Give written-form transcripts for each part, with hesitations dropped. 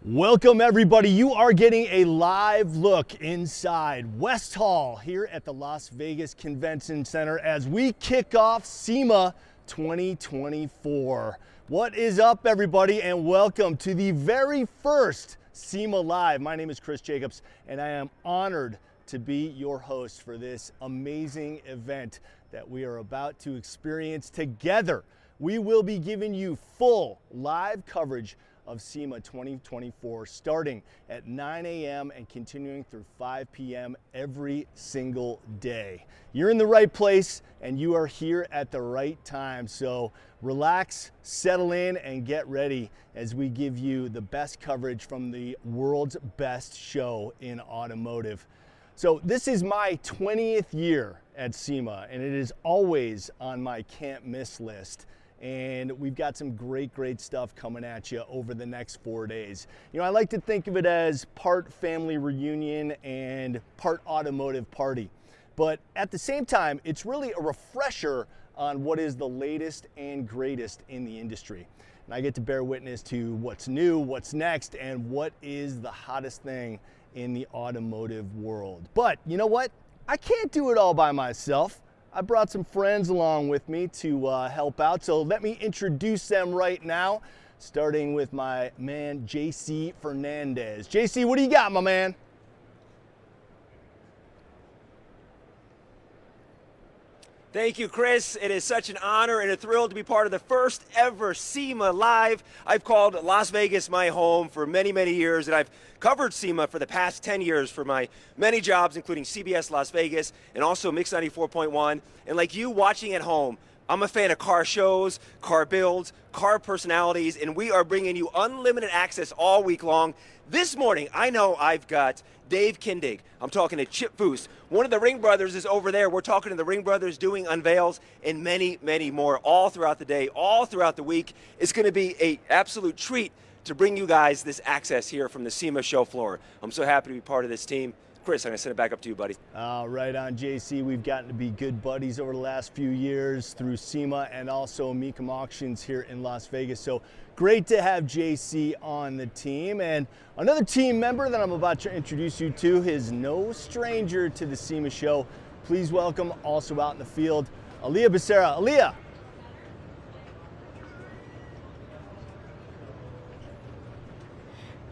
Welcome everybody. You are getting a live look inside West Hall here at the Las Vegas Convention Center as we kick off SEMA 2024. What is up everybody, and welcome to the very first SEMA Live. My name is Chris Jacobs and I am honored to be your host for this amazing event that we are about to experience together. We will be giving you full live coverage of SEMA 2024 starting at 9 a.m. and continuing through 5 p.m. every single day. You're in the right place and you are here at the right time. So relax, settle in, and get ready as we give you the best coverage from the world's best show in automotive. So this is my 20th year at SEMA and it is always on my can't miss list. And we've got some great stuff coming at you over the next 4 days. You know, I like to think of it as part family reunion and part automotive party. But at the same time, it's really a refresher on what is the latest and greatest in the industry. And I get to bear witness to what's new, what's next, and what is the hottest thing in the automotive world. But you know what? I can't do it all by myself. I brought some friends along with me to help out, so let me introduce them right now, starting with my man, JC Fernandez. JC, what do you got, my man? Thank you, Chris. It is such an honor and a thrill to be part of the first ever SEMA Live. I've called Las Vegas my home for many years, and I've covered SEMA for the past 10 years for my many jobs, including CBS Las Vegas and also Mix 94.1. And like you watching at home, I'm a fan of car shows, car builds, car personalities, and we are bringing you unlimited access all week long. This morning, I know I've got Dave Kindig. I'm talking to Chip Foose. One of the Ring Brothers is over there. We're talking to the Ring Brothers doing unveils and many more all throughout the day, all throughout the week. It's going to be an absolute treat to bring you guys this access here from the SEMA show floor. I'm so happy to be part of this team. Chris, I'm going to send it back up to you, buddy. Right on, JC. We've gotten to be good buddies over the last few years through SEMA and also Mecum Auctions here in Las Vegas. So great to have JC on the team. And another team member that I'm about to introduce you to is no stranger to the SEMA show. Please welcome, also out in the field, Alliyah Becerra. Alliyah.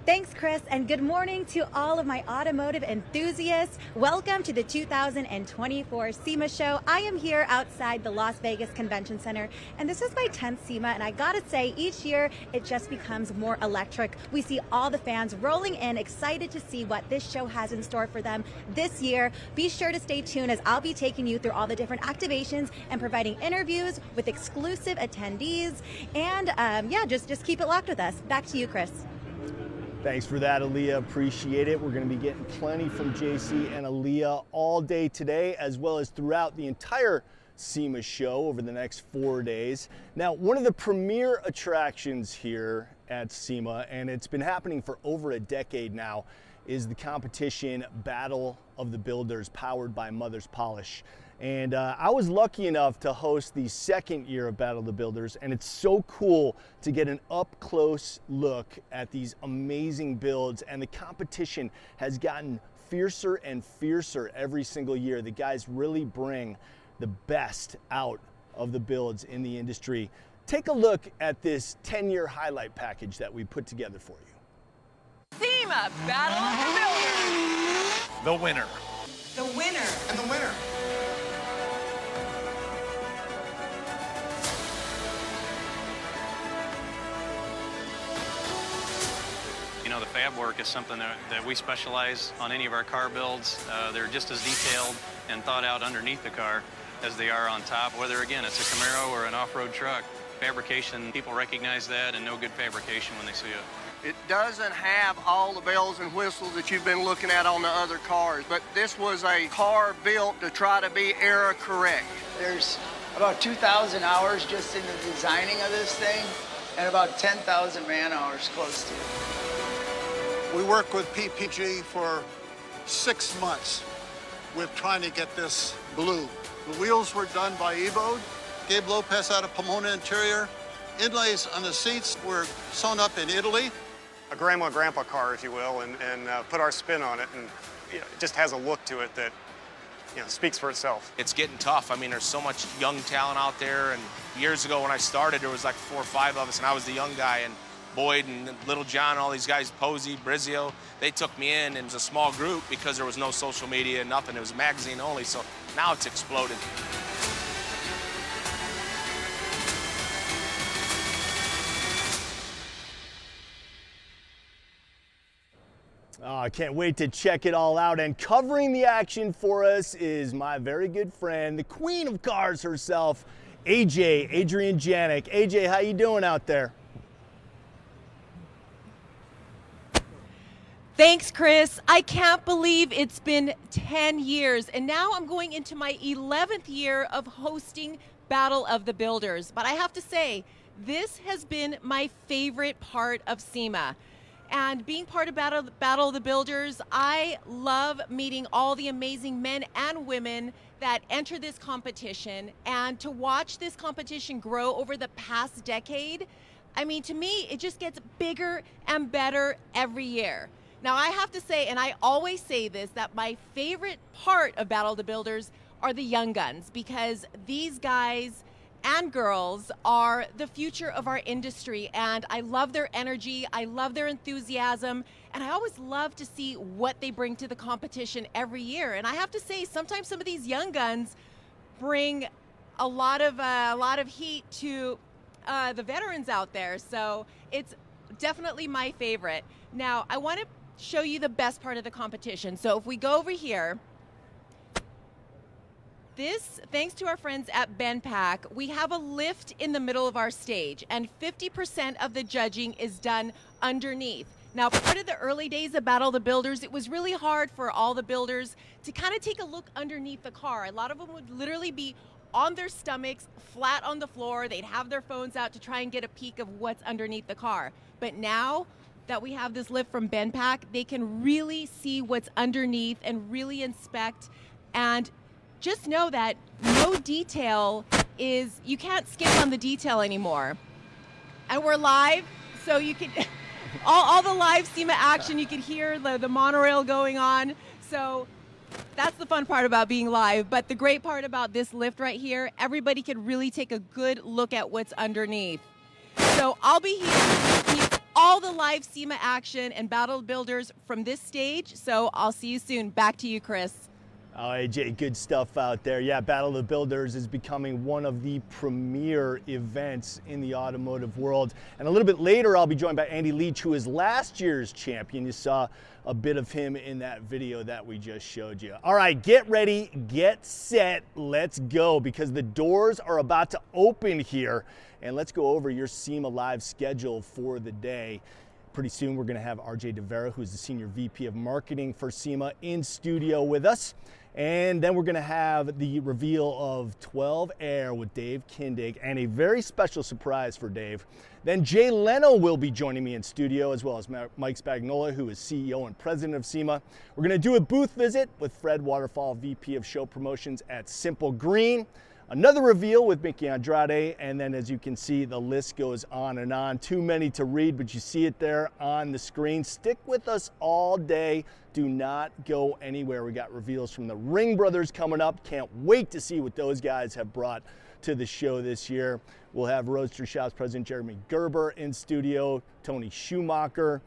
Thanks, Chris, and good morning to all of my automotive enthusiasts. Welcome to the 2024 SEMA Show. I am here outside the Las Vegas Convention Center, and this is my 10th SEMA, and I gotta say, each year it just becomes more electric. We see all the fans rolling in, excited to see what this show has in store for them this year. Be sure to stay tuned as I'll be taking you through all the different activations and providing interviews with exclusive attendees. And yeah, just keep it locked with us. Back to you, Chris. Thanks for that, Alliyah. Appreciate it. We're going to be getting plenty from JC and Alliyah all day today, as well as throughout the entire SEMA show over the next 4 days. Now, one of the premier attractions here at SEMA, and it's been happening for over a decade now, is the competition Battle of the Builders, powered by Mother's Polish. And I was lucky enough to host the second year of Battle of the Builders, and it's so cool to get an up-close look at these amazing builds, and the competition has gotten fiercer and fiercer every single year. The guys really bring the best out of the builds in the industry. Take a look at this 10-year highlight package that we put together for you. SEMA Battle of the Builders. The winner. The winner. And the winner. You know, the fab work is something that we specialize on any of our car builds. They're just as detailed and thought out underneath the car as they are on top, whether, again, it's a Camaro or an off-road truck. Fabrication, people recognize that and know good fabrication when they see it. It doesn't have all the bells and whistles that you've been looking at on the other cars, but this was a car built to try to be era correct. There's about 2,000 hours just in the designing of this thing and about 10,000 man hours close to it. We worked with PPG for 6 months with trying to get this blue. The wheels were done by Evo, Gabe Lopez out of Pomona Interior. Inlays on the seats were sewn up in Italy. a grandma and grandpa car, if you will, and put our spin on it, and it just has a look to it that speaks for itself. It's getting tough. I mean, there's so much young talent out there, and years ago when I started, there was like 4 or 5 of us, and I was the young guy, and Boyd and Little John, all these guys, Posey, Brizio, they took me in, and it was a small group because there was no social media, nothing. It was magazine only, so now it's exploded. Oh, I can't wait to check it all out. And covering the action for us is my very good friend, the queen of cars herself, Adrienne Janic. AJ, how you doing out there? Thanks, Chris. I can't believe it's been 10 years, and now I'm going into my 11th year of hosting Battle of the Builders. But I have to say, this has been my favorite part of SEMA. And being part of Battle of the Builders, I love meeting all the amazing men and women that enter this competition. And to watch this competition grow over the past decade, I mean, to me, it just gets bigger and better every year. Now, I have to say, and I always say this, that my favorite part of Battle of the Builders are the young guns, because these guys and girls are the future of our industry, and I love their energy, I love their enthusiasm, and I always love to see what they bring to the competition every year. And I have to say, sometimes some of these young guns bring a lot of heat to the veterans out there, so it's definitely my favorite. Now, I want to show you the best part of the competition. So if we go over here, thanks to our friends at BenPack, we have a lift in the middle of our stage, and 50% of the judging is done underneath. Now, part of the early days of Battle of the Builders, it was really hard for all the builders to kind of take a look underneath the car. A lot of them would literally be on their stomachs, flat on the floor. They'd have their phones out to try and get a peek of what's underneath the car. But now that we have this lift from BenPack, they can really see what's underneath and really inspect. And just know that no detail you can't skip on the detail anymore. And we're live, so you can, all the live SEMA action, you can hear the monorail going on. So that's the fun part about being live. But the great part about this lift right here, everybody can really take a good look at what's underneath. So I'll be here to see all the live SEMA action and Battle Builders from this stage. So I'll see you soon. Back to you, Chris. Oh, AJ, good stuff out there. Yeah, Battle of the Builders is becoming one of the premier events in the automotive world. And a little bit later, I'll be joined by Andy Leach, who is last year's champion. You saw a bit of him in that video that we just showed you. All right, get ready, get set, let's go, because the doors are about to open here. And let's go over your SEMA Live schedule for the day. Pretty soon, we're going to have RJ DeVera, who's the Senior VP of Marketing for SEMA, in studio with us. And then we're going to have the reveal of 12 Air with Dave Kindig, and a very special surprise for Dave. Then Jay Leno will be joining me in studio, as well as Mike Spagnola, who is CEO and President of SEMA. We're going to do a booth visit with Fred Waterfall, VP of Show Promotions at Simple Green. Another reveal with Mickey Andrade, and then as you can see, the list goes on and on. Too many to read, but you see it there on the screen. Stick with us all day. Do not go anywhere. We got reveals from the Ring Brothers coming up. Can't wait to see what those guys have brought to the show this year. We'll have Roadster Shops President Jeremy Gerber in studio, Tony Schumacher,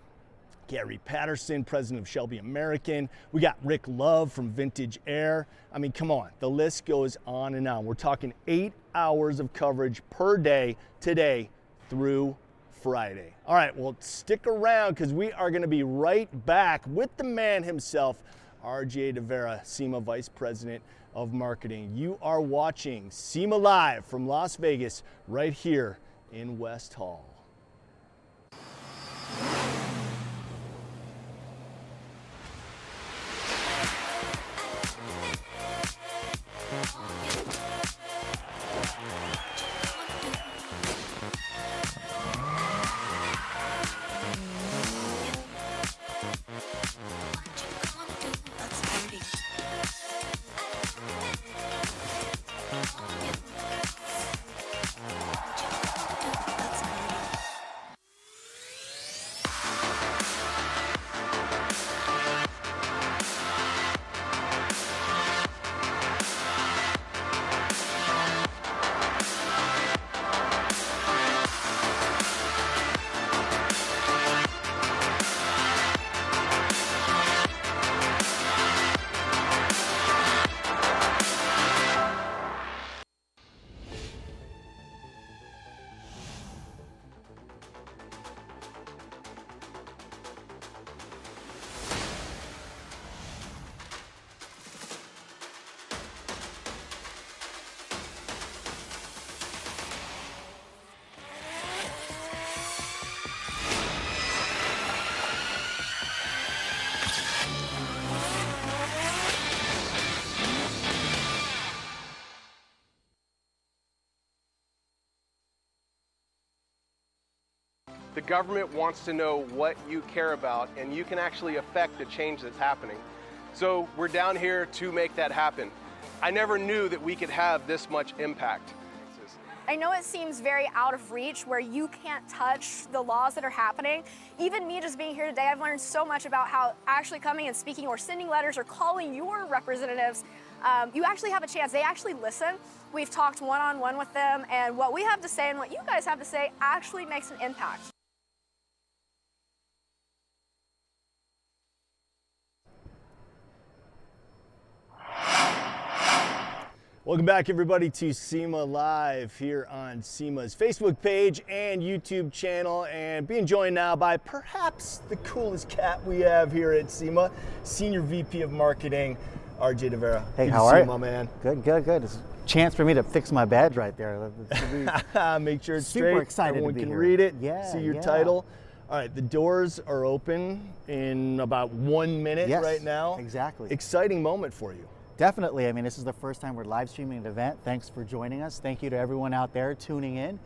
Gary Patterson, president of Shelby American. We got Rick Love from Vintage Air. I mean, come on, the list goes on and on. We're talking 8 hours of coverage per day, today through Friday. All right, well, stick around because we are going to be right back with the man himself, RJ DeVera, SEMA Vice President of Marketing. You are watching SEMA Live from Las Vegas right here in West Hall. The government wants to know what you care about, and you can actually affect the change that's happening. So we're down here to make that happen. I never knew that we could have this much impact. I know it seems very out of reach where you can't touch the laws that are happening. Even me just being here today, I've learned so much about how actually coming and speaking or sending letters or calling your representatives, you actually have a chance. They actually listen. We've talked one-on-one with them, and what we have to say and what you guys have to say actually makes an impact. Welcome back, everybody, to SEMA Live here on SEMA's Facebook page and YouTube channel, and being joined now by perhaps the coolest cat we have here at SEMA, Senior VP of Marketing, RJ DeVera. Hey, Good how to are see you? my man? Good, good, good. It's a chance for me to fix my badge right there. Make sure it's super straight. excited Everyone to be can here. read it, Yeah, see your yeah. title. All right, the doors are open in about 1 minute Yes, right now. exactly. Exciting moment for you. Definitely. I mean, this is the first time we're live streaming an event. Thanks for joining us. Thank you to everyone out there tuning in.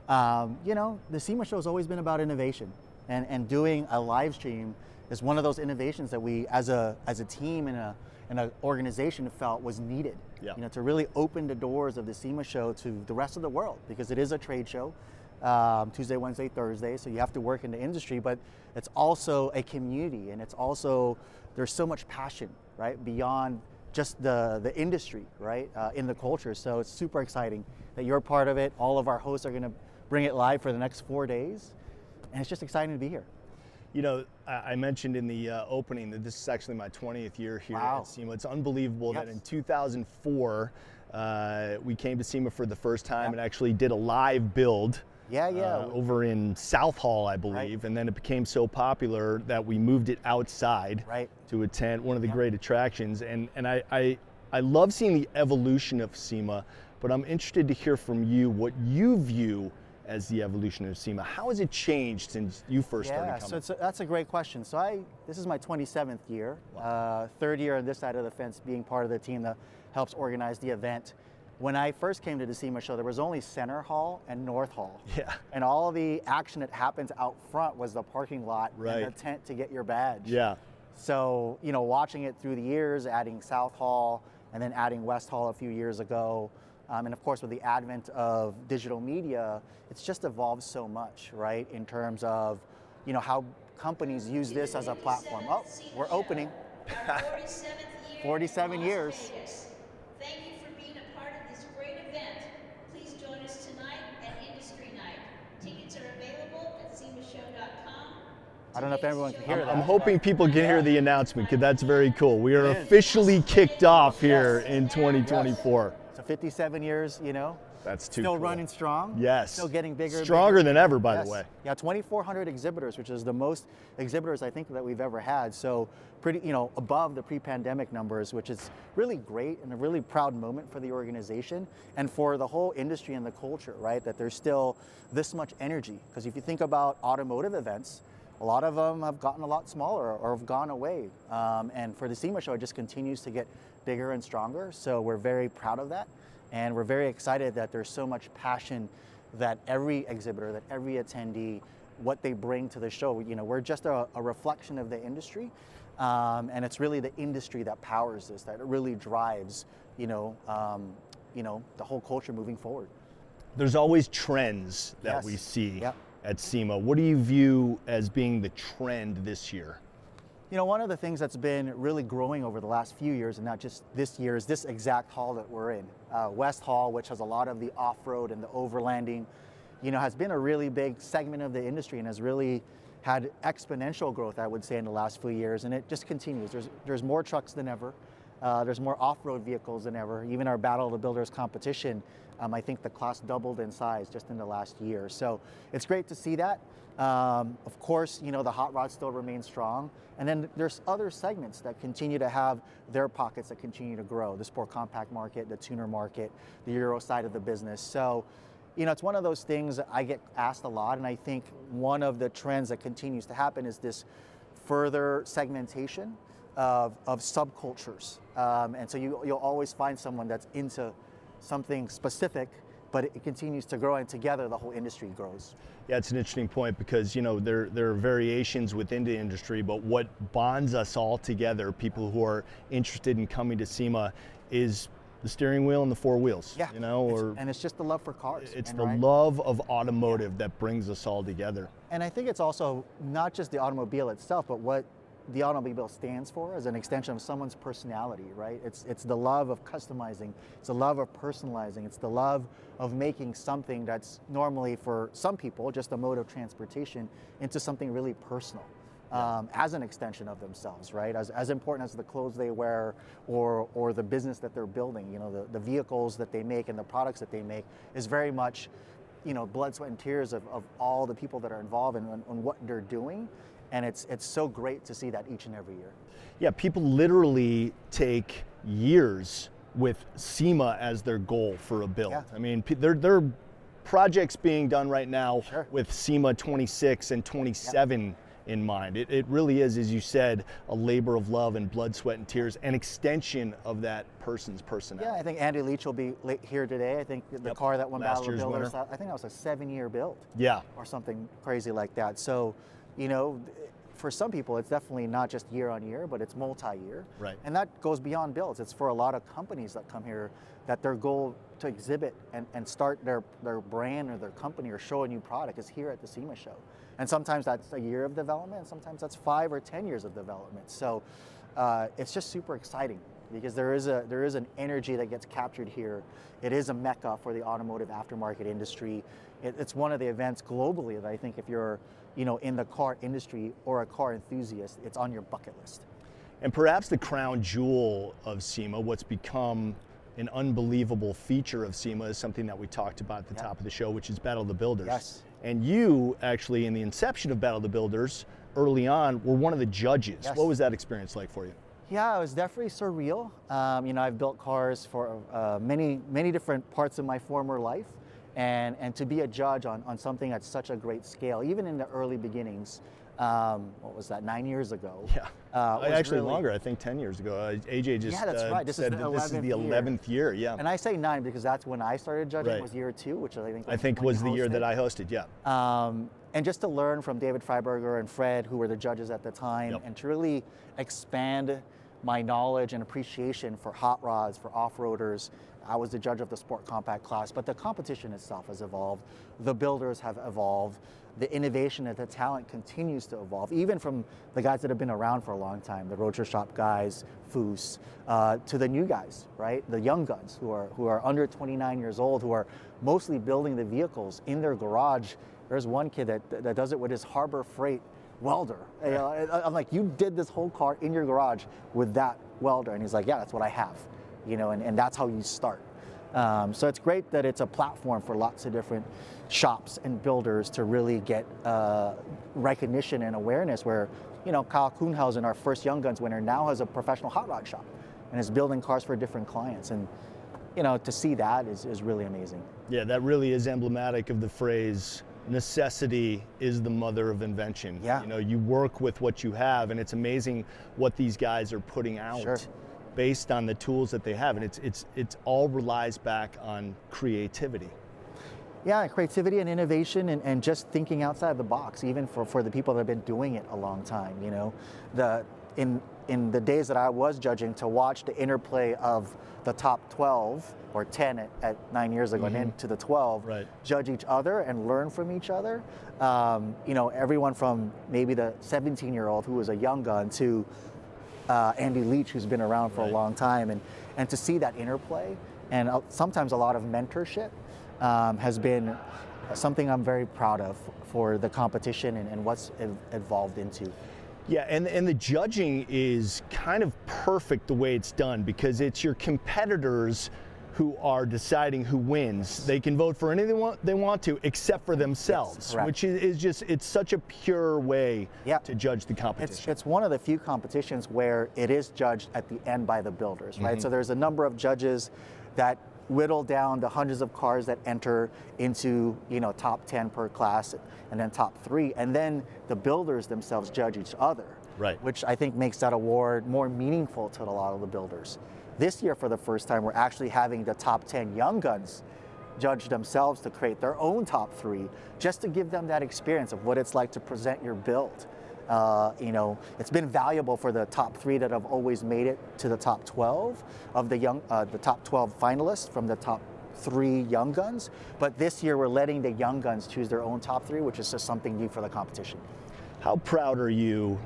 You know, the SEMA Show has always been about innovation, and doing a live stream is one of those innovations that we, as a team and an organization, felt was needed. Yeah. You know, to really open the doors of the SEMA Show to the rest of the world, because it is a trade show. Tuesday, Wednesday, Thursday, so you have to work in the industry, but it's also a community, and it's also, there's so much passion, right, beyond just the industry, right, in the culture. So it's super exciting that you're part of it. All of our hosts are gonna bring it live for the next 4 days, and it's just exciting to be here. You know, I mentioned in the opening that this is actually my 20th year here at SEMA. It's unbelievable that in 2004, we came to SEMA for the first time and actually did a live build. Over in South Hall, I believe, and then it became so popular that we moved it outside to attend one of the great attractions. And I love seeing the evolution of SEMA, but I'm interested to hear from you what you view as the evolution of SEMA. How has it changed since you first started coming? So that's a great question. So this is my 27th year, third year on this side of the fence, being part of the team that helps organize the event. When I first came to the SEMA Show, there was only Center Hall and North Hall. Yeah. And all the action that happens out front was the parking lot Right. and the tent to get your badge. Yeah. So, you know, watching it through the years, adding South Hall and then adding West Hall a few years ago, and of course with the advent of digital media, it's just evolved so much, right, in terms of, you know, how companies use this as a platform. Oh, we're opening. 47 years. Thank you for being a part of this great event. Please join us tonight at Industry Night. Tickets are available at semashow.com. I don't know if everyone can hear that. I'm hoping people can hear the announcement, because that's very cool. We are officially kicked off here in 2024. So 57 years, you know. That's too Still cool. running strong. Yes. Still getting bigger. and Stronger bigger. than ever, by the way. Yeah, 2,400 exhibitors, which is the most exhibitors I think that we've ever had. So pretty, you know, above the pre-pandemic numbers, which is really great and a really proud moment for the organization and for the whole industry and the culture, right? That there's still this much energy. Because if you think about automotive events, a lot of them have gotten a lot smaller or have gone away. And for the SEMA Show, it just continues to get bigger and stronger. So we're very proud of that. And we're very excited that there's so much passion that every exhibitor, that every attendee, what they bring to the show. You know, we're just a reflection of the industry. And it's really the industry that powers this, that it really drives, you know, the whole culture moving forward. There's always trends that we see at SEMA. What do you view as being the trend this year? You know, one of the things that's been really growing over the last few years, and not just this year, is this exact hall that we're in. West Hall, which has a lot of the off-road and the overlanding, you know, has been a really big segment of the industry and has really had exponential growth, I would say, in the last few years, and it just continues. There's more trucks than ever. There's more off-road vehicles than ever. Even our Battle of the Builders competition, I think the class doubled in size just in the last year. So it's great to see that. Of course, you know, the hot rods still remain strong. And then there's other segments that continue to have their pockets that continue to grow. The sport compact market, the tuner market, the Euro side of the business. So, you know, it's one of those things that I get asked a lot. And I think one of the trends that continues to happen is this further segmentation of subcultures. And so you'll always find someone that's into something specific but it continues to grow, and together the whole industry grows. Yeah, it's an interesting point because, you know, there are variations within the industry, but what bonds us all together, people who are interested in coming to SEMA, is the steering wheel and the four wheels. Yeah, you know, and it's just the love for cars. It's the love of automotive that brings us all together. And I think it's also not just the automobile itself, but what the automobile stands for as an extension of someone's personality, right? It's the love of customizing, it's the love of personalizing, it's the love of making something that's normally for some people just a mode of transportation into something really personal. As an extension of themselves, right? As important as the clothes they wear or the business that they're building, you know, the vehicles that they make and the products that they make is very much, you know, blood, sweat, and tears of all the people that are involved in what they're doing. And it's so great to see that each and every year. Yeah, people literally take years with SEMA as their goal for a build. Yeah. I mean, there are projects being done right now with SEMA 26 and 27 in mind. It really is, as you said, a labor of love and blood, sweat, and tears, an extension of that person's personality. Yeah, I think Andy Leach will be here today. I think the car that won Battle of the Builders, I think that was a 7-year build. Yeah. Or something crazy like that. So, you know, for some people, it's definitely not just year on year, but it's multi-year. Right. And that goes beyond builds. It's for a lot of companies that come here that their goal to exhibit and start their brand or their company or show a new product is here at the SEMA Show. And sometimes that's a year of development, and sometimes that's 5 or 10 years of development. So it's just super exciting because there is an energy that gets captured here. It is a mecca for the automotive aftermarket industry. It's one of the events globally that I think if you're, you know, in the car industry or a car enthusiast, it's on your bucket list. And perhaps the crown jewel of SEMA, what's become an unbelievable feature of SEMA, is something that we talked about at the top of the show, which is Battle of the Builders. Yes. And you actually, in the inception of Battle of the Builders, early on, were one of the judges. Yes. What was that experience like for you? Yeah, it was definitely surreal. You know, I've built cars for many different parts of my former life. And to be a judge on something at such a great scale, even in the early beginnings, what was that, 9 years ago? Yeah, actually really longer, I think 10 years ago. AJ just that's right. said that this is the 11th year, yeah. And I say 9 because that's when I started judging, was year 2, which I think was the year that I hosted, yeah. And just to learn from David Freiberger and Fred, who were the judges at the time, and to really expand my knowledge and appreciation for hot rods, for off-roaders. I was the judge of the sport compact class, but the competition itself has evolved. The builders have evolved. The innovation and the talent continues to evolve, even from the guys that have been around for a long time, the Roadster Shop guys, Foos, to the new guys, right? The young guns who are under 29 years old, who are mostly building the vehicles in their garage. There's one kid that does it with his Harbor Freight welder. You know, I'm like, you did this whole car in your garage with that welder, and he's like, yeah, that's what I have. You know, and that's how you start. So it's great that it's a platform for lots of different shops and builders to really get recognition and awareness where, you know, Kyle Kuhnhausen, our first Young Guns winner, now has a professional hot rod shop and is building cars for different clients. And, you know, to see that is really amazing. Yeah, that really is emblematic of the phrase, necessity is the mother of invention. Yeah. You know, you work with what you have, and it's amazing what these guys are putting out. Sure. Based on the tools that they have, and it's all relies back on creativity. Yeah, creativity and innovation and just thinking outside the box, even for the people that have been doing it a long time. You know, in the days that I was judging, to watch the interplay of the top 12 or 10 at 9 years ago and into the 12, judge each other and learn from each other. You know, everyone from maybe the 17-year-old who was a young gun to Andy Leach, who's been around for a long time, and to see that interplay and sometimes a lot of mentorship has been something I'm very proud of for the competition and what's evolved into. Yeah, and the judging is kind of perfect the way it's done because it's your competitors who are deciding who wins. They can vote for anything they want to except for themselves, which is just, it's such a pure way to judge the competition. It's one of the few competitions where it is judged at the end by the builders, right? So there's a number of judges that whittle down the hundreds of cars that enter into, you know, top 10 per class and then top 3, and then the builders themselves judge each other, which I think makes that award more meaningful to a lot of the builders. This year, for the first time, we're actually having the top 10 young guns judge themselves to create their own top 3, just to give them that experience of what it's like to present your build. You know, it's been valuable for the top 3 that have always made it to the top 12 of the top 12 finalists from the top 3 young guns. But this year we're letting the young guns choose their own top 3, which is just something new for the competition. How proud are you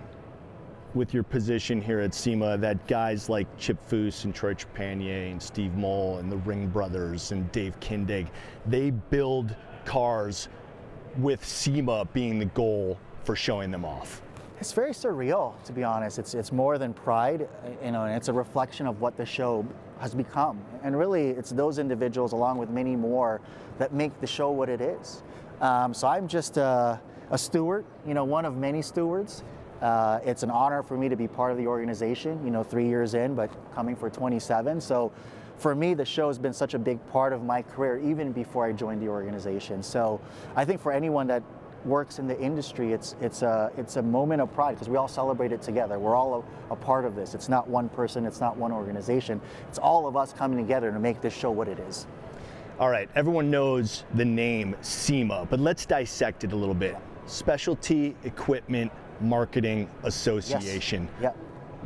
with your position here at SEMA that guys like Chip Foose and Troy Trepanier and Steve Moll and the Ring brothers and Dave Kindig, they build cars with SEMA being the goal for showing them off? It's very surreal, to be honest. It's more than pride, you know, and it's a reflection of what the show has become. And really, it's those individuals, along with many more, that make the show what it is. So I'm just a steward, you know, one of many stewards. It's an honor for me to be part of the organization, you know, 3 years in, but coming for 27. So for me, the show has been such a big part of my career, even before I joined the organization. So I think for anyone that works in the industry, it's a moment of pride because we all celebrate it together. We're all a part of this. It's not one person, it's not one organization. It's all of us coming together to make this show what it is. All right, everyone knows the name SEMA, but let's dissect it a little bit. Specialty Equipment Marketing Association. Yes. Yep.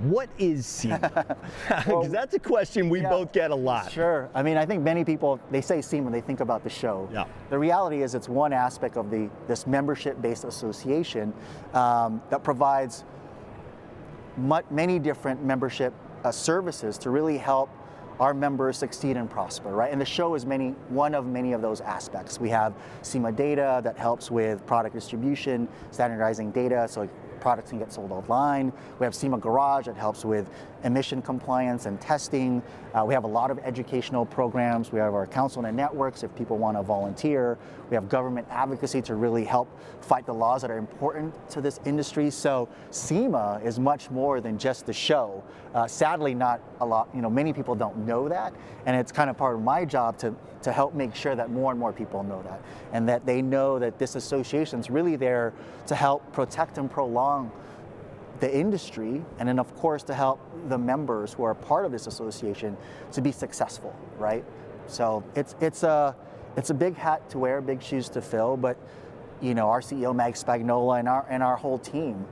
What is SEMA? Because that's a question we both get a lot. Sure. I mean, I think many people, they say SEMA, they think about the show. Yeah. The reality is it's one aspect of this membership-based association that provides many different membership services to really help our members succeed and prosper, right? And the show is one of many of those aspects. We have SEMA Data that helps with product distribution, standardizing data so products can get sold online. We have SEMA Garage that helps with emission compliance and testing. We have a lot of educational programs. We have our council and networks if people want to volunteer. We have government advocacy to really help fight the laws that are important to this industry. So SEMA is much more than just the show. Sadly, not a lot, you know, many people don't know that. And it's kind of part of my job to help make sure that more and more people know that. And that they know that this association is really there to help protect and prolong the industry, and then of course to help the members who are part of this association to be successful, right? So it's a big hat to wear, big shoes to fill, but you know, our CEO Mag Spagnola and our whole team,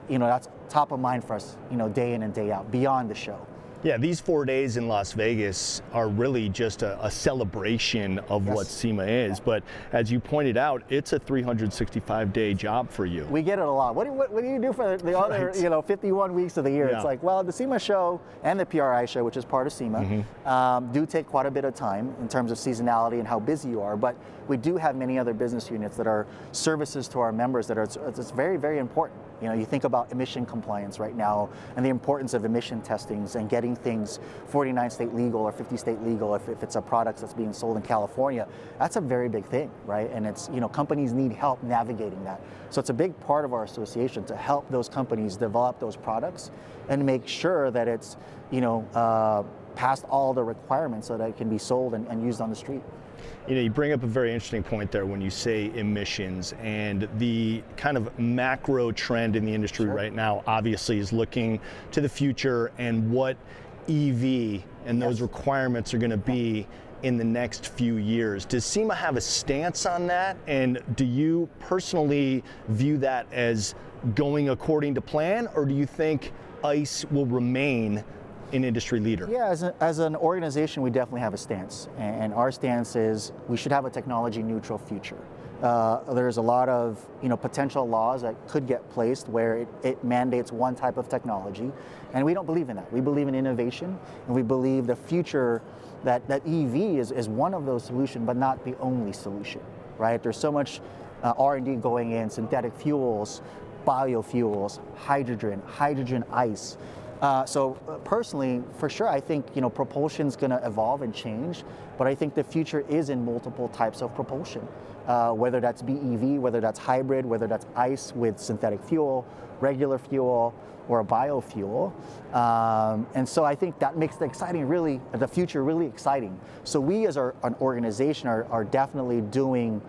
you know, that's top of mind for us, you know, day in and day out, beyond the show. Yeah, these 4 days in Las Vegas are really just a celebration of what SEMA is. But as you pointed out, it's a 365-day job for you. We get it a lot. What do you do for the other, you know, 51 weeks of the year? Yeah. It's like, well, the SEMA show and the PRI show, which is part of SEMA, do take quite a bit of time in terms of seasonality and how busy you are. But we do have many other business units that are services to our members that are it's very, very important. You know, you think about emission compliance right now and the importance of emission testings and getting things 49 state legal or 50 state legal if it's a product that's being sold in California. That's a very big thing, right? And it's, you know, companies need help navigating that. So it's a big part of our association to help those companies develop those products and make sure that it's, you know, past all the requirements so that it can be sold and used on the street. You know, you bring up a very interesting point there when you say emissions, and the kind of macro trend in the industry right now obviously is looking to the future and what EV and those requirements are going to be in the next few years. Does SEMA have a stance on that? And do you personally view that as going according to plan, or do you think ICE will remain an industry leader? Yeah, as an organization, we definitely have a stance. And our stance is we should have a technology neutral future. There's a lot of, you know, potential laws that could get placed where it mandates one type of technology. And we don't believe in that. We believe in innovation, and we believe the future that EV is one of those solutions, but not the only solution, right? There's so much R&D going in, synthetic fuels, biofuels, hydrogen ice. So personally, for sure, I think, you know, propulsion's going to evolve and change, but I think the future is in multiple types of propulsion, whether that's BEV, whether that's hybrid, whether that's ICE with synthetic fuel, regular fuel, or a biofuel. And so I think that makes the future really exciting. So we as an organization are definitely doing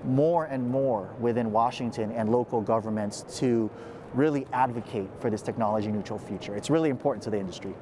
more and more within Washington and local governments to really advocate for this technology neutral future. It's really important to the industry.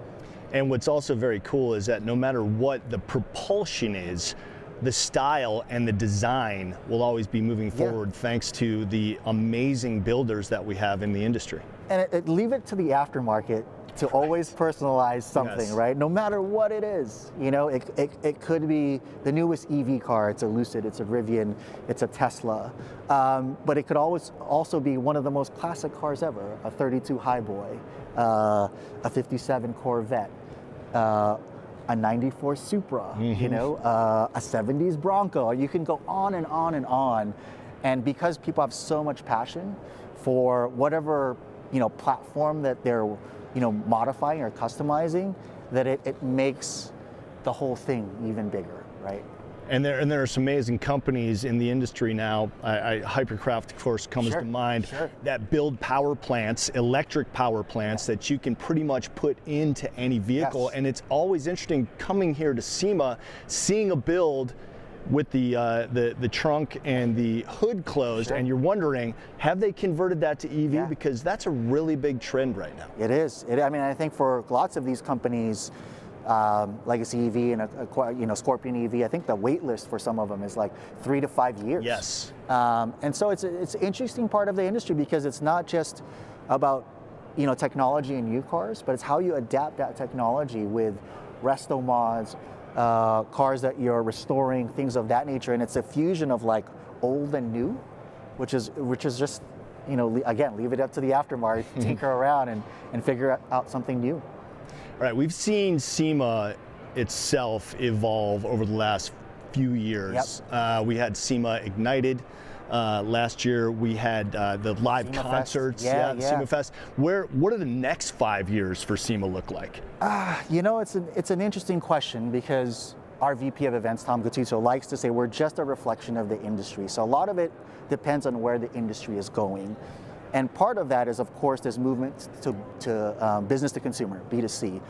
And what's also very cool is that no matter what the propulsion is, the style and the design will always be moving forward thanks to the amazing builders that we have in the industry. And leave it to the aftermarket to always personalize something, right? No matter what it is, you know, it could be the newest EV car. It's a Lucid, it's a Rivian, it's a Tesla, but it could always also be one of the most classic cars ever: a 32 Highboy, a 57 Corvette, a 94 Supra, you know, a 70s Bronco. You can go on and on and on, and because people have so much passion for whatever, you know, platform that they're, you know, modifying or customizing, that it makes the whole thing even bigger, right? And there are some amazing companies in the industry now. Hypercraft, of course, comes to mind, that build power plants, electric power plants that you can pretty much put into any vehicle. And it's always interesting coming here to SEMA, seeing a build with the trunk and the hood closed, and you're wondering, have they converted that to EV? Because that's a really big trend right now. It is. I mean, I think for lots of these companies, Legacy EV and you know, Scorpion EV, I think the wait list for some of them is like 3 to 5 years. Yes. And so it's an interesting part of the industry because it's not just about, you know, technology in new cars, but it's how you adapt that technology with resto mods, cars that you're restoring, things of that nature. And it's a fusion of like old and new, which is just, you know, again, leave it up to the aftermarket, tinker around and figure out something new. All right, we've seen SEMA itself evolve over the last few years. We had SEMA Ignited last year. We had the live SEMA concerts, Fest. SEMA Fest. What do the next 5 years for SEMA look like? You know, it's an interesting question because our VP of events, Tom Gattuso, likes to say we're just a reflection of the industry. So a lot of it depends on where the industry is going. And part of that is, of course, this movement to business to consumer, B2C.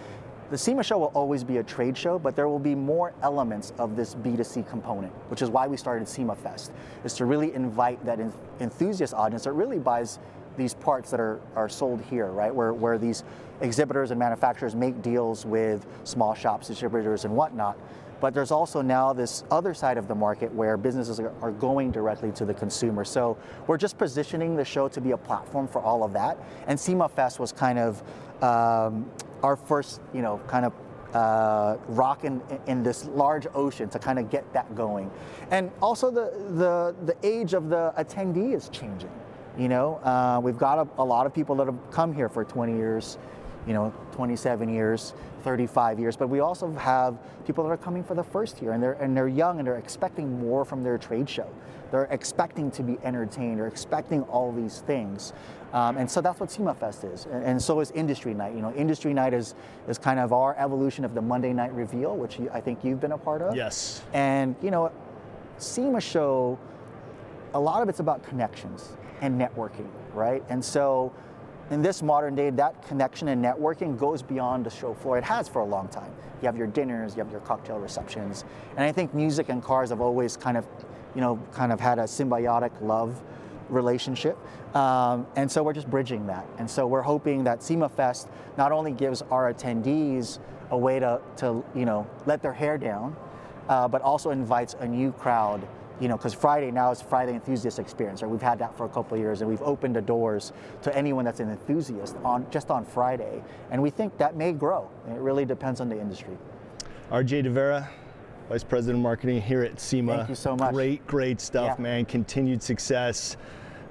The SEMA Show will always be a trade show, but there will be more elements of this B2C component, which is why we started SEMA Fest, is to really invite that enthusiast audience that really buys these parts that are sold here, right? Where these exhibitors and manufacturers make deals with small shops, distributors, and whatnot. But there's also now this other side of the market where businesses are going directly to the consumer. So we're just positioning the show to be a platform for all of that. And SEMA Fest was kind of our first, you know, kind of rock in this large ocean to kind of get that going. And also the age of the attendee is changing. You know, we've got a lot of people that have come here for 20 years, you know, 27 years, 35 years, but we also have people that are coming for the first year, and they're young and they're expecting more from their trade show. They're expecting to be entertained, they're expecting all these things. And so that's what SEMA Fest is. And so is Industry Night. You know, Industry Night is kind of our evolution of the Monday Night Reveal, which I think you've been a part of. Yes. And, you know, SEMA Show, a lot of it's about connections and networking, right? And so in this modern day, that connection and networking goes beyond the show floor. It has for a long time. You have your dinners, you have your cocktail receptions. And I think music and cars have always kind of had a symbiotic love relationship. And so we're just bridging that. And so we're hoping that SEMA Fest not only gives our attendees a way to you know, let their hair down, but also invites a new crowd. You know, because Friday now is Friday Enthusiast Experience, right? We've had that for a couple of years, and we've opened the doors to anyone that's an enthusiast just on Friday. And we think that may grow. It really depends on the industry. RJ DeVera, Vice President of Marketing here at SEMA. Thank you so much. Great stuff, man. Continued success.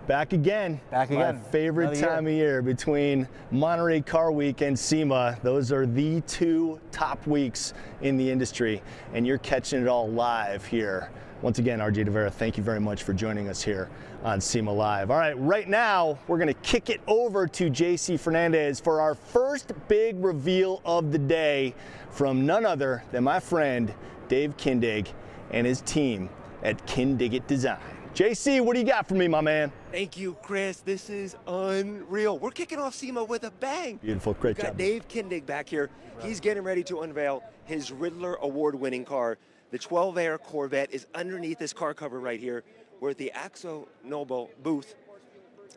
Back again. My favorite time of year between Monterey Car Week and SEMA. Those are the two top weeks in the industry, and you're catching it all live here. Once again, RJ DeVera, thank you very much for joining us here on SEMA Live. All right, right now, we're gonna kick it over to JC Fernandez for our first big reveal of the day from none other than my friend, Dave Kindig, and his team at Kindig Design. JC, what do you got for me, my man? Thank you, Chris. This is unreal. We're kicking off SEMA with a bang. Beautiful, great job. We've got Dave Kindig back here. He's getting ready to unveil his Riddler award-winning car. The 12 Air Corvette is underneath this car cover right here. We're at the Axo Nobel booth.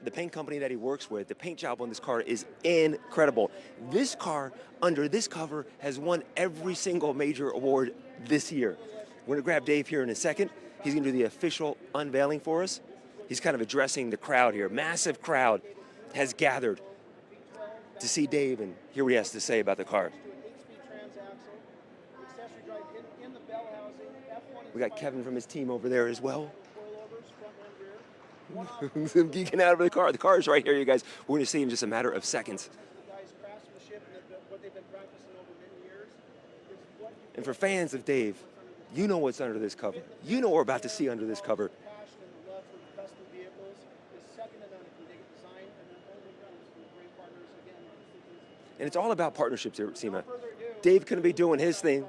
The paint company that he works with, the paint job on this car is incredible. This car, under this cover, has won every single major award this year. We're going to grab Dave here in a second. He's going to do the official unveiling for us. He's kind of addressing the crowd here. Massive crowd has gathered to see Dave and hear what he has to say about the car. We got Kevin from his team over there as well. Geeking out over the car. The car is right here, you guys. We're going to see in just a matter of seconds. And for fans of Dave, you know what's under this cover. You know what we're about to see under this cover. And it's all about partnerships here at SEMA. Dave couldn't be doing his thing.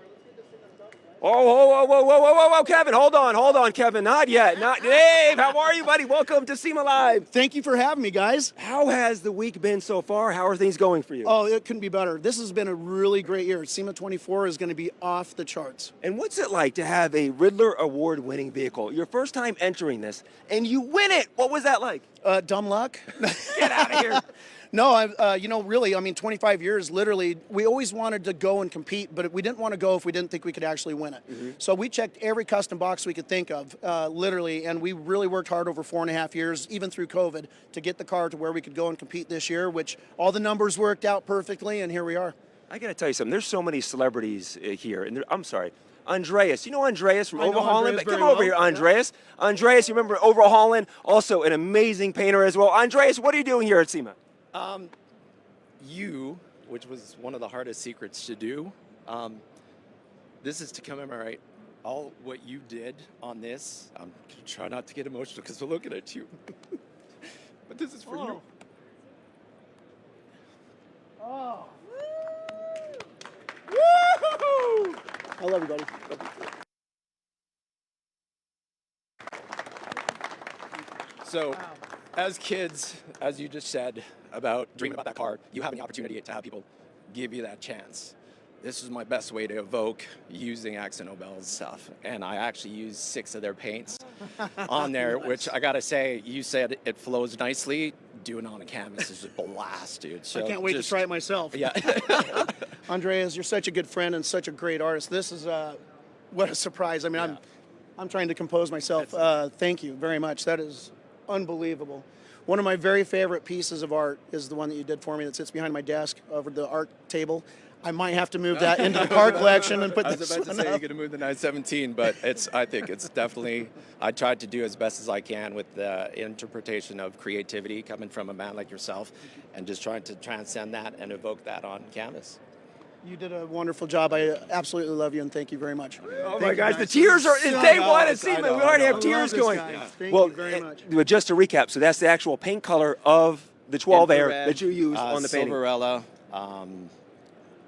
Whoa, Kevin, hold on, Kevin. Not yet, not Dave. How are you, buddy? Welcome to SEMA Live. Thank you for having me, guys. How has the week been so far? How are things going for you? Oh, it couldn't be better. This has been a really great year. SEMA 24 is going to be off the charts. And what's it like to have a Riddler Award-winning vehicle? Your first time entering this, and you win it. What was that like? Dumb luck. Get out of here. No, really, 25 years, literally, we always wanted to go and compete, but we didn't want to go if we didn't think we could actually win it. Mm-hmm. So we checked every custom box we could think of, literally, and we really worked hard over 4.5 years, even through COVID, to get the car to where we could go and compete this year, which all the numbers worked out perfectly, and here we are. I got to tell you something. There's so many celebrities here, and I'm sorry. Andreas, you know Andreas from Overhauling? Come over here, Andreas. Yeah. Andreas, you remember Overhauling? Also an amazing painter as well. Andreas, what are you doing here at SEMA? Which was one of the hardest secrets to do. This is to commemorate all what you did on this. I'm gonna try not to get emotional because we're looking at you. But this is for you. Oh. Woo! I love you, buddy. So, as kids, as you just said about dreaming about that car, you have the opportunity to have people give you that chance. This was my best way to evoke using Akzo Nobel's stuff. And I actually used 6 of their paints on there, nice. Which I gotta say, you said it flows nicely. Doing it on a canvas is a blast, dude. So I can't wait to try it myself. Yeah. Andreas, you're such a good friend and such a great artist. This is, what a surprise. I mean, yeah. I'm trying to compose myself. Thank you very much. That is unbelievable. One of my very favorite pieces of art is the one that you did for me that sits behind my desk over the art table. I might have to move that into the car collection and put this I was about to say you're going to move the 917, but I think it's definitely, I tried to do as best as I can with the interpretation of creativity coming from a man like yourself and just trying to transcend that and evoke that on canvas. You did a wonderful job. I absolutely love you and thank you very much. Oh my gosh, the tears are, it's day one at SEMA. We already have tears going. Yeah. Thank you very much. Just to recap, so that's the actual paint color of the 12 Air that you used on the painting. Silverella,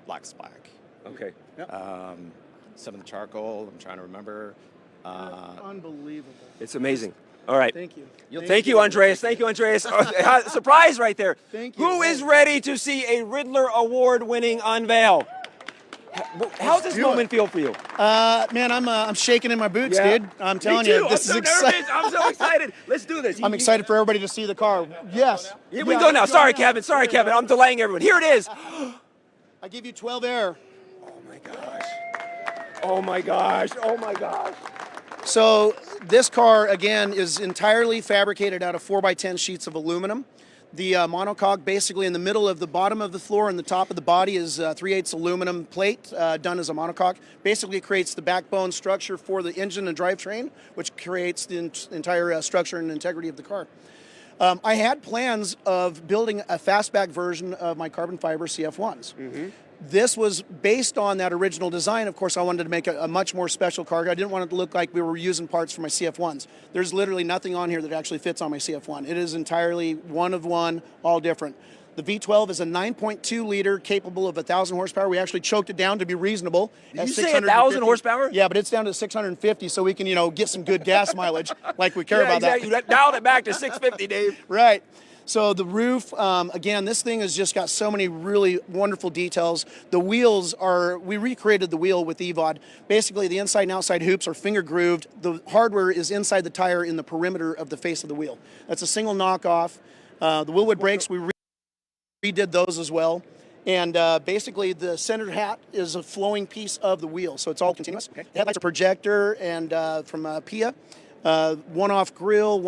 black splack. Okay. Yep. Some of the charcoal, I'm trying to remember. Unbelievable. It's amazing. All right. Thank you. Thank you, Andreas. Thank you, Andreas. Surprise right there. Thank you. Who is ready to see a Riddler Award-winning unveil? How's this moment feel for you? Man, I'm shaking in my boots, dude. I'm telling you, this is exciting. I'm so excited. Let's do this. I'm excited for everybody to see the car. Yes. Here we go now. Sorry, Kevin. Sorry, Kevin. I'm delaying everyone. Here it is. I give you 12 Air. Oh my gosh. Oh my gosh. Oh my gosh. So this car, again, is entirely fabricated out of 4x10 sheets of aluminum. The monocoque basically in the middle of the bottom of the floor and the top of the body is 3/8 aluminum plate done as a monocoque. Basically creates the backbone structure for the engine and drivetrain, which creates the entire structure and integrity of the car. I had plans of building a fastback version of my carbon fiber CF1s. Mm-hmm. This was based on that original design. Of course, I wanted to make a much more special car. I didn't want it to look like we were using parts for my CF1s. There's literally nothing on here that actually fits on my CF1. It is entirely one of one, all different. The V12 is a 9.2 liter capable of 1,000 horsepower. We actually choked it down to be reasonable. Did you say 1,000 horsepower? Yeah, but it's down to 650 so we can, get some good gas mileage like we care about exactly. that. You dialed it back to 650, Dave. Right. So the roof, again, this thing has just got so many really wonderful details. The wheels we recreated the wheel with EVOD. Basically, the inside and outside hoops are finger grooved. The hardware is inside the tire in the perimeter of the face of the wheel. That's a single knockoff. The Willwood brakes, we redid those as well. And basically, the center hat is a flowing piece of the wheel, so it's all continuous. The headlights are projector and from PIA. One-off grill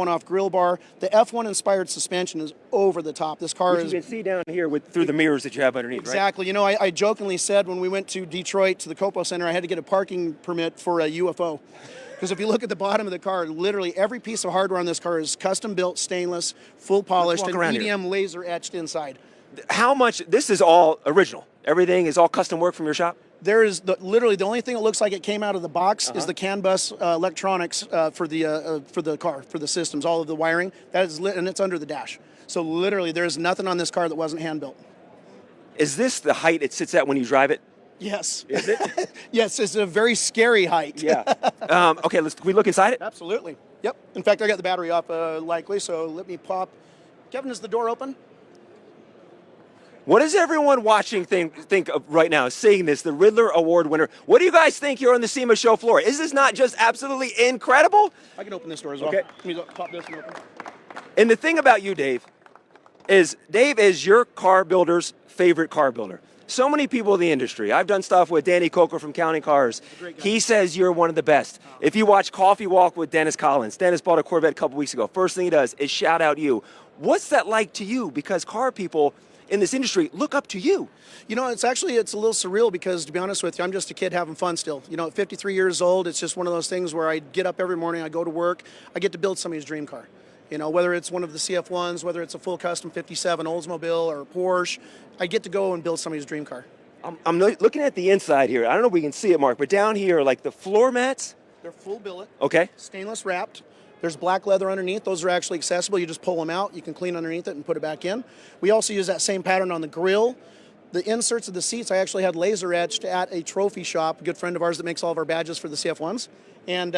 bar. The F1 inspired suspension is over the top. This car Which is... you can see down here through the mirrors that you have underneath, Exactly. right? You know, I jokingly said when we went to Detroit to the Copo Center, I had to get a parking permit for a UFO. Because if you look at the bottom of the car, literally every piece of hardware on this car is custom built, stainless, full polished, and EDM laser etched inside. How much, this is all original. Everything is all custom work from your shop? There is literally the only thing that looks like it came out of the box is the CAN bus electronics for the car, for the systems, all of the wiring. That is lit, and it's under the dash. So literally, there's nothing on this car that wasn't hand built. Is this the height it sits at when you drive it? Yes. Is it? Yes, it's a very scary height. Yeah. Okay, can we look inside it? Absolutely. Yep. In fact, I got the battery off likely, so let me pop. Kevin, is the door open? What does everyone watching think of right now, seeing this, the Riddler Award winner? What do you guys think here on the SEMA Show floor? Is this not just absolutely incredible? I can open this door as well. Okay. Let me pop this and open. And the thing about you, Dave is your car builder's favorite car builder. So many people in the industry. I've done stuff with Danny Coker from Counting Cars. He says you're one of the best. If you watch Coffee Walk with Dennis Collins, Dennis bought a Corvette a couple weeks ago. First thing he does is shout out you. What's that like to you? Because car people in this industry look up to you. You know, it's a little surreal because, to be honest with you, I'm just a kid having fun still. You know, at 53 years old, it's just one of those things where I get up every morning, I go to work, I get to build somebody's dream car. You know, whether it's one of the CF1s, whether it's a full custom 57 Oldsmobile or a Porsche, I get to go and build somebody's dream car. I'm looking at the inside here. I don't know if we can see it, Mark, but down here, like the floor mats. They're full billet. Okay. Stainless wrapped. There's black leather underneath. Those are actually accessible. You just pull them out. You can clean underneath it and put it back in. We also use that same pattern on the grille. The inserts of the seats I actually had laser etched at a trophy shop, a good friend of ours that makes all of our badges for the CF1s. And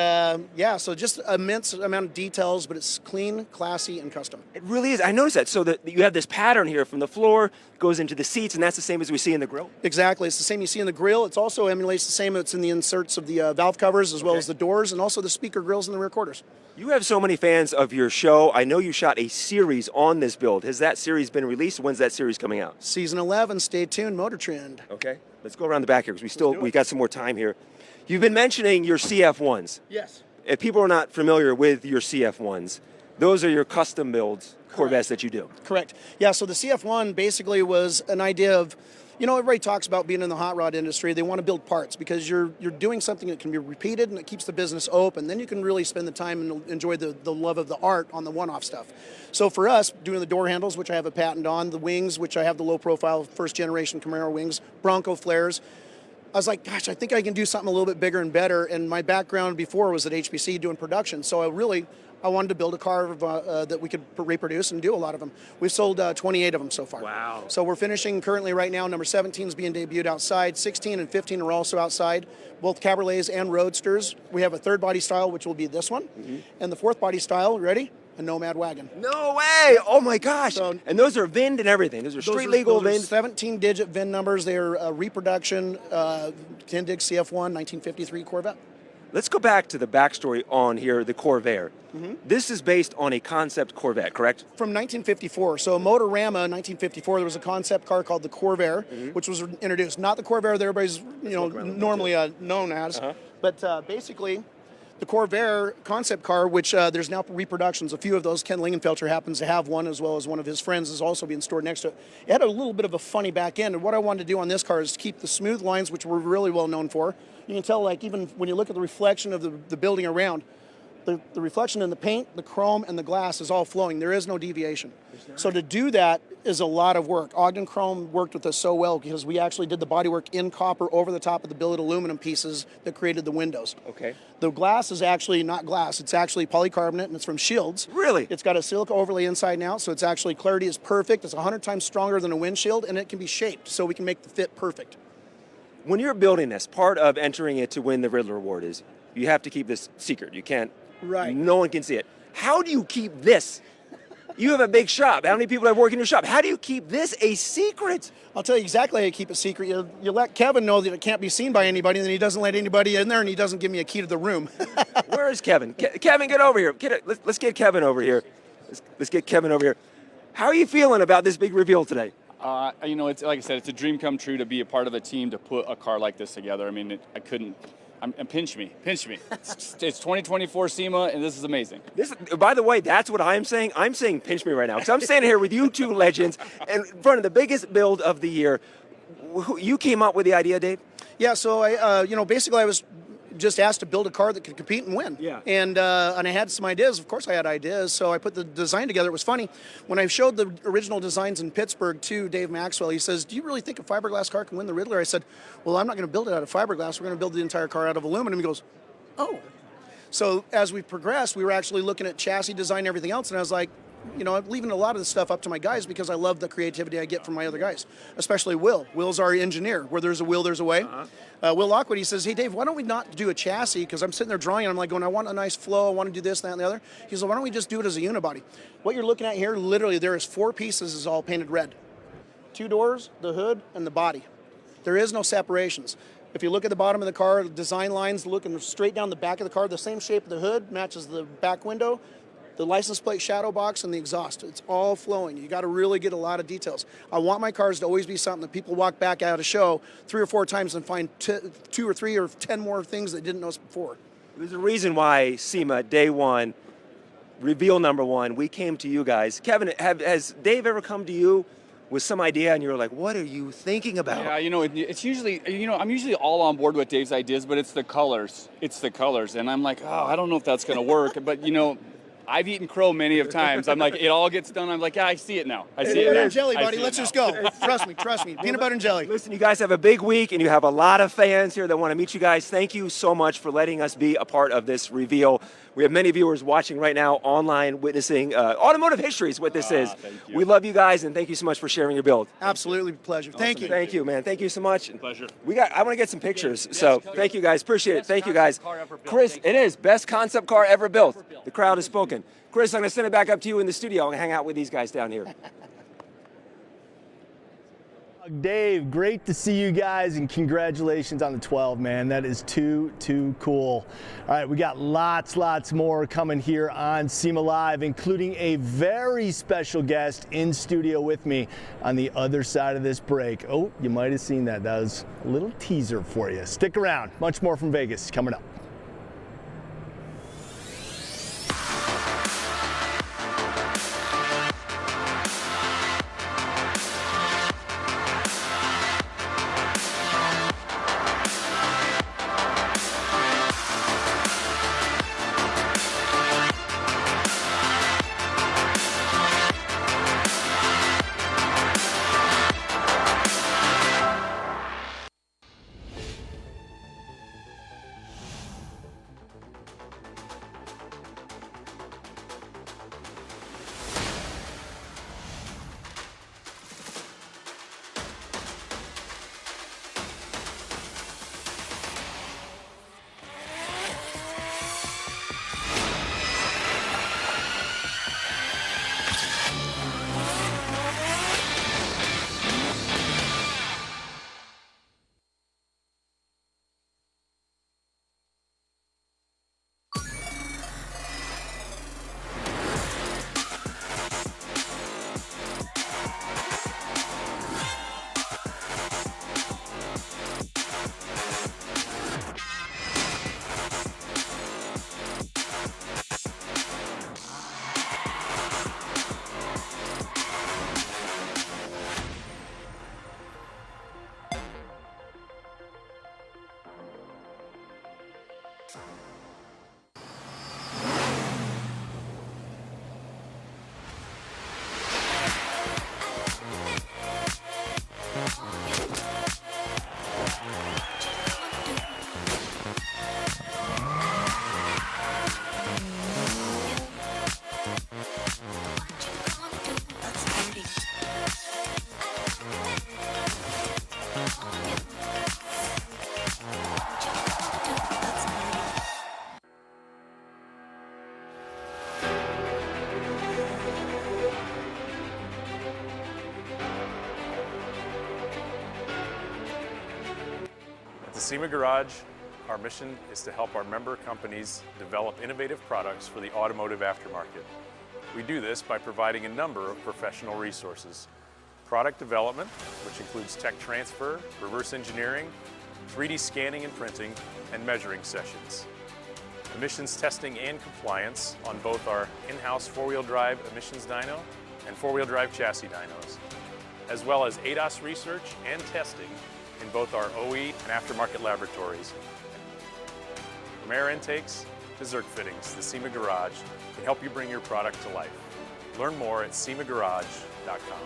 yeah, so just immense amount of details, but it's clean, classy, and custom. It really is. I noticed that. So that you have this pattern here from the floor, goes into the seats, and that's the same as we see in the grille? Exactly. It's the same you see in the grille. It also emulates the same that's in the inserts of the valve covers, as well as the doors, and also the speaker grills in the rear quarters. You have so many fans of your show. I know you shot a series on this build. Has that series been released? When's that series coming out? Season 11. Stay tuned. Motor Trend. Okay. Let's go around the back here because we got some more time here. You've been mentioning your CF1s. Yes. If people are not familiar with your CF1s, those are your custom builds Corvettes that you do. Correct. Yeah, so the CF1 basically was an idea of, you know, everybody talks about being in the hot rod industry. They want to build parts because you're doing something that can be repeated and it keeps the business open. Then you can really spend the time and enjoy the love of the art on the one-off stuff. So for us, doing the door handles, which I have a patent on, the wings, which I have the low-profile first-generation Camaro wings, Bronco flares, I was like, gosh, I think I can do something a little bit bigger and better. And my background before was at HPC doing production. So I wanted to build a car that we could reproduce and do a lot of them. We've sold 28 of them so far. Wow. So we're finishing currently right now. Number 17 is being debuted outside. 16 and 15 are also outside, both Cabriolets and Roadsters. We have a third body style, which will be this one. Mm-hmm. And the fourth body style, ready? A Nomad wagon. No way! Oh my gosh! So, and those are VINed and everything. Those are street legal VINs. 17-digit VIN numbers. They are reproduction, Tindig CF1 1953 Corvette. Let's go back to the backstory on here, the Corvair. Mm-hmm. This is based on a concept Corvette, correct? From 1954. So Motorama, 1954, there was a concept car called the Corvair, which was introduced. Not the Corvair that everybody's normally known as, but basically the Corvair concept car, which there's now reproductions. A few of those. Ken Lingenfelter happens to have one, as well as one of his friends is also being stored next to it. It had a little bit of a funny back end, and what I wanted to do on this car is to keep the smooth lines, which we're really well known for. You can tell, like, even when you look at the reflection of the building around, the reflection in the paint, the chrome, and the glass is all flowing. There is no deviation. So to do that is a lot of work. Ogden Chrome worked with us so well because we actually did the bodywork in copper over the top of the billet aluminum pieces that created the windows. Okay. The glass is actually not glass. It's actually polycarbonate, and it's from Shields. Really? It's got a silica overlay inside and out, so it's actually clarity is perfect. It's 100 times stronger than a windshield, and it can be shaped, so we can make the fit perfect. When you're building this, part of entering it to win the Riddler Award is you have to keep this secret. You can't. Right. No one can see it. How do you keep this? You have a big shop. How many people have worked in your shop? How do you keep this a secret? I'll tell you exactly how you keep it secret. You let Kevin know that it can't be seen by anybody, and then he doesn't let anybody in there, and he doesn't give me a key to the room. Where is Kevin? Kevin, get over here. Let's get Kevin over here. Let's get Kevin over here. How are you feeling about this big reveal today? You know, it's like I said, it's a dream come true to be a part of a team to put a car like this together. I mean, I couldn't. Pinch me. It's 2024 SEMA, and this is amazing. By the way, that's what I'm saying. I'm saying pinch me right now, because I'm standing here with you two legends in front of the biggest build of the year. You came up with the idea, Dave? Yeah, so I, basically I was just asked to build a car that could compete and win. Yeah. And I had some ideas. Of course I had ideas, so I put the design together. It was funny. When I showed the original designs in Pittsburgh to Dave Maxwell, he says, do you really think a fiberglass car can win the Riddler? I said, well, I'm not going to build it out of fiberglass. We're going to build the entire car out of aluminum. He goes, oh. So as we progressed, we were actually looking at chassis design and everything else, and I was like, you know, I'm leaving a lot of this stuff up to my guys because I love the creativity I get from my other guys, especially Will. Will's our engineer. Where there's a will, there's a way. Will Lockwood, he says, hey, Dave, why don't we not do a chassis? Because I'm sitting there drawing, and I'm like going, I want a nice flow. I want to do this, that, and the other. He's like, why don't we just do it as a unibody? What you're looking at here, literally, there is 4 pieces is all painted red. 2 doors, the hood, and the body. There is no separations. If you look at the bottom of the car, the design lines looking straight down the back of the car, the same shape of the hood matches the back window. The license plate shadow box and the exhaust, it's all flowing. You got to really get a lot of details. I want my cars to always be something that people walk back out of show 3 or 4 times and find 2 or 3 or 10 more things they didn't notice before. There's a reason why SEMA, day one, reveal number 1, we came to you guys. Kevin, has Dave ever come to you with some idea and you were like, what are you thinking about? Yeah, you know, it's usually, you know, I'm usually all on board with Dave's ideas, but it's the colors. And I'm like, oh, I don't know if that's going to work. But, you know, I've eaten crow many of times. I'm like, it all gets done. I'm like, yeah, I see it now. I see it now. Peanut butter and jelly, buddy. Let's just go. Trust me. Peanut butter and jelly. Listen, you guys have a big week, and you have a lot of fans here that want to meet you guys. Thank you so much for letting us be a part of this reveal. We have many viewers watching right now online, witnessing automotive history is what this is. We love you guys, and thank you so much for sharing your build. Absolutely, pleasure. Thank you. Thank you, man. Thank you so much. Pleasure. I want to get some pictures. So thank you guys. Appreciate it. Thank you guys. Chris, it is best concept car ever built. The crowd has spoken. Chris, I'm going to send it back up to you in the studio and hang out with these guys down here. Dave, great to see you guys, and congratulations on the 12, man. That is too cool. All right, we got lots more coming here on SEMA Live, including a very special guest in studio with me on the other side of this break. Oh, you might have seen that. That was a little teaser for you. Stick around. Much more from Vegas coming up. At the SEMA Garage, our mission is to help our member companies develop innovative products for the automotive aftermarket. We do this by providing a number of professional resources, product development, which includes tech transfer, reverse engineering, 3D scanning and printing, and measuring sessions. Emissions testing and compliance on both our in-house four-wheel drive emissions dyno and four-wheel drive chassis dynos, as well as ADAS research and testing in both our OE and aftermarket laboratories. From air intakes to Zerk fittings, the SEMA Garage can help you bring your product to life. Learn more at semagarage.com.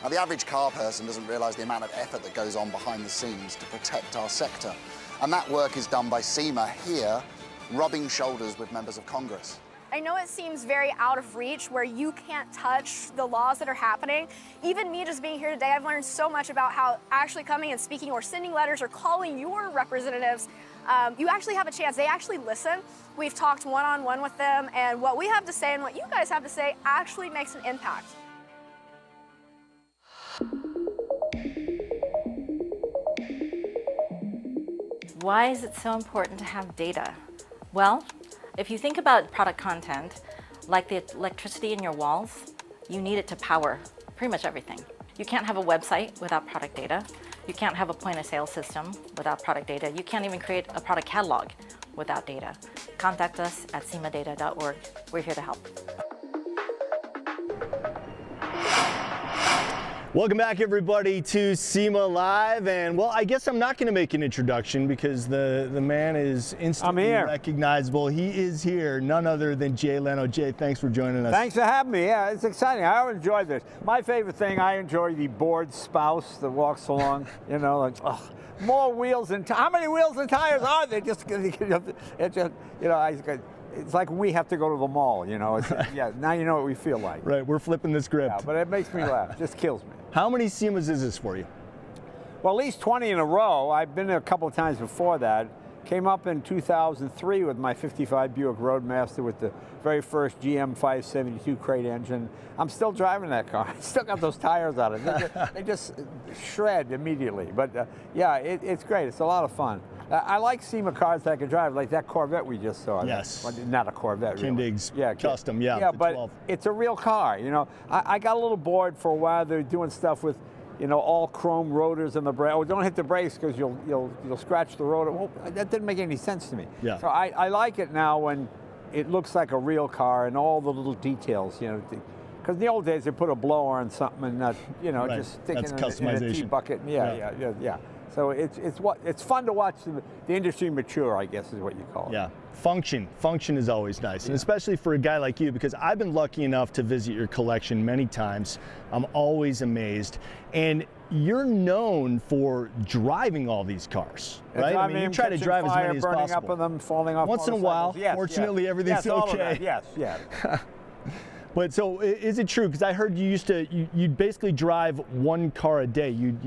Now, the average car person doesn't realise the amount of effort that goes on behind the scenes to protect our sector. And that work is done by SEMA here, rubbing shoulders with members of Congress. I know it seems very out of reach where you can't touch the laws that are happening. Even me just being here today, I've learned so much about how actually coming and speaking or sending letters or calling your representatives, you actually have a chance. They actually listen. We've talked one-on-one with them, and what we have to say and what you guys have to say actually makes an impact. Why is it so important to have data? Well, if you think about product content, like the electricity in your walls, you need it to power pretty much everything. You can't have a website without product data. You can't have a point of sale system without product data. You can't even create a product catalog without data. Contact us at semadata.org. We're here to help. Welcome back, everybody, to SEMA Live. And, well, I guess I'm not going to make an introduction because the man is instantly recognizable. He is here, none other than Jay Leno. Jay, thanks for joining us. Thanks for having me. Yeah, it's exciting. I enjoy this. My favorite thing, I enjoy the bored spouse that walks along, you know, like, oh, more wheels and how many wheels and tires are there? Just, it's just, you know, it's like we have to go to the mall, you know. It's, yeah, now you know what we feel like. Right, we're flipping the script. Yeah, but it makes me laugh. Just kills me. How many SEMAs is this for you? Well, at least 20 in a row. I've been there a couple of times before that. Came up in 2003 with my 55 Buick Roadmaster with the very first GM 572 crate engine. I'm still driving that car. I still got those tires on it. They just shred immediately. But yeah, it's great. It's a lot of fun. I like SEMA cars that I can drive, like that Corvette we just saw. Yes. Well, not a Corvette, really. Kindig's custom, yeah. Yeah, but 12. it's a real car, you know. I got a little bored for a while. They're doing stuff with, you know, all chrome rotors in the brake. Oh, don't hit the brakes because you'll scratch the rotor. Well, that didn't make any sense to me. Yeah. So I like it now when it looks like a real car and all the little details, you know. Because in the old days they put a blower on something and not, you know, just stick it in a tea bucket. Yeah. So it's fun to watch the industry mature, I guess is what you call it. Yeah, function is always nice, and especially for a guy like you, because I've been lucky enough to visit your collection many times. I'm always amazed, and you're known for driving all these cars, right? I mean, you try to drive as many as possible. Burning up in them, falling off. Once in a while, fortunately, everything's okay. Yes. But so, is it true? Because I heard you used to, you'd basically drive one car a day. You'd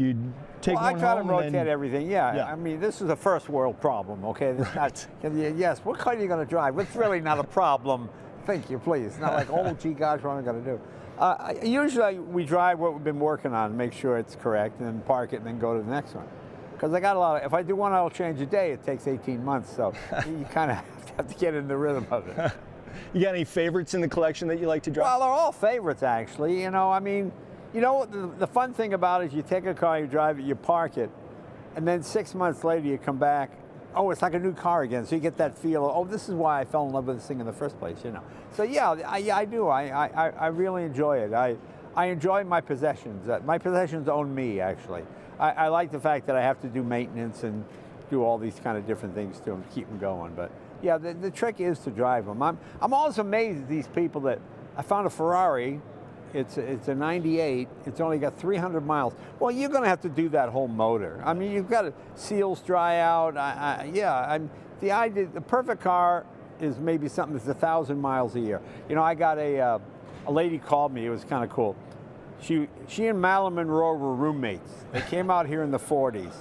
take one home. I try to rotate everything. Yeah. I mean, this is a first world problem. Okay. Not, yes. What car are you going to drive? It's really not a problem. Thank you, please. It's not like, oh, gee, gosh, what am I going to do? Usually, we drive what we've been working on, make sure it's correct, and then park it, and then go to the next one. Because I got a lot of. If I do one oil change a day, it takes 18 months. So you kind of have to get in the rhythm of it. You got any favorites in the collection that you like to drive? Well, they're all favorites, actually. You know, I mean, you know, the fun thing about it is you take a car, you drive it, you park it, and then 6 months later you come back, oh, it's like a new car again. So you get that feel of, oh, this is why I fell in love with this thing in the first place, you know. So yeah, I do. I really enjoy it. I enjoy my possessions. My possessions own me, actually. I like the fact that I have to do maintenance and do all these kind of different things to them to keep them going, but. Yeah, the trick is to drive them. I'm always amazed at these people that, I found a Ferrari, it's a 98, it's only got 300 miles. Well, you're going to have to do that whole motor. I mean, you've got to, seals dry out. The perfect car is maybe something that's 1,000 miles a year. You know, I got a lady called me, it was kind of cool. She and Marilyn Monroe were roommates. They came out here in the 40s.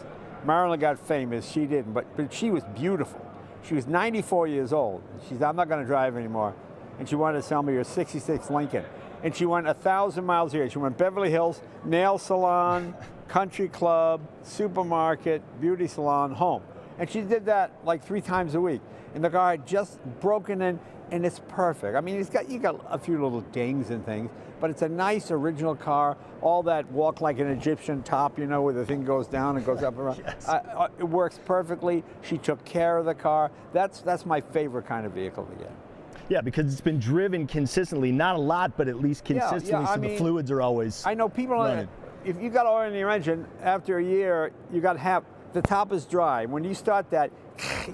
Marilyn got famous, she didn't, but she was beautiful. She was 94 years old. She said, I'm not going to drive anymore. And she wanted to sell me her 66 Lincoln. And she went 1,000 miles a year. She went Beverly Hills, nail salon, country club, supermarket, beauty salon, home. And she did that like 3 times a week. And the car had just broken in, and it's perfect. I mean, you got a few little dings and things, but it's a nice original car. All that walk like an Egyptian top, you know, where the thing goes down and goes up and around. Yes. It works perfectly. She took care of the car. That's my favorite kind of vehicle to get. Yeah, because it's been driven consistently, not a lot, but at least consistently, so the fluids are always I know people, running. If you got oil in your engine, after a year, you got to have, the top is dry. When you start that,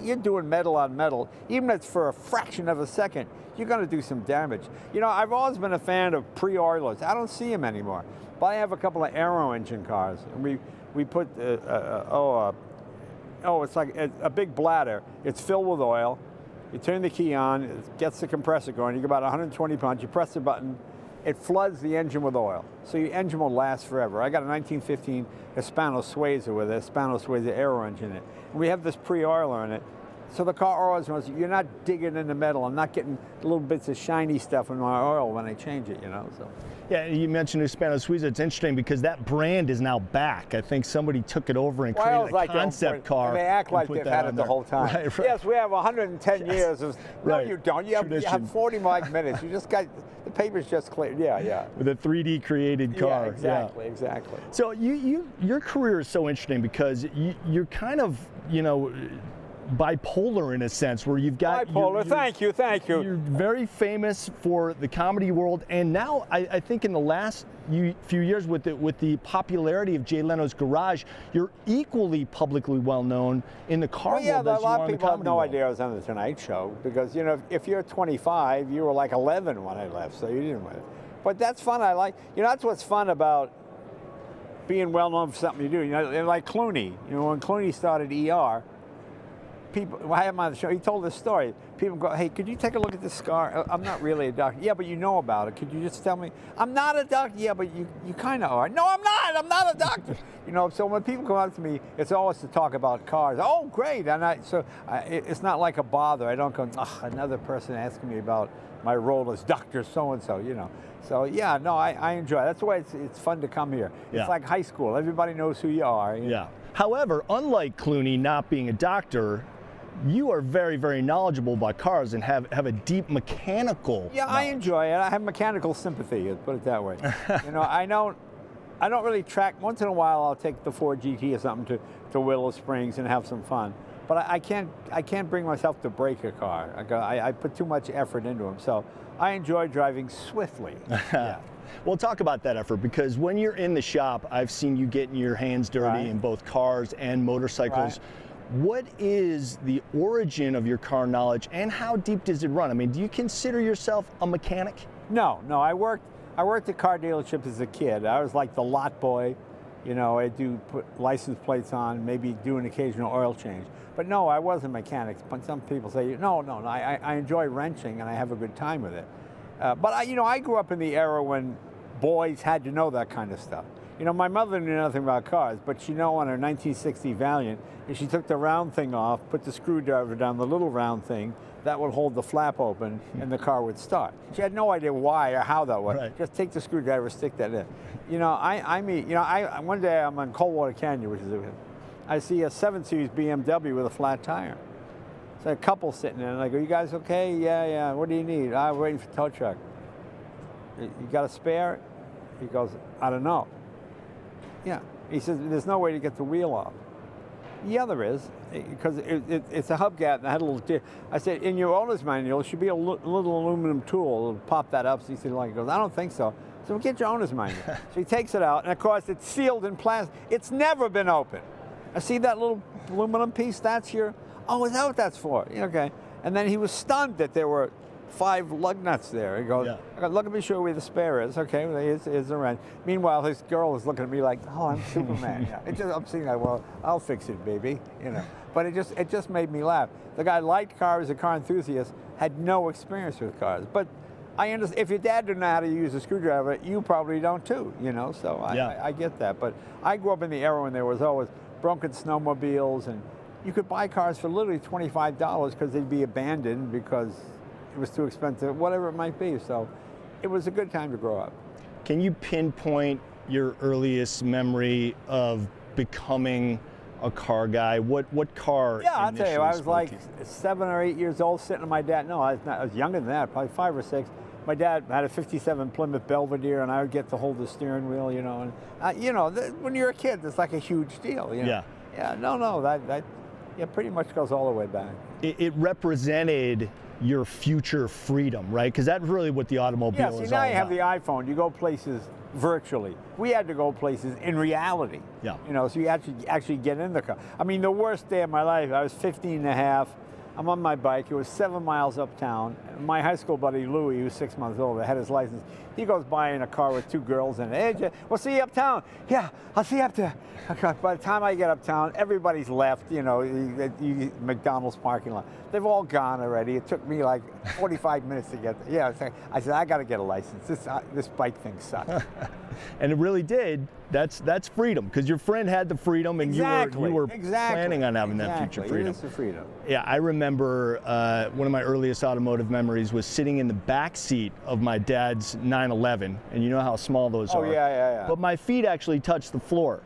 you're doing metal on metal. Even if it's for a fraction of a second, you're going to do some damage. You know, I've always been a fan of pre-oilers. I don't see them anymore. But I have a couple of aero engine cars, and we put, it's like a big bladder. It's filled with oil. You turn the key on, it gets the compressor going. You get about 120 pounds. You press the button, it floods the engine with oil. So your engine will last forever. I got a 1915 Hispano Suiza with a Hispano Suiza aero engine in it. And we have this pre-oiler in it. So the car always knows you're not digging in the metal. I'm not getting little bits of shiny stuff in my oil when I change it, you know. So. Yeah, you mentioned Hispano Suiza. It's interesting because that brand is now back. I think somebody took it over and created a concept car. And they act like they've had it the whole time. Right. Yes, we have 110 years of. No, Right. you don't. You have 40 minutes. You just got the paper's just cleared. Yeah. With a 3D created car. Yeah, exactly. So your career is so interesting because you're kind of, you know, bipolar in a sense, where you've got bipolar. Thank you. You're very famous for the comedy world, and now I think in the last few years with the popularity of Jay Leno's Garage, you're equally publicly well known in the car world. Yeah, as a you lot are of in the people have comedy no world. idea I was on the Tonight Show because, you know, if you're 25, you were like 11 when I left, so you didn't win it. But that's fun. That's what's fun about being well known for something you do. You know, like Clooney. You know, when Clooney started ER. People, I had him on the show. He told this story. People go, "Hey, could you take a look at this scar? I'm not really a doctor." "Yeah, but you know about it. Could you just tell me?" "I'm not a doctor." "Yeah, but you kind of are." "No, I'm not. I'm not a doctor." You know. So when people come up to me, it's always to talk about cars. "Oh, great!" And it's not like a bother. I don't go, another person asking me about my role as Dr. So and so. You know. So yeah, no, I enjoy it. That's why it's fun to come here. Yeah. It's like high school. Everybody knows who you are. You know? Yeah. However, unlike Clooney not being a doctor, you are very, very knowledgeable about cars and have a deep mechanical Yeah, knowledge. I enjoy it. I have mechanical sympathy, let's put it that way. You know, I don't really track. Once in a while, I'll take the Ford GT or something to Willow Springs and have some fun. But I can't bring myself to break a car. I put too much effort into them. So I enjoy driving swiftly. Yeah. Well, talk about that effort, because when you're in the shop, I've seen you getting your hands dirty in both cars and motorcycles. Right. What is the origin of your car knowledge, and how deep does it run? I mean, do you consider yourself a mechanic? No. I worked at car dealerships as a kid. I was like the lot boy. You know, I do put license plates on, maybe do an occasional oil change. But no, I wasn't a mechanic. But some people say, no, I enjoy wrenching and I have a good time with it. But I grew up in the era when boys had to know that kind of stuff. You know, my mother knew nothing about cars, but she knew on her 1960 Valiant, if she took the round thing off, put the screwdriver down the little round thing, that would hold the flap open and the car would start. She had no idea why or how that was. Right. Just take the screwdriver, stick that in. You know, one day I'm on Coldwater Canyon, I see a 7 Series BMW with a flat tire. So a couple sitting there, and I go, "You guys okay?" Yeah. "What do you need?" "I'm waiting for tow truck." "You got a spare?" He goes, "I don't know." Yeah. He says, "There's no way to get the wheel off." "Yeah, there is, because it's a hubcap and I had a little I said, "In your owner's manual, there should be a little aluminum tool. It'll pop that up." So he said, he goes, "I don't think so." So "Get your owner's manual." So he takes it out, and of course it's sealed in plastic. It's never been opened. I see that little aluminum piece. That's your. "Oh, is that what that's for?" Yeah, okay. And then he was stunned that there were 5 lug nuts there. He goes, I go, "Look at me, show where the spare is." Okay, well, here's the wrench. Meanwhile, his girl is looking at me like, "Oh, I'm Superman." Yeah. I'm seeing that. "Well, I'll fix it, baby." You know. But it just made me laugh. The guy liked cars, a car enthusiast, had no experience with cars. But I understand, if your dad didn't know how to use a screwdriver, you probably don't too. You know. So I get that. But I grew up in the era when there was always broken snowmobiles, and you could buy cars for literally $25 because they'd be abandoned because it was too expensive, whatever it might be. So it was a good time to grow up. Can you pinpoint your earliest memory of becoming a car guy. What car? Yeah, I'll tell you, I was spoke like to you? 7 or 8 years old sitting with my dad. No, I was younger than that, probably 5 or 6. My dad had a 57 Plymouth Belvedere, and I would get to hold the steering wheel, you know. And, you know, when you're a kid, it's like a huge deal, you know. Yeah. Yeah, no, that pretty much goes all the way back. It represented your future freedom, right? Because that's really what the automobile Yeah, is see, all now you have about. the iPhone. You go places virtually. We had to go places in reality. Yeah. You know, so you actually get in the car. I mean, the worst day of my life, I was 15 and a half. I'm on my bike. It was 7 miles uptown. My high school buddy, Louie, who was 6 months old, had his license. He goes by in a car with 2 girls in it. Hey, we'll see you uptown. Yeah, I'll see you up there. Okay, by the time I get uptown, everybody's left, you know, McDonald's parking lot. They've all gone already. It took me like 45 minutes to get there. Yeah, I said, I got to get a license. This bike thing sucks. And it really did. That's freedom, because your friend had the freedom, and you were planning on having that future freedom. It is the freedom. Yeah, I remember one of my earliest automotive memories was sitting in the back seat of my dad's 911, and you know how small those are. Oh, yeah. But my feet actually touched the floor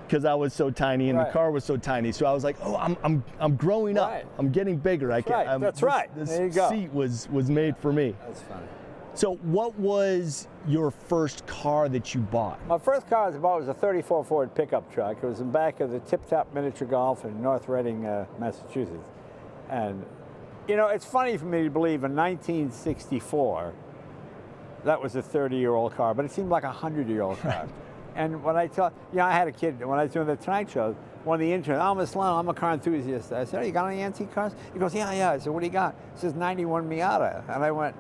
because I was so tiny and the car was so tiny. So I was like, oh, I'm growing up. I'm getting bigger. That's right. This There you go. seat was made for me. That's funny. So what was your first car that you bought? My first car I bought was a 34 Ford pickup truck. It was in back of the Tip Top Miniature Golf in North Reading, Massachusetts. And, you know, it's funny for me to believe in 1964, that was a 30-year-old car, but it seemed like a 100-year-old car. And when I tell, you know, I had a kid, when I was doing the Tonight Show, one of the interns, I'm a Sloan, I'm a car enthusiast. I said, oh, you got any antique cars? He goes, yeah. I said, what do you got? He says, 91 Miata. And I went,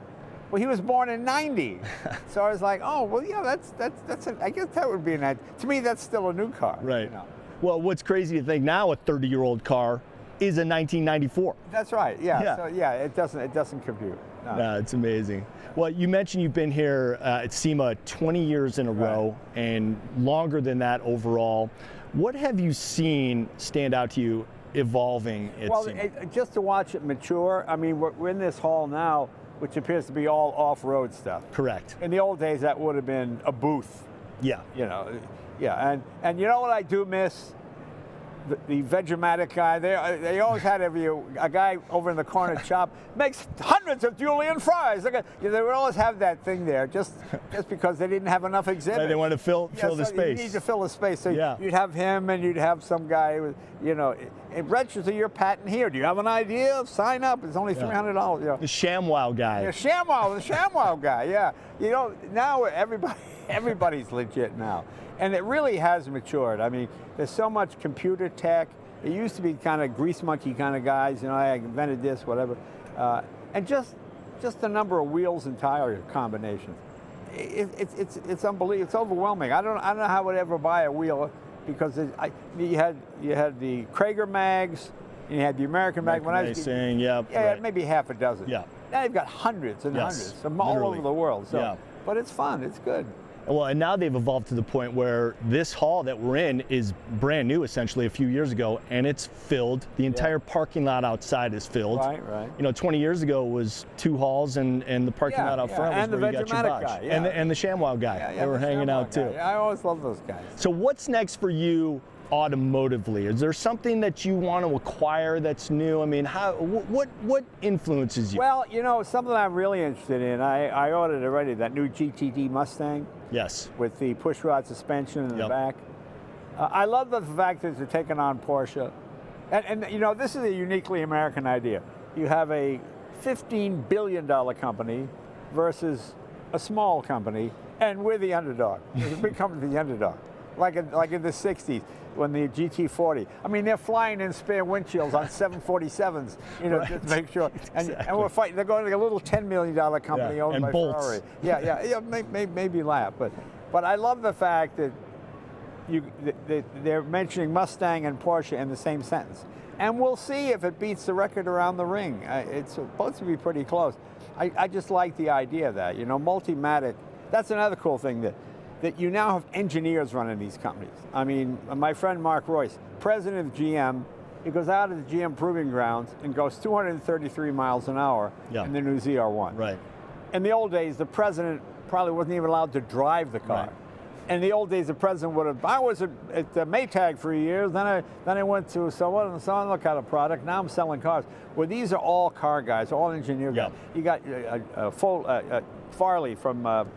well, he was born in 90. So I was like, oh, well, yeah, I guess that would be to me, that's still a new car. Right. You know? Well, what's crazy to think now, a 30-year-old car is a 1994. That's right, yeah. Yeah. So, yeah, it doesn't compute. No. It's amazing. Well, you mentioned you've been here at SEMA 20 years in a row and longer than that overall. What have you seen stand out to you evolving at SEMA? Just to watch it mature. I mean, we're in this hall now, which appears to be all off-road stuff. Correct. In the old days, that would have been a booth. Yeah. You know, yeah. And you know what I do miss? The Vegematic guy. They always had a guy over in the corner shop makes hundreds of julienne fries. They would always have that thing there just because they didn't have enough exhibits. Right, they want to fill the space. You need to fill the space. So you'd have him, and you'd have some guy with, you know, register your patent here. Do you have an idea? Sign up. It's only $300. You know. The ShamWow guy. The ShamWow guy. Yeah. You know, now everybody's legit now. And it really has matured. I mean, there's so much computer tech. It used to be kind of grease monkey kind of guys, you know, I invented this, whatever. And just the number of wheels and tire combinations. It's unbelievable. It's overwhelming. I don't know how I would ever buy a wheel because you had the Krager mags, and you had the American mag. When I was maybe half a dozen. Yeah. Now you've got hundreds and hundreds from all over the world. So, but it's fun. It's good. Well, and now they've evolved to the point where this hall that we're in is brand new, essentially, a few years ago, and it's filled. The entire parking lot outside is filled. Right. You know, 20 years ago it was 2 halls, and the parking lot out front was where you got your badge. Guy, and the ShamWow guy. They were hanging out too. Yeah, I always love those guys. So what's next for you automotively? Is there something that you want to acquire that's new? I mean, what influences you? Well, you know, something I'm really interested in, I ordered already, that new GTD Mustang. Yes. With the pushrod suspension in the back. I love the fact that they're taking on Porsche. And you know, this is a uniquely American idea. You have a $15 billion company versus a small company, and we're the underdog. We're becoming the underdog. Like in the 60s when the GT40. I mean, they're flying in spare windshields on 747s, you know, just to make sure. And we're fighting. They're going to a little $10 million company owned by Ferrari. Yeah, maybe laugh. But I love the fact that they're mentioning Mustang and Porsche in the same sentence. And we'll see if it beats the record around the ring. It's supposed to be pretty close. I just like the idea of that, you know, Multimatic. That's another cool thing that you now have engineers running these companies. I mean, my friend Mark Royce, president of GM, he goes out of the GM proving grounds and goes 233 miles an hour in the new ZR1. Right. In the old days, the president probably wasn't even allowed to drive the car. in the old days, the president would have. I was at Maytag for years. Then I went to someone and so on. Look at a product. Now I'm selling cars. Well, these are all car guys, all engineer guys. You got Farley from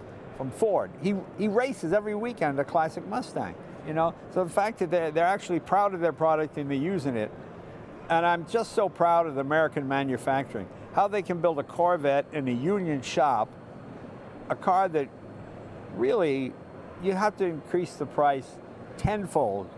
Ford. He races every weekend a classic Mustang. You know, so the fact that they're actually proud of their product and they're using it, and I'm just so proud of the American manufacturing. How they can build a Corvette in a union shop, a car that really you have to increase the price tenfold.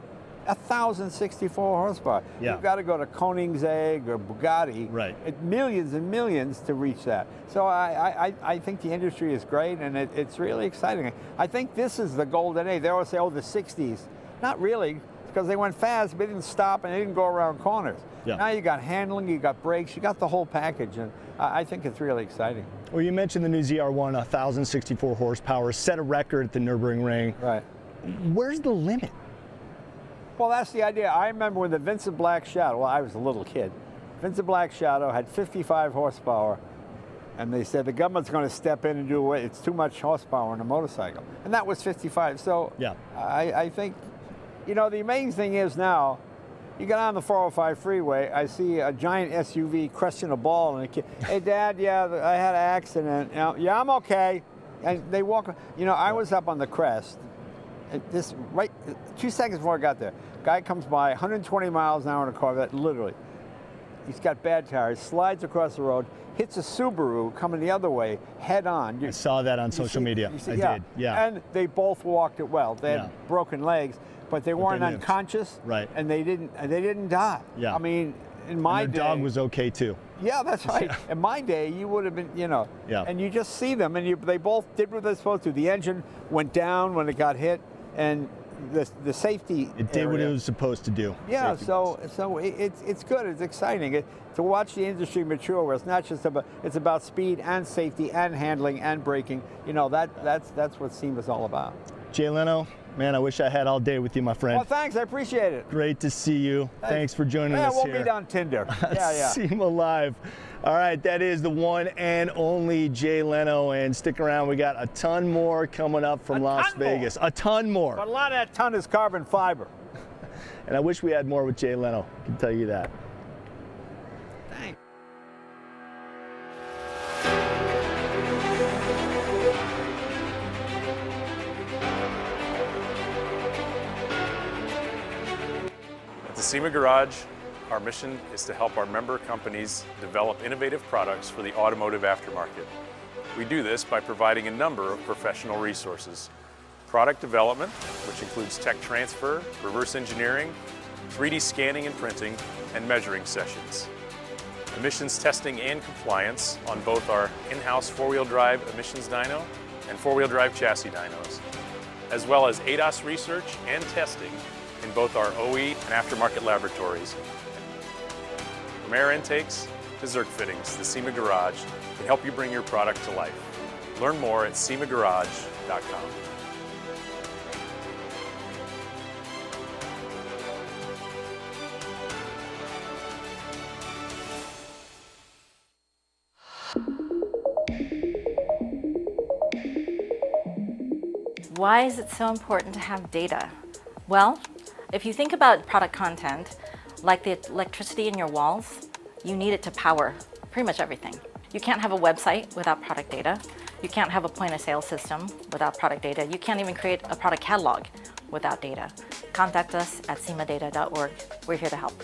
1,064 horsepower. Yeah. You've got to go to Koenigsegg or Bugatti. Right. Millions and millions to reach that. So I think the industry is great, and it's really exciting. I think this is the golden age. They always say, oh, the 60s. Not really, because they went fast, but they didn't stop and they didn't go around corners. Yeah. Now you got handling, you got brakes, you got the whole package, and I think it's really exciting. Well, you mentioned the new ZR1, 1,064 horsepower, set a record at the Nürburgring. Right. Where's the limit? Well, that's the idea. I remember when the Vincent Black Shadow, well, I was a little kid, Vincent Black Shadow had 55 horsepower, and they said the government's going to step in and do away. It's too much horsepower on a motorcycle. And that was 55. So yeah. I think, you know, the amazing thing is now, you get on the 405 freeway, I see a giant SUV crushing a ball, and a kid, hey, Dad, yeah, I had an accident. You know, yeah, I'm okay. And they walk, you know, I was up on the crest. This right 2 seconds before I got there, guy comes by 120 miles an hour in a Corvette, literally. He's got bad tires, slides across the road, hits a Subaru coming the other way, head on. I saw that on social media. I did, yeah. And they both walked it well. They had broken legs, but they weren't unconscious. Right. And they didn't die. Yeah. I mean, in my and day. the dog was okay too. Yeah, that's right. In my day, you would have been, you know. Yeah. And you just see them, and they both did what they're supposed to. The engine went down when it got hit, and the safety. It did what it was supposed to do. Yeah, so it's good. It's exciting to watch the industry mature, where it's not just about speed and safety and handling and braking. You know, that's what SEMA's all about. Jay Leno, man, I wish I had all day with you, my friend. Well, thanks. I appreciate it. Great to see you. Thanks for joining us we'll here. meet on Tinder. Yeah. SEMA Live. All right, that is the one and only Jay Leno, and stick around. We got a ton more coming up from Las Vegas. A ton more. But a lot of that ton is carbon fiber. And I wish we had more with Jay Leno, I can tell you that. Thanks. At the SEMA Garage, our mission is to help our member companies develop innovative products for the automotive aftermarket. We do this by providing a number of professional resources. Product development, which includes tech transfer, reverse engineering, 3D scanning and printing, and measuring sessions. Emissions testing and compliance on both our in-house four-wheel drive emissions dyno and four-wheel drive chassis dynos, as well as ADAS research and testing in both our OE and aftermarket laboratories. From air intakes to Zerk fittings, the SEMA Garage can help you bring your product to life. Learn more at SEMAgarage.com. Why is it so important to have data? Well, if you think about product content, like the electricity in your walls, you need it to power pretty much everything. You can't have a website without product data. You can't have a point of sale system without product data. You can't even create a product catalog without data. Contact us at semadata.org. We're here to help.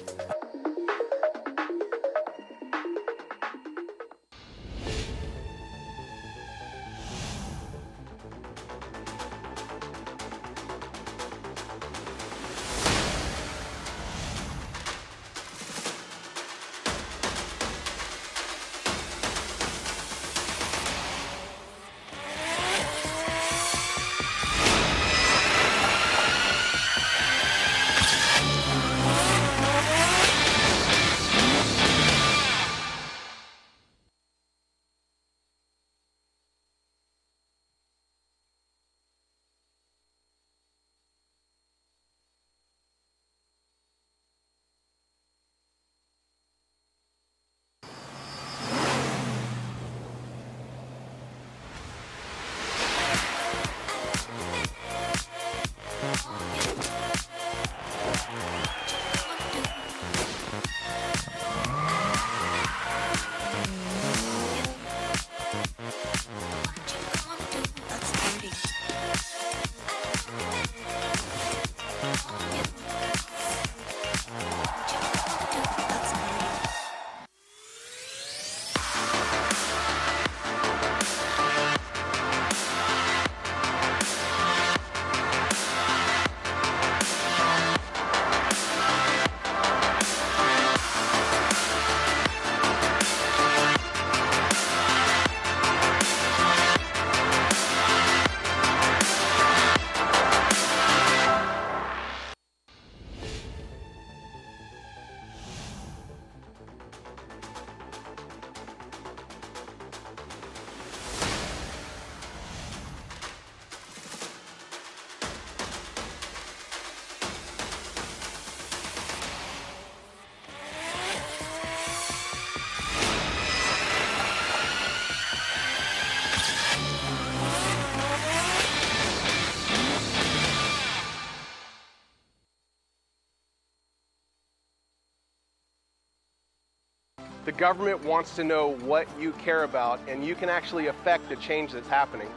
The government wants to know what you care about, and you can actually affect the change that's happening.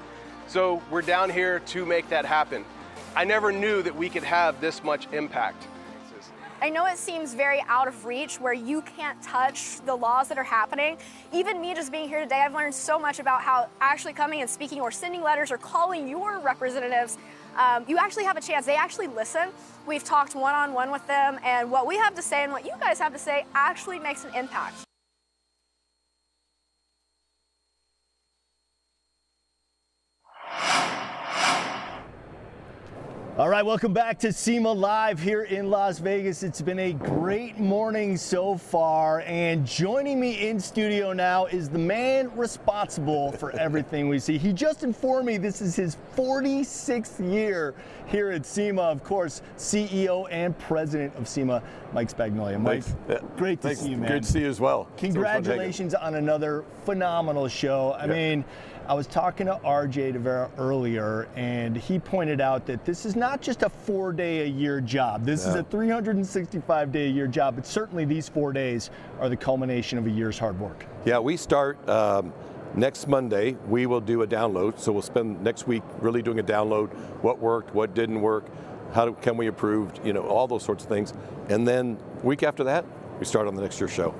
So we're down here to make that happen. I never knew that we could have this much impact. I know it seems very out of reach where you can't touch the laws that are happening. Even me just being here today, I've learned so much about how actually coming and speaking or sending letters or calling your representatives, you actually have a chance. They actually listen. We've talked one-on-one with them, and what we have to say and what you guys have to say actually makes an impact. All right, welcome back to SEMA Live here in Las Vegas. It's been a great morning so far, and joining me in studio now is the man responsible for everything we see. He just informed me this is his 46th year here at SEMA. Of course, CEO and president of SEMA, Mike Spagnolia. Mike, great to see you, man. Good to see you as well. Congratulations on another phenomenal show. I mean, I was talking to RJ DeVera earlier, and he pointed out that this is not just a 4-day-a-year job. This is a 365-day-a-year job, but certainly these 4 days are the culmination of a year's hard work. Yeah, we start next Monday. We will do a download, so we'll spend next week really doing a download, what worked, what didn't work, how can we improve, you know, all those sorts of things. And then week after that, we start on the next year's show.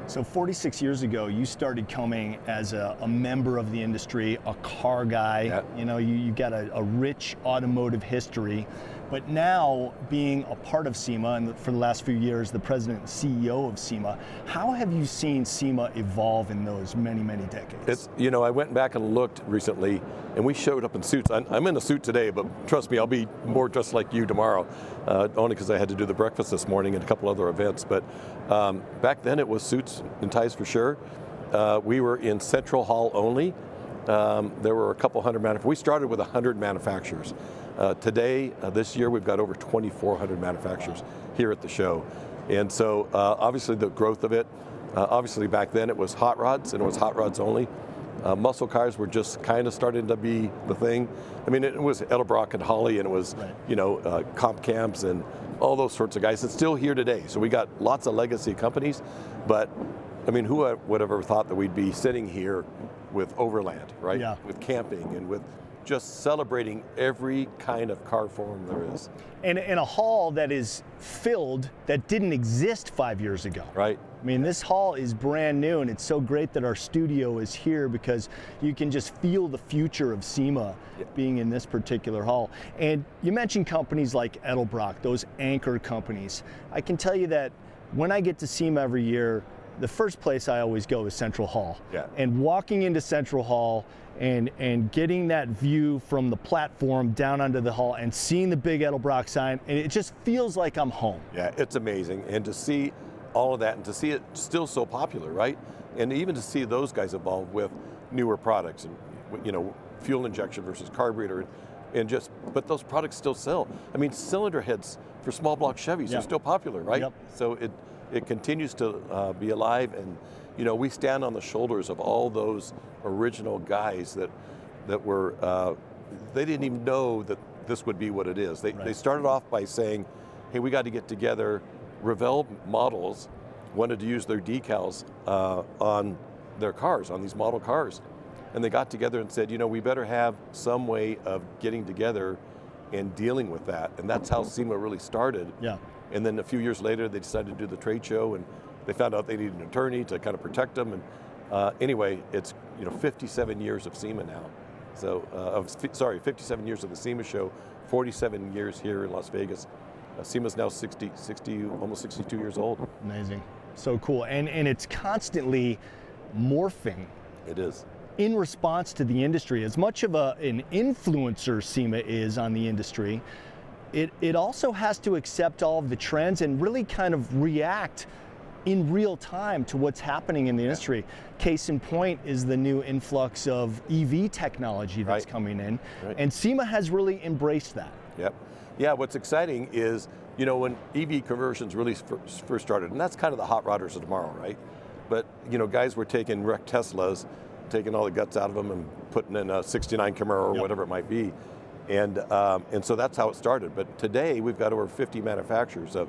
So 46 years ago, you started coming as a member of the industry, a car guy. Yeah. You know, you got a rich automotive history. But now, being a part of SEMA, and for the last few years, the president and CEO of SEMA, how have you seen SEMA evolve in those many, many decades? It's, you know, I went back and looked recently, and we showed up in suits. I'm in a suit today, but trust me, I'll be more dressed like you tomorrow, only because I had to do the breakfast this morning and a couple other events. But back then, it was suits and ties for sure. We were in Central Hall only. There were a couple hundred manufacturers. We started with 100 manufacturers. Today, this year, we've got over 2,400 manufacturers here at the show. And so obviously the growth of it, obviously back then it was hot rods, and it was hot rods only. Muscle cars were just kind of starting to be the thing. I mean, it was Edelbrock and Holly, and it was, you know, comp camps and all those sorts of guys. It's still here today. So we got lots of legacy companies, but I mean, who would have ever thought that we'd be sitting here with Overland, right? Yeah. With camping and with just celebrating every kind of car form there is. And in a hall that is filled that didn't exist 5 years ago. Right. I mean, this hall is brand new, and it's so great that our studio is here because you can just feel the future of SEMA being in this particular hall. And you mentioned companies like Edelbrock, those anchor companies. I can tell you that when I get to SEMA every year, the first place I always go is Central Hall. Yeah. And walking into Central Hall and getting that view from the platform down onto the hall and seeing the big Edelbrock sign, and it just feels like I'm home. Yeah, it's amazing. And to see all of that and to see it still so popular, right? And even to see those guys evolve with newer products and, you know, fuel injection versus carburetor, and just, but those products still sell. I mean, cylinder heads for small block Chevys are still popular, right? Yep. So it continues to be alive, and you know, we stand on the shoulders of all those original guys that were, they didn't even know that this would be what it is. They started off by saying, hey, we got to get together. Revell models wanted to use their decals on their cars, on these model cars. And they got together and said, you know, we better have some way of getting together and dealing with that. And that's how SEMA really started. Yeah. And then a few years later, they decided to do the trade show, and they found out they needed an attorney to kind of protect them. And anyway, it's, you know, 57 years of SEMA now. So, 57 years of the SEMA Show, 47 years here in Las Vegas. SEMA's now 60, almost 62 years old. Amazing. So cool. And it's constantly morphing. It is. In response to the industry. As much of an influencer SEMA is on the industry, it also has to accept all of the trends and really kind of react in real time to what's happening in the industry. Case in point is the new influx of EV technology that's coming in, and SEMA has really embraced that. Yep. Yeah, what's exciting is, you know, when EV conversions really first started, and that's kind of the hot rodders of tomorrow, right? But, you know, guys were taking wrecked Teslas, taking all the guts out of them and putting in a 69 Camaro or whatever it might be. And so that's how it started. But today we've got over 50 manufacturers of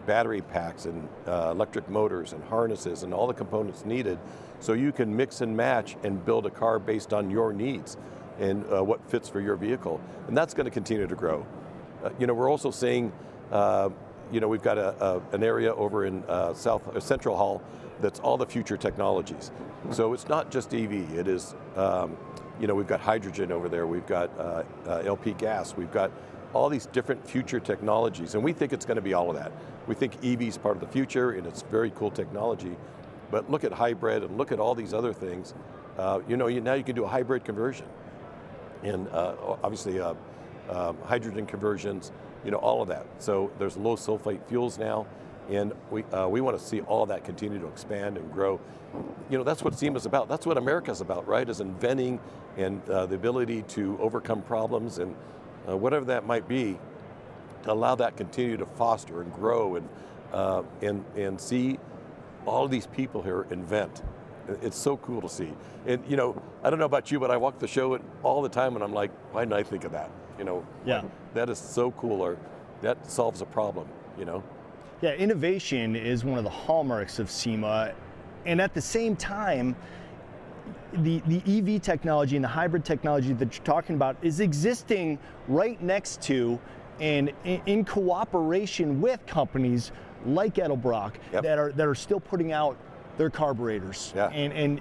battery packs and electric motors and harnesses and all the components needed, so you can mix and match and build a car based on your needs and what fits for your vehicle. And that's going to continue to grow. We're also seeing, we've got an area over in Central Hall that's all the future technologies. So it's not just EV, it is, we've got hydrogen over there, we've got LP gas, we've got all these different future technologies, and we think it's going to be all of that. We think EV is part of the future, and it's very cool technology, but look at hybrid and look at all these other things. Now you can do a hybrid conversion, and obviously hydrogen conversions, all of that. So there's low sulfate fuels now, and we want to see all that continue to expand and grow. That's what SEMA's about. That's what America's about, right? Is inventing and the ability to overcome problems and whatever that might be, to allow that continue to foster and grow and see all of these people here invent. It's so cool to see. And I don't know about you, but I walk the show all the time and I'm like, why didn't I think of that? Yeah. That is so cool, or that solves a problem, Yeah, innovation is one of the hallmarks of SEMA, and at the same time, the EV technology and the hybrid technology that you're talking about is existing right next to and in cooperation with companies like Edelbrock that are still putting out their carburetors. Yeah. And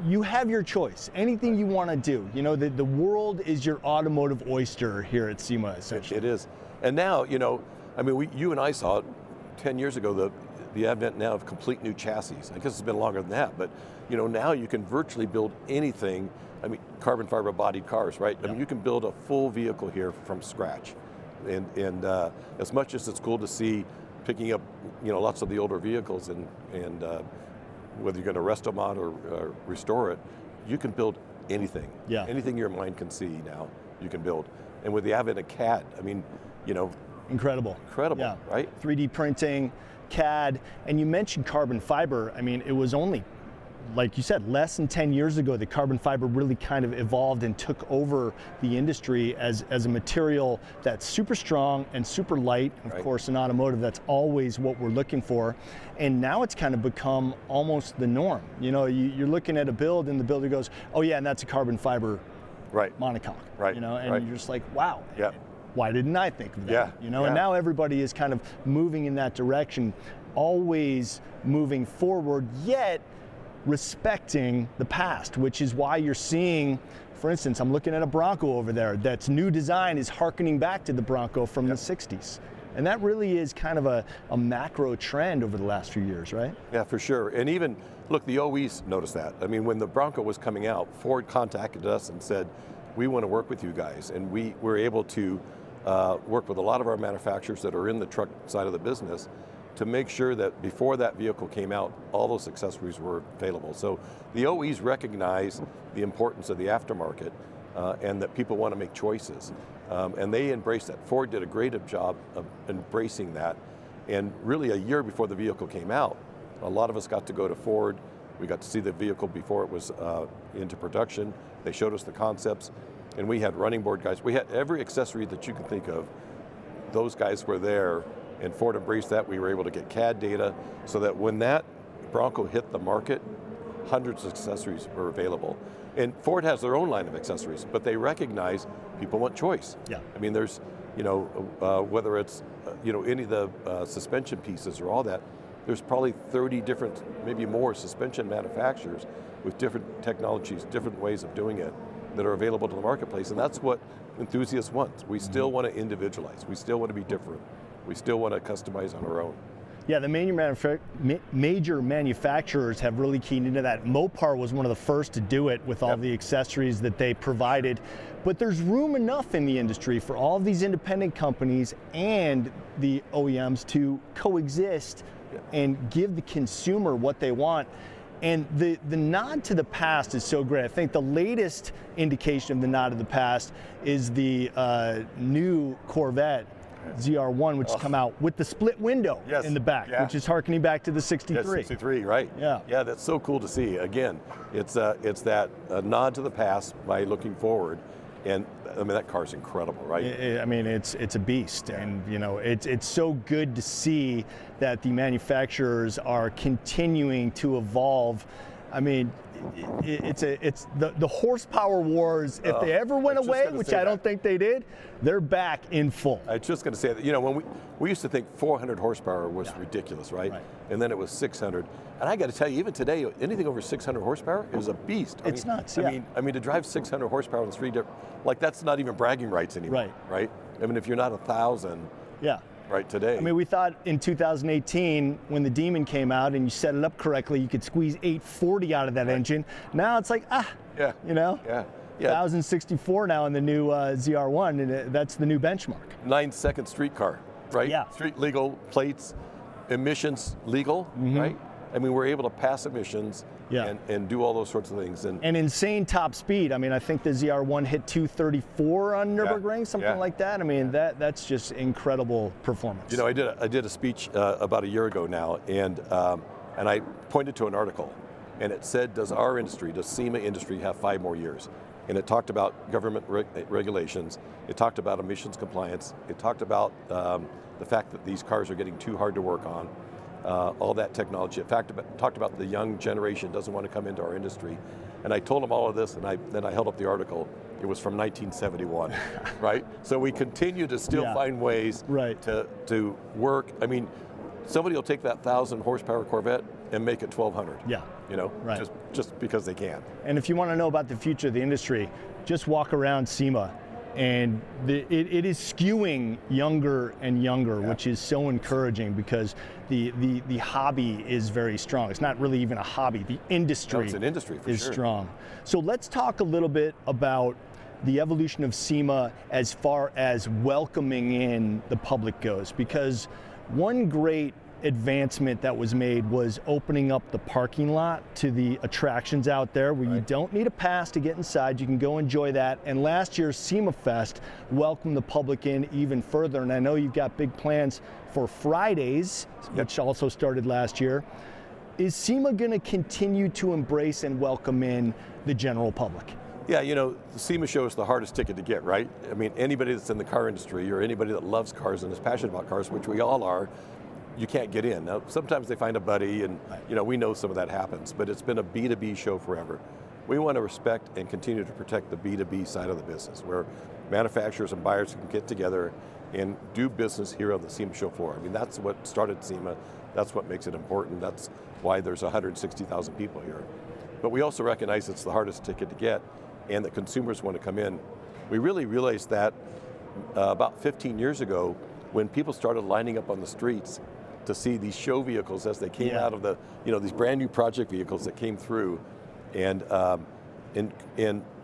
you have your choice. Anything you want to do. The world is your automotive oyster here at SEMA, essentially. It is. And now, you and I saw it 10 years ago, the advent now of complete new chassis. I guess it's been longer than that, but now you can virtually build anything. Carbon fiber bodied cars, right? Yeah. You can build a full vehicle here from scratch. And as much as it's cool to see picking up, lots of the older vehicles and whether you're going to rest them out or restore it, you can build anything. Yeah. Anything your mind can see now, you can build. And with the advent of CAD, Incredible. Incredible, right? 3D printing, CAD, and you mentioned carbon fiber. It was only, like you said, less than 10 years ago that carbon fiber really kind of evolved and took over the industry as a material that's super strong and super light. Of course, in automotive, that's always what we're looking for. And now it's kind of become almost the norm. You're looking at a build and the builder goes, oh yeah, and that's a carbon fiber monocoque. Right. And you're just like, wow. Yeah. Why didn't I think of that? And now everybody is kind of moving in that direction, always moving forward, yet respecting the past, which is why you're seeing, for instance, I'm looking at a Bronco over there that's new design is hearkening back to the Bronco from the 60s. And that really is kind of a macro trend over the last few years, right? Yeah, for sure. And even, look, the OEs noticed that. When the Bronco was coming out, Ford contacted us and said, we want to work with you guys. And we were able to work with a lot of our manufacturers that are in the truck side of the business to make sure that before that vehicle came out, all those accessories were available. So the OEs recognize the importance of the aftermarket and that people want to make choices. And they embrace that. Ford did a great job of embracing that. And really a year before the vehicle came out, a lot of us got to go to Ford. We got to see the vehicle before it was into production. They showed us the concepts, and we had running board guys. We had every accessory that you can think of. Those guys were there, and Ford embraced that. We were able to get CAD data so that when that Bronco hit the market, hundreds of accessories were available. And Ford has their own line of accessories, but they recognize people want choice. Yeah. There's, whether it's, any of the suspension pieces or all that, there's probably 30 different, maybe more suspension manufacturers with different technologies, different ways of doing it that are available to the marketplace. And that's what enthusiasts want. We still want to individualize. We still want to be different. We still want to customize on our own. Yeah, the major manufacturers have really keyed into that. Mopar was one of the first to do it with all the accessories that they provided. But there's room enough in the industry for all of these independent companies and the OEMs to coexist and give the consumer what they want. And the nod to the past is so great. I think the latest indication of the nod to the past is the new Corvette ZR1, which has come out with the split window in the back, which is harkening back to the 63. Yeah, 63, right. Yeah, that's so cool to see. Again, it's that nod to the past by looking forward. And I mean, that car's incredible, right? I mean, it's a beast, and you know, it's so good to see that the manufacturers are continuing to evolve. I mean, it's the horsepower wars. If they ever went away, which I don't think they did, they're back in full. I was just going to say that. You know, when we used to think 400 horsepower was ridiculous, right? And then it was 600. And I got to tell you, even today, anything over 600 horsepower is a beast. It's nuts. I mean, to drive 600 horsepower on the street, like that's not even bragging rights anymore, right? I mean, if you're not 1,000, right today. I mean, we thought in 2018 when the Demon came out and you set it up correctly, you could squeeze 840 out of that engine. Now it's like, you know, 1,064 now in the new ZR1, and that's the new benchmark. 9-second street car, right? Yeah. Street legal plates, emissions legal, right? I mean, we're able to pass emissions and do all those sorts of things. And insane top speed. I mean, I think the ZR1 hit 234 on Nürburgring, something like that. I mean, that's just incredible performance. You know, I did a speech about a year ago now, and I pointed to an article, and it said, does SEMA industry have 5 more years? And it talked about government regulations. It talked about emissions compliance. It talked about the fact that these cars are getting too hard to work on. All that technology. In fact, talked about the young generation doesn't want to come into our industry. And I told them all of this, and then I held up the article. It was from 1971, right? So we continue to still find ways to work. I mean, somebody will take that 1,000 horsepower Corvette and make it 1,200. You know, just because they can. And if you want to know about the future of the industry, just walk around SEMA. And it is skewing younger and younger, which is so encouraging because the hobby is very strong. It's not really even a hobby. The industry, it's an industry for sure. Strong. So let's talk a little bit about the evolution of SEMA as far as welcoming in the public goes, because one great advancement that was made was opening up the parking lot to the attractions out there where you don't need a pass to get inside. You can go enjoy that. And last year's SEMA Fest welcomed the public in even further. And I know you've got big plans for Fridays, which also started last year. Is SEMA going to continue to embrace and welcome in the general public? Yeah, you know, the SEMA Show is the hardest ticket to get, right? I mean, anybody that's in the car industry or anybody that loves cars and is passionate about cars, which we all are, you can't get in. Now, sometimes they find a buddy, and you know, we know some of that happens, but it's been a B2B show forever. We want to respect and continue to protect the B2B side of the business, where manufacturers and buyers can get together and do business here on the SEMA Show floor. I mean, that's what started SEMA. That's what makes it important. That's why there's 160,000 people here. But we also recognize it's the hardest ticket to get, and that consumers want to come in. We really realized that about 15 years ago, when people started lining up on the streets to see these show vehicles as they came out of the, you know, these brand new project vehicles that came through, and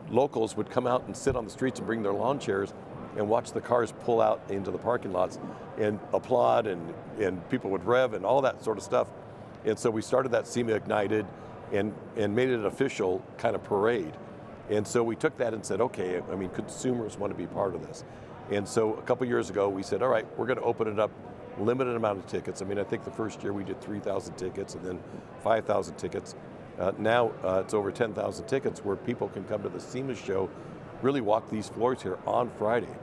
locals would come out and sit on the streets and bring their lawn chairs and watch the cars pull out into the parking lots and applaud, and people would rev and all that sort of stuff. And so we started that SEMA Ignited and made it an official kind of parade. And so we took that and said, okay, I mean, consumers want to be part of this. And so a couple years ago, we said, all right, we're going to open it up, limited amount of tickets. I mean, I think the first year we did 3,000 tickets and then 5,000 tickets. Now it's over 10,000 tickets where people can come to the SEMA Show, really walk these floors here on Friday.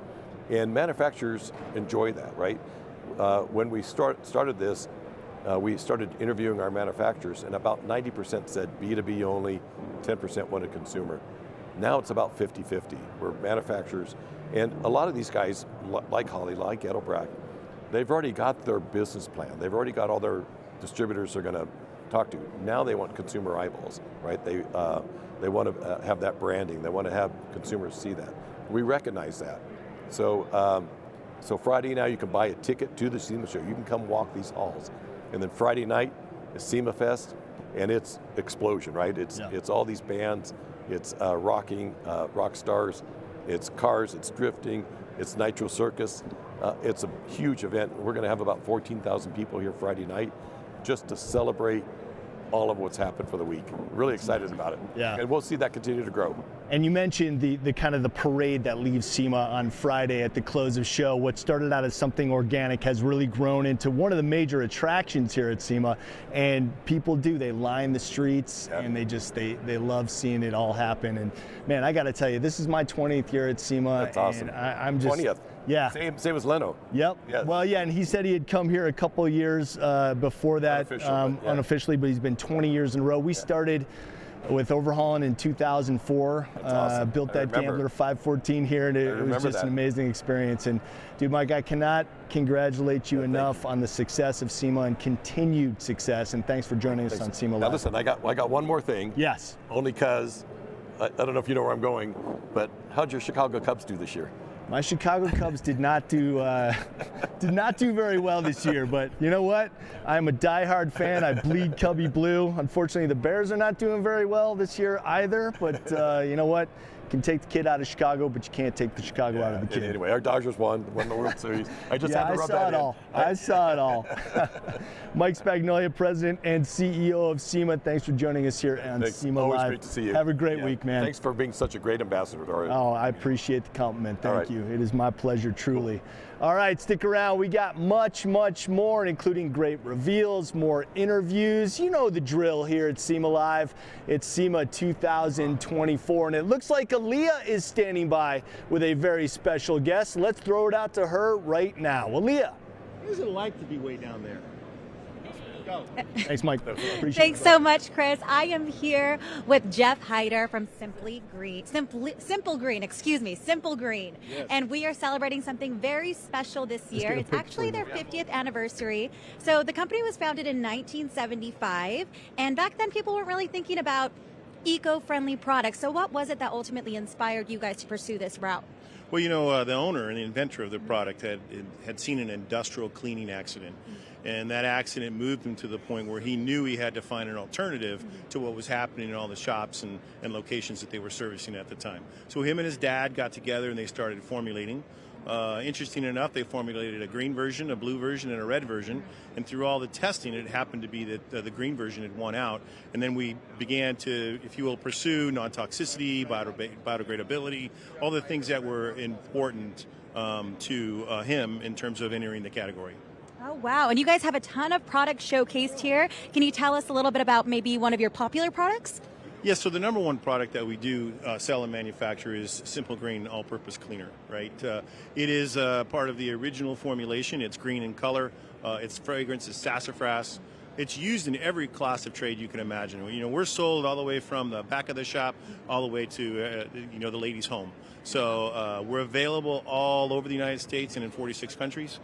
And manufacturers enjoy that, right? When we started this, we started interviewing our manufacturers, and about 90% said B2B only, 10% wanted consumer. Now it's about 50-50, where manufacturers, and a lot of these guys, like Holly, like Edelbrack, they've already got their business plan. They've already got all their distributors they're going to talk to. Now they want consumer eyeballs, right? They want to have that branding. They want to have consumers see that. We recognize that. So, so Friday now you can buy a ticket to the SEMA Show. You can come walk these halls. And then Friday night is SEMA Fest, and it's explosion, right? It's all these bands. It's rocking, rock stars, it's cars, it's drifting, it's Nitro Circus. It's a huge event. We're going to have about 14,000 people here Friday night just to celebrate all of what's happened for the week. Really excited about it. Yeah. And we'll see that continue to grow. And you mentioned the kind of the parade that leaves SEMA on Friday at the close of show. What started out as something organic has really grown into one of the major attractions here at SEMA. And people they line the streets, and they love seeing it all happen. And man, I got to tell you, this is my 20th year at SEMA. That's awesome. And I'm just 20th. Yeah. Same as Leno. Yep. Yes. Well, yeah, and he said he had come here a couple of years before that, unofficially, but he's been 20 years in a row. We started with overhauling in 2004. Awesome. Built that Gambler 514 here, and it was just an amazing experience. And dude, Mike, I cannot congratulate you enough on the success of SEMA and continued success. And thanks for joining us on SEMA Live. Now listen, I got one more thing. Yes. Only because I don't know if you know where I'm going, but how'd your Chicago Cubs do this year? My Chicago Cubs did not do very well this year, but you know what? I'm a diehard fan. I bleed Cubby blue. Unfortunately, the Bears are not doing very well this year either, but you know what? You can take the kid out of Chicago, but you can't take the Chicago out of the kid. Anyway, our Dodgers won the World Series. I just had to rub that in. I saw it all. Mike Spagnolia, President and CEO of SEMA. Thanks for joining us here on SEMA Live. Always great to see you. Have a great week, man. Thanks for being such a great ambassador. Oh, I appreciate the compliment. Thank you. It is my pleasure, truly. All right, stick around. We got much, much more, including great reveals, more interviews. You know the drill here at SEMA Live. It's SEMA 2024, and it looks like Alliyah is standing by with a very special guest. Let's throw it out to her right now. Alliyah. What is it like to be way down there? Go. Thanks, Mike. Appreciate Thanks so much, Chris. I am here with Jeff Hyder from Simple Green. Yes. And we are celebrating something very special this year. It's actually their 50th anniversary. So the company was founded in 1975, and back then people weren't really thinking about eco-friendly products. So what was it that ultimately inspired you guys to pursue this route? Well, you know, the owner and the inventor of the product had seen an industrial cleaning accident. And that accident moved him to the point where he knew he had to find an alternative to what was happening in all the shops and locations that they were servicing at the time. So him and his dad got together and they started formulating. Interesting enough, they formulated a green version, a blue version, and a red version. And through all the testing, it happened to be that the green version had won out. And then we began to, if you will, pursue non-toxicity, biodegradability, all the things that were important to him in terms of entering the category. Oh, wow. And you guys have a ton of products showcased here. Can you tell us a little bit about maybe one of your popular products? Yes, so the number one product that we do sell and manufacture is Simple Green All-Purpose Cleaner, right? It is part of the original formulation. It's green in color. Its fragrance is sassafras. It's used in every class of trade you can imagine. You know, we're sold all the way from the back of the shop all the way to, the lady's home. So we're available all over the United States and in 46 countries.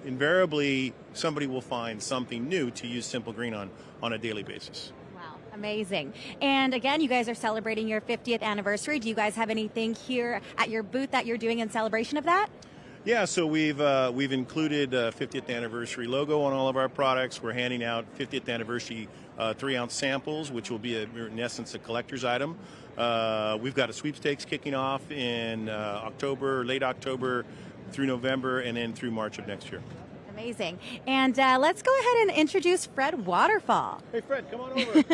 Invariably, somebody will find something new to use Simple Green on a daily basis. Wow, amazing. And again, you guys are celebrating your 50th anniversary. Do you guys have anything here at your booth that you're doing in celebration of that? Yeah, so we've included a 50th anniversary logo on all of our products. We're handing out 50th anniversary 3-ounce samples, which will be, in essence, a collector's item. We've got a sweepstakes kicking off in late October, through November, and then through March of next year. Amazing. And let's go ahead and introduce Fred Waterfall. Hey, Fred, come on over.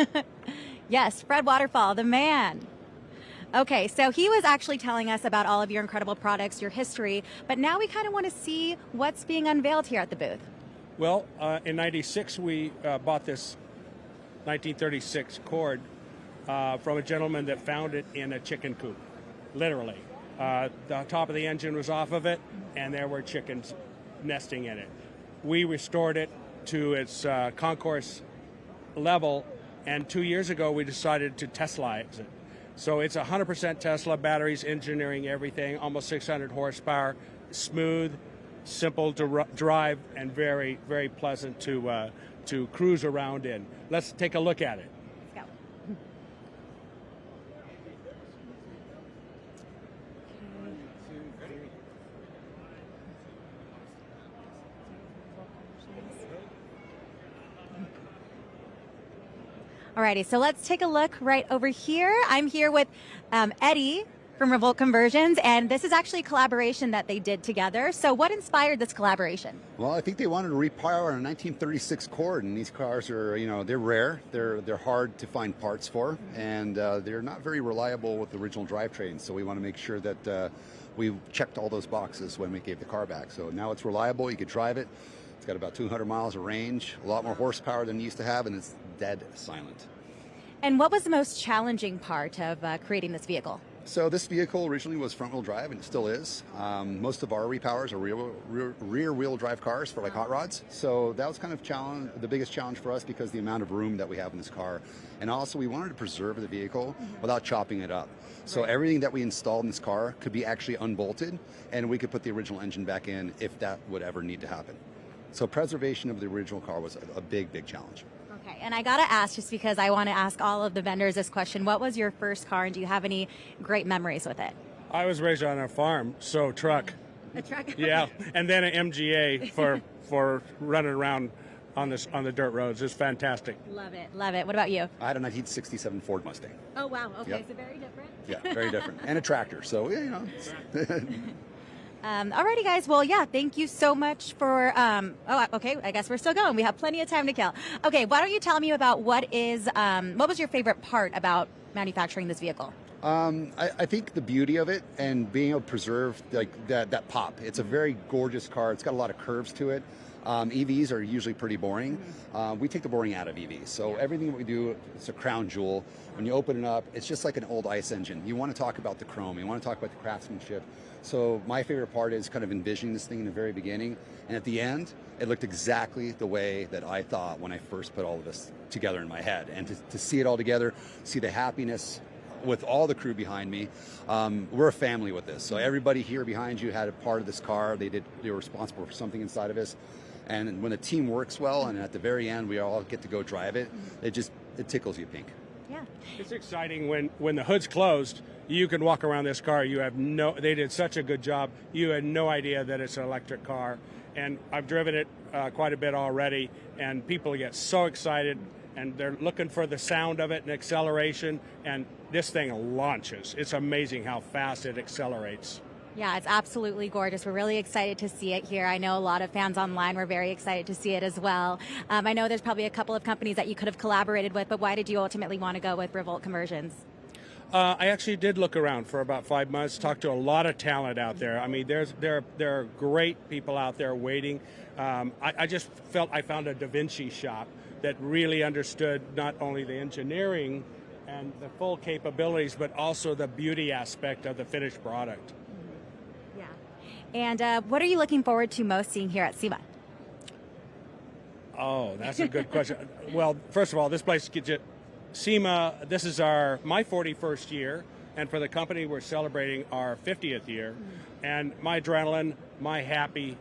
Yes, Fred Waterfall, the man. Okay, so he was actually telling us about all of your incredible products, your history, but now we kind of want to see what's being unveiled here at the booth. Well, in '96, we bought this 1936 cord from a gentleman that found it in a chicken coop, literally. The top of the engine was off of it, and there were chickens nesting in it. We restored it to its concourse level, and 2 years ago we decided to Teslaize it. So it's 100% Tesla, batteries, engineering, everything, almost 600 horsepower, smooth, simple to drive, and very, very pleasant to cruise around in. Let's take a look at it. Let's go. Alrighty, so let's take a look right over here. I'm here with Eddie from Revolt Conversions, and this is actually a collaboration that they did together. So what inspired this collaboration? Well, I think they wanted to repower a 1936 Cord, and these cars are, they're rare, they're hard to find parts for, and they're not very reliable with the original drivetrain. So we want to make sure that we checked all those boxes when we gave the car back. So now it's reliable, you could drive it. It's got about 200 miles of range, a lot more horsepower than it used to have, and it's dead silent. And what was the most challenging part of creating this vehicle? So this vehicle originally was front-wheel drive, and it still is. Most of our repowers are rear-wheel drive cars for like hot rods. So that was kind of the biggest challenge for us because the amount of room that we have in this car. And also we wanted to preserve the vehicle without chopping it up. So everything that we installed in this car could be actually unbolted, and we could put the original engine back in if that would ever need to happen. So preservation of the original car was a big, big challenge. Okay, and I gotta ask, just because I want to ask all of the vendors this question, what was your first car, and do you have any great memories with it? I was raised on a farm, so truck. A truck? Yeah, and then an MGA for running around on the dirt roads. It's fantastic. Love it, love it. What about you? I had a 1967 Ford Mustang. Oh, wow, okay, Yep. so very different. Yeah, very different. And a tractor, so, Alrighty, guys. Well, yeah, thank you so much for. Okay, I guess we're still going. We have plenty of time to kill. Okay, why don't you tell me about what was your favorite part about manufacturing this vehicle? I think the beauty of it and being able to preserve like that pop. It's a very gorgeous car. It's got a lot of curves to it. EVs are usually pretty boring. We take the boring out of EVs. So everything that we do, it's a crown jewel. When you open it up, it's just like an old ICE engine. You want to talk about the chrome. You want to talk about the craftsmanship. So my favorite part is kind of envisioning this thing in the very beginning. And at the end, it looked exactly the way that I thought when I first put all of this together in my head. And to see it all together, see the happiness with all the crew behind me. We're a family with this. So everybody here behind you had a part of this car. They were responsible for something inside of us. And when the team works well and at the very end we all get to go drive it, it tickles you pink. Yeah. It's exciting when the hood's closed, you can walk around this car. They did such a good job. You had no idea that it's an electric car. And I've driven it quite a bit already, and people get so excited, and they're looking for the sound of it and acceleration, and this thing launches. It's amazing how fast it accelerates. Yeah, it's absolutely gorgeous. We're really excited to see it here. I know a lot of fans online were very excited to see it as well. I know there's probably a couple of companies that you could have collaborated with, but why did you ultimately want to go with Revolt Conversions? I actually did look around for about 5 months, talked to a lot of talent out there. I mean, there are great people out there waiting. I just felt I found a Da Vinci shop that really understood not only the engineering and the full capabilities, but also the beauty aspect of the finished product. And what are you looking forward to most seeing here at SEMA? Oh, that's a good question. Well, first of all, this place gets you. SEMA, this is my 41st year, and for the company, we're celebrating our 50th year. And my adrenaline, my happy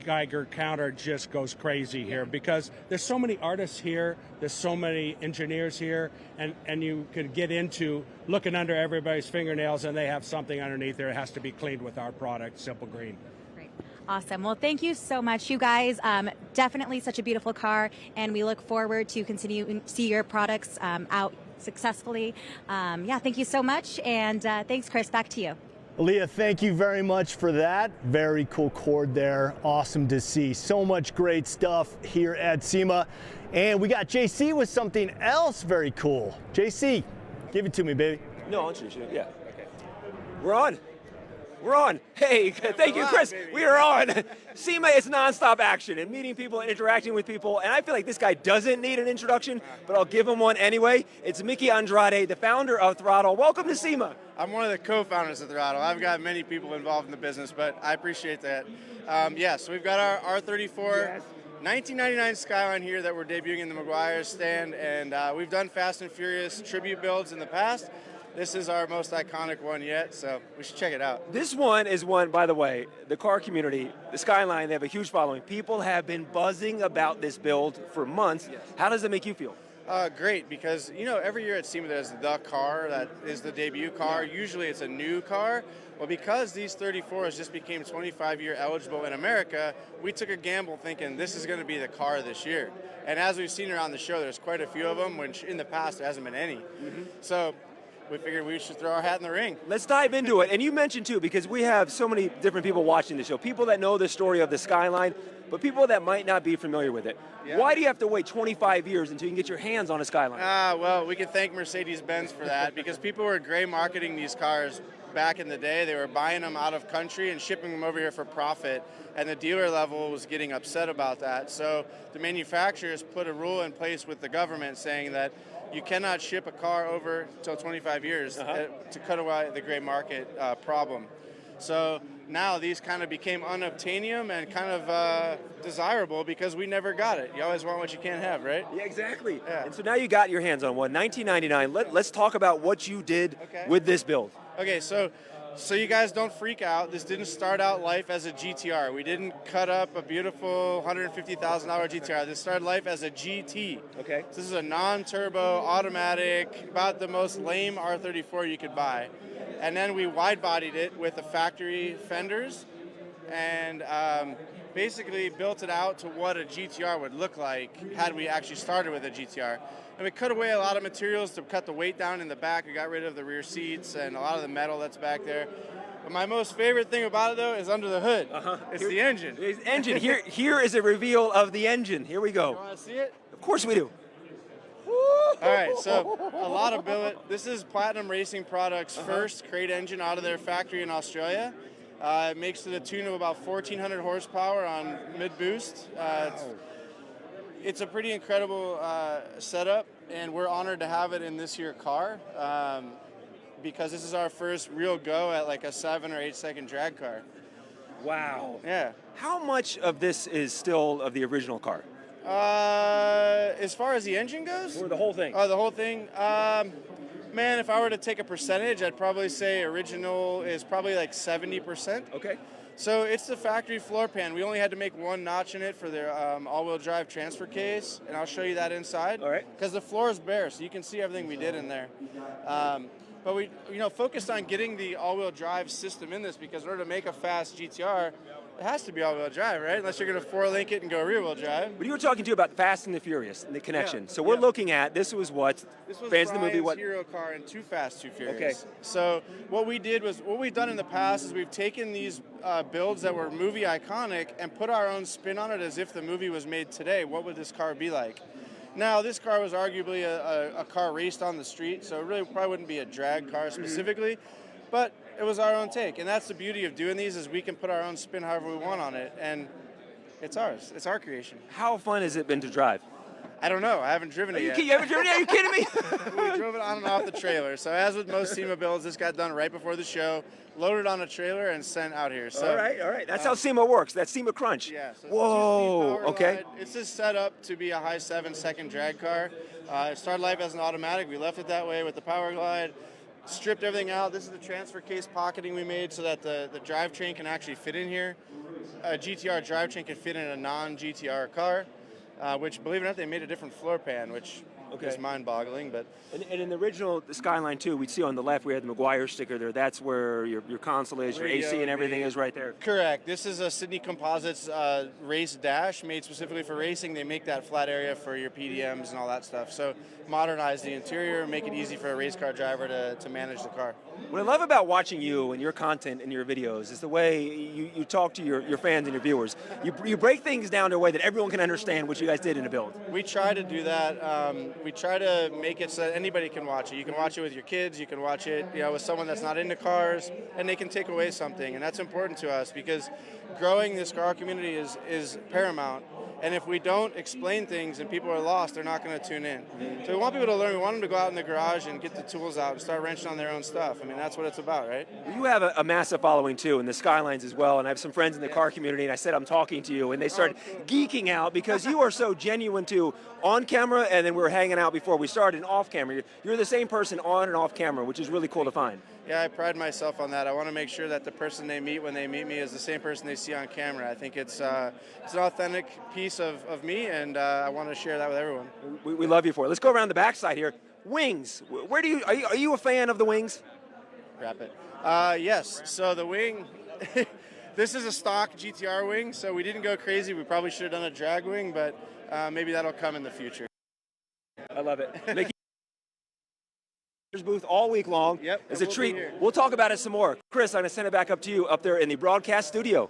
Geiger counter just goes crazy here because there's so many artists here, there's so many engineers here, and you can get into looking under everybody's fingernails and they have something underneath there. It has to be cleaned with our product, Simple Green. Awesome. Well, thank you so much, you guys. Definitely such a beautiful car, and we look forward to continuing to see your products out successfully. Thank you so much, and thanks, Chris. Back to you. Alliyah, thank you very much for that. Very cool Cord there. Awesome to see. So much great stuff here at SEMA. And we got JC with something else very cool. JC, give it to me, baby. No, I'll introduce you. Yeah. Okay. We're on. We're on. Hey, thank you, Chris. We are on. SEMA is nonstop action and meeting people and interacting with people. And I feel like this guy doesn't need an introduction, but I'll give him one anyway. It's Mickey Andrade, the founder of Throttle. Welcome to SEMA. I'm one of the co-founders of Throttle. I've got many people involved in the business, but I appreciate that. So we've got our R34 1999 Skyline here that we're debuting in the McGuire stand, and we've done Fast and Furious tribute builds in the past. This is our most iconic one yet, so we should check it out. This one is one, by the way, the car community, the Skyline, they have a huge following. People have been buzzing about this build for months. Yes. How does it make you feel? Great, because every year at SEMA there's the car that is the debut car. Yeah. Usually it's a new car. Well, because these 34s just became 25-year eligible in America, we took a gamble thinking this is going to be the car this year. And as we've seen around the show, there's quite a few of them, which in the past there hasn't been any. Mm-hmm. So we figured we should throw our hat in the ring. Let's dive into it. And you mentioned too, because we have so many different people watching the show, people that know the story of the Skyline, but people that might not be familiar with it. Yeah. Why do you have to wait 25 years until you can get your hands on a Skyline? Well, we can thank Mercedes-Benz for that because people were gray marketing these cars back in the day. They were buying them out of country and shipping them over here for profit, and the dealer level was getting upset about that. So the manufacturers put a rule in place with the government saying that you cannot ship a car over till 25 years to cut away the gray market problem. So now these kind of became unobtainium and kind of desirable because we never got it. You always want what you can't have, right? Yeah, exactly. Yeah. And so now you got your hands on one, 1999. Let's talk about what you did with this build. Okay, so you guys don't freak out. This didn't start out life as a GTR. We didn't cut up a beautiful $150,000 GTR. This started life as a GT. Okay. So this is a non-turbo, automatic, about the most lame R34 you could buy. And then we wide-bodied it with the factory fenders and basically built it out to what a GTR would look like had we actually started with a GTR. And we cut away a lot of materials to cut the weight down in the back. We got rid of the rear seats and a lot of the metal that's back there. But my most favorite thing about it, though, is under the hood. It's the engine. Engine. Here is a reveal of the engine. Here we go. You want to see it? Of course we do. All right, so a lot of billet. This is Platinum Racing Products' first crate engine out of their factory in Australia. It makes to the tune of about 1,400 horsepower on mid-boost. It's a pretty incredible setup, and we're honored to have it in this here car because this is our first real go at like a 7 or 8 second drag car. Wow. Yeah. How much of this is still of the original car? As far as the engine goes? Or the whole thing? Oh, the whole thing? Man, if I were to take a percentage, I'd probably say original is probably like 70%. Okay. So it's the factory floor pan. We only had to make one notch in it for their all-wheel drive transfer case, and I'll show you that inside. All right. Because the floor is bare, so you can see everything we did in there. But we, focused on getting the all-wheel drive system in this because in order to make a fast GTR, it has to be all-wheel drive, right? Unless you're going to four-link it and go rear-wheel drive. But you were talking too about Fast and the Furious and the connection. Yeah, so we're looking at, this was what? This was fans of the movie, Brian's what? hero car in Too Fast, Too Furious. Okay. So what we did was, what we've done in the past is we've taken these builds that were movie iconic and put our own spin on it as if the movie was made today. What would this car be like? Now, this car was arguably a car raced on the street, so it really probably wouldn't be a drag car specifically, but it was our own take. And that's the beauty of doing these is we can put our own spin however we want on it, and it's ours. It's our creation. How fun has it been to drive? I don't know. I haven't driven it yet. You haven't driven it? Are you kidding me? We drove it on and off the trailer. So as with most SEMA builds, this got done right before the show, loaded on a trailer, and sent out here. So, all right. That's how SEMA works. That's SEMA Crunch. Yeah. So whoa. Okay. Ride. It's just set up to be a high 7-second drag car. It started life as an automatic. We left it that way with the Power Glide. Stripped everything out. This is the transfer case pocketing we made so that the drivetrain can actually fit in here. A GTR drivetrain can fit in a non-GTR car, which, believe it or not, they made a different floor pan, which is mind-boggling. But and in the original Skyline 2, we'd see on the left we had the Maguire sticker there. That's where your console is, your AC and everything is right there. Correct. This is a Sydney Composites race dash made specifically for racing. They make that flat area for your PDMs and all that stuff. So modernize the interior, make it easy for a race car driver to manage the car. What I love about watching you and your content and your videos is the way you talk to your fans and your viewers. You break things down to a way that everyone can understand what you guys did in a build. We try to do that. We try to make it so that anybody can watch it. You can watch it with your kids. You can watch it, with someone that's not into cars, and they can take away something. And that's important to us because growing this car community is paramount. And if we don't explain things and people are lost, they're not going to tune in. So we want people to learn. We want them to go out in the garage and get the tools out and start wrenching on their own stuff. I mean, that's what it's about, right? You have a massive following, too, and the Skylines as well. And I have some friends in the car community, and I said I'm talking to you, and they started geeking out because you are so genuine, too, on camera, and then we were hanging out before we started, and off camera. You're the same person on and off camera, which is really cool to find. Yeah, I pride myself on that. I want to make sure that the person they meet when they meet me is the same person they see on camera. I think it's an authentic piece of me, and I want to share that with everyone. We love you for it. Let's go around the backside here. Wings. Where do are you a fan of the wings? Wrap it. Yes. So the wing. This is a stock GTR wing, so we didn't go crazy. We probably should have done a drag wing, but maybe that'll come in the future. I love it. booth all week long. Yep, It's and a we'll treat. be here. We'll talk about it some more. Chris, I'm going to send it back up to you up there in the broadcast studio.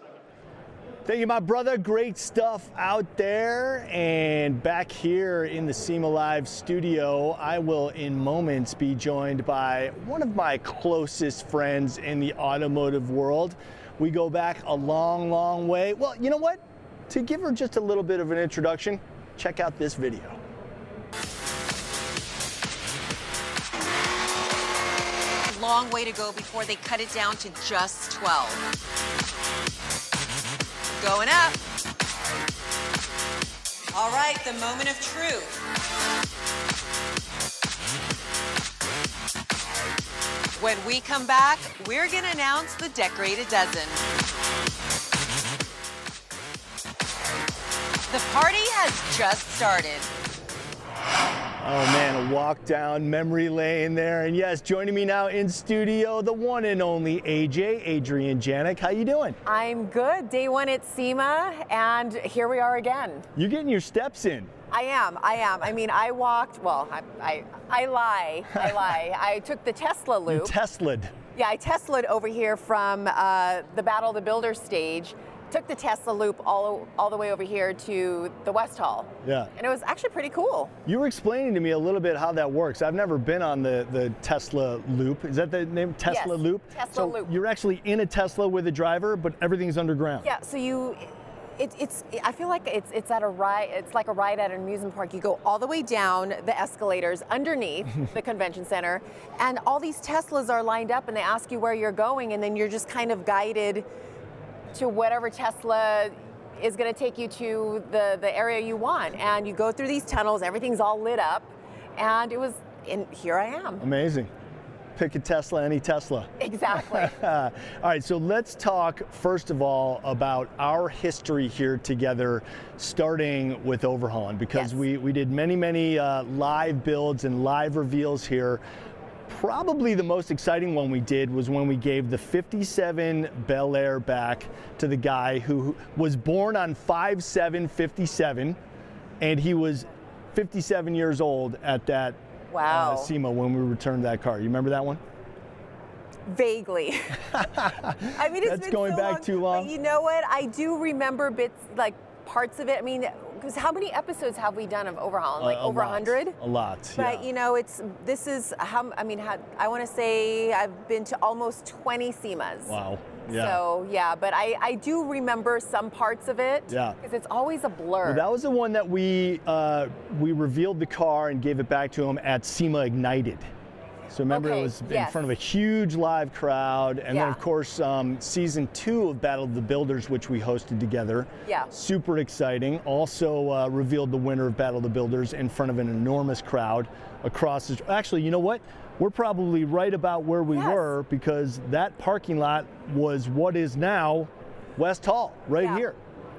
Thank you, my brother. Great stuff out there. And back here in the SEMA Live studio, I will in moments be joined by one of my closest friends in the automotive world. We go back a long, long way. Well, you know what? To give her just a little bit of an introduction, check out this video. Long way to go before they cut it down to just 12. Going up. All right, the moment of truth. When we come back, we're gonna announce the decorated dozen. The party has just started. Oh man, a walk down memory lane there. And yes, joining me now in studio, the one and only Adrienne Janic. How you doing? I'm good. Day one at SEMA, and here we are again. You're getting your steps in. I am. I mean, I walked, well, I lie. I took the Tesla loop. You Tesla'd. Yeah, I Tesla'd over here from the Battle of the Builders stage. Took the Tesla loop all the way over here to the West Hall. Yeah. And it was actually pretty cool. You were explaining to me a little bit how that works. I've never been on the Tesla loop. Is that the name, Tesla Yes, loop? Tesla loop. You're actually in a Tesla with a driver, but everything's underground. Yeah, so I feel like it's at a ride. It's like a ride at an amusement park. You go all the way down the escalators underneath the convention center, and all these Teslas are lined up, and they ask you where you're going, and then you're just kind of guided to whatever Tesla is going to take you to the area you want. And you go through these tunnels. Everything's all lit up, and here I am. Amazing. Pick a Tesla, any Tesla. Exactly. All right, so let's talk first of all about our history here together, starting with overhauling, because we did many live builds and live reveals here. Probably the most exciting one we did was when we gave the 57 Bel Air back to the guy who was born on 5/7/57, and he was 57 years old at that SEMA when we returned that car. You remember that one? Vaguely. I mean, it's been going so back long, too long. But you know what? I do remember bits, like parts of it. I mean, because how many episodes have we done of overhauling? Like over 100? A lot. But yeah. you know, I want to say I've been to almost 20 SEMAs. Wow. Yeah. So yeah, but I do remember some parts of it. Yeah. Because it's always a blur. Well, that was the one that we revealed the car and gave it back to him at SEMA Ignited. So remember, it was in front of a huge live crowd, and then of course season 2 of Battle of the Builders, which we hosted together. Yeah. Super exciting. Also revealed the winner of Battle of the Builders in front of an enormous crowd across. Actually, you know what? We're probably right about where we were, because that parking lot was what is now West Hall, right here.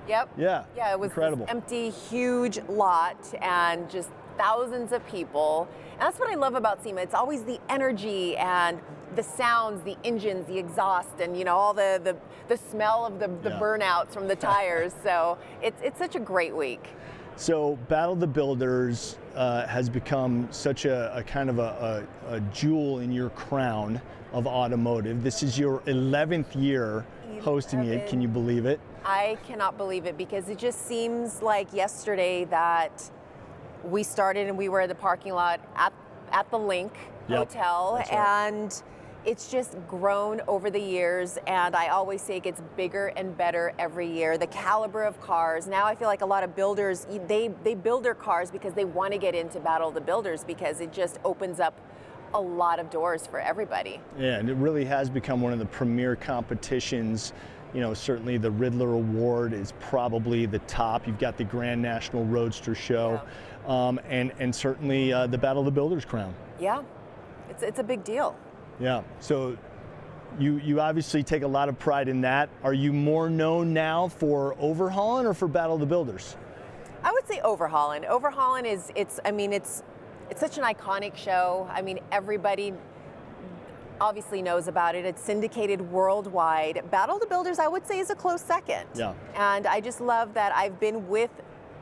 Yep. Yeah. Yeah, it was incredible. This empty, huge lot, and just thousands of people. And that's what I love about SEMA. It's always the energy and the sounds, the engines, the exhaust, and you know, all the smell of the burnouts from the tires. So it's such a great week. So Battle of the Builders has become such a kind of a jewel in your crown of automotive. This is your 11th year hosting it. Can you believe it? I cannot believe it, because it just seems like yesterday that we started and we were in the parking lot at the Link Hotel, that's right. and it's just grown over the years, and I always say it gets bigger and better every year. The caliber of cars. Now I feel like a lot of builders, they build their cars because they want to get into Battle of the Builders, because it just opens up a lot of doors for everybody. Yeah, and it really has become one of the premier competitions. You know, certainly the Riddler Award is probably the top. You've got the Grand National Roadster Show, and certainly the Battle of the Builders crown. Yeah, it's a big deal. Yeah, so you obviously take a lot of pride in that. Are you more known now for overhauling or for Battle of the Builders? I would say overhauling. Overhauling it's such an iconic show. I mean, everybody obviously knows about it. It's syndicated worldwide. Battle of the Builders, I would say, is a close second. Yeah. And I just love that I've been with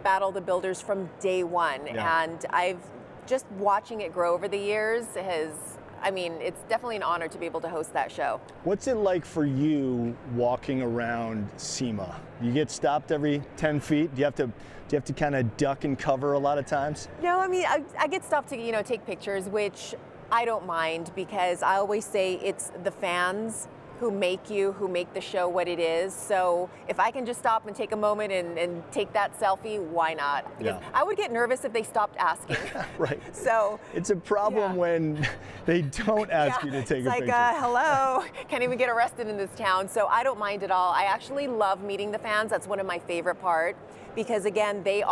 Battle of the Builders from day one. Yeah. And I've just watching it grow over the years has, I mean, it's definitely an honor to be able to host that show. What's it like for you walking around SEMA? You get stopped every 10 feet? Do you have to kind of duck and cover a lot of times? No, I mean, I get stopped to, take pictures, which I don't mind, because I always say it's the fans who make the show what it is. So if I can just stop and take a moment and take that selfie, why not? Because I would get nervous if they stopped asking. Right. So it's a problem when they don't ask you to take a picture. It's like, hello, can't even get arrested in this town. So I don't mind at all. I actually love meeting the fans. That's one of my favorite part, because again, they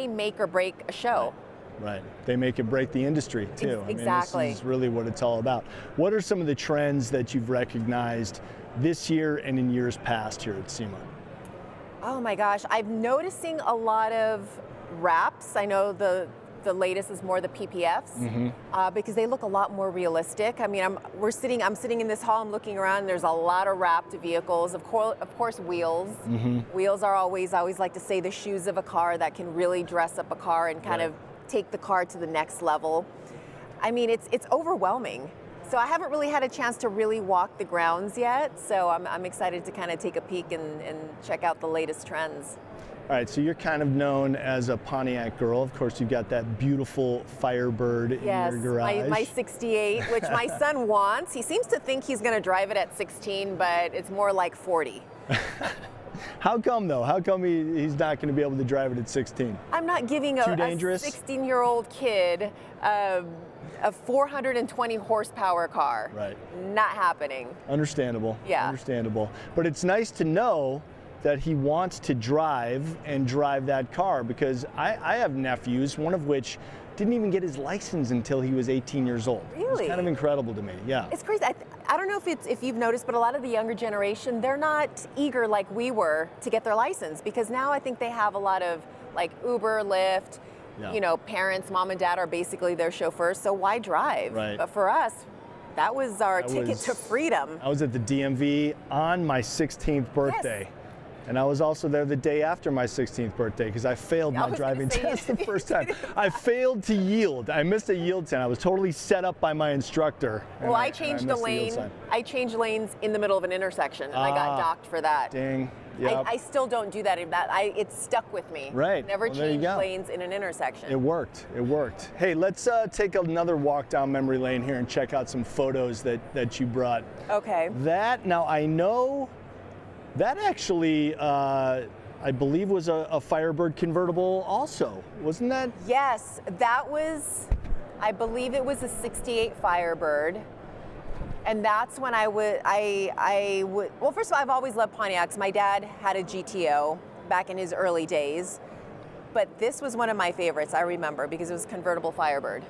make or break a show. Right. They make it break the industry too. Exactly. I mean, this is really what it's all about. What are some of the trends that you've recognized this year and in years past here at SEMA? Oh my gosh, I'm noticing a lot of wraps. I know the latest is more the PPFs, because they look a lot more realistic. I mean, I'm sitting in this hall, I'm looking around, and there's a lot of wrapped vehicles. Of course, wheels. Wheels are always, I always like to say, the shoes of a car that can really dress up a car and kind of take the car to the next level. I mean, it's overwhelming. So I haven't really had a chance to really walk the grounds yet. So I'm excited to kind of take a peek and check out the latest trends. All right, so you're kind of known as a Pontiac girl. Of course, you've got that beautiful Firebird in your garage. Yes, my 68, which my son wants. He seems to think he's going to drive it at 16, but it's more like 40. How come though? How come he's not going to be able to drive it at 16? I'm not giving a 16-year-old kid a 420 horsepower car. Right. Not happening. Understandable. Yeah. Understandable. But it's nice to know that he wants to drive that car, because I have nephews, one of which didn't even get his license until he was 18 years old. Really? It's kind of incredible to me. Yeah. It's crazy. I don't know if you've noticed, but a lot of the younger generation, they're not eager like we were to get their license, because now I think they have a lot of like Uber, Lyft, parents, mom and dad are basically their chauffeurs, so why drive? Right. But for us, that was our ticket to freedom. I was at the DMV on my 16th birthday. Yes. And I was also there the day after my 16th birthday, because I failed my driving test the first time. I failed to yield. I missed a yield sign. I was totally set up by my instructor. Well, I changed a lane. I changed lanes in the middle of an intersection, and I got docked for that. Dang. Yep. I still don't do that. It stuck with me. Right. Never change lanes in an intersection. It worked. It worked. Hey, let's take another walk down memory lane here and check out some photos that you brought. Okay. Now I know that actually, I believe, was a Firebird convertible also, wasn't that? Yes, that was, I believe it was a 68 Firebird. And that's when I would, well, first of all, I've always loved Pontiacs. My dad had a GTO back in his early days. But this was one of my favorites, I remember, because it was a convertible Firebird.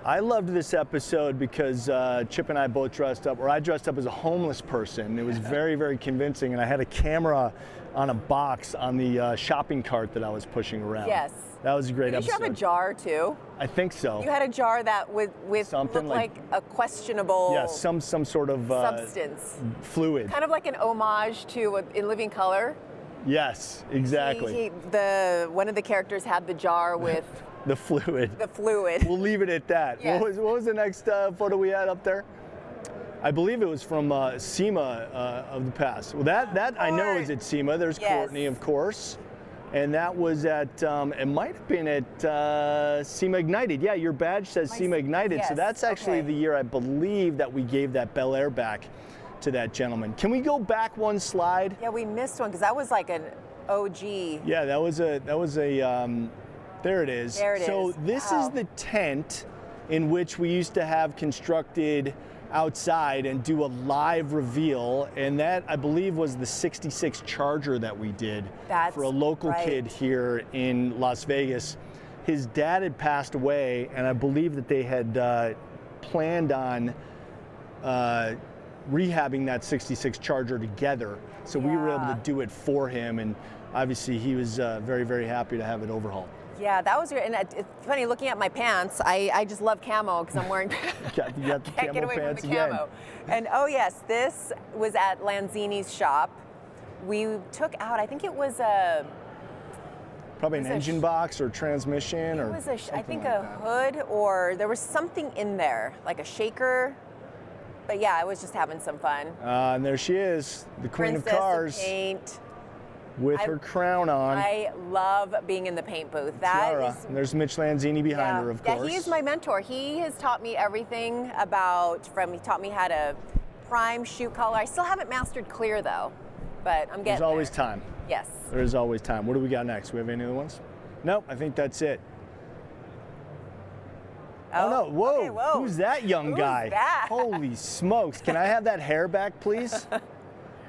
I loved this episode because Chip and I both dressed up, or I dressed up as a homeless person. It was very, very convincing, and I had a camera on a box on the shopping cart that I was pushing around. Yes. That was a great episode. Did you have a jar too? I think so. You had a jar that with something looked like a questionable some sort of substance. Fluid. Kind of like an homage to In Living Color. Yes, exactly. One of the characters had the jar with the fluid. The fluid. We'll leave it at that. Yes. What was the next photo we had up there? I believe it was from SEMA of the past. Well, that I know is at SEMA. There's Courtney, of course. And that was at, it might have been at SEMA Ignited. Yeah, your badge says SEMA Ignited. Yes, so that's actually the year, I believe, that we gave that Bel Air back to that gentleman. Can we go back one slide? Yeah, we missed one because that was like an OG. Yeah, that was a there it is. There it is. So this is the tent in which we used to have constructed outside and do a live reveal, and that, I believe, was the 66 Charger that we did for a local kid here in Las Vegas. His dad had passed away, and I believe that they had planned on rehabbing that 66 Charger together, so we were able to do it for him, and obviously he was very, very happy to have it overhauled. Yeah, that was great. And it's funny, looking at my pants, I just love camo because I'm wearing, you got the can't get away from the camo. And oh yes, this was at Lanzini's shop. We took out, I think it was a Probably an engine box or transmission or It was I think like a that. hood, or there was something in there, like a shaker. But yeah, I was just having some fun. And there she is, the queen Princess of cars, paint. with her crown on. I love being in the paint booth. That Tiara. is, And there's Mitch Lanzini behind her, of course. Yeah, he is my mentor. He has taught me everything he taught me how to prime, shoot color. I still haven't mastered clear though, but I'm getting There's always there. time. Yes. There is always time. What do we got next? We have any other ones? Nope, I think that's it. Oh, no, whoa. okay, whoa. Who's that young Who's guy? that? Holy smokes. Can I have that hair back, please?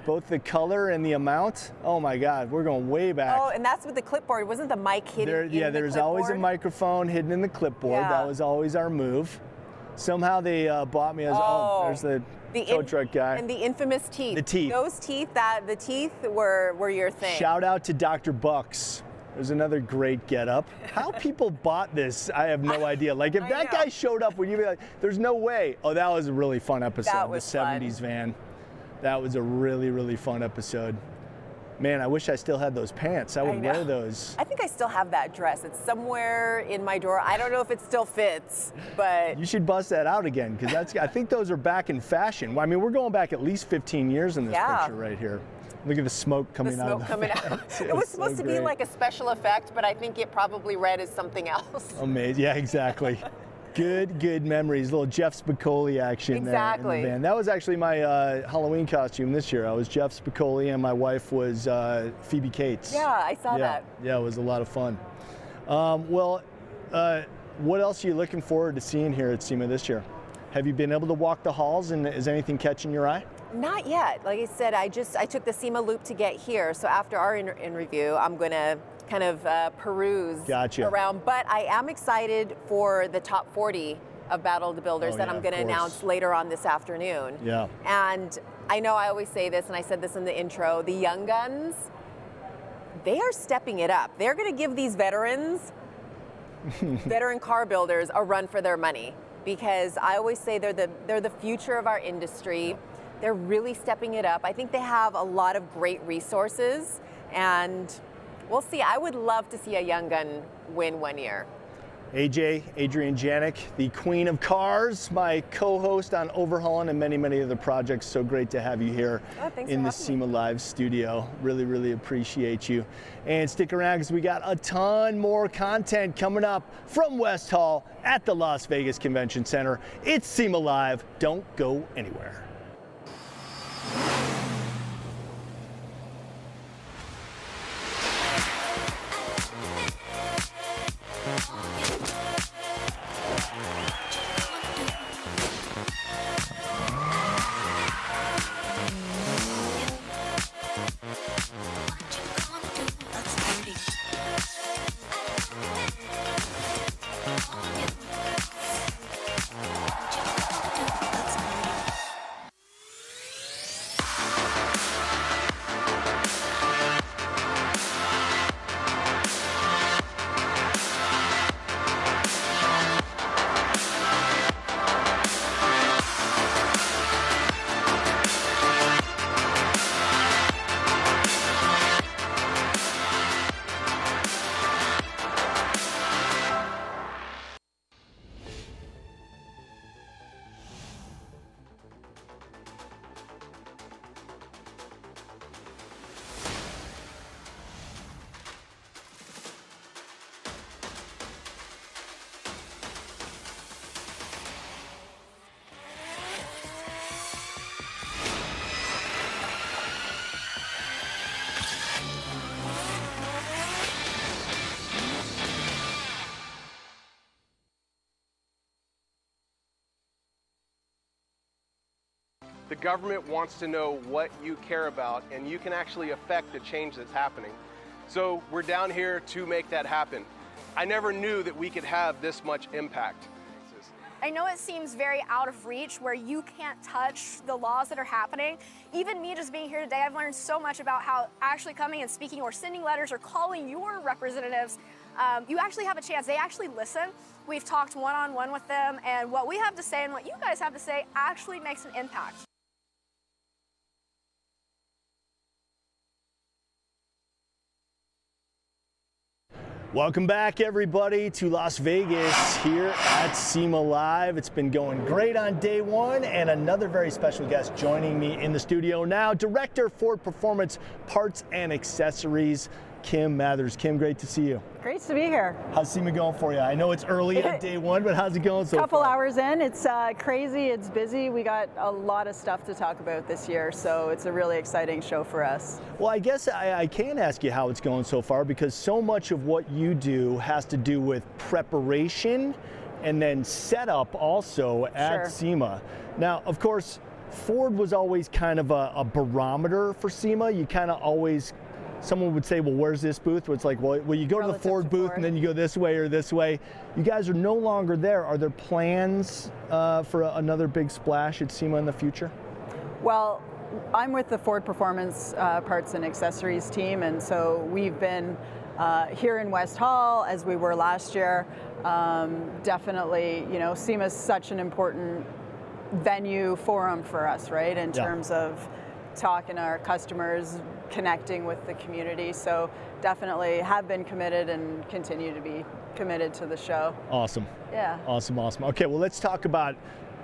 Both the color and the amount. Oh my God, we're going way back. Oh, and that's with the clipboard. Wasn't the mic hidden in the there's always a clipboard? microphone hidden in the clipboard. Yeah. That was always our move. Somehow they bought me as, there's the tow truck guy. And the infamous teeth. The teeth. Those teeth, the teeth were your thing. Shout out to Dr. Bucks. There's another great getup. How people bought this, I have no idea. Like if that guy showed up, would you be like, there's no way. Oh, that was a really fun episode. That was the 70s fun. van. That was a really, really fun episode. Man, I wish I still had those pants. I would wear those. I think I still have that dress. It's somewhere in my drawer. I don't know if it still fits, but You should bust that out again, because I think those are back in fashion. I mean, we're going back at least 15 years in this picture right here. Look at the smoke coming out of the fans. It was supposed to be like a special effect, but I think it probably read as something else. Amazing. Yeah, exactly. Good memories. Little Jeff Spicoli action there in the van. That was actually my Halloween costume this year. I was Jeff Spicoli and my wife was Phoebe Cates. Yeah, I saw that. Yeah, it was a lot of fun. What else are you looking forward to seeing here at SEMA this year? Have you been able to walk the halls, and is anything catching your eye? Not yet. Like I said, I took the SEMA loop to get here. So after our interview, I'm going to kind of peruse around. But I am excited for the top 40 of Battle of the Builders that I'm going to announce later on this afternoon. Yeah. And I know I always say this, and I said this in the intro, the young guns, they are stepping it up. They're going to give these veterans, veteran car builders, a run for their money. Because I always say they're the future of our industry. They're really stepping it up. I think they have a lot of great resources, and we'll see. I would love to see a young gun win one year. AJ, Adrienne Janic, the queen of cars, my co-host on Overhauling and many other projects. So great to have you here in the SEMA Live studio. Really appreciate you. And stick around because we got a ton more content coming up from West Hall at the Las Vegas Convention Center. It's SEMA Live. Don't go anywhere. The government wants to know what you care about, and you can actually affect the change that's happening. So we're down here to make that happen. I never knew that we could have this much impact. I know it seems very out of reach where you can't touch the laws that are happening. Even me just being here today, I've learned so much about how actually coming and speaking or sending letters or calling your representatives, you actually have a chance. They actually listen. We've talked one-on-one with them, and what we have to say and what you guys have to say actually makes an impact. Welcome back, everybody, to Las Vegas here at SEMA Live. It's been going great on day one, and another very special guest joining me in the studio now, Director Ford Performance Parts and Accessories, Kim Mathers. Kim, great to see you. Great to be here. How's SEMA going for you? I know it's early on day one, but how's it going so Couple far? hours in. It's crazy. It's busy. We got a lot of stuff to talk about this year, so it's a really exciting show for us. Well, I guess I can ask you how it's going so far, because so much of what you do has to do with preparation and then setup also at SEMA. Now, of course, Ford was always kind of a barometer for SEMA. You kind of always, someone would say, well, where's this booth? Well, it's like, well, you go to the Ford booth and then you go this way or this way. You guys are no longer there. Are there plans for another big splash at SEMA in the future? Well, I'm with the Ford Performance Parts and Accessories team, and so we've been here in West Hall as we were last year. Definitely, you know, SEMA is such an important venue forum for us, right, in terms of talking to our customers, connecting with the community. So definitely have been committed and continue to be committed to the show. Awesome. Yeah. Awesome, awesome. Okay, well, let's talk about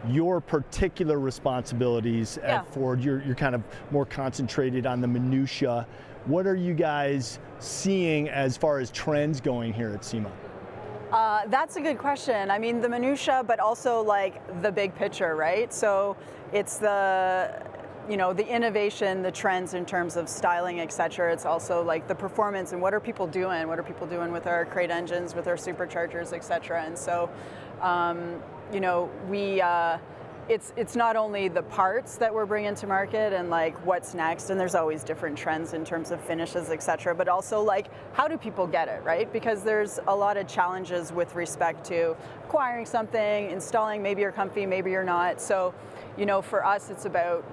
your particular responsibilities at Ford. You're kind of more concentrated on the minutia. What are you guys seeing as far as trends going here at SEMA? That's a good question. I mean, the minutia, but also like the big picture, right? So it's the, you know, the innovation, the trends in terms of styling, et cetera. It's also like the performance and what are people doing? What are people doing with our crate engines, with our superchargers, et cetera? And so, you know, it's not only the parts that we're bringing to market and like what's next, and there's always different trends in terms of finishes, et cetera, but also like how do people get it, right? Because there's a lot of challenges with respect to acquiring something, installing, maybe you're comfy, maybe you're not. So, you know, for us, it's about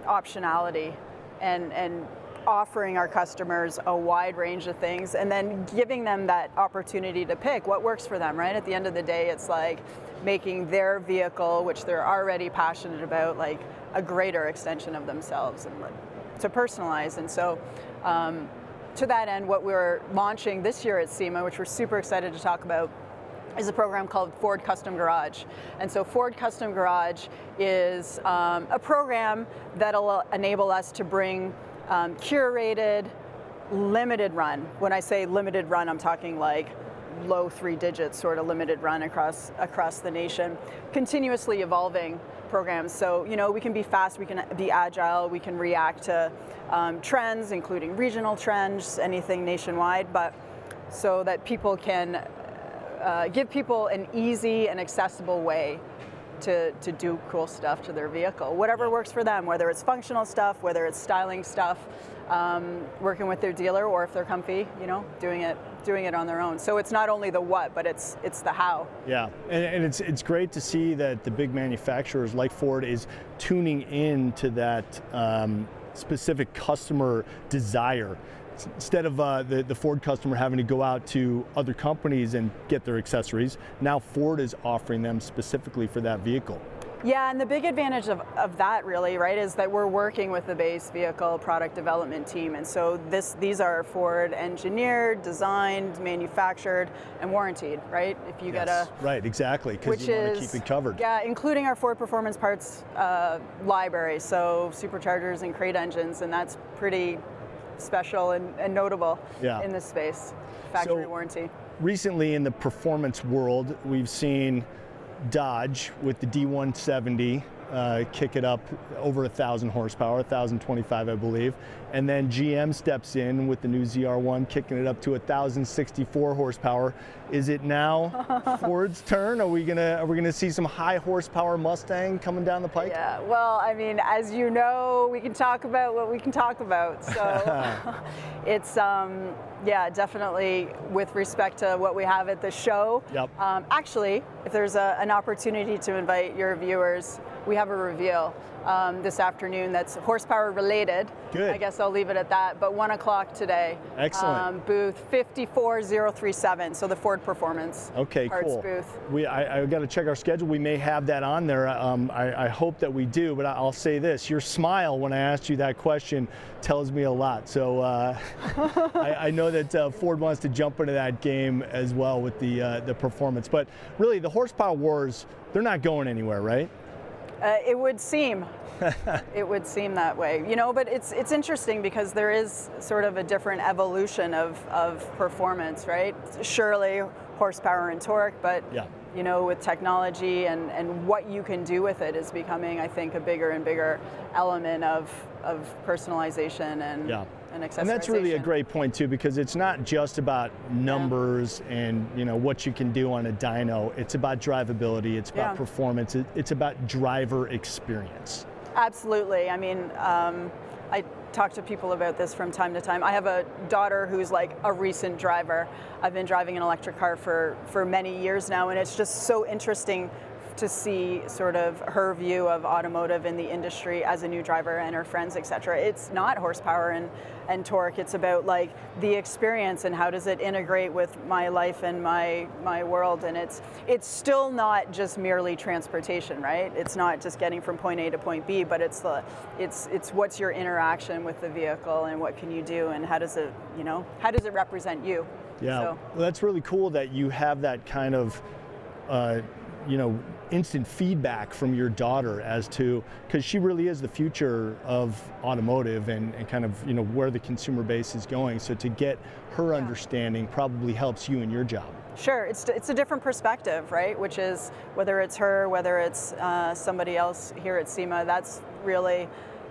optionality and offering our customers a wide range of things and then giving them that opportunity to pick what works for them, right? At the end of the day, it's like making their vehicle, which they're already passionate about, like a greater extension of themselves and to personalize. And so to that end, what we're launching this year at SEMA, which we're super excited to talk about, is a program called Ford Custom Garage. And so Ford Custom Garage is a program that'll enable us to bring curated, limited run. When I say limited run, I'm talking like low 3 digits sort of limited run across the nation, continuously evolving programs. So, you know, we can be fast, we can be agile, we can react to trends, including regional trends, anything nationwide, but so that people can give people an easy and accessible way to do cool stuff to their vehicle. Whatever works for them, whether it's functional stuff, whether it's styling stuff, working with their dealer, or if they're comfy, you know, doing it on their own. So it's not only the what, but it's the how. Yeah, and it's great to see that the big manufacturers like Ford is tuning in to that specific customer desire. Instead of the Ford customer having to go out to other companies and get their accessories, now Ford is offering them specifically for that vehicle. Yeah, and the big advantage of that really, right, is that we're working with the base vehicle product development team. And so these are Ford engineered, designed, manufactured, and warranted, right? If you get a... Right, exactly, because you want to keep it covered. Yeah, including our Ford Performance Parts library, so superchargers and crate engines, and that's pretty special and notable in this space, factory warranty. Recently in the performance world, we've seen Dodge with the D170 kick it up over 1,000 horsepower, 1,025 I believe, and then GM steps in with the new ZR1 kicking it up to 1,064 horsepower. Is it now Ford's turn? Are we gonna see some high horsepower Mustang coming down the pike? Yeah, well, I mean, as you know, we can talk about what we can talk about. So it's yeah, definitely with respect to what we have at the show. Yep. Actually, if there's an opportunity to invite your viewers we have a reveal this afternoon that's horsepower related. Good. I guess I'll leave it at that, but 1 o'clock today. Excellent. Booth 54037, so the Ford Performance Okay, parts cool. booth. I got to check our schedule. We may have that on there. I hope that we do, but I'll say this. Your smile when I asked you that question tells me a lot. So I know that Ford wants to jump into that game as well with the performance. But really, the horsepower wars, they're not going anywhere, right? It would seem. It would seem that way, you know, but it's interesting because there is sort of a different evolution of performance, right? Surely horsepower and torque, but yeah. You know, with technology and what you can do with it is becoming, I think, a bigger and bigger element of personalization and accessorization. And that's really a great point too, because it's not just about numbers and what you can do on a dyno. It's about drivability. It's about performance. It's about driver experience. Absolutely. I mean, I talk to people about this from time to time. I have a daughter who's like a recent driver. I've been driving an electric car for many years now, and it's just so interesting to see sort of her view of automotive in the industry as a new driver and her friends, etc. It's not horsepower and torque. It's about like the experience and how does it integrate with my life and my world. And it's still not just merely transportation, right? It's not just getting from point A to point B, but it's what's your interaction with the vehicle and what can you do and how does it represent you? Yeah, So. well, that's really cool that you have that kind of instant feedback from your daughter as to, because she really is the future of automotive and kind of where the consumer base is going. So to get her understanding probably helps you in your job. Sure, it's a different perspective, right? Which is whether it's her, whether it's somebody else here at SEMA, that's really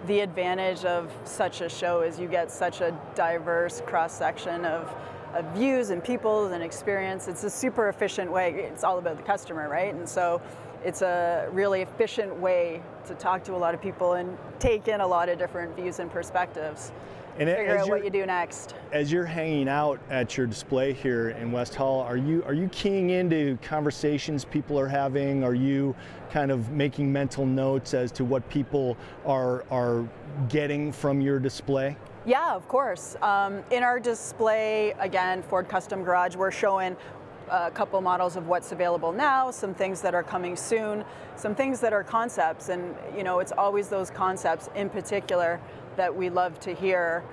the advantage of such a show is you get such a diverse cross-section of views and people and experience. It's a super efficient way. It's all about the customer, right? And so it's a really efficient way to talk to a lot of people and take in a lot of different views and perspectives. And figure out what you do next. As you're hanging out at your display here in West Hall, are you keying into conversations people are having? Are you kind of making mental notes as to what people are getting from your display? Yeah, of course. In our display, again, Ford Custom Garage, we're showing a couple models of what's available now, some things that are coming soon, some things that are concepts, and it's always those concepts in particular that we love to hear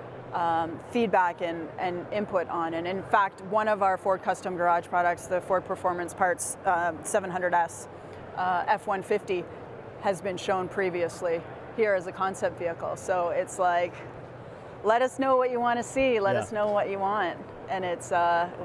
feedback and input on. And in fact, one of our Ford Custom Garage products, the Ford Performance Parts 700S F-150, has been shown previously here as a concept vehicle. So it's like, let us know what you want to see, let us know what you want. And it's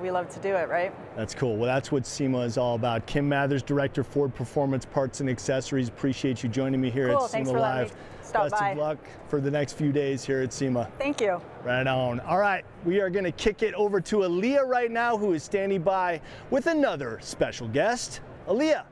we love to do it, right? That's cool. Well, that's what SEMA is all about. Kim Mathers, Director, Ford Performance Parts and Accessories. Appreciate you joining me here at SEMA Live. Stop Best by. of luck for the next few days here at SEMA. Thank you. Right on. All right, we are going to kick it over to Alliyah right now, who is standing by with another special guest. Alliyah.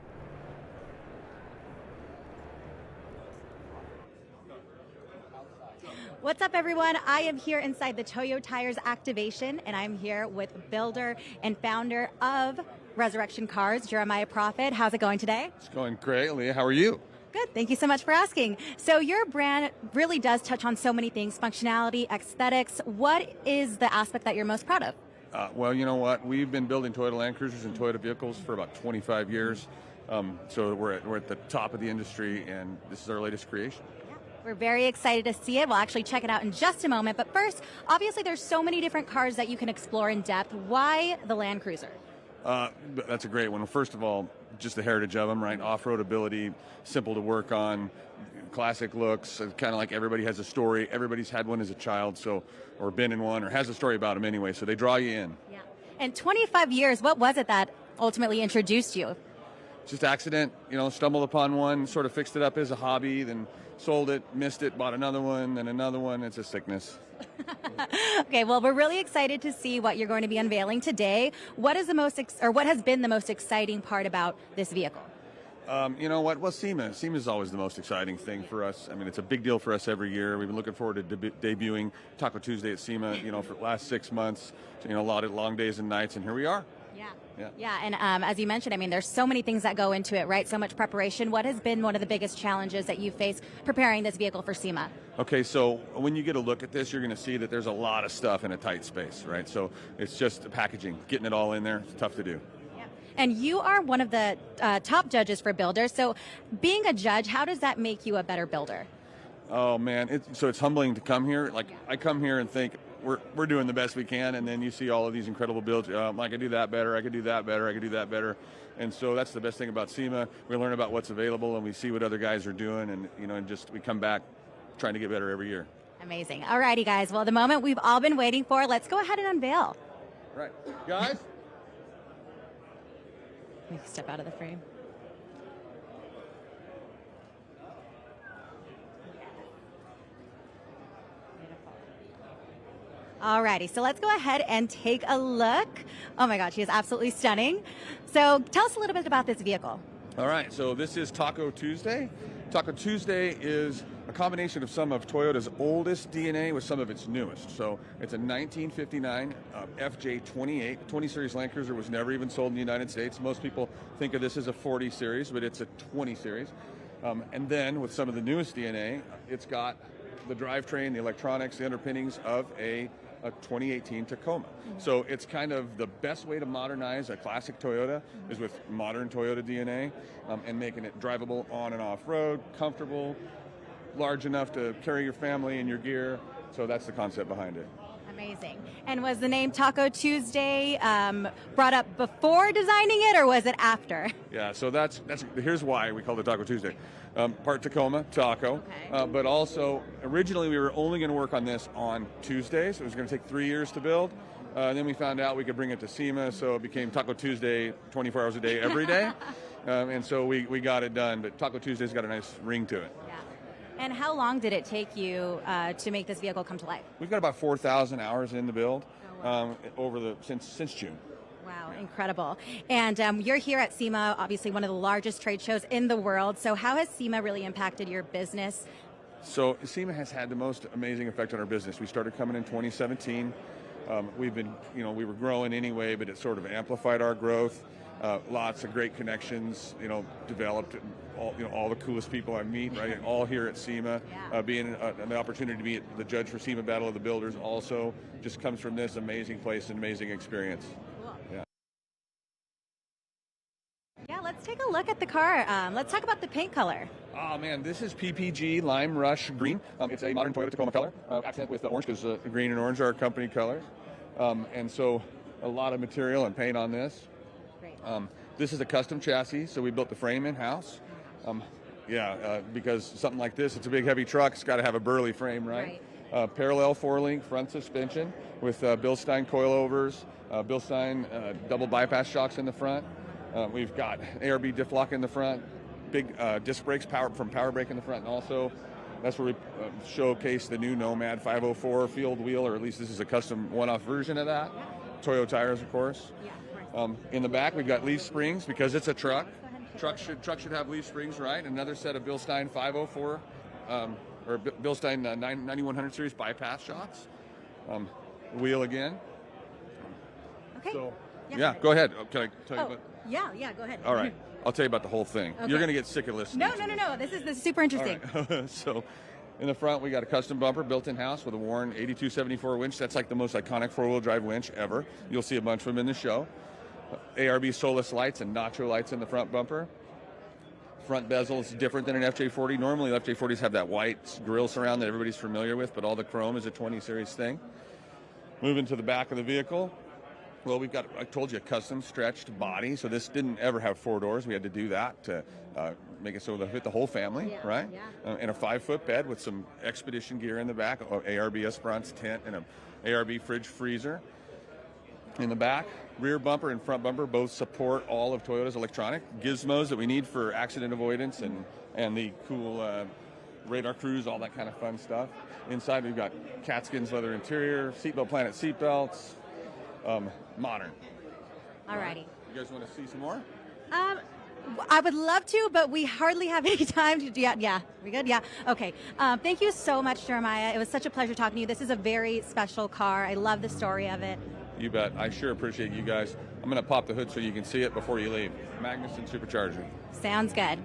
What's up, everyone? I am here inside the Toyo Tires activation, and I'm here with builder and founder of Resurrection Cars, Jeremiah Prophet. How's it going today? It's going great, Alliyah. How are you? Good. Thank you so much for asking. So your brand really does touch on so many things, functionality, aesthetics. What is the aspect that you're most proud of? Well, you know what? We've been building Toyota Land Cruisers and Toyota vehicles for about 25 years. So we're at the top of the industry, and this is our latest creation. We're very excited to see it. We'll actually check it out in just a moment. But first, obviously there's so many different cars that you can explore in depth. Why the Land Cruiser? That's a great one. First of all, just the heritage of them, right? Off-road ability, simple to work on, classic looks, kind of like everybody has a story. Everybody's had one as a child, or been in one, or has a story about them anyway, so they draw you in. Yeah. And 25 years, what was it that ultimately introduced you? Just accident, stumbled upon one, sort of fixed it up as a hobby, then sold it, missed it, bought another one, then another one. It's a sickness. Okay, well, we're really excited to see what you're going to be unveiling today. What is what has been the most exciting part about this vehicle? You know what? Well, SEMA is always the most exciting thing for us. I mean, it's a big deal for us every year. We've been looking forward to debuting Taco Tuesday at SEMA, for the last 6 months. A lot of long days and nights, and here we are. Yeah, and as you mentioned, I mean, there's so many things that go into it, right? So much preparation. What has been one of the biggest challenges that you face preparing this vehicle for SEMA? Okay, so when you get a look at this, you're going to see that there's a lot of stuff in a tight space, right? So it's just the packaging, getting it all in there. It's tough to do. And you are one of the top judges for builders. So being a judge, how does that make you a better builder? Oh man, it's humbling to come here. Like I come here and think we're doing the best we can, and then you see all of these incredible builds. I could do that better. I could do that better. I could do that better. And so that's the best thing about SEMA. We learn about what's available, and we see what other guys are doing, and and just we come back trying to get better every year. Amazing. All righty, guys. Well, the moment we've all been waiting for. Let's go ahead and unveil. Right, guys. Let me step out of the frame. Alrighty, so let's go ahead and take a look. Oh my God, she is absolutely stunning. So tell us a little bit about this vehicle. All right, so this is Taco Tuesday. Taco Tuesday is a combination of some of Toyota's oldest DNA with some of its newest. So it's a 1959 FJ28. 20 Series Land Cruiser was never even sold in the United States. Most people think of this as a 40 Series, but it's a 20 Series. And then with some of the newest DNA, it's got the drivetrain, the electronics, the underpinnings of a 2018 Tacoma. So it's kind of the best way to modernize a classic Toyota is with modern Toyota DNA and making it drivable on and off road, comfortable, large enough to carry your family and your gear. So that's the concept behind it. Amazing. And was the name Taco Tuesday brought up before designing it, or was it after? Yeah, so that's here's why we call it Taco Tuesday. Part Tacoma, Taco, but also originally we were only going to work on this on Tuesdays. It was going to take 3 years to build. Then we found out we could bring it to SEMA, so it became Taco Tuesday 24 hours a day, every day. And so we got it done, but Taco Tuesday's got a nice ring to it. And how long did it take you to make this vehicle come to life? We've got about 4,000 hours in the build since June. Wow, incredible. And you're here at SEMA, obviously one of the largest trade shows in the world. So how has SEMA really impacted your business? So SEMA has had the most amazing effect on our business. We started coming in 2017. We've been, we were growing anyway, but it sort of amplified our growth. Lots of great connections, developed. All the coolest people I meet, right? All here at SEMA. Being an opportunity to be the judge for SEMA Battle of the Builders also just comes from this amazing place and amazing experience. Yeah, let's take a look at the car. Let's talk about the paint color. Oh man, this is PPG Lime Rush Green. It's a modern Toyota Tacoma color, accent with the orange because green and orange are our company colors. And so a lot of material and paint on this. Great. This is a custom chassis, so we built the frame in-house. Because something like this, it's a big heavy truck, it's got to have a burly frame, right? Parallel 4-link front suspension with Bilstein coilovers, Bilstein double bypass shocks in the front. We've got ARB diff lock in the front, big disc brakes from Power Brake in the front, and also that's where we showcase the new Nomad 504 field wheel, or at least this is a custom one-off version of that. Toyo tires, of course. In the back, we've got leaf springs because it's a truck. Truck should have leaf springs, right? Another set of Bilstein 504 or Bilstein 9100 series bypass shocks. Wheel again. Okay. So, yeah, go ahead. Can I tell you about? Yeah, go ahead. All right, I'll tell you about the whole thing. Okay. You're going to get sick of listening. No. This is super interesting. All right. So, in the front, we got a custom bumper built in-house with a Warren 8274 winch. That's like the most iconic four-wheel drive winch ever. You'll see a bunch of them in the show. ARB Solus lights and Nacho lights in the front bumper. Front bezel is different than an FJ40. Normally, FJ40s have that white grille surround that everybody's familiar with, but all the chrome is a 20 series thing. Moving to the back of the vehicle. Well, we've got, I told you, a custom stretched body. So this didn't ever have 4 doors. We had to do that to make it so it'll fit the whole family, right? And a 5-foot bed with some Expedition gear in the back, ARB Esperance tent, and an ARB fridge freezer. In the back, rear bumper and front bumper both support all of Toyota's electronic gizmos that we need for accident avoidance and the cool radar cruise, all that kind of fun stuff. Inside, we've got Catskins leather interior, Seatbelt Planet seatbelts, modern. Alrighty. You guys want to see some more? I would love to, but we hardly have any time to do. Yeah, we good? Yeah. Okay. Thank you so much, Jeremiah. It was such a pleasure talking to you. This is a very special car. I love the story of it. You bet. I sure appreciate you guys. I'm going to pop the hood so you can see it before you leave. Magnuson Supercharger. Sounds good.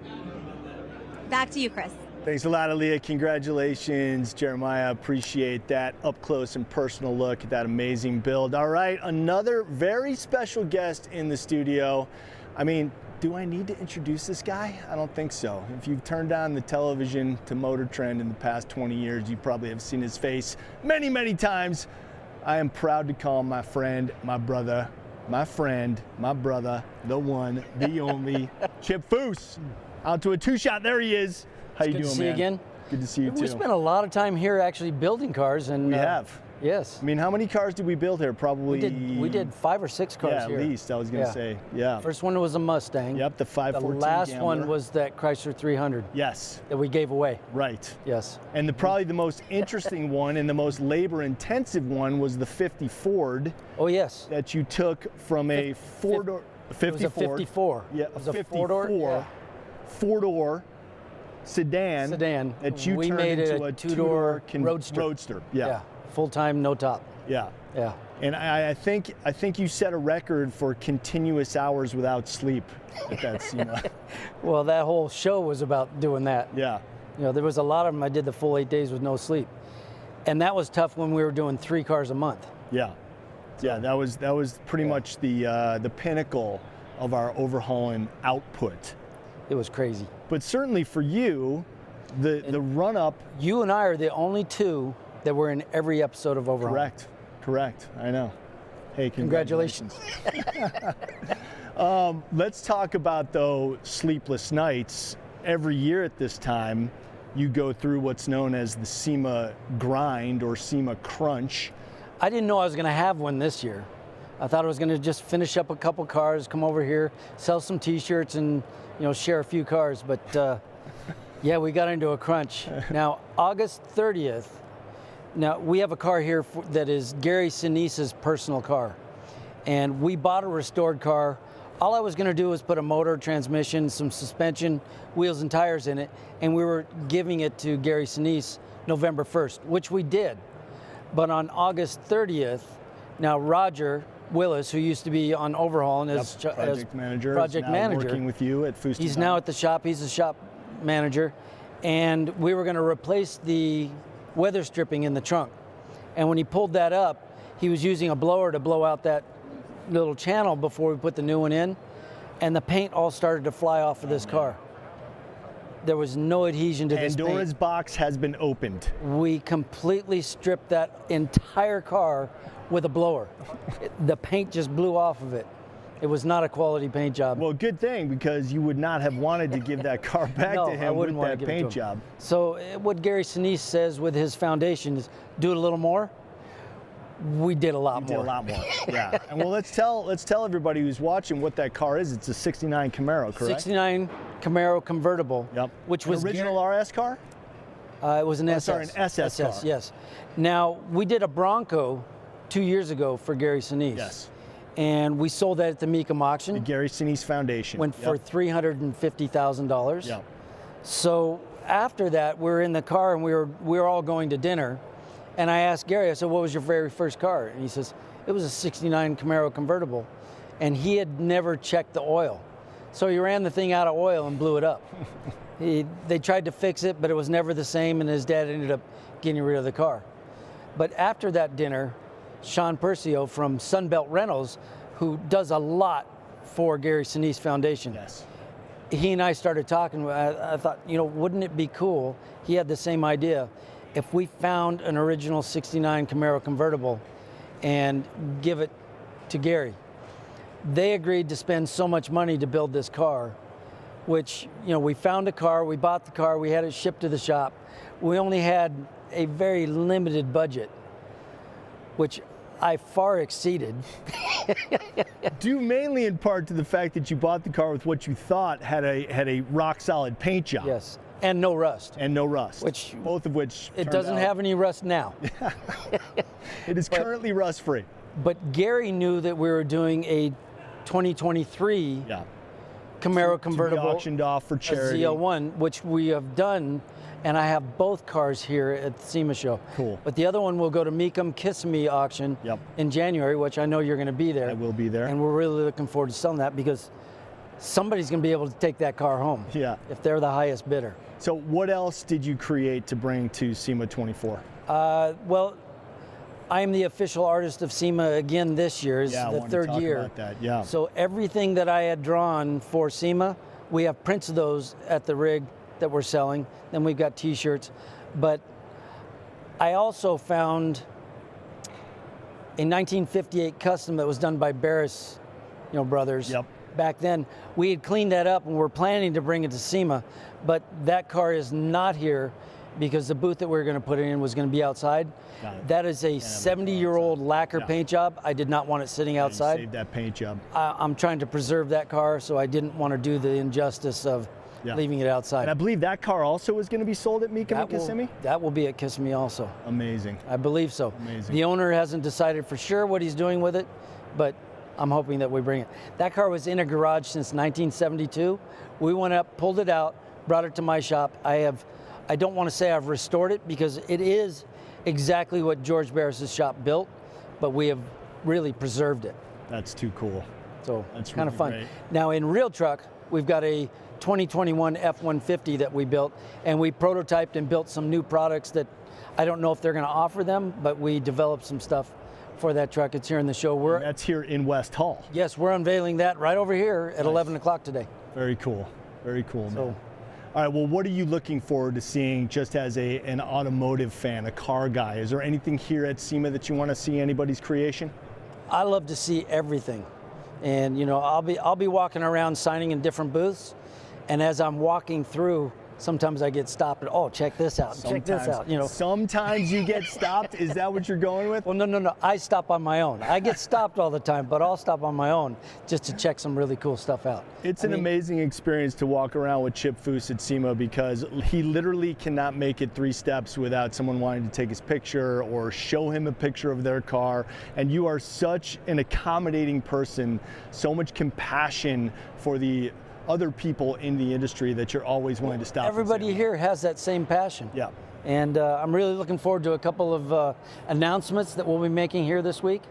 Back to you, Chris. Thanks a lot, Alliyah. Congratulations, Jeremiah. Appreciate that up close and personal look at that amazing build. All right, another very special guest in the studio. I mean, do I need to introduce this guy? I don't think so. If you've turned on the television to Motor Trend in the past 20 years, you probably have seen his face many, many times. I am proud to call him my friend, my brother, my friend, my brother, the one, the only, Chip Foose. Out to a two-shot. There he is. How you doing, man? Good to see you again. Good to see you too. We spent a lot of time here actually building cars, and we have. Yes. I mean, how many cars did we build here? Probably. We did 5 or 6 cars here. Yeah, at least I was gonna say. Yeah. First one was a Mustang. Yep, the 514 The last Gambler. one was that Chrysler 300. Yes. That we gave away. Right. Yes. And probably the most interesting one and the most labor-intensive one was the 50 Ford. Oh yes. That you took from a four-door. 50 It was a 54. Yeah, It was a 54 4-door. Yeah. Four-door sedan that you turned made into a a two-door roadster. Yeah. Full-time, no top. Yeah. Yeah. And I think you set a record for continuous hours without sleep at that SEMA. Well, that whole show was about doing that. Yeah. You know, there was a lot of them. I did the full 8 days with no sleep, and that was tough when we were doing 3 cars a month. Yeah. Yeah. That was pretty much the pinnacle of our overhauling output. It was crazy. But certainly for you, the run up. You and I are the only 2 that were in every episode of Overhaul. Correct. I know. Hey, congratulations. Let's talk about, though, sleepless nights. Every year at this time, you go through what's known as the SEMA grind or SEMA crunch. I didn't know I was going to have one this year. I thought I was going to just finish up a couple cars, come over here, sell some T-shirts, and share a few cars. But yeah, we got into a crunch. Now, August 30th. Now, we have a car here that is Gary Sinise's personal car. And we bought a restored car. All I was going to do was put a motor, transmission, some suspension, wheels, and tires in it. And we were giving it to Gary Sinise November 1st, which we did. But on August 30th, now Roger Willis, who used to be on Overhaul and as project manager, working with you at Foose. He's now at the shop. He's the shop manager. And we were going to replace the weather stripping in the trunk. And when he pulled that up, he was using a blower to blow out that little channel before we put the new one in, and the paint all started to fly off of this car. There was no adhesion to this paint. Pandora's box has been opened. We completely stripped that entire car with a blower. The paint just blew off of it. It was not a quality paint job. Well, good thing, because you would not have wanted to give that car back to him with that paint job. So what Gary Sinise says with his foundation is, do it a little more. We did a lot more. Did a lot more. Yeah. And well, let's tell everybody who's watching what that car is. It's a '69 Camaro, correct? '69 Camaro convertible. Yep. Which was original RS car? It was an SS. Sorry, an SS car. Yes. Now we did a Bronco 2 years ago for Gary Sinise. Yes. And we sold that at the Mecum auction. The Gary Sinise Foundation. Went for $350,000. Yep. So after that, we were in the car and we were all going to dinner. And I asked Gary, I said, what was your very first car? And he says, it was a '69 Camaro convertible. And he had never checked the oil. So he ran the thing out of oil and blew it up. They tried to fix it, but it was never the same, and his dad ended up getting rid of the car. But after that dinner, Sean Percio from Sunbelt Rentals, who does a lot for Gary Sinise Foundation, he and I started talking. I thought, wouldn't it be cool? He had the same idea. If we found an original '69 Camaro convertible and give it to Gary. They agreed to spend so much money to build this car, which, we found a car, we bought the car, we had it shipped to the shop. We only had a very limited budget, which I far exceeded. Due mainly in part to the fact that you bought the car with what you thought had a rock solid paint job. Yes. And no rust. Which both of which it doesn't have any rust now. It is currently rust free. But Gary knew that we were doing a 2023 Camaro convertible, to be auctioned off for charity. A ZL1, which we have done, and I have both cars here at the SEMA Show. Cool. But the other one will go to Meekum Kissimmee auction in January, which I know you're going to be there. I will be there. And we're really looking forward to selling that because somebody's going to be able to take that car home. Yeah. If they're the highest bidder. So what else did you create to bring to SEMA 24? Well, I am the official artist of SEMA again this year. It's the third year. About that. Yeah. So everything that I had drawn for SEMA, we have prints of those at the rig that we're selling. Then we've got T-shirts. But I also found a 1958 custom that was done by Barris, brothers. Yep. Back then, we had cleaned that up and we're planning to bring it to SEMA, but that car is not here because the booth that we were going to put it in was going to be outside. That is a 70-year-old lacquer paint job. I did not want it sitting outside. Save that paint job. I'm trying to preserve that car, so I didn't want to do the injustice of leaving it outside. And I believe that car also is going to be sold at Meekum and Kissimmee? That will be at Kissimmee also. Amazing. I believe so. Amazing. The owner hasn't decided for sure what he's doing with it, but I'm hoping that we bring it. That car was in a garage since 1972. We went up, pulled it out, brought it to my shop. I don't want to say I've restored it because it is exactly what George Barris's shop built, but we have really preserved it. That's too cool. So that's kind of really fun. great. Now in Real Truck, we've got a 2021 F-150 that we built, and we prototyped and built some new products that I don't know if they're going to offer them, but we developed some stuff for that truck. It's here in the show. That's here in West Hall. Yes, we're unveiling that right over here at 11 o'clock today. Very cool. Very cool, man. All right, well, what are you looking forward to seeing just as an automotive fan, a car guy? Is there anything here at SEMA that you want to see anybody's creation? I love to see everything. And, I'll be walking around signing in different booths. And as I'm walking through, sometimes I get stopped and, check this out, check this out. Sometimes you get stopped? Is that what you're going with? Well, no. I stop on my own. I get stopped all the time, but I'll stop on my own just to check some really cool stuff out. It's an amazing experience to walk around with Chip Foose at SEMA because he literally cannot make it 3 steps without someone wanting to take his picture or show him a picture of their car. And you are such an accommodating person, so much compassion for the other people in the industry that you're always willing to stop. Everybody here has that same passion. Yeah. And I'm really looking forward to a couple of announcements that we'll be making here this week.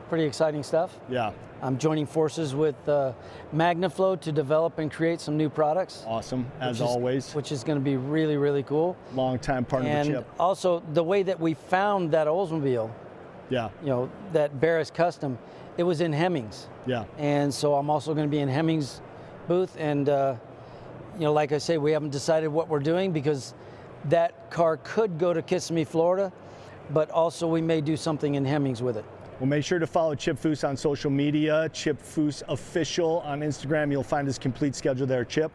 Pretty exciting stuff. Yeah. I'm joining forces with MagnaFlow to develop and create some new products. Awesome, as always. Which is going to be really, really cool. Long-time partner with Chip. And also the way that we found that Oldsmobile, that Barris Custom, it was in Hemmings. Yeah. And so I'm also going to be in Hemmings booth, and like I say, we haven't decided what we're doing because that car could go to Kissimmee, Florida, but also we may do something in Hemmings with it. Well, make sure to follow Chip Foose on social media, Chip Foose Official on Instagram. You'll find his complete schedule there. Chip,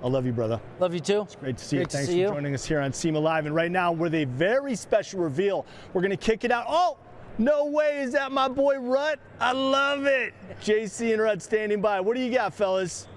I love you, brother. Love you too. It's great to see you. Thanks for joining us here on SEMA Live. And right now, with a very special reveal, we're going to kick it out. Oh, no way, is that my boy Rut? I love it. JC and Rut standing by. What do you got, fellas?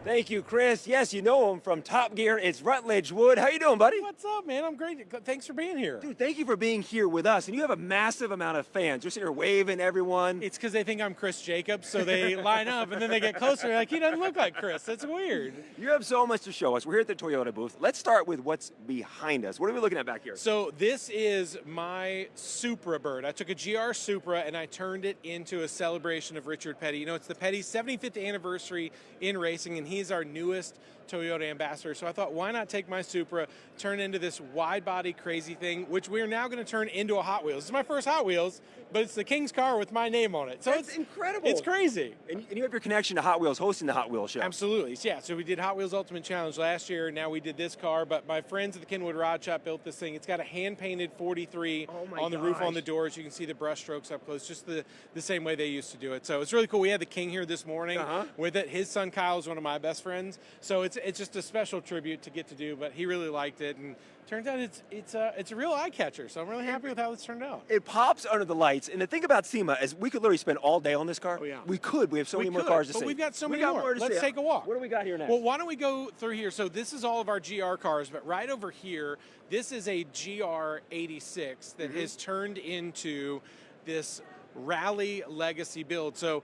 Thank you, Chris. Yes, you know him from Top Gear. It's Rutledge Wood. How you doing, buddy? What's up, man? I'm great. Thanks for being here. Dude, thank you for being here with us. And you have a massive amount of fans. You're sitting here waving everyone. It's because they think I'm Chris Jacobs, so they line up, and then they get closer. Like, he doesn't look like Chris. That's weird. You have so much to show us. We're here at the Toyota booth. Let's start with what's behind us. What are we looking at back here? So this is my Supra bird. I took a GR Supra, and I turned it into a celebration of Richard Petty. It's the Petty's 75th anniversary in racing, and he's our newest Toyota ambassador. So I thought, why not take my Supra, turn into this wide body crazy thing, which we're now going to turn into a Hot Wheels. This is my first Hot Wheels, but it's the King's car with my name on it. So it's incredible. It's crazy. And you have your connection to Hot Wheels, hosting the Hot Wheels show. Absolutely. Yeah, so we did Hot Wheels Ultimate Challenge last year. Now we did this car, but my friends at the Kenwood Rod Shop built this thing. It's got a hand-painted 43 on the roof, on the doors. You can see the brush strokes up close, just the same way they used to do it. So it's really cool. We had the King here this morning with it. His son Kyle is one of my best friends. So it's just a special tribute to get to do, but he really liked it, and turns out it's a real eye catcher. So I'm really happy with how this turned out. It pops under the lights, and the thing about SEMA is we could literally spend all day on this car. Oh, yeah. We could. We have so many more cars to see. But we've got so many more. Let's take a walk. What do we got here next? Well, why don't we go through here? So this is all of our GR cars, but right over here, this is a GR 86 that has turned into this Rally Legacy build. So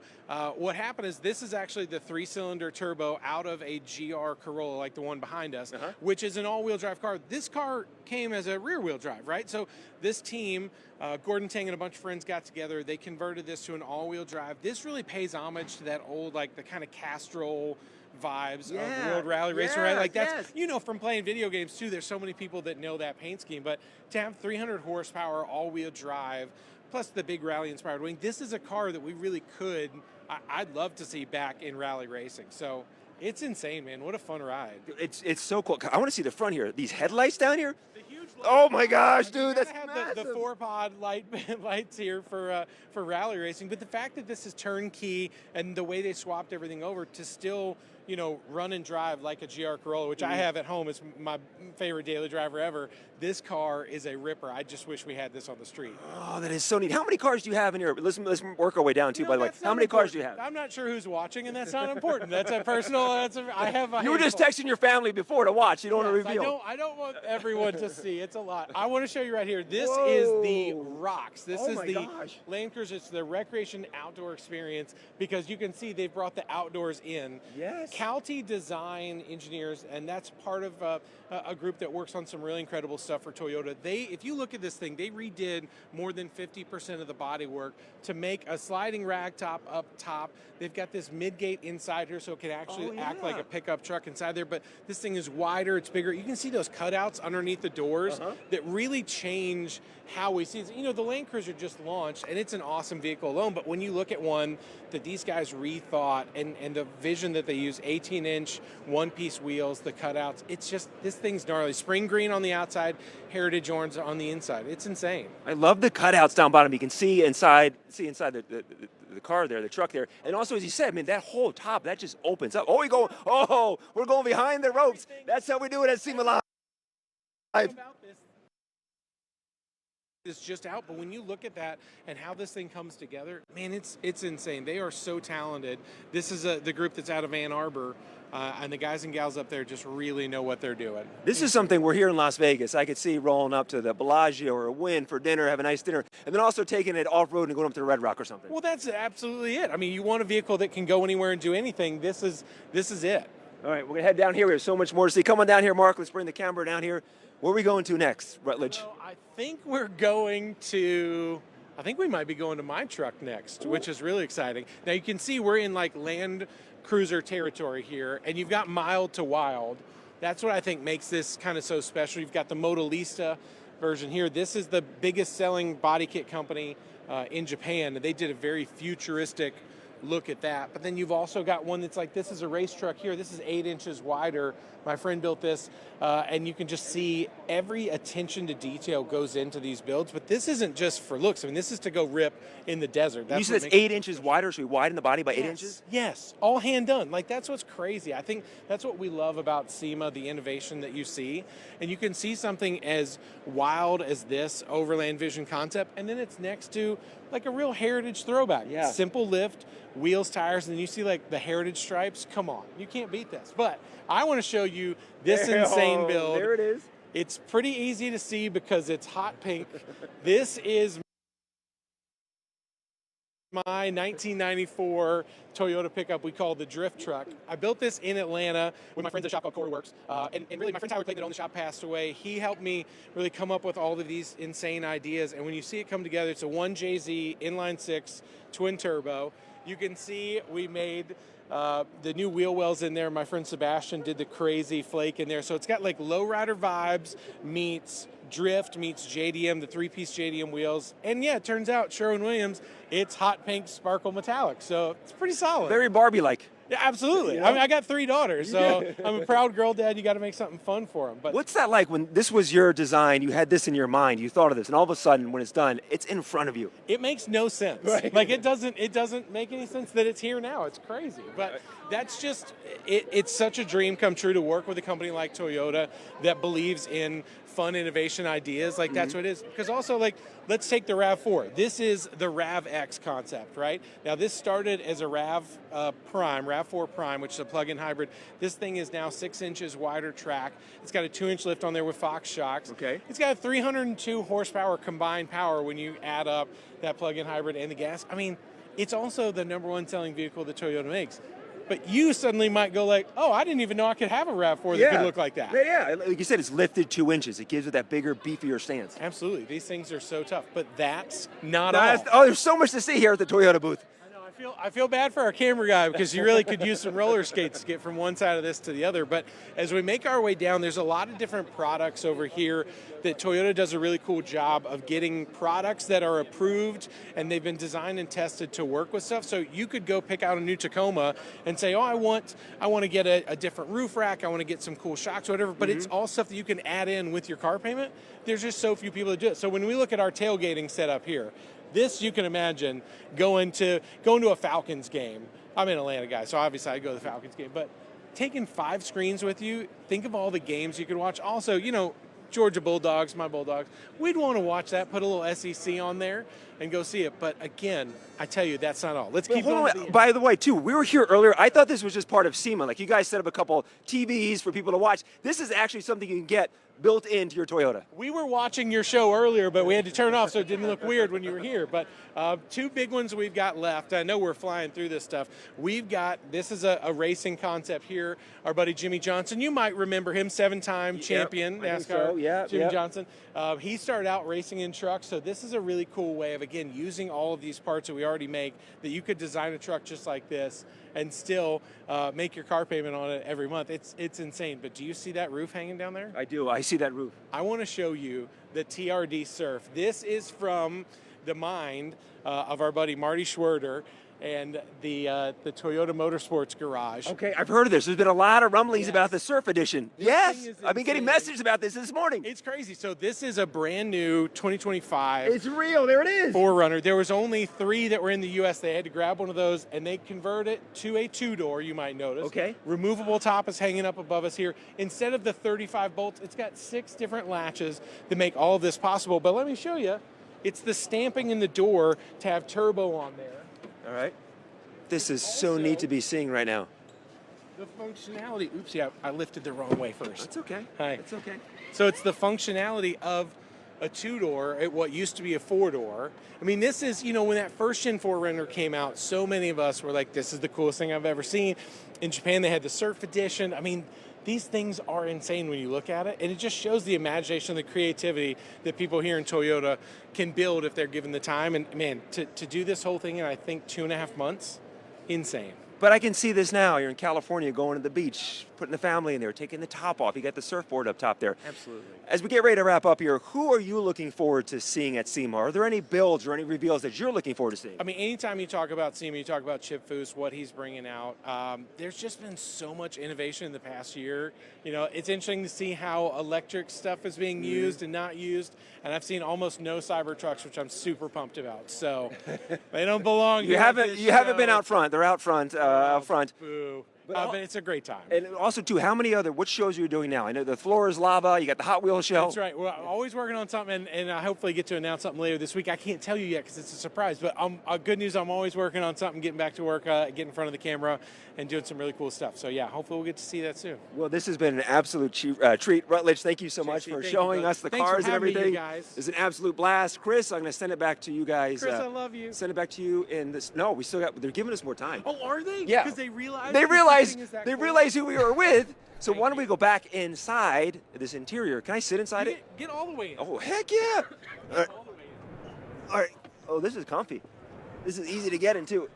what happened is this is actually the 3-cylinder turbo out of a GR Corolla, like the one behind us, which is an all-wheel drive car. This car came as a rear-wheel drive, right? So this team, Gordon Tang and a bunch of friends got together. They converted this to an all-wheel drive. This really pays homage to that old, like the kind of Castrol vibes of road rally racing, right? Like that's, you know, from playing video games too, there's so many people that know that paint scheme, but to have 300 horsepower all-wheel drive, plus the big rally-inspired wing, this is a car that we really could, I'd love to see back in rally racing. So it's insane, man. What a fun ride. It's so cool. I want to see the front here. These headlights down here. Oh my gosh, dude, that's have the 4-pod lights here for rally racing, but the fact that this is turnkey and the way they swapped everything over to still, you know, run and drive like a GR Corolla, which I have at home. It's my favorite daily driver ever. This car is a ripper. I just wish we had this on the street. Oh, that is so neat. How many cars do you have in here? Let's work our way down too, by the way. How many cars do you have? I'm not sure who's watching, and that's not important. That's a personal, I have a You were just texting your family before to watch. You don't want to reveal. I don't want everyone to see. It's a lot. I want to show you right here. This is the Rocks. This is the Land Cruiser. It's the recreation outdoor experience, because you can see they've brought the outdoors in. Yes. Calty Design Engineers, and that's part of a group that works on some really incredible stuff for Toyota. If you look at this thing, they redid more than 50% of the bodywork to make a sliding rag top up top. They've got this mid-gate inside here, so it can actually act like a pickup truck inside there, but this thing is wider, it's bigger. You can see those cutouts underneath the doors that really change how we see it. You know, the Land Cruiser just launched, and it's an awesome vehicle alone, but when you look at one that these guys rethought and the vision that they use, 18-inch one-piece wheels, the cutouts, it's just, this thing's gnarly. Spring green on the outside, heritage orange on the inside. It's insane. I love the cutouts down bottom. You can see inside the car there, the truck there, and also, as you said, I mean, that whole top, that just opens up. We're going behind the ropes. That's how we do it at SEMA Live. It's just out, but when you look at that and how this thing comes together, man, it's insane. They are so talented. This is the group that's out of Ann Arbor, and the guys and gals up there just really know what they're doing. This is something we're here in Las Vegas. I could see rolling up to the Bellagio or a Wynn for dinner, have a nice dinner, and then also taking it off-road and going up to the Red Rock or something. Well, that's absolutely it. I mean, you want a vehicle that can go anywhere and do anything. This is it. All right, we're going to head down here. We have so much more to see. Come on down here, Mark. Let's bring the camera down here. Where are we going to next, Rutledge? Well, I think we might be going to my truck next, which is really exciting. Now you can see we're in like Land Cruiser territory here, and you've got mild to wild. That's what I think makes this kind of so special. You've got the Modelista version here. This is the biggest selling body kit company in Japan, and they did a very futuristic look at that. But then you've also got one that's like, this is a race truck here. This is 8 inches wider. My friend built this, and you can just see every attention to detail goes into these builds. But this isn't just for looks. I mean, this is to go rip in the desert. You said it's 8 inches wider, so we widen the body by 8 inches? Yes, all hand done. Like, that's what's crazy. I think that's what we love about SEMA, the innovation that you see. And you can see something as wild as this Overland Vision concept, and then it's next to like a real heritage throwback. Yeah. Simple lift, wheels, tires, and then you see like the heritage stripes. Come on, you can't beat this. But I want to show you this insane build. There it is. It's pretty easy to see because it's hot pink. This is my 1994 Toyota pickup we call the Drift Truck. I built this in Atlanta with my friends at a shop called Corey Works. And really, my friend Tyler Clayton that owned the shop passed away. He helped me really come up with all of these insane ideas. And when you see it come together, it's a 1JZ inline 6 twin turbo. You can see we made the new wheel wells in there. My friend Sebastian did the crazy flake in there. So it's got like lowrider vibes meets Drift meets JDM, the 3-piece JDM wheels. And yeah, it turns out Sherwin-Williams, it's hot pink sparkle metallic. So it's pretty solid. Very Barbie-like. Yeah, absolutely. Yeah. I mean, I got 3 daughters, so I'm a proud girl dad. You got to make something fun for them. But what's that like when this was your design, you had this in your mind, you thought of this, and all of a sudden, when it's done, it's in front of you? It makes no sense. Right. Like, it doesn't make any sense that it's here now. It's crazy. But that's just, it's such a dream come true to work with a company like Toyota that believes in fun innovation ideas. Like that's what it is. Because also, like, let's take the RAV4. This is the RAV-X concept, right? Now this started as a RAV4 Prime, which is a plug-in hybrid. This thing is now 6 inches wider track. It's got a 2-inch lift on there with Fox shocks. Okay. It's got 302 horsepower combined power when you add up that plug-in hybrid and the gas. I mean, it's also the #1 selling vehicle that Toyota makes. But you suddenly might go like, oh, I didn't even know I could have a RAV4 that could look like that. Yeah, like you said, it's lifted 2 inches. It gives it that bigger, beefier stance. Absolutely. These things are so tough. But that's not all. Oh, there's so much to see here at the Toyota booth. I feel bad for our camera guy because he really could use some roller skates to get from one side of this to the other. But as we make our way down, there's a lot of different products over here that Toyota does a really cool job of getting products that are approved and they've been designed and tested to work with stuff. So you could go pick out a new Tacoma and say, oh, I want to get a different roof rack. I want to get some cool shocks, whatever. But it's all stuff that you can add in with your car payment. There's just so few people that do it. So when we look at our tailgating setup here, this you can imagine going to a Falcons game. I'm an Atlanta guy, so obviously I go to the Falcons game. But taking 5 screens with you, think of all the games you could watch. Also, Georgia Bulldogs, my Bulldogs, we'd want to watch that, put a little SEC on there and go see it. But again, I tell you, that's not all. Let's keep going. By the way, too, we were here earlier. I thought this was just part of SEMA. Like you guys set up a couple TVs for people to watch. This is actually something you can get built into your Toyota. We were watching your show earlier, but we had to turn off so it didn't look weird when you were here. But 2 big ones we've got left. I know we're flying through this stuff. This is a racing concept here. Our buddy Jimmy Johnson, you might remember him, 7-time champion NASCAR. So. Jimmy Johnson. He started out racing in trucks, so this is a really cool way of, again, using all of these parts that we already make, that you could design a truck just like this and still make your car payment on it every month. It's insane. But do you see that roof hanging down there? I do. I see that roof. I want to show you the TRD Surf. This is from the mind of our buddy Marty Schwerter and the Toyota Motorsports Garage. Okay, I've heard of this. There's been a lot of rumblings about the Surf Edition. Yes, I've been getting messages about this morning. It's crazy. So this is a brand new 2025. It's real. There it is. 4Runner. There was only 3 that were in the U.S. They had to grab one of those, and they convert it to a 2-door, you might notice. Okay. Removable top is hanging up above us here. Instead of the 35 bolts, it's got 6 different latches that make all of this possible. But let me show you. It's the stamping in the door to have turbo on there. All right. This is so neat to be seeing right now. The functionality. Oops, yeah, I lifted the wrong way first. That's okay. Hi. It's okay. So it's the functionality of a 2-door at what used to be a 4-door. I mean, this is, when that first Gen 4Runner came out, so many of us were like, this is the coolest thing I've ever seen. In Japan, they had the Surf Edition. I mean, these things are insane when you look at it, and it just shows the imagination, the creativity that people here in Toyota can build if they're given the time. And man, to do this whole thing in, I think, 2.5 months, insane. But I can see this now. You're in California, going to the beach, putting the family in there, taking the top off. You got the surfboard up top there. Absolutely. As we get ready to wrap up here, who are you looking forward to seeing at SEMA? Are there any builds or any reveals that you're looking forward to seeing? I mean, anytime you talk about SEMA, you talk about Chip Foose, what he's bringing out. There's just been so much innovation in the past year. It's interesting to see how electric stuff is being used and not used. And I've seen almost no Cybertrucks, which I'm super pumped about. So they don't belong here. You haven't been out front. They're out front. Out front. Boo. But it's a great time. And also, too, what shows are you doing now? I know the floor is lava. You got the Hot Wheels show. That's right. We're always working on something, and I hopefully get to announce something later this week. I can't tell you yet because it's a surprise. But good news, I'm always working on something, getting back to work, getting in front of the camera, and doing some really cool stuff. So, yeah, hopefully we'll get to see that soon. Well, this has been an absolute treat. Rutledge, thank you so much for showing us the cars and everything. You guys. It's an absolute blast. Chris, I'm going to send it back to you guys. Chris, I love you. Send it back to you in this. No, we still got. They're giving us more time. Oh, are they? Yeah. Because they realize. They realize who we were with. So why don't we go back inside this interior? Can I sit inside it? Get all the way in. Oh, heck yeah. All right. Oh, this is comfy. This is easy to get into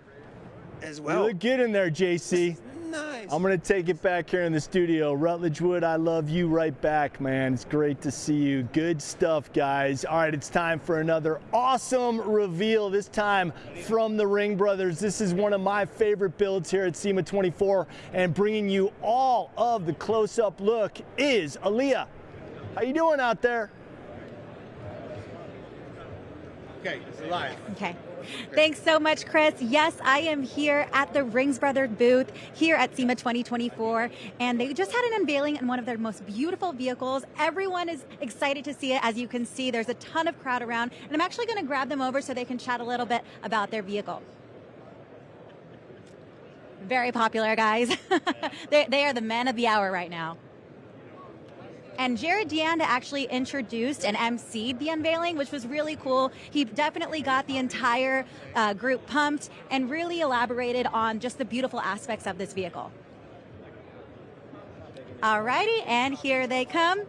as well. You look good in there, JC. Nice. I'm going to take it back here in the studio. Rutledge Wood, I love you right back, man. It's great to see you. Good stuff, guys. All right, it's time for another awesome reveal, this time from the Ring Brothers. This is one of my favorite builds here at SEMA 24, and bringing you all of the close-up look is Alliyah. How you doing out there? Okay, it's live. Okay. Thanks so much, Chris. Yes, I am here at the Rings Brothers booth here at SEMA 2024, and they just had an unveiling in one of their most beautiful vehicles. Everyone is excited to see it. As you can see, there's a ton of crowd around, and I'm actually going to grab them over so they can chat a little bit about their vehicle. Very popular, guys. They are the men of the hour right now. And Jared Deanda actually introduced and emceed the unveiling, which was really cool. He definitely got the entire group pumped and really elaborated on just the beautiful aspects of this vehicle. Alrighty, and here they come.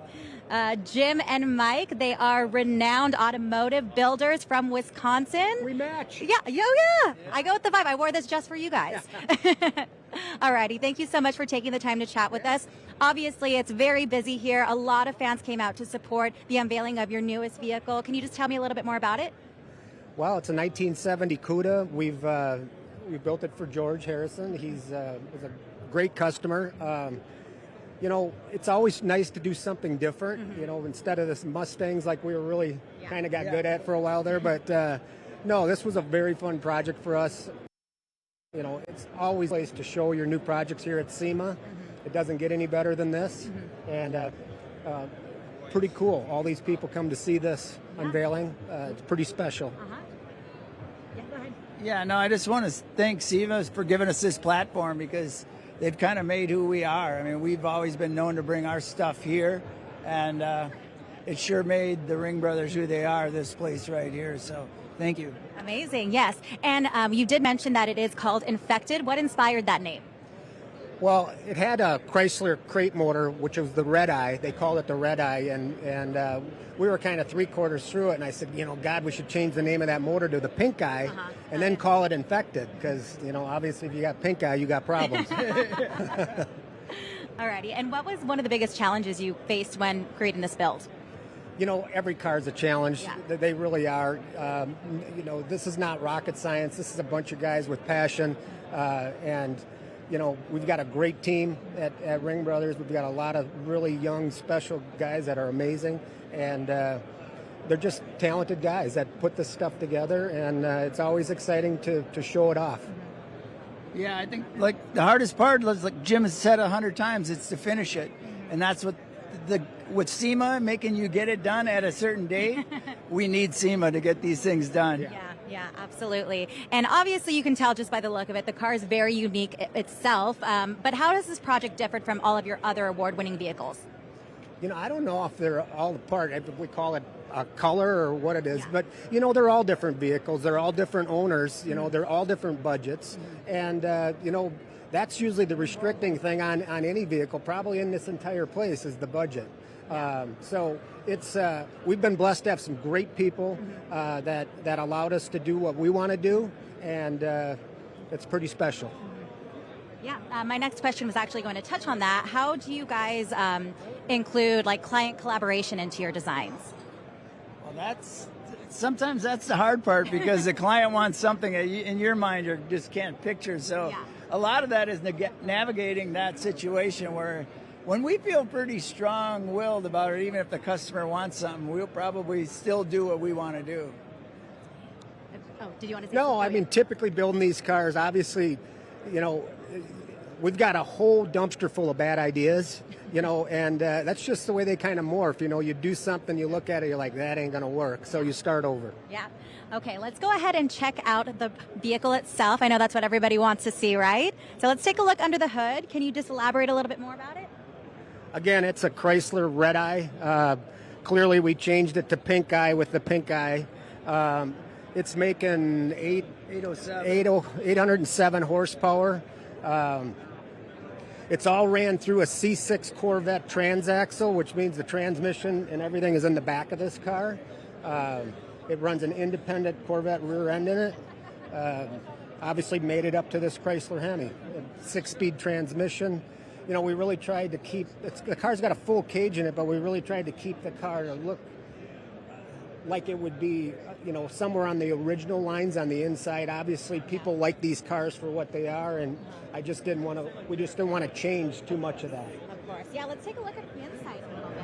Jim and Mike, they are renowned automotive builders from Wisconsin. We match. Yeah, yeah. I go with the vibe. I wore this just for you guys. Alrighty, thank you so much for taking the time to chat with us. Obviously, it's very busy here. A lot of fans came out to support the unveiling of your newest vehicle. Can you just tell me a little bit more about it? Well, it's a 1970 CUDA. We built it for George Harrison. He's a great customer. You know, it's always nice to do something different, you know, instead of this Mustangs like we were really kind of got good at for a while there. But no, this was a very fun project for us. You know, it's always a place to show your new projects here at SEMA. It doesn't get any better than this. And pretty cool. All these people come to see this unveiling. It's pretty special. Yeah, go ahead. Yeah, no, I just want to thank SEMA for giving us this platform because they've kind of made who we are. I mean, we've always been known to bring our stuff here, and it sure made the Ring Brothers who they are, this place right here. So thank you. Amazing, yes. And you did mention that it is called Infected. What inspired that name? Well, it had a Chrysler crate motor, which was the Red Eye. They called it the Red Eye, and we were kind of 3/4 through it, and I said, you know, God, we should change the name of that motor to the Pink Eye, and then call it Infected, because, you know, obviously if you got pink eye, you got problems. Alrighty, and what was one of the biggest challenges you faced when creating this build? You know, every car is a challenge. They really are. You know, this is not rocket science. This is a bunch of guys with passion, and you know, we've got a great team at Ring Brothers. We've got a lot of really young, special guys that are amazing, and they're just talented guys that put this stuff together, and it's always exciting to show it off. Yeah, I think like the hardest part, like Jim has said 100 times, it's to finish it, and that's what with SEMA making you get it done at a certain date. We need SEMA to get these things done. Yeah, absolutely. And obviously you can tell just by the look of it, the car is very unique itself. But how does this project differ from all of your other award-winning vehicles? You know, I don't know if they're all apart. We call it a color or what it is, but you know, they're all different vehicles. They're all different owners. You know, they're all different budgets, and you know, that's usually the restricting thing on any vehicle, probably in this entire place, is the budget. So it's we've been blessed to have some great people that allowed us to do what we want to do, and it's pretty special. Yeah, my next question was actually going to touch on that. How do you guys include like client collaboration into your designs? Well, sometimes that's the hard part because the client wants something that in your mind you just can't picture. So a lot of that is navigating that situation where when we feel pretty strong-willed about it, even if the customer wants something, we'll probably still do what we want to do. Oh, did you want to say No, something? I mean, typically building these cars, obviously, you know, we've got a whole dumpster full of bad ideas, you know, and that's just the way they kind of morph. You know, you do something, you look at it, you're like, that ain't going to work, so you start over. Yeah. Okay, let's go ahead and check out the vehicle itself. I know that's what everybody wants to see, right? So let's take a look under the hood. Can you just elaborate a little bit more about it? Again, it's a Chrysler Red Eye. Clearly, we changed it to Pink Eye with the Pink Eye. It's making 807 horsepower. It's all ran through a C6 Corvette transaxle, which means the transmission and everything is in the back of this car. It runs an independent Corvette rear end in it. Obviously made it up to this Chrysler Hemi. 6-speed transmission. You know, we really tried to keep, the car's got a full cage in it, but we really tried to keep the car to look like it would be, you know, somewhere on the original lines on the inside. Obviously, people like these cars for what they are, and we just didn't want to change too much of that. Of course. Yeah, let's take a look at the inside a little bit.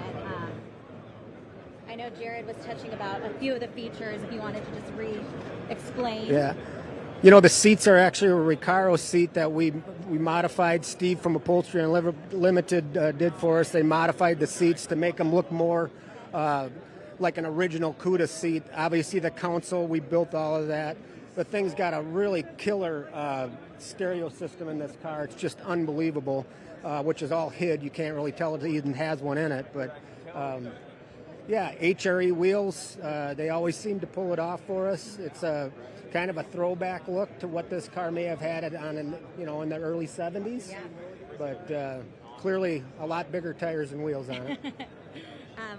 I know Jared was touching about a few of the features, if you wanted to just re-explain. Yeah. You know, the seats are actually a Recaro seat that we modified. Steve from Upholstery Unlimited did for us. They modified the seats to make them look more like an original CUDA seat. Obviously, the console, we built all of that. The thing's got a really killer stereo system in this car. It's just unbelievable, which is all hid. You can't really tell it even has one in it. But yeah, HRE wheels, they always seem to pull it off for us. It's a kind of a throwback look to what this car may have had it on in the early 70s. Yeah. But clearly a lot bigger tires and wheels on it.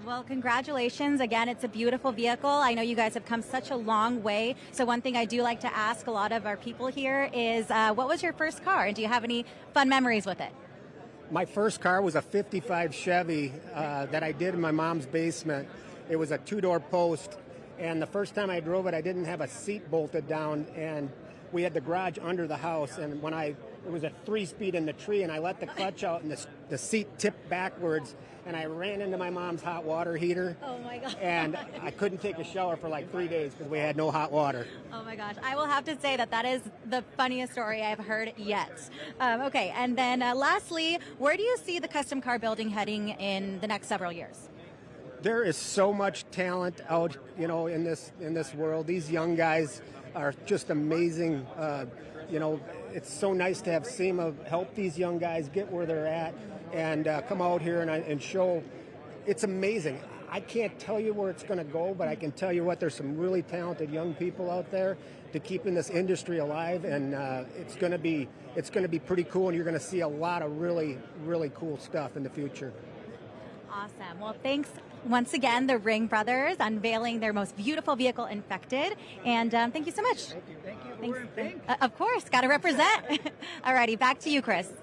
Well, congratulations. Again, it's a beautiful vehicle. I know you guys have come such a long way. So one thing I do like to ask a lot of our people here is, what was your first car? And do you have any fun memories with it? My first car was a 55 Chevy that I did in my mom's basement. It was a two-door post. And the first time I drove it, I didn't have a seat bolted down. And we had the garage under the house. And it was a 3-speed in the tree, and I let the clutch out, and the seat tipped backwards. And I ran into my mom's hot water heater. Oh my God. And I couldn't take a shower for like 3 days because we had no hot water. Oh my gosh. I will have to say that is the funniest story I've heard yet. Okay, and then lastly, where do you see the custom car building heading in the next several years? There is so much talent out, in this world. These young guys are just amazing. It's so nice to have SEMA help these young guys get where they're at and come out here and show. It's amazing. I can't tell you where it's going to go, but I can tell you what, there's some really talented young people out there to keeping this industry alive, and it's going to be pretty cool, and you're going to see a lot of really, really cool stuff in the future. Awesome. Well, thanks once again, the Ring Brothers, unveiling their most beautiful vehicle, Infected. And thank you so much. Thank you. Thanks. We're in pink. Of course, got to represent. Alrighty, back to you, Chris.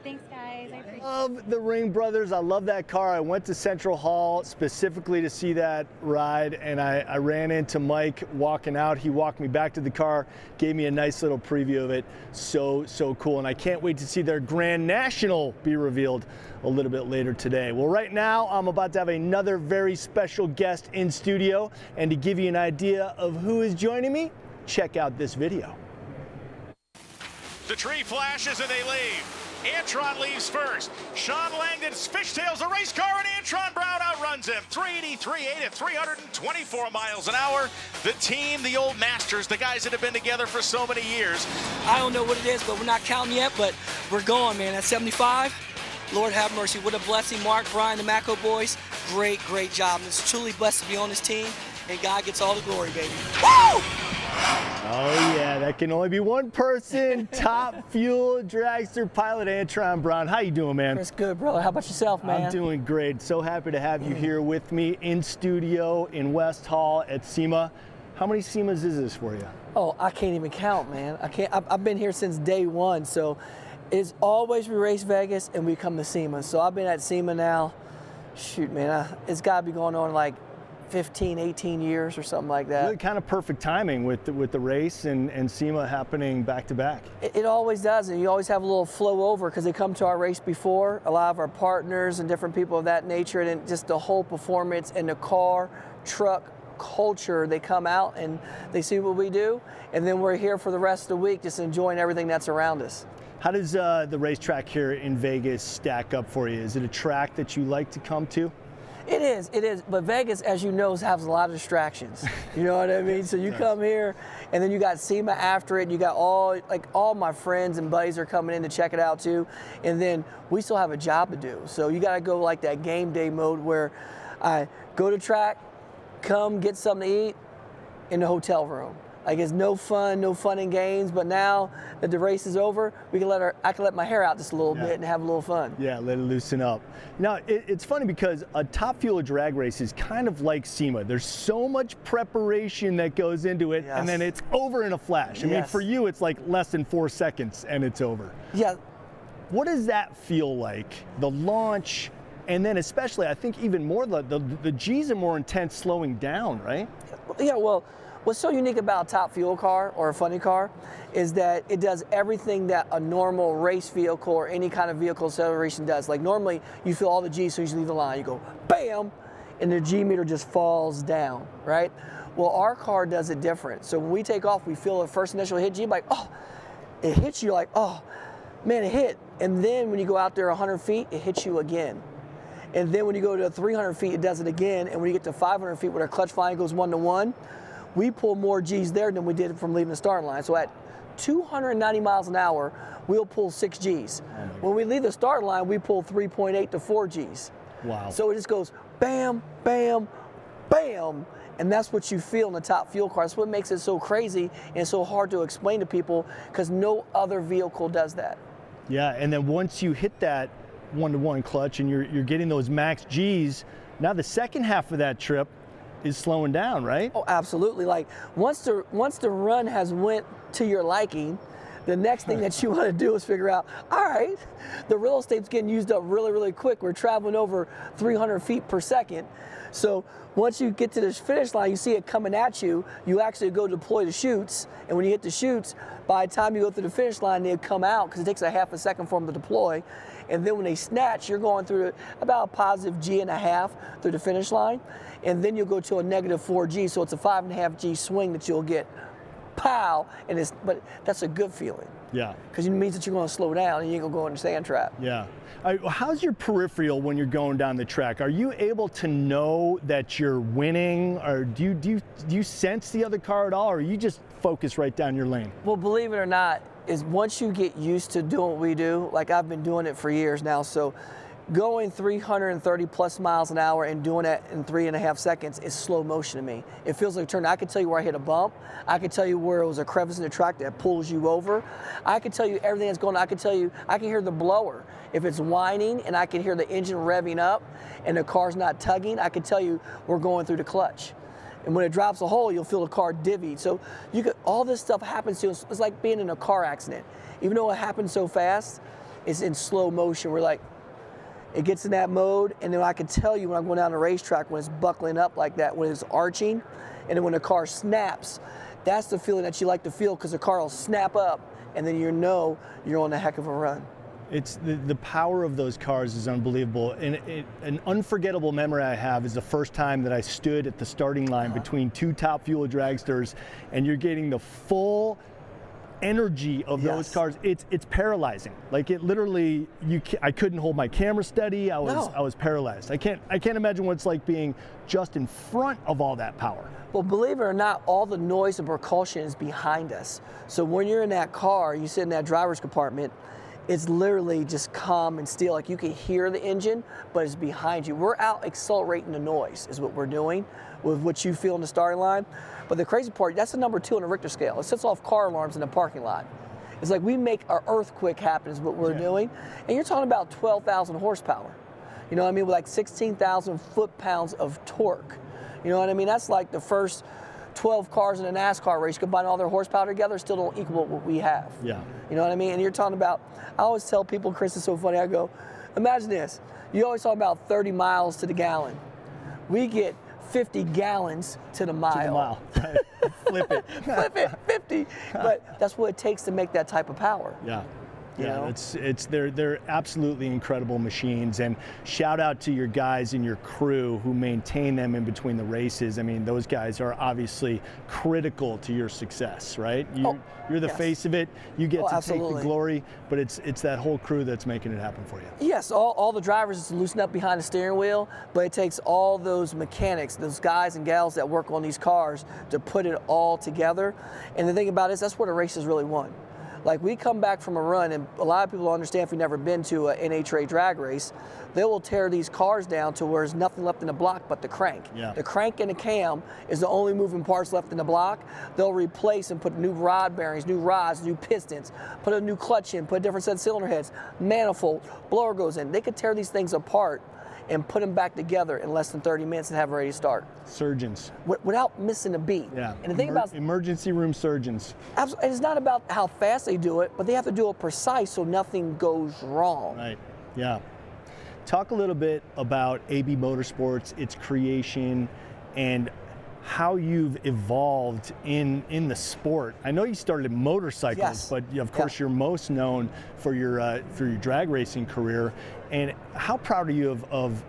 Thanks, guys. I appreciate it. Love the Ring Brothers. I love that car. I went to Central Hall specifically to see that ride, and I ran into Mike walking out. He walked me back to the car, gave me a nice little preview of it. So cool, and I can't wait to see their Grand National be revealed a little bit later today. Well, right now I'm about to have another very special guest in studio, and to give you an idea of who is joining me, check out this video. The tree flashes and they leave. Antron leaves first. Sean Langdon fishtails the race car, and Antron Brown outruns him. 383.8 at 324 miles an hour. The team, the old masters, the guys that have been together for so many years. I don't know what it is, but we're not counting yet, but we're going, man. At 75, Lord have mercy. What a blessing. Mark, Brian, the Mako boys, great job. It's truly blessed to be on this team, and God gets all the glory, baby. Woo! Oh yeah, that can only be one person. Top Fuel dragster pilot Antron Brown. How you doing, man? It's good, brother. How about yourself, man? I'm doing great. So happy to have you here with me in studio in West Hall at SEMA. How many SEMAs is this for you? Oh, I can't even count, man. I've been here since day one, so it's always we race Vegas and we come to SEMA. So I've been at SEMA now, shoot, man, it's got to be going on like 15, 18 years or something like that. Really kind of perfect timing with the race and SEMA happening back to back. It always does, and you always have a little flow over because they come to our race before, a lot of our partners and different people of that nature, and just the whole performance and the car, truck, culture, they come out and they see what we do, and then we're here for the rest of the week just enjoying everything that's around us. How does the racetrack here in Vegas stack up for you? Is it a track that you like to come to? It is, but Vegas, as you know, has a lot of distractions. You know what I mean? So you come here, and then you got SEMA after it, and you got all my friends and buddies are coming in to check it out too, and then we still have a job to do. So you got to go like that game day mode where I go to track, come get something to eat in the hotel room. Like it's no fun and games, but now that the race is over, I can let my hair out just a little bit and have a little fun. Yeah, let it loosen up. Now, it's funny because a Top Fuel drag race is kind of like SEMA. There's so much preparation that goes into it, and then it's over in a flash. I mean, for you, it's like less than 4 seconds and it's over. Yeah. What does that feel like, the launch And then especially, I think even more, the G's are more intense slowing down, right? Yeah, well, what's so unique about a top fuel car or a funny car is that it does everything that a normal race vehicle or any kind of vehicle acceleration does. Like normally you feel all the G's as soon as you leave the line, you go bam, and the G meter just falls down, right? Well, our car does it different. So when we take off, we feel the first initial hit G, like, oh, it hits you, like, oh, man, it hit. And then when you go out there 100 feet, it hits you again. And then when you go to 300 feet, it does it again. And when you get to 500 feet where our clutch flying goes 1-to-1, we pull more G's there than we did from leaving the starting line. So at 290 miles an hour, we'll pull 6 G's. When we leave the starting line, we pull 3.8 to 4 G's. Wow. So it just goes bam, bam, bam. And that's what you feel in the top fuel car. That's what makes it so crazy and so hard to explain to people because no other vehicle does that. Yeah, and then once you hit that 1-to-1 clutch and you're getting those max G's, now the second half of that trip is slowing down, right? Oh, absolutely. Like once the run has went to your liking, the next thing that you want to do is figure out, all right, the real estate's getting used up really, really quick. We're traveling over 300 feet per second. So once you get to this finish line, you see it coming at you, you actually go deploy the chutes, and when you hit the chutes, by the time you go through the finish line, they come out because it takes a half a second for them to deploy. And then when they snatch, you're going through about a positive G.5 through the finish line, and then you'll go to a negative 4G, so it's a 5.5 G swing that you'll get. Pow! But that's a good feeling. Yeah. Because it means that you're going to slow down and you ain't going to go in the sand trap. Yeah. How's your peripheral when you're going down the track? Are you able to know that you're winning, or do you sense the other car at all, or you just focus right down your lane? Well, believe it or not, is once you get used to doing what we do, like I've been doing it for years now, so going 330 plus miles an hour and doing that in 3.5 seconds is slow motion to me. It feels like a turn. I can tell you where I hit a bump. I can tell you where it was a crevice in the track that pulls you over. I can tell you everything that's going on. I can tell you, I can hear the blower. If it's whining and I can hear the engine revving up and the car's not tugging, I can tell you we're going through the clutch. And when it drops a hole, you'll feel the car divvied. So all this stuff happens to us. It's like being in a car accident. Even though it happens so fast, it's in slow motion. We're like, it gets in that mode, and then I can tell you when I'm going down the racetrack when it's buckling up like that, when it's arching, and then when the car snaps, that's the feeling that you like to feel because the car will snap up, and then you know you're on a heck of a run. It's the power of those cars is unbelievable. And an unforgettable memory I have is the first time that I stood at the starting line between two top fuel dragsters, and you're getting the full energy of those cars. It's paralyzing. Like it literally, I couldn't hold my camera steady. I was paralyzed. I can't imagine what it's like being just in front of all that power. Well, believe it or not, all the noise and percussion is behind us. So when you're in that car, you sit in that driver's compartment, it's literally just calm and still. Like you can hear the engine, but it's behind you. We're out accelerating the noise is what we're doing with what you feel in the starting line. But the crazy part, that's the number 2 on the Richter scale. It sets off car alarms in the parking lot. It's like we make our earthquake happen is what we're doing. And you're talking about 12,000 horsepower. You know what I mean? With like 16,000 foot-pounds of torque. You know what I mean? That's like the first 12 cars in a NASCAR race combine all their horsepower together, still don't equal what we have. Yeah. You know what I mean? And you're talking about, I always tell people, Chris, it's so funny, I go, imagine this. You always talk about 30 miles to the gallon. We get 50 gallons to the mile. To the mile. Right. Flip it. Flip it, 50. But that's what it takes to make that type of power. Yeah. You know? They're absolutely incredible machines, and shout out to your guys and your crew who maintain them in between the races. I mean, those guys are obviously critical to your success, right? You're the face of it. You get to take the glory, but it's that whole crew that's making it happen for you. Yes, all the drivers just loosen up behind the steering wheel, but it takes all those mechanics, those guys and gals that work on these cars to put it all together. And the thing about it is that's where the race is really won. Like we come back from a run, and a lot of people don't understand if you've never been to an NHRA drag race, they will tear these cars down to where there's nothing left in the block but the crank. Yeah. The crank and the cam is the only moving parts left in the block. They'll replace and put new rod bearings, new rods, new pistons, put a new clutch in, put a different set of cylinder heads, manifold, blower goes in. They could tear these things apart and put them back together in less than 30 minutes and have it ready to start. Surgeons. Without missing a beat. Yeah. And the thing about emergency room surgeons. Absolutely. It's not about how fast they do it, but they have to do it precise so nothing goes wrong. Right. Yeah. Talk a little bit about AB Motorsports, its creation, and how you've evolved in the sport. I know you started in motorcycles, Yes. but of course you're most known for your drag racing career. And how proud are you of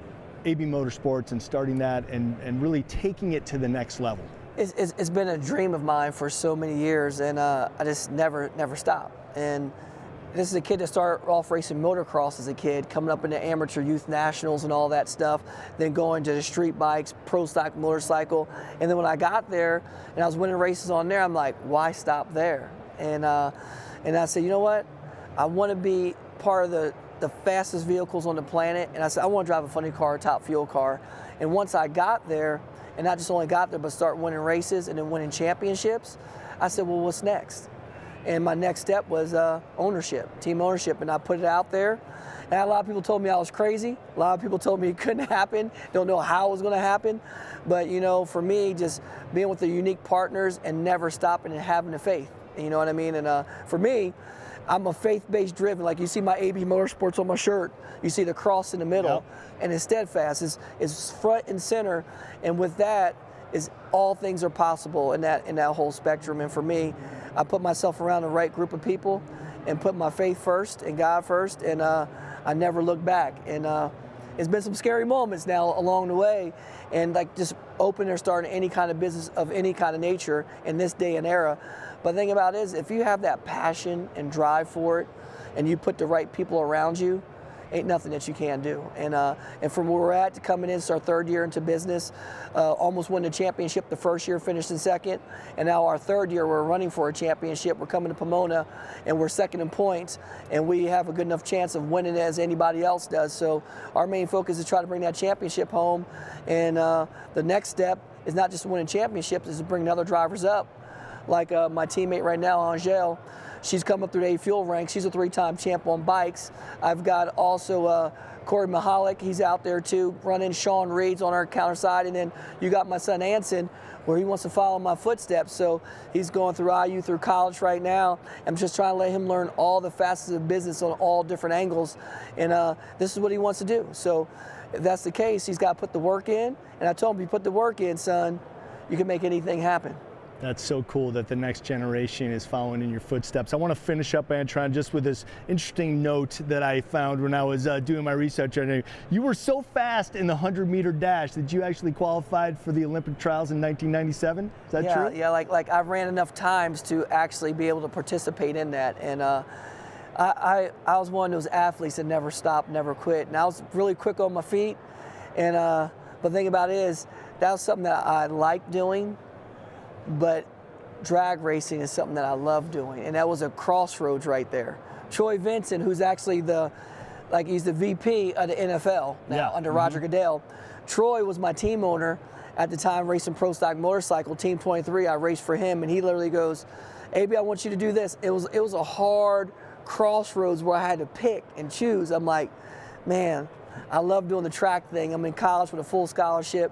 AB Motorsports and starting that and really taking it to the next level? It's been a dream of mine for so many years, and I just never stopped. And this is a kid that started off racing motocross as a kid, coming up into amateur youth nationals and all that stuff, then going to the street bikes, pro stock motorcycle. And then when I got there and I was winning races on there, I'm like, why stop there? And I said, you know what? I want to be part of the fastest vehicles on the planet. And I said, I want to drive a funny car, a top fuel car. And once I got there, and not just only got there, but start winning races and then winning championships, I said, well, what's next? And my next step was ownership, team ownership, and I put it out there. And a lot of people told me I was crazy. A lot of people told me it couldn't happen. Don't know how it was going to happen. But, you know, for me, just being with the unique partners and never stopping and having the faith. You know what I mean? And for me, I'm a faith-based driven. Like you see my AB Motorsports on my shirt. You see the cross in the middle. Yep. And it's steadfast. It's front and center. And with that, is all things are possible in that whole spectrum. And for me, I put myself around the right group of people and put my faith first and God first, and I never look back. And it's been some scary moments now along the way, and like just open or starting any kind of business of any kind of nature in this day and era. But the thing about it is, if you have that passion and drive for it, and you put the right people around you, ain't nothing that you can't do. And from where we're at to coming in, it's our third year into business, almost won the championship the first year, finished in second, and now our third year we're running for a championship. We're coming to Pomona, and we're second in points, and we have a good enough chance of winning as anybody else does. So our main focus is to try to bring that championship home, and the next step is not just winning championships, is to bring other drivers up. Like my teammate right now, Angel, she's come up through the A-Fuel ranks. She's a 3-time champ on bikes. I've got also Corey Mahalik. He's out there too, running. Sean Reed's on our counter side. And then you got my son Anson, where he wants to follow my footsteps. So he's going through IU through college right now. I'm just trying to let him learn all the facets of business on all different angles. And this is what he wants to do. So if that's the case, he's got to put the work in. And I told him, if you put the work in, son, you can make anything happen. That's so cool that the next generation is following in your footsteps. I want to finish up, Antron, just with this interesting note that I found when I was doing my research on you. You were so fast in the 100-meter dash that you actually qualified for the Olympic trials in 1997. Is that true? Yeah, like I've ran enough times to actually be able to participate in that. And I was one of those athletes that never stopped, never quit. And I was really quick on my feet. And but the thing about it is, that was something that I liked doing. But drag racing is something that I love doing, and that was a crossroads right there. Troy Vincent, who's actually he's the VP of the NFL now under Roger Goodell. Troy was my team owner at the time, racing pro stock motorcycle, Team 23. I raced for him, and he literally goes, "AB, I want you to do this." It was a hard crossroads where I had to pick and choose. I'm like, man, I love doing the track thing. I'm in college with a full scholarship.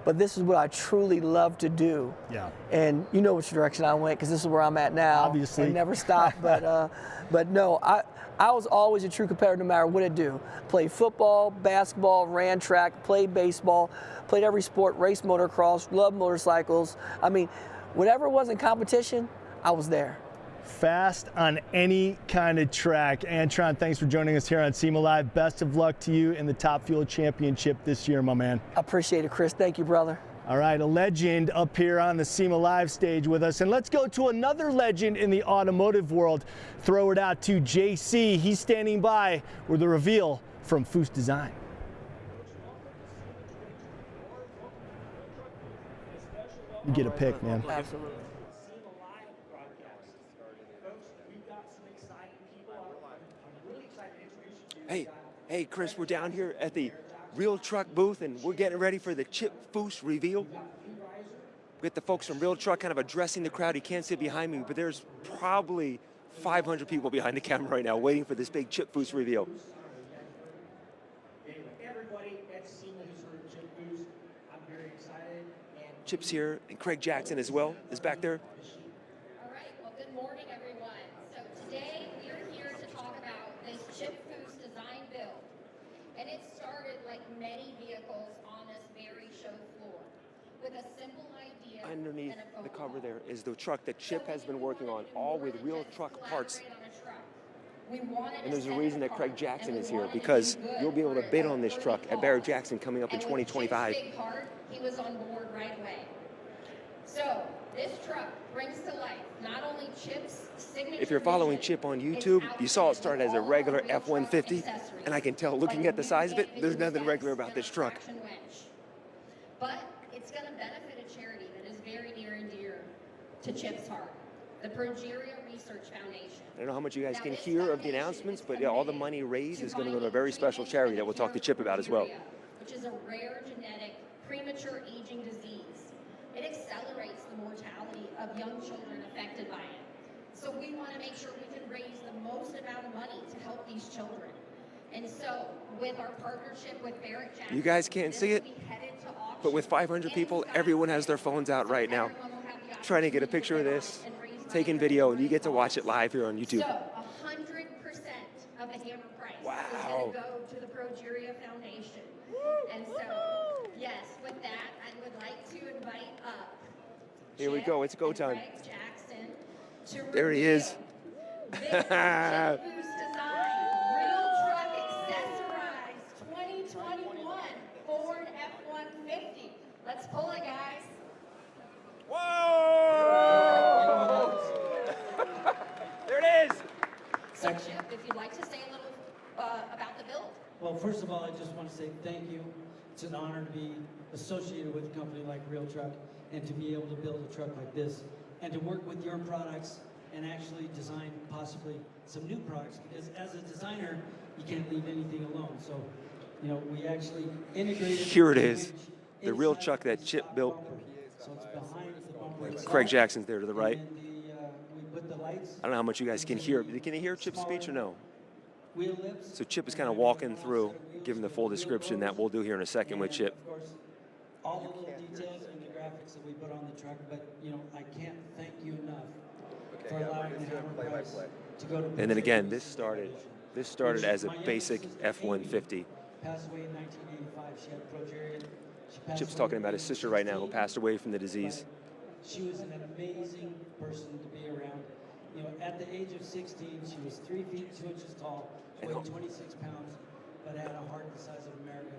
But this is what I truly love to do. Yeah. And you know which direction I went, because this is where I'm at now. Obviously. And never stop. But no, I was always a true competitor no matter what I do. Played football, basketball, ran track, played baseball, played every sport, raced motocross, loved motorcycles. I mean, whatever was in competition, I was there. Fast on any kind of track. Antron, thanks for joining us here on SEMA Live. Best of luck to you in the Top Fuel Championship this year, my man. I appreciate it, Chris. Thank you, brother. All right, a legend up here on the SEMA Live stage with us. And let's go to another legend in the automotive world. Throw it out to JC. He's standing by with a reveal from Foose Design. You get a pick, man. Absolutely. Hey, Chris, we're down here at the Real Truck booth, and we're getting ready for the Chip Foose reveal. We got the folks from Real Truck kind of addressing the crowd. You can't see behind me, but there's probably 500 people behind the camera right now waiting for this big Chip Foose reveal. Everybody at SEMA has heard Chip Foose. I'm very excited. Chip's here, and Craig Jackson as well is back there. All right, well, good morning, everyone. So today we are here to talk about this Chip Foose design build. And it started underneath the cover there is the truck that Chip has been working on, all with real truck parts. And there's a reason that Craig Jackson is here, because you'll be able to bid on this truck at Barrett-Jackson coming up in 2025. Big heart, he was on board right away. So this truck brings to life not only Chip's signature. If you're following Chip on YouTube, you saw it start as a regular F-150, and I can tell, looking at the size of it, there's nothing regular about this truck. But it's going to benefit a charity that is very near and dear to Chip's heart, the Progeria Research Foundation. I don't know how much you guys can hear of the announcements, but yeah, all the money raised is going to go to a very special charity that we'll talk to Chip about as well. Which is a rare genetic premature aging disease. It accelerates the mortality of young children affected by it. So we want to make sure we can raise the most amount of money to help these children. And so with our partnership with Barrett-Jackson, You guys can't see it, but with 500 people, everyone has their phones out right now, trying to get a picture of this, taking video, and you get to watch it live here on YouTube. So 100% of the hammer price is going to go to the Progeria Foundation. And so, yes, with that, I would like to invite up Here we go, it's go time. Craig Jackson to There he is. Chip Boost Design, real truck accessorized 2021 Ford F-150. Let's pull it, guys. Whoa! There it is. So, Chip, if you'd like to say a little about the build. Well, first of all, I just want to say thank you. It's an honor to be associated with a company like Real Truck and to be able to build a truck like this and to work with your products and actually design possibly some new products, because as a designer, you can't leave anything alone. So, you know, we actually integrated. Here it is, the real truck that Chip built. So it's behind the bumper itself. Craig Jackson's there to the right. We put the lights. I don't know how much you guys can hear. Can you hear Chip's speech or no? Wheel lips. So Chip is kind of walking through, giving the full description that we'll do here in a second with Chip. Of course, all the little details and the graphics that we put on the truck, but you know, I can't thank you enough for allowing the hammer price to go to. And then again, this started as a basic F-150. Passed away in 1985. She had progeria. She passed Chip's away talking in about his sister right now who passed away from the disease. She was an amazing person to be around. You know, at the age of 16, she was 3 feet 2 inches tall, weighed 26 pounds, but had a heart the size of America.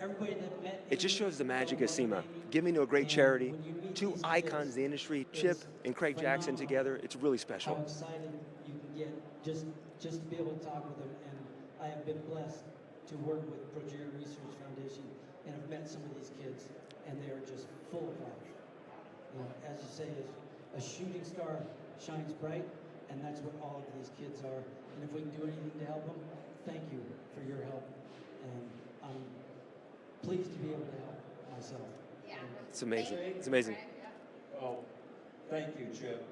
Everybody that met. It just shows the magic of SEMA. Giving to a great charity, two icons of the industry, Chip and Craig Jackson together. It's really special. How excited you can get just to be able to talk with them, and I have been blessed to work with Progeria Research Foundation, and I've met some of these kids, and they are just full of life. You know, as you say, a shooting star shines bright, and that's what all of these kids are. And if we can do anything to help them, thank you for your help. And I'm pleased to be able to help myself. Yeah. It's amazing. It's amazing. Oh, thank you, Chip.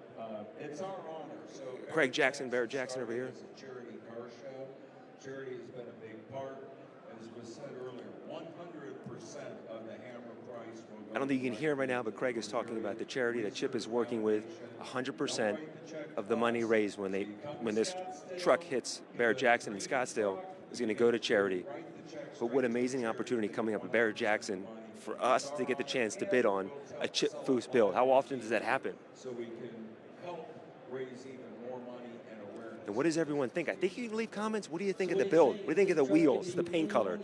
It's our honor. So Craig Jackson, Barrett-Jackson over here. It's a charity car show. Charity has been a big part. As was said earlier, 100% of the hammer price will go. I don't think you can hear him right now, but Craig is talking about the charity that Chip is working with. 100% of the money raised when this truck hits Barrett-Jackson in Scottsdale is going to go to charity. But what amazing opportunity coming up at Barrett-Jackson for us to get the chance to bid on a Chip Foose build. How often does that happen? So we can help raise even more money and awareness. And what does everyone think? I think you can leave comments. What do you think of the build? What do you think of the wheels, the paint color,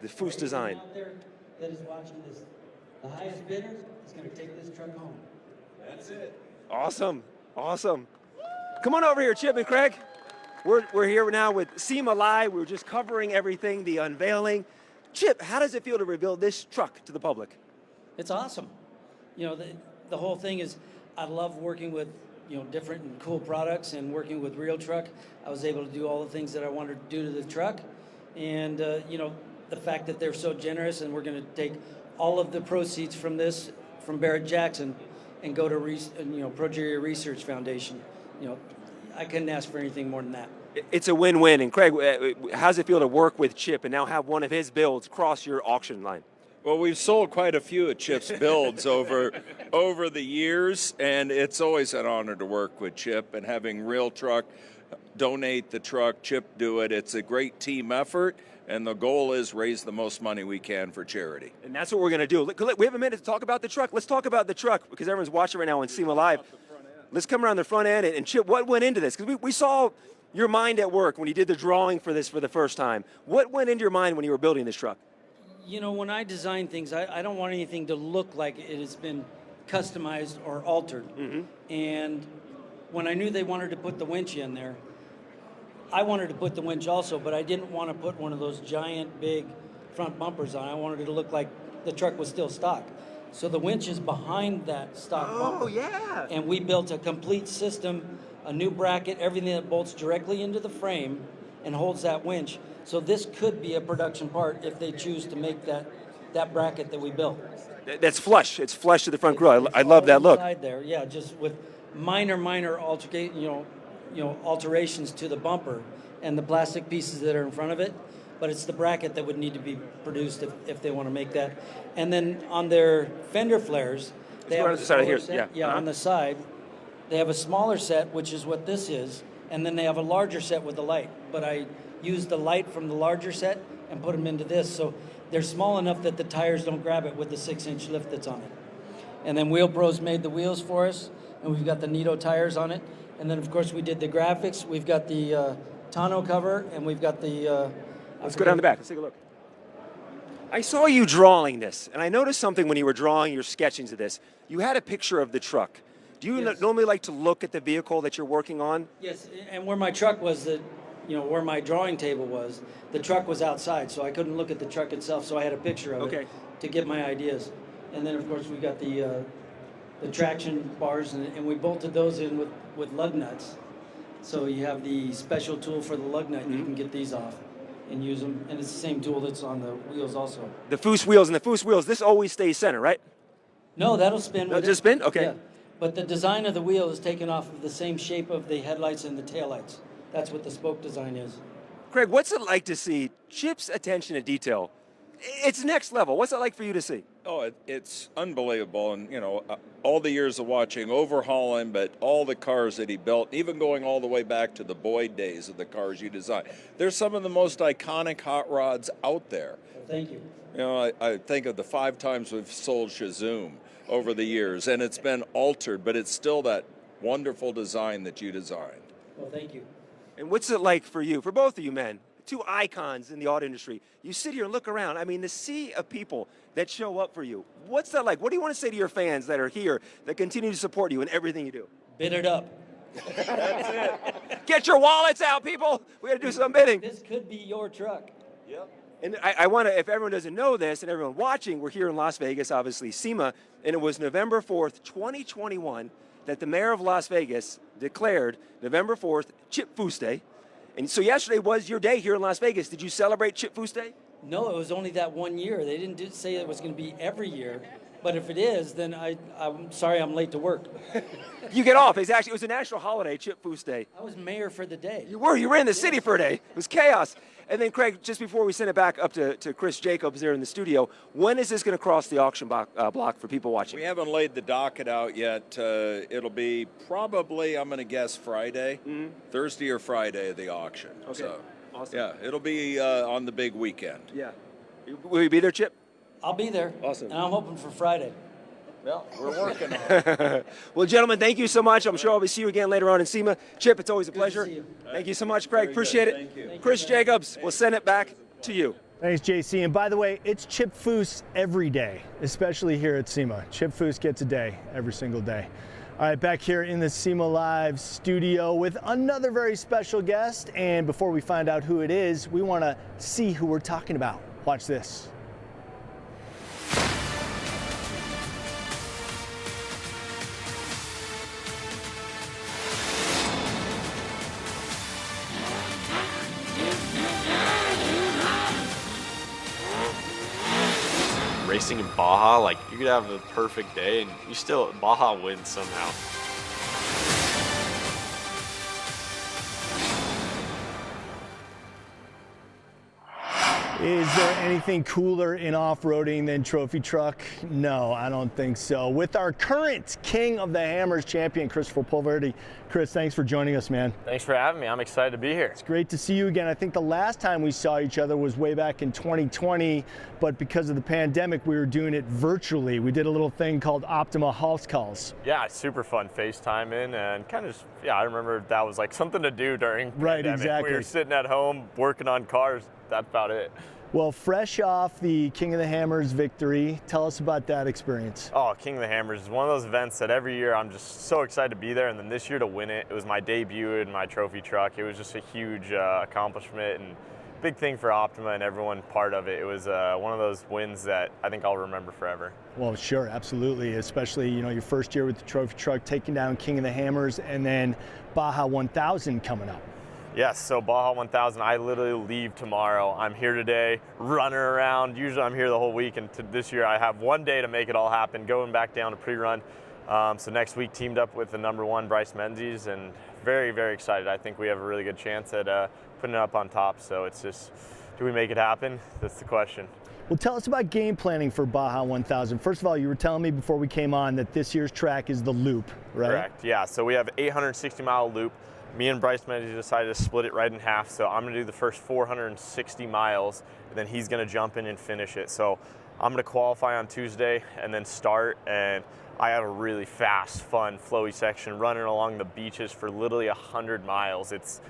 the Foose design? Out there that is watching this, the highest bidder is going to take this truck home. That's it. Awesome. Awesome. Come on over here, Chip and Craig. We're here now with SEMA Live. We were just covering everything, the unveiling. Chip, how does it feel to reveal this truck to the public? It's awesome. You know, the whole thing is, I love working with, you know, different and cool products, and working with Real Truck. I was able to do all the things that I wanted to do to the truck. And, you know, the fact that they're so generous, and we're going to take all of the proceeds from this, from Barrett-Jackson, and go to, Progeria Research Foundation. You know, I couldn't ask for anything more than that. It's a win-win. And Craig, how does it feel to work with Chip and now have one of his builds cross your auction line? Well, we've sold quite a few of Chip's builds over the years, and it's always an honor to work with Chip and having Real Truck donate the truck, Chip do it. It's a great team effort, and the goal is raise the most money we can for charity. And that's what we're going to do. We have a minute to talk about the truck. Let's talk about the truck because everyone's watching right now on SEMA Live. Let's come around the front end. And Chip, what went into this? Because we saw your mind at work when you did the drawing for this for the first time. What went into your mind when you were building this truck? You know, when I design things, I don't want anything to look like it has been customized or altered. And when I knew they wanted to put the winch in there, I wanted to put the winch also, but I didn't want to put one of those giant, big front bumpers on. I wanted it to look like the truck was still stock. So the winch is behind that stock bumper. Oh, yeah. And we built a complete system, a new bracket, everything that bolts directly into the frame and holds that winch. So this could be a production part if they choose to make that bracket that we built. That's flush. It's flush to the front grille. I love that look. Inside there, yeah, just with minor alterations to the bumper and the plastic pieces that are in front of it, but it's the bracket that would need to be produced if they want to make that. And then on their fender flares, they have a smaller set. Yeah, on the side, they have a smaller set, which is what this is, and then they have a larger set with the light. But I used the light from the larger set and put them into this, so they're small enough that the tires don't grab it with the 6-inch lift that's on it. And then Wheel Pros made the wheels for us, and we've got the Nito tires on it. And then, of course, we did the graphics. We've got the tonneau cover, and we've got the... Let's go down the back. Let's take a look. I saw you drawing this, and I noticed something when you were drawing your sketchings of this. You had a picture of the truck. Do you normally like to look at the vehicle that you're working on? Yes, and where my truck was, where my drawing table was, the truck was outside, so I couldn't look at the truck itself, so I had a picture of it to get my ideas. And then, of course, we got the traction bars, and we bolted those in with lug nuts. So you have the special tool for the lug nut, and you can get these off and use them. And it's the same tool that's on the wheels also. The Foose wheels, and the Foose wheels, this always stays center, right? No, that'll spin. That'll just spin? Okay. Yeah. But the design of the wheel is taken off of the same shape of the headlights and the taillights. That's what the spoke design is. Craig, what's it like to see Chip's attention to detail? It's next level. What's it like for you to see? Oh, it's unbelievable. And, all the years of watching, overhauling, but all the cars that he built, even going all the way back to the Boyd days of the cars you designed. They're some of the most iconic hot rods out there. Well, thank you. I think of the 5 times we've sold Shazoom over the years, and it's been altered, but it's still that wonderful design that you designed. Well, thank you. And what's it like for you, for both of you men, 2 icons in the auto industry? You sit here and look around. I mean, the sea of people that show up for you. What's that like? What do you want to say to your fans that are here, that continue to support you in everything you do? Bid it up. That's it. Get your wallets out, people. We got to do some bidding. This could be your truck. Yep. And I want to, if everyone doesn't know this and everyone watching, we're here in Las Vegas, obviously SEMA, and it was November 4th, 2021, that the mayor of Las Vegas declared November 4th Chip Foose Day. And so yesterday was your day here in Las Vegas. Did you celebrate Chip Foose Day? No, it was only that one year. They didn't say it was going to be every year. But if it is, then I'm sorry I'm late to work. You get off. It was a national holiday, Chip Foose Day. I was mayor for the day. You were in the city for a day. It was chaos. And then, Craig, just before we send it back up to Chris Jacobs there in the studio, when is this going to cross the auction block for people watching? We haven't laid the docket out yet. It'll be probably, I'm going to guess, Friday, Thursday or Friday of the auction. Okay. So, awesome. yeah, it'll be on the big weekend. Yeah. Will you be there, Chip? I'll be there. Awesome. And I'm hoping for Friday. Well, we're working on it. Well, gentlemen, thank you so much. I'm sure I'll see you again later on in SEMA. Chip, it's always a pleasure. To see you. Thank you so much, Craig. Appreciate it. Thank you. Chris Jacobs, we'll send it back to you. Thanks, JC. And by the way, it's Chip Foose every day, especially here at SEMA. Chip Foose gets a day every single day. All right, back here in the SEMA Live studio with another very special guest. And before we find out who it is, we want to see who we're talking about. Watch this. Racing in Baja, like you could have a perfect day and you still Baja wins somehow. Is there anything cooler in off-roading than trophy truck? No, I don't think so. With our current King of the Hammers champion, Christopher Pulverdi. Chris, thanks for joining us, man. Thanks for having me. I'm excited to be here. It's great to see you again. I think the last time we saw each other was way back in 2020, but because of the pandemic, we were doing it virtually. We did a little thing called Optima House Calls. Yeah, it's super fun FaceTiming, and kind of, I remember that was like something to do during Right, pandemic. exactly. We were sitting at home working on cars. That's about it. Well, fresh off the King of the Hammers victory, tell us about that experience. Oh, King of the Hammers is one of those events that every year I'm just so excited to be there, and then this year to win it. It was my debut in my trophy truck. It was just a huge accomplishment and big thing for Optima and everyone part of it. It was one of those wins that I think I'll remember forever. Well, sure, absolutely, especially your first year with the trophy truck, taking down King of the Hammers, and then Baja 1000 coming up. Yes, so Baja 1000, I literally leave tomorrow. I'm here today, running around. Usually I'm here the whole week, and this year I have one day to make it all happen, going back down to pre-run. So next week teamed up with the #1 Bryce Menzies, and very, very excited. I think we have a really good chance at putting it up on top. So it's just, do we make it happen? That's the question. Well, tell us about game planning for Baja 1000. First of all, you were telling me before we came on that this year's track is the Loop, right? Correct, yeah. So we have 860-mile loop. Me and Bryce Menzies decided to split it right in half, so I'm going to do the first 460 miles, and then he's going to jump in and finish it. So I'm going to qualify on Tuesday and then start, and I have a really fast, fun, flowy section running along the beaches for literally 100 miles. That's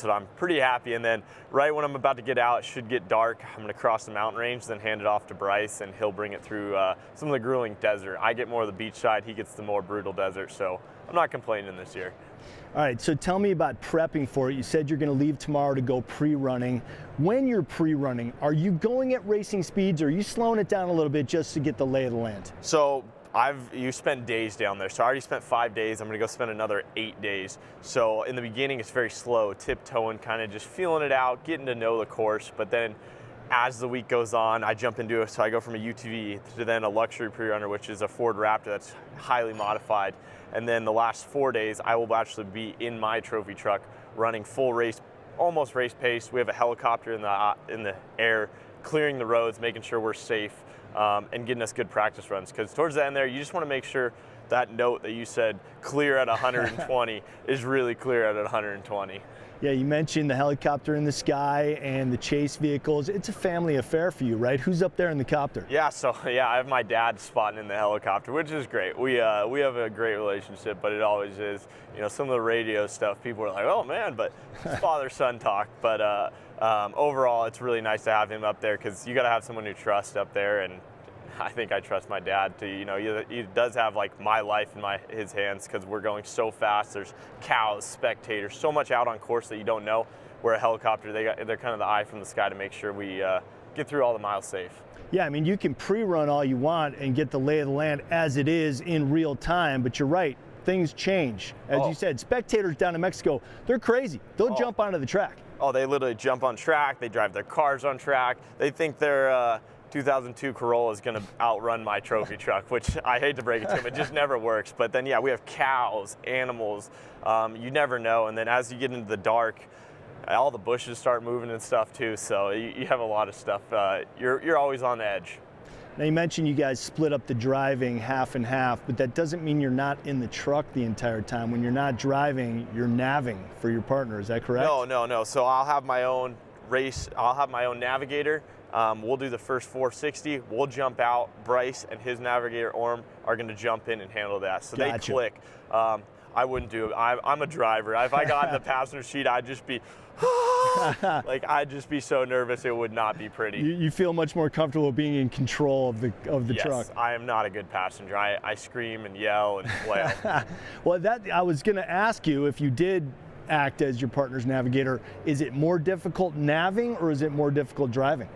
what I'm pretty happy. And then right when I'm about to get out, it should get dark. I'm going to cross the mountain range, then hand it off to Bryce, and he'll bring it through some of the grueling desert. I get more of the beach side, he gets the more brutal desert, so I'm not complaining this year. All right, so tell me about prepping for it. You said you're going to leave tomorrow to go pre-running. When you're pre-running, are you going at racing speeds, or are you slowing it down a little bit just to get the lay of the land? So you spend days down there. So I already spent 5 days. I'm going to go spend another 8 days. So in the beginning, it's very slow, tiptoeing, kind of just feeling it out, getting to know the course. But then as the week goes on, I jump into it. So I go from a UTV to then a luxury pre-runner, which is a Ford Raptor that's highly modified. And then the last 4 days, I will actually be in my trophy truck running full race, almost race pace. We have a helicopter in the air, clearing the roads, making sure we're safe, and getting us good practice runs. Because towards the end there, you just want to make sure that note that you said clear at 120 is really clear at 120. Yeah, you mentioned the helicopter in the sky and the chase vehicles. It's a family affair for you, right? Who's up there in the copter? Yeah, so yeah, I have my dad spotting in the helicopter, which is great. We have a great relationship, but it always is. Some of the radio stuff, people are like, oh man, but it's father-son talk. But overall, it's really nice to have him up there, because you got to have someone you trust up there, and I think I trust my dad to, he does have like my life in his hands, because we're going so fast. There's cows, spectators, so much out on course that you don't know. Where a helicopter, they're kind of the eye from the sky to make sure we get through all the miles safe. Yeah, I mean, you can pre-run all you want and get the lay of the land as it is in real time, but you're right, things change. As you said, spectators down in Mexico, they're crazy. They'll jump onto the track. Oh, they literally jump on track. They drive their cars on track. They think their 2002 Corolla is going to outrun my trophy truck, which I hate to break it to them, it just never works. But then, yeah, we have cows, animals, you never know. And then as you get into the dark, all the bushes start moving and stuff too, so you have a lot of stuff. You're always on edge. Now, you mentioned you guys split up the driving half and half, but that doesn't mean you're not in the truck the entire time. When you're not driving, you're navving for your partner, is that correct? No. So I'll have my own race, I'll have my own navigator. We'll do the first 460, we'll jump out. Bryce and his navigator, Orm, are going to jump in and handle that. So Gotcha. They click. I wouldn't do it. I'm a driver. If I got in the passenger seat, I'd just be, I'd just be so nervous, it would not be pretty. You feel much more comfortable being in control of the truck. Yes, I am not a good passenger. I scream and yell and flail. Well, I was going to ask you, if you did act as your partner's navigator, is it more difficult navving or is it more difficult driving?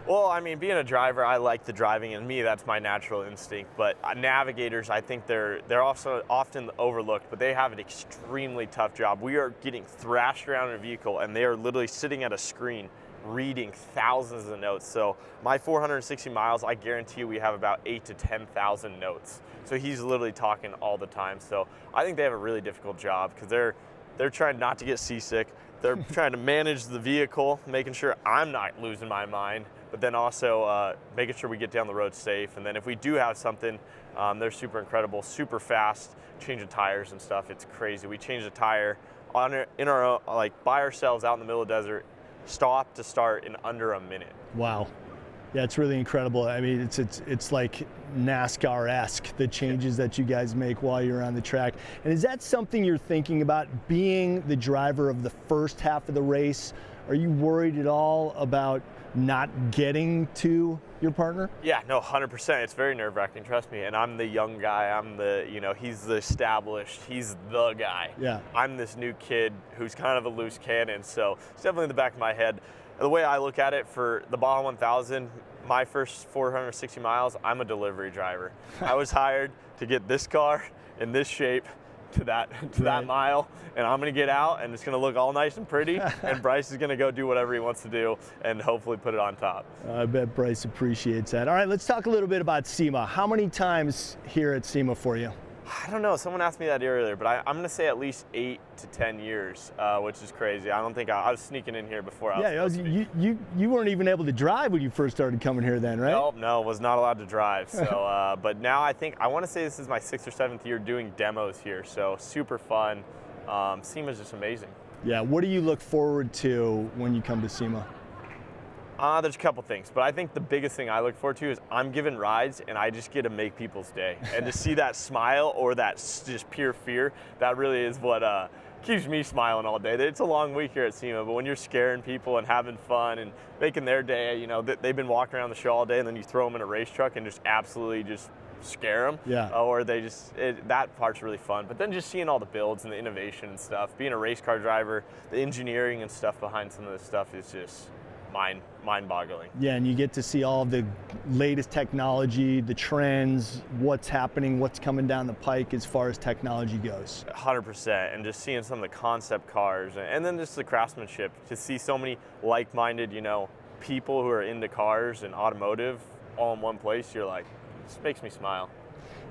Well, I mean, being a driver, I like the driving, and me, that's my natural instinct. But navigators, I think they're also often overlooked, but they have an extremely tough job. We are getting thrashed around in a vehicle, and they are literally sitting at a screen reading thousands of notes. So my 460 miles, I guarantee we have about 8,000 to 10,000 notes. So he's literally talking all the time. So I think they have a really difficult job, because they're trying not to get seasick. they're trying to manage the vehicle, making sure I'm not losing my mind, but then also making sure we get down the road safe. And then if we do have something, they're super incredible, super fast, changing tires and stuff. It's crazy. We changed a tire in our own, like by ourselves out in the middle of the desert, stop to start in under a minute. Wow. Yeah, it's really incredible. I mean, it's like NASCAR-esque, the changes that you guys make while you're on the track. And is that something you're thinking about, being the driver of the first half of the race? Are you worried at all about not getting to your partner? Yeah, no, 100%. It's very nerve-wracking, trust me. And I'm the young guy. I'm the, he's the established. He's the guy. Yeah. I'm this new kid who's kind of a loose cannon. So it's definitely in the back of my head. The way I look at it, for the Baja 1000, my first 460 miles, I'm a delivery driver. I was hired to get this car in this shape to that mile, and I'm gonna get out, and it's gonna look all nice and pretty, and Bryce is gonna go do whatever he wants to do, and hopefully put it on top. I bet Bryce appreciates that. All right, let's talk a little bit about SEMA. How many times here at SEMA for you? I don't know. Someone asked me that earlier, but I'm going to say at least 8 to 10 years, which is crazy. I don't think I was sneaking in here before. You weren't even able to drive when you first started coming here then, right? No, was not allowed to drive. So, but now I want to say this is my 6th or 7th year doing demos here. So super fun. SEMA's just amazing. Yeah. What do you look forward to when you come to SEMA? There's a couple things, but I think the biggest thing I look forward to is I'm giving rides and I just get to make people's day. And to see that smile or that just pure fear, that really is what keeps me smiling all day. It's a long week here at SEMA, but when you're scaring people and having fun and making their day, they've been walking around the show all day, and then you throw them in a race truck and just absolutely just scare them. Yeah. Or they that part's really fun. But then just seeing all the builds and the innovation and stuff, being a race car driver, the engineering and stuff behind some of this stuff is just mind-boggling. Yeah, and you get to see all the latest technology, the trends, what's happening, what's coming down the pike as far as technology goes. 100%, and just seeing some of the concept cars, and then just the craftsmanship, to see so many like-minded, people who are into cars and automotive all in one place. You're like, this makes me smile.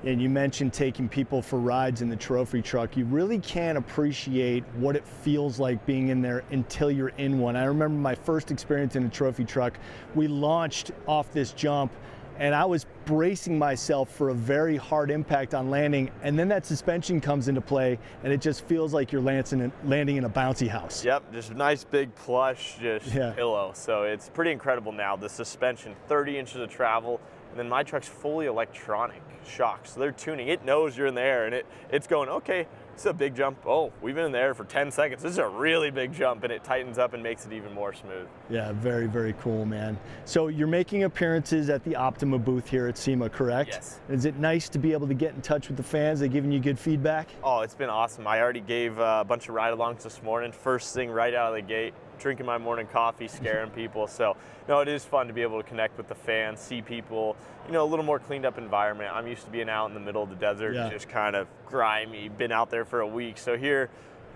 And you mentioned taking people for rides in the trophy truck. You really can't appreciate what it feels like being in there until you're in one. I remember my first experience in a trophy truck. We launched off this jump, and I was bracing myself for a very hard impact on landing, and then that suspension comes into play, and it just feels like you're landing in a bouncy house. Yep, just a nice big plush pillow. So it's pretty incredible now. The suspension, 30 inches of travel, and then my truck's fully electronic shocks. So they're tuning. It knows you're in the air, and it's going, okay, it's a big jump. Oh, we've been in the air for 10 seconds. This is a really big jump, and it tightens up and makes it even more smooth. Yeah, very, very cool, man. So you're making appearances at the Optima booth here at SEMA, correct? Yes. Is it nice to be able to get in touch with the fans? They giving you good feedback? Oh, it's been awesome. I already gave a bunch of ride-alongs this morning. First thing right out of the gate, drinking my morning coffee, scaring people. So, no, it is fun to be able to connect with the fans, see people, a little more cleaned up environment. I'm used to being out in the middle of the desert, just kind of grimy, been out there for a week. So here,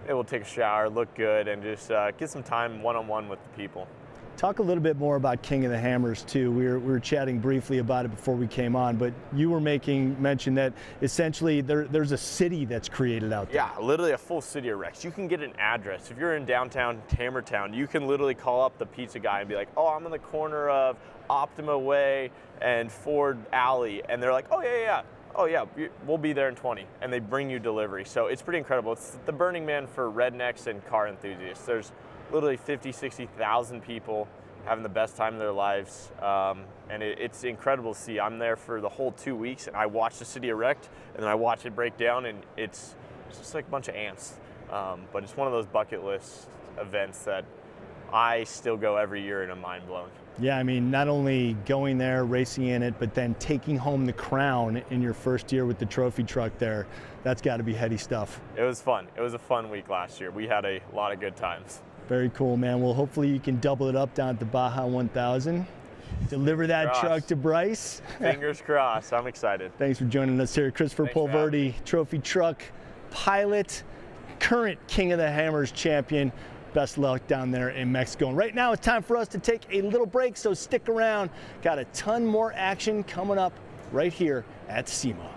it will take a shower, look good, and just get some time one-on-one with the people. Talk a little bit more about King of the Hammers too. We were chatting briefly about it before we came on, but you were making mention that essentially there's a city that's created out there. Yeah, literally a full city of wrecks. You can get an address. If you're in downtown Tamertown, you can literally call up the pizza guy and be like, oh, I'm on the corner of Optima Way and Ford Alley, and they're like, oh yeah, we'll be there in 20, and they bring you delivery. So it's pretty incredible. It's the Burning Man for rednecks and car enthusiasts. There's literally 50, 60,000 people having the best time of their lives, and it's incredible to see. I'm there for the whole 2 weeks, and I watch the city erect, and then I watch it break down, and it's just like a bunch of ants. But it's one of those bucket list events that I still go every year, and I'm mind blown. Yeah, I mean, not only going there, racing in it, but then taking home the crown in your first year with the trophy truck there, that's got to be heady stuff. It was fun. It was a fun week last year. We had a lot of good times. Very cool, man. Well, hopefully you can double it up down at the Baja 1000. Deliver that truck to Bryce. Fingers crossed. I'm excited. Thanks for joining us here. Christopher Pulverdi, trophy truck pilot, current King of the Hammers champion. Best luck down there in Mexico. And right now it's time for us to take a little break, so stick around. Got a ton more action coming up right here at SEMA.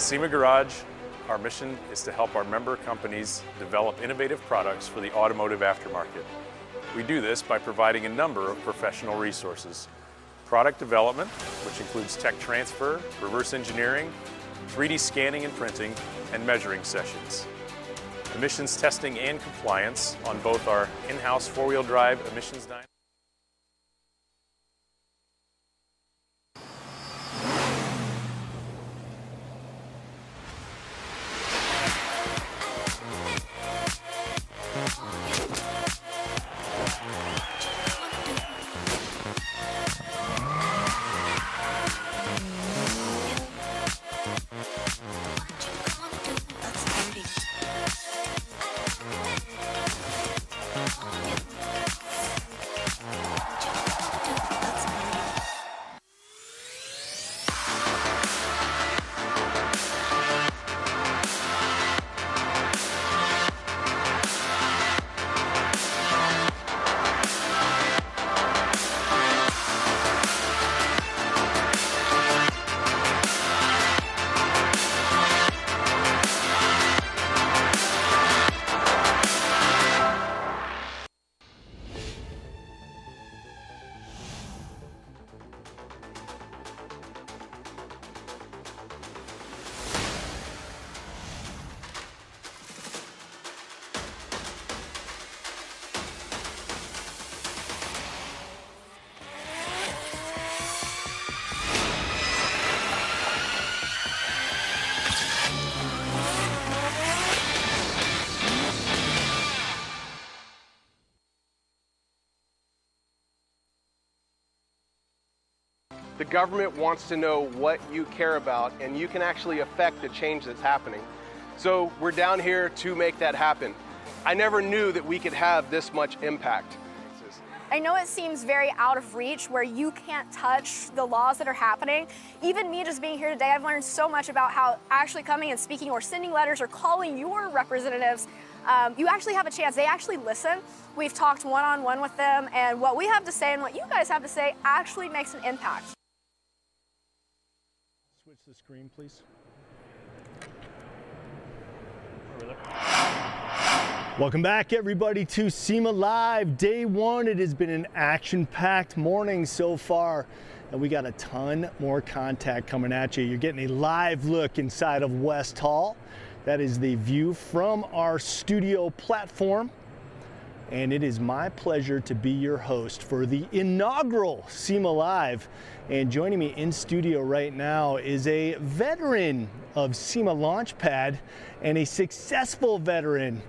SEMA Garage, our mission is to help our member companies develop innovative products for the automotive aftermarket. We do this by providing a number of professional resources. Product development, which includes tech transfer, reverse engineering, 3D scanning and printing, and measuring sessions. Emissions testing and compliance on both our in-house four-wheel drive emissions dyno. The government wants to know what you care about, and you can actually affect the change that's happening. So we're down here to make that happen. I never knew that we could have this much impact. I know it seems very out of reach where you can't touch the laws that are happening. Even me just being here today, I've learned so much about how actually coming and speaking or sending letters or calling your representatives, you actually have a chance. They actually listen. We've talked one-on-one with them, and what we have to say and what you guys have to say actually makes an impact. Switch the screen, please. Welcome back, everybody, to SEMA Live. Day one, it has been an action-packed morning so far, and we got a ton more contact coming at you. You're getting a live look inside of West Hall. That is the view from our studio platform, and it is my pleasure to be your host for the inaugural SEMA Live. And joining me in studio right now is a veteran of SEMA Launchpad and a successful veteran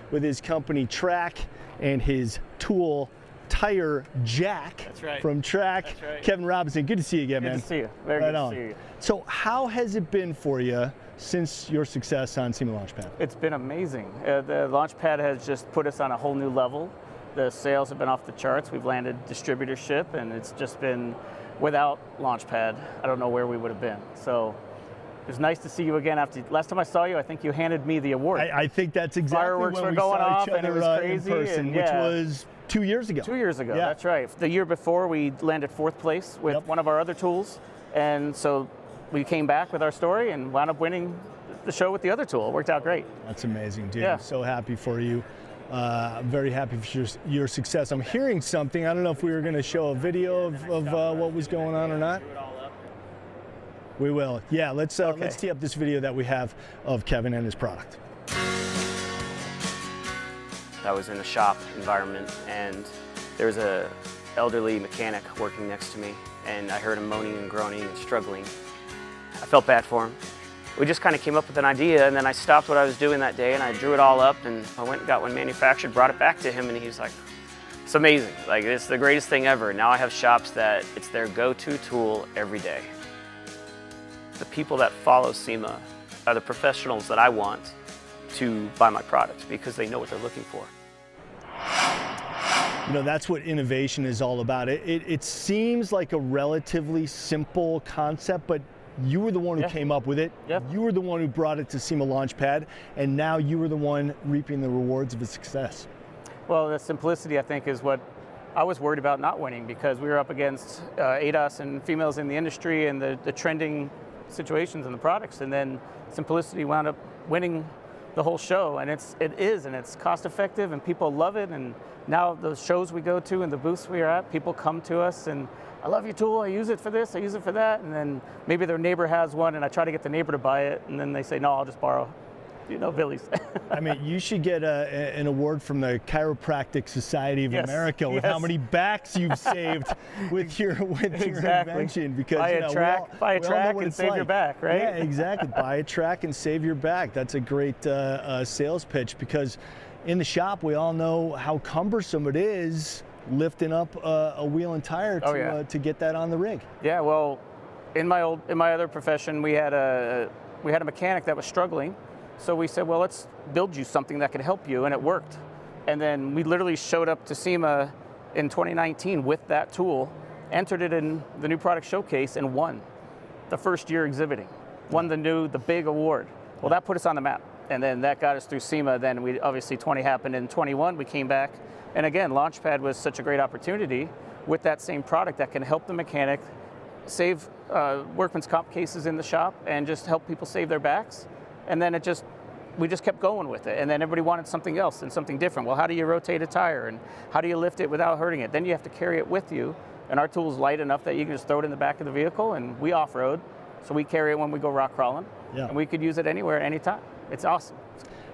with his company Track and his tool Tire Jack. That's right. From Track. That's right. Kevin Robinson, good to see you again, man. Good to see you. Very right good on. to see you. So how has it been for you since your success on SEMA Launchpad? It's been amazing. The Launchpad has just put us on a whole new level. The sales have been off the charts. We've landed distributorship, and it's just been, without Launchpad, I don't know where we would have been. So it was nice to see you again. After last time I saw you, I think you handed me the award. I think that's exactly Fireworks when were we going saw off, each other and it was crazy, in person, and which yeah. was 2 years ago. 2 years ago, Yeah. that's right. The year before, we landed fourth place with one of our other tools, and so we came back with our story and wound up winning the show with the other tool. It worked out great. That's amazing, dude. Yeah. I'm so happy for you. I'm very happy for your success. I'm hearing something. I don't know if we were going to show a video of what was going on or not. We will. Yeah, let's tee up this video that we have of Kevin and his product. I was in a shop environment, and there was a elderly mechanic working next to me, and I heard him moaning and groaning and struggling. I felt bad for him. We just kind of came up with an idea, and then I stopped what I was doing that day, and I drew it all up, and I went and got one manufactured, brought it back to him, and he's like, it's amazing. Like, it's the greatest thing ever. Now I have shops that it's their go-to tool every day. The people that follow SEMA are the professionals that I want to buy my products because they know what they're looking for. You know, that's what innovation is all about. It seems like a relatively simple concept, but you were the one who came up with it. Yep. You were the one who brought it to SEMA Launchpad, and now you were the one reaping the rewards of its success. Well, the simplicity, I think, is what I was worried about not winning, because we were up against ADAS and females in the industry and the trending situations and the products, and then Simplicity wound up winning the whole show, and it's cost effective and people love it. And now the shows we go to and the booths we are at, people come to us and I love your tool, I use it for this, I use it for that, and then maybe their neighbor has one and I try to get the neighbor to buy it, and then they say, no, I'll just borrow, Billy's. I mean, you should get an award from the Chiropractic Society of America with how many backs you've saved with your invention. Because buy a track and save your back, right? Yeah, exactly. Buy a track and save your back. That's a great sales pitch, because in the shop we all know how cumbersome it is lifting up a wheel and tire to get that on the rig. Yeah, well, in my other profession, we had a mechanic that was struggling. So we said, well, let's build you something that could help you, and it worked. And then we literally showed up to SEMA in 2019 with that tool, entered it in the new product showcase, and won the first year exhibiting. Won the big award. Well, that put us on the map, and then that got us through SEMA. Then we obviously 20 happened in 21. We came back, and again, Launchpad was such a great opportunity with that same product that can help the mechanic save workman's comp cases in the shop and just help people save their backs. And then we just kept going with it. And then everybody wanted something else and something different. Well, how do you rotate a tire? And how do you lift it without hurting it? Then you have to carry it with you. And our tool is light enough that you can just throw it in the back of the vehicle, and we off-road. So we carry it when we go rock crawling. Yeah. And we could use it anywhere, anytime. It's awesome.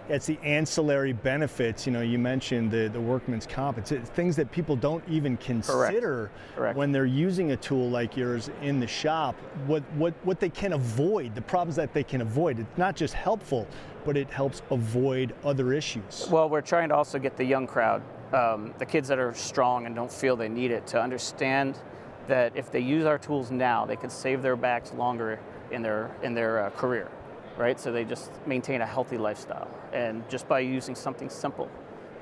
It's the ancillary benefits. You mentioned the workman's comp. It's things that people don't even consider when they're using a tool like yours in the shop. What they can avoid, the problems that they can avoid. It's not just helpful, but it helps avoid other issues. Well, we're trying to also get the young crowd, the kids that are strong and don't feel they need it, to understand that if they use our tools now, they can save their backs longer in their career. Right, so they just maintain a healthy lifestyle, and just by using something simple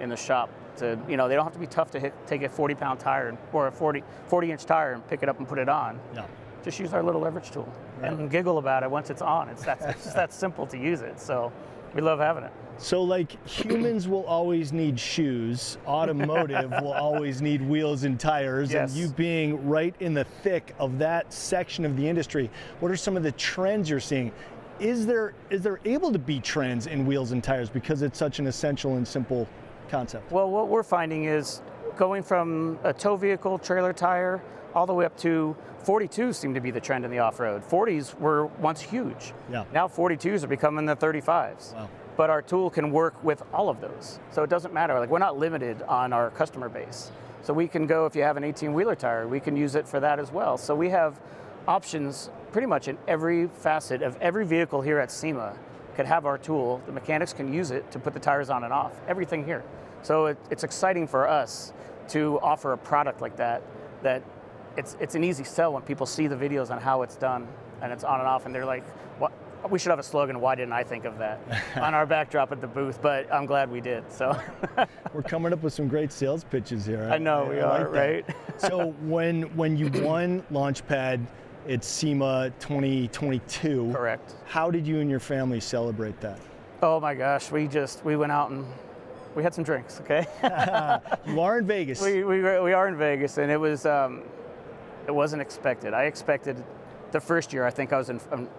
in the shop, they don't have to be tough to take a 40-pound tire or a 40-inch tire and pick it up and put it on. No. Just use our little leverage tool and giggle about it once it's on. It's just that simple to use it. So we love having it. So like humans will always need shoes, automotive will always need wheels and tires, and you being right in the thick of that section of the industry, what are some of the trends you're seeing? Is there able to be trends in wheels and tires because it's such an essential and simple concept? Well, what we're finding is going from a tow vehicle, trailer tire, all the way up to 42s seem to be the trend in the off-road. 40s were once huge. Yeah. Now 42s are becoming the 35s. Wow. But our tool can work with all of those. So it doesn't matter. Like, we're not limited on our customer base. So we can go, if you have an 18-wheeler tire, we can use it for that as well. So we have options pretty much in every facet of every vehicle here at SEMA could have our tool. The mechanics can use it to put the tires on and off, everything here. So it's exciting for us to offer a product like that it's an easy sell when people see the videos on how it's done and it's on and off, and they're like, what? We should have a slogan, why didn't I think of that, on our backdrop at the booth, but I'm glad we did. So we're coming up with some great sales pitches here. I know we are, right? So when you won Launchpad, it's SEMA 2022. Correct. How did you and your family celebrate that? Oh my gosh, we went out and we had some drinks, okay? You are in Vegas. We are in Vegas, and it wasn't expected. I expected the first year, I think I was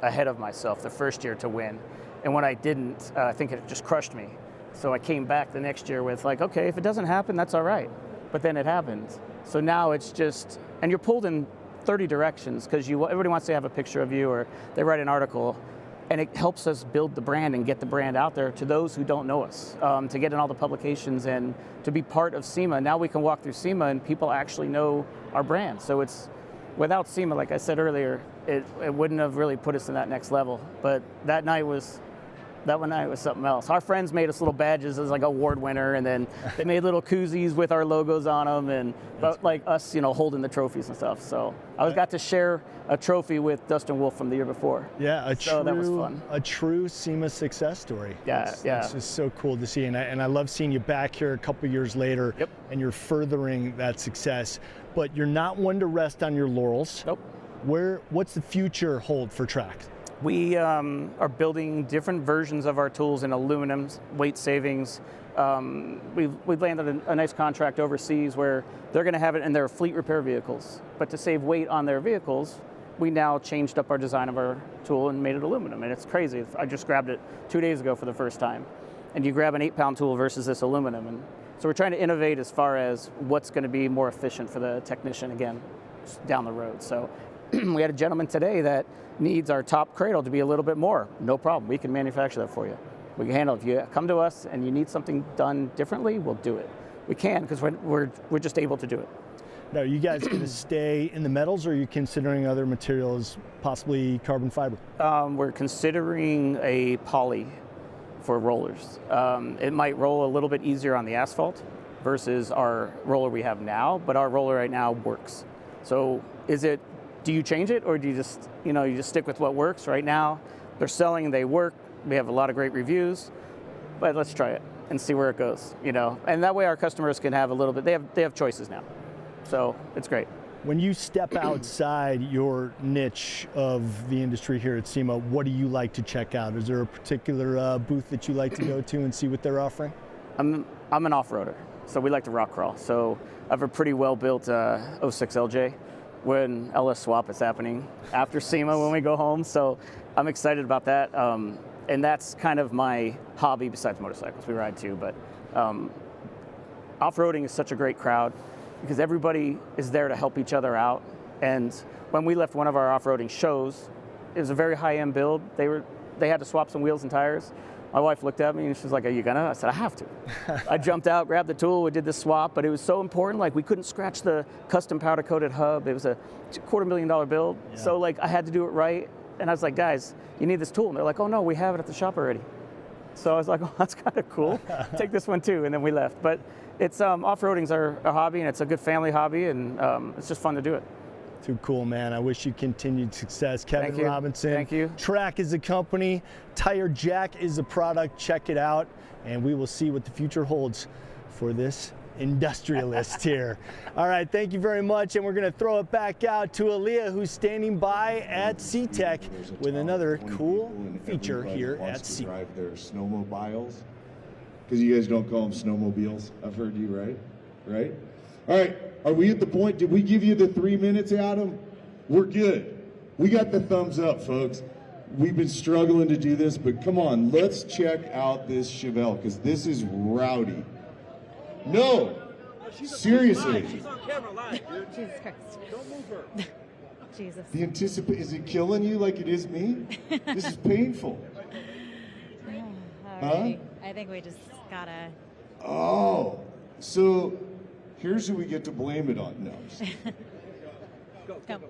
ahead of myself the first year to win. And when I didn't, I think it just crushed me. So I came back the next year with like, okay, if it doesn't happen, that's all right. But then it happened. So now it's just, and you're pulled in 30 directions because everybody wants to have a picture of you, or they write an article, and it helps us build the brand and get the brand out there to those who don't know us, to get in all the publications and to be part of SEMA. Now we can walk through SEMA and people actually know our brand. So it's, without SEMA, like I said earlier, it wouldn't have really put us in that next level. But that night was something else. Our friends made us little badges as like award winner, and then they made little koozies with our logos on them, and like us, holding the trophies and stuff. So I got to share a trophy with Dustin Wolf from the year before. Yeah, that was fun. A true SEMA success story. Yeah, it's just so cool to see, and I love seeing you back here a couple years later, and you're furthering that success. But you're not one to rest on your laurels. Nope. What's the future hold for Track? We are building different versions of our tools in aluminum, weight savings. We've landed a nice contract overseas where they're going to have it in their fleet repair vehicles. But to save weight on their vehicles, we now changed up our design of our tool and made it aluminum, and it's crazy. I just grabbed it 2 days ago for the first time, and you grab an 8-pound tool versus this aluminum, and so we're trying to innovate as far as what's going to be more efficient for the technician again down the road. So we had a gentleman today that needs our top cradle to be a little bit more. No problem, we can manufacture that for you. We can handle it. If you come to us and you need something done differently, we'll do it. We can, because we're just able to do it. Now, are you guys going to stay in the metals, or are you considering other materials, possibly carbon fiber? We're considering a poly for rollers. It might roll a little bit easier on the asphalt versus our roller we have now, but our roller right now works. So do you change it, or do you just, you just stick with what works? Right now, they're selling, they work. We have a lot of great reviews, but let's try it and see where it goes, And that way our customers can have a little bit, they have choices now. So it's great. When you step outside your niche of the industry here at SEMA, what do you like to check out? Is there a particular booth that you like to go to and see what they're offering? I'm an off-roader, so we like to rock crawl. So I have a pretty well-built 06 LJ. When LS swap is happening after SEMA when we go home. So I'm excited about that. And that's kind of my hobby besides motorcycles. We ride too, but off-roading is such a great crowd because everybody is there to help each other out. And when we left one of our off-roading shows, it was a very high-end build. They had to swap some wheels and tires. My wife looked at me and she was like, "Are you gonna?" I said, "I have to." I jumped out, grabbed the tool, we did the swap, but it was so important. Like, we couldn't scratch the custom powder-coated hub. It was a $250,000 build. Yeah. So I had to do it right. And I was like, "Guys, you need this tool." And they're like, "Oh no, we have it at the shop already." So I was like, "Oh, that's kind of cool. Take this one too." And then we left. But it's off-roading's our hobby, and it's a good family hobby, and it's just fun to do it. Too cool, man. I wish you continued success. Kevin Robinson. Thank you. Track is the company. Tire Jack is the product. Check it out, and we will see what the future holds for this industrialist here. All right, thank you very much, and we're going to throw it back out to Alliyah, who's standing by at SeaTech with another cool feature here at SEMA. Drive their snowmobiles, because you guys don't call them snowmobiles. I've heard you, right? All right, are we at the point? Did we give you the 3 minutes, Adam? We're good. We got the thumbs up, folks. We've been struggling to do this, but come on, let's check out this Chevelle, because this is rowdy. No, seriously. She's on camera live, dude. Jesus Christ. Don't move her. Jesus. Is it killing you like it is me? This is painful. All right. I think we just gotta. Oh, so here's who we get to blame it on. No. Go.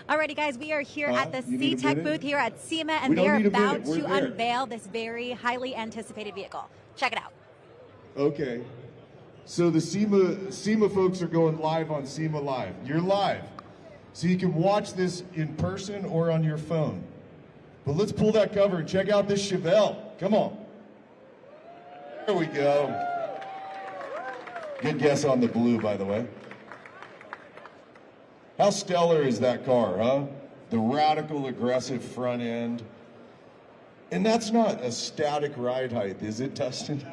Alrighty, guys, we are here at the SeaTech booth here at SEMA, and they are about to unveil this very highly anticipated vehicle. Check it out. Okay. So the SEMA folks are going live on SEMA Live. You're live. So you can watch this in person or on your phone. But let's pull that cover and check out this Chevelle. Come on. There we go. Good guess on the blue, by the way. How stellar is that car, huh? The radical aggressive front end. And that's not a static ride height, is it, Dustin?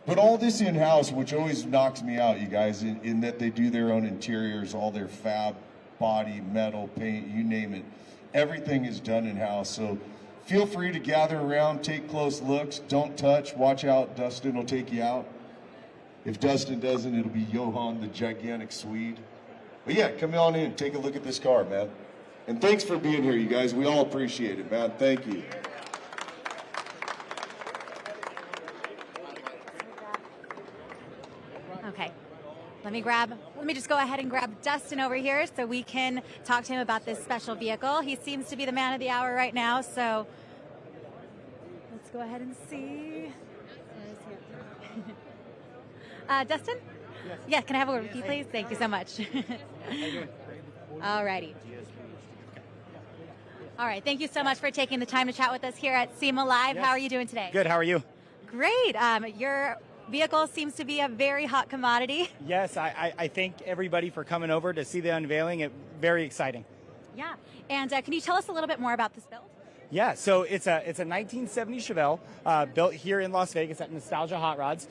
But all this in-house, which always knocks me out, you guys, in that they do their own interiors, all their fab, body, metal, paint, you name it. Everything is done in-house. So feel free to gather around, take close looks, don't touch, watch out, Dustin will take you out. If Dustin doesn't, it'll be Johan, the gigantic Swede. But yeah, come on in, take a look at this car, man. And thanks for being here, you guys. We all appreciate it, man. Thank you. Okay. Let me just go ahead and grab Dustin over here so we can talk to him about this special vehicle. He seems to be the man of the hour right now, so let's go ahead and see. Dustin? Yes. Yeah, can I have a word with you, please? Thank you so much. All righty. All right, thank you so much for taking the time to chat with us here at SEMA Live. Yes. How are you doing today? Good, how are you? Great. Your vehicle seems to be a very hot commodity. Yes, I thank everybody for coming over to see the unveiling. It's very exciting. Yeah, and can you tell us a little bit more about this build? Yeah, so it's a 1970 Chevelle built here in Las Vegas at Nostalgia Hot Rods.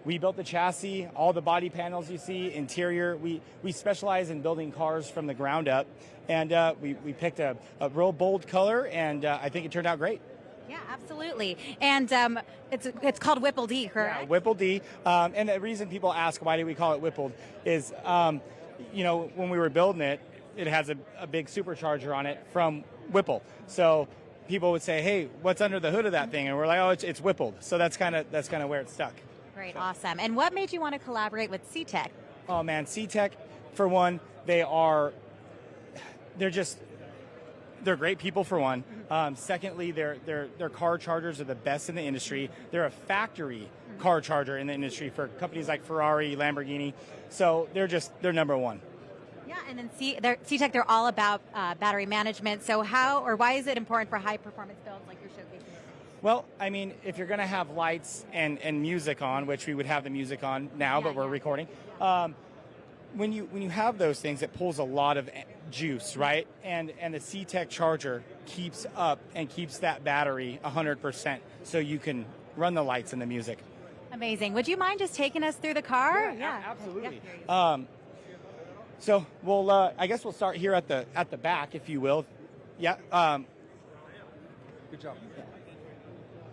we built the chassis, all the body panels you see, interior. We specialize in building cars from the ground up, and we picked a real bold color, and I think it turned out great. Yeah, absolutely. And it's called Whipple D, correct? Yeah, Whipple D. And the reason people ask why do we call it Whippled is, you know, when we were building it, it has a big supercharger on it from Whipple. So people would say, hey, what's under the hood of that thing? And we're like, oh, it's Whippled. So that's kind of where it stuck. Great, awesome. And what made you want to collaborate with C-Tech? Oh man, C-Tech, for one, they're great people for one. Secondly, their car chargers are the best in the industry. They're a factory car charger in the industry for companies like Ferrari, Lamborghini. So they're number one. Yeah, and then C-Tech, they're all about battery management. So why is it important for high performance builds like you're showcasing? Well, I mean, if you're going to have lights and music on, which we would have the music on now, but we're recording. When you have those things, it pulls a lot of juice, right? And the C-Tech charger keeps up and keeps that battery 100%, so you can run the lights and the music. Amazing. Would you mind just taking us through the car? Yeah, absolutely. So I guess we'll start here at the back, if you will. Yeah. Good job. Yeah.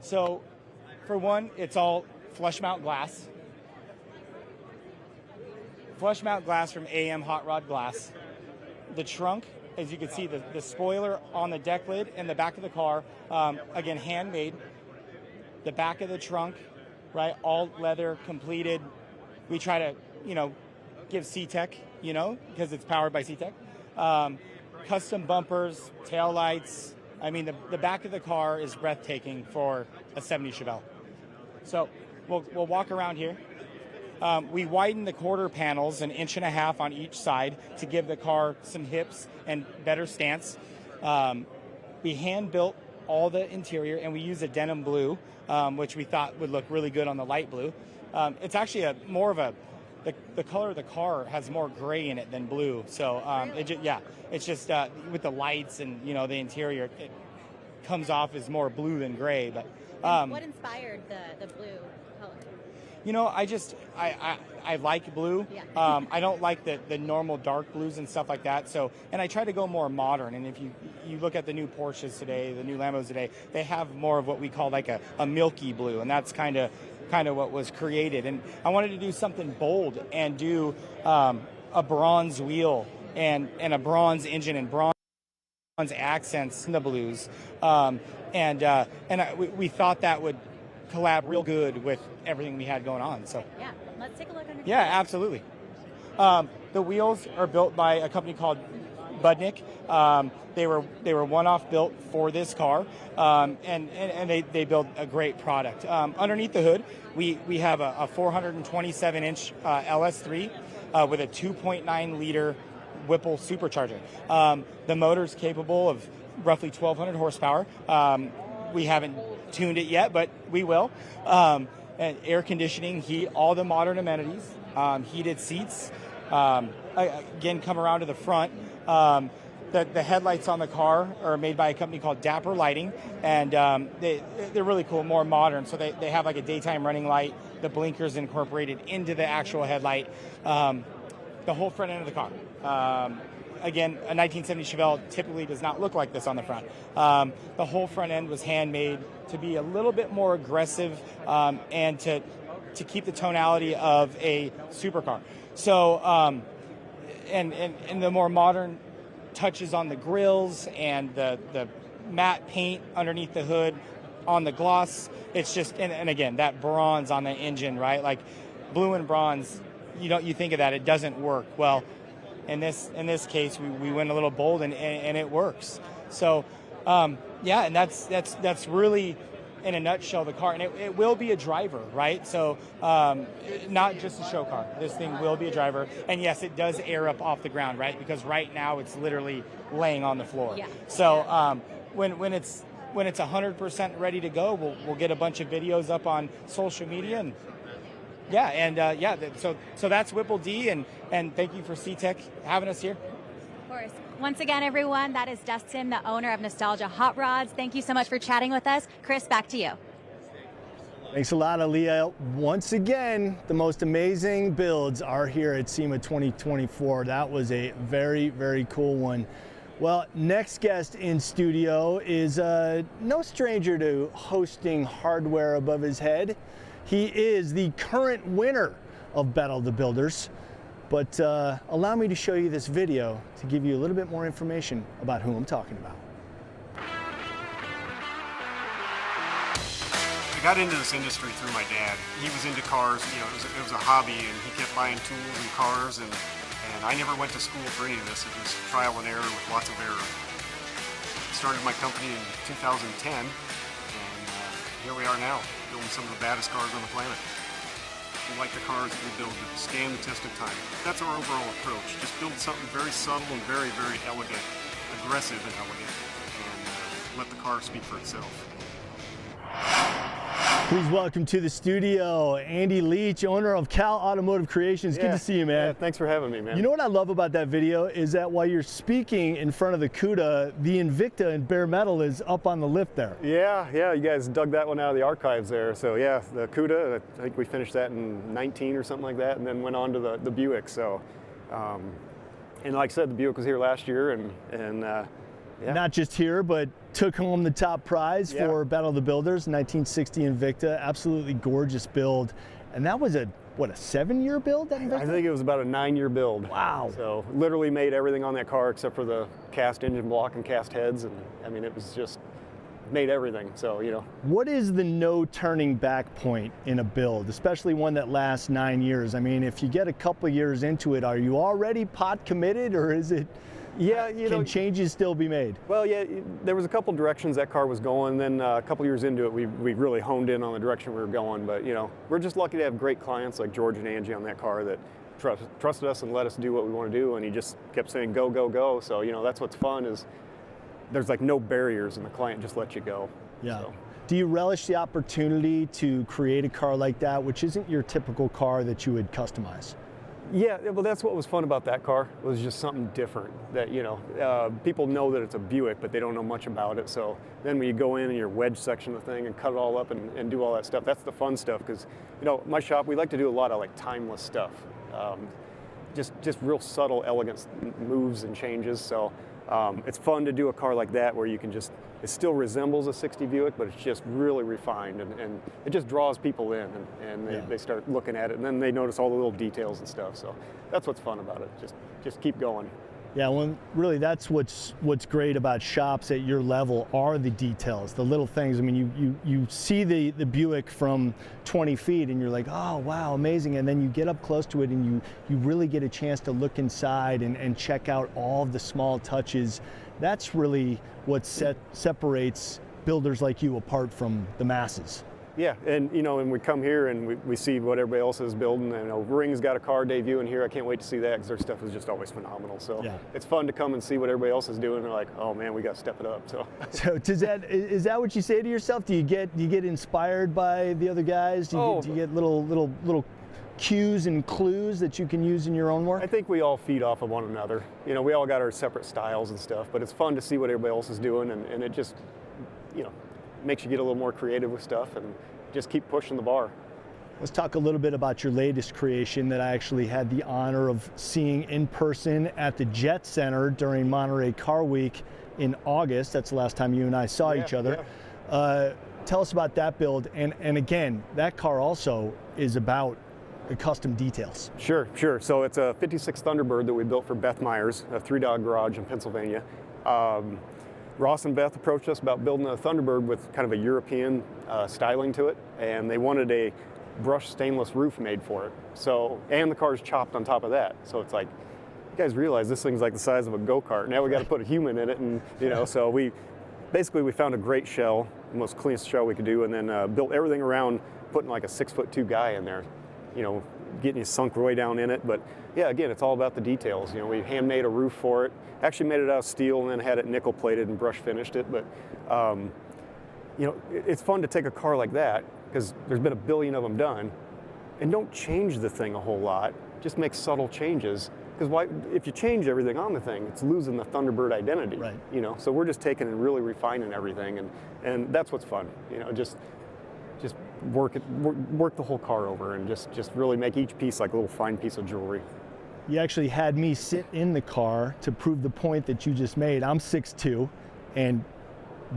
So, for one, it's all flush mount glass. Flush mount glass from AM Hot Rod Glass. The trunk, as you can see, the spoiler on the deck lid and the back of the car, again, handmade. The back of the trunk, right, all leather, completed. We try to, give C-Tech, because it's powered by C-Tech. Custom bumpers, tail lights. I mean, the back of the car is breathtaking for a 70 Chevelle. So we'll walk around here. We widened the quarter panels 1.5 inches on each side to give the car some hips and better stance. We hand built all the interior, and we used a denim blue, which we thought would look really good on the light blue. It's actually the color of the car has more gray in it than blue. So it's just with the lights and the interior, it comes off as more blue than gray. But what inspired the blue color? I like blue. Yeah. I don't like the normal dark blues and stuff like that. So, and I try to go more modern. And if you look at the new Porsches today, the new Lambos today, they have more of what we call like a milky blue, and that's kind of what was created. And I wanted to do something bold and do a bronze wheel and a bronze engine and bronze accents in the blues. We thought that would collab real good with everything we had going on. So yeah, let's take a look under. Yeah, absolutely. The wheels are built by a company called Budnick. They were one-off built for this car, and they build a great product. Underneath the hood, we have a 427-inch LS3 with a 2.9 liter Whipple supercharger. The motor's capable of roughly 1,200 horsepower. We haven't tuned it yet, but we will. And air conditioning, heat, all the modern amenities, heated seats. Again, come around to the front. The headlights on the car are made by a company called Dapper Lighting, and they're really cool, more modern. So they have like a daytime running light. The blinkers incorporated into the actual headlight. The whole front end of the car. Again, a 1970 Chevelle typically does not look like this on the front. The whole front end was handmade to be a little bit more aggressive and to keep the tonality of a supercar. So, and the more modern touches on the grills and the matte paint underneath the hood on the gloss. It's just, and again, that bronze on the engine, right? Like blue and bronze, you think of that, it doesn't work. Well, in this case, we went a little bold and it works. So, and that's really, in a nutshell, the car. And it will be a driver, right? So not just a show car. This thing will be a driver. And yes, it does air up off the ground, right? Because right now it's literally laying on the floor. Yeah. So when it's 100% ready to go, we'll get a bunch of videos up on social media and so that's Whipple D, and thank you for C-Tech having us here. Of course. Once again, everyone, that is Dustin, the owner of Nostalgia Hot Rods. Thank you so much for chatting with us. Chris, back to you. Thanks a lot, Alliyah. Once again, the most amazing builds are here at SEMA 2024. That was a very, very cool one. Well, next guest in studio is no stranger to hosting hardware above his head. He is the current winner of Battle of the Builders. But allow me to show you this video to give you a little bit more information about who I'm talking about. I got into this industry through my dad. He was into cars, you know, it was a hobby, and he kept buying tools and cars, and I never went to school for any of this. It was trial and error with lots of error. Started my company in 2010, and here we are now, building some of the baddest cars on the planet. We like the cars that we build that stand the test of time. That's our overall approach. Just build something very subtle and very, very elegant, aggressive and elegant, and let the car speak for itself. Please welcome to the studio, Andy Leach, owner of Cal Automotive Creations. Good to see you, man. Yeah, thanks for having me, man. You know what I love about that video is that while you're speaking in front of the CUDA, the Invicta in bare metal is up on the lift there. Yeah, you guys dug that one out of the archives there. So yeah, the CUDA, I think we finished that in 19 or something like that, and then went on to the Buick. So, and like I said, the Buick was here last year, and yeah. Not just here, but took home the top prize for Battle of the Builders, 1960 Invicta. Absolutely gorgeous build. And that was a 7-year build, that Invicta? I think it was about a 9-year build. Wow. So literally made everything on that car except for the cast engine block and cast heads. And I mean, it was just made everything. So, you know. What is the no turning back point in a build, especially one that lasts 9 years? I mean, if you get a couple years into it, are you already pot committed, or is it? Yeah, you know, can changes still be made? Well, yeah, there was a couple directions that car was going. Then a couple years into it, we really honed in on the direction we were going. But you know, we're just lucky to have great clients like George and Angie on that car that trusted us and let us do what we want to do. And he just kept saying, go, go, go. So you know, that's what's fun is there's like no barriers, and the client just lets you go. Yeah. So. Do you relish the opportunity to create a car like that, which isn't your typical car that you would customize? Yeah, well, that's what was fun about that car. It was just something different that, you know, people know that it's a Buick, but they don't know much about it. So then when you go in and you wedge section the thing and cut it all up and do all that stuff, that's the fun stuff. Because, you know, my shop, we like to do a lot of like timeless stuff. Just real subtle, elegant moves and changes. So it's fun to do a car like that where you can just, it still resembles a 60 Buick, but it's just really refined, and it just draws people in, and they start looking at it, and then they notice all the little details and stuff. So that's what's fun about it. Just keep going. Yeah, well, really, that's what's great about shops at your level are the details, the little things. I mean, you see the Buick from 20 feet, and you're like, oh, wow, amazing. And then you get up close to it, and you really get a chance to look inside and check out all of the small touches. That's really what separates builders like you apart from the masses. Yeah, and you know, and we come here and we see what everybody else is building. And, you know, Ring's got a car debuting here. I can't wait to see that because their stuff is just always phenomenal. So it's fun to come and see what everybody else is doing. They're like, oh man, we got to step it up. So is that what you say to yourself? Do you get inspired by the other guys? Do you get little cues and clues that you can use in your own work? I think we all feed off of one another. You know, we all got our separate styles and stuff, but it's fun to see what everybody else is doing, and it just, you know, makes you get a little more creative with stuff and just keep pushing the bar. Let's talk a little bit about your latest creation that I actually had the honor of seeing in person at the Jet Center during Monterey Car Week in August. That's the last time you and I saw each other. Tell us about that build, and again, that car also is about the custom details. Sure. So it's a 56 Thunderbird that we built for Beth Myers, a 3-dog garage in Pennsylvania. Ross and Beth approached us about building a Thunderbird with kind of a European styling to it, and they wanted a brushed stainless roof made for it. So, and the car's chopped on top of that. So it's like, you guys realize this thing's like the size of a go-kart. Now we got to put a human in it, and you know, so we found a great shell, the most cleanest shell we could do, and then built everything around putting like a 6'2" guy in there, you know, getting you sunk way down in it. But yeah, again, it's all about the details. You know, we handmade a roof for it. Actually made it out of steel and then had it nickel plated and brush finished it. But you know, it's fun to take a car like that because there's been a billion of them done, and don't change the thing a whole lot. Just make subtle changes. Because why? If you change everything on the thing, it's losing the Thunderbird identity. Right. You know, so we're just taking and really refining everything, and that's what's fun. You know, just work the whole car over and just really make each piece like a little fine piece of jewelry. You actually had me sit in the car to prove the point that you just made. I'm 6'2", and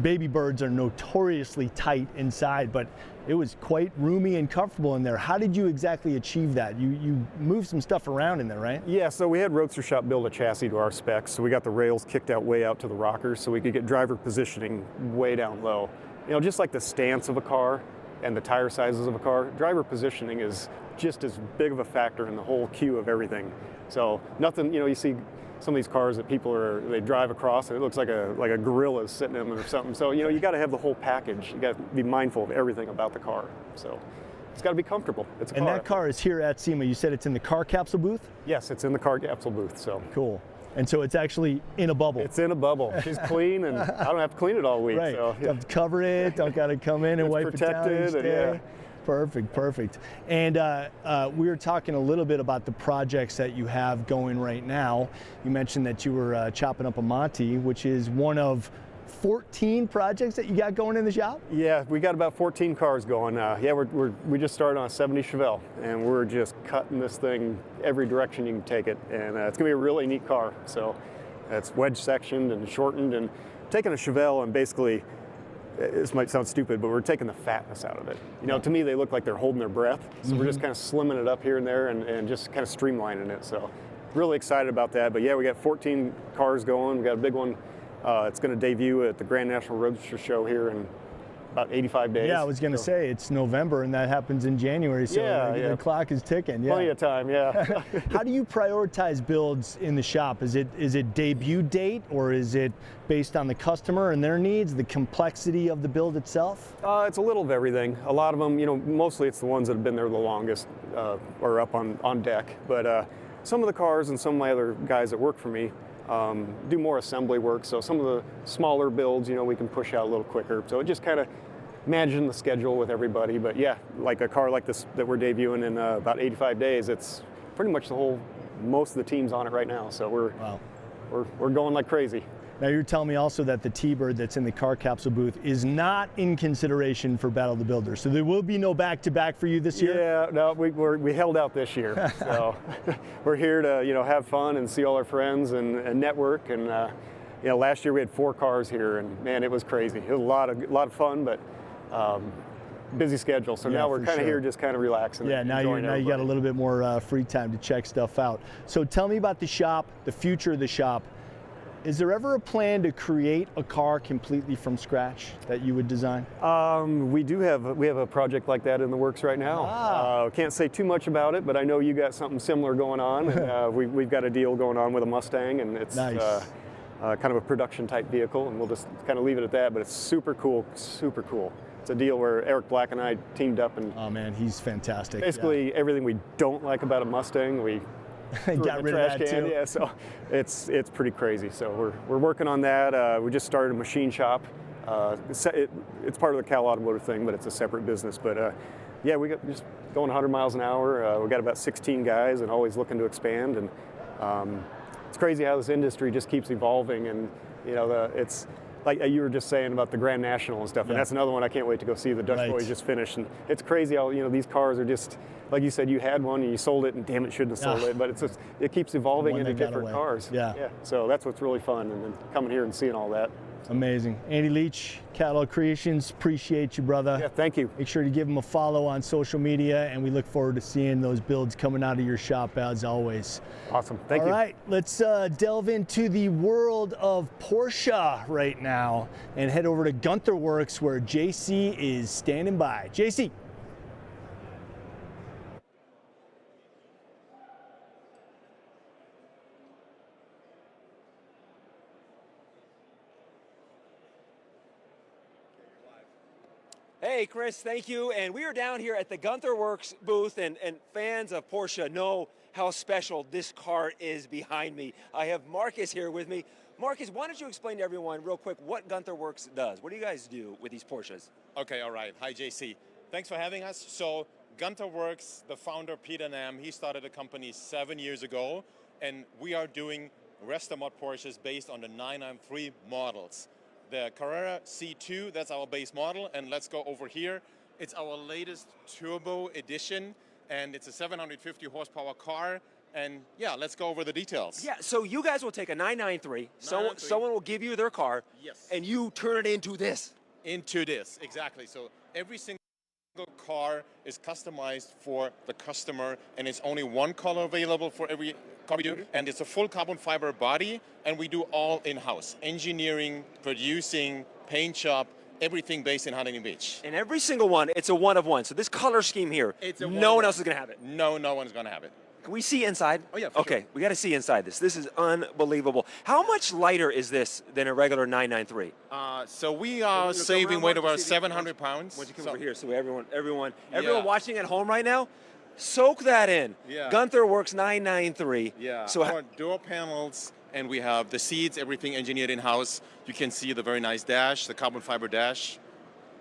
baby birds are notoriously tight inside, but it was quite roomy and comfortable in there. How did you exactly achieve that? You moved some stuff around in there, right? Yeah, so we had Roadster Shop build a chassis to our specs, so we got the rails kicked out way out to the rockers so we could get driver positioning way down low. You know, just like the stance of a car and the tire sizes of a car, driver positioning is just as big of a factor in the whole queue of everything. So nothing, you know, you see some of these cars that they drive across and it looks like a gorilla sitting in them or something. So, you know, you got to have the whole package. You got to be mindful of everything about the car. So it's got to be comfortable. It's a car. And that car is here at SEMA. You said it's in the car capsule booth? Yes, it's in the car capsule booth. So cool. And so it's actually in a bubble. It's in a bubble. She's clean, and I don't have to clean it all week. Right. So, You have to cover it. Don't got to come in and wipe it down each day. Yeah. Perfect, perfect. And we were talking a little bit about the projects that you have going right now. You mentioned that you were chopping up a Monty, which is one of 14 projects that you got going in the shop? Yeah, we got about 14 cars going. Yeah, we just started on a 70 Chevelle, and we're just cutting this thing every direction you can take it. And it's gonna be a really neat car. So it's wedge sectioned and shortened, and taking a Chevelle and basically, this might sound stupid, but we're taking the fatness out of it. You know, to me, they look like they're holding their breath. So we're just kind of slimming it up here and there and just kind of streamlining it. So really excited about that. But yeah, we got 14 cars going. We got a big one. It's going to debut at the Grand National Roadster Show here in about 85 days. Yeah, I was going to say it's November and that happens in January, so the clock is ticking. Yeah. Plenty of time, yeah. How do you prioritize builds in the shop? Is it debut date, or is it based on the customer and their needs, the complexity of the build itself? It's a little of everything. A lot of them, you know, mostly it's the ones that have been there the longest or up on deck. But some of the cars and some of my other guys that work for me do more assembly work. So some of the smaller builds, you know, we can push out a little quicker. So it just kind of managing the schedule with everybody. But yeah, like a car like this that we're debuting in about 85 days, it's pretty much most of the team's on it right now. So we're going like crazy. Now you're telling me also that the T-Bird that's in the car capsule booth is not in consideration for Battle of the Builders. So there will be no back-to-back for you this year? Yeah, no, we held out this year. So we're here to, you know, have fun and see all our friends and network. And you know, last year we had 4 cars here, and man, it was crazy. It was a lot of fun, but busy schedule. So now we're kind of here just kind of relaxing. Yeah, now you got a little bit more free time to check stuff out. So tell me about the shop, the future of the shop. Is there ever a plan to create a car completely from scratch that you would design? We have a project like that in the works right now. Can't say too much about it, but I know you got something similar going on. And, we've got a deal going on with a Mustang, and it's nice. Kind of a production type vehicle, and we'll just kind of leave it at that. But it's super cool, super cool. It's a deal where Eric Black and I teamed up, and oh man, he's fantastic. Basically, everything we don't like about a Mustang, we got rid of that too. Yeah, so it's pretty crazy. So we're working on that. We just started a machine shop. It's part of the Cal Automotive thing, but it's a separate business. But yeah, we got just going 100 miles an hour. We got about 16 guys, and always looking to expand. And it's crazy how this industry just keeps evolving. And you know, it's like you were just saying about the Grand National and stuff. And that's another one I can't wait to go see. The Dutch Boys just finished, and it's crazy how, you know, these cars are just, like you said, you had one and you sold it, and damn it, shouldn't have sold it. But it keeps evolving into different cars. Yeah. So that's what's really fun, and then coming here and seeing all that. Amazing. Andy Leach, Catalog Creations, appreciate you, brother. Yeah, thank you. Make sure to give him a follow on social media, and we look forward to seeing those builds coming out of your shop as always. Awesome. Thank you. All right, let's delve into the world of Porsche right now and head over to Gunther Works, where JC is standing by. JC. Hey, Chris, thank you. And we are down here at the Gunther Works booth, and fans of Porsche know how special this car is behind me. I have Marcus here with me. Marcus, why don't you explain to everyone real quick what Gunther Works does? What do you guys do with these Porsches? Okay, all right. Hi, JC. Thanks for having us. So Gunther Works, the founder, Peter Nam, he started a company 7 years ago, and we are doing rest-of-mod Porsches based on the 993 models. The Carrera C2, that's our base model, and let's go over here. It's our latest turbo edition, and it's a 750 horsepower car. And yeah, let's go over the details. Yeah, so you guys will take a 993, someone will give you their car, yes, and you turn it into this. Into this, exactly. So every single car is customized for the customer, and it's only one color available for every car we do, and it's a full carbon fiber body, and we do all in-house. Engineering, producing, paint shop, everything based in Huntington Beach. And every single one, it's a one of one. So this color scheme here, no one else is going to have it. No, no one's going to have it. Can we see inside? Oh yeah, for okay, sure. We got to see inside this. This is unbelievable. How much lighter is this than a regular 993? So we are saving weight about 700 pounds. Why don't you come over here so everyone watching at home right now, soak that in. Yeah. Gunther Works 993. Yeah, So our door panels, and we have the seats, everything engineered in-house. You can see the very nice dash, the carbon fiber dash.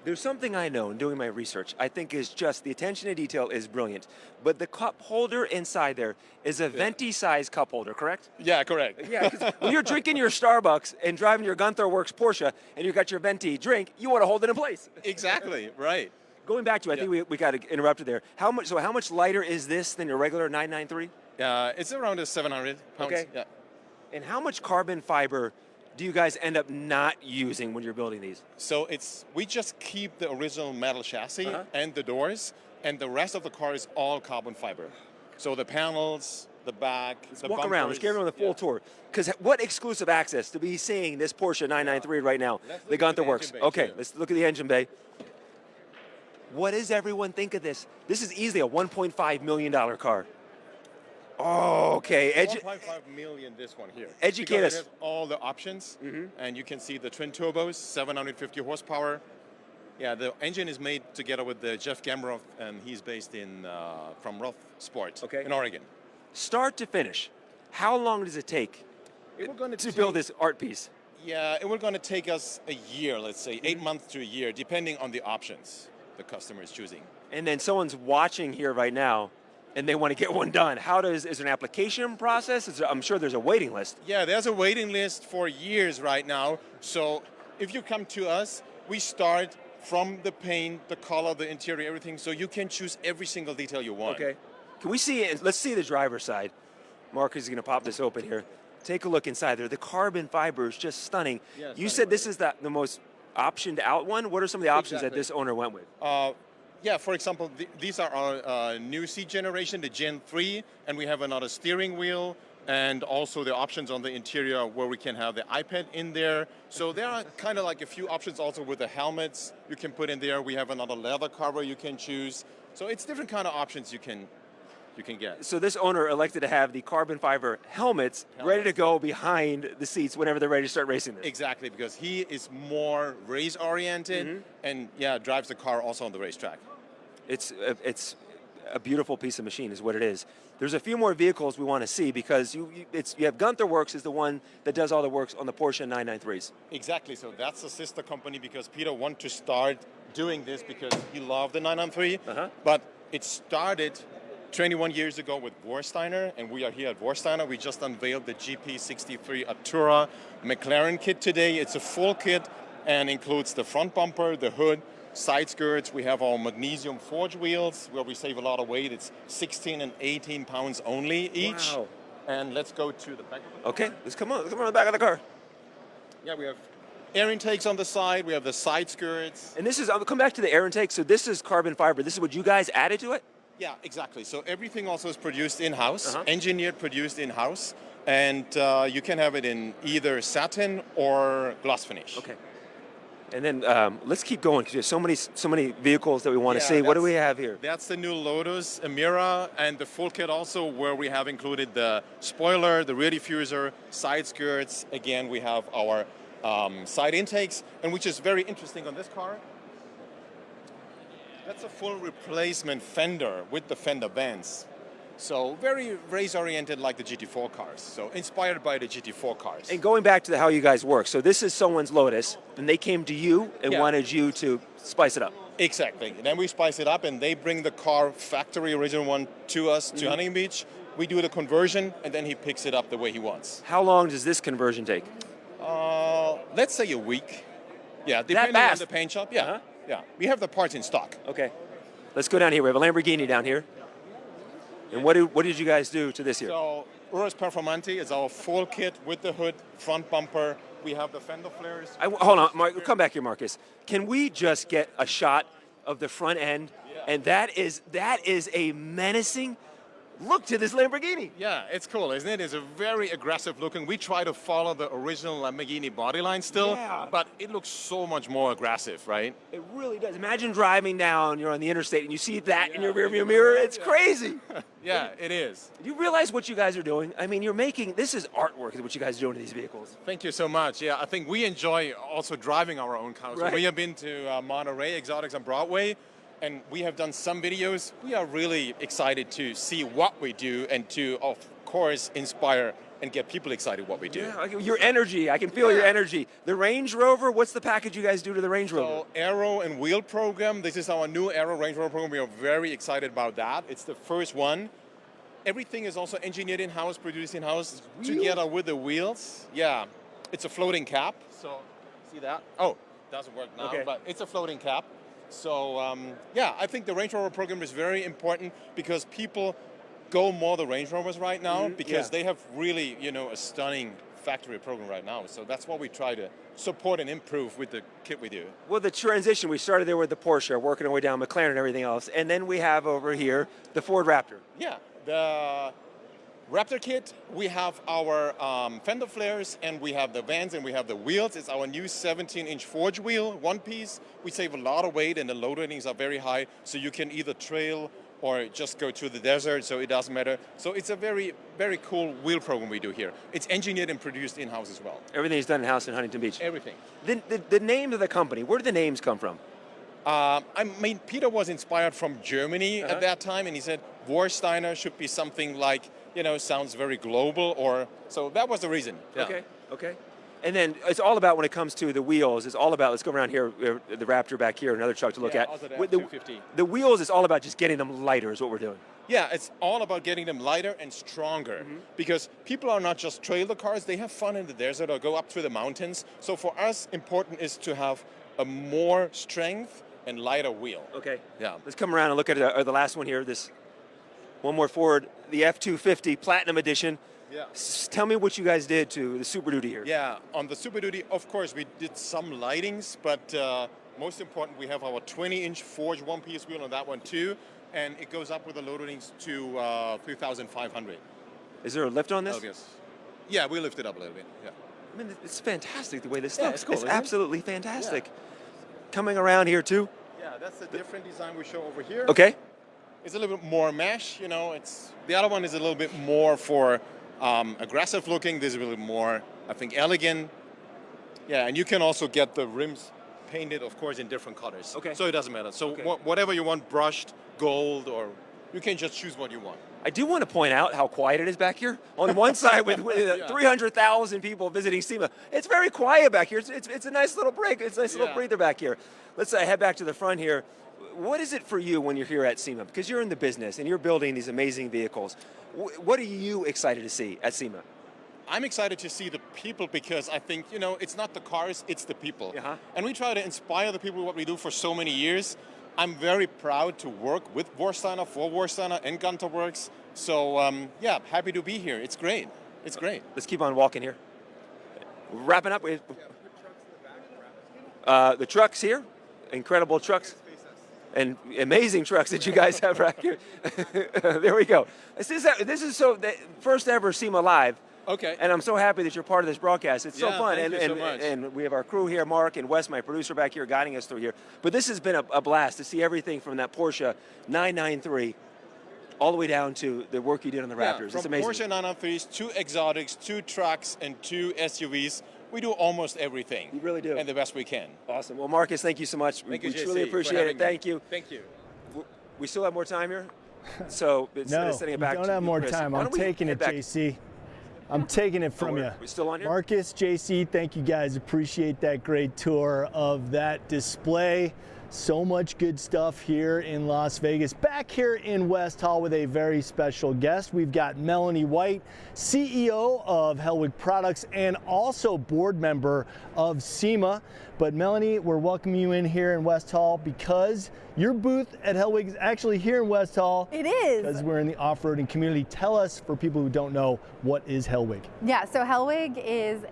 There's something I know in doing my research I think is just the attention to detail is brilliant. But the cup holder inside there is a venti size cup holder, correct? Yeah, correct. Yeah, 'cause when you're drinking your Starbucks and driving your Gunther Works Porsche and you got your venti drink, you want to hold it in place. Exactly, right. Going back to, I think we got interrupted there. How much lighter is this than your regular 993? It's around 700 pounds. Okay. Yeah. And how much carbon fiber do you guys end up not using when you're building these? So we just keep the original metal chassis and the doors, and the rest of the car is all carbon fiber. So the panels, the back, the Walk bumpers. around. Let's give everyone the full tour. Because what exclusive access to be seeing this Porsche 993 right now? The Gunther Works. Okay, let's look at the engine bay. What does everyone think of this? This is easily a $1.5 million car. Oh, okay. 1.5 million, this one here. Educate Because us. It has all the options, and you can see the twin turbos, 750 horsepower. Yeah, the engine is made together with Jeff Gamroth, and he's based from Roth Sport in Oregon. Start to finish, how long does it take to build this art piece? Yeah, it was going to take us a year, let's say, 8 months to a year, depending on the options the customer is choosing. And then someone's watching here right now, and they want to get one done. Is there an application process? I'm sure there's a waiting list. Yeah, there's a waiting list for years right now. So if you come to us, we start from the paint, the color, the interior, everything, so you can choose every single detail you want. Okay. Can we see it? Let's see the driver's side. Marcus is going to pop this open here. Take a look inside there. The carbon fiber is just stunning. Yeah, you said this is the most optioned out one. What are some of the options that this owner went with? Yeah, for example, these are our new seat generation, the Gen 3, and we have another steering wheel, and also the options on the interior where we can have the iPad in there. So there are kind of like a few options also with the helmets you can put in there. We have another leather cover you can choose. So it's different kind of options you can get. So this owner elected to have the carbon fiber helmets ready to go behind the seats whenever they're ready to start racing this. Exactly, because he is more race-oriented and drives the car also on the racetrack. It's a beautiful piece of machine is what it is. There's a few more vehicles we want to see because you have Gunther Works is the one that does all the works on the Porsche 993s. Exactly, so that's the sister company because Peter wanted to start doing this because he loved the 993, but it started 21 years ago with Warsteiner, and we are here at Warsteiner. We just unveiled the GP63 Artura McLaren kit today. It's a full kit and includes the front bumper, the hood, side skirts. We have our magnesium forge wheels where we save a lot of weight. It's 16 and 18 pounds only each. Wow. And let's go to the back of the car. Okay, let's come on the back of the car. Yeah, we have air intakes on the side. We have the side skirts. And this is, I'll come back to the air intake. So this is carbon fiber. This is what you guys added to it? Yeah, exactly. So everything also is produced in-house, engineered, produced in-house, and you can have it in either satin or gloss finish. Okay. And then let's keep going because there's so many vehicles that we want to see. What do we have here? That's the new Lotus Emira and the full kit also where we have included the spoiler, the rear diffuser, side skirts. Again, we have our side intakes, and which is very interesting on this car. That's a full replacement fender with the fender bands. So very race-oriented like the GT4 cars. So inspired by the GT4 cars. And going back to how you guys work. So this is someone's Lotus, and they came to you and wanted you to spice it up. Exactly. And then we spice it up, and they bring the car, factory original one, to us, to Huntington Beach. We do the conversion, and then he picks it up the way he wants. How long does this conversion take? Let's say a week. Yeah, depending on the paint shop. Yeah. Yeah, we have the parts in stock. Okay. Let's go down here. We have a Lamborghini down here. And what did you guys do to this here? So Urus Performante is our full kit with the hood, front bumper. We have the fender flares. Hold on, come back here, Marcus. Can we just get a shot of the front end? Yeah. And that is a menacing look to this Lamborghini. Yeah, it's cool, isn't it? It's a very aggressive looking. We try to follow the original Lamborghini bodyline still, but it looks so much more aggressive, right? It really does. Imagine driving down, you're on the interstate, and you see that in your rearview mirror. It's crazy. Yeah, it is. Do you realize what you guys are doing? I mean, this is artwork, is what you guys are doing to these vehicles. Thank you so much. Yeah, I think we enjoy also driving our own cars. Right. We have been to Monterey Exotics on Broadway, and we have done some videos. We are really excited to see what we do and to, of course, inspire and get people excited what we do. Yeah, your energy, I can feel your energy. The Range Rover, what's the package you guys do to the Range Rover? So Aero and Wheel program, this is our new Aero Range Rover program. We are very excited about that. It's the first one. Everything is also engineered in-house, produced in-house, together with the wheels. Yeah, it's a floating cap. So, see that? Oh, doesn't work now, but it's a floating cap. So, yeah, I think the Range Rover program is very important because people go more the Range Rovers right now because they have really, a stunning factory program right now. So that's what we try to support and improve with the kit we do. Well, the transition, we started there with the Porsche, working our way down McLaren and everything else. And then we have over here the Ford Raptor. Yeah, the Raptor kit, we have our fender flares, and we have the vans, and we have the wheels. It's our new 17-inch forge wheel, one piece. We save a lot of weight, and the load ratings are very high, so you can either trail or just go to the desert, so it doesn't matter. So it's a very, very cool wheel program we do here. It's engineered and produced in-house as well. Everything is done in-house in Huntington Beach. Everything. The name of the company, where do the names come from? I mean, Peter was inspired from Germany at that time, and he said Warsteiner should be something like, sounds very global, so that was the reason. Yeah. Okay. And then it's all about, when it comes to the wheels, it's all about, let's go around here, the Raptor back here, another truck to look at. Also the F250. The wheels is all about just getting them lighter is what we're doing. Yeah, it's all about getting them lighter and stronger because people are not just trailer cars, they have fun in the desert or go up through the mountains. So for us, important is to have a more strength and lighter wheel. Okay. Yeah. Let's come around and look at the last one here, this one more Ford, the F250 Platinum Edition. Yeah. Tell me what you guys did to the Super Duty here. Yeah, on the Super Duty, of course, we did some lightings, but most important, we have our 20-inch forged one-piece wheel on that one too, and it goes up with the load ratings to 3,500. Is there a lift on this? Oh, yes. Yeah, we lift it up a little bit, yeah. I mean, it's fantastic the way this Yeah, looks. it's cool, It's isn't it? absolutely fantastic. Coming around here too. Yeah, that's a different design we show over here. Okay. It's a little bit more mesh, it's the other one is a little bit more for aggressive looking. This is a little more, I think, elegant. Yeah, and you can also get the rims painted, of course, in different colors. Okay. So it doesn't matter. So whatever you want, brushed, gold, or you can just choose what you want. I do want to point out how quiet it is back here. On one side, with 300,000 people visiting SEMA, it's very quiet back here. It's a nice little break. It's a nice little breather back here. Let's head back to the front here. What is it for you when you're here at SEMA? Because you're in the business and you're building these amazing vehicles. What are you excited to see at SEMA? I'm excited to see the people because I think, it's not the cars, it's the people. And we try to inspire the people with what we do for so many years. I'm very proud to work with Warsteiner, for Warsteiner, and Gunter Works. So, yeah, happy to be here. It's great. It's great. Let's keep on walking here. Wrapping up with the trucks here. Incredible trucks. And amazing trucks that you guys have right here. There we go. This is the first ever SEMA Live. Okay. And I'm so happy that you're part of this broadcast. It's so fun. Thank you so much. And we have our crew here, Mark and Wes, my producer back here, guiding us through here. But this has been a blast to see everything from that Porsche 993 all the way down to the work you did on the Raptors. From It's amazing. Porsche 993s, 2 exotics, 2 trucks, and 2 SUVs. We do almost everything. You really do. And the best we can. Awesome. Well, Marcus, thank you so much. Thank you, we JC, truly for appreciate having it. me. Thank you. Thank you. We still have more time here? So instead No, of sending we it back don't to have you, more Chris, time. why I'm don't we taking head it, back- JC. I'm taking it from you. We still on here? Marcus, JC, thank you guys. Appreciate that great tour of that display. So much good stuff here in Las Vegas. Back here in West Hall with a very special guest. We've got Melanie White, CEO of Hellwig Products and also board member of SEMA. But Melanie, we're welcoming you in here in West Hall because your booth at Hellwig is actually here in West Hall. It is. Because we're in the off-roading community. Tell us, for people who don't know, what is Hellwig? Yeah, so Hellwig is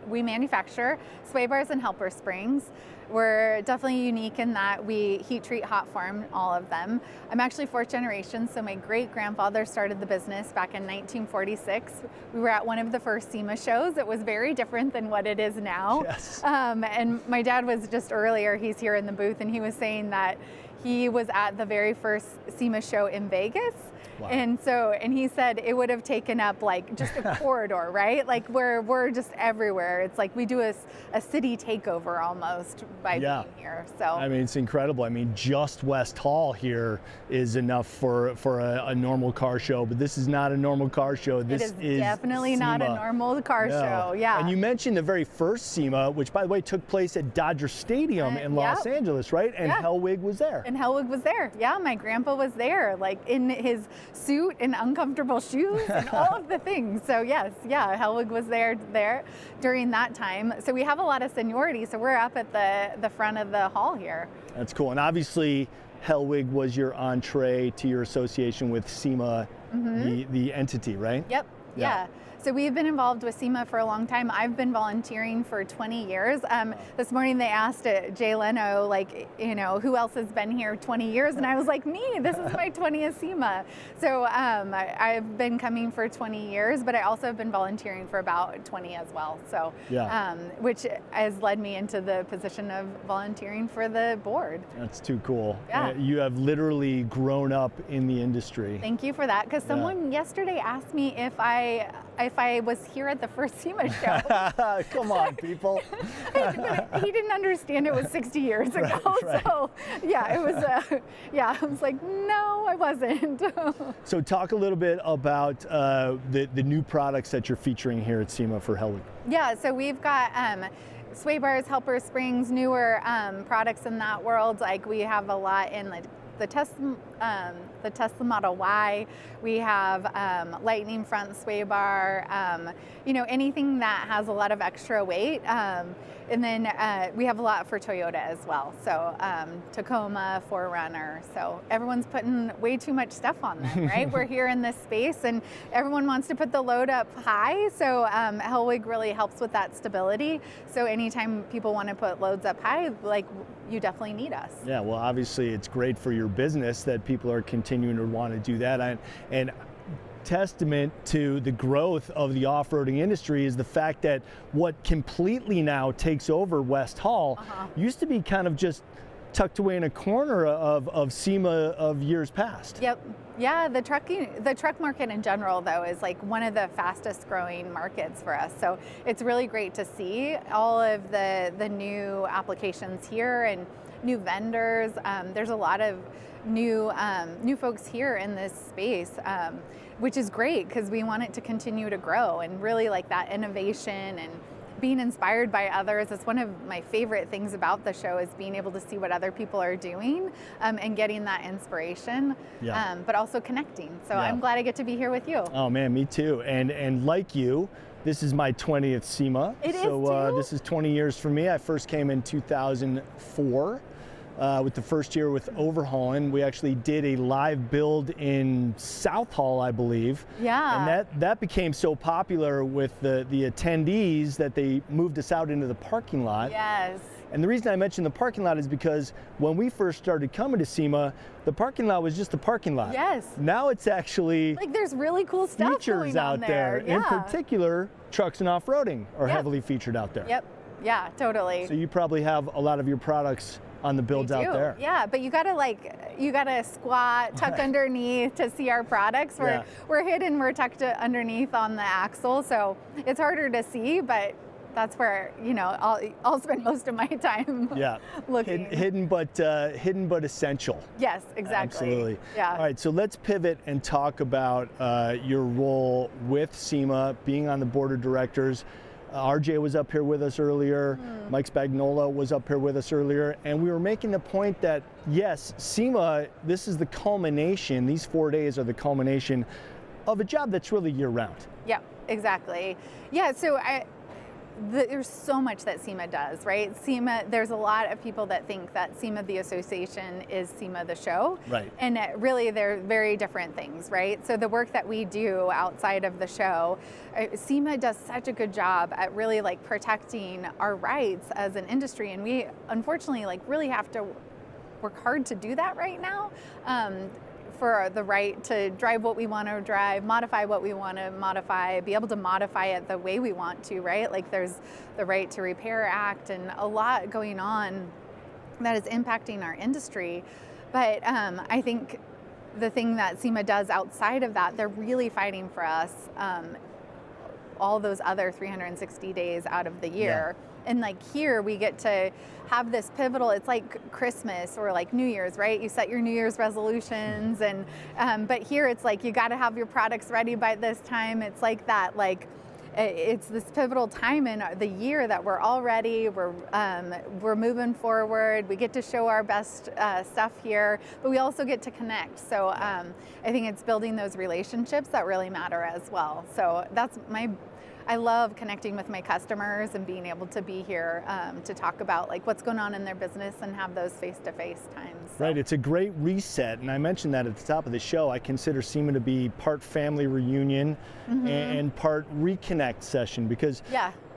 we manufacture sway bars and helper springs. We're definitely unique in that we heat treat, hot form all of them. I'm actually fourth generation, so my great grandfather started the business back in 1946. We were at one of the first SEMA shows. It was very different than what it is now. Yes. And my dad was just earlier, he's here in the booth, and he was saying that he was at the very first SEMA show in Vegas. Wow. And he said it would have taken up like just a corridor, right? Like we're just everywhere. It's like we do a city takeover almost by being here. So I mean, it's incredible. I mean, just West Hall here is enough for a normal car show, but this is not a normal car show. This is definitely SEMA. not a normal car show. Yeah. And you mentioned the very first SEMA, which by the way took place at Dodger Stadium in Los Angeles, right? And Hellwig was there. And Hellwig was there. Yeah, my grandpa was there, like in his suit and uncomfortable shoes and all of the things. So yes, Hellwig was there during that time. So we have a lot of seniority. So we're up at the front of the hall here. That's cool. And obviously Hellwig was your entree to your association with SEMA, the entity, right? Yep. Yeah. So we've been involved with SEMA for a long time. I've been volunteering for 20 years. This morning they asked Jay Leno, like, you know, who else has been here 20 years? And I was like, me, this is my 20th SEMA. So I've been coming for 20 years, but I also have been volunteering for about 20 as well. So, which has led me into the position of volunteering for the board. That's too cool. Yeah. You have literally grown up in the industry. Thank you for that. Because someone yesterday asked me if I was here at the first SEMA show. Come on, people. He didn't understand it was 60 years ago. Right. So yeah, it was, I was like, no, I wasn't. So talk a little bit about the new products that you're featuring here at SEMA for Hellwig. Yeah, so we've got sway bars, helper springs, newer products in that world. Like we have a lot in like the Tesla Model Y. We have lightning front sway bar, you know, anything that has a lot of extra weight. And then we have a lot for Toyota as well. So Tacoma, 4Runner. So everyone's putting way too much stuff on them, right? We're here in this space and everyone wants to put the load up high. So Hellwig really helps with that stability. So anytime people want to put loads up high, like you definitely need us. Yeah, well, obviously it's great for your business that people are continuing to want to do that. And testament to the growth of the off-roading industry is the fact that what completely now takes over West Hall used to be kind of just tucked away in a corner of SEMA of years past. Yep. Yeah, the truck market in general, though, is like one of the fastest growing markets for us. So it's really great to see all of the new applications here and new vendors. There's a lot of new folks here in this space, which is great because we want it to continue to grow and really like that innovation and being inspired by others. It's one of my favorite things about the show is being able to see what other people are doing and getting that inspiration, but also connecting. So I'm glad I get to be here with you. Oh man, me too. And like you, this is my 20th SEMA. It is so too? This is 20 years for me. I first came in 2004. With the first year with overhauling. We actually did a live build in South Hall, I believe. Yeah. And that became so popular with the attendees that they moved us out into the parking lot. Yes. And the reason I mentioned the parking lot is because when we first started coming to SEMA, the parking lot was just a parking lot. Yes. Now it's actually like there's really cool stuff features going out on there. Yeah. In particular, trucks and off-roading are heavily featured out there. Yep. Yeah, totally. So you probably have a lot of your products on the builds out there. Yeah, but you gotta squat, tuck underneath to see our products. We're hidden, we're tucked underneath on the axle, so it's harder to see, but that's where, you know, I'll spend most of my time looking. Hidden but essential. Yes, exactly. Absolutely. Yeah. All right, so let's pivot and talk about your role with SEMA, being on the board of directors. RJ was up here with us earlier, Mike Spagnola was up here with us earlier, and we were making the point that, yes, SEMA, this is the culmination, these 4 days are the culmination of a job that's really year-round. Yeah, exactly. Yeah, so there's so much that SEMA does, right? SEMA, there's a lot of people that think that SEMA the association is SEMA the show. Right. And really they're very different things, right? So the work that we do outside of the show, SEMA does such a good job at really like protecting our rights as an industry. And we unfortunately like really have to work hard to do that right now. For the right to drive what we want to drive, modify what we want to modify, be able to modify it the way we want to, right? Like there's the Right to Repair Act and a lot going on that is impacting our industry. But I think the thing that SEMA does outside of that, they're really fighting for us all those other 360 days out of the year. Yeah. And like here we get to have this pivotal, it's like Christmas or like New Year's, right? You set your New Year's resolutions and, but here it's like, you got to have your products ready by this time. It's like that, like it's this pivotal time in the year that we're all ready. We're moving forward. We get to show our best stuff here, but we also get to connect. So I think it's building those relationships that really matter as well. So I love connecting with my customers and being able to be here to talk about like what's going on in their business and have those face-to-face times. So. Right, it's a great reset, and I mentioned that at the top of the show. I consider SEMA to be part family reunion and part reconnect session because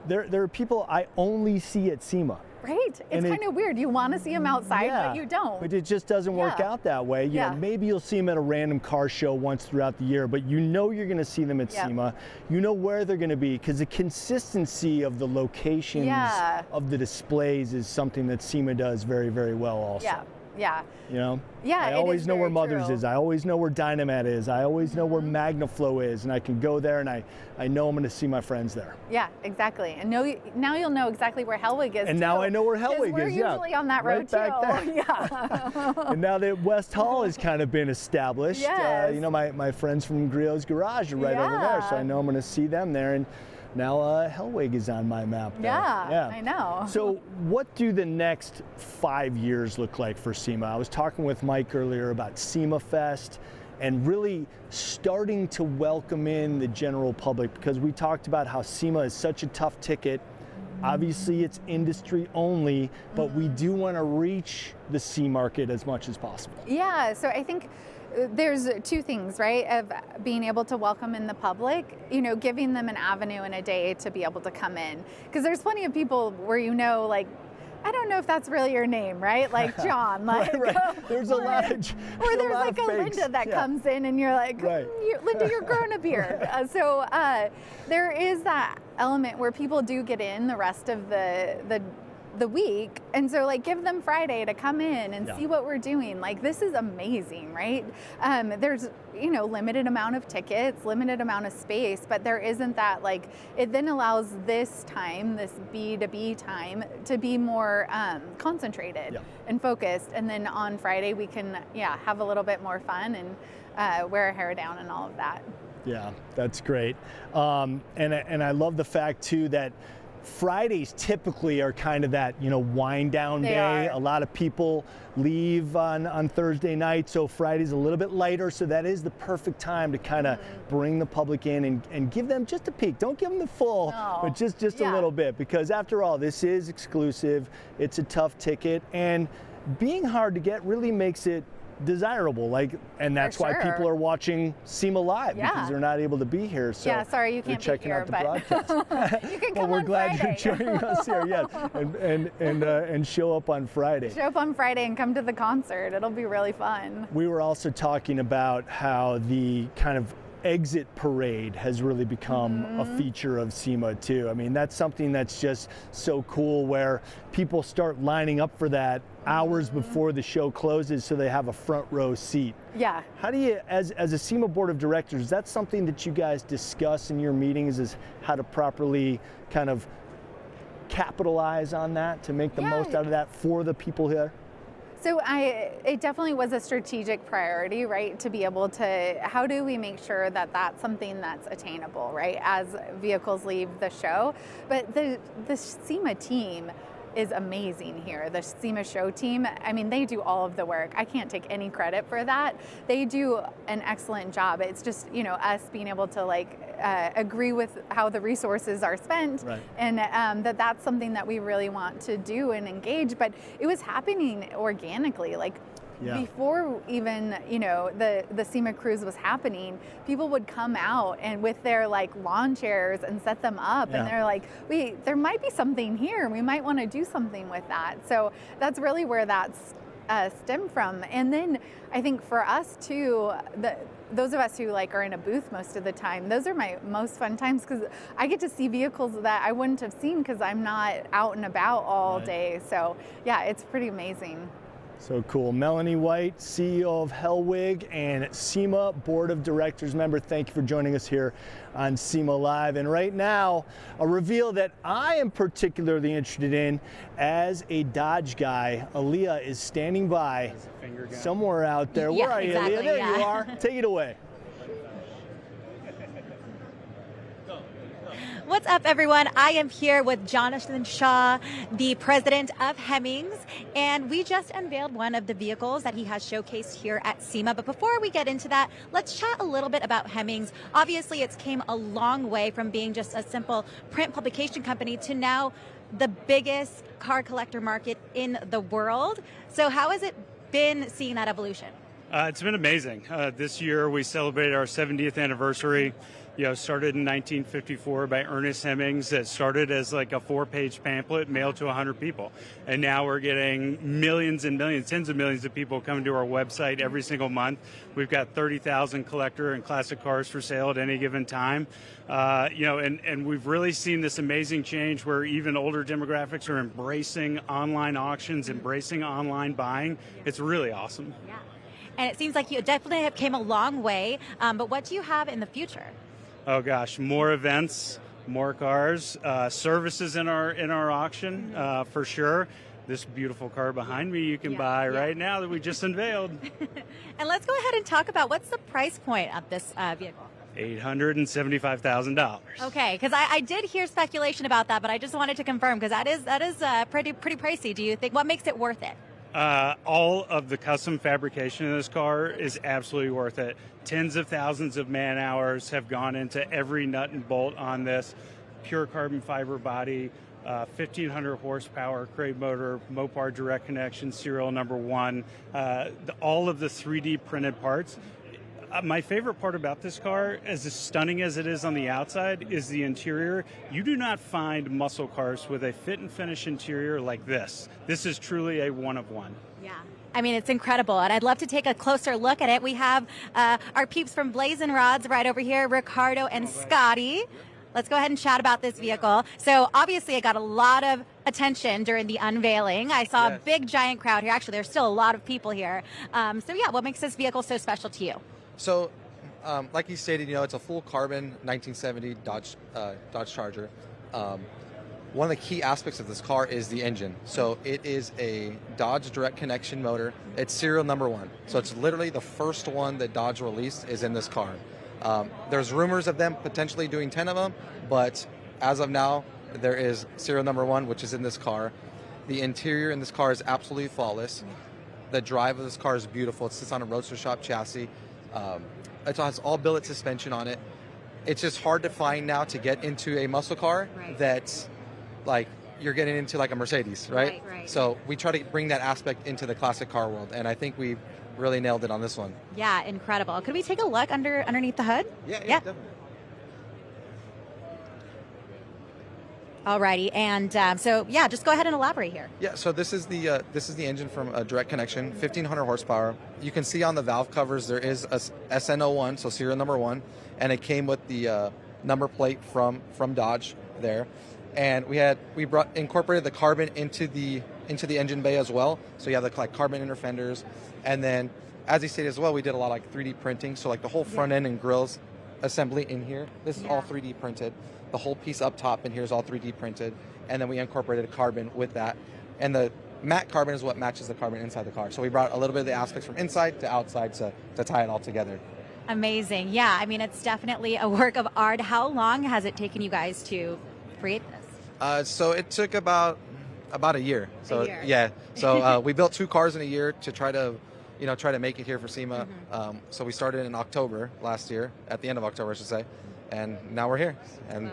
there are people I only see at SEMA. Right, it's kind of weird. You want to see them outside, but you don't. But it just doesn't work out that way. You know, maybe you'll see them at a random car show once throughout the year, but you know you're going to see them at SEMA. You know where they're going to be because the consistency of the locations of the displays is something that SEMA does very, very well also. Yeah. You know? Yeah, I always know where Mother's is. I always know where Dynamat is. I always know where MagnaFlow is, and I can go there and I know I'm going to see my friends there. Yeah, exactly. And now you'll know exactly where Hellwig is. And now I know where Hellwig is. We're usually on that road back too. there. And now that West Hall has kind of been established, you know, my friends from Griot's Garage are right over there, so I know I'm going to see them there. And now Hellwig is on my map there. Yeah, I know. So what do the next 5 years look like for SEMA? I was talking with Mike earlier about SEMA Fest and really starting to welcome in the general public because we talked about how SEMA is such a tough ticket. Obviously it's industry only, but we do want to reach the C market as much as possible. Yeah, so I think there's two things, right? Of being able to welcome in the public, you know, giving them an avenue in a day to be able to come in. Because there's plenty of people where you know, like, I don't know if that's really your name, right? Like John, like right. There's a lot of or there's like a Linda that comes in and you're like, Linda, you're growing a beard. So there is that element where people do get in the rest of the week, and so like give them Friday to come in and see what we're doing. Like this is amazing, right? There's, you know, limited amount of tickets, limited amount of space, but there isn't that, like, it then allows this time, this B2B time, to be more concentrated and focused. And then on Friday we can have a little bit more fun and wear our hair down and all of that. Yeah, that's great. And I love the fact too that Fridays typically are kind of that, you know, wind down day. A lot of people leave on Thursday night, so Friday's a little bit lighter, so that is the perfect time to kind of bring the public in and give them just a peek. Don't give them the full, but just a little bit, because after all, this is exclusive. It's a tough ticket, and being hard to get really makes it desirable, like, and that's why people are watching SEMA live because they're not able to be here. So sorry you can't be here, out the broadcast. You can come well, we're on glad Friday. you're joining us here, and show up on Friday. Show up on Friday and come to the concert. It'll be really fun. We were also talking about how the kind of exit parade has really become a feature of SEMA too. I mean, that's something that's just so cool, where people start lining up for that hours before the show closes so they have a front row seat. Yeah. How do you, as a SEMA board of directors, is that something that you guys discuss in your meetings, is how to properly kind of capitalize on that to make the most out of that for the people here? So it definitely was a strategic priority, right? To be able to, how do we make sure that that's something that's attainable, right? As vehicles leave the show. But the SEMA team is amazing here. The SEMA Show team, I mean, they do all of the work. I can't take any credit for that. They do an excellent job. It's just, you know, us being able to like agree with how the resources are spent, Right. and that's something that we really want to do and engage. But it was happening organically, like. Yeah. Before even, you know, the SEMA cruise was happening, people would come out and with their like lawn chairs and set them up, Yeah. and they're like, wait, there might be something here. We might want to do something with that. So that's really where that's stemmed from. And then I think for us too, those of us who like are in a booth most of the time, those are my most fun times because I get to see vehicles that I wouldn't have seen because I'm not out and about all Right. day. So yeah, it's pretty amazing. So cool. Melanie White, CEO of Hellwig and SEMA Board of Directors member. Thank you for joining us here on SEMA Live. And right now, a reveal that I am particularly interested in as a Dodge guy. Alliyah is standing by somewhere out there. Where Yeah, are you, exactly, Alliyah? There yeah. you are. Take it away. What's up, everyone? I am here with Jonathan Shaw, the president of Hemmings, and we just unveiled one of the vehicles that he has showcased here at SEMA. But before we get into that, let's chat a little bit about Hemmings. Obviously, it's came a long way from being just a simple print publication company to now the biggest car collector market in the world. So how has it been seeing that evolution? It's been amazing. This year we celebrated our 70th anniversary. You know, started in 1954 by Ernest Hemmings. It started as like a 4-page pamphlet mailed to 100 people. And now we're getting millions and millions, tens of millions of people coming to our website every single month. We've got 30,000 collector and classic cars for sale at any given time. You know, and we've really seen this amazing change where even older demographics are embracing online auctions, embracing online buying. It's really awesome. Yeah. And it seems like you definitely have came a long way, but what do you have in the future? Oh gosh, more events, more cars, services in our auction for sure. This beautiful car behind me you can buy right now that we just unveiled. And let's go ahead and talk about what's the price point of this vehicle. $875,000. Okay, because I did hear speculation about that, but I just wanted to confirm because that is pretty pricey. Do you think what makes it worth it? All of the custom fabrication of this car is absolutely worth it. Tens of thousands of man hours have gone into every nut and bolt on this. Pure carbon fiber body, 1,500 horsepower crate motor, Mopar direct connection, serial number 1. All of the 3D printed parts. My favorite part about this car, as stunning as it is on the outside, is the interior. You do not find muscle cars with a fit and finish interior like this. This is truly a one of one. Yeah. I mean, it's incredible, and I'd love to take a closer look at it. We have our peeps from Blazing Rods right over here, Ricardo and Scotty. Let's go ahead and chat about this vehicle. So obviously, it got a lot of attention during the unveiling. I saw a big, giant crowd here. Actually, there's still a lot of people here. So yeah, what makes this vehicle so special to you? So, like you stated, you know, it's a full carbon 1970 Dodge Charger. One of the key aspects of this car is the engine. So it is a Dodge direct connection motor. It's serial number 1. So it's literally the first one that Dodge released is in this car. There's rumors of them potentially doing 10 of them, but as of now, there is serial number 1, which is in this car. The interior in this car is absolutely flawless. The drive of this car is beautiful. It sits on a roadster shop chassis. It has all billet suspension on it. It's just hard to find now to get into a muscle car that's like you're getting into like a Mercedes, right? Right. So we try to bring that aspect into the classic car world, and I think we really nailed it on this one. Yeah, incredible. Could we take a look underneath the hood? Yeah, definitely. Alrighty, and so yeah, just go ahead and elaborate here. Yeah, so this is the engine from Direct Connection, 1,500 horsepower. You can see on the valve covers there is a SN01, so serial number 1, and it came with the number plate from Dodge there. And we incorporated the carbon into the engine bay as well. So you have the like carbon inner fenders, and then as he stated as well, we did a lot of like 3D printing. So like the whole front end and grills assembly in here, this is all 3D printed. The whole piece up top in here is all 3D printed, and then we incorporated carbon with that. And the matte carbon is what matches the carbon inside the car. So we brought a little bit of the aspects from inside to outside to tie it all together. Amazing. Yeah, I mean, it's definitely a work of art. How long has it taken you guys to create this? So it took about a year. So A year. yeah. So we built 2 cars in a year to try to make it here for SEMA. So we started in October last year, at the end of October, I should say. and now we're here, and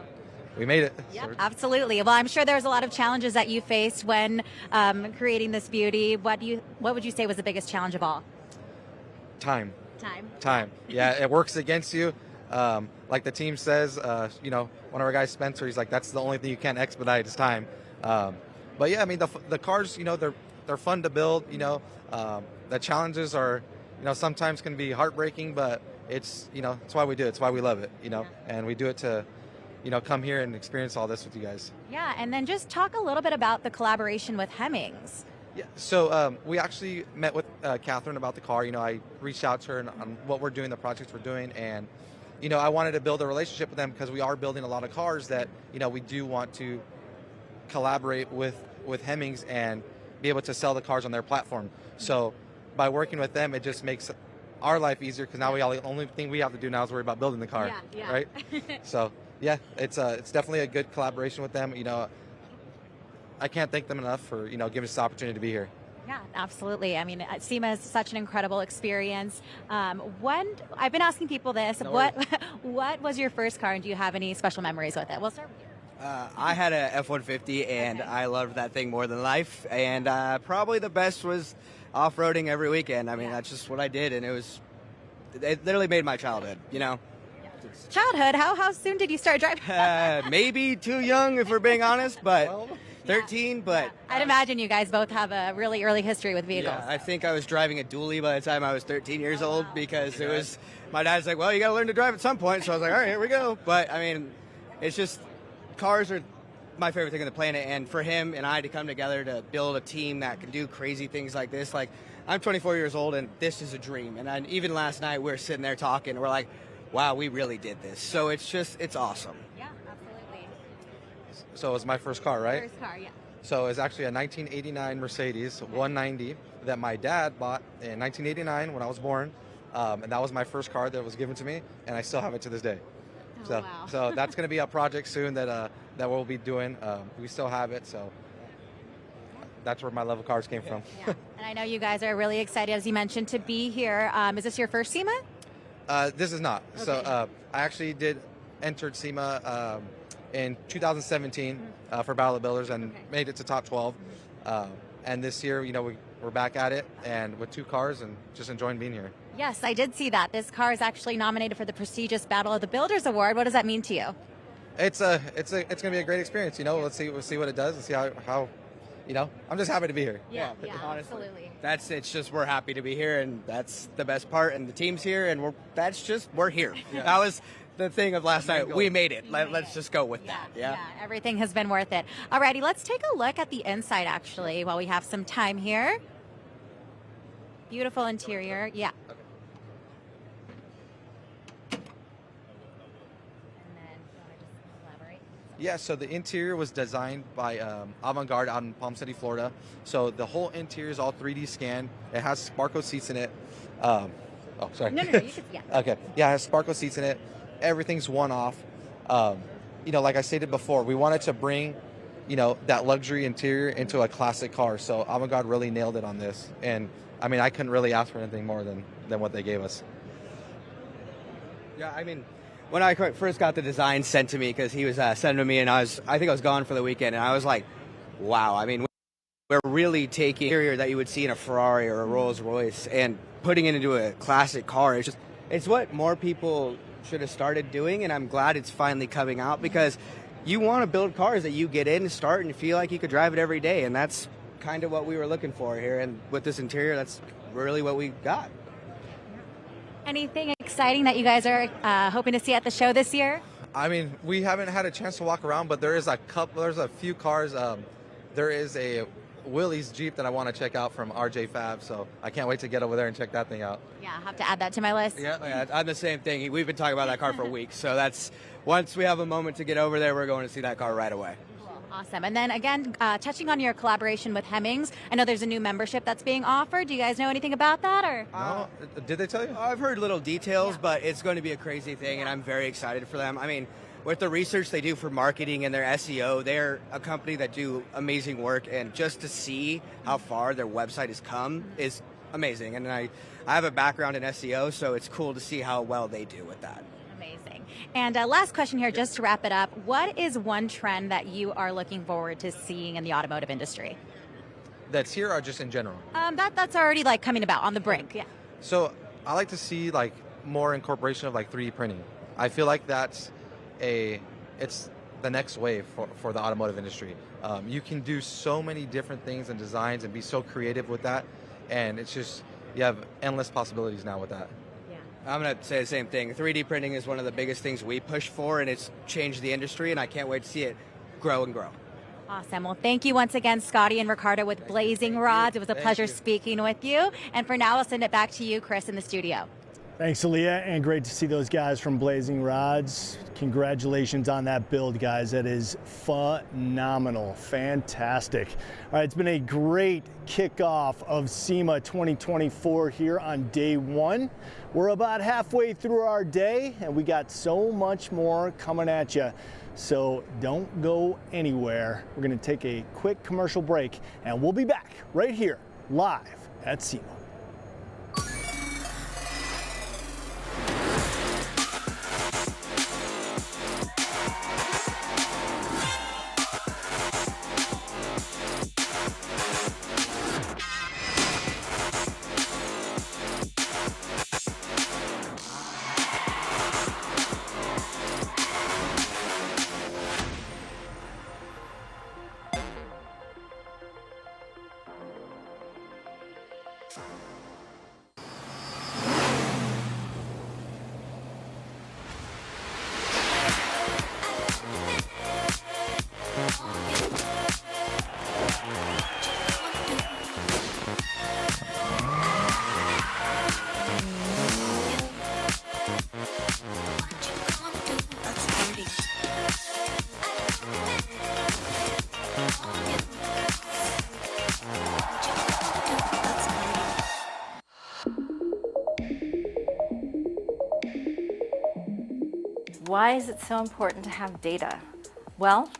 we made it. Yep, absolutely. Well, I'm sure there's a lot of challenges that you faced when creating this beauty. What would you say was the biggest challenge of all? Time. Time. Yeah, it works against you. Like the team says, one of our guys, Spencer, he's like, that's the only thing you can't expedite is time. But yeah, I mean, the cars, they're fun to build. The challenges are, sometimes can be heartbreaking, but it's why we do it. It's why we love it. And we do it to, come here and experience all this with you guys. Yeah, and then just talk a little bit about the collaboration with Hemmings. Yeah, so we actually met with Catherine about the car. I reached out to her on what we're doing, the projects we're doing, and I wanted to build a relationship with them because we are building a lot of cars that we do want to collaborate with Hemmings and be able to sell the cars on their platform. So by working with them, it just makes our life easier because now the only thing we have to do now is worry about building the car, right? So yeah, it's definitely a good collaboration with them. I can't thank them enough for giving us the opportunity to be here. Yeah, absolutely. I mean, SEMA is such an incredible experience. I've been asking people this, what was your first car, and do you have any special memories with it? We'll start with you. I had a F-150, and I loved that thing more than life. And probably the best was off-roading every weekend. I mean, that's just what I did, and it literally made my childhood. Childhood? How soon did you start driving? Maybe too young, if we're being honest, but 13. But I'd imagine you guys both have a really early history with vehicles. Yeah, I think I was driving a dually by the time I was 13 years old because it was. My dad's like, well, you got to learn to drive at some point. So I was like, all right, here we go. But I mean, it's just cars are my favorite thing on the planet, and for him and I to come together to build a team that can do crazy things like this. Like, I'm 24 years old, and this is a dream. And even last night, we were sitting there talking, and we're like, wow, we really did this. So it's awesome. Yeah, absolutely. So it was my first car, right? First car, yeah. So it was actually a 1989 Mercedes 190 that my dad bought in 1989 when I was born. And that was my first car that was given to me, and I still have it to this day. Oh, wow. So that's going to be a project soon that we'll be doing. We still have it, so that's where my love of cars came from. Yeah. And I know you guys are really excited, as you mentioned, to be here. Is this your first SEMA? This is not. Okay. So I actually entered SEMA in 2017 for Battle of Builders and made it to top 12. And this year, we're back at it and with 2 cars and just enjoying being here. Yes, I did see that. This car is actually nominated for the prestigious Battle of the Builders Award. What does that mean to you? It's going to be a great experience. We'll see what it does and see how I'm just happy to be here. Yeah, absolutely. It's just we're happy to be here, and that's the best part. And the team's here, and we're here. Yeah. That was the thing of last night. We made it. Let's just go with that. Yeah. Everything has been worth it. Alrighty, let's take a look at the inside actually while we have some time here. Beautiful interior. Yeah. Okay. Yeah, so the interior was designed by Avant-Garde out in Palm City, Florida. So the whole interior is all 3D scanned. It has Sparko seats in it. Sorry. No, you could, yeah. Okay. Yeah, it has Sparko seats in it. Everything's one-off. Like I stated before, we wanted to bring, that luxury interior into a classic car. So Avant-Garde really nailed it on this. And, I mean, I couldn't really ask for anything more than what they gave us. Yeah, I mean, when I first got the design sent to me, because he was sending to me, and I think I was gone for the weekend, and I was like, wow. I mean, we're really taking the interior that you would see in a Ferrari or a Rolls Royce and putting it into a classic car. It's what more people should have started doing, and I'm glad it's finally coming out, because you want to build cars that you get in and start and feel like you could drive it every day, and that's kind of what we were looking for here. And with this interior, that's really what we got. Anything exciting that you guys are hoping to see at the show this year? I mean, we haven't had a chance to walk around, but there's a few cars. There is a Willie's Jeep that I want to check out from RJ Fab, so I can't wait to get over there and check that thing out. Yeah, I'll have to add that to my list. Yeah, I'm the same thing. We've been talking about that car for weeks, so that's once we have a moment to get over there, we're going to see that car right away. Awesome. And then again, touching on your collaboration with Hemmings, I know there's a new membership that's being offered. Do you guys know anything about that? Or no? Did they tell you? I've heard little details, but it's going to be a crazy thing, and I'm very excited for them. I mean, with the research they do for marketing and their SEO, they're a company that do amazing work, and just to see how far their website has come is amazing. And I have a background in SEO, so it's cool to see how well they do with that. Amazing. And last question here, just to wrap it up. What is one trend that you are looking forward to seeing in the automotive industry? That's here or just in general? That's already like coming about on the brink. Yeah. So I like to see like more incorporation of like 3D printing. I feel like it's the next wave for the automotive industry. You can do so many different things and designs and be so creative with that, and it's just, you have endless possibilities now with that. I'm going to say the same thing. 3D printing is one of the biggest things we push for, and it's changed the industry, and I can't wait to see it grow and grow. Awesome. Well, thank you once again, Scotty and Ricardo with Blazing Rods. It was a pleasure speaking with you. And for now, I'll send it back to you, Chris, in the studio. Thanks, Alliyah, and great to see those guys from Blazing Rods. Congratulations on that build, guys. That is phenomenal. Fantastic. All right, it's been a great kickoff of SEMA 2024 here on day one. We're about halfway through our day, and we got so much more coming at you. So don't go anywhere. We're going to take a quick commercial break, and we'll be back right here live at SEMA. Why is it so important to have data? Well,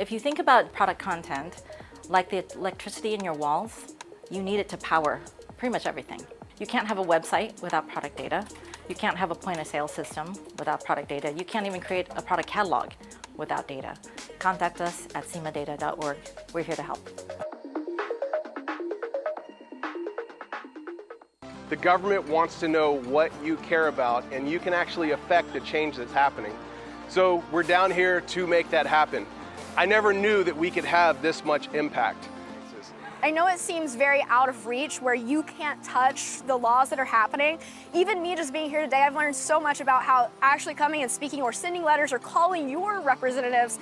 if you think about product content, like the electricity in your walls, you need it to power pretty much everything. You can't have a website without product data. You can't have a point of sale system without product data. You can't even create a product catalog without data. Contact us at semadata.org. We're here to help. The government wants to know what you care about, and you can actually affect the change that's happening. So we're down here to make that happen. I never knew that we could have this much impact. I know it seems very out of reach where you can't touch the laws that are happening. Even me just being here today, I've learned so much about how actually coming and speaking or sending letters or calling your representatives,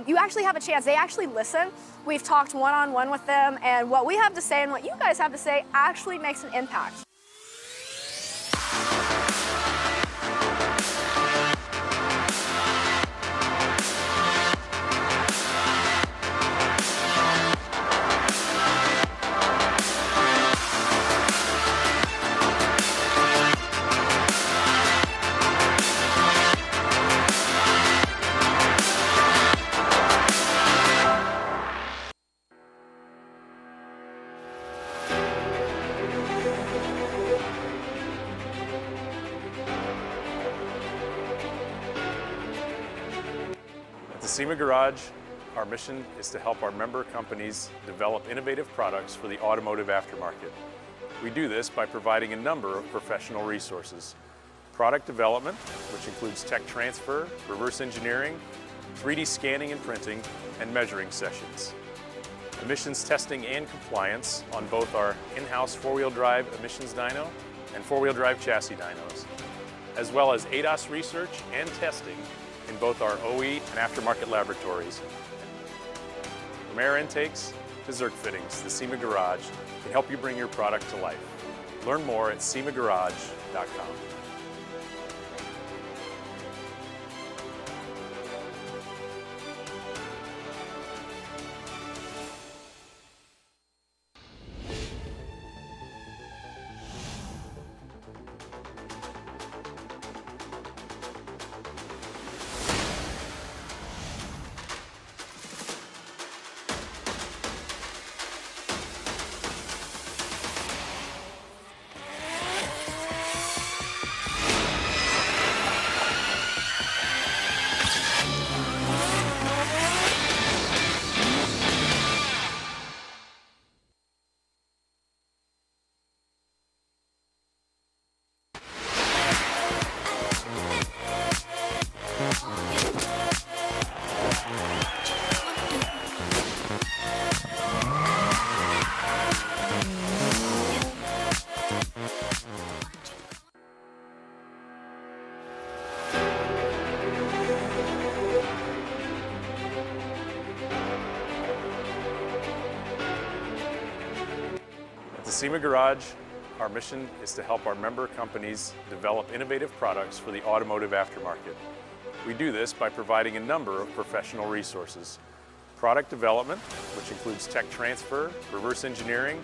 you actually have a chance. They actually listen. We've talked one-on-one with them, and what we have to say and what you guys have to say actually makes an impact. At the SEMA Garage, our mission is to help our member companies develop innovative products for the automotive aftermarket. We do this by providing a number of professional resources. Product development, which includes tech transfer, reverse engineering, 3D scanning and printing, and measuring sessions. Emissions testing and compliance on both our in-house four-wheel drive emissions dyno and four-wheel drive chassis dynos, as well as ADAS research and testing in both our OE and aftermarket laboratories. From air intakes to Zerk fittings, the SEMA Garage can help you bring your product to life. Learn more at semagarage.com. SEMA Garage, our mission is to help our member companies develop innovative products for the automotive aftermarket. We do this by providing a number of professional resources. Product development, which includes tech transfer, reverse engineering,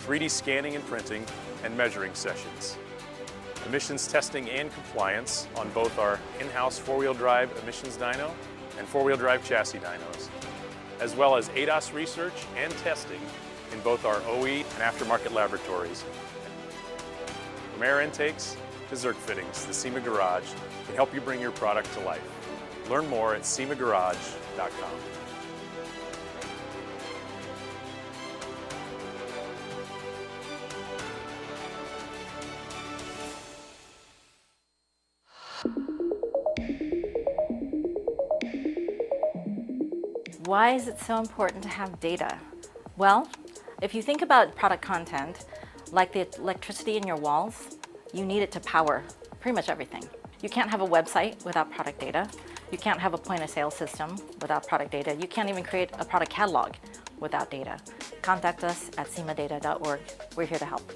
3D scanning and printing, and measuring sessions. Emissions testing and compliance on both our in-house four-wheel drive emissions dyno and four-wheel drive chassis dynos, as well as ADAS research and testing in both our OE and aftermarket laboratories. From air intakes to Zerk fittings, the SEMA Garage can help you bring your product to life. Learn more at semagarage.com. Why is it so important to have data? Well, if you think about product content, like the electricity in your walls, you need it to power pretty much everything. You can't have a website without product data. You can't have a point of sale system without product data. You can't even create a product catalog without data. Contact us at semadata.org. We're here to help.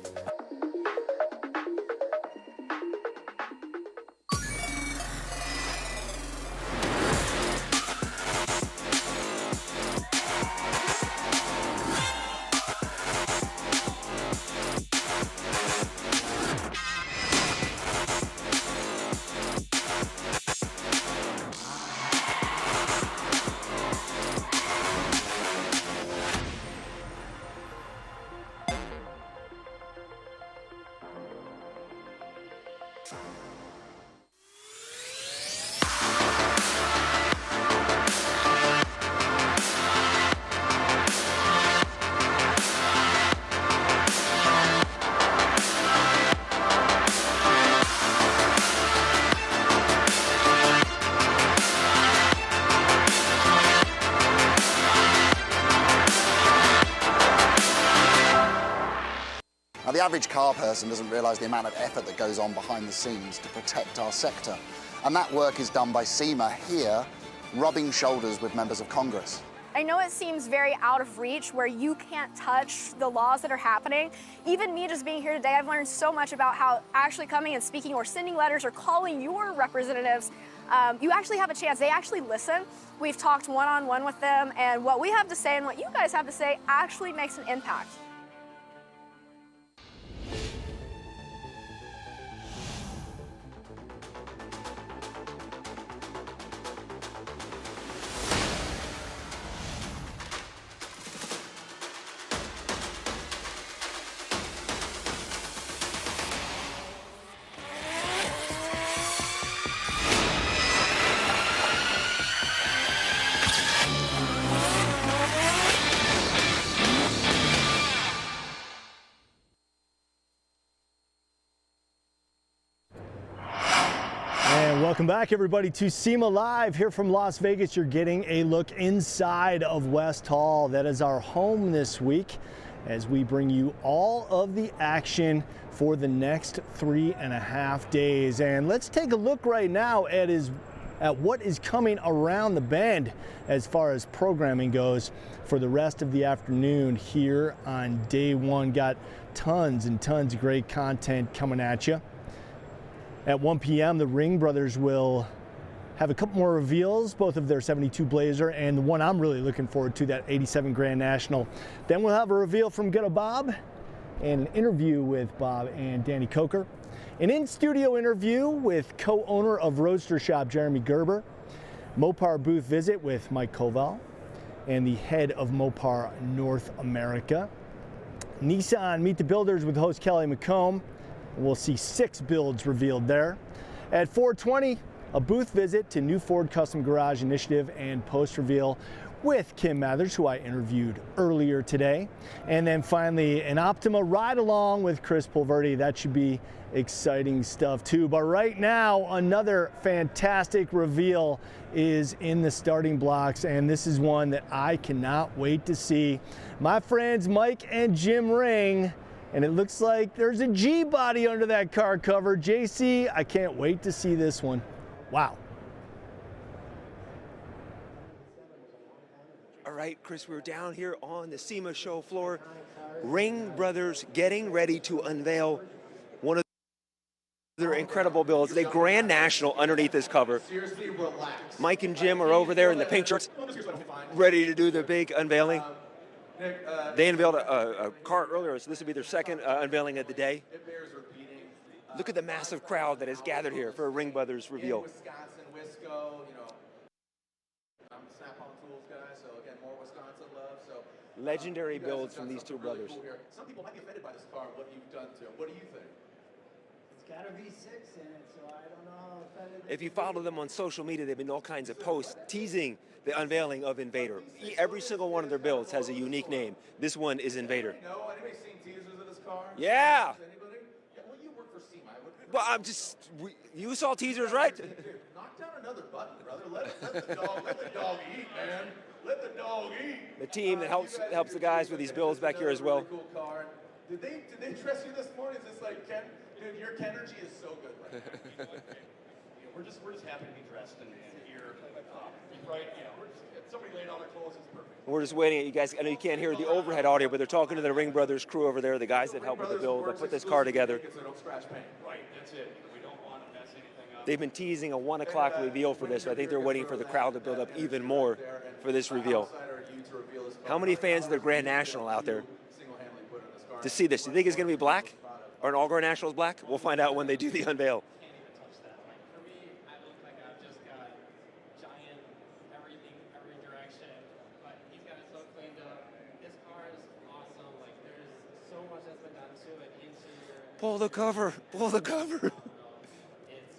Now, the average car person doesn't realise the amount of effort that goes on behind the scenes to protect our sector. And that work is done by SEMA here, rubbing shoulders with members of Congress. I know it seems very out of reach where you can't touch the laws that are happening. Even me just being here today, I've learned so much about how actually coming and speaking or sending letters or calling your representatives, you actually have a chance. They actually listen. We've talked one-on-one with them, and what we have to say and what you guys have to say actually makes an impact. Welcome back, everybody, to SEMA Live here from Las Vegas. You're getting a look inside of West Hall. That is our home this week as we bring you all of the action for the next 3.5 days. And let's take a look right now at what is coming around the bend as far as programming goes for the rest of the afternoon here on day one. Got tons and tons of great content coming at you. At 1 p.m., the Ring brothers will have a couple more reveals, both of their 72 Blazer and the one I'm really looking forward to, that 87 Grand National. Then we'll have a reveal from Ghetto Bob, and an interview with Bob and Danny Coker. An in-studio interview with co-owner of Roadster Shop, Jeremy Gerber. Mopar booth visit with Mike Koval and the head of Mopar North America. Nissan Meet the Builders with host Kelly McComb. We'll see 6 builds revealed there. At 4:20, a booth visit to new Ford Custom Garage Initiative and post reveal with Kim Mathers, who I interviewed earlier today. And then finally, an Optima ride along with Chris Pulverti. That should be exciting stuff too. But right now, another fantastic reveal is in the starting blocks, and this is one that I cannot wait to see. My friends Mike and Jim Ring. And it looks like there's a G body under that car cover. JC, I can't wait to see this one. Wow. All right, Chris, we're down here on the SEMA Show floor. Ring Brothers getting ready to unveil one of their incredible builds, the Grand National underneath this cover. Mike and Jim are over there in the pink shirts, ready to do the big unveiling. They unveiled a car earlier, so this will be their second unveiling of the day. Look at the massive crowd that has gathered here for a Ring Brothers reveal. Wisconsin, Wisco, you know, I'm a Snap-on Tools guy, so again, more Wisconsin love. So Legendary builds from these two brothers. Cool here. Some people might be offended by this car and what you've done to it. What do you think? It's got a V6 in it, so I don't know how offended. If you follow them on social media, they've been all kinds of posts teasing the unveiling of Invader. Every single one of their builds has a unique name. This one is Invader. Anybody seen teasers of this car? Yeah. Anybody? Yeah, well, you work for SEMA. Well, you saw teasers, right? Knock down another button, brother. Let the dog eat, man. Let the dog eat. The team that helps the guys with these builds back here as well. Really cool car. Did they dress you this morning? Is this like Ken? Dude, your Kenergy is so good right now. We're just happy to be dressed and here, right? Yeah, somebody laid on their clothes. It's perfect. We're just waiting. You guys, I know you can't hear the overhead audio, but they're talking to the Ring Brothers crew over there, the guys that help with the build, that put this car together. Right, that's it. We don't want to mess anything up. They've been teasing a 1 o'clock reveal for this, so I think they're waiting for the crowd to build up even more for this reveal. How many fans of the Grand National out there to see this? Do you think it's going to be black? Or an all Grand National is black? We'll find out when they do the unveil. Pull the cover. Pull the cover. It's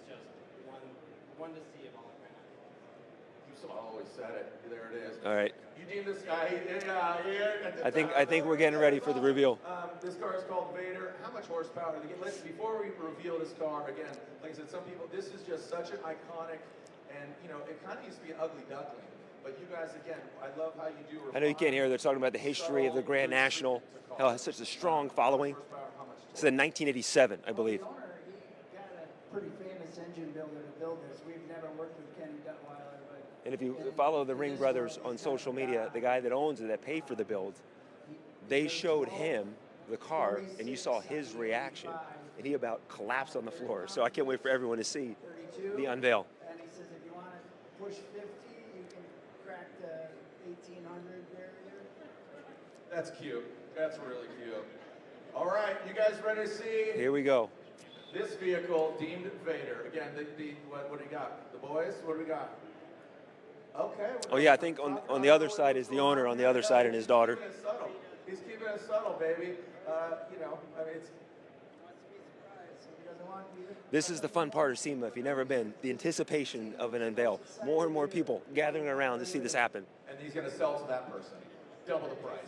just one to see of all Grand. You always said it. There it is. All right. You deem this guy here. I think we're getting ready for the reveal. This car is called Vader. How much horsepower? Again, before we reveal this car, again, like I said, some people, this is just such an iconic, and you know, it kind of used to be an ugly duckling. But you guys, again, I love how you do. I know you can't hear. They're talking about the history of the Grand National. How it has such a strong following. It's in 1987, I believe. The owner, he got a pretty famous engine builder to build this. We've never worked with Kenny Duttweiler, but. And if you follow the Ring Brothers on social media, the guy that owns it, that paid for the build, they showed him the car, and you saw his reaction, and he about collapsed on the floor. So I can't wait for everyone to see the unveil. And he says if you want to push 50, you can crack the 1800 barrier. That's cute. That's really cute. All right, you guys ready to see? Here we go. This vehicle deemed Vader. Again, what do you got? The boys, what do we got? Okay. Oh yeah, I think on the other side is the owner, on the other side and his daughter. He's keeping it subtle, baby. You know, I mean, it's. This is the fun part of SEMA, if you've never been, the anticipation of an unveil. More and more people gathering around to see this happen. And he's going to sell to that person. Double the price.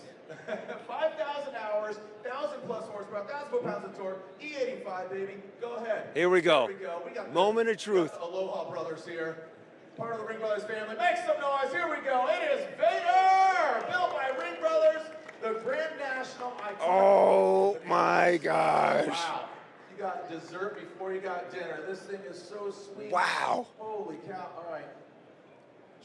5,000 hours, 1,000 plus horsepower, 1,000 pounds of torque, E85, baby. Go ahead. Here we go. Here we go. We got Moment of truth. Aloha Brothers here. Part of the Ring Brothers family. Make some noise. Here we go. It is Vader, built by Ring Brothers, the Grand National icon. Oh my gosh. Wow. You got dessert before you got dinner. This thing is so sweet. Wow. Holy cow. All right.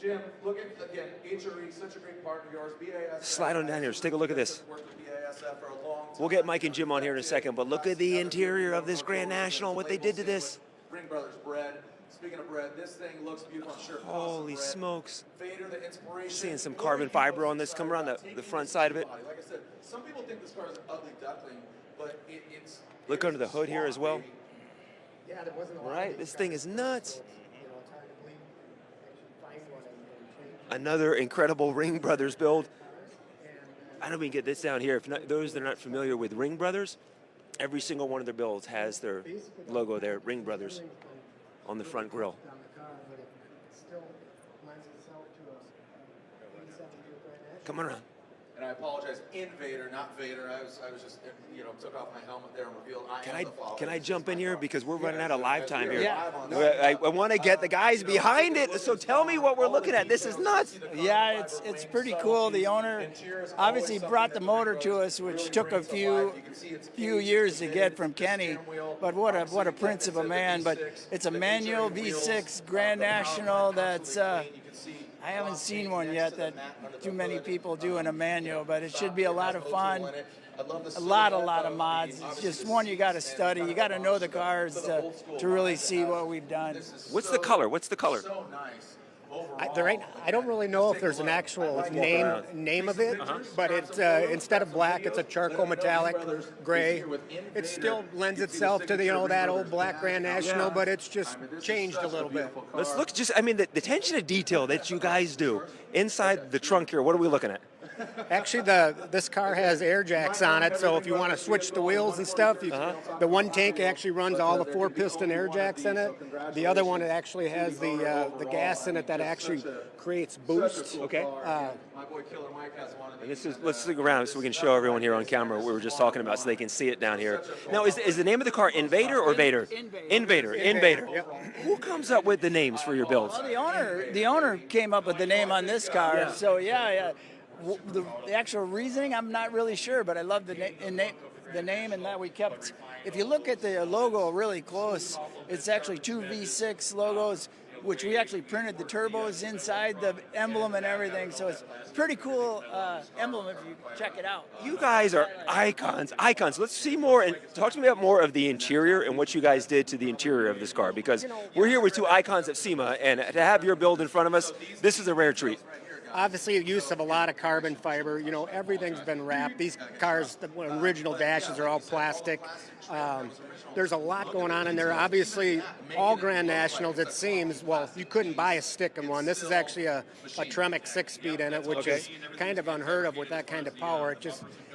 Jim, look at, again, HRE, such a great partner of yours. BASF. Slide on down here. Let's take a look at this. Worked with BASF for a long time. We'll get Mike and Jim on here in a second, but look at the interior of this Grand National, what they did to this. Ring Brothers bread. Speaking of bread, this thing looks beautiful. I'm sure. Holy smokes. Vader, the inspiration. Seeing some carbon fiber on this. Come around the front side of it. Like I said, some people think this car is an ugly duckling, but it's. Look under the hood here as well. Yeah, there wasn't a lot. Right, this thing is nuts. You know, it's hard to believe actually find one and change. Another incredible Ring Brothers build. I don't know if we can get this down here. If not, those that are not familiar with Ring Brothers, every single one of their builds has their logo there, Ring Brothers, on the front grille. Come on around. And I apologize, Invader, not Vader. I was just, you know, took off my helmet there and revealed Can I jump in here because we're running out of live time here? Yeah. I want to get the guys behind it. So tell me what we're looking at. This is nuts. Yeah, it's pretty cool. The owner obviously brought the motor to us, which took a few years to get from Kenny. But what a prince of a man. But it's a manual V6 Grand National that's I haven't seen one yet that too many people do in a manual, but it should be a lot of fun. A lot of mods. It's just one you got to study. You got to know the cars to really see what we've done. What's the color? What's the color? I don't really know if there's an actual name of it, but it's instead of black, it's a charcoal metallic gray. It still lends itself to that old black Grand National, but it's just changed a little bit. Let's look. The attention to detail that you guys do inside the trunk here. What are we looking at? Actually, this car has air jacks on it, so if you want to switch the wheels and stuff, the one tank actually runs all the 4-piston air jacks in it. The other one, it actually has the gas in it that actually creates boost. Okay. And let's look around so we can show everyone here on camera what we were just talking about, so they can see it down here. Now, is the name of the car Invader or Vader? Invader. Yep. Who comes up with the names for your builds? Well, the owner came up with the name on this car, Yeah. so yeah. The actual reasoning, I'm not really sure, but I love the name and that we kept. If you look at the logo really close, it's actually two V6 logos, which we actually printed the turbos inside the emblem and everything. So it's pretty cool emblem if you check it out. You guys are icons. Let's see more and talk to me about more of the interior and what you guys did to the interior of this car, because we're here with two icons of SEMA, and to have your build in front of us, this is a rare treat. Obviously, the use of a lot of carbon fiber. Everything's been wrapped. These cars, the original dashes are all plastic. There's a lot going on in there. Obviously, all Grand Nationals, it seems, well, you couldn't buy a stick in one. This is actually a Tremec 6-speed in it, which is kind of unheard of with that kind of power.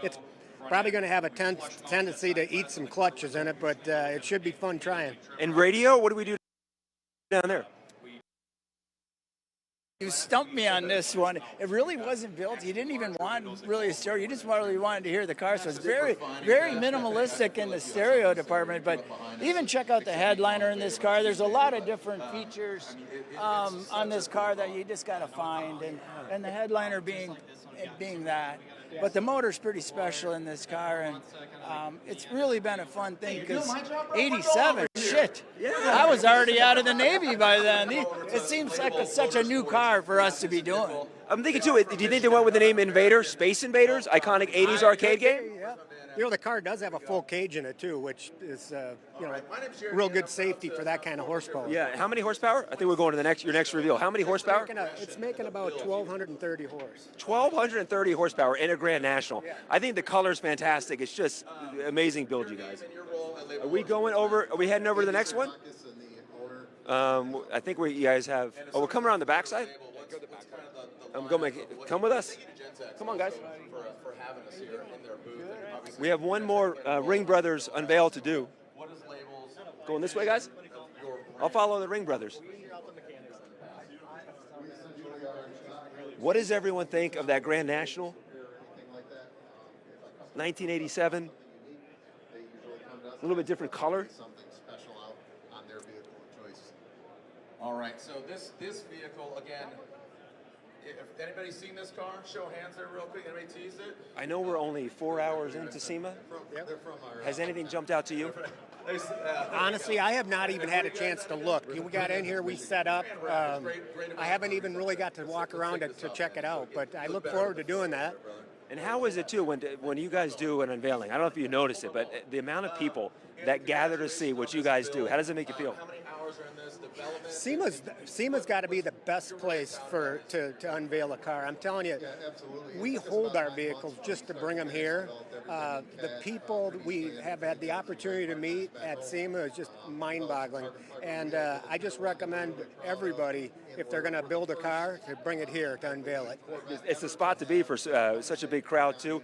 It's probably going to have a tendency to eat some clutches in it, but it should be fun trying. And radio, what do we do down there? You stumped me on this one. It really wasn't built. You didn't even want really a stereo. You just really wanted to hear the car. So it's very, very minimalistic in the stereo department. But even check out the headliner in this car. There's a lot of different features on this car that you just got to find. And the headliner being that. But the motor's pretty special in this car, and it's really been a fun thing because 87, shit. Yeah. I was already out of the Navy by then. It seems like such a new car for us to be doing. I'm thinking too, do you think they went with the name Invader, Space Invaders, iconic 80s arcade game? Yeah. The car does have a full cage in it too, which is real good safety for that kind of horsepower. Yeah. How many horsepower? I think we're going to your next reveal. How many horsepower? It's making about 1,230 horse. 1,230 horsepower in a Grand National. I think the color's fantastic. It's just amazing build, you guys. Are we heading over to the next one? I think you guys have. Oh, we're coming around the backside. Come with us. Come on, guys. We have one more Ring Brothers unveil to do. Going this way, guys? I'll follow the Ring Brothers. What does everyone think of that Grand National? 1987. A little bit different color. All right, so this vehicle, again, if anybody's seen this car, show hands there real quick. Anybody teased it? I know we're only 4 hours into SEMA. Has anything jumped out to you? Honestly, I have not even had a chance to look. We got in here, we set up. I haven't even really got to walk around to check it out, but I look forward to doing that. And how is it, too, when you guys do an unveiling? I don't know if you noticed it, but the amount of people that gather to see what you guys do, how does it make you feel? SEMA's got to be the best place to unveil a car. I'm telling you, we hold our vehicles just to bring them here. The people we have had the opportunity to meet at SEMA is just mind-boggling. And I just recommend everybody, if they're going to build a car, to bring it here to unveil it. It's the spot to be for such a big crowd, too.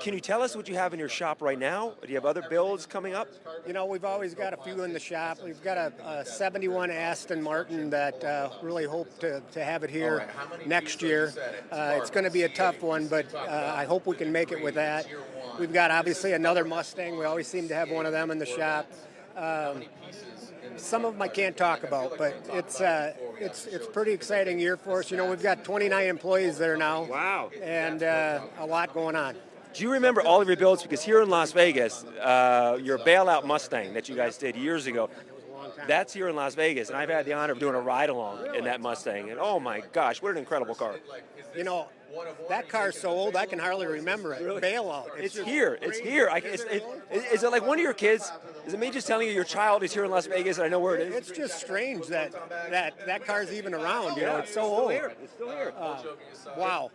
Can you tell us what you have in your shop right now? Do you have other builds coming up? We've always got a few in the shop. We've got a 71 Aston Martin that really hope to have it here next year. It's going to be a tough one, but I hope we can make it with that. We've got obviously another Mustang. We always seem to have one of them in the shop. Some of them I can't talk about, but it's a pretty exciting year for us. We've got 29 employees there now. Wow. And a lot going on. Do you remember all of your builds? Because here in Las Vegas, your bailout Mustang that you guys did years ago, That's here in Las Vegas, and I've had the honor of doing a ride along in that Mustang, and oh my gosh, what an incredible car. You know, that car's so old I can hardly remember it. Really? Bailout. It's here. It's here. Is it like one of your kids? Is it me just telling you your child is here in Las Vegas and I know where it is? It's just strange that car's even around. You know, it's so old. It's still here. Wow.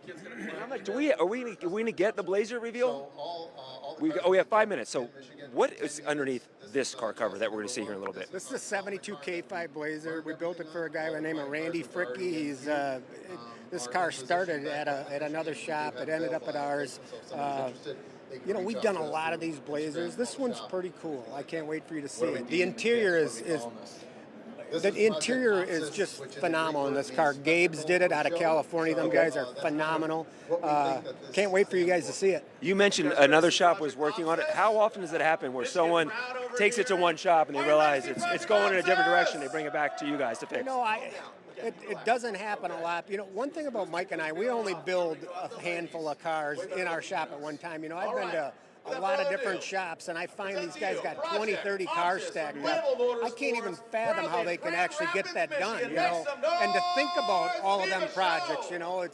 How much are we gonna get the Blazer reveal? We have 5 minutes. So what is underneath this car cover that we're going to see here in a little bit? This is a 72 K5 Blazer. We built it for a guy by the name of Randy Fricke. This car started at another shop. It ended up at ours. You know, we've done a lot of these Blazers. This one's pretty cool. I can't wait for you to see it. The interior is just phenomenal in this car. Gabe's did it out of California. Them guys are phenomenal. Can't wait for you guys to see it. You mentioned another shop was working on it. How often does it happen where someone takes it to one shop and they realize it's going in a different direction, they bring it back to you guys to fix? You know, it doesn't happen a lot. You know, one thing about Mike and I, we only build a handful of cars in our shop at one time. You know, I've been to a lot of different shops, and I find these guys got 20, 30 cars stacked up. I can't even fathom how they can actually get that done, you know. And to think about all of them projects, you know,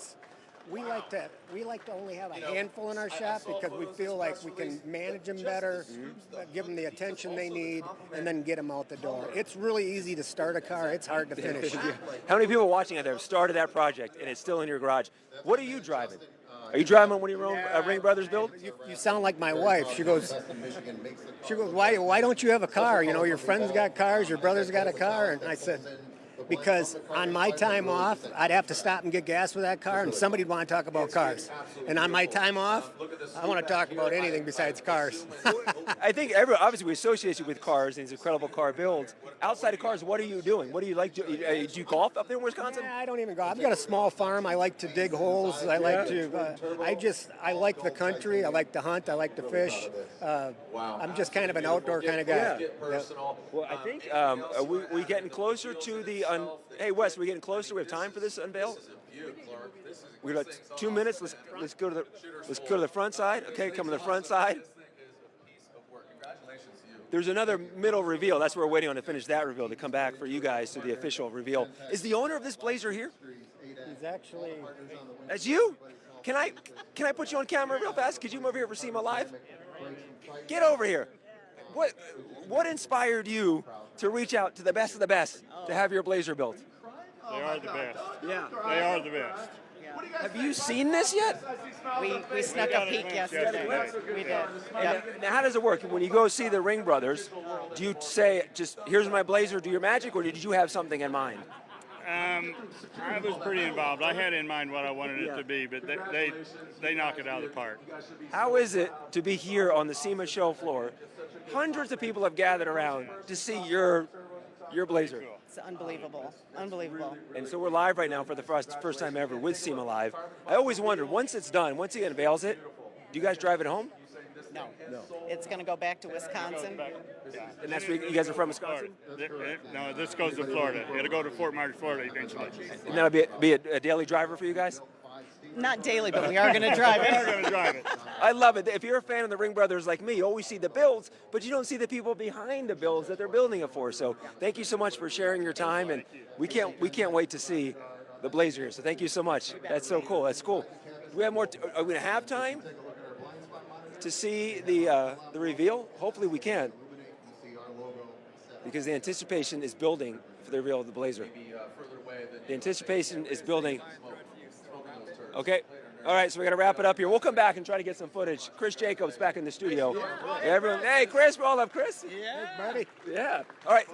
we like to only have a handful in our shop because we feel like we can manage them better, give them the attention they need, and then get them out the door. It's really easy to start a car. It's hard to finish. How many people watching out there have started that project and it's still in your garage? What are you driving? Are you driving one of your own Ring Brothers build? You sound like my wife. She goes, why don't you have a car? You know, your friends got cars, your brother's got a car. And I said, because on my time off, I'd have to stop and get gas with that car, and somebody'd want to talk about cars. And on my time off, I want to talk about anything besides cars. I think obviously we associate you with cars and these incredible car builds. Outside of cars, what are you doing? What do you like to do? Do you golf up there in Wisconsin? Yeah, I don't even go. I've got a small farm. I like to dig holes. I like to. I like the country. I like to hunt. I like to fish. I'm just kind of an outdoor kind of guy. Yeah. Well, I think are we getting closer to the. Hey Wes, we're getting closer. We have time for this unveil. We got 2 minutes. Let's go to the front side. Okay, come to the front side. There's another middle reveal. That's what we're waiting on to finish that reveal to come back for you guys to the official reveal. Is the owner of this Blazer here? He's actually. That's you? Can I put you on camera real fast? Could you come over here for SEMA Live? Get over here. What inspired you to reach out to the best of the best to have your Blazer built? They are the best. Yeah. They are the best. Have you seen this yet? We snuck a peek yesterday. We did. Yeah. Now, how does it work? When you go see the Ring Brothers, do you say, just, here's my Blazer, do your magic, or did you have something in mind? I was pretty involved. I had in mind what I wanted it to be, but they knock it out of the park. How is it to be here on the SEMA Show floor? Hundreds of people have gathered around to see your Blazer. It's unbelievable. Unbelievable. And so we're live right now for the first time ever with SEMA Live. I always wondered, once it's done, once he unveils it, do you guys drive it home? No. It's going to go back to Wisconsin. And that's where you guys are from, Wisconsin? No, this goes to Florida. It'll go to Fort Myers, Florida eventually. And that'll be a daily driver for you guys? Not daily, but we are going to drive it. We are going to drive it. I love it. If you're a fan of the Ring Brothers like me, you always see the builds, but you don't see the people behind the builds that they're building it for. So thank you so much for sharing your time, and we can't wait to see the Blazer here. So thank you so much. That's so cool. That's cool. Do we have more? Are we going to have time to see the reveal? Hopefully we can, because the anticipation is building for the reveal of the Blazer. The anticipation is building. Okay. All right, so we got to wrap it up here. We'll come back and try to get some footage. Chris Jacobs back in the studio. Everyone, hey, Chris, roll up, Chris. Yeah, buddy. Yeah. All right.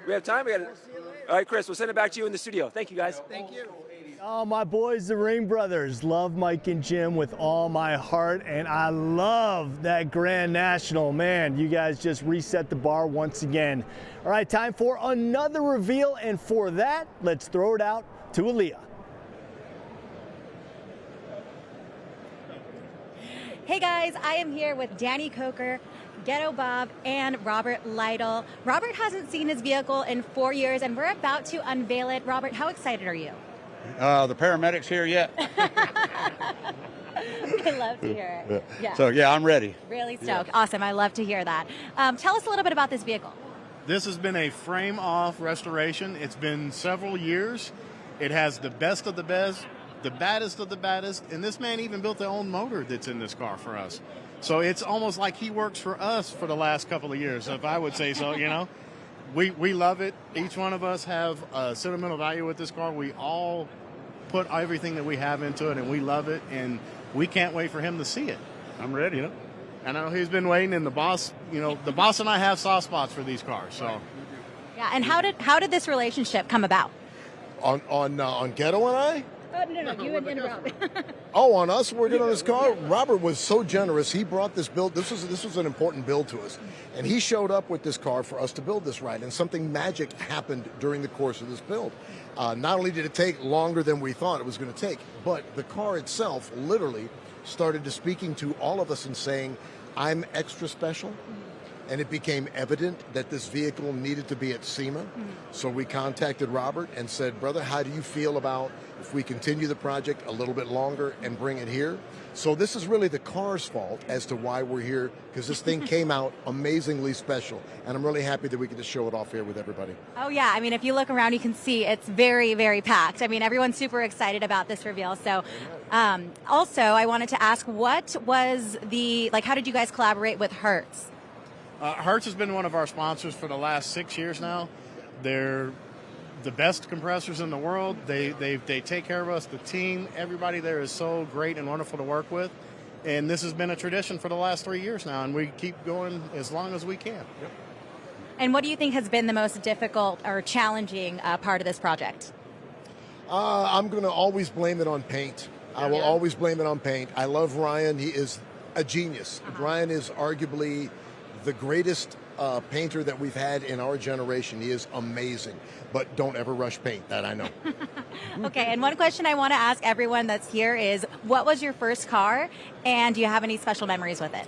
We have time. All right, Chris, we'll send it back to you in the studio. Thank you, guys. Thank you. Oh, my boys, the Ring Brothers. Love Mike and Jim with all my heart, and I love that Grand National. Man, you guys just reset the bar once again. All right, time for another reveal, and for that, let's throw it out to Alliyah. Hey guys, I am here with Danny Coker, Ghetto Bob, and Robert Lytle. Robert hasn't seen his vehicle in 4 years, and we're about to unveil it. Robert, how excited are you? The paramedics here yet? I love to hear it. Yeah. So, yeah, I'm ready. Really stoked. Yeah. Awesome. I love to hear that. Tell us a little bit about this vehicle. This has been a frame-off restoration. It's been several years. It has the best of the best, the baddest of the baddest, and this man even built their own motor that's in this car for us. So it's almost like he works for us for the last couple of years, if I would say so, you know. We love it. Each one of us have a sentimental value with this car. We all put everything that we have into it, and we love it, and we can't wait for him to see it. I'm ready. You know? I know he's been waiting, and the boss and I have soft spots for these cars. So, Yeah, and how did this relationship come about? On Ghetto and I? No, you and Rob. Oh, on us working on this car? Robert was so generous. He brought this build. This was an important build to us. And he showed up with this car for us to build this right. And something magic happened during the course of this build. Not only did it take longer than we thought it was going to take, but the car itself literally started to speaking to all of us and saying, I'm extra special. And it became evident that this vehicle needed to be at SEMA. So we contacted Robert and said, brother, how do you feel about if we continue the project a little bit longer and bring it here? So this is really the car's fault as to why we're here, because this thing came out amazingly special. And I'm really happy that we get to show it off here with everybody. Oh, yeah. I mean, if you look around, you can see it's very, very packed. I mean, everyone's super excited about this reveal. So also, I wanted to ask, what was how did you guys collaborate with Hertz? Hertz has been one of our sponsors for the last 6 years now. They're the best compressors in the world. They take care of us. The team, everybody there is so great and wonderful to work with. And this has been a tradition for the last 3 years now, and we keep going as long as we can. Yep. And what do you think has been the most difficult or challenging part of this project? I'm going to always blame it on paint. I will always blame it on paint. I love Ryan. He is a genius. Ryan is arguably the greatest painter that we've had in our generation. He is amazing, but don't ever rush paint, that I know. Okay, and one question I want to ask everyone that's here is, what was your first car, and do you have any special memories with it?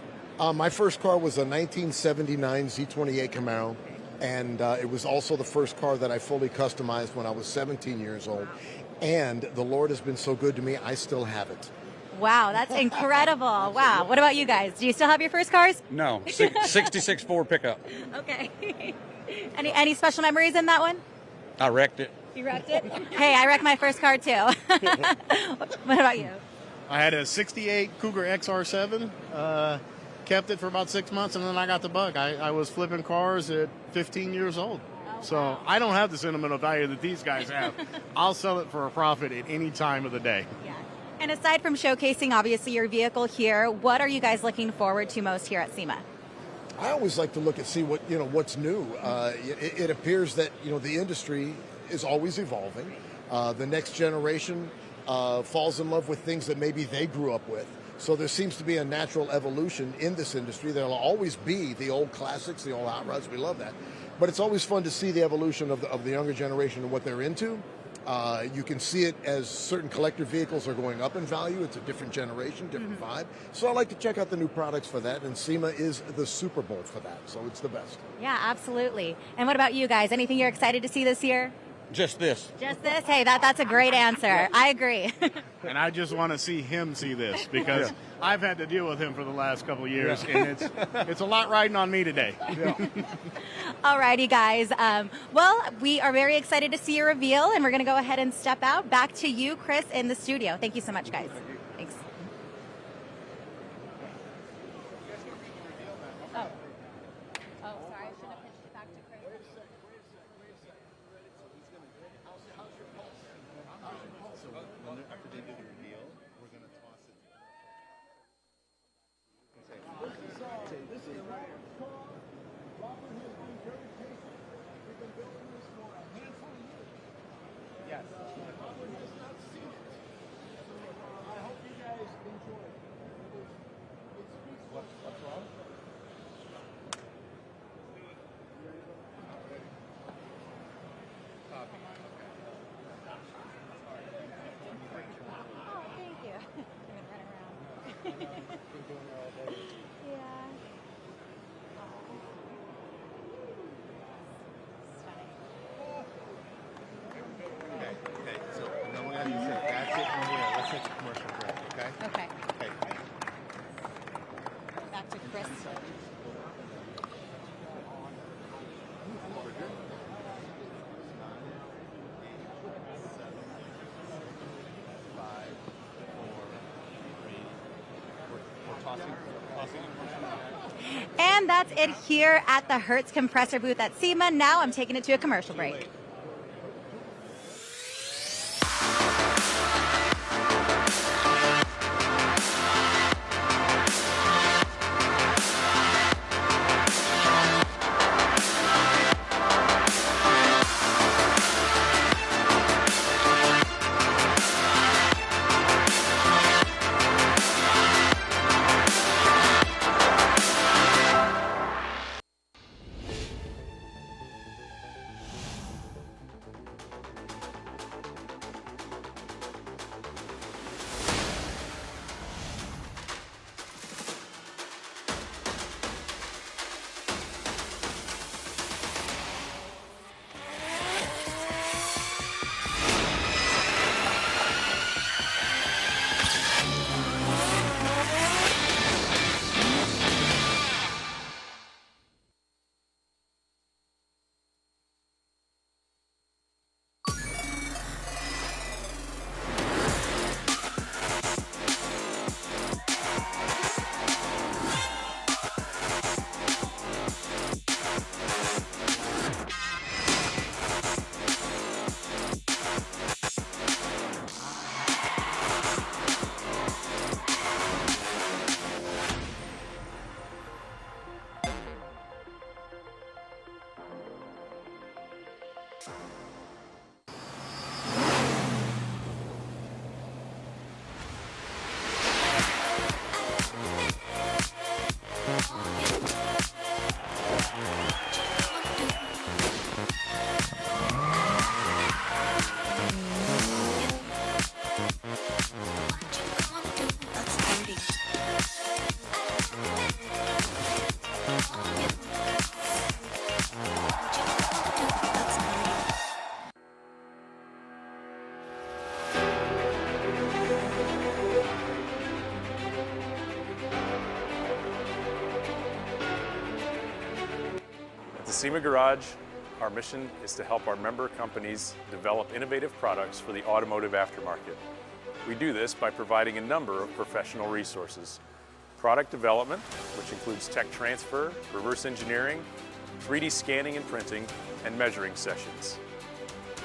My first car was a 1979 Z28 Camaro, and it was also the first car that I fully customized when I was 17 years old, and the Lord has been so good to me, I still have it. Wow, that's incredible. Wow. What about you guys? Do you still have your first cars? No, 66 Ford pickup. Okay. Any special memories in that one? I wrecked it. You wrecked it? Hey, I wrecked my first car too. What about you? I had a 68 Cougar XR7. Kept it for about 6 months, and then I got the bug. I was flipping cars at 15 years old. So I don't have the sentimental value that these guys have. I'll sell it for a profit at any time of the day. Yeah. And aside from showcasing, obviously, your vehicle here, what are you guys looking forward to most here at SEMA? I always like to look and see what's new. It appears that the industry is always evolving. The next generation falls in love with things that maybe they grew up with. So there seems to be a natural evolution in this industry. There'll always be the old classics, the old hot rods. We love that. But it's always fun to see the evolution of the younger generation and what they're into. You can see it as certain collector vehicles are going up in value. It's a different generation, different vibe. So I like to check out the new products for that, and SEMA is the Super Bowl for that, so it's the best. Yeah, absolutely. And what about you guys? Anything you're excited to see this year? Just this. Just this? Hey, that's a great answer. I agree. And I just want to see him see this, because I've had to deal with him for the last couple of years, and it's a lot riding on me today. All righty, guys. Well, we are very excited to see your reveal, and we're going to go ahead and step out. Back to you, Chris, in the studio. Thank you so much, guys. Thanks. Oh, sorry. I should have pitched it back to Chris. Okay. Back to Chris. And that's it here at the Hertz compressor booth at SEMA. Now I'm taking it to a commercial break. At the SEMA Garage, our mission is to help our member companies develop innovative products for the automotive aftermarket. We do this by providing a number of professional resources. Product development, which includes tech transfer, reverse engineering, 3D scanning and printing, and measuring sessions.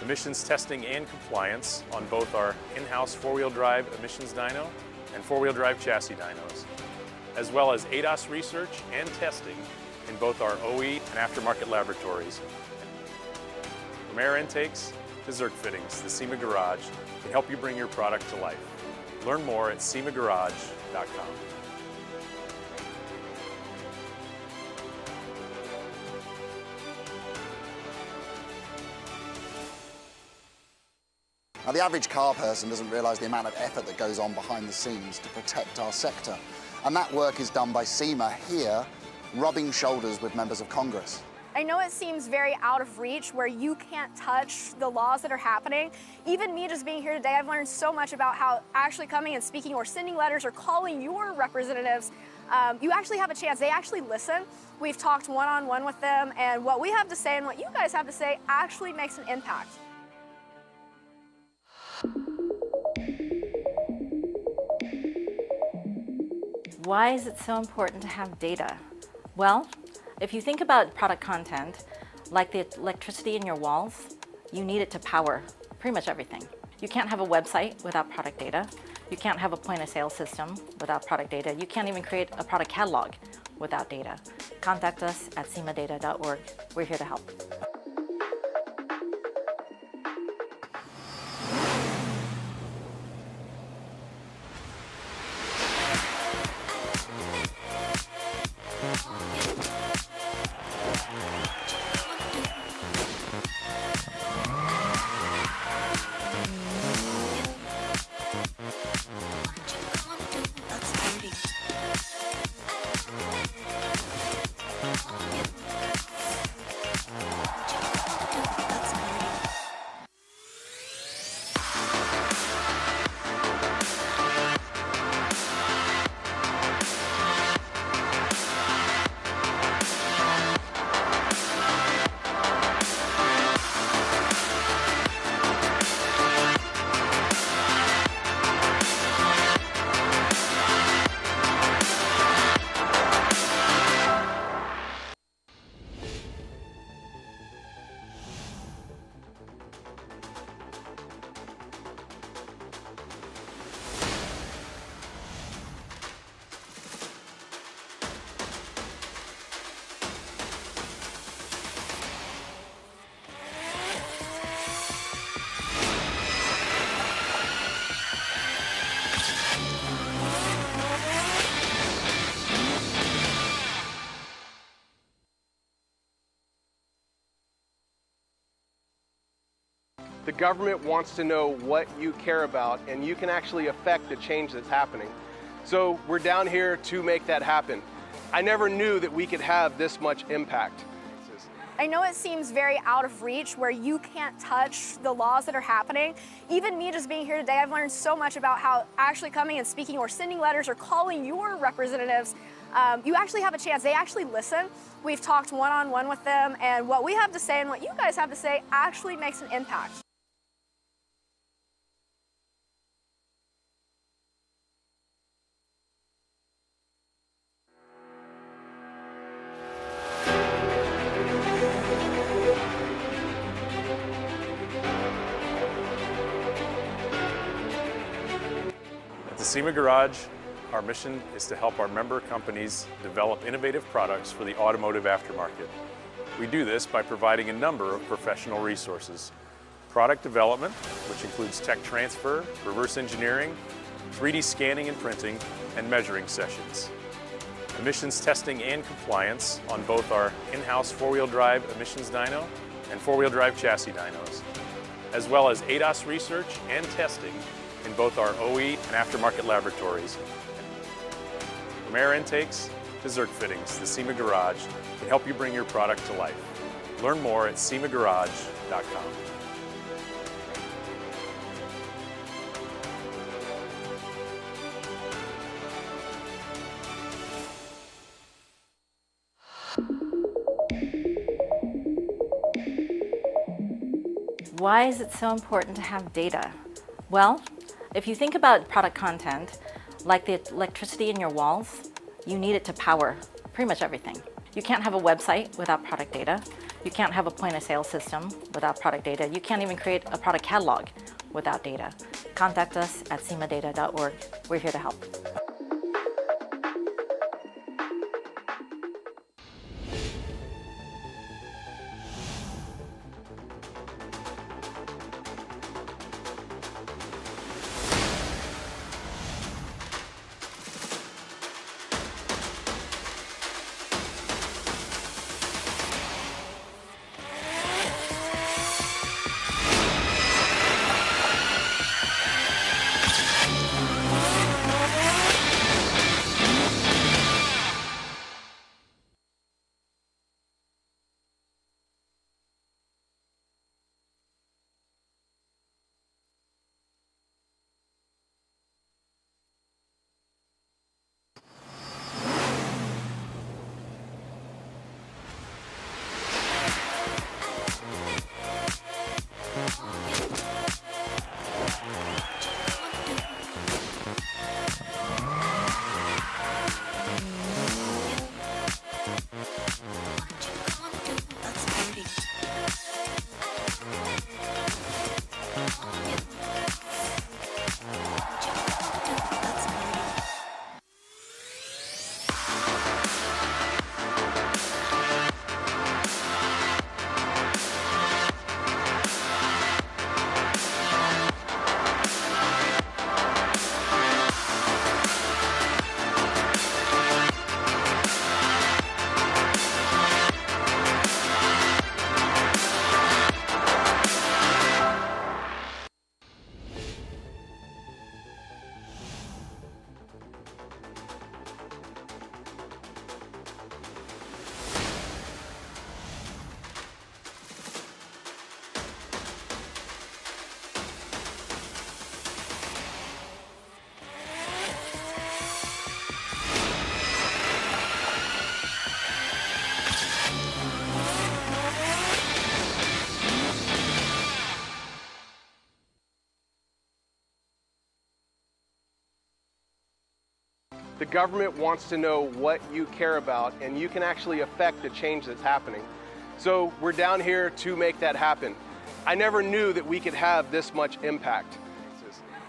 Emissions testing and compliance on both our in-house four-wheel drive emissions dyno and four-wheel drive chassis dynos, as well as ADAS research and testing in both our OE and aftermarket laboratories. From air intakes to Zerk fittings, the SEMA Garage can help you bring your product to life. Learn more at semagarage.com. Now, the average car person doesn't realise the amount of effort that goes on behind the scenes to protect our sector. And that work is done by SEMA here, rubbing shoulders with members of Congress. I know it seems very out of reach where you can't touch the laws that are happening. Even me just being here today, I've learned so much about how actually coming and speaking or sending letters or calling your representatives, you actually have a chance. They actually listen. We've talked one-on-one with them, and what we have to say and what you guys have to say actually makes an impact. Why is it so important to have data? Well, if you think about product content, like the electricity in your walls, you need it to power pretty much everything. You can't have a website without product data. You can't have a point-of-sale system without product data. You can't even create a product catalog without data. Contact us at semadata.org. We're here to help. government wants to know what you care about, and you can actually affect the change that's happening. So we're down here to make that happen. I never knew that we could have this much impact. I know it seems very out of reach where you can't touch the laws that are happening. Even me just being here today, I've learned so much about how actually coming and speaking or sending letters or calling your representatives, you actually have a chance. They actually listen. We've talked one-on-one with them, and what we have to say and what you guys have to say actually makes an impact. At the SEMA Garage, our mission is to help our member companies develop innovative products for the automotive aftermarket. We do this by providing a number of professional resources. Product development, which includes tech transfer, reverse engineering, 3D scanning and printing, and measuring sessions. Emissions testing and compliance on both our in-house four-wheel drive emissions dyno and four-wheel drive chassis dynos, as well as ADAS research and testing in both our OE and aftermarket laboratories. From air intakes to Zerk fittings, the SEMA Garage can help you bring your product to life. Learn more at semagarage.com. Why is it so important to have data? Well, if you think about product content, like the electricity in your walls, you need it to power pretty much everything. You can't have a website without product data. You can't have a point of sale system without product data. You can't even create a product catalog without data. Contact us at semadata.org. We're here to help. The government wants to know what you care about, and you can actually affect the change that's happening. So we're down here to make that happen. I never knew that we could have this much impact.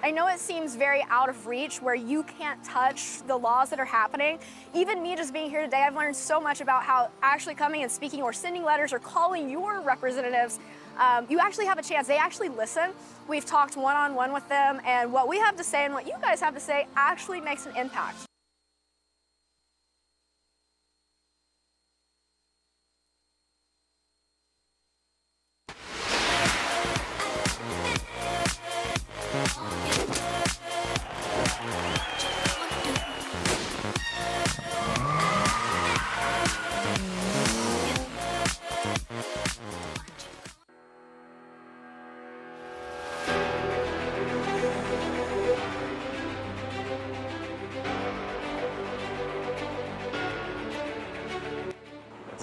I know it seems very out of reach where you can't touch the laws that are happening. Even me just being here today, I've learned so much about how actually coming and speaking or sending letters or calling your representatives, you actually have a chance. They actually listen. We've talked one-on-one with them, and what we have to say and what you guys have to say actually makes an impact.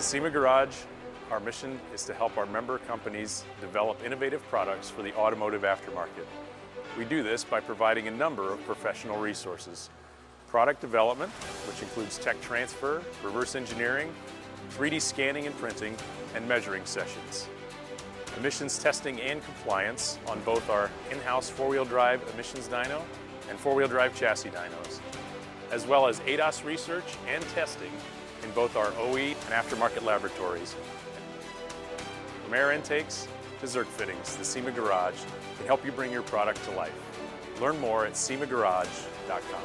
SEMA Garage, our mission is to help our member companies develop innovative products for the automotive aftermarket. We do this by providing a number of professional resources. Product development, which includes tech transfer, reverse engineering, 3D scanning and printing, and measuring sessions. Emissions testing and compliance on both our in-house four-wheel drive emissions dyno and four-wheel drive chassis dynos, as well as ADAS research and testing in both our OE and aftermarket laboratories. From air intakes to zerk fittings, the SEMA Garage can help you bring your product to life. Learn more at semagarage.com.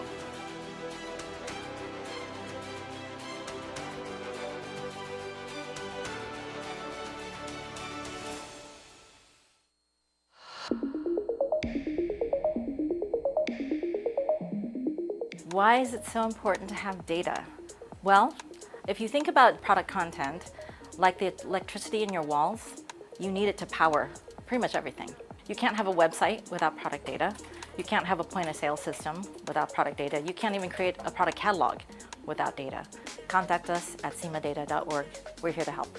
Why is it so important to have data? Well, if you think about product content, like the electricity in your walls, you need it to power pretty much everything. You can't have a website without product data. You can't have a point of sale system without product data. You can't even create a product catalog without data. Contact us at semadata.org. We're here to help.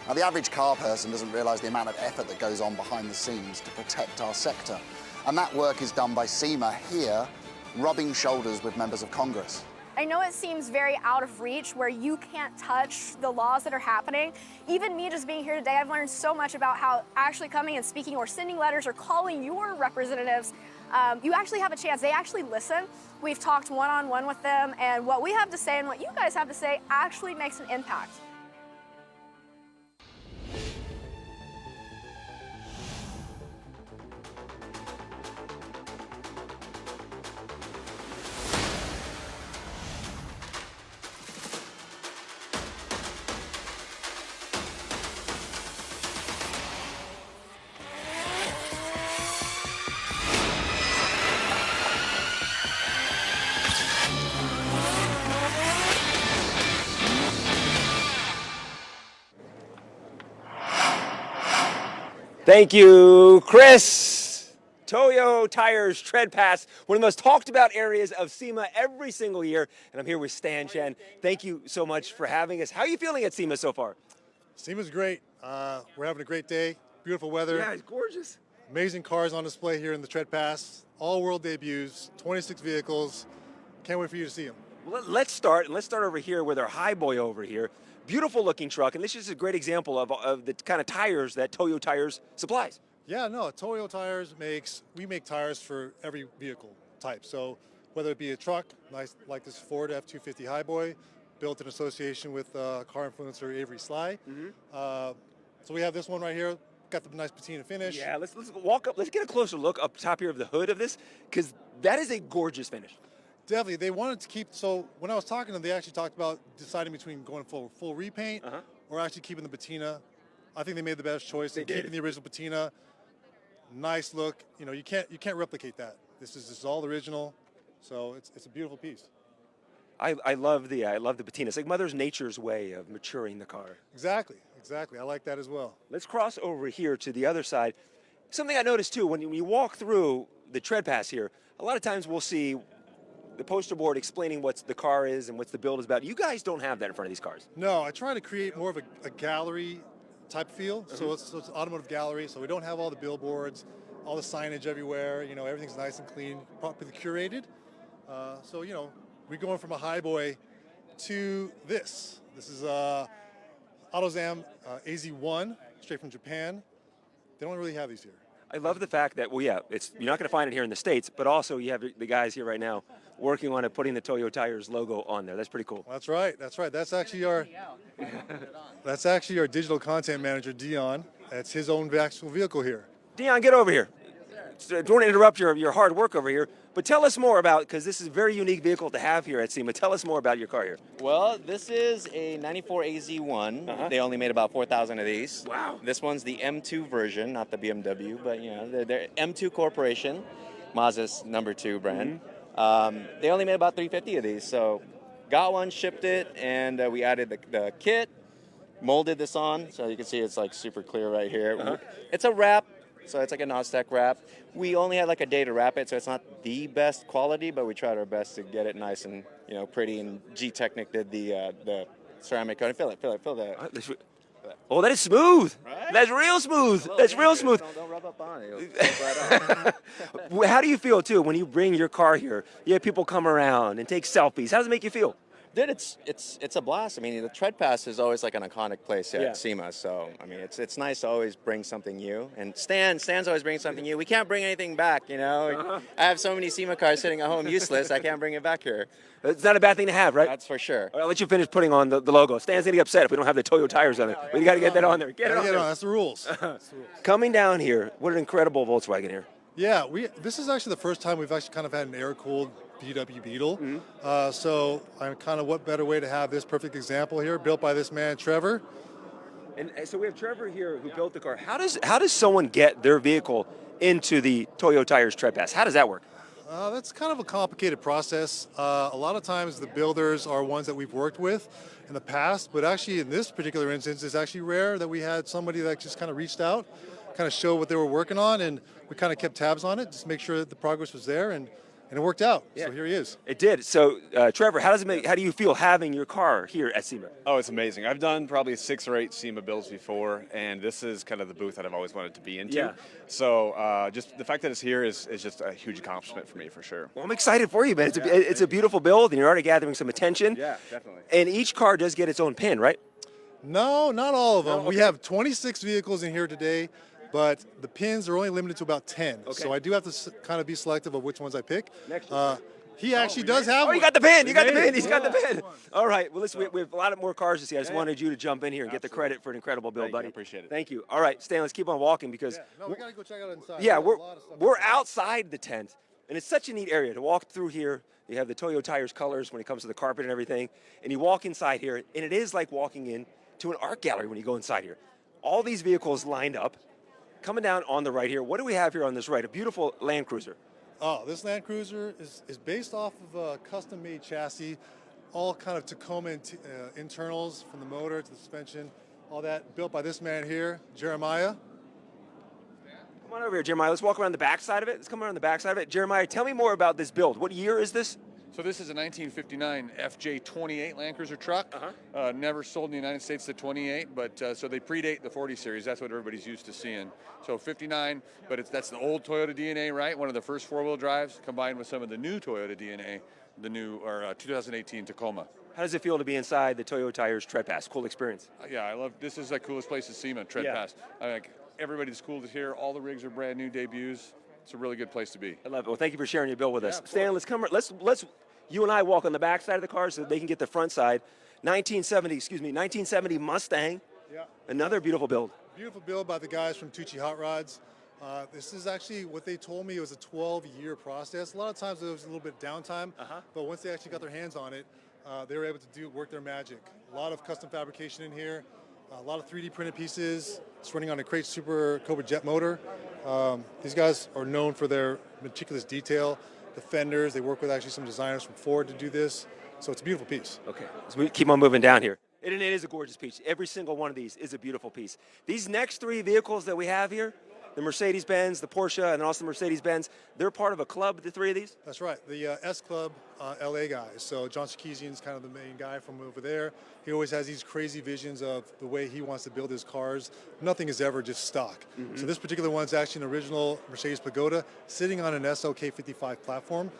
Now, the average car person doesn't realise the amount of effort that goes on behind the scenes to protect our sector. And that work is done by SEMA here, rubbing shoulders with members of Congress. I know it seems very out of reach where you can't touch the laws that are happening. Even me just being here today, I've learned so much about how actually coming and speaking or sending letters or calling your representatives, you actually have a chance. They actually listen. We've talked one-on-one with them, and what we have to say and what you guys have to say actually makes an impact. Thank you, Chris. Toyo Tires Tread Pass, one of the most talked about areas of SEMA every single year. And I'm here with Stan Chen. Thank you so much for having us. How are you feeling at SEMA so far? SEMA's great. We're having a great day. Beautiful weather. Yeah, it's gorgeous. Amazing cars on display here in the Tread Pass. All world debuts, 26 vehicles. Can't wait for you to see them. Well, let's start over here with our high boy over here. Beautiful looking truck, and this is a great example of the kind of tires that Toyo Tires supplies. Yeah, no, Toyo Tires we make tires for every vehicle type. So whether it be a truck, nice like this Ford F-250 Highboy, built in association with car influencer Avery Sly. So we have this one right here, got the nice patina finish. Yeah, let's walk up, let's get a closer look up top here of the hood of this, because that is a gorgeous finish. Definitely, they wanted to keep, so when I was talking to them, they actually talked about deciding between going full repaint or actually keeping the patina. I think they made the best choice in keeping the original patina. Nice look, you know, you can't replicate that. This is all original, so it's a beautiful piece. I love the patina. It's like Mother Nature's way of maturing the car. Exactly. I like that as well. Let's cross over here to the other side. Something I noticed too, when you walk through the Tread Pass here, a lot of times we'll see the poster board explaining what the car is and what the build is about. You guys don't have that in front of these cars. No, I try to create more of a gallery type feel. So it's an automotive gallery, so we don't have all the billboards, all the signage everywhere. You know, everything's nice and clean, properly curated. So, you know, we're going from a Highboy to this. This is AutoZam AZ1, straight from Japan. They don't really have these here. I love the fact that, well, yeah, you're not going to find it here in the States, but also you have the guys here right now working on it, putting the Toyo Tires logo on there. That's pretty cool. That's right. That's right. That's actually our digital content manager, Dion. That's his own actual vehicle here. Dion, get over here. Don't want to interrupt your hard work over here, but tell us more about, because this is a very unique vehicle to have here at SEMA. Tell us more about your car here. Well, this is a 94 AZ1. They only made about 4,000 of these. Wow. This one's the M2 version, not the BMW, but they're M2 Corporation, Mazda's #2 brand. They only made about 350 of these, so got one, shipped it, and we added the kit, molded this on, so you can see it's like super clear right here. It's a wrap. So it's like a non-stack wrap. We only had like a day to wrap it, so it's not the best quality, but we tried our best to get it nice and pretty. And G-Technic did the ceramic coating. Fill that. Oh, that is smooth. Right? That's real smooth. That's real smooth. Don't rub up on it. How do you feel too when you bring your car here? You have people come around and take selfies. How does it make you feel? Dude, it's a blast. I mean, the Tread Pass is always like an iconic place Yeah. at SEMA. So I mean, it's nice to always bring something new. And Stan's always bringing something new. We can't bring anything back, I have so many SEMA cars sitting at home useless. I can't bring it back here. It's not a bad thing to have, right? That's for sure. I'll let you finish putting on the logo. Stan's gonna get upset if we don't have the Toyo Tires on it. We got to get that on there. Get it on there. That's the rules. Coming down here, what an incredible Volkswagen here. Yeah, this is actually the first time we've actually kind of had an air-cooled VW Beetle. So what better way to have this perfect example here, built by this man, Trevor. And so we have Trevor here who built the car. How does someone get their vehicle into the Toyo Tires Tread Pass? How does that work? That's kind of a complicated process. A lot of times the builders are ones that we've worked with in the past, but actually in this particular instance, it's actually rare that we had somebody that just kind of reached out, kind of show what they were working on, and we kind of kept tabs on it, just make sure that the progress was there, and it worked out. Yeah. So here he is. It did. So, Trevor, how do you feel having your car here at SEMA? Oh, it's amazing. I've done probably 6 or 8 SEMA builds before, and this is kind of the booth that I've always wanted to be into. Yeah. So just the fact that it's here is just a huge accomplishment for me, for sure. Well, I'm excited for you, man. It's a beautiful build, and you're already gathering some attention. Yeah, definitely. And each car does get its own pin, right? No, not all of them. No? We Okay. have 26 vehicles in here today, but the pins are only limited to about 10. Okay. So I do have to kind of be selective of which ones I pick. Next year. He actually does have Oh, one. you got the pin. You got the pin. He's got the pin. All right. Well, listen, we have a lot more cars to see. I just wanted you to jump in here and get the credit for an incredible build, buddy. I appreciate it. Thank you. All right, Stan, let's keep on walking because No, we got to go check out inside. yeah, There's a lot of stuff we're inside. outside the tent, and it's such a neat area to walk through here. You have the Toyo Tires colors when it comes to the carpet and everything, and you walk inside here, and it is like walking in to an art gallery when you go inside here. All these vehicles lined up. Coming down on the right here, what do we have here on this right? A beautiful Land Cruiser. Oh, this Land Cruiser is based off of a custom-made chassis, all kind of Tacoma internals from the motor to the suspension, all that built by this man here, Jeremiah. Come on over here, Jeremiah. Let's walk around the back side of it. Let's come around the back side of it. Jeremiah, tell me more about this build. What year is this? So this is a 1959 FJ28 Land Cruiser truck. Never sold in the United States to 28, but so they predate the 40 series. That's what everybody's used to seeing. So 59, but that's the old Toyota DNA, right? One of the first four-wheel drives combined with some of the new Toyota DNA, the new 2018 Tacoma. How does it feel to be inside the Toyo Tires Tread Pass? Cool experience. Yeah, I love. This is the coolest place to SEMA Tread Pass. Everybody's cool to here. All the rigs are brand new debuts. It's a really good place to be. I love it. Well, thank you for sharing your bill with us. Stan, let's you and I walk on the back side of the car so they can get the front side. 1970 Mustang. Yeah. Another beautiful build. Beautiful build by the guys from Tucci Hot Rods. This is actually what they told me. It was a 12-year process. A lot of times there was a little bit of downtime, but once they actually got their hands on it, they were able to work their magic. A lot of custom fabrication in here, a lot of 3D printed pieces. It's running on a Crate Super Cobra jet motor. These guys are known for their meticulous detail. The fenders, they work with actually some designers from Ford to do this. So it's a beautiful piece. Okay, so we keep on moving down here. And it is a gorgeous piece. Every single one of these is a beautiful piece. These next three vehicles that we have here, the Mercedes-Benz, the Porsche, and then also the Mercedes-Benz, they're part of a club, the three of these? That's right, the S Club LA guys. So John Sarkeesian's kind of the main guy from over there. He always has these crazy visions of the way he wants to build his cars. Nothing is ever just stock. So this particular one's actually an original Mercedes Pagoda sitting on an SLK55 platform.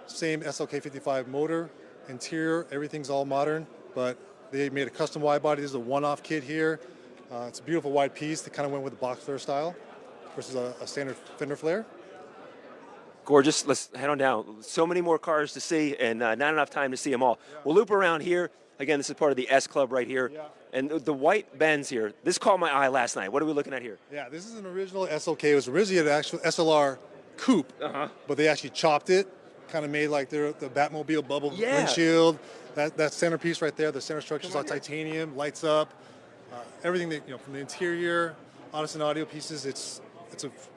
Same SLK55 motor, interior, everything's all modern, but They made a custom wide body. This is a one-off kit here. It's a beautiful wide piece that kind of went with the box flare style versus a standard fender flare. Gorgeous. Let's head on down. So many more cars to see, and not enough time to see them all. We'll loop around here. Again, this is part of the S Club right here. And the white Benz here, this caught my eye last night. What are we looking at here? Yeah, this is an original SLK. It was originally an actual SLR coupe, but they actually chopped it, kind of made like the Batmobile bubble windshield. That centerpiece right there, the center structure is all titanium, lights up. Everything that, from the interior, Audison audio pieces, it's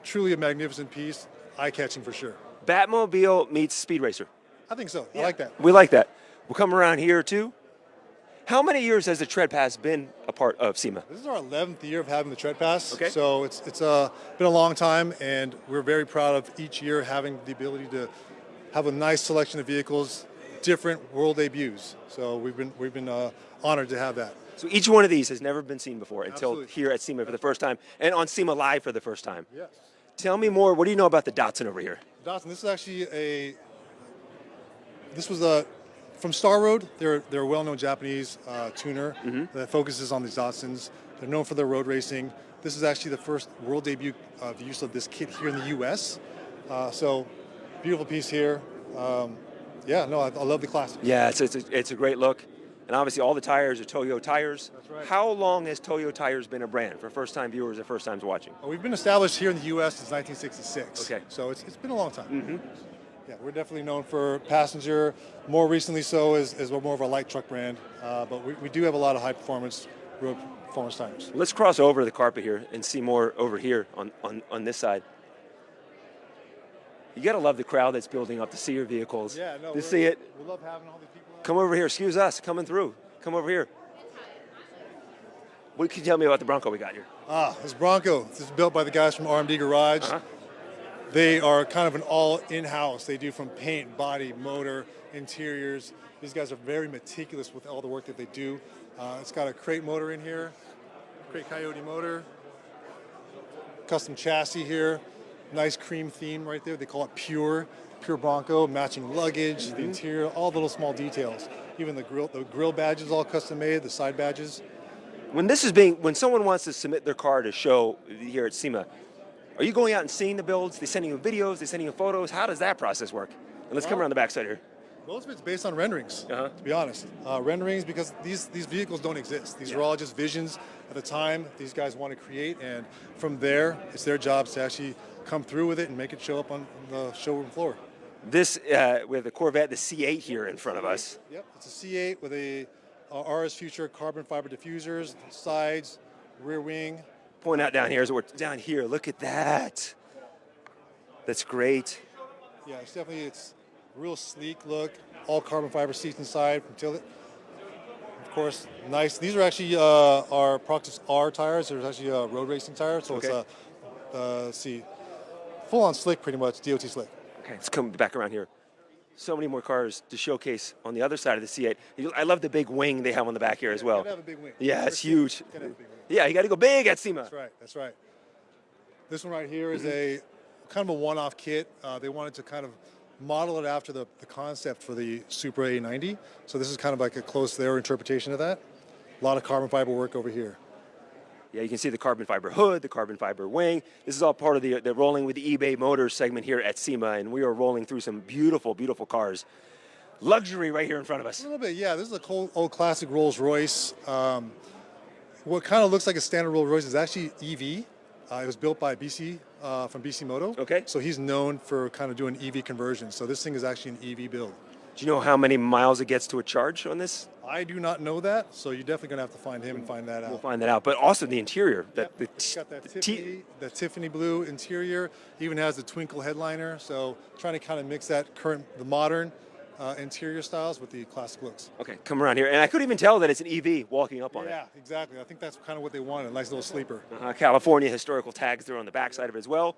truly a magnificent piece, eye-catching for sure. Batmobile meets Speed Racer. I think so. I like that. We like that. We'll come around here too. How many years has the Tread Pass been a part of SEMA? This is our 11th year of having the Tread Pass. Okay. So it's been a long time, and we're very proud of each year having the ability to have a nice selection of vehicles, different world debuts. So we've been honored to have that. So each one of these has never been seen before until Absolutely. here at SEMA for the first time, and on SEMA Live for the first time. Yes. Tell me more. What do you know about the Datsun over here? Datsun, this is actually from Star Road. They're a well-known Japanese tuner that focuses on these Datsuns. They're known for their road racing. This is actually the first world debut of the use of this kit here in the U.S. So beautiful piece here. I love the classic. Yeah, it's a great look. And obviously all the tires are Toyo tires. That's right. How long has Toyo Tires been a brand for first-time viewers or first-times watching? We've been established here in the U.S. since 1966. Okay. So it's been a long time. Yeah, we're definitely known for passenger. More recently so as we're more of a light truck brand. But we do have a lot of high-performance road performance tires. Let's cross over the carpet here and see more over here on this side. You got to love the crowd that's building up to see your vehicles. Yeah, no, to see it. We love having all these people. Come over here. Excuse us. Coming through. Come over here. What can you tell me about the Bronco we got here? This Bronco. This is built by the guys from RMD Garage. They are kind of an all in-house. They do from paint, body, motor, interiors. These guys are very meticulous with all the work that they do. It's got a crate motor in here, crate Coyote motor, custom chassis here, nice cream theme right there. They call it pure Bronco, matching luggage, the interior, all the little small details. Even the grill badges all custom made, the side badges. When someone wants to submit their car to show here at SEMA, are you going out and seeing the builds? They sending you videos? They sending you photos? How does that process work? And let's come around the backside here. Most of it's based on renderings, to be honest. Renderings, because these vehicles don't exist. These are all just visions at the time these guys want to create, and from there, it's their jobs to actually come through with it and make it show up on the showroom floor. This, we have the Corvette, the C8 here in front of us. Yep, it's a C8 with a RS Future carbon fiber diffusers, sides, rear wing. Point out down here is we're down here. Look at that. That's great. Yeah, it's real sleek look. All carbon fiber seats inside from Tillet. Of course, nice. These are actually our Proxys R tires. There's actually a road racing tire, so it's a full-on slick, pretty much DOT slick. Okay, let's come back around here. So many more cars to showcase on the other side of the C8. I love the big wing they have on the back here as well. You gotta have a big wing. Yeah, it's huge. Yeah, you got to go big at SEMA. That's right. This one right here is a kind of a one-off kit. They wanted to kind of model it after the concept for the Supra A90. So this is kind of like a close their interpretation of that. A lot of carbon fiber work over here. Yeah, you can see the carbon fiber hood, the carbon fiber wing. This is all part of the Rolling with the eBay Motors segment here at SEMA, and we are rolling through some beautiful, beautiful cars. Luxury right here in front of us. A little bit, yeah. This is a old classic Rolls Royce. What kind of looks like a standard Rolls Royce is actually EV. It was built by BC, from BC Moto. Okay. So he's known for kind of doing EV conversions. So this thing is actually an EV build. Do you know how many miles it gets to a charge on this? I do not know that, so you're definitely going to have to find him and find that out. We'll find that out. But also the interior. It's got that Tiffany blue interior. Even has the twinkle headliner. So trying to kind of mix that the modern interior styles with the classic looks. Okay, come around here. And I couldn't even tell that it's an EV walking up on it. Yeah, exactly. I think that's kind of what they wanted, a nice little sleeper. California historical tags there on the backside of it as well.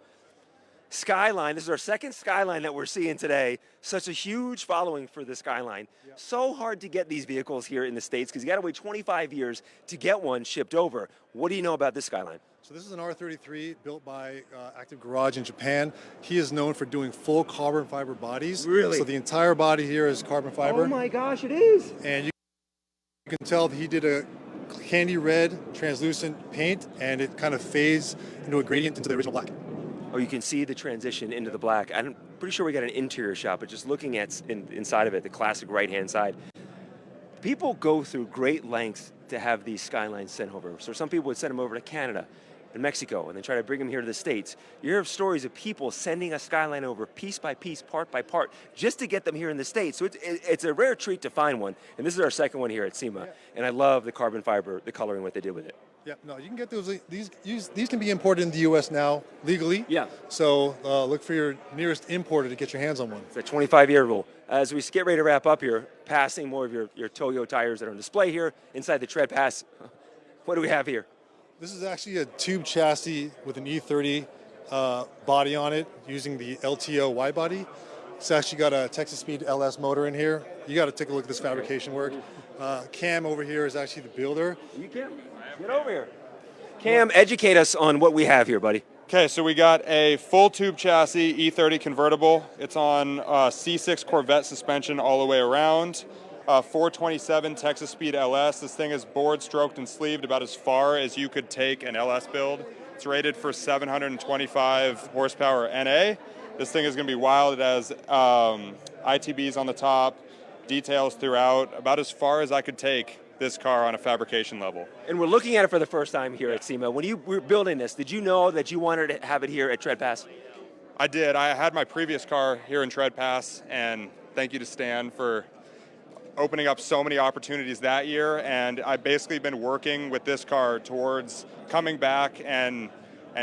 Skyline, this is our second Skyline that we're seeing today. Such a huge following for the Skyline. Yeah. So hard to get these vehicles here in the States because you got to wait 25 years to get one shipped over. What do you know about this Skyline? So this is an R33 built by Active Garage in Japan. He is known for doing full carbon fiber bodies. Really? So the entire body here is carbon fiber. Oh my gosh, it is. And you You can tell that he did a candy red translucent paint, and it kind of fades into a gradient into the original black. Oh, you can see the transition into the black. I'm pretty sure we got an interior shot, but just looking at inside of it, the classic right-hand side, people go through great lengths to have these skylines sent over. So some people would send them over to Canada and Mexico, and then try to bring them here to the States. You hear of stories of people sending a skyline over piece by piece, part by part, just to get them here in the States. So it's a rare treat to find one, and this is our second one here at SEMA. And I love the carbon fiber, the coloring, what they did with it. Yeah, no, you can get those. These can be imported in the U.S. now legally. Yeah. So look for your nearest importer to get your hands on one. It's a 25-year rule. As we get ready to wrap up here, passing more of your Toyo tires that are on display here inside the tread pass. What do we have here? This is actually a tube chassis with an E30 body on it, using the LTO wide body. It's actually got a Texas Speed LS motor in here. You got to take a look at this fabrication work. Cam over here is actually the builder. You Cam, get over here. Cam, educate us on what we have here, buddy. Okay, so we got a full tube chassis E30 convertible. It's on C6 Corvette suspension all the way around. 427 Texas Speed LS. This thing is bored, stroked, and sleeved about as far as you could take an LS build. It's rated for 725 horsepower NA. This thing is going to be wild. It has ITBs on the top, details throughout, about as far as I could take this car on a fabrication level. And we're looking at it for the first time here at SEMA. When you were building this, did you know that you wanted to have it here at Tread Pass? I did. I had my previous car here in Tread Pass, and thank you to Stan for opening up so many opportunities that year. And I've basically been working with this car towards coming back and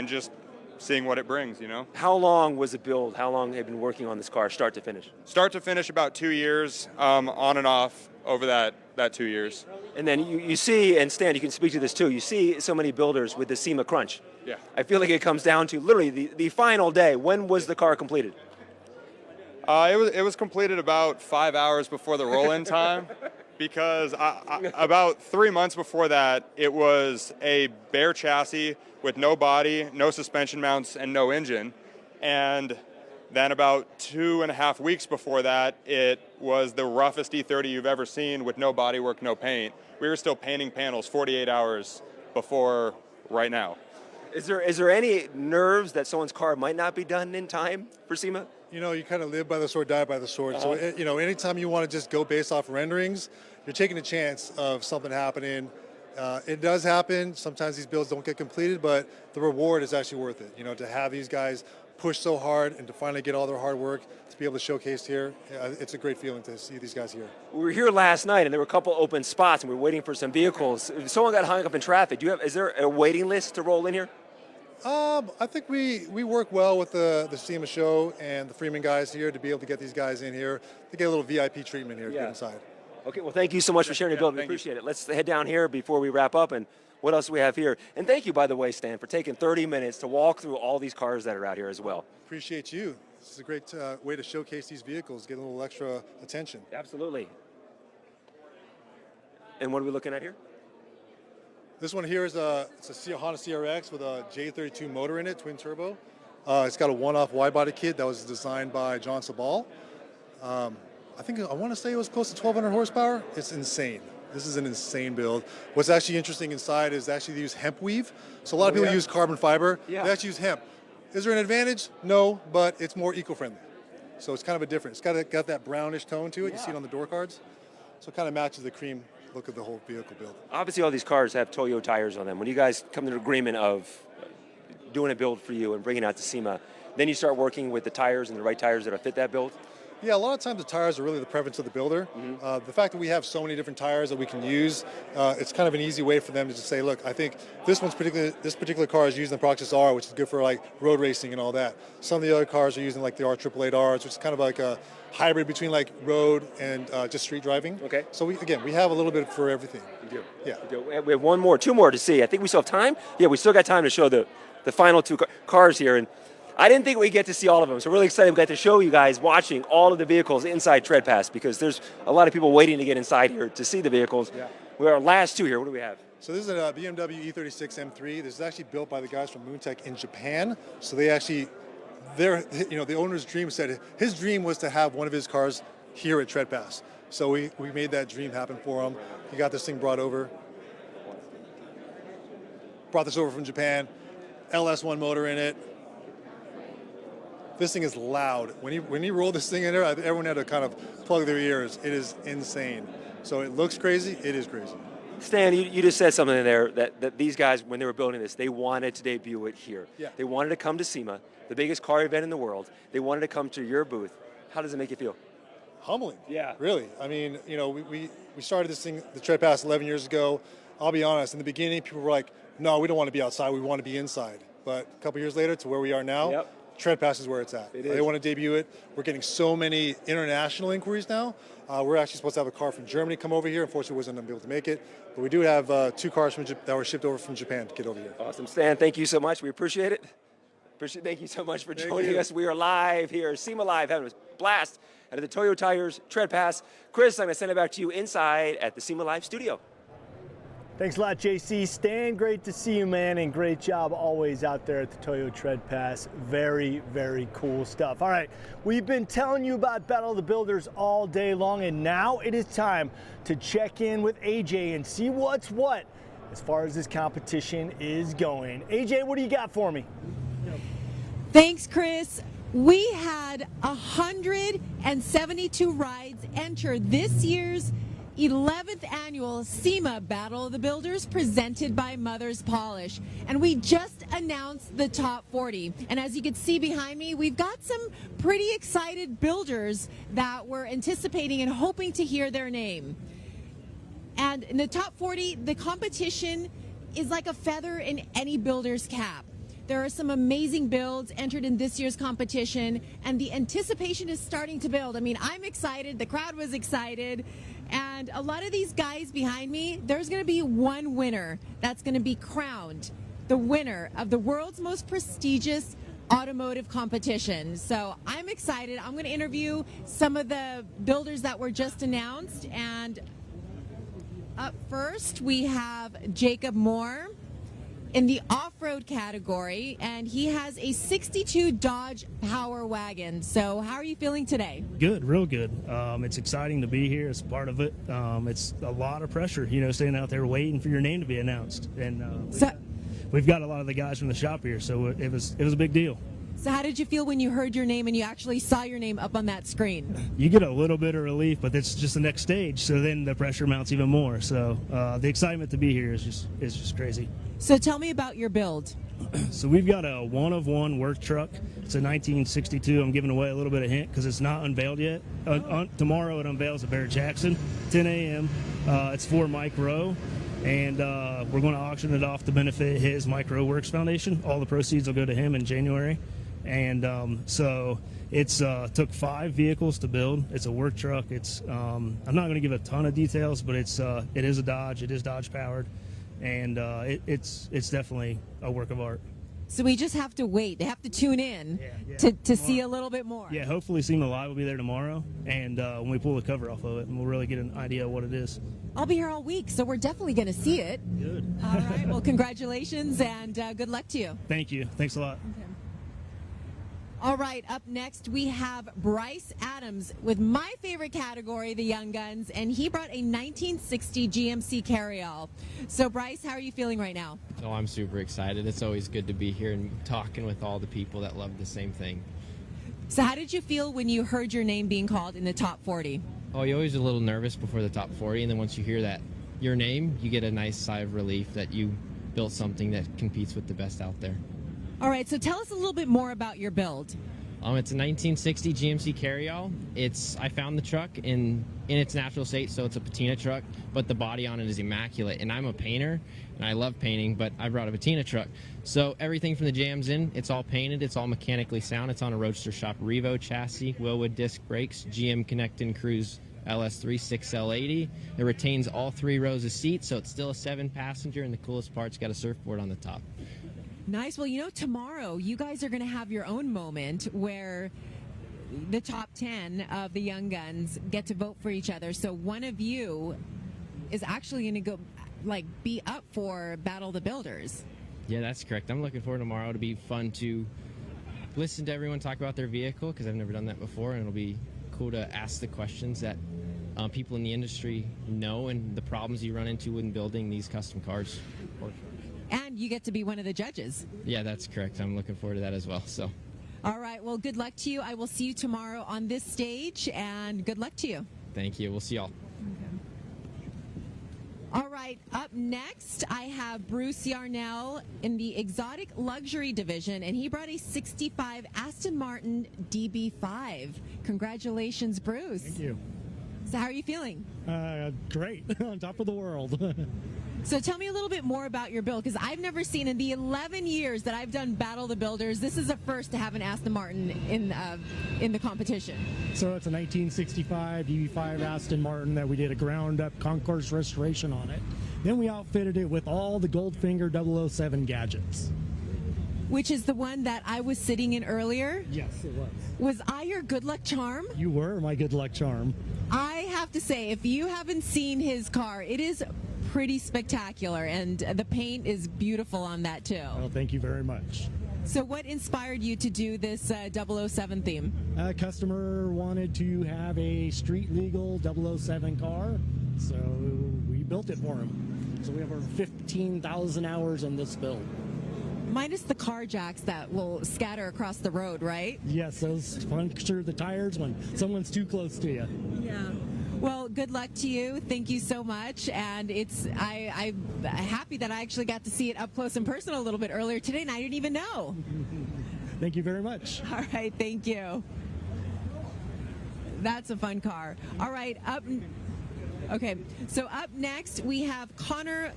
just seeing what it brings, you know? How long was the build? How long have you been working on this car, start to finish? Start to finish, about 2 years, on and off over that 2 years. And then you see, and Stan, you can speak to this too, you see so many builders with the SEMA crunch. Yeah. I feel like it comes down to literally the final day. When was the car completed? It was completed about 5 hours before the roll-in time, because about 3 months before that, it was a bare chassis with no body, no suspension mounts, and no engine. And then about 2.5 weeks before that, it was the roughest E30 you've ever seen with no bodywork, no paint. We were still painting panels 48 hours before right now. Is there any nerves that someone's car might not be done in time for SEMA? You know, you kind of live by the sword, die by the sword. So, you know, anytime you want to just go based off renderings, you're taking a chance of something happening. It does happen. Sometimes these builds don't get completed, but the reward is actually worth it. You know, to have these guys push so hard and to finally get all their hard work to be able to showcase here, it's a great feeling to see these guys here. We were here last night, and there were a couple open spots, and we were waiting for some vehicles. If someone got hung up in traffic, is there a waiting list to roll in here? I think we work well with the SEMA Show and the Freeman guys here to be able to get these guys in here to get a little VIP treatment here to get inside. Okay, well, thank you so much for sharing your build. We appreciate it. Let's head down here before we wrap up, and what else do we have here? And thank you, by the way, Stan, for taking 30 minutes to walk through all these cars that are out here as well. Appreciate you. This is a great way to showcase these vehicles, get a little extra attention. Absolutely. And what are we looking at here? This one here is it's a Honda CRX with a J32 motor in it, twin turbo. It's got a one-off wide-body kit that was designed by John Sabal. I want to say it was close to 1,200 horsepower. It's insane. This is an insane build. What's actually interesting inside is actually they use hemp weave. So a lot of people use carbon fiber. They actually use hemp. Is there an advantage? No, but it's more eco-friendly. So it's kind of a difference. It's got that brownish tone to it. You see it on the door cards. So it kind of matches the cream look of the whole vehicle build. Obviously, all these cars have Toyo tires on them. When you guys come to an agreement of doing a build for you and bringing it out to SEMA, then you start working with the tires and the right tires that fit that build? Yeah, a lot of times the tires are really the preference of the builder. The fact that we have so many different tires that we can use, it's kind of an easy way for them to just say, look, I think this particular car is using the Proxys R, which is good for like road racing and all that. Some of the other cars are using like the R888Rs, which is kind of like a hybrid between like road and just street driving. Okay. So we have a little bit for everything. We do. Yeah. We have two more to see. I think we still have time. Yeah, we still got time to show the final two cars here. And I didn't think we'd get to see all of them, so really excited we got to show you guys watching all of the vehicles inside Tread Pass, because there's a lot of people waiting to get inside here to see the vehicles. Yeah. We're our last two here. What do we have? So this is a BMW E36 M3. This is actually built by the guys from Moontech in Japan. So they actually, the owner's dream said his dream was to have one of his cars here at Tread Pass. So we made that dream happen for him. He got this thing brought this over from Japan, LS1 motor in it. This thing is loud. When he rolled this thing in there, everyone had to kind of plug their ears. It is insane. So it looks crazy. It is crazy. Stan, you just said something in there that these guys, when they were building this, they wanted to debut it here. Yeah. They wanted to come to SEMA, the biggest car event in the world. They wanted to come to your booth. How does it make you feel? Humbling. Yeah. Really. I mean, we started this thing, the Tread Pass, 11 years ago. I'll be honest, in the beginning, people were like, no, we don't want to be outside. We want to be inside. But a couple years later to where we are now, Tread Pass is where it's at. They want to debut it. We're getting so many international inquiries now. We're actually supposed to have a car from Germany come over here. Unfortunately, wasn't able to make it. But we do have 2 cars that were shipped over from Japan to get over here. Awesome. Stan, thank you so much. We appreciate it. Thank you so much for joining us. We are live here, SEMA Live, having a blast at the Toyo Tires Tread Pass. Chris, I'm going to send it back to you inside at the SEMA Live studio. Thanks a lot, JC. Stan, great to see you, man, and great job always out there at the Toyo Tread Pass. Very, very cool stuff. All right, we've been telling you about Battle of the Builders all day long, and now it is time to check in with AJ and see what's what as far as this competition is going. AJ, what do you got for me? Thanks, Chris. We had 172 rides enter this year's 11th annual SEMA Battle of the Builders presented by Mother's Polish. And we just announced the top 40. And as you can see behind me, we've got some pretty excited builders that we're anticipating and hoping to hear their name. And in the top 40, the competition is like a feather in any builder's cap. There are some amazing builds entered in this year's competition, and the anticipation is starting to build. I mean, I'm excited, the crowd was excited, and a lot of these guys behind me, there's going to be one winner that's going to be crowned the winner of the world's most prestigious automotive competition. So I'm excited. I'm going to interview some of the builders that were just announced, and up first we have Jacob Moore in the off-road category, and he has a 62 Dodge Power Wagon. So how are you feeling today? Good, real good. It's exciting to be here as part of it. It's a lot of pressure, staying out there waiting for your name to be announced. And we've got a lot of the guys from the shop here, so it was a big deal. So how did you feel when you heard your name and you actually saw your name up on that screen? You get a little bit of relief, but it's just the next stage, so then the pressure mounts even more. So the excitement to be here is just crazy. So tell me about your build. So we've got a one-of-one work truck. It's a 1962. I'm giving away a little bit of hint because it's not unveiled yet. Tomorrow it unveils at Barrett Jackson, 10 a.m. It's for Mike Rowe, and we're going to auction it off to benefit his Mike Rowe Works Foundation. All the proceeds will go to him in January. And so it's took 5 vehicles to build. It's a work truck. It's I'm not going to give a ton of details, but it is a Dodge. It is Dodge powered, and it's definitely a work of art. So we just have to wait. They have to tune in to see a little bit more. Yeah, hopefully SEMA Live will be there tomorrow, and when we pull the cover off of it, and we'll really get an idea of what it is. I'll be here all week, so we're definitely going to see it. Good. All right. Well, congratulations, and good luck to you. Thank you. Thanks a lot. Okay. All right, up next we have Bryce Adams with my favorite category, the Young Guns, and he brought a 1960 GMC Carryall. So Bryce, how are you feeling right now? Oh, I'm super excited. It's always good to be here and talking with all the people that love the same thing. So how did you feel when you heard your name being called in the top 40? Oh, you're always a little nervous before the top 40, and then once you hear that your name, you get a nice sigh of relief that you built something that competes with the best out there. All right, so tell us a little bit more about your build. It's a 1960 GMC Carryall. I found the truck in its natural state, so it's a patina truck, but the body on it is immaculate. And I'm a painter, and I love painting, but I brought a patina truck. So everything from the jams in, it's all painted, it's all mechanically sound. It's on a Roadster Shop Revo chassis, Willwood disc brakes, GM Connect and Cruise LS3 6L80. It retains all 3 rows of seats, so it's still a 7-passenger, and the coolest part's got a surfboard on the top. Nice. Well, tomorrow you guys are going to have your own moment where the top 10 of the Young Guns get to vote for each other. So one of you is actually going to go, be up for Battle of the Builders. Yeah, that's correct. I'm looking forward to tomorrow. It'll be fun to listen to everyone talk about their vehicle because I've never done that before, and it'll be cool to ask the questions that people in the industry know and the problems you run into when building these custom cars. And you get to be one of the judges. Yeah, that's correct. I'm looking forward to that as well. So, all right. Well, good luck to you. I will see you tomorrow on this stage, and good luck to you. thank you. We'll see y'all. All right, up next, I have Bruce Yarnell in the exotic luxury division, and he brought a 65 Aston Martin DB5. Congratulations, Bruce. Thank you. So how are you feeling? Great. On top of the world. So tell me a little bit more about your build, because I've never seen in the 11 years that I've done Battle of the Builders, this is a first to have an Aston Martin in the competition. So it's a 1965 DB5 Aston Martin that we did a ground-up concourse restoration on it. Then we outfitted it with all the Goldfinger 007 gadgets. Which is the one that I was sitting in earlier? Yes, it was. Was I your good luck charm? You were my good luck charm. I have to say, if you haven't seen his car, it is pretty spectacular, and the paint is beautiful on that too. Well, thank you very much. So what inspired you to do this 007 theme? A customer wanted to have a street legal 007 car, so we built it for him. So we have over 15,000 hours in this build. Minus the car jacks that will scatter across the road, right? Yes, those puncture the tires when someone's too close to you. Yeah. Well, good luck to you. Thank you so much. And I'm happy that I actually got to see it up close and personal a little bit earlier today, and I didn't even know. Thank you very much. All right, thank you. That's a fun car. All right, okay, so up next we have Connor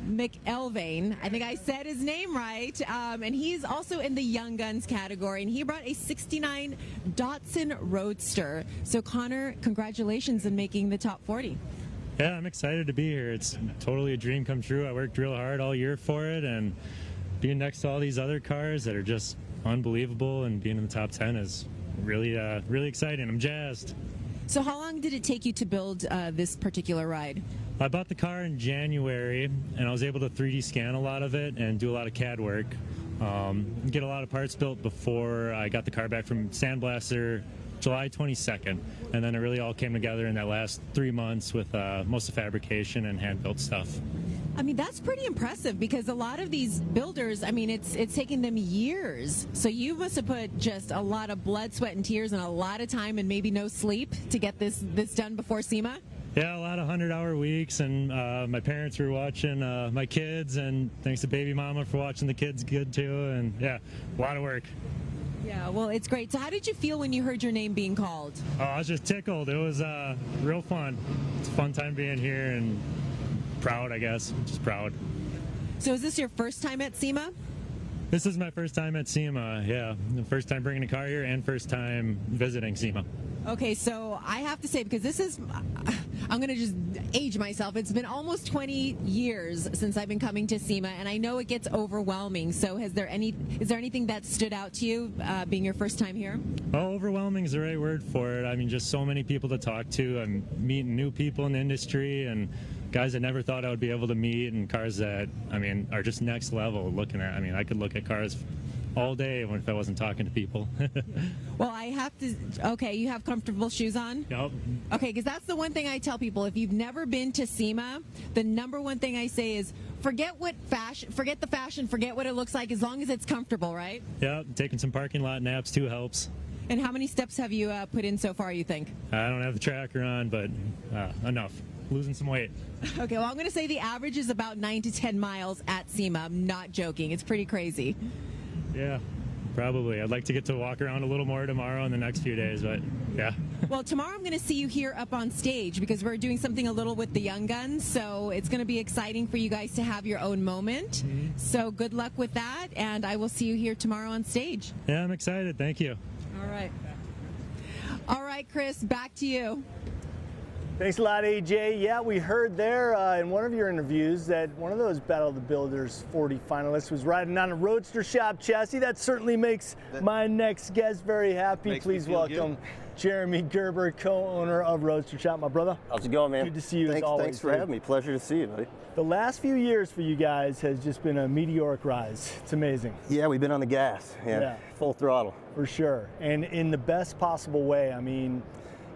McElvain. I think I said his name right. And he's also in the Young Guns category, and he brought a 69 Datsun Roadster. So Connor, congratulations on making the top 40. Yeah, I'm excited to be here. It's totally a dream come true. I worked real hard all year for it, and being next to all these other cars that are just unbelievable and being in the top 10 is really, really exciting. I'm jazzed. So how long did it take you to build this particular ride? I bought the car in January, and I was able to 3D scan a lot of it and do a lot of CAD work. Get a lot of parts built before I got the car back from Sandblaster July 22nd. And then it really all came together in that last 3 months with most of the fabrication and hand-built stuff. I mean, that's pretty impressive, because a lot of these builders, I mean, it's taking them years. So you must have put just a lot of blood, sweat, and tears and a lot of time and maybe no sleep to get this done before SEMA? Yeah, a lot of 100-hour weeks, and my parents were watching my kids, and thanks to baby mama for watching the kids good too, and yeah, a lot of work. Yeah, well, it's great. So how did you feel when you heard your name being called? Oh, I was just tickled. It was real fun. It's a fun time being here, and proud, I guess. Just proud. So is this your first time at SEMA? This is my first time at SEMA, yeah. The first time bringing a car here and first time visiting SEMA. Okay, so I have to say, because this is, I'm going to just age myself. It's been almost 20 years since I've been coming to SEMA, and I know it gets overwhelming. So is there anything that stood out to you being your first time here? Oh, overwhelming is the right word for it. I mean, just so many people to talk to. I'm meeting new people in the industry and guys I never thought I would be able to meet, and cars that, I mean, are just next level looking at. I mean, I could look at cars all day if I wasn't talking to people. Well, I have to, okay, you have comfortable shoes on? Yep. Okay, because that's the one thing I tell people. If you've never been to SEMA, the number one thing I say is forget the fashion, forget what it looks like, as long as it's comfortable, right? Yep, taking some parking lot naps too helps. And how many steps have you put in so far, you think? I don't have the tracker on, but enough. Losing some weight. Okay, well, I'm going to say the average is about 9 to 10 miles at SEMA. I'm not joking. It's pretty crazy. Yeah, probably. I'd like to get to walk around a little more tomorrow and the next few days, but yeah. Well, tomorrow I'm going to see you here up on stage, because we're doing something a little with the Young Guns, so it's going to be exciting for you guys to have your own moment. Mm-hmm. So good luck with that, and I will see you here tomorrow on stage. Yeah, I'm excited. Thank you. All right. All right, Chris, back to you. Thanks a lot, AJ. Yeah, we heard there in one of your interviews that one of those Battle of the Builders 40 finalists was riding on a Roadster Shop chassis. That certainly makes my next guest very happy. Please welcome Jeremy Gerber, co-owner of Roadster Shop, my brother. How's it going, man? Good to see you as always. Thanks for having me. Pleasure to see you, buddy. The last few years for you guys has just been a meteoric rise. It's amazing. Yeah, we've been on the gas. Yeah. Full throttle. For sure. And in the best possible way. I mean,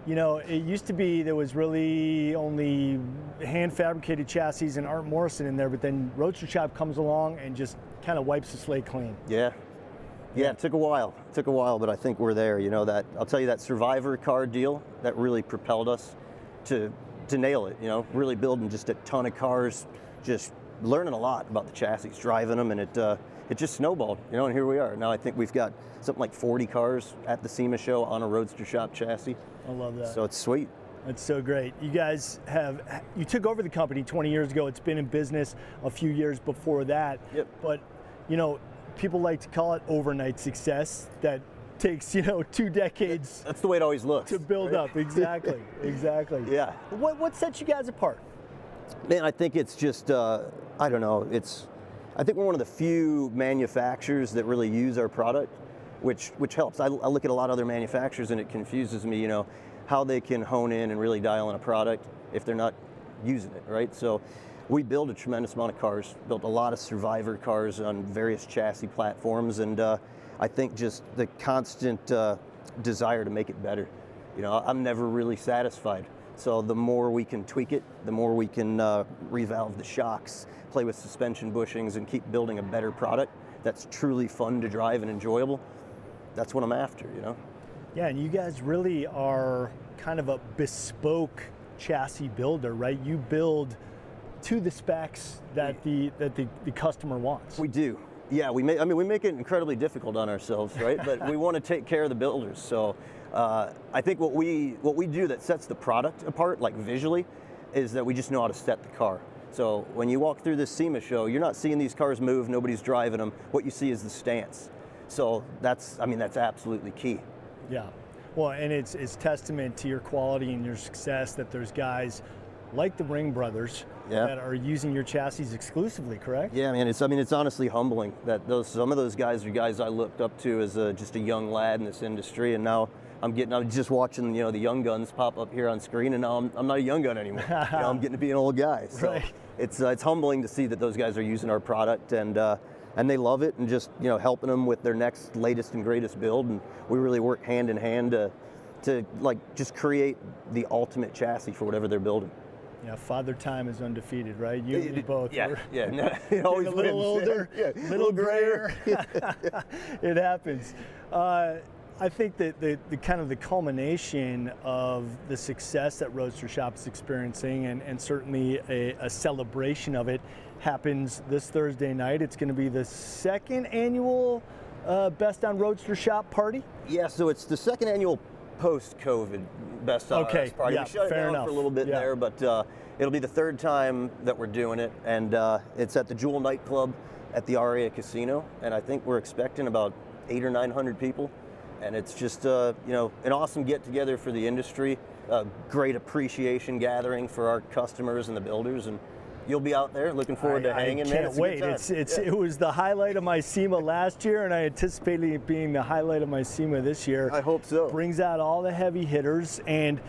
You know, it used to be there was really only hand-fabricated chassis and Art Morrison in there, but then Roadster Shop comes along and just kind of wipes the slate clean. Yeah, it took a while. But I think we're there. You know, that I'll tell you, that Survivor car deal that really propelled us to nail it. You know, really building just a ton of cars, just learning a lot about the chassis, driving them, and it just snowballed. You know, and here we are. Now I think we've got something like 40 cars at the SEMA Show on a Roadster Shop chassis. I love that. So it's sweet. That's so great. You guys you took over the company 20 years ago. It's been in business a few years before that. Yep. But, you know, people like to call it overnight success. That takes, you know, 2 decades. That's the way it always looks. To build up. Exactly. Exactly. Yeah. What sets you guys apart? Man, I think it's just, I don't know. I think we're one of the few manufacturers that really use our product, which helps. I look at a lot of other manufacturers and it confuses me, you know, how they can hone in and really dial in a product if they're not using it, right? So we build a tremendous amount of cars, built a lot of Survivor cars on various chassis platforms, and I think just the constant desire to make it better. You know, I'm never really satisfied. So the more we can tweak it, the more we can revalve the shocks, play with suspension bushings, and keep building a better product that's truly fun to drive and enjoyable. That's what I'm after, you know? Yeah, and you guys really are kind of a bespoke chassis builder, right? You build to the specs that the customer wants. We do. Yeah, we make it incredibly difficult on ourselves, right? But we want to take care of the builders. So I think what we do that sets the product apart, like visually, is that we just know how to set the car. So when you walk through this SEMA show, you're not seeing these cars move, nobody's driving them. What you see is the stance. So that's absolutely key. Yeah. Well, and it's testament to your quality and your success that there's guys like the Ring brothers that are using your chassis exclusively, correct? Yeah, man. It's honestly humbling that some of those guys are guys I looked up to as just a young lad in this industry, and now I'm just watching, you know, the young guns pop up here on screen, and now I'm not a young gun anymore. You know, I'm getting to be an old guy. So right. It's humbling to see that those guys are using our product, and they love it, and just, you know, helping them with their next latest and greatest build, and we really work hand in hand to like just create the ultimate chassis for whatever they're building. Yeah, Father Time is undefeated, right? You both. Yeah, it always a little wins. older, a little grayer. It happens. I think that the kind of the culmination of the success that Roadster Shop is experiencing, and certainly a celebration of it, happens this Thursday night. It's going to be the second annual Best on Roadster Shop party. Yeah, so it's the second annual post-COVID Best on Roadster party. Yeah, we shut it down for a little bit there, but it'll be the third time that we're doing it, and it's at the Jewel nightclub at the Alliyah Casino, and I think we're expecting about 800 or 900 people. And it's just you know, an awesome get-together for the industry, a great appreciation gathering for our customers and the builders, and you'll be out there. Looking forward to hanging. I can't wait. It was the highlight of my SEMA last year, and I anticipated it being the highlight of my SEMA this year. I hope so. Brings out all the heavy hitters, and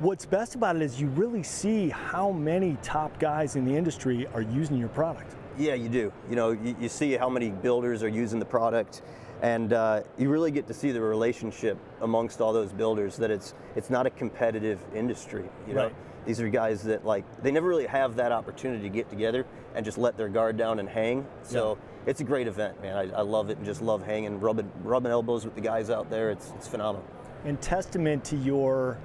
what's best about it is you really see how many top guys in the industry are using your product. Yeah, you do. You know, you see how many builders are using the product. And you really get to see the relationship amongst all those builders, that it's not a competitive industry. You know, right. These are guys that, like, they never really have that opportunity to get together and just let their guard down and hang. So it's a great event, man. I love it, and just love hanging, rubbing elbows with the guys out there. It's phenomenal. And testament to your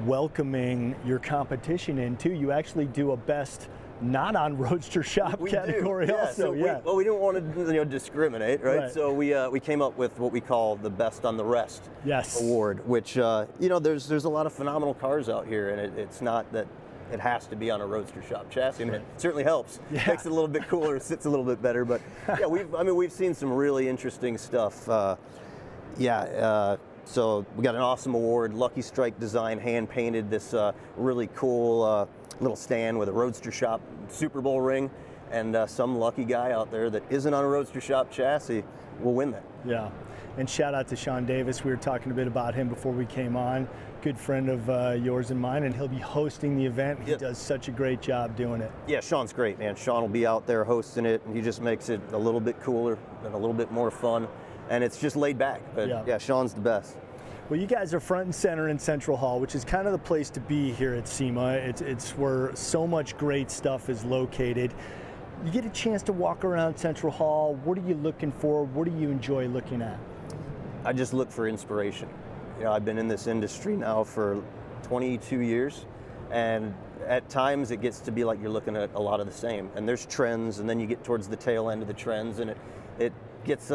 welcoming your competition in too. You actually do a best not on Roadster Shop category also. We didn't want to discriminate, right? So we came up with what we call the Best on the Rest award, which you know, there's a lot of phenomenal cars out here, and it's not that it has to be on a Roadster Shop chassis. I mean, it certainly helps. Makes it a little bit cooler, sits a little bit better, but yeah, we've seen some really interesting stuff. So we got an awesome award, Lucky Strike Design, hand painted this really cool little stand with a Roadster Shop Super Bowl ring, and some lucky guy out there that isn't on a Roadster Shop chassis will win that. Yeah, and shout out to Sean Davis. We were talking a bit about him before we came on. Good friend of yours and mine, and he'll be hosting the event. He does such a great job doing it. Yeah, Sean's great, man. Sean will be out there hosting it, and he just makes it a little bit cooler and a little bit more fun, and it's just laid back. But yeah, Sean's the best. Well, you guys are front and center in Central Hall, which is kind of the place to be here at SEMA. It's where so much great stuff is located. You get a chance to walk around Central Hall. What are you looking for? What do you enjoy looking at? I just look for inspiration. I've been in this industry now for 22 years, and at times it gets to be like you're looking at a lot of the same. And there's trends, and then you get towards the tail end of the trends, and it gets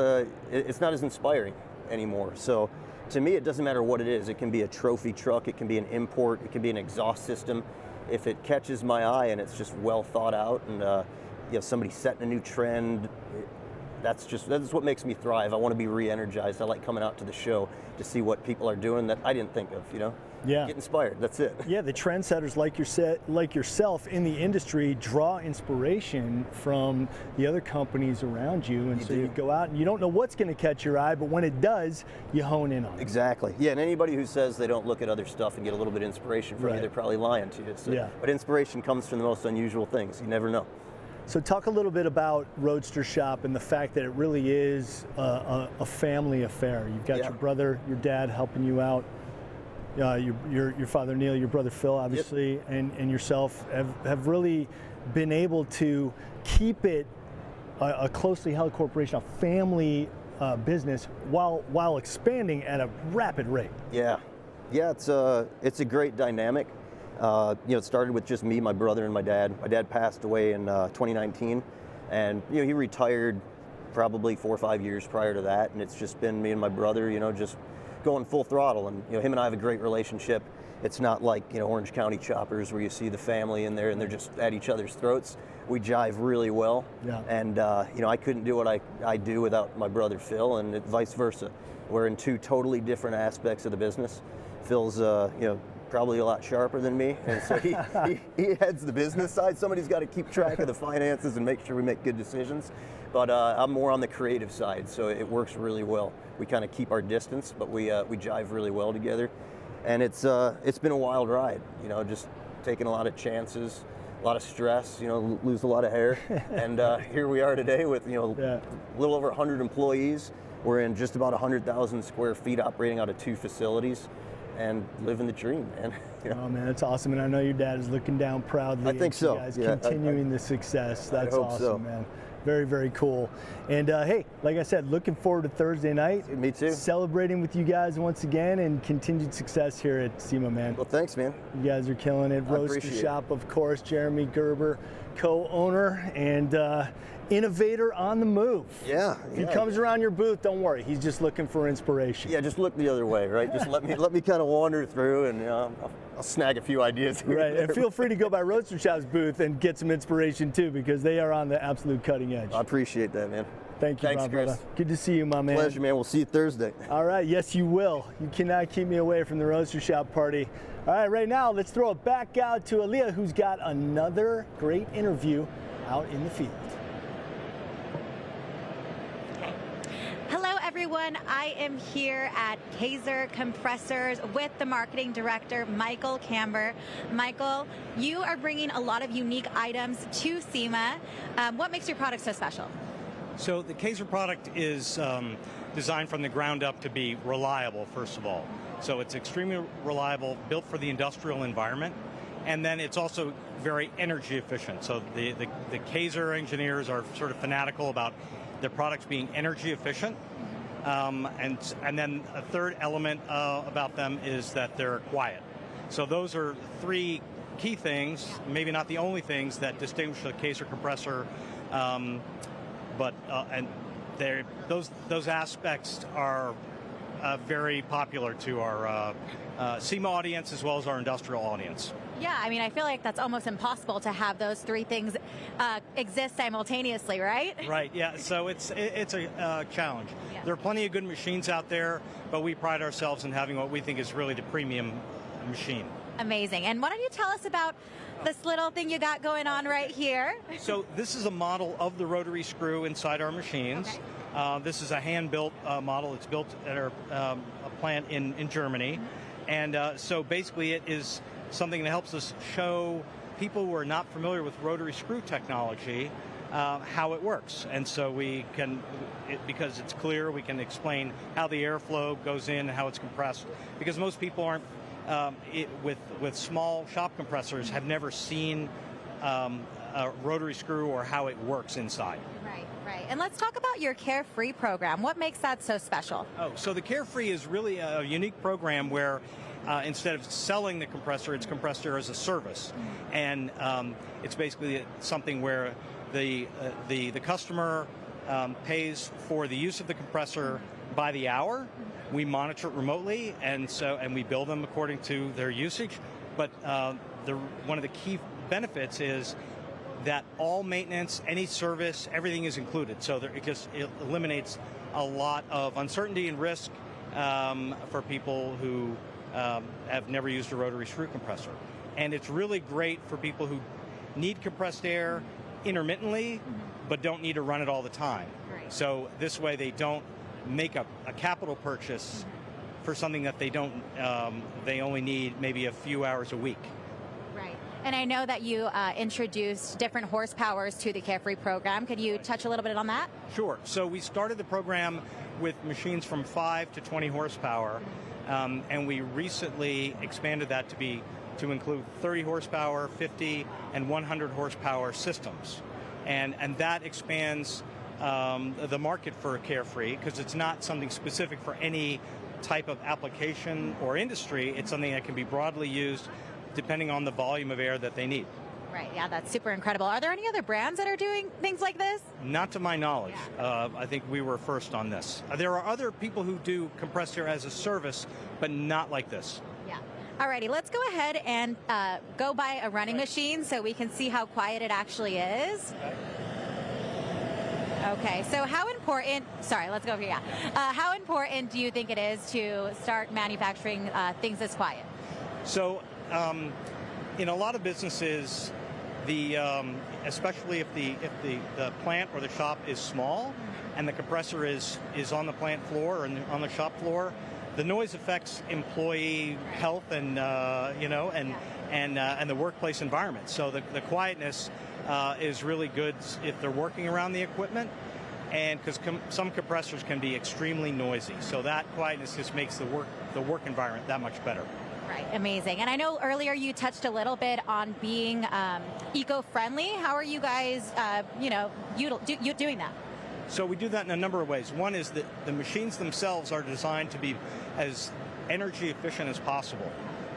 it's not as inspiring anymore. So to me, it doesn't matter what it is. It can be a trophy truck, it can be an import, it can be an exhaust system. If it catches my eye and it's just well thought out, and somebody setting a new trend, that's what makes me thrive. I want to be re-energized. I like coming out to the show to see what people are doing that I didn't think of, Yeah. Get inspired, that's it. Yeah, the trendsetters like yourself in the industry draw inspiration from the other companies around you, and you go out and you don't know what's going to catch your eye, but when it does, you hone in on it. Exactly. Yeah, and anybody who says they don't look at other stuff and get a little bit of inspiration from you, they're probably lying to you. So, yeah. But inspiration comes from the most unusual things. You never know. So talk a little bit about Roadster Shop and the fact that it really is a family affair. You've got your brother, your dad helping you out, your father Neil, your brother Phil, obviously, and yourself have really been able to keep it a closely held corporation, a family business, while expanding at a rapid rate. Yeah, it's a great dynamic. It started with just me, my brother, and my dad. My dad passed away in 2019, and he retired probably 4 or 5 years prior to that, and it's just been me and my brother, just going full throttle. And him and I have a great relationship. It's not like Orange County choppers where you see the family in there and they're just at each other's throats. We jive really well, and I couldn't do what I do without my brother Phil, and vice versa. We're in two totally different aspects of the business. Phil's probably a lot sharper than me, and so he heads the business side. Somebody's got to keep track of the finances and make sure we make good decisions, but I'm more on the creative side, so it works really well. We kind of keep our distance, but we jive really well together, and it's been a wild ride, just taking a lot of chances, a lot of stress, lose a lot of hair, and here we are today with a little over 100 employees. We're in just about 100,000 square feet, operating out of 2 facilities. And living the dream, man. Oh man, that's awesome, and I know your dad is looking down proudly. I think so. You guys continuing the success. That's awesome, so. Man. Very, very cool. And hey, like I said, looking forward to Thursday night. Me too. Celebrating with you guys once again, and continued success here at SEMA, man. Well, thanks, man. You guys are killing it. Roadster Shop, of course. Jeremy Gerber, co-owner and innovator on the move. Yeah. If he comes around your booth, don't worry. He's just looking for inspiration. Yeah, just look the other way, right? Just let me kind of wander through, and I'll snag a few ideas here. Right, and feel free to go by Roadster Shop's booth and get some inspiration too, because they are on the absolute cutting edge. I appreciate that, man. Thank you, Thanks, my Chris. brother. Good to see you, my man. Pleasure, man. We'll see you Thursday. All right, yes, you will. You cannot keep me away from the Roadster Shop party. All right, right now, let's throw it back out to Alliyah, who's got another great interview out in the field. Hello, everyone. I am here at Kaiser Compressors with the marketing director, Michael Camber. Michael, you are bringing a lot of unique items to SEMA. What makes your product so special? So the Kaiser product is designed from the ground up to be reliable, first of all. So it's extremely reliable, built for the industrial environment, and then it's also very energy efficient. So the Kaiser engineers are sort of fanatical about their products being energy efficient. And then a third element about them is that they're quiet. So those are 3 key things, maybe not the only things that distinguish the Kaiser compressor, but those aspects are very popular to our SEMA audience as well as our industrial audience. Yeah, I mean, I feel like that's almost impossible to have those 3 things exist simultaneously, right? Right, yeah, so it's a challenge. Yeah. There are plenty of good machines out there, but we pride ourselves in having what we think is really the premium machine. Amazing. And why don't you tell us about this little thing you got going on right here? So this is a model of the rotary screw inside our machines. Okay. This is a hand-built model. It's built at our a plant in Germany. Mm-hmm. And so basically it is something that helps us show people who are not familiar with rotary screw technology how it works. And so we can, because it's clear, we can explain how the airflow goes in and how it's compressed. Because most people aren't, with small shop compressors, have never seen a rotary screw or how it works inside. Right, right. And let's talk about your Carefree program. What makes that so special? Oh, so the Carefree is really a unique program where instead of selling the compressor, it's compressor as a service. And it's basically something where the customer pays for the use of the compressor by the hour. We monitor it remotely, and we bill them according to their usage. But one of the key benefits is that all maintenance, any service, everything is included. So it eliminates a lot of uncertainty and risk for people who have never used a rotary screw compressor. And it's really great for people who need compressed air intermittently, but don't need to run it all the time. Right. So this way they don't make a capital purchase for something that they don't, they only need maybe a few hours a week. Right. And I know that you introduced different horsepowers to the Carefree program. Could you touch a little bit on that? Sure. So we started the program with machines from 5 to 20 horsepower, and we recently expanded that to include 30 horsepower, 50, and 100 horsepower systems. And that expands the market for Carefree, because it's not something specific for any type of application or industry. It's something that can be broadly used depending on the volume of air that they need. Right, yeah, that's super incredible. Are there any other brands that are doing things like this? Not to my knowledge. I think we were first on this. There are other people who do compressed air as a service, but not like this. Yeah. Alrighty, let's go ahead and go by a running machine so we can see how quiet it actually is. Okay, so how important do you think it is to start manufacturing things this quiet? So, in a lot of businesses, especially if the plant or the shop is small and the compressor is on the plant floor or on the shop floor, the noise affects employee health and the workplace environment. So the quietness is really good if they're working around the equipment, and because some compressors can be extremely noisy. So that quietness just makes the work environment that much better. Right, amazing. And I know earlier you touched a little bit on being eco-friendly. How are you guys, doing that? So we do that in a number of ways. One is that the machines themselves are designed to be as energy efficient as possible.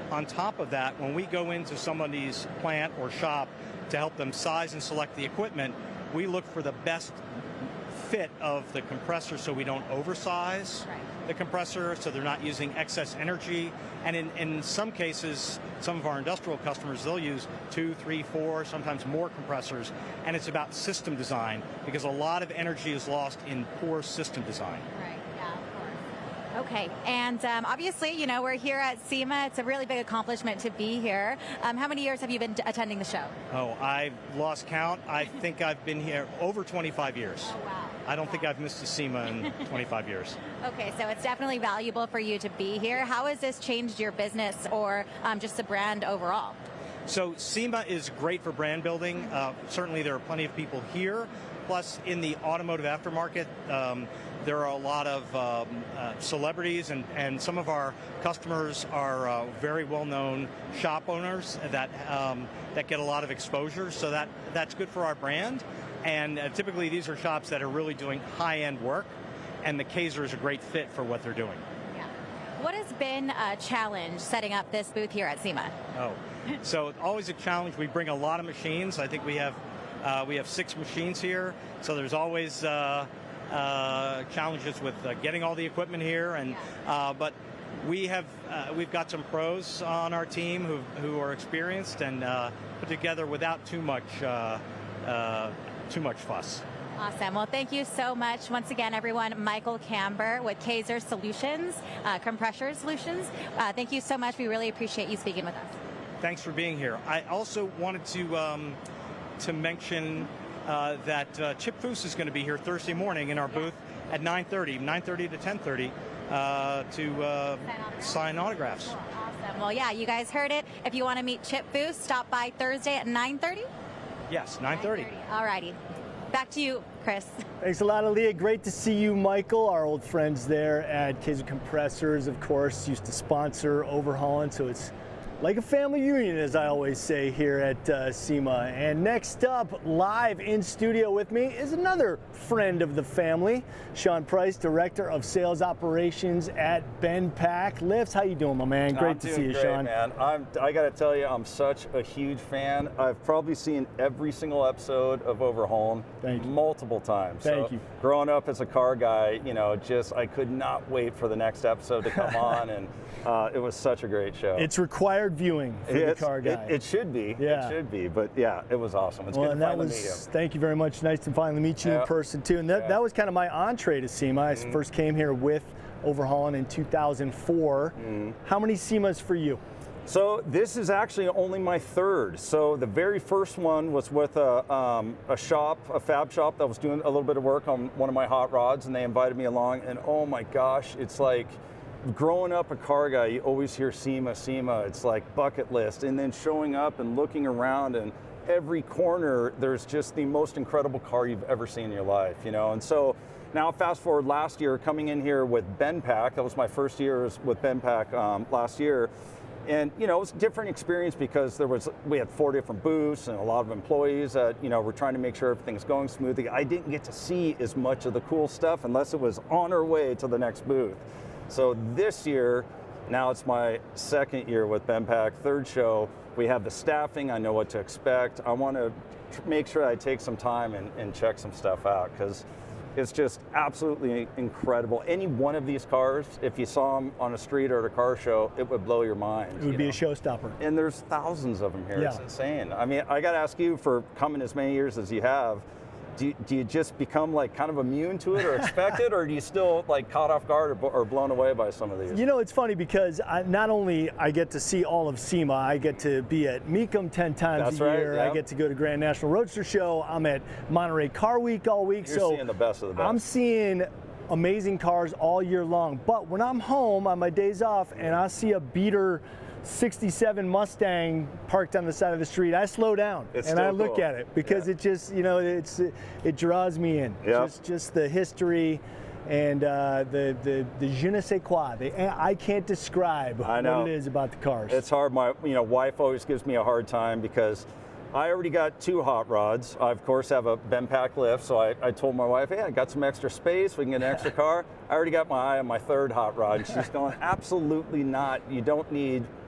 On top of that, when we go into somebody's plant or shop to help them size and select the equipment, we look for the best fit of the compressor so we don't oversize the compressor, so they're not using excess energy. And in some cases, some of our industrial customers, they'll use 2, 3, 4, sometimes more compressors. And it's about system design, because a lot of energy is lost in poor system design. Right, yeah, of course. Okay, and obviously, we're here at SEMA. It's a really big accomplishment to be here. How many years have you been attending the show? Oh, I've lost count. I think I've been here over 25 years. Oh, wow. I don't think I've missed a SEMA in 25 years. Okay, so it's definitely valuable for you to be here. How has this changed your business or just the brand overall? So SEMA is great for brand building. Certainly there are plenty of people here. Plus, in the automotive aftermarket, there are a lot of celebrities, and some of our customers are very well-known shop owners that get a lot of exposure. So that's good for our brand. And typically these are shops that are really doing high-end work, and the Kaiser is a great fit for what they're doing. Yeah. What has been a challenge setting up this booth here at SEMA? So always a challenge. We bring a lot of machines. I think we have 6 machines here, so there's always challenges with getting all the equipment here. And but we've got some pros on our team who are experienced and put together without too much fuss. Awesome. Well, thank you so much. Once again, everyone, Michael Camber with Kaiser Solutions, Compressor Solutions. Thank you so much. We really appreciate you speaking with us. Thanks for being here. I also wanted to mention that Chip Foose is going to be here Thursday morning in our booth at 9:30 to 10:30 to sign autographs. Cool. Awesome. Well, yeah, you guys heard it. If you want to meet Chip Foose, stop by Thursday at 9:30. Yes, 9:30. All righty. Back to you, Chris. Thanks a lot, Alliyah. Great to see you, Michael. Our old friends there at Kaiser Compressors, of course, used to sponsor Overhauling, so it's like a family reunion, as I always say here at SEMA. And next up, live in studio with me, is another friend of the family, Sean Price, Director of Sales Operations at BenPack Lifts. How you doing, my man? Great to see you, Sean. Man. I got to tell you, I'm such a huge fan. I've probably seen every single episode of Overhauling multiple times. Thank you. Growing up as a car guy, you know, just I could not wait for the next episode to come on, and it was such a great show. It's required viewing for the car guy. It should be. Yeah. It should be. But yeah, it was awesome. It's good to finally meet you. Thank you very much. Nice to finally meet you in person too. And that was kind of my entree to SEMA. I first came here with Overhauling in 2004. How many SEMAs for you? So this is actually only my third. So the very first one was with a shop, a fab shop that was doing a little bit of work on one of my hot rods, and they invited me along, and oh my gosh, it's like growing up a car guy, you always hear SEMA, SEMA. It's like bucket list, and then showing up and looking around, and every corner there's just the most incredible car you've ever seen in your life, you know. And so now fast forward last year, coming in here with BenPack. That was my first year with BenPack last year. And you know, it was a different experience because we had 4 different booths and a lot of employees that, you know, were trying to make sure everything's going smoothly. I didn't get to see as much of the cool stuff unless it was on our way to the next booth. So this year, now it's my second year with BenPack, third show. We have the staffing, I know what to expect. I want to make sure I take some time and check some stuff out, because it's just absolutely incredible. Any one of these cars, if you saw them on a street or at a car show, it would blow your mind. It would be a showstopper. And there's thousands of them here. Yeah. It's insane. I mean, I got to ask you, for coming as many years as you have, do you just become like kind of immune to it or expect it, or do you still like caught off guard or blown away by some of these? You know, it's funny because not only I get to see all of SEMA, I get to be at Mecum 10 times a year. Yep. I get to go to Grand National Roadster Show. I'm at Monterey Car Week all week. You're seeing the best of the best. I'm seeing amazing cars all year long. But when I'm home on my days off and I see a beater 67 Mustang parked on the side of the street, I slow down and I look at it, because it just, you know, it draws me in. Just the history and the je ne sais quoi. I can't describe what it is about the cars. It's hard. My wife always gives me a hard time because I already got 2 hot rods. I, of course, have a BenPack lift, so I told my wife, hey, I got some extra space. We can get an extra car. I already got my eye on my 3rd hot rod. And she's going, absolutely not.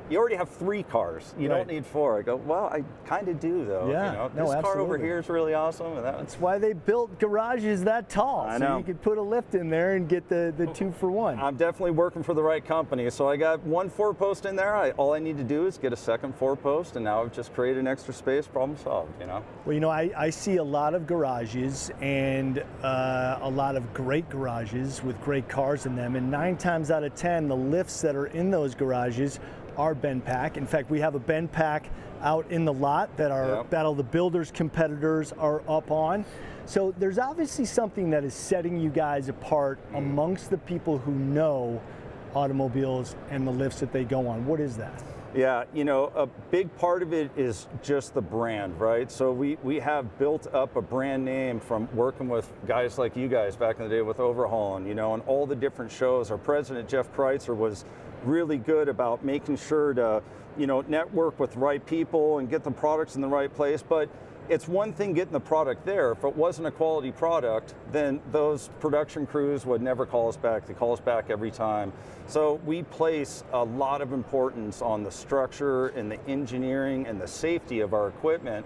You already have 3 cars. You don't need 4. I go, well, I kind of do, though. Yeah, you know, this car over here is really awesome. And that's why they built garages that tall. I know. So you could put a lift in there and get the 2-for-1. I'm definitely working for the right company. So I got 1 4-post in there. All I need to do is get a 2nd 4-post, and now I've just created an extra space, problem solved, you know? Well, you know, I see a lot of garages and a lot of great garages with great cars in them. And 9 times out of 10, the lifts that are in those garages are BenPack. In fact, we have a BenPack out in the lot that our Battle of the Builders competitors are up on. So there's obviously something that is setting you guys apart amongst the people who know automobiles and the lifts that they go on. What is that? Yeah, you know, a big part of it is just the brand, right? So we have built up a brand name from working with guys like you guys back in the day with Overhauling, you know, and all the different shows. Our president, Jeff Kreitzer, was really good about making sure to, you know, network with the right people and get the products in the right place. But it's one thing getting the product there. If it wasn't a quality product, then those production crews would never call us back. They call us back every time. So we place a lot of importance on the structure and the engineering and the safety of our equipment,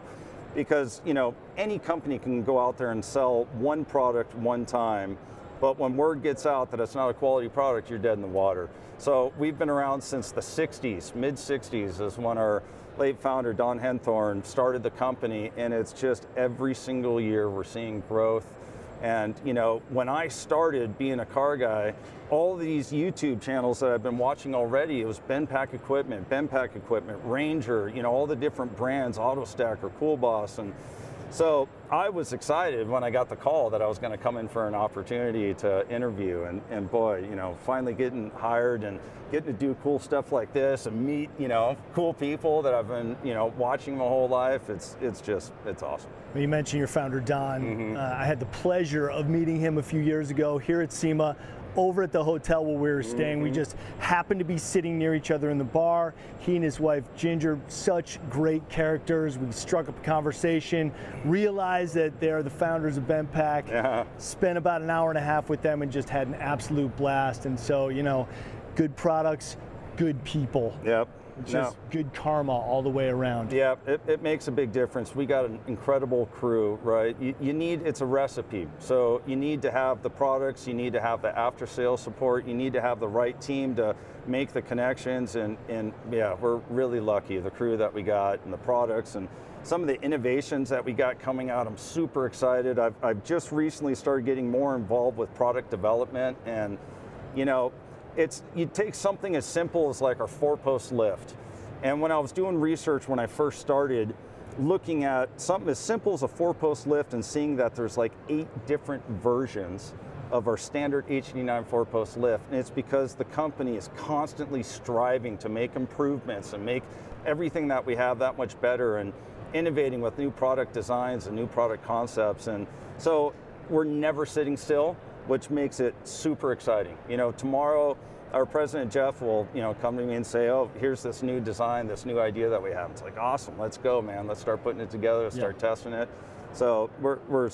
because, you know, any company can go out there and sell one product one time, but when word gets out that it's not a quality product, you're dead in the water. So we've been around since the 60s, mid-60s is when our late founder, Don Henthorn, started the company, and it's just every single year we're seeing growth. And, you know, when I started being a car guy, all these YouTube channels that I've been watching already, it was BenPack equipment, Ranger, you know, all the different brands, AutoStacker, Cool Boss, and So I was excited when I got the call that I was going to come in for an opportunity to interview, and boy, you know, finally getting hired and getting to do cool stuff like this and meet, you know, cool people that I've been, you know, watching my whole life. It's awesome. You mentioned your founder, Don. I had the pleasure of meeting him a few years ago here at SEMA, over at the hotel where we were staying. We just happened to be sitting near each other in the bar. He and his wife, Ginger, such great characters. We struck up a conversation, realized that they're the founders of BenPack, spent about an hour and a half with them and just had an absolute blast. And so, you know, good products, good people. Yep. Just good karma all the way around. Yeah, it makes a big difference. We got an incredible crew, right? You need, it's a recipe. So you need to have the products, you need to have the after sales support, you need to have the right team to make the connections, and yeah, we're really lucky, the crew that we got and the products and some of the innovations that we got coming out. I'm super excited. I've just recently started getting more involved with product development, and you know, you take something as simple as like our 4-post lift. And when I was doing research when I first started, looking at something as simple as a 4-post lift and seeing that there's like 8 different versions of our standard H89 4-post lift. And it's because the company is constantly striving to make improvements and make everything that we have that much better, and innovating with new product designs and new product concepts. And so we're never sitting still, which makes it super exciting. You know, tomorrow our president Jeff will, you know, come to me and say, "Oh, here's this new design, this new idea that we have." It's like, awesome, let's go, man. Let's start putting it together, let's start testing it. So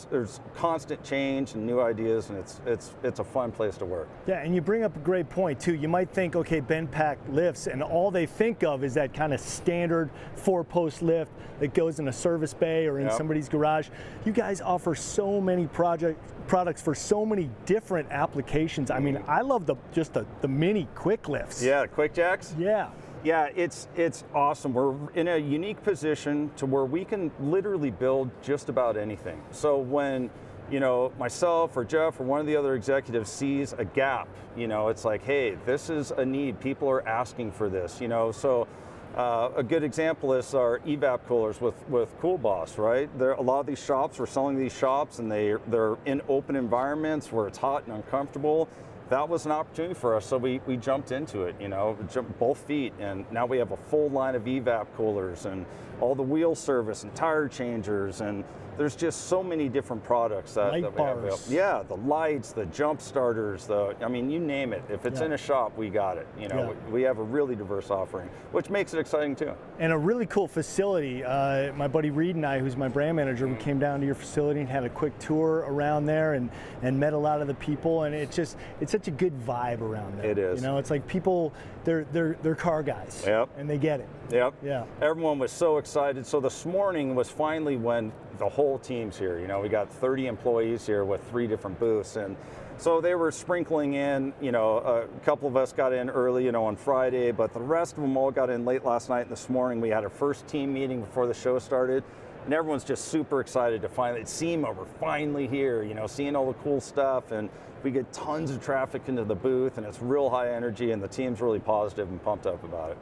there's constant change and new ideas, and it's a fun place to work. Yeah, and you bring up a great point too. You might think, okay, BenPack lifts, and all they think of is that kind of standard 4-post lift that goes in a service bay or in somebody's garage. You guys offer so many products for so many different applications. I mean, I love the mini quick lifts. Yeah, quick jacks. Yeah. Yeah, it's awesome. We're in a unique position to where we can literally build just about anything. So when, you know, myself or Jeff or one of the other executives sees a gap, you know, it's like, hey, this is a need. People are asking for this, you know. So a good example is our evap coolers with Cool Boss, right? A lot of these shops, we're selling these shops, and they're in open environments where it's hot and uncomfortable. That was an opportunity for us, so we jumped into it, you know, jumped both feet, and now we have a full line of evap coolers and all the wheel service and tire changers, and there's just so many different products that we have. Yeah, the lights, the jump starters, I mean, you name it. If it's in a shop, we got it. You know, we have a really diverse offering, which makes it exciting too. And a really cool facility. My buddy Reed and I, who's my brand manager, we came down to your facility and had a quick tour around there and met a lot of the people, and it's such a good vibe around there. It is. You know, it's like people, they're car guys. Yep. And they get it. Yep. Yeah. Everyone was so excited. So this morning was finally when the whole team's here. You know, we got 30 employees here with 3 different booths, and so they were sprinkling in. You know, a couple of us got in early, you know, on Friday, but the rest of them all got in late last night and this morning. We had our first team meeting before the show started, and everyone's just super excited to finally SEMA. We're finally here, you know, seeing all the cool stuff, and we get tons of traffic into the booth, and it's real high energy, and the team's really positive and pumped up about it.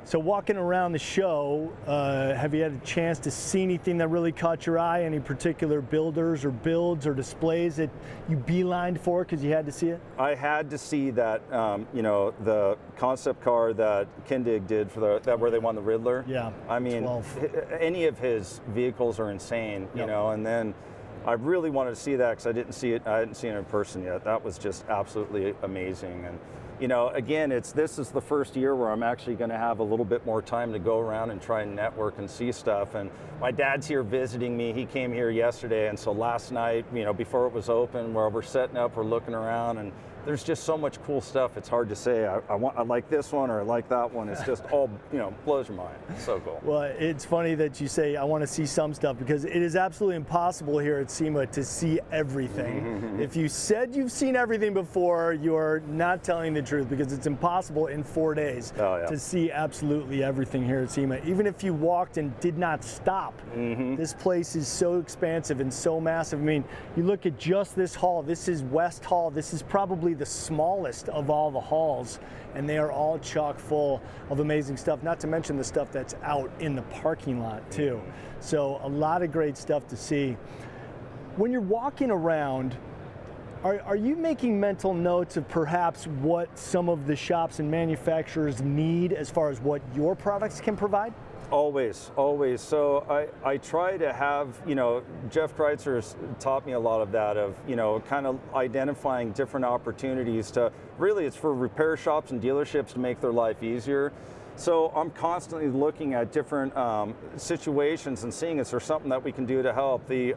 So walking around the show, have you had a chance to see anything that really caught your eye? Any particular builders or builds or displays that you beelined for because you had to see it? I had to see that, you know, the concept car that Kindig did for where they won the Riddler. Yeah. I mean, any of his vehicles are insane, you know, and then I really wanted to see that because I hadn't seen it in person yet. That was just absolutely amazing. And you know, again, this is the first year where I'm actually going to have a little bit more time to go around and try and network and see stuff. And my dad's here visiting me. He came here yesterday, and so last night, you know, before it was open, where we're setting up, we're looking around, and there's just so much cool stuff. It's hard to say I like this one or I like that one. It's just all, you know, blows your mind. It's so cool. Well, it's funny that you say I want to see some stuff, because it is absolutely impossible here at SEMA to see everything. If you said you've seen everything before, you're not telling the truth, because it's impossible in 4 days to see absolutely everything here at SEMA. Even if you walked and did not stop, this place is so expansive and so massive. I mean, you look at just this hall. This is West Hall. This is probably probably the smallest of all the halls, and they are all chock full of amazing stuff, not to mention the stuff that's out in the parking lot too. So a lot of great stuff to see. When you're walking around, are you making mental notes of perhaps what some of the shops and manufacturers need as far as what your products can provide? Always, always. So I try to have, Jeff Kreitzer's taught me a lot of that, of, kind of identifying different opportunities to, really it's for repair shops and dealerships to make their life easier. So I'm constantly looking at different situations and seeing is there something that we can do to help. The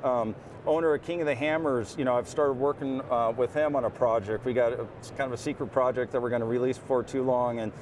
owner of King of the Hammers, I've started working with him on a project. We got it's kind of a secret project that we're going to release before too long. And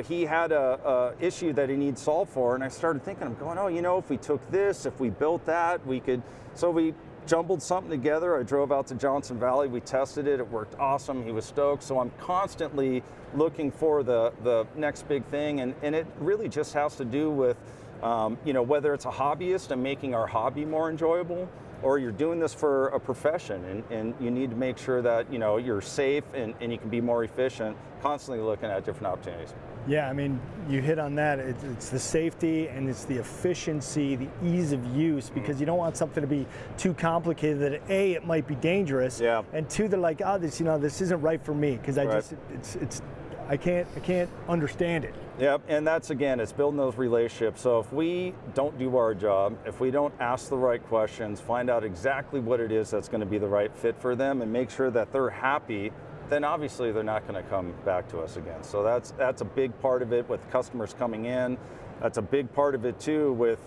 he had a issue that he needs solved for, and I started thinking, I'm going, if we took this, if we built that, we could. So we jumbled something together. I drove out to Johnson Valley, we tested it, it worked awesome, he was stoked. So I'm constantly looking for the next big thing, and it really just has to do with, whether it's a hobbyist and making our hobby more enjoyable, or you're doing this for a profession, and you need to make sure that you're safe and you can be more efficient, constantly looking at different opportunities. Yeah, I mean, you hit on that. It's the safety and it's the efficiency, the ease of use, because you don't want something to be too complicated that A, it might be dangerous, and two, they're like, this isn't right for me, because I can't understand it. Yep, and that's, again, it's building those relationships. So if we don't do our job, if we don't ask the right questions, find out exactly what it is that's going to be the right fit for them, and make sure that they're happy, then obviously they're not going to come back to us again. So that's a big part of it with customers coming in. That's a big part of it too with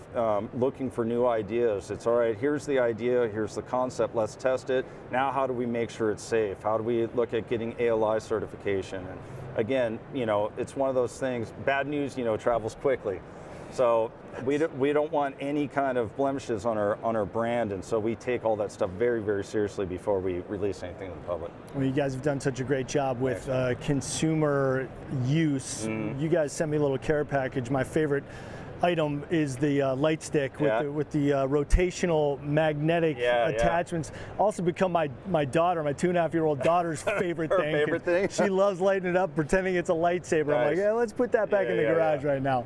looking for new ideas. It's all right, here's the idea, here's the concept, let's test it. Now how do we make sure it's safe? How do we look at getting ALI certification? And again, it's one of those things, bad news, travels quickly. So we don't want any kind of blemishes on our brand, and so we take all that stuff very, very seriously before we release anything to the public. Well, you guys have done such a great job with consumer use. You guys sent me a little care package. My favorite item is the light stick with the rotational magnetic attachments. Also become my daughter, my 2.5-year-old daughter's favorite thing. Favorite thing? She loves lighting it up, pretending it's a lightsaber. Nice. I'm like, yeah, let's put that back in the garage right now.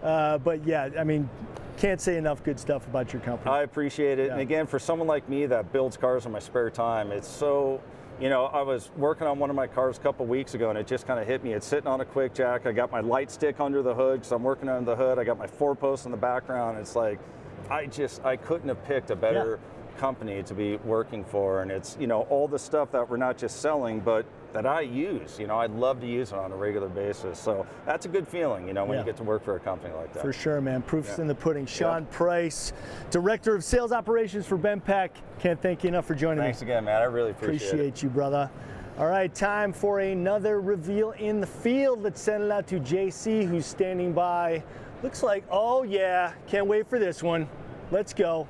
But yeah, I mean, can't say enough good stuff about your company. I appreciate it. And again, for someone like me that builds cars in my spare time, it's so, I was working on one of my cars a couple weeks ago, and it just kind of hit me. It's sitting on a quick jack. I got my light stick under the hood because I'm working under the hood. I got my 4-post in the background. It's like, I couldn't have picked a better company to be working for. And it's, all the stuff that we're not just selling, but that I use. I love to use it on a regular basis. So that's a good feeling, when you get to work for a company like that. For sure, man. Proof's in the pudding. Sean Price, Director of Sales Operations for Benpack. Can't thank you enough for joining me. Thanks again, man. I really appreciate you, brother. All right, time for another reveal in the field. Let's send it out to JC, who's standing by. Looks like, oh yeah, can't wait for this one. Let's go.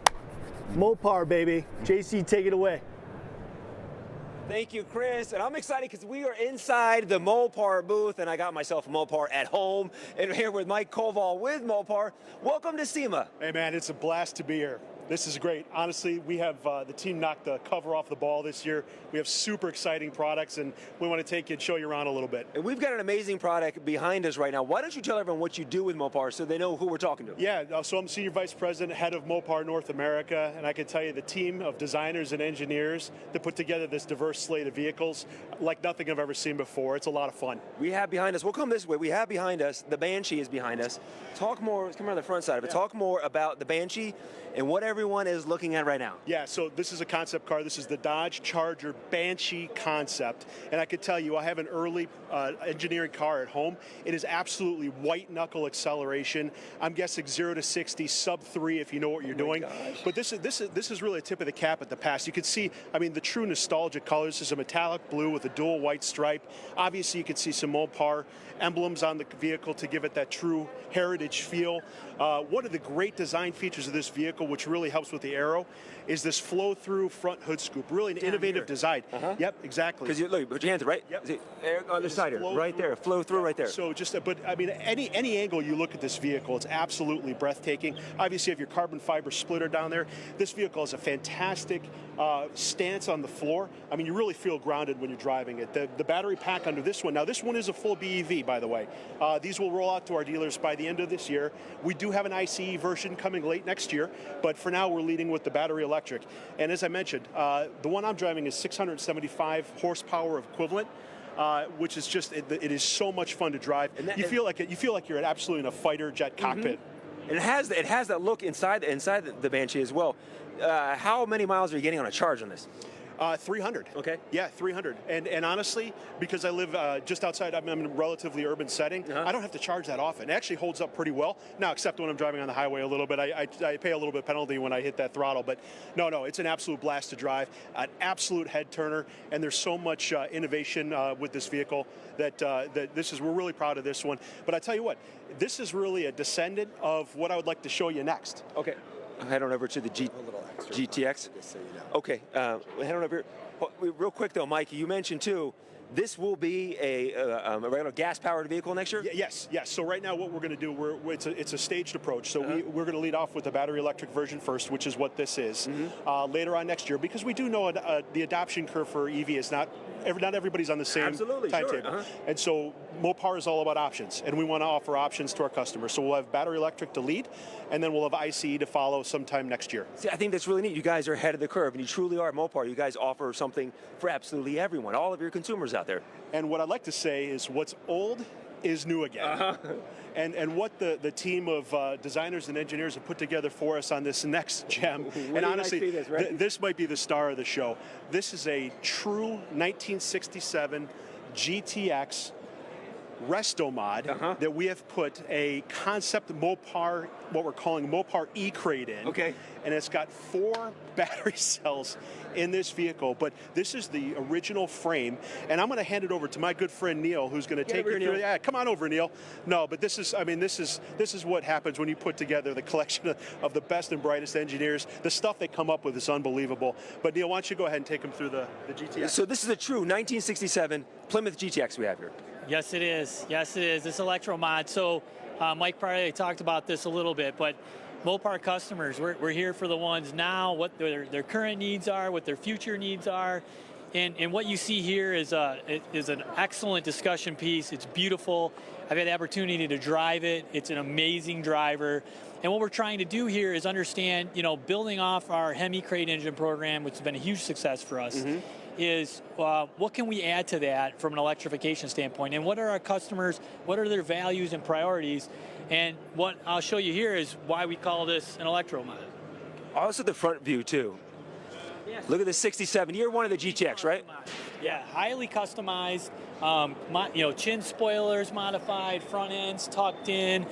Mopar, baby. JC, take it away. Thank you, Chris. And I'm excited because we are inside the Mopar booth, and I got myself a Mopar at home. And here with Mike Koval with Mopar. Welcome to SEMA. Hey, man, it's a blast to be here. This is great. Honestly, we have the team knocked the cover off the ball this year. We have super exciting products, and we want to take you and show you around a little bit. And we've got an amazing product behind us right now. Why don't you tell everyone what you do with Mopar so they know who we're talking to? Yeah, so I'm Senior Vice President, Head of Mopar North America, and I can tell you the team of designers and engineers that put together this diverse slate of vehicles like nothing I've ever seen before. It's a lot of fun. We have behind us, we'll come this way, we have behind us, the Banshee is behind us. Talk more, let's come around the front side of it. Talk more about the Banshee and what everyone is looking at right now. Yeah, so this is a concept car. This is the Dodge Charger Banshee concept. And I could tell you, I have an early engineering car at home. It is absolutely white knuckle acceleration. I'm guessing 0 to 60, sub 3 if you know what you're doing. But this is really a tip of the cap at the past. You can see, I mean, the true nostalgic colors. This is a metallic blue with a dual white stripe. Obviously, you can see some Mopar emblems on the vehicle to give it that true heritage feel. One of the great design features of this vehicle, which really really helps with the aero is this flow-through front hood scoop. Really an innovative design. Yep, exactly. Because you look, put your hands right. Yep. See, on the side here, right there, flow through right there. So just, but I mean, any angle you look at this vehicle, it's absolutely breathtaking. Obviously, you have your carbon fiber splitter down there. This vehicle has a fantastic stance on the floor. I mean, you really feel grounded when you're driving it. The battery pack under this one, now this one is a full BEV, by the way. These will roll out to our dealers by the end of this year. We do have an ICE version coming late next year, but for now we're leading with the battery electric. And as I mentioned, the one I'm driving is 675 horsepower equivalent. Which is just it is so much fun to drive. You feel like you're absolutely in a fighter jet cockpit. And it has that look inside the Banshee as well. How many miles are you getting on a charge on this? 300. Okay. Yeah, 300. And honestly, because I live just outside, I'm in a relatively urban setting, I don't have to charge that often. It actually holds up pretty well. Now, except when I'm driving on the highway a little bit. I pay a little bit penalty when I hit that throttle. But no, it's an absolute blast to drive, an absolute head turner, and there's so much innovation with this vehicle that we're really proud of this one. But I tell you what, this is really a descendant of what I would like to show you next. Okay. Head on over to the GTX. Okay, head on over here. Real quick though, Mike, you mentioned too, this will be a regular gas-powered vehicle next year? Yes. So right now what we're going to do, it's a staged approach. So we're going to lead off with the battery electric version first, which is what this is. Later on next year, because we do know the adoption curve for EV is not everybody's on the same timetable. And so Mopar is all about options, and we want to offer options to our customers. So we'll have battery electric to lead, and then we'll have ICE to follow sometime next year. See, I think that's really neat. You guys are ahead of the curve, and you truly are. Mopar, you guys offer something for absolutely everyone, all of your consumers out there. And what I'd like to say is what's old is new again. And what the team of designers and engineers have put together for us on this next gem, and honestly, this might be the star of the show. This is a true 1967 GTX resto mod that we have put a concept Mopar, what we're calling Mopar E-Crate in. Okay. And it's got 4 battery cells in this vehicle, but this is the original frame, and I'm going to hand it over to my good friend Neil, who's going to take you through. Yeah, come on over, Neil. No, but this is what happens when you put together the collection of the best and brightest engineers. The stuff they come up with is unbelievable. But Neil, why don't you go ahead and take them through the GTX? So this is a true 1967 Plymouth GTX we have here. Yes, it is. This electro mod. So Mike probably talked about this a little bit, but Mopar customers, we're here for the ones now, what their current needs are, what their future needs are. And what you see here is an excellent discussion piece. It's beautiful. I've had the opportunity to drive it. It's an amazing driver. And what we're trying to do here is understand, building off our Hemi Crate engine program, which has been a huge success for us, is what can we add to that from an electrification standpoint? And what are our customers, what are their values and priorities? And what I'll show you here is why we call this an electro mod. Also the front view too. Look at the 67. You're one of the GTX, right? Yeah, highly customized. Chin spoilers modified, front ends tucked in,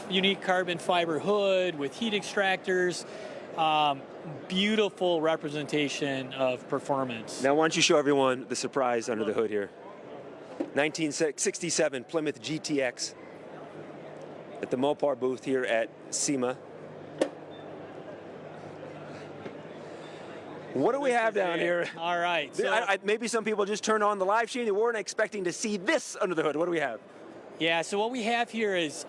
unique carbon fiber hood with heat extractors. Beautiful representation of performance. Now, why don't you show everyone the surprise under the hood here? 1967 Plymouth GTX at the Mopar booth here at SEMA. What do we have down here? All right. So maybe some people just turned on the live stream. They weren't expecting to see this under the hood. What do we have? Yeah, so what we have here is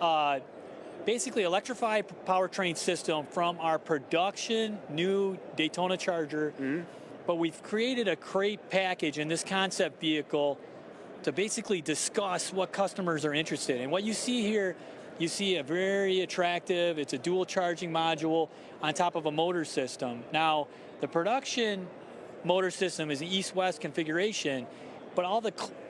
basically electrified powertrain system from our production new Daytona Charger. But we've created a crate package in this concept vehicle to basically discuss what customers are interested in. What you see here, you see a very attractive, it's a dual charging module on top of a motor system. Now, the production motor system is an east-west configuration, but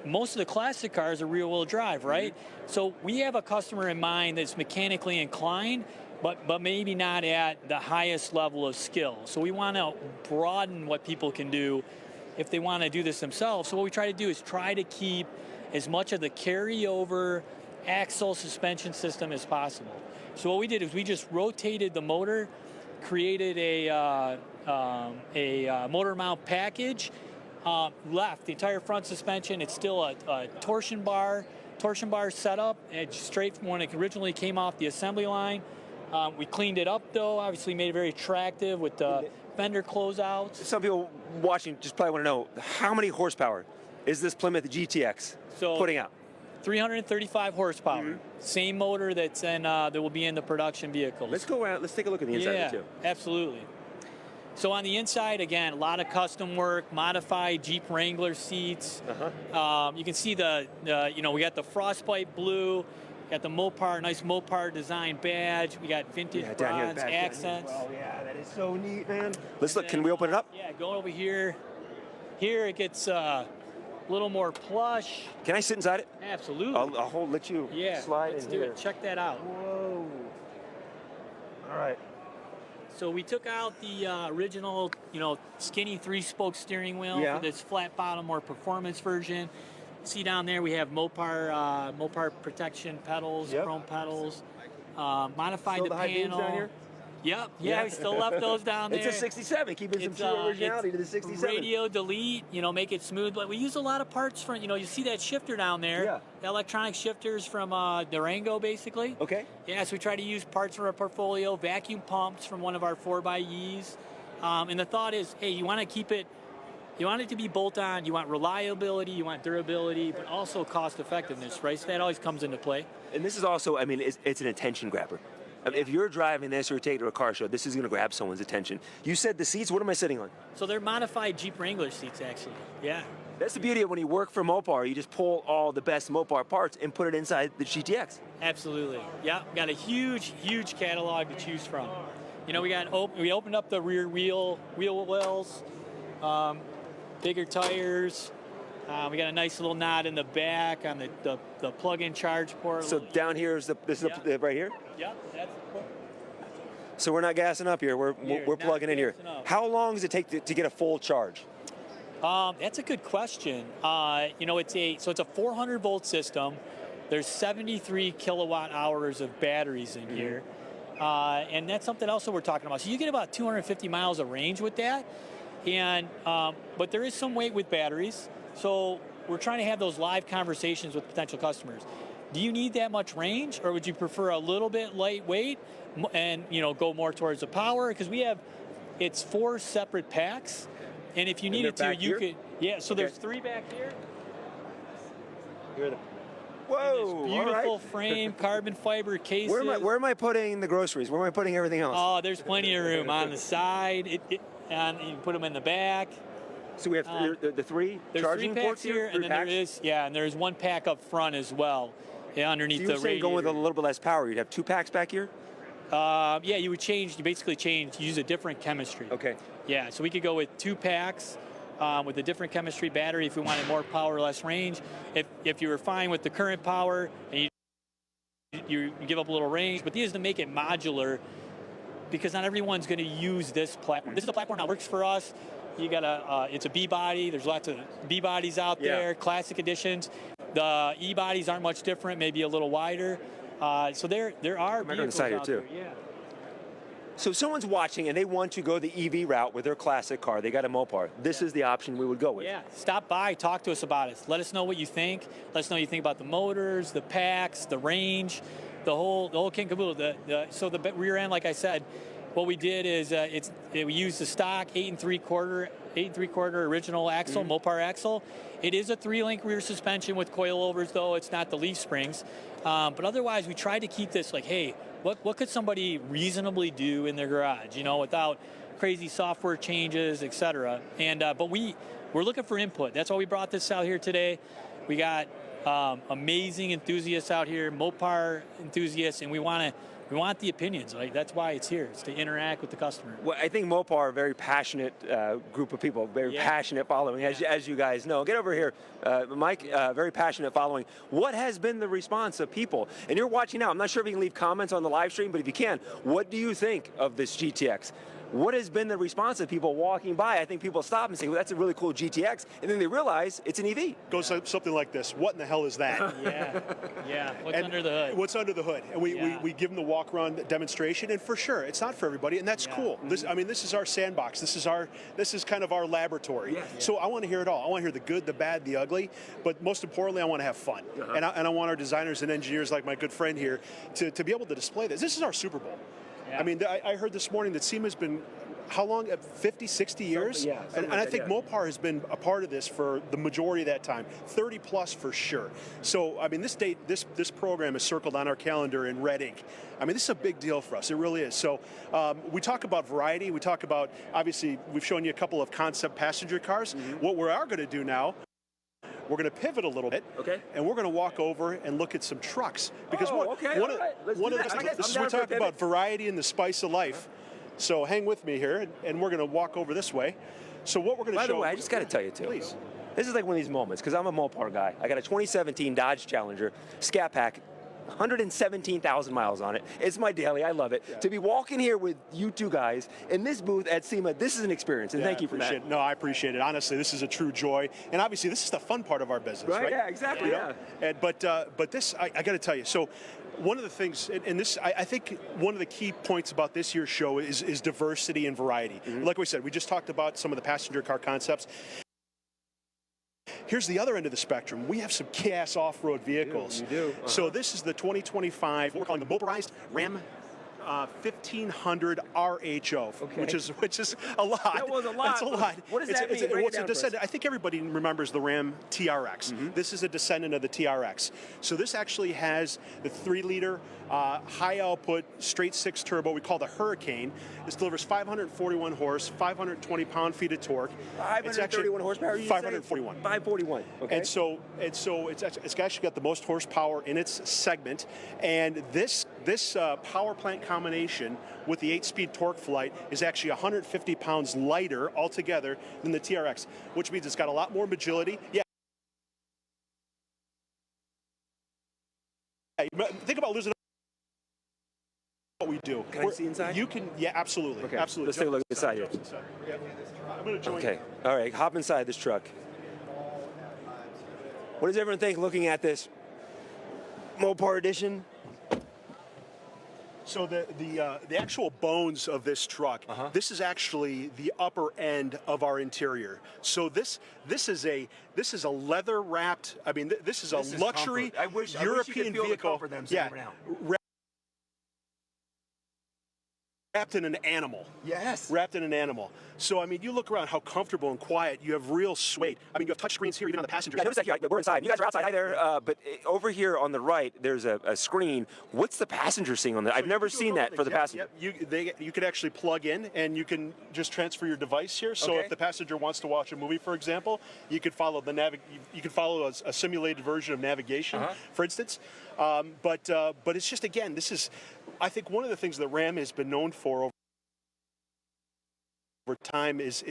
most of the classic cars are rear-wheel drive, right? So we have a customer in mind that's mechanically inclined, but maybe not at the highest level of skill. So we want to broaden what people can do if they want to do this themselves. So what we try to do is try to keep as much of the carryover axle suspension system as possible. So what we did is we just rotated the motor, created a motor mount package, left the entire front suspension. It's still a torsion bar setup. It's straight from when it originally came off the assembly line. We cleaned it up though, obviously made it very attractive with the fender closeouts. Some people watching just probably want to know, how many horsepower is this Plymouth GTX putting out? 335 horsepower. Mm-hmm. Same motor that's in that will be in the production vehicles. Let's go around. Let's take a look at the inside too. Absolutely. So on the inside, again, a lot of custom work, modified Jeep Wrangler seats. You can see the we got the frostbite blue, got the Mopar, nice Mopar design badge. We got vintage bronze accents. Oh yeah, that is so neat, man. Let's look. Can we open it up? Yeah, going over here. Here it gets a little more plush. Can I sit inside it? Absolutely. I'll let you slide let's in do here. it. Check that out. Whoa. All right. So we took out the original, skinny 3-spoke steering wheel for this flat bottom, more performance version. See down there we have Mopar protection pedals, chrome pedals. Modified the high beams panel. down here? Yep. Yeah, we still left those down there. It's a 67, keeping some true originality to the 67. Radio delete, make it smooth. But we use a lot of parts from, you see that shifter down there. Yeah. The electronic shifters from Durango, basically. Okay. Yeah, so we try to use parts from our portfolio, vacuum pumps from one of our 4xEs. And the thought is, hey, you want to keep it, you want it to be bolt-on, you want reliability, you want durability, but also cost effectiveness, right? So that always comes into play. And this is also, it's an attention grabber. If you're driving this or you take it to a car show, this is going to grab someone's attention. You said the seats, what am I sitting on? So they're modified Jeep Wrangler seats, actually. Yeah. That's the beauty of when you work for Mopar, you just pull all the best Mopar parts and put it inside the GTX. Absolutely. Yeah, we got a huge catalog to choose from. We opened up the rear wheel wells, bigger tires. We got a nice little knot in the back on the plug-in charge port. So down here is right here? Yeah, that's the port. So we're not gassing up here. We're plugging in here. How long does it take to get a full charge? That's a good question. It's a 400 volt system. There's 73 kilowatt hours of batteries in here. And that's something else that we're talking about. So you get about 250 miles of range with that. And but there is some weight with batteries. So we're trying to have those live conversations with potential customers. Do you need that much range, or would you prefer a little bit lightweight and go more towards the power? Because it's 4 separate packs, and if you needed to, you could. Yeah. So there's 3 back here. Whoa! Beautiful frame, carbon fiber cases. Where am I putting the groceries? Where am I putting everything else? Oh, there's plenty of room on the side, and you can put them in the back. So we have the 3 charging ports here, and then there's 1 pack up front as well, underneath the radiator. Going with a little bit less power, you'd have 2 packs back here? You basically use a different chemistry. Okay. Yeah, so we could go with 2 packs with a different chemistry battery if we wanted more power, less range. If you were fine with the current power and you give up a little range, but these is to make it modular, because not everyone's going to use this platform. This is a platform that works for us. You got it's a B body. There's lots of B bodies out there, classic editions. The E bodies aren't much different, maybe a little wider. So there are vehicles out there. Yeah. So if someone's watching and they want to go the EV route with their classic car, they got a Mopar. This is the option we would go with. Yeah, stop by, talk to us about it. Let us know what you think. Let us know what you think about the motors, the packs, the range, the whole kit and caboodle. So the rear end, like I said, what we did is we used the stock 8 3/4 original axle, Mopar axle. It is a 3-link rear suspension with coilovers, though it's not the leaf springs. But otherwise, we tried to keep this like, hey, what could somebody reasonably do in their garage, without crazy software changes, etc. And but we're looking for input. That's why we brought this out here today. We got amazing enthusiasts out here, Mopar enthusiasts, and we want the opinions. Like, that's why it's here. It's to interact with the customer. Well, I think Mopar are a very passionate group of people, very passionate following, as you guys know. Get over here, Mike, very passionate following. What has been the response of people? And you're watching now. I'm not sure if you can leave comments on the live stream, but if you can, what do you think of this GTX? what has been the response of people walking by? I think people stop and say, well, that's a really cool GTX, and then they realize it's an EV. Goes something like this. What in the hell is that? Yeah. What's under the hood? What's under the hood? And we give them the walk-around demonstration, and for sure, it's not for everybody, and that's cool. This is our sandbox. This is kind of our laboratory. So I want to hear it all. I want to hear the good, the bad, the ugly, but most importantly, I want to have fun. And I want our designers and engineers, like my good friend here, to be able to display this. This is our Super Bowl. I mean, I heard this morning that SEMA's been, how long, 50, 60 years? And I think Mopar has been a part of this for the majority of that time, 30 plus for sure. So, I mean, this program is circled on our calendar in red ink. I mean, this is a big deal for us, it really is. So we talk about variety, we talk about, obviously, we've shown you a couple of concept passenger cars. What we are going to do now, we're going to pivot a little bit, and we're going to walk over and look at some trucks. Because we're talking about variety and the spice of life. So hang with me here, and we're going to walk over this way. So what we're going to show... By the way, I just got to tell you, too. Please. This is like one of these moments, because I'm a Mopar guy. I got a 2017 Dodge Challenger, Scat Pack, 117,000 miles on it. It's my daily. I love it. To be walking here with you two guys in this booth at SEMA, this is an experience, and thank you for that. No, I appreciate it. Honestly, this is a true joy, and obviously, this is the fun part of our business, right? Yeah, exactly. But this, I got to tell you. So, one of the things, and this, I think, one of the key points about this year's show is diversity and variety. Like we said, we just talked about some of the passenger car concepts. Here's the other end of the spectrum. We have some kick-ass off-road vehicles. You do. So this is the 2025, what we're calling the motorized Ram 1500 RHO, which is a lot. That was a lot. That's a lot. What does that mean? It's a descendant. I think everybody remembers the Ram TRX. This is a descendant of the TRX. So this actually has the 3-liter high output straight 6 turbo. We call the Hurricane. This delivers 541 horse, 520 pound-feet of torque. 531 horsepower. 541. 541. Okay. And so it's actually got the most horsepower in its segment, and this power plant combination with the 8-speed torque flight is actually 150 pounds lighter altogether than the TRX, which means it's got a lot more agility. Yeah. Think about losing what we do. Can I see inside? You can, yeah, absolutely. Okay. Absolutely. Let's take a look inside here. I'm going to join. Okay. All right. Hop inside this truck. What does everyone think looking at this Mopar edition? So the actual bones of this truck, this is actually the upper end of our interior. So this is a leather wrapped. I mean, this is a luxury European vehicle. Yeah. Wrapped in an animal. Yes. Wrapped in an animal. So, I mean, you look around how comfortable and quiet. You have real suede. I mean, you have touch screens here, even on the passenger. Yeah, notice that here. We're inside. You guys are outside. Hi there. But over here on the right, there's a screen. What's the passenger seeing on that? I've never seen that for the passenger. You could actually plug in, and you can just transfer your device here. So if the passenger wants to watch a movie, for example, you could follow you can follow a simulated version of navigation, for instance. But it's just, again, this is, I think, one of the things that Ram has been known for over time is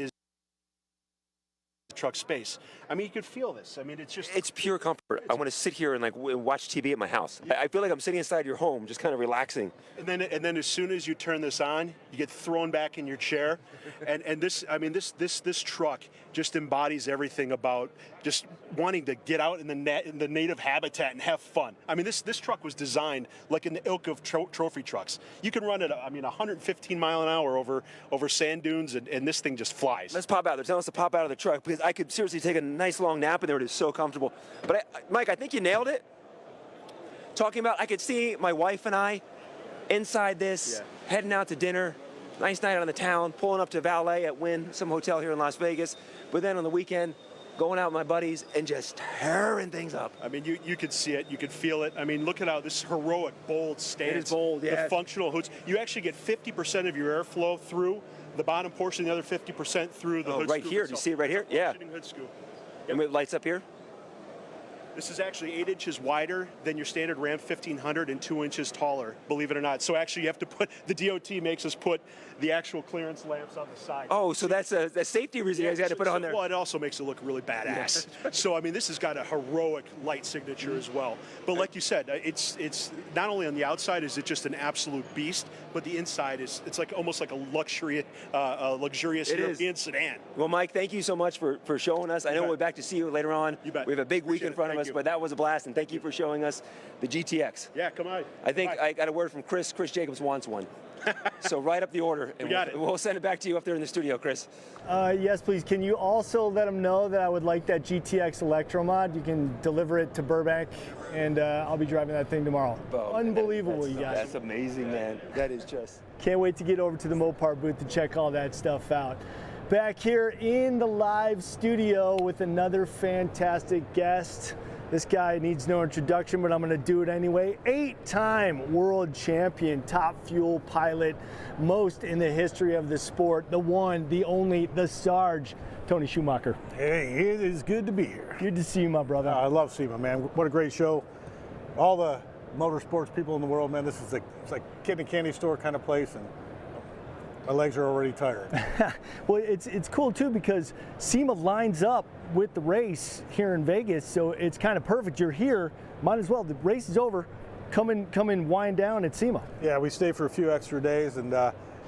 truck space. I mean, you could feel this. I mean, it's pure comfort. I want to sit here and watch TV at my house. I feel like I'm sitting inside your home, just kind of relaxing. And then as soon as you turn this on, you get thrown back in your chair. and this, I mean, this truck just embodies everything about just wanting to get out in the native habitat and have fun. I mean, this truck was designed like in the ilk of trophy trucks. You can run it, 115 mile an hour over sand dunes, and this thing just flies. Let's pop out there. Tell us to pop out of the truck, because I could seriously take a nice long nap in there. It is so comfortable. But Mike, I think you nailed it. Talking about, I could see my wife and I inside this, heading out to dinner, nice night on the town, pulling up to Valet at Wynn, some hotel here in Las Vegas. But then on the weekend, going out with my buddies and just tearing things up. I mean, you could see it, you could feel it. I mean, look at how this heroic, bold stance. It is bold, yeah. The functional hoods. You actually get 50% of your airflow through the bottom portion, the other 50% through the hood right scoop here. Do you see it right here? Yeah. Hood scoop. And it lights up here? This is actually 8 inches wider than your standard Ram 1500 and 2 inches taller, believe it or not. So actually you have to put, the DOT makes us put the actual clearance lamps on the side. Oh, so that's a safety reason you guys had to put it on there. Well, it also makes it look really badass. So, I mean, this has got a heroic light signature as well. But like you said, it's not only on the outside is it just an absolute beast, but the inside is, it's like almost like a luxurious European sedan. Well, Mike, thank you so much for showing us. I know we'll be back to see you later on. You bet. We have a big week in front of us, but that was a blast, and thank you for showing us the GTX. Yeah, come on. I think I got a word from Chris. Chris Jacobs wants one. So write up the order, and we'll send it back to you up there in the studio, Chris. Yes, please. Can you also let them know that I would like that GTX Electromod? You can deliver it to Burbank, and I'll be driving that thing tomorrow. Unbelievable, you guys. That's amazing, man. That is just... Can't wait to get over to the Mopar booth to check all that stuff out. Back here in the live studio with another fantastic guest. This guy needs no introduction, but I'm going to do it anyway. 8-time world champion, top fuel pilot, most in the history of the sport. The one, the only, the Sarge, Tony Schumacher. Hey, it is good to be here. Good to see you, my brother. I love SEMA, man. What a great show. All the motorsports people in the world, man, this is it's like kid in a candy store kind of place, and my legs are already tired. Well, it's cool too because SEMA lines up with the race here in Vegas, so it's kind of perfect. You're here, might as well. The race is over. Come and wind down at SEMA. Yeah, we stay for a few extra days, and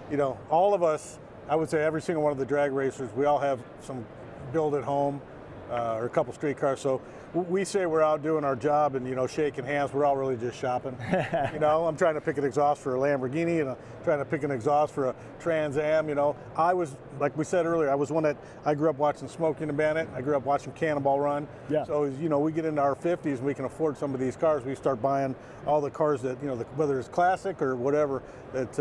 you know, all of us, I would say every single one of the drag racers, we all have some build at home or a couple street cars. So we say we're out doing our job and, you know, shaking hands. We're all really just shopping. You know, I'm trying to pick an exhaust for a Lamborghini, and I'm trying to pick an exhaust for a Trans Am. You know, I was, like we said earlier, I was one that I grew up watching Smokey and the Bandit. I grew up watching Cannonball Run. Yeah. So, you know, we get into our 50s and we can afford some of these cars. We start buying all the cars that, you know, whether it's classic or whatever, that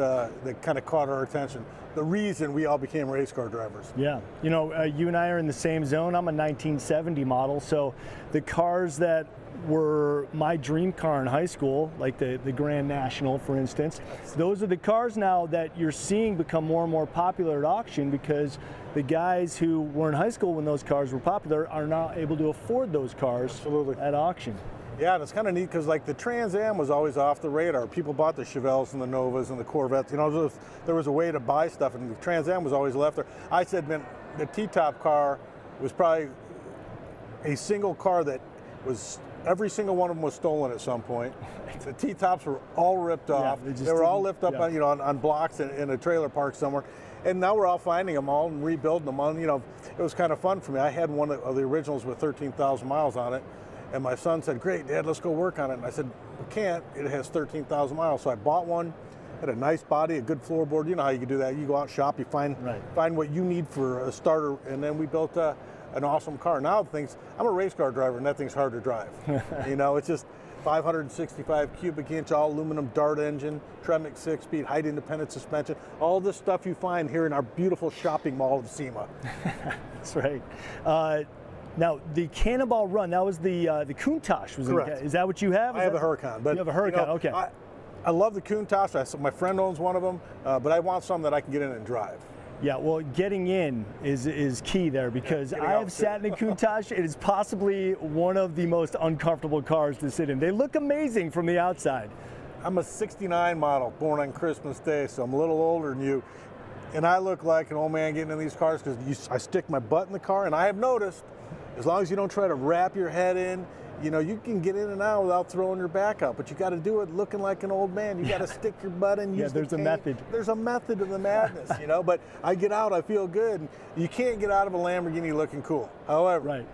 kind of caught our attention. The reason we all became race car drivers. Yeah, you know, you and I are in the same zone. I'm a 1970 model, so the cars that were my dream car in high school, like the Grand National, for instance, those are the cars now that you're seeing become more and more popular at auction because the guys who were in high school when those cars were popular are now able to afford those cars at auction. Yeah, and it's kind of neat because like the Trans Am was always off the radar. People bought the Chevelles and the Novas and the Corvettes. You know, there was a way to buy stuff, and the Trans Am was always left there. I said, man, the T-top car was probably a single car that was, every single one of them was stolen at some point. The T-tops were all ripped off. They were all lifted up on, you know, on blocks in a trailer park somewhere. And now we're all finding them all and rebuilding them on. You know, it was kind of fun for me. I had one of the originals with 13,000 miles on it. And my son said, great, Dad, let's go work on it. And I said, we can't. It has 13,000 miles. So I bought one, had a nice body, a good floorboard. You know how you can do that. You go out, shop, you find what you need for a starter. And then we built an awesome car. Now I'm a race car driver, and that thing's hard to drive. You know, it's just 565 cubic inch, all aluminum Dart engine, Tremec 6-speed, height independent suspension, all the stuff you find here in our beautiful shopping mall of SEMA. That's right. Now, the Cannonball Run, that was the Countach. Correct. Is that what you have? I have a Huracan. But you have a Huracan, you know, okay. I love the Countach. My friend owns one of them, but I want some that I can get in and drive. Yeah, well, getting in is key there because I have sat in a Countach. It is possibly one of the most uncomfortable cars to sit in. They look amazing from the outside. I'm a 69 model, born on Christmas Day, so I'm a little older than you. And I look like an old man getting in these cars because I stick my butt in the car, and I have noticed, as long as you don't try to wrap your head in, you know, you can get in and out without throwing your back out, but you got to do it looking like an old man. You got to stick your butt in. Use there's a method. There's a method to the madness, you know, but I get out, I feel good. You can't get out of a Lamborghini looking cool. However,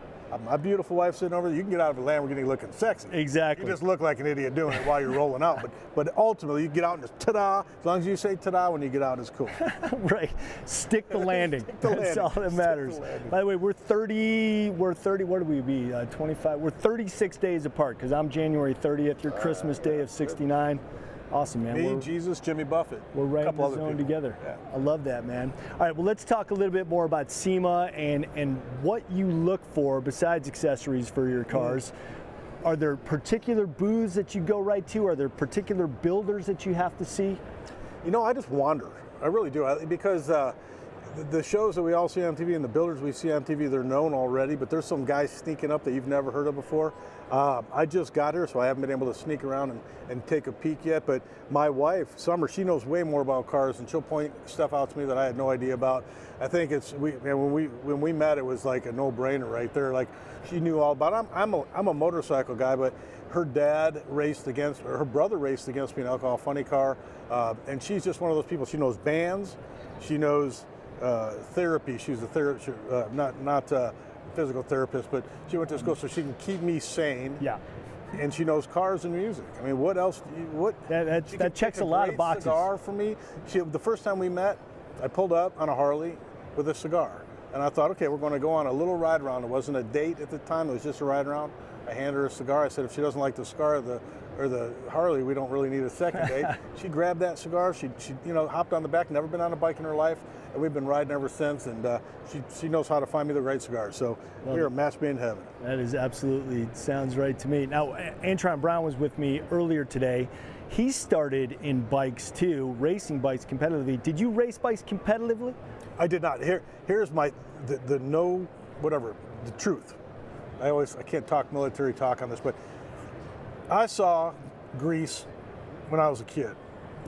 my beautiful wife sitting over there, you can get out of a Lamborghini looking sexy. Exactly. You just look like an idiot doing it while you're rolling out. But ultimately, you get out and just ta-da. As long as you say ta-da when you get out, it's cool. Right. Stick the landing. That's all that matters. By the way, we're 30, what do we be, 25? We're 36 days apart because I'm January 30th, your Christmas day of 69. Awesome, man. Me, Jesus, Jimmy Buffett. We're right in the zone together. Yeah. I love that, man. All right, well, let's talk a little bit more about SEMA and what you look for besides accessories for your cars. Are there particular booths that you go right to? Are there particular builders that you have to see? You know, I just wander. I really do. Because the shows that we all see on TV and the builders we see on TV, they're known already, but there's some guys sneaking up that you've never heard of before. I just got here, so I haven't been able to sneak around and take a peek yet, but my wife, Summer, she knows way more about cars, and she'll point stuff out to me that I had no idea about. I think when we met, it was like a no-brainer right there. Like, she knew all about it. I'm a motorcycle guy, but her dad raced against, or her brother raced against me in an alcohol funny car, and she's just one of those people. She knows bands, she knows therapy. She's a therapist, not physical therapist, but she went to school so she can keep me sane. Yeah. And she knows cars and music. I mean, what else? That checks a lot of boxes. Cigar for me. The first time we met, I pulled up on a Harley with a cigar, and I thought, okay, we're going to go on a little ride around. It wasn't a date at the time; it was just a ride around. I handed her a cigar. I said, if she doesn't like the cigar or the Harley, we don't really need a second date. She grabbed that cigar. She hopped on the back. Never been on a bike in her life, and we've been riding ever since. And she knows how to find me the right cigar. So we are a match made in heaven. That is absolutely sounds right to me. Now, Antron Brown was with me earlier today. He started in bikes too, racing bikes competitively. Did you race bikes competitively? I did not. Here's the truth. I can't talk military talk on this, but I saw Grease when I was a kid.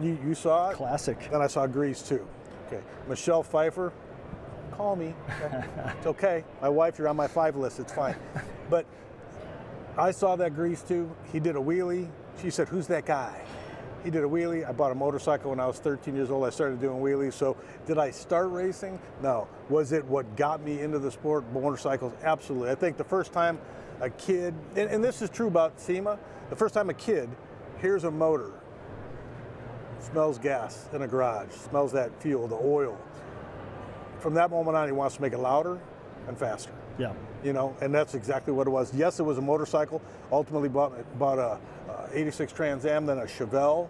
You saw it? Classic. Then I saw Grease too. Okay. Michelle Pfeiffer, call me. Okay. It's okay. My wife, you're on my 5 list. It's fine. But I saw that Grease too. He did a wheelie. She said, who's that guy? He did a wheelie. I bought a motorcycle when I was 13 years old. I started doing wheelies. So did I start racing? No. Was it what got me into the sport, motorcycles? Absolutely. I think the first time a kid, and this is true about SEMA, the first time a kid hears a motor, smells gas in a garage, smells that fuel, the oil, from that moment on he wants to make it louder and faster. Yeah. And that's exactly what it was. Yes, it was a motorcycle. Ultimately bought a 86 Trans Am, then a Chevelle,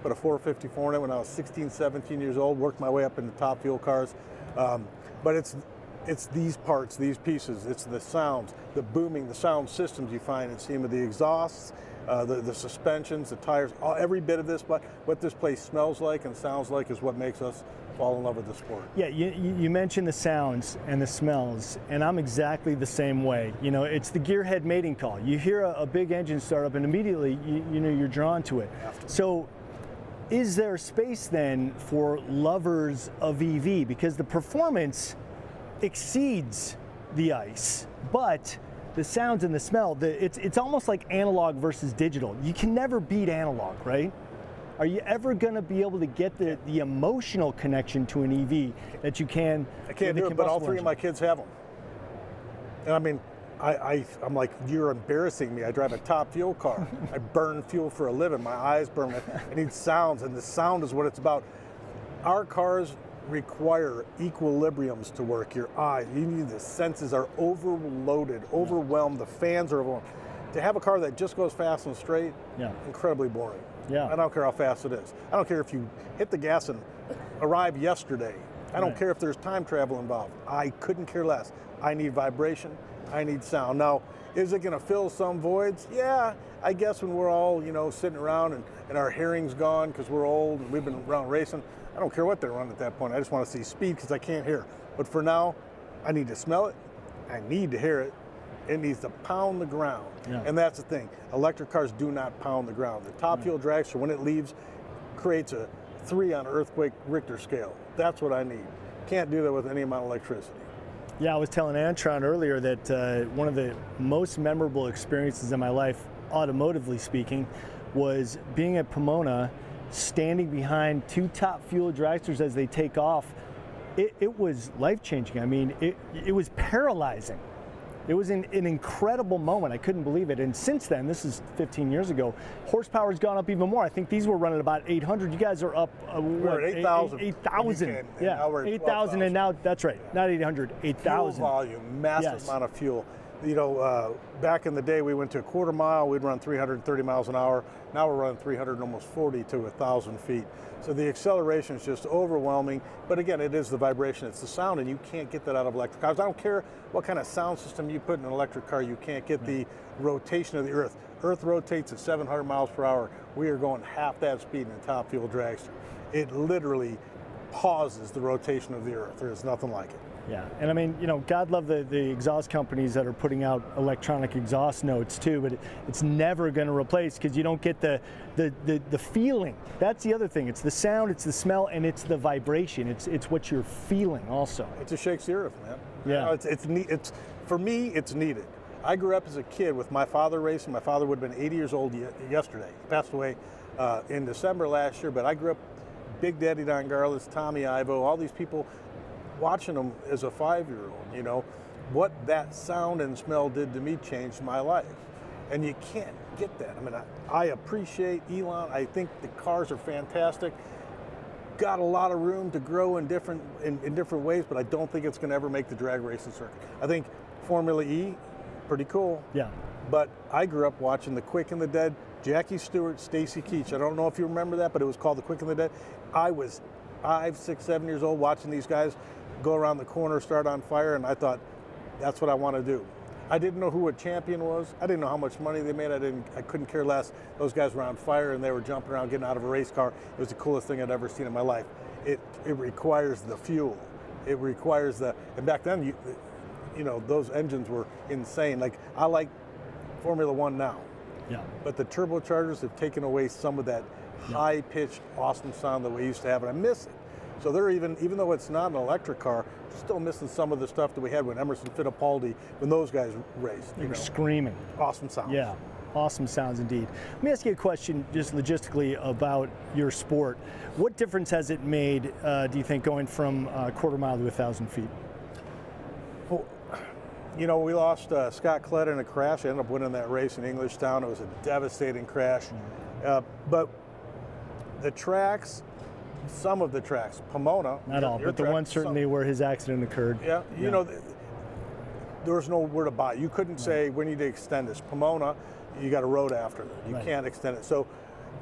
but a 454 in it when I was 16, 17 years old, worked my way up into top fuel cars. But it's these parts, these pieces, it's the sounds, the booming, the sound systems you find in SEMA, the exhausts, the suspensions, the tires, every bit of this, but what this place smells like and sounds like is what makes us fall in love with the sport. Yeah, you mentioned the sounds and the smells, and I'm exactly the same way. It's the gearhead mating call. You hear a big engine start up, and immediately you're drawn to it. So, is there space then for lovers of EV? Because the performance exceeds the ICE, but the sounds and the smell, it's almost like analog versus digital. You can never beat analog, right? Are you ever going to be able to get the emotional connection to an EV that you can? I can't do it, but all 3 of my kids have them. And I mean, I'm like, you're embarrassing me. I drive a top fuel car. I burn fuel for a living. My eyes burn. I need sounds, and the sound is what it's about. Our cars require equilibriums to work. Your eyes, the senses are overloaded, overwhelmed. The fans are overwhelmed. To have a car that just goes fast and straight, incredibly boring. Yeah. I don't care how fast it is. I don't care if you hit the gas and arrive yesterday. I don't care if there's time travel involved. I couldn't care less. I need vibration. I need sound. Now, is it going to fill some voids? Yeah, I guess when we're all, sitting around and our hearing's gone because we're old and we've been around racing, I don't care what they're running at that point. I just want to see speed because I can't hear. But for now, I need to smell it. I need to hear it. It needs to pound the ground. Yeah. And that's the thing. Electric cars do not pound the ground. The top fuel dragster, when it leaves, creates a 3 on an earthquake Richter scale. That's what I need. Can't do that with any amount of electricity. Yeah, I was telling Antron earlier that one of the most memorable experiences in my life, automotively speaking, was being at Pomona, standing behind 2 top fuel dragsters as they take off. It was life-changing. I mean, it was paralyzing. It was an incredible moment. I couldn't believe it. And since then, this is 15 years ago, horsepower's gone up even more. I think these were running about 800. You guys are up, we're at 8,000. 8,000. Yeah, 8,000, and now, that's right, not 800, 8,000. Fuel volume, massive amount of fuel. Back in the day, we went to a quarter mile, we'd run 330 miles an hour. Now we're running 300 almost 40 to 1,000 feet. So the acceleration is just overwhelming. But again, it is the vibration, it's the sound, and you can't get that out of electric cars. I don't care what kind of sound system you put in an electric car, you can't get the rotation of the Earth. Earth rotates at 700 miles per hour. We are going half that speed in a top fuel dragster. It literally pauses the rotation of the Earth. There's nothing like it. Yeah, and I mean, God love the exhaust companies that are putting out electronic exhaust notes too, but it's never going to replace, because you don't get the feeling. That's the other thing. It's the sound, it's the smell, and it's the vibration. It's what you're feeling also. It just shakes the Earth, man. Yeah, it's for me, it's needed. I grew up as a kid with my father racing. My father would have been 80 years old yesterday. He passed away in December last year, but I grew up, Big Daddy Don Garlis, Tommy Ivo, all these people, watching them as a 5-year-old, what that sound and smell did to me changed my life. And you can't get that. I mean, I appreciate Elon. I think the cars are fantastic. Got a lot of room to grow in different ways, but I don't think it's going to ever make the drag racing circuit. I think Formula E, pretty cool. Yeah. But I grew up watching The Quick and the Dead, Jackie Stewart, Stacy Keach. I don't know if you remember that, but it was called The Quick and the Dead. I was 5, 6, 7 years old watching these guys go around the corner, start on fire, and I thought, that's what I want to do. I didn't know who a champion was. I didn't know how much money they made. I couldn't care less. Those guys were on fire and they were jumping around, getting out of a race car. It was the coolest thing I'd ever seen in my life. It requires the fuel. It requires and back then, those engines were insane. Like, I like Formula One now. Yeah. But the turbochargers have taken away some of that high-pitched, awesome sound that we used to have, and I miss it. So they're even though it's not an electric car, still missing some of the stuff that we had when Emerson Fittipaldi, when those guys raced. They were screaming. Awesome sounds. Yeah, awesome sounds indeed. Let me ask you a question, just logistically, about your sport. What difference has it made, do you think, going from a quarter mile to 1,000 feet? Well, we lost Scott Klett in a crash. I ended up winning that race in Englishtown. It was a devastating crash. But the tracks, some of the tracks, Pomona. Not all, but the one certainly where his accident occurred. Yeah, there was nowhere to buy. You couldn't say, we need to extend this. Pomona, you got a road after that. You can't extend it. So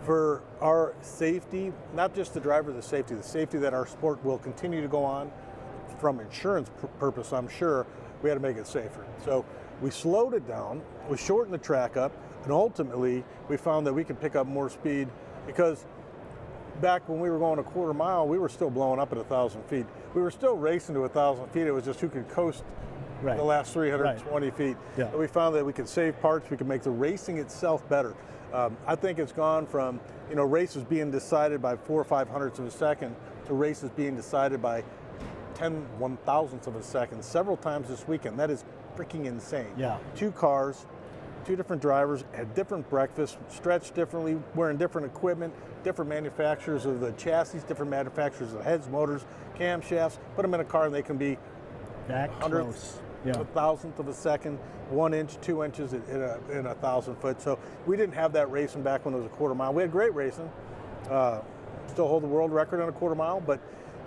for our safety, not just the driver, the safety that our sport will continue to go on from insurance purpose, I'm sure, we had to make it safer. So we slowed it down, we shortened the track up, and ultimately we found that we could pick up more speed, because back when we were going a quarter mile, we were still blowing up at 1,000 feet. We were still racing to 1,000 feet. It was just who could coast the last 320 feet. Yeah. And we found that we could save parts, we could make the racing itself better. I think it's gone from races being decided by 4 or 5 hundredths of a second to races being decided by 10 1,000ths of a second several times this weekend. That is freaking insane. Yeah. 2 cars, 2 different drivers, had different breakfasts, stretched differently, wearing different equipment, different manufacturers of the chassis, different manufacturers of heads, motors, camshafts. Put them in a car and they can be that hundredths, close. a thousandth of a second, 1 inch, 2 inches in 1,000 foot. So we didn't have that racing back when it was a quarter mile. We had great racing. Still hold the world record on a quarter mile, but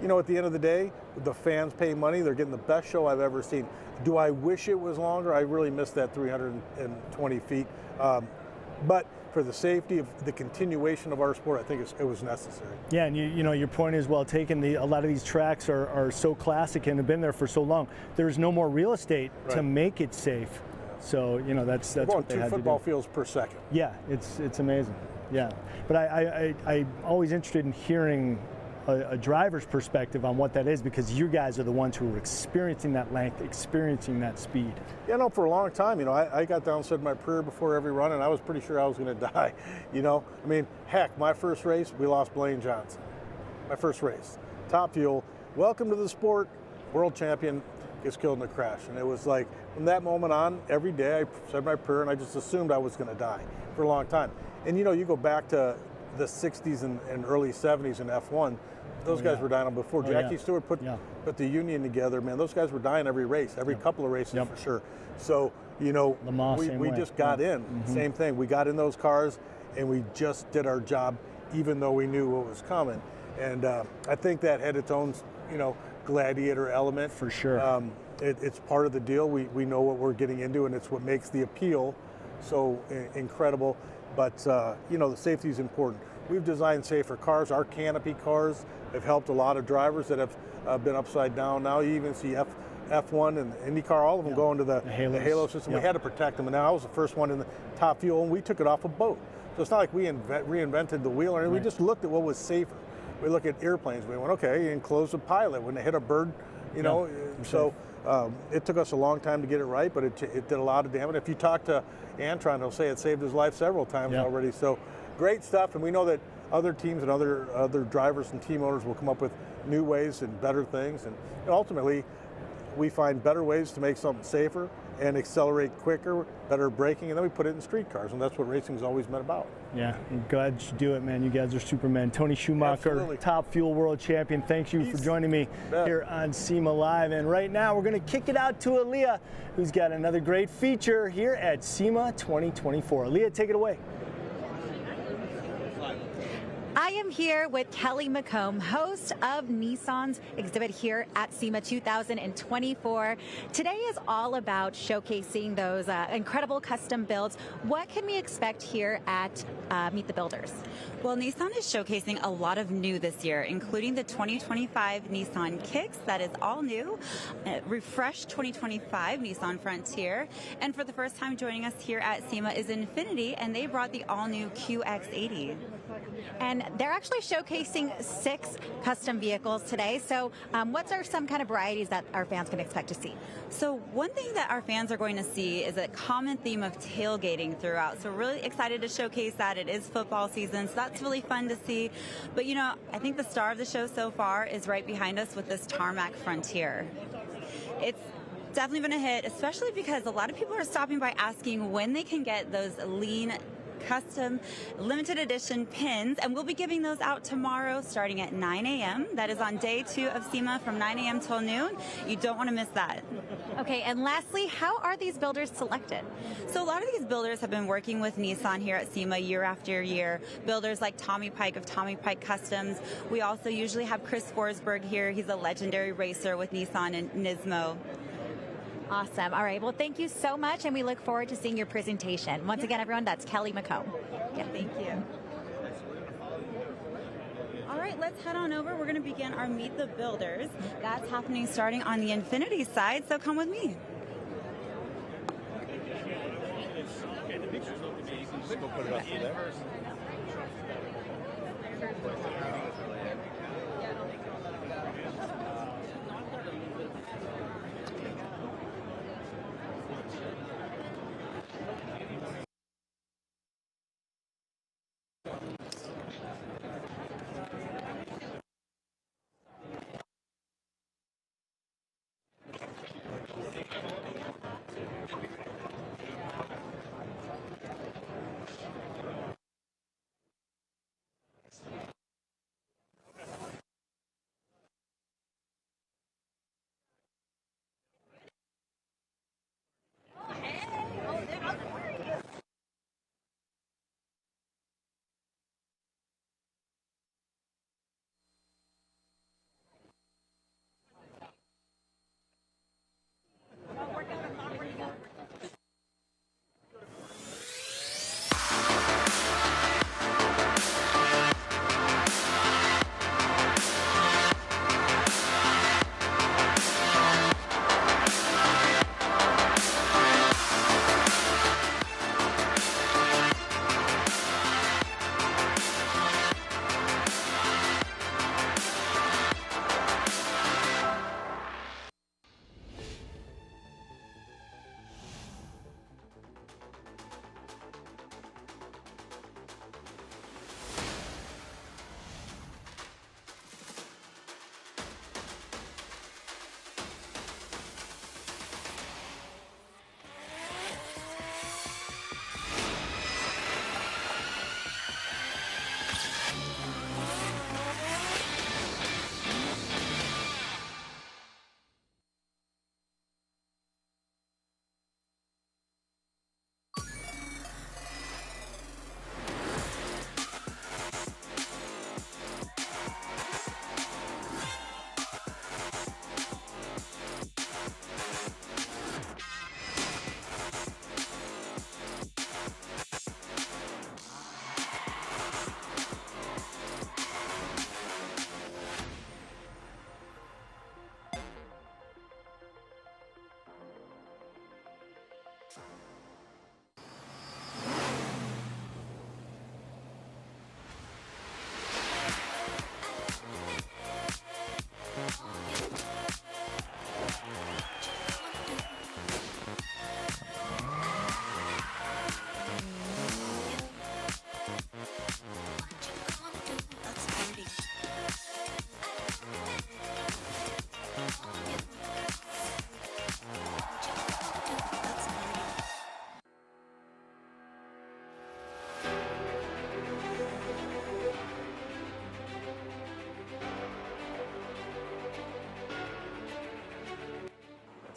at the end of the day, the fans pay money. They're getting the best show I've ever seen. Do I wish it was longer? I really missed that 320 feet. But for the safety of the continuation of our sport, I think it was necessary. Yeah, and your point is well taken. A lot of these tracks are so classic and have been there for so long. There's no more real estate to make it safe. So that's We're going what they 2 had football to do. fields per second. Yeah, it's amazing. Yeah, but I'm always interested in hearing a driver's perspective on what that is, because you guys are the ones who are experiencing that length, experiencing that speed. Yeah, for a long time, I got down and said my prayer before every run, and I was pretty sure I was going to die. I mean, heck, my first race, we lost Blaine Johnson. My first race. Top Fuel, welcome to the sport, world champion, gets killed in a crash. And it was like, from that moment on, every day I said my prayer, and I just assumed I was going to die for a long time. And you go back to the 60s and early 70s in F1, those guys were dying before. Jackie Stewart put the union together, man. Those guys were dying every race, every couple of races for sure. So, we just got in. Same thing. We got in those cars and we just did our job, even though we knew what was coming. And I think that had its own, gladiator element. For sure. It's part of the deal. We know what we're getting into, and it's what makes the appeal so incredible. But, the safety is important. We've designed safer cars. Our canopy cars have helped a lot of drivers that have been upside down. Now you even see F1 and IndyCar, all of them go into the Halo system. We had to protect them, and now I was the first one in the Top Fuel, and we took it off a boat. So it's not like we reinvented the wheel, or we just looked at what was safer. We look at airplanes. We went, okay, you enclose a pilot when they hit a bird, you know. So it took us a long time to get it right, but it did a lot of damage. If you talk to Antron, he'll say it saved his life several times already. So great stuff, and we know that other teams and other drivers and team owners will come up with new ways and better things, and ultimately we find better ways to make something safer and accelerate quicker, better braking, and then we put it in street cars, and that's what racing's always been about. Yeah, I'm glad you do it, man. You guys are supermen. Tony Schumacher, Absolutely. Top Fuel World Champion. Thank you for joining me here on SEMA Live. And right now, we're going to kick it out to Alliyah, who's got another great feature here at SEMA 2024. Alliyah, take it away. I am here with Kelly McComb, host of Nissan's exhibit here at SEMA 2024. Today is all about showcasing those incredible custom builds. What can we expect here at Meet the Builders? Well, Nissan is showcasing a lot of new this year, including the 2025 Nissan Kicks, that is all new, refreshed 2025 Nissan Frontier, and for the first time joining us here at SEMA is Infiniti, and they brought the all-new QX80. And they're actually showcasing 6 custom vehicles today. So what are some kind of varieties that our fans can expect to see? So one thing that our fans are going to see is a common theme of tailgating throughout. So we're really excited to showcase that. It is football season, so that's really fun to see. But you know, I think the star of the show so far is right behind us with this tarmac Frontier. It's definitely been a hit, especially because a lot of people are stopping by asking when they can get those lean custom limited edition pins, and we'll be giving those out tomorrow starting at 9 a.m. That is on day 2 of SEMA from 9 a.m. till noon. You don't want to miss that. Okay, and lastly, how are these builders selected? So a lot of these builders have been working with Nissan here at SEMA year after year. Builders like Tommy Pike of Tommy Pike Customs. We also usually have Chris Forsberg here. He's a legendary racer with Nissan and Nismo. Awesome. All right. Well, thank you so much, and we look forward to seeing your presentation. Once again, everyone, that's Kelly McComb. Yeah, thank you. All right, let's head on over. We're going to begin our Meet the Builders. That's happening starting on the Infiniti side, so come with me.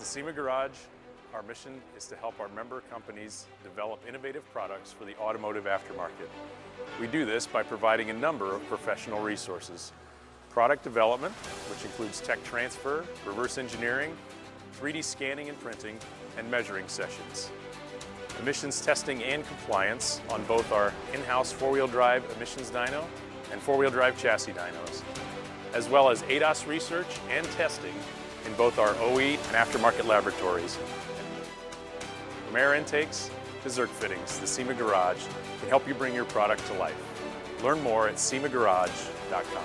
the SEMA Garage, our mission is to help our member companies develop innovative products for the automotive aftermarket. We do this by providing a number of professional resources. Product development, which includes tech transfer, reverse engineering, 3D scanning and printing, and measuring sessions. Emissions testing and compliance on both our in-house four-wheel drive emissions dyno and four-wheel drive chassis dynos, as well as ADAS research and testing in both our OE and aftermarket laboratories. From air intakes to Zerk fittings, the SEMA Garage can help you bring your product to life. Learn more at semagarage.com.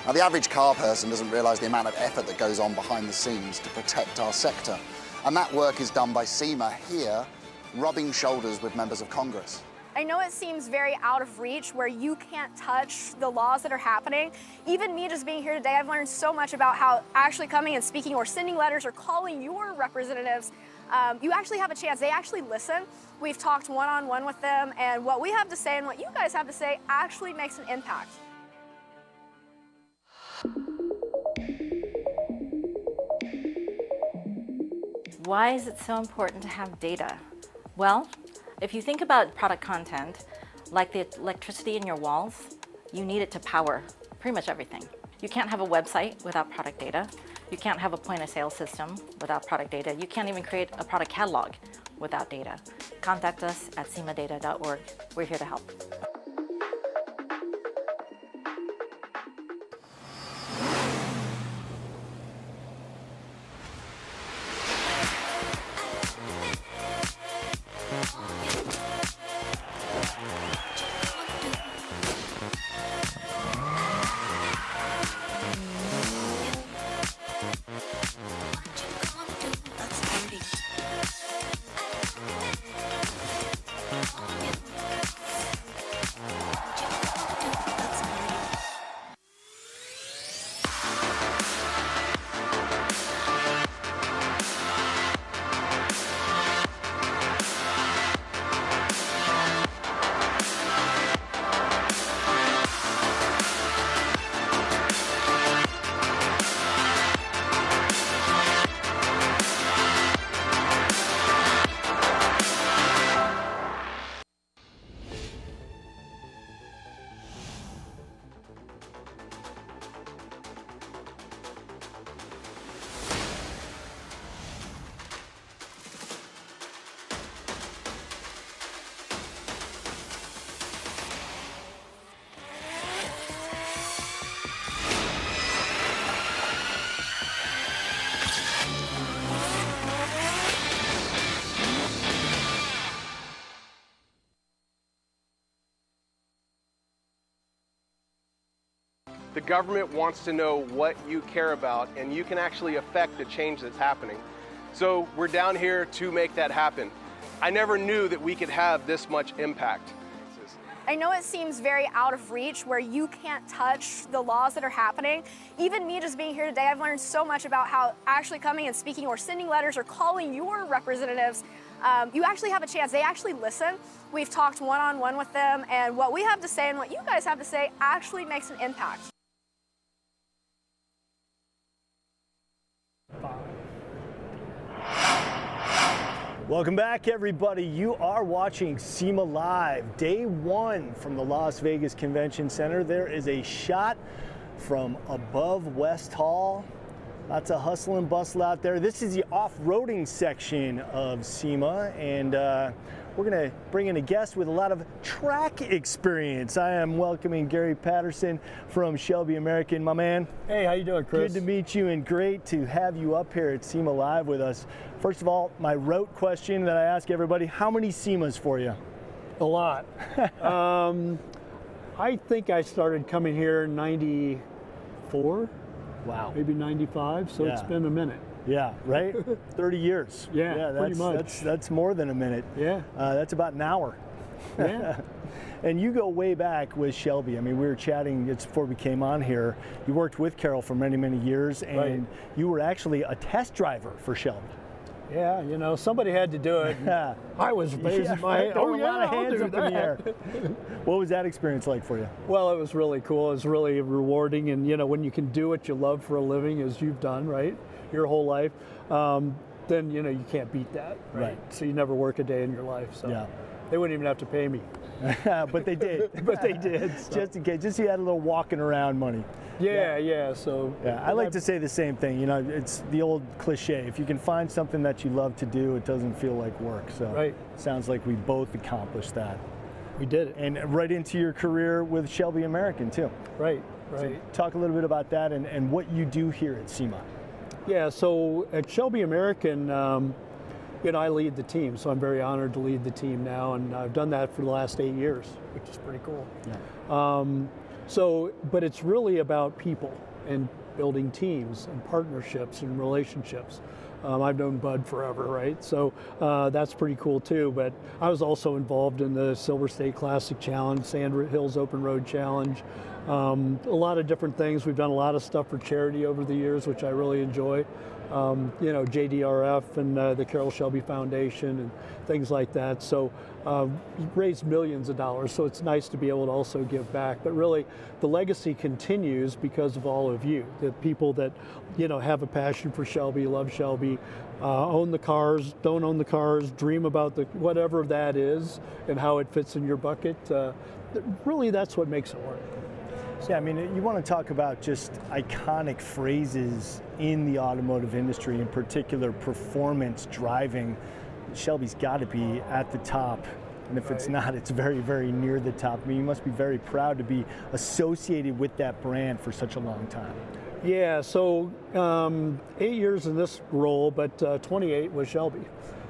Now, the average car person doesn't realise the amount of effort that goes on behind the scenes to protect our sector. And that work is done by SEMA here, rubbing shoulders with members of Congress. I know it seems very out of reach where you can't touch the laws that are happening. Even me just being here today, I've learned so much about how actually coming and speaking or sending letters or calling your representatives, you actually have a chance. They actually listen. We've talked one-on-one with them, and what we have to say and what you guys have to say actually makes an impact. Why is it so important to have data? Well, if you think about product content, like the electricity in your walls, you need it to power pretty much everything. You can't have a website without product data. You can't have a point of sale system without product data. You can't even create a product catalog without data. Contact us at semadata.org. We're here to help. The government wants to know what you care about, and you can actually affect the change that's happening. So we're down here to make that happen. I never knew that we could have this much impact. I know it seems very out of reach where you can't touch the laws that are happening. Even me just being here today, I've learned so much about how actually coming and speaking or sending letters or calling your representatives, you actually have a chance. They actually listen. We've talked one-on-one with them, and what we have to say and what you guys have to say actually makes an impact. Welcome back, everybody. You are watching SEMA Live, day one from the Las Vegas Convention Center. There is a shot from above West Hall. Lots of hustle and bustle out there. This is the off-roading section of SEMA, and we're going to bring in a guest with a lot of track experience. I am welcoming Gary Patterson from Shelby American. My man. Hey, how you doing, Chris? Good to meet you, and great to have you up here at SEMA Live with us. First of all, my rote question that I ask everybody, how many SEMAs for you? A lot. I think I started coming here in 94. Wow. Maybe 95, so it's been a minute. Yeah, right? 30 years. Yeah, pretty much. That's more than a minute. Yeah. That's about an hour. Yeah. And you go way back with Shelby. I mean, we were chatting just before we came on here. You worked with Carol for many, many years, and you were actually a test driver for Shelby. Yeah, you know, somebody had to do it. I was raising my hand. There were Oh, a yeah, lot of I'll hands do up in the air. that. What was that experience like for you? Well, it was really cool. It was really rewarding. And, you know, when you can do what you love for a living, as you've done, right, your whole life, then, you know, you can't beat that. Right. So you never work a day in your life. So Yeah. they wouldn't even have to pay me. But they did. But they did. So. Just in case, just so you had a little walking around money. Yeah. So yeah, I like to say the same thing. You know, it's the old cliche. If you can find something that you love to do, it doesn't feel like work. So right. Sounds like we both accomplished that. We did it. And right into your career with Shelby American too. Right. So talk a little bit about that and what you do here at SEMA. Yeah. So at Shelby American, you know, I lead the team, so I'm very honored to lead the team now, and I've done that for the last 8 years, which is pretty cool. Yeah. But it's really about people and building teams and partnerships and relationships. I've known Bud forever, right? So that's pretty cool too. But I was also involved in the Silver State Classic Challenge, Sand Hills Open Road Challenge, a lot of different things. We've done a lot of stuff for charity over the years, which I really enjoy. You know, JDRF and the Carroll Shelby Foundation and things like that. So raised millions of dollars. So it's nice to be able to also give back. But really, the legacy continues because of all of you, the people that, you know, have a passion for Shelby, love Shelby, own the cars, don't own the cars, dream about the whatever that is and how it fits in your bucket. Really, that's what makes it work. Yeah, I mean, you want to talk about just iconic phrases in the automotive industry, in particular performance driving. Shelby's got to be at the top, and if it's not, it's very, very near the top. I mean, you must be very proud to be associated with that brand for such a long time. Yeah, so 8 years in this role, but 28 was Shelby.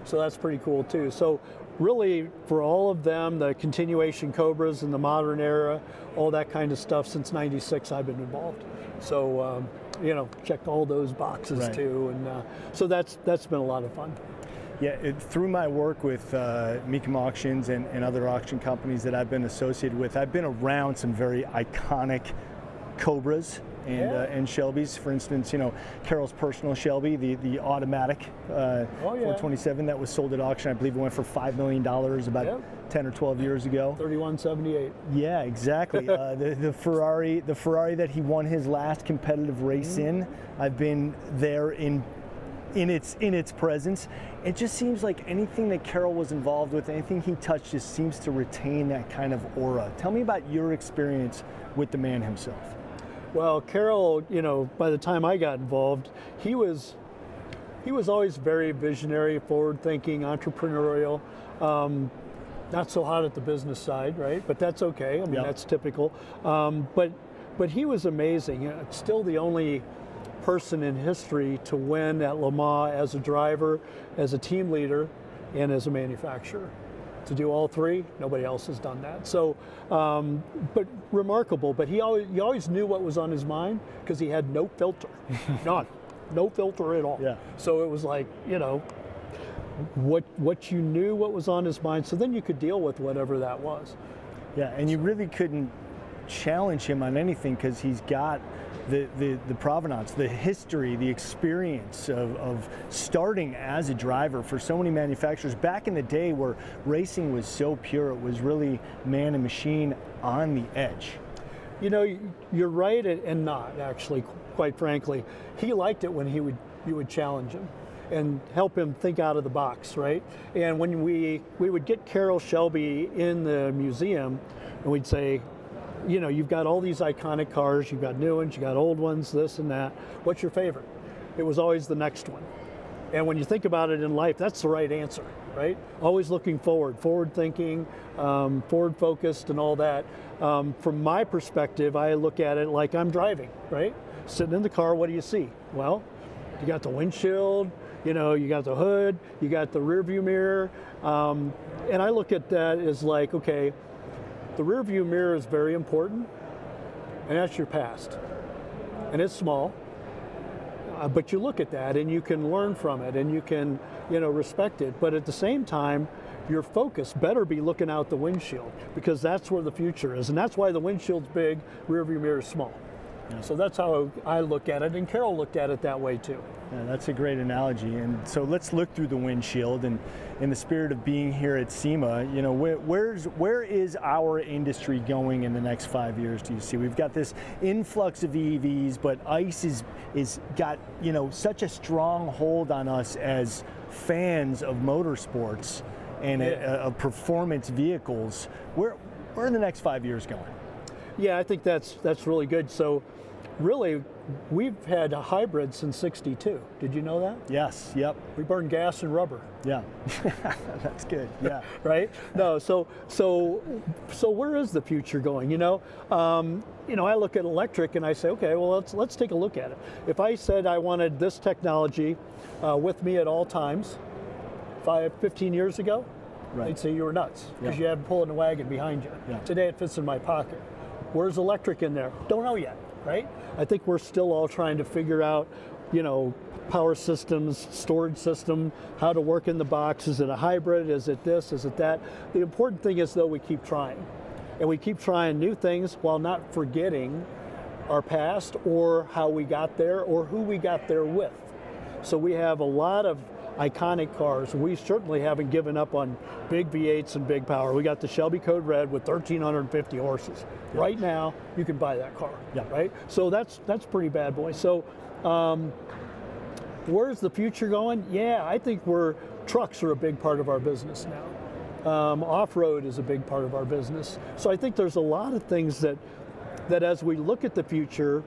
So that's pretty cool too. So really, for all of them, the continuation Cobras in the modern era, all that kind of stuff, since '96 I've been involved. So, you know, checked all those boxes too. And so that's been a lot of fun. Yeah, through my work with Meekum Auctions and other auction companies that I've been associated with, I've been around some very iconic Cobras and Shelbys. For instance, you know, Carroll's personal Shelby, the automatic 427 that was sold at auction. I believe it went for $5 million about 10 or 12 years ago. 3178. Yeah, exactly. The Ferrari that he won his last competitive race in. I've been there in its presence. It just seems like anything that Carroll was involved with, anything he touched, just seems to retain that kind of aura. Tell me about your experience with the man himself. Well, Carroll, you know, by the time I got involved, he was always very visionary, forward-thinking, entrepreneurial. Not so hot at the business side, right? But that's okay. I mean, that's typical. But he was amazing. Still the only person in history to win at Le Mans as a driver, as a team leader, and as a manufacturer. To do all three, nobody else has done that. So, but remarkable. But he always knew what was on his mind because he had no filter, none, no filter at all. Yeah. So it was like, you know, what you knew what was on his mind. So then you could deal with whatever that was. Yeah, and you really couldn't challenge him on anything because he's got the provenance, the history, the experience of starting as a driver for so many manufacturers. Back in the day where racing was so pure, it was really man and machine on the edge. You know, you're right and not, actually, quite frankly. He liked it when you would challenge him and help him think out of the box, right? And when we would get Carroll Shelby in the museum, and we'd say, you know, you've got all these iconic cars, you've got new ones, you got old ones, this and that. What's your favorite? It was always the next one. And when you think about it in life, that's the right answer, right? Always looking forward thinking, forward focused and all that. From my perspective, I look at it like I'm driving, right? Sitting in the car, what do you see? Well, you got the windshield, you know, you got the hood, you got the rear view mirror. And I look at that as like, okay, the rear view mirror is very important, and that's your past. And it's small, but you look at that and you can learn from it and you can, you know, respect it. But at the same time, your focus better be looking out the windshield because that's where the future is. And that's why the windshield's big, rear view mirror is small. So that's how I look at it, and Carol looked at it that way too. Yeah, that's a great analogy. And so let's look through the windshield. And in the spirit of being here at SEMA, you know, where is our industry going in the next 5 years? Do you see? We've got this influx of EVs, but ICE is got, you know, such a strong hold on us as fans of motorsports and of performance vehicles. Where are the next 5 years going? Yeah, I think that's really good. So really, we've had a hybrid since '62. Did you know that? Yes. Yep. We burn gas and rubber. Yeah. That's good. Yeah. Right? No. So where is the future going? You know, I look at electric and I say, okay, well, let's take a look at it. If I said I wanted this technology with me at all times, 15 years ago, right, they'd say you were nuts because you had pulling the wagon behind you. Yeah. Today it fits in my pocket. Where's electric in there? Don't know yet, right? I think we're still all trying to figure out, you know, power systems, storage system, how to work in the box. Is it a hybrid? Is it this? Is it that? The important thing is, though, we keep trying. And we keep trying new things while not forgetting our past or how we got there or who we got there with. So we have a lot of iconic cars. We certainly haven't given up on big V8s and big power. We got the Shelby Code Red with 1,350 horses. Yeah. Right now, you can buy that car. Yeah. Right. So that's pretty bad boy. So where's the future going? Yeah, I think trucks are a big part of our business now. Off-road is a big part of our business. So I think there's a lot of things that as we look at the future,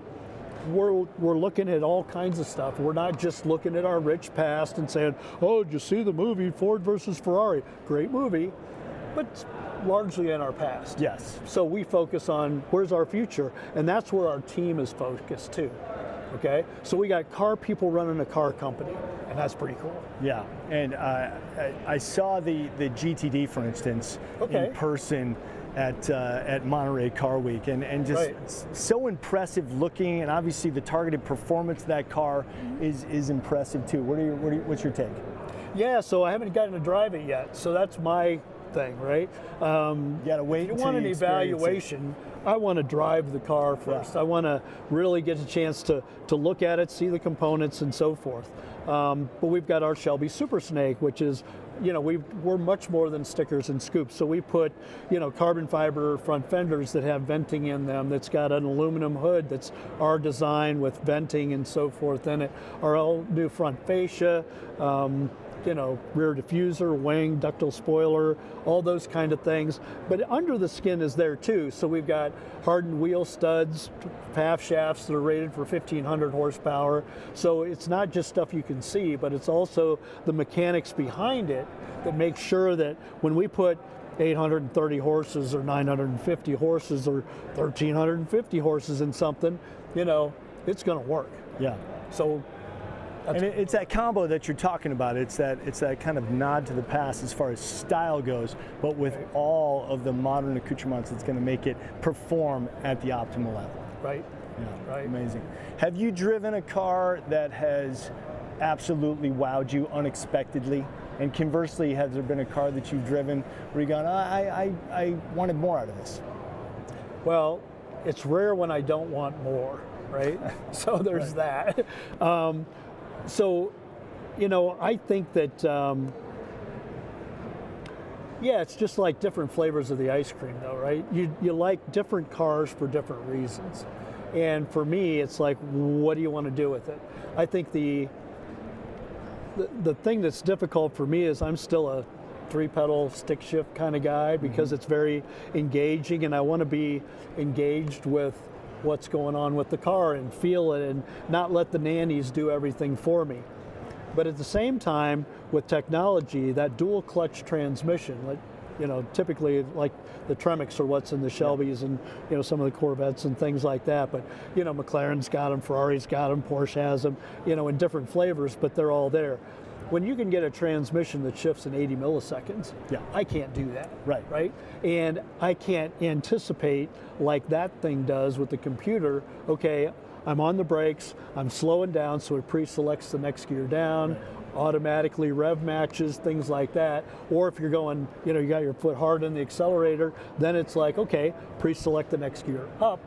we're looking at all kinds of stuff. We're not just looking at our rich past and saying, oh, did you see the movie Ford versus Ferrari? Great movie, but largely in our past. Yes. So we focus on where's our future, and that's where our team is focused too. Okay, so we got car people running a car company, and that's pretty cool. Yeah, and I saw the GTD, for instance, in person at Monterey Car Week, and just so impressive looking, and obviously the targeted performance of that car is impressive too. What's your take? Yeah, so I haven't gotten to drive it yet, so that's my thing, right? You gotta wait. If you want an evaluation, I want to drive the car first. I want to really get a chance to look at it, see the components, and so forth. But we've got our Shelby Super Snake, which is, you know, we're much more than stickers and scoops. So we put, you know, carbon fiber front fenders that have venting in them, that's got an aluminum hood that's our design with venting and so forth in it. Our all new front fascia, you know, rear diffuser, wing, ductile spoiler, all those kind of things. But under the skin is there too. So we've got hardened wheel studs, half shafts that are rated for 1,500 horsepower. So it's not just stuff you can see, but it's also the mechanics behind it that make sure that when we put 830 horses or 950 horses or 1,350 horses in something, you know, it's going to work. Yeah. So. And it's that combo that you're talking about. It's that kind of nod to the past as far as style goes, but with all of the modern accoutrements that's going to make it perform at the optimal level. Right. Yeah. Right. Amazing. Have you driven a car that has absolutely wowed you unexpectedly? And conversely, has there been a car that you've driven where you've gone, I wanted more out of this? Well, it's rare when I don't want more, right? So there's that. So, you know, I think that, yeah, it's just like different flavors of the ice cream, though, right? You like different cars for different reasons. And for me, it's like, what do you want to do with it? I think the thing that's difficult for me is I'm still a 3-pedal stick shift kind of guy because it's very engaging, and I want to be engaged with what's going on with the car and feel it and not let the nannies do everything for me. But at the same time, with technology, that dual clutch transmission, like, you know, typically like the Tremix are what's in the Shelbys and, you know, some of the Corvettes and things like that. But, you know, McLaren's got them, Ferrari's got them, Porsche has them, you know, in different flavors, but they're all there. When you can get a transmission that shifts in 80 milliseconds, I can't do that. Right? And I can't anticipate like that thing does with the computer. Okay, I'm on the brakes, I'm slowing down, so it pre-selects the next gear down, automatically rev matches, things like that. Or if you're going, you know, you got your foot hard on the accelerator, then it's like, okay, pre-select the next gear up.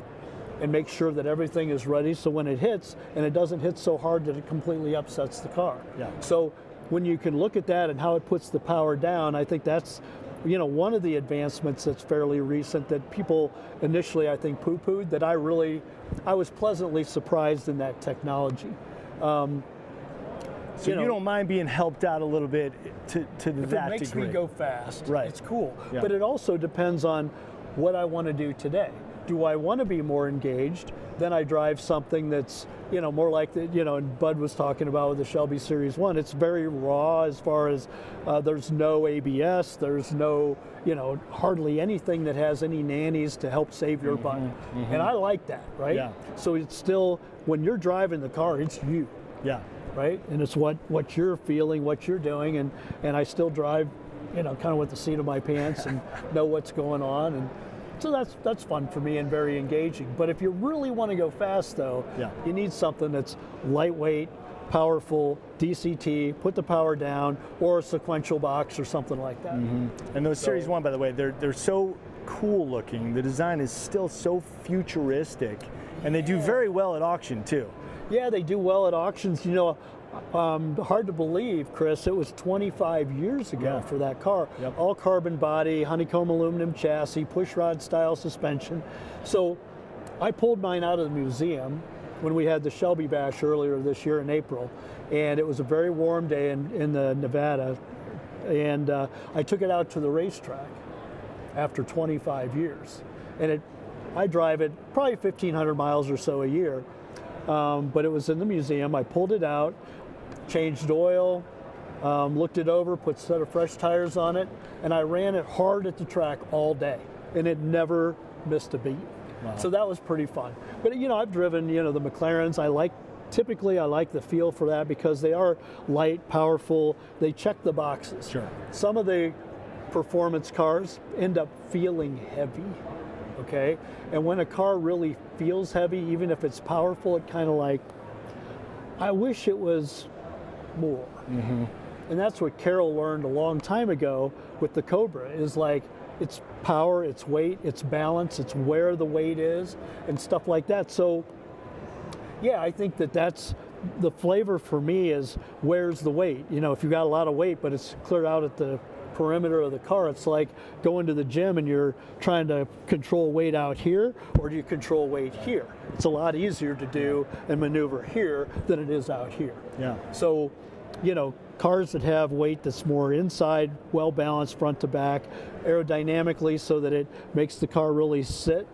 and make sure that everything is ready so when it hits, and it doesn't hit so hard that it completely upsets the car. Yeah. So when you can look at that and how it puts the power down, I think that's, you know, one of the advancements that's fairly recent that people initially, I think, poo-pooed, that I was pleasantly surprised in that technology. So you don't mind being helped out a little bit to that degree? If it makes me go fast, right. It's cool. Yeah. But it also depends on what I want to do today. Do I want to be more engaged? Then I drive something that's, you know, more like the, you know, and Bud was talking about with the Shelby Series 1. It's very raw as far as there's no ABS, there's no, you know, hardly anything that has any nannies to help save your butt. And I like that, right? Yeah. So it's still, when you're driving the car, it's you. Yeah. Right? And it's what you're feeling, what you're doing, and I still drive, you know, kind of with the seat of my pants and know what's going on, and so that's fun for me and very engaging. But if you really want to go fast, though, you need something that's lightweight, powerful, DCT, put the power down, or a sequential box or something like that. And those Series 1, by the way, they're so cool looking. The design is still so futuristic, and they do very well at auction too. Yeah, they do well at auctions. You know, hard to believe, Chris, it was 25 years ago for that car. All carbon body, honeycomb aluminum chassis, pushrod style suspension. So I pulled mine out of the museum when we had the Shelby Bash earlier this year in April, and it was a very warm day in the Nevada, and I took it out to the racetrack after 25 years. And I drive it probably 1,500 miles or so a year. But it was in the museum. I pulled it out, changed oil, looked it over, put a set of fresh tires on it, and I ran it hard at the track all day, and it never missed a beat. Wow. So that was pretty fun. But you know, I've driven, you know, the McLarens. Typically I like the feel for that because they are light, powerful. They check the boxes. Sure. Some of the performance cars end up feeling heavy. Okay, and when a car really feels heavy, even if it's powerful, it kind of like, I wish it was more. And that's what Carol learned a long time ago with the Cobra, is like, it's power, it's weight, it's balance, it's where the weight is, and stuff like that. So, yeah, I think that's the flavor for me, is where's the weight? You know, if you got a lot of weight, but it's cleared out at the perimeter of the car, it's like going to the gym and you're trying to control weight out here, or do you control weight here? It's a lot easier to do and maneuver here than it is out here. Yeah. So, you know, cars that have weight that's more inside, well balanced front to back, aerodynamically, so that it makes the car really sit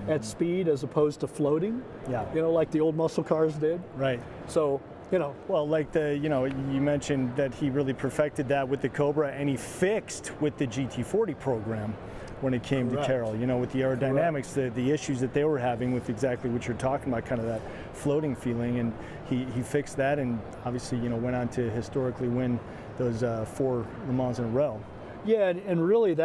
at speed as opposed to floating. Yeah. You know, like the old muscle cars did. Right. So, you know, well, like you mentioned that he really perfected that with the Cobra, and he fixed with the GT40 program when it came to Carol, you know, with the aerodynamics, the issues that they were having with exactly what you're talking about, kind of that floating feeling, and he fixed that, and obviously, you know, went on to historically win those 4 Le Mans in a row. Yeah, and really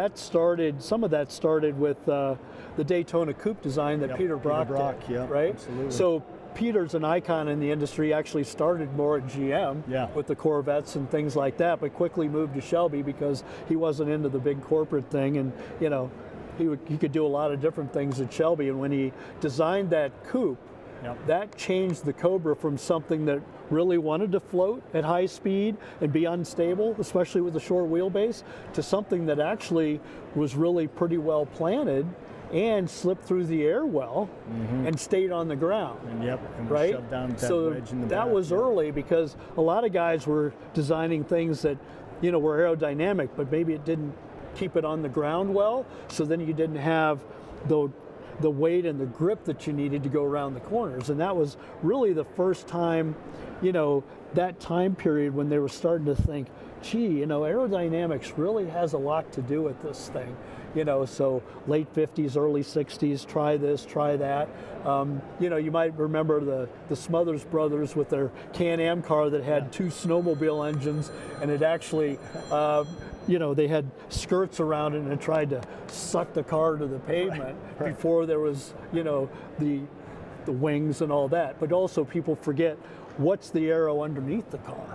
some of that started with the Daytona Coupe design that Peter Brock did, right? Absolutely. So Peter's an icon in the industry, actually started more at GM with the Corvettes and things like that, but quickly moved to Shelby because he wasn't into the big corporate thing, and you know, he could do a lot of different things at Shelby. And when he designed that coupe, that changed the Cobra from something that really wanted to float at high speed and be unstable, especially with a short wheelbase, to something that actually was really pretty well planted and slipped through the air well and stayed on the ground. And right? shoved down that so wedge in the that back, was early, because a lot of guys were designing things that, you know, were aerodynamic, but maybe it didn't keep it on the ground well, so then you didn't have the weight and the grip that you needed to go around the corners. And that was really the first time, you know, that time period when they were starting to think, gee, you know, aerodynamics really has a lot to do with this thing. You know, so late 50s, early 60s, try this, try that. You know, you might remember the Smothers Brothers with their Can-Am car that had 2 snowmobile engines, and it actually, you know, they had skirts around it and it tried to suck the car to the pavement before there was, you know, the wings and all that. But also people forget, what's the aero underneath the car,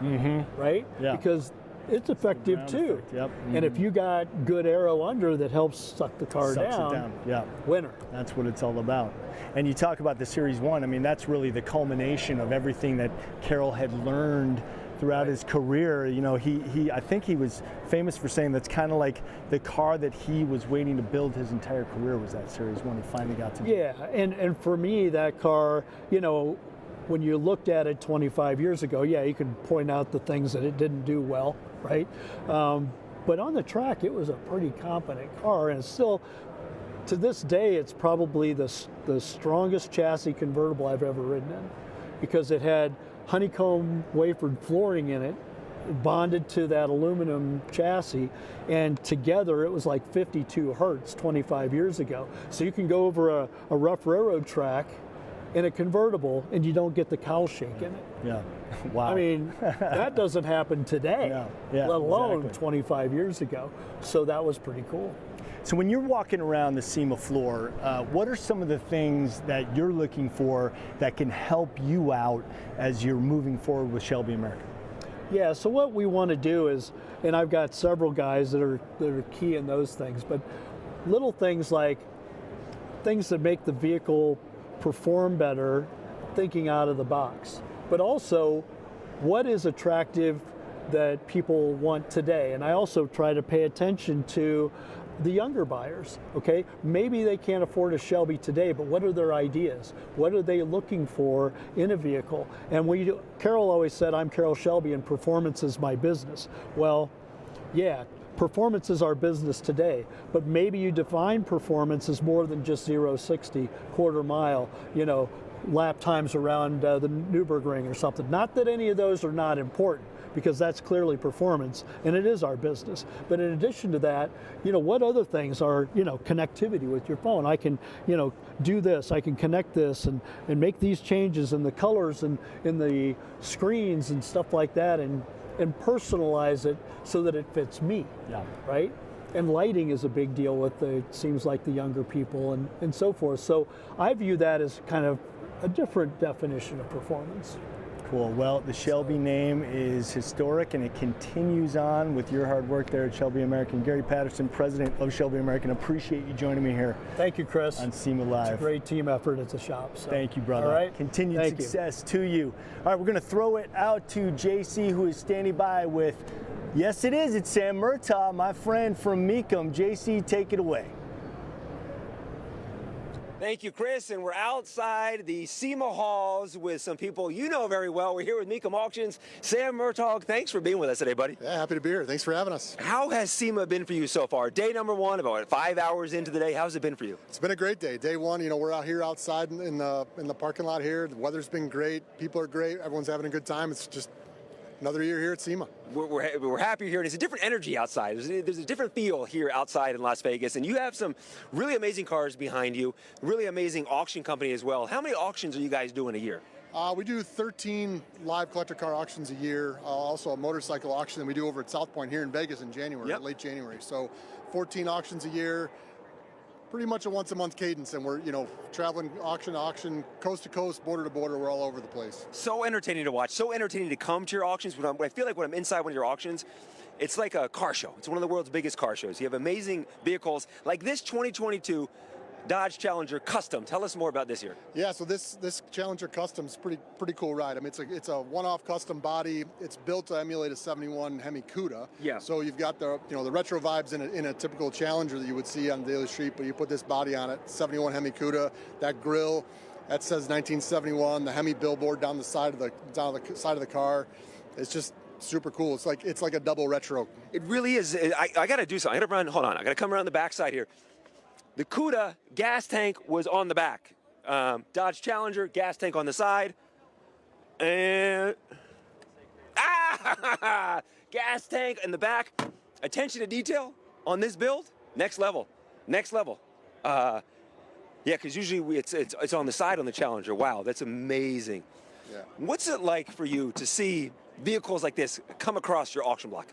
right? Yeah. Because it's effective Ground too. effect, yep. And if you got good aero under that helps suck the car Sucks down, it down. Yeah. winner. That's what it's all about. And you talk about the Series 1, I mean, that's really the culmination of everything that Carroll had learned throughout his career. You know, I think he was famous for saying that's kind of like the car that he was waiting to build his entire career was that Series 1. He finally got to do. Yeah, and for me, that car, you know, when you looked at it 25 years ago, yeah, you could point out the things that it didn't do well, right? But on the track, it was a pretty competent car, and still, to this day, it's probably the strongest chassis convertible I've ever ridden in, because it had honeycomb wafered flooring in it, bonded to that aluminum chassis, and together it was like 52 hertz 25 years ago. So you can go over a rough railroad track in a convertible and you don't get the cowl shake in it. Yeah. Wow. I mean, that doesn't happen today, Yeah, let alone exactly. 25 years ago. So that was pretty cool. So when you're walking around the SEMA floor, what are some of the things that you're looking for that can help you out as you're moving forward with Shelby American? Yeah, so what we want to do is, and I've got several guys that are key in those things, but little things like things that make the vehicle perform better, thinking out of the box, but also what is attractive that people want today. And I also try to pay attention to the younger buyers, okay? Maybe they can't afford a Shelby today, but what are their ideas? What are they looking for in a vehicle? And Carroll always said, I'm Carroll Shelby and performance is my business. Well, yeah, performance is our business today, but maybe you define performance as more than just 0-60, quarter mile, you know, lap times around the Nürburgring or something. Not that any of those are not important, because that's clearly performance and it is our business. But in addition to that, you know, what other things are, you know, connectivity with your phone. I can, you know, do this, I can connect this and make these changes in the colors and in the screens and stuff like that, and personalize it so that it fits me, right? And lighting is a big deal with it seems like the younger people and so forth. So I view that as kind of a different definition of performance. Cool. Well, the Shelby name is historic and it continues on with your hard work there at Shelby American. Gary Patterson, president of Shelby American, appreciate you joining me here. Thank you, Chris. On SEMA Live. It's a great team effort. It's a shop. So. Thank you, brother. All right. Continued success to you. All right, we're going to throw it out to JC, who is standing by with, yes, it is. It's Sam Murtaugh, my friend from Mecum. JC, take it away. Thank you, Chris, and we're outside the SEMA halls with some people you know very well. We're here with Mecum Auctions. Sam Murtaugh, thanks for being with us today, buddy. Yeah, happy to be here. Thanks for having us. How has SEMA been for you so far? Day number one, about 5 hours into the day. How's it been for you? It's been a great day. Day one, you know, we're out here outside in the parking lot here. The weather's been great. People are great. Everyone's having a good time. It's just another year here at SEMA. We're happy here, and it's a different energy outside. There's a different feel here outside in Las Vegas, and you have some really amazing cars behind you, really amazing auction company as well. How many auctions are you guys doing a year? We do 13 live collector car auctions a year, also a motorcycle auction that we do over at South Point here in Vegas in January, late January. So 14 auctions a year, pretty much a once-a-month cadence, and we're, you know, traveling auction to auction, coast to coast, border to border. We're all over the place. So entertaining to watch, so entertaining to come to your auctions. When I feel like when I'm inside one of your auctions, it's like a car show. It's one of the world's biggest car shows. You have amazing vehicles like this 2022 Dodge Challenger Custom. Tell us more about this here. Yeah, so this Challenger Custom's pretty cool ride. I mean, it's a one-off custom body. It's built to emulate a 71 Hemi Cuda. Yeah. So you've got the retro vibes in a typical Challenger that you would see on the daily street, but you put this body on it, 71 Hemi Cuda. That grille, that says 1971. The Hemi billboard down the side of the car. It's just super cool. It's like a double retro. It really is. I got to do something. Hold on. I got to come around the backside here. The Cuda gas tank was on the back. Dodge Challenger, gas tank on the side. And gas tank in the back. Attention to detail on this build, next level. Next level. Yeah, because usually it's on the side on the Challenger. Wow, that's amazing. Yeah. What's it like for you to see vehicles like this come across your auction block?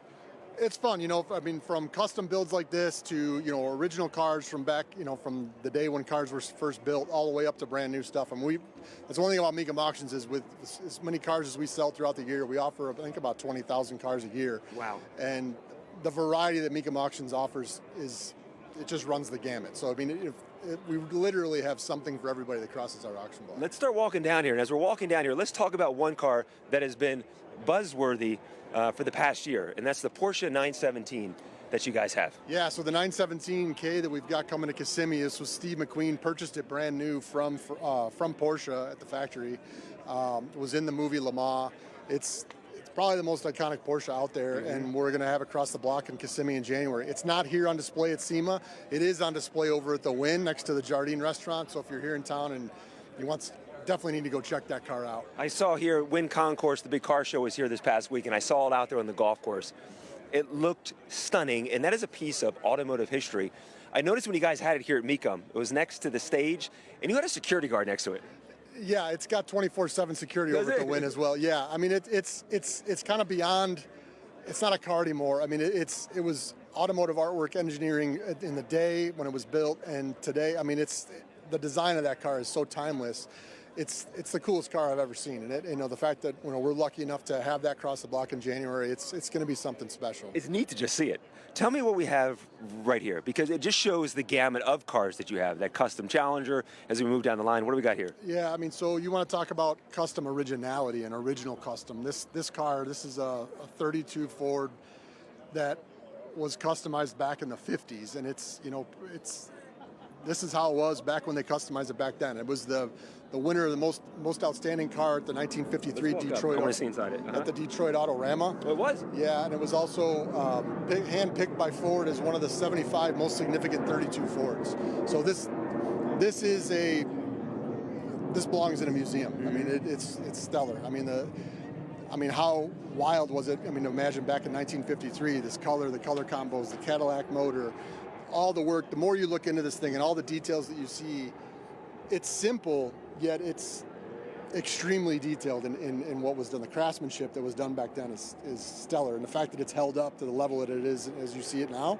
It's fun, you know. I mean, from custom builds like this to, you know, original cars from back, you know, from the day when cars were first built, all the way up to brand new stuff. And that's one thing about Mecum Auctions is with as many cars as we sell throughout the year, we offer, I think, about 20,000 cars a year. Wow. And the variety that Mecum Auctions offers it just runs the gamut. So I mean, we literally have something for everybody that crosses our auction block. Let's start walking down here. And as we're walking down here, let's talk about one car that has been buzzworthy for the past year, and that's the Porsche 917 that you guys have. Yeah, so the 917K that we've got coming to Kissimmee, this was Steve McQueen, purchased it brand new from Porsche at the factory. It was in the movie Le Mans. It's probably the most iconic Porsche out there, and we're going to have it across the block in Kissimmee in January. It's not here on display at SEMA. It is on display over at the Wynn next to the Jardine restaurant, so if you're here in town and you want definitely need to go check that car out. I saw here Wynn Concourse, the big car show was here this past week, and I saw it out there on the golf course. It looked stunning, and that is a piece of automotive history. I noticed when you guys had it here at Mecum, it was next to the stage, and you had a security guard next to it. Yeah, it's got 24/7 security over at the Wynn as well. Yeah, I mean it's kind of beyond. It's not a car anymore. I mean it was automotive artwork engineering in the day when it was built, and today, I mean the design of that car is so timeless. It's the coolest car I've ever seen, and you know, the fact that, you know, we're lucky enough to have that cross the block in January, it's going to be something special. It's neat to just see it. Tell me what we have right here, because it just shows the gamut of cars that you have. That custom Challenger, as we move down the line, what do we got here? Yeah, I mean, so you want to talk about custom originality and original custom. This car, this is a 32 Ford that was customized back in the 50s, and this is how it was back when they customized it back then. It was the winner of the most outstanding car at the 1953 Detroit. I want to see inside it. At the Detroit Autorama. Oh, it was? Yeah, and it was also hand-picked by Ford as one of the 75 most significant 32 Fords. So this belongs in a museum. I mean, it's stellar. I mean, how wild was it? I mean, imagine back in 1953, this color, the color combos, the Cadillac motor, all the work. The more you look into this thing and all the details that you see, it's simple, yet it's extremely detailed in what was done. The craftsmanship that was done back then is stellar, and the fact that it's held up to the level that it is as you see it now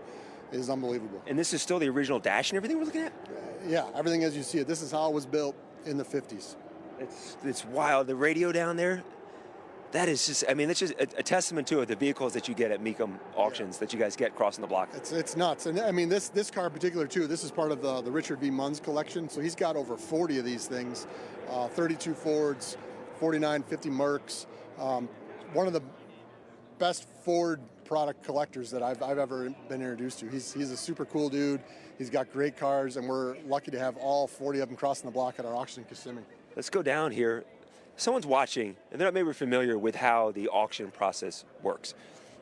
is unbelievable. And this is still the original dash and everything we're looking at? Yeah, everything as you see it. This is how it was built in the 50s. It's wild. The radio down there, that is just, I mean, it's just a testament to it, the vehicles that you get at Mecum Auctions that you guys get crossing the block. It's nuts. And I mean, this car in particular too, this is part of the Richard V. Munns collection. So he's got over 40 of these things, 32 Fords, 49, 50 Mercs. One of the best Ford product collectors that I've ever been introduced to. He's a super cool dude. He's got great cars, and we're lucky to have all 40 of them crossing the block at our auction in Kissimmee. Let's go down here. Someone's watching, and they're not maybe familiar with how the auction process works.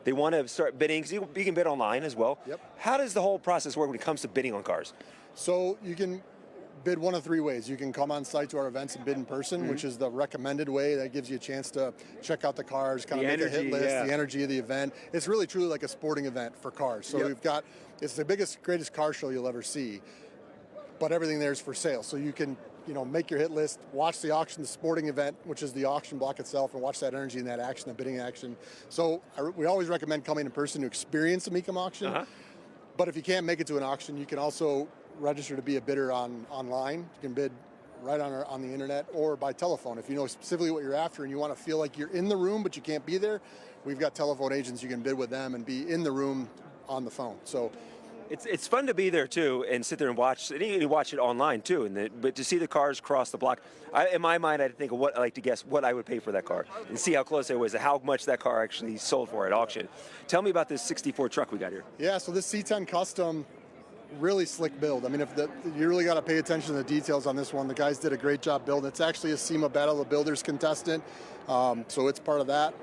They want to start bidding, because you can bid online as well. Yep. How does the whole process work when it comes to bidding on cars? So you can bid one of three ways. You can come on site to our events and bid in person, which is the recommended way. That gives you a chance to check out the cars, kind of make a hit list, the energy of the event. It's really truly like a sporting event for cars. So we've got, it's the biggest, greatest car show you'll ever see, but everything there is for sale. So you can, you know, make your hit list, watch the auction, the sporting event, which is the auction block itself, and watch that energy and that action, that bidding action. So we always recommend coming in person to experience a Mecum auction. But if you can't make it to an auction, you can also register to be a bidder online. You can bid right on the internet or by telephone. If you know specifically what you're after and you want to feel like you're in the room but you can't be there, we've got telephone agents. You can bid with them and be in the room on the phone. So it's fun to be there too and sit there and watch. And you can watch it online too. But to see the cars cross the block, in my mind, I think of what I like to guess what I would pay for that car and see how close it was to how much that car actually sold for at auction. Tell me about this 64 truck we got here. Yeah, so this C10 Custom, really slick build. I mean, you really got to pay attention to the details on this one. The guys did a great job building. It's actually a SEMA Battle of the Builders contestant, so it's part of that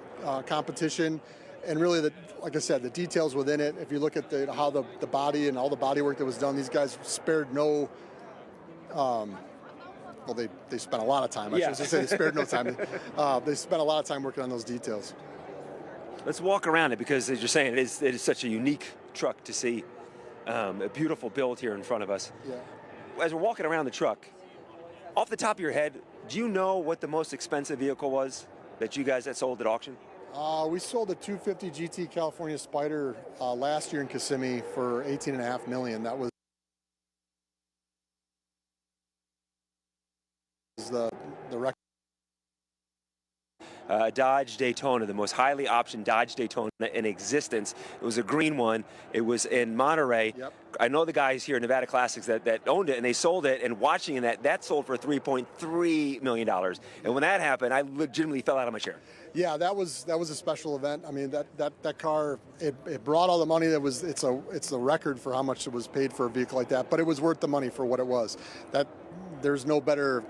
competition. And really, like I said, the details within it. If you look at how the body and all the body work that was done, these guys spared no. Well, they spent a lot of time. I should say they spared no time. They spent a lot of time working on those details. Let's walk around it because, as you're saying, it is such a unique truck to see. A beautiful build here in front of us. Yeah. As we're walking around the truck, off the top of your head, do you know what the most expensive vehicle was that you guys had sold at auction? We sold a 250 GT California Spider last year in Kissimmee for $18.5 million. That was the record. Dodge Daytona, the most highly optioned Dodge Daytona in existence. It was a green one. It was in Monterey. Yep. I know the guys here at Nevada Classics that owned it, and they sold it, and watching that sold for $3.3 million. And when that happened, I legitimately fell out of my chair. Yeah, that was a special event. I mean, that car, it brought all the money that was, it's the record for how much it was paid for a vehicle like that, but it was worth the money for what it was. There's no better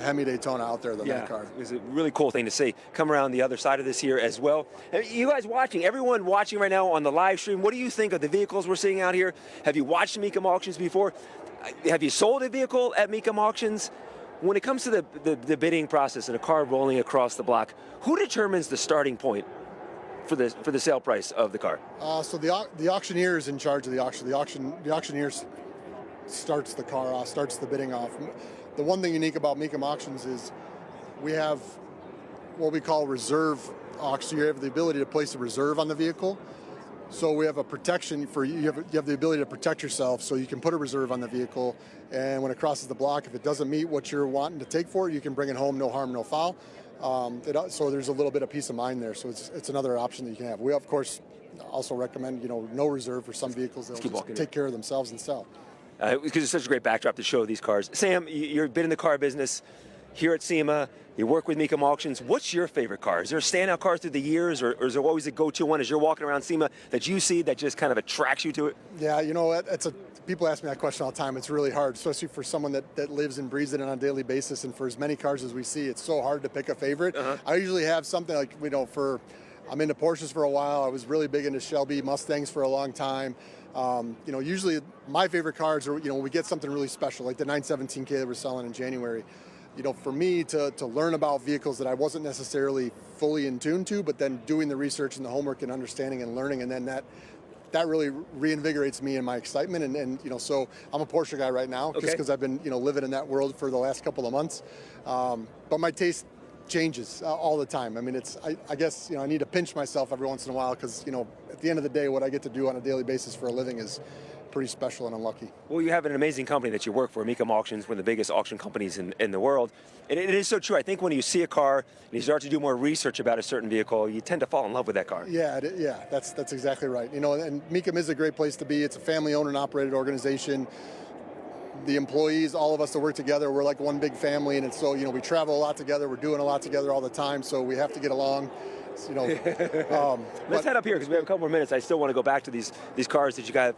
Hemi Daytona out there than that car. It was a really cool thing to see. Come around the other side of this here as well. You guys watching, everyone watching right now on the live stream, what do you think of the vehicles we're seeing out here? Have you watched Mecum auctions before? Have you sold a vehicle at Mecum auctions? When it comes to the bidding process and a car rolling across the block, who determines the starting point for the sale price of the car? So the auctioneer is in charge of the auction. The auctioneer starts the car off, starts the bidding off. The one thing unique about Mecum auctions is we have what we call reserve auction. You have the ability to place a reserve on the vehicle. So we have a protection for you. You have the ability to protect yourself, so you can put a reserve on the vehicle, and when it crosses the block, if it doesn't meet what you're wanting to take for it, you can bring it home, no harm, no foul. So there's a little bit of peace of mind there. So it's another option that you can have. We of course also recommend no reserve for some vehicles. They'll just take care of themselves and sell. Because it's such a great backdrop to show these cars. Sam, you've been in the car business here at SEMA. You work with Mecum Auctions. What's your favorite car? Is there a standout car through the years, or is there always a go-to one as you're walking around SEMA that you see that just kind of attracts you to it? Yeah, people ask me that question all the time. It's really hard, especially for someone that lives and breathes it on a daily basis, and for as many cars as we see, it's so hard to pick a favorite. I usually have something like, I'm into Porsches for a while. I was really big into Shelby Mustangs for a long time. Usually my favorite cars are, when we get something really special, like the 917K that we're selling in January. For me to learn about vehicles that I wasn't necessarily fully in tune to, but then doing the research and the homework and understanding and learning, and then that really reinvigorates me and my excitement. And so I'm a Porsche guy right now, just because I've been, living in that world for the last couple of months. But my taste changes all the time. I mean, I guess I need to pinch myself every once in a while, because at the end of the day, what I get to do on a daily basis for a living is pretty special, and I'm lucky. Well, you have an amazing company that you work for, Mecum Auctions, one of the biggest auction companies in the world. And it is so true. I think when you see a car and you start to do more research about a certain vehicle, you tend to fall in love with that car. Yeah, that's exactly right. And Mecum is a great place to be. It's a family-owned and operated organization. The employees, all of us that work together, we're like one big family, and it's so we travel a lot together. We're doing a lot together all the time, so we have to get along. Let's head up here because we have a couple more minutes. I still want to go back to these cars that you got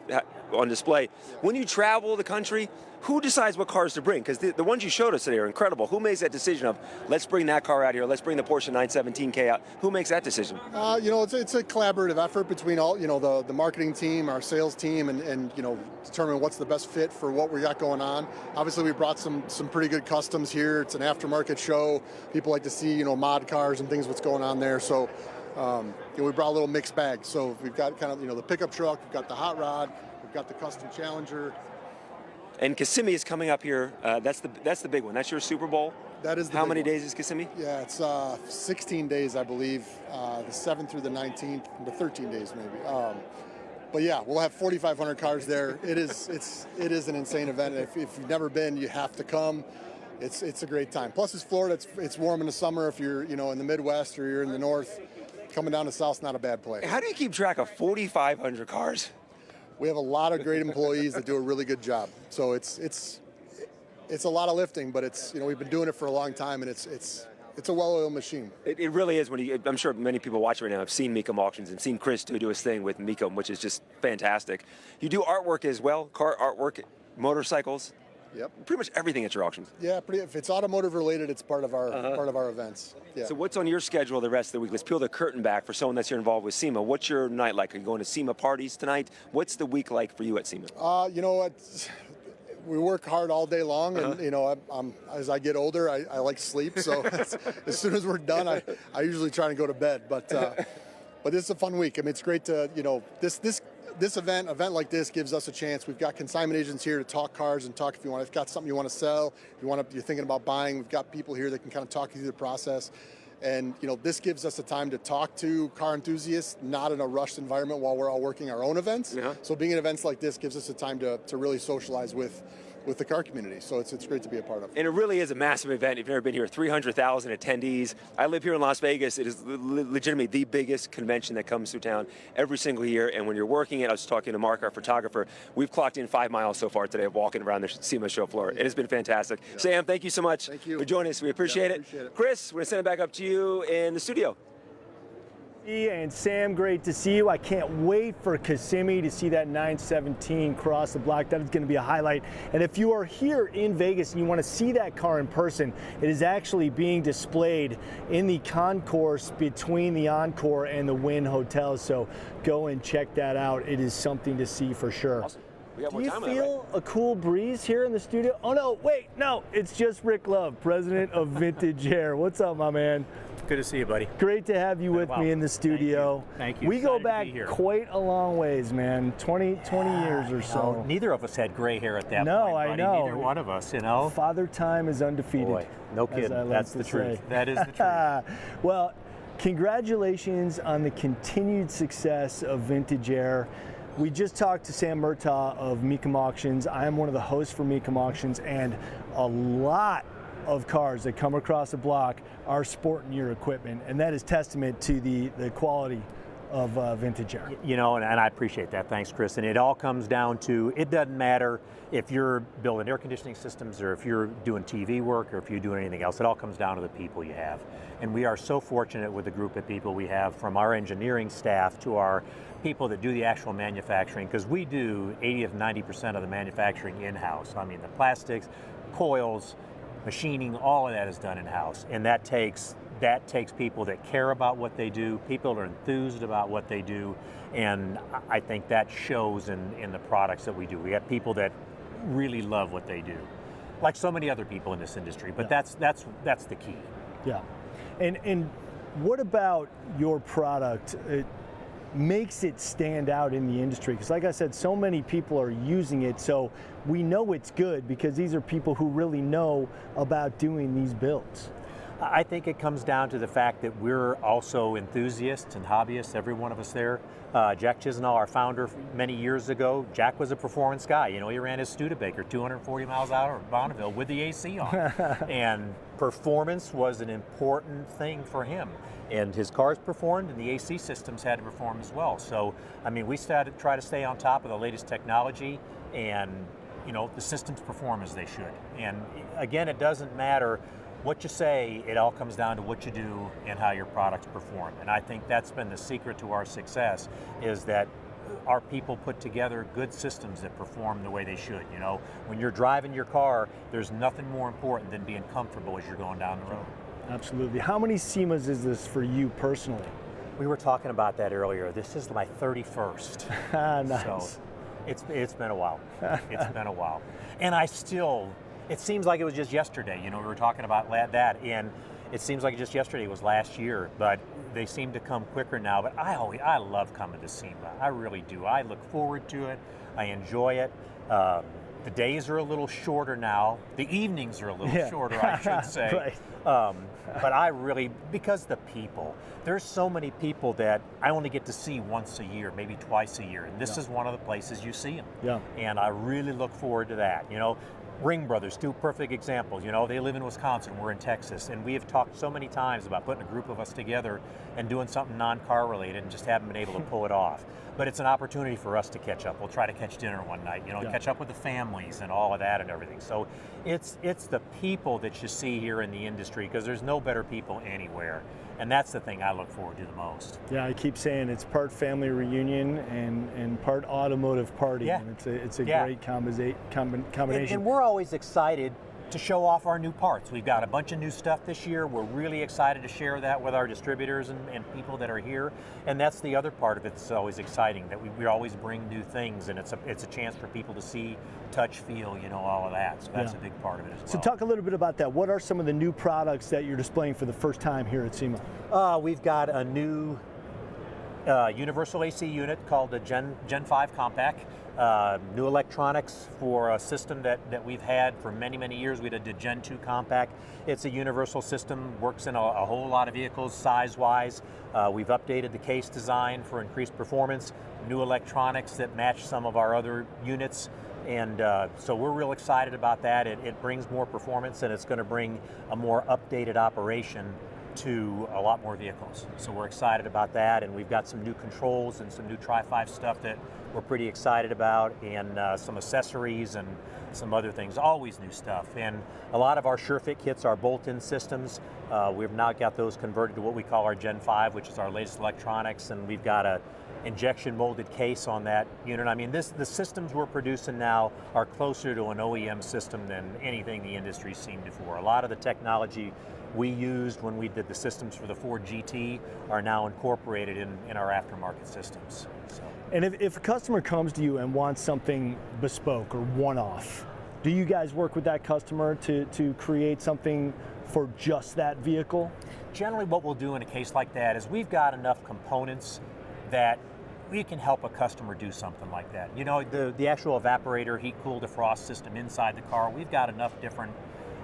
on display. When you travel the country, who decides what cars to bring? Because the ones you showed us today are incredible. Who makes that decision of, let's bring that car out here, let's bring the Porsche 917K out? Who makes that decision? It's a collaborative effort between all, the marketing team, our sales team, and determine what's the best fit for what we got going on. Obviously, we brought some pretty good customs here. It's an aftermarket show. People like to see, mod cars and things, what's going on there. So, we brought a little mixed bag. So we've got kind of, the pickup truck, we've got the hot rod, we've got the custom Challenger. And Kissimmee is coming up here. That's the big one. That's your Super Bowl? That is the How big many one. days is Kissimmee? Yeah, it's 16 days, I believe, the 7th through the 19th, the 13 days maybe. But yeah, we'll have 4,500 cars there. It is an insane event. If you've never been, you have to come. It's a great time. Plus, it's Florida. It's warm in the summer. If you're in the Midwest or you're in the North, coming down to South's not a bad place. How do you keep track of 4,500 cars? We have a lot of great employees that do a really good job. So it's a lot of lifting, but we've been doing it for a long time, and it's a well-oiled machine. It really is. I'm sure many people watching right now have seen Mecum Auctions and seen Chris do his thing with Mecum, which is just fantastic. You do artwork as well, car artwork, motorcycles. Yep. Pretty much everything at your auctions. Yeah, if it's automotive related, it's part of our events. Yeah. So what's on your schedule the rest of the week? Let's peel the curtain back for someone that's here involved with SEMA. What's your night like? Are you going to SEMA parties tonight? What's the week like for you at SEMA? You know what? We work hard all day long, and as I get older, I like sleep. So as soon as we're done, I usually try to go to bed. But this is a fun week. I mean, it's great to this event like this gives us a chance. We've got consignment agents here to talk cars and talk if you've got something you want to sell, you're thinking about buying. We've got people here that can kind of talk you through the process. And this gives us the time to talk to car enthusiasts, not in a rushed environment while we're all working our own events. So being at events like this gives us the time to really socialize with the car community. So it's great to be a part of. And it really is a massive event. If you've never been here, 300,000 attendees. I live here in Las Vegas. It is legitimately the biggest convention that comes through town every single year. And when you're working it, I was talking to Mark, our photographer, we've clocked in 5 miles so far today of walking around the SEMA Show floor. It has been fantastic. Sam, thank you so much for joining us. We appreciate it. Chris, we're going to send it back up to you in the studio. And Sam, great to see you. I can't wait for Kissimmee to see that 917 cross the block. That is going to be a highlight. And if you are here in Vegas and you want to see that car in person, it is actually being displayed in the concourse between the Encore and the Wynn hotels. So go and check that out. It is something to see for sure. Awesome. We got Do more you time feel a cool breeze here in the studio? Oh no, wait, no, it's just Rick Love, president of Vintage Air. What's up, my man? Good to see you, buddy. Great to have you with me in the studio. Thank you. We go Excited back to be here. quite a long ways, man. 20 years or so. Neither of us had gray hair at that point, No, buddy. I know. Neither one of us, you know. Father Time is undefeated. Boy, no as kidding. I like That's to the truth. say. That is the truth. Well, congratulations on the continued success of Vintage Air. We just talked to Sam Murtaugh of Mecum Auctions. I am one of the hosts for Mecum Auctions, and a lot of cars that come across the block are sporting your equipment, and that is testament to the quality of Vintage Air. You know, and I appreciate that. Thanks, Chris. And it all comes down to, it doesn't matter if you're building air conditioning systems or if you're doing TV work or if you're doing anything else. It all comes down to the people you have. And we are so fortunate with the group of people we have, from our engineering staff to our people that do the actual manufacturing, because we do 80 to 90% of the manufacturing in-house. I mean, the plastics, coils, machining, all of that is done in-house. And that takes people that care about what they do, people that are enthused about what they do, and I think that shows in the products that we do. We have people that really love what they do, like so many other people in this industry, but that's the key. Yeah. And what about your product? It makes it stand out in the industry, because like I said, so many people are using it, so we know it's good because these are people who really know about doing these builds. I think it comes down to the fact that we're also enthusiasts and hobbyists, every one of us there. Jack Chisenhall, our founder many years ago, Jack was a performance guy. You know, he ran his Studebaker 240 miles an hour in Bonneville with the AC on. And performance was an important thing for him. And his cars performed, and the AC systems had to perform as well. So, I mean, we try to stay on top of the latest technology, and, you know, the systems perform as they should. And again, it doesn't matter what you say, it all comes down to what you do and how your products perform. And I think that's been the secret to our success, is that our people put together good systems that perform the way they should. You know, when you're driving your car, there's nothing more important than being comfortable as you're going down the road. Absolutely. How many SEMAs is this for you personally? We were talking about that earlier. This is my 31st. Nice. So it's been a while. It's been a while. And it seems like it was just yesterday. You know, we were talking about that, and it seems like just yesterday was last year, but they seem to come quicker now. But I love coming to SEMA. I really do. I look forward to it. I enjoy it. The days are a little shorter now. The evenings are a little shorter, I should say. Right. But I really, because the people, there's so many people that I only get to see once a year, maybe twice a year, and this is one of the places you see them. Yeah. And I really look forward to that. You know, Ring Brothers, two perfect examples. You know, they live in Wisconsin, we're in Texas, and we have talked so many times about putting a group of us together and doing something non-car related, and just haven't been able to pull it off. But it's an opportunity for us to catch up. We'll try to catch dinner one night, you know, catch up with the families and all of that and everything. So it's the people that you see here in the industry, because there's no better people anywhere. And that's the thing I look forward to the most. Yeah, I keep saying it's part family reunion and part automotive party. Yeah. And it's a great combination. And we're always excited to show off our new parts. We've got a bunch of new stuff this year. We're really excited to share that with our distributors and people that are here. And that's the other part of it that's always exciting, that we always bring new things, and it's a chance for people to see, touch, feel, you know, all of that. So that's a big part of it as well. So talk a little bit about that. What are some of the new products that you're displaying for the first time here at SEMA? We've got a new universal AC unit called the Gen 5 Compact. New electronics for a system that we've had for many, many years. We did the Gen 2 compact. It's a universal system, works in a whole lot of vehicles size-wise. We've updated the case design for increased performance, new electronics that match some of our other units. And so we're real excited about that. It brings more performance, and it's going to bring a more updated operation to a lot more vehicles. So we're excited about that, and we've got some new controls and some new Tri-5 stuff that we're pretty excited about, and some accessories and some other things, always new stuff. And a lot of our SureFit kits are bolt-in systems. We've now got those converted to what we call our Gen 5, which is our latest electronics, and we've got a injection molded case on that unit. I mean, the systems we're producing now are closer to an OEM system than anything the industry's seen before. A lot of the technology we used when we did the systems for the Ford GT are now incorporated in our aftermarket systems. So. And if a customer comes to you and wants something bespoke or one-off, do you guys work with that customer to create something for just that vehicle? Generally what we'll do in a case like that is we've got enough components that we can help a customer do something like that. You know, the actual evaporator, heat, cool, defrost system inside the car, we've got enough different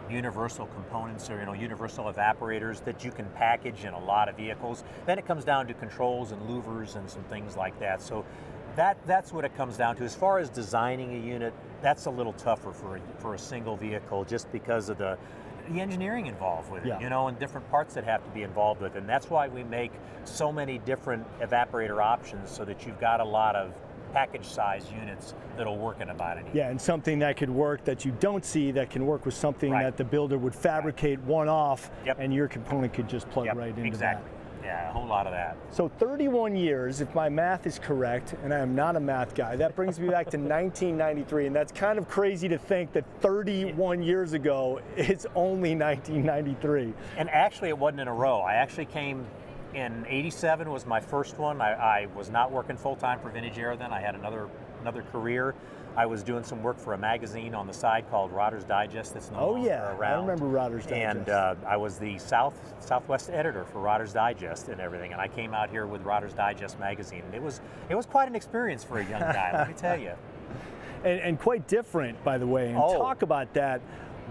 universal components or universal evaporators that you can package in a lot of vehicles. Then it comes down to controls and louvers and some things like that. So that's what it comes down to. As far as designing a unit, that's a little tougher for a single vehicle just because of the engineering involved with it, and different parts that have to be involved with it. And that's why we make so many different evaporator options so that you've got a lot of package size units that'll work in about any. Yeah, and something that could work that you don't see that can work with something that the builder would fabricate one off, and your component could just plug right into that. Yeah, a whole lot of that. So 31 years, if my math is correct, and I am not a math guy, that brings me back to 1993, and that's kind of crazy to think that 31 years ago, it's only 1993. And actually it wasn't in a row. I actually came in '87 was my first one. I was not working full-time for Vintage Era then. I had another career. I was doing some work for a magazine on the side called Rodder's Digest that's no longer around. I remember Rodder's Digest. And I was the Southwest editor for Rodder's Digest and everything, and I came out here with Rodder's Digest magazine. And it was quite an experience for a young guy, let me tell you. And quite different, by the way, and talk about that.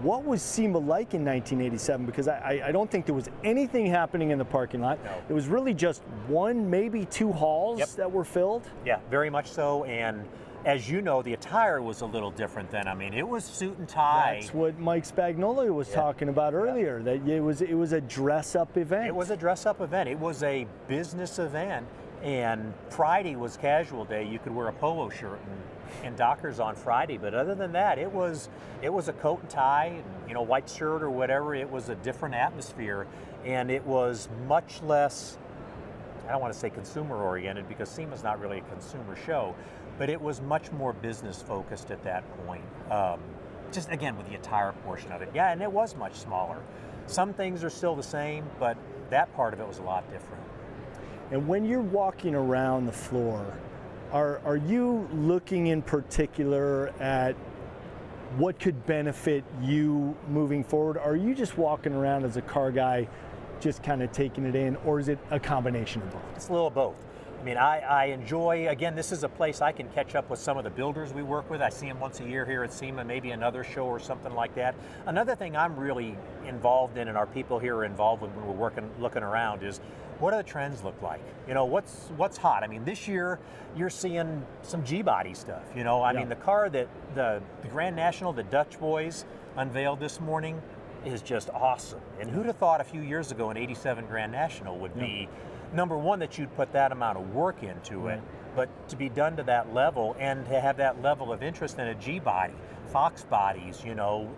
What was SEMA like in 1987? Because I don't think there was anything happening in the parking lot. No. It was really just one, maybe two halls that were filled. Yeah, very much so. And as you know, the attire was a little different then. I mean, it was suit and tie. That's what Mike Spagnola was talking about earlier, that it was a dress-up event. It was a dress-up event. It was a business event. And Friday was casual day. You could wear a polo shirt and Dockers on Friday, but other than that, it was a coat and tie, and, white shirt or whatever. It was a different atmosphere, and it was much less, I don't want to say consumer oriented because SEMA's not really a consumer show, but it was much more business focused at that point. Just again with the attire portion of it, and it was much smaller. Some things are still the same, but that part of it was a lot different. And when you're walking around the floor, are you looking in particular at what could benefit you moving forward? Are you just walking around as a car guy, just kind of taking it in, or is it a combination of both? It's a little of both. I mean, I enjoy, again, this is a place I can catch up with some of the builders we work with. I see them once a year here at SEMA, maybe another show or something like that. Another thing I'm really involved in, and our people here are involved with when we're looking around, is what do the trends look like? What's hot? I mean, this year you're seeing some G-body stuff. I mean, the car that the Grand National, the Dutch boys unveiled this morning is just awesome. And who'd have thought a few years ago an '87 Grand National would be number one, that you'd put that amount of work into it, but to be done to that level and to have that level of interest in a G-body, Fox bodies,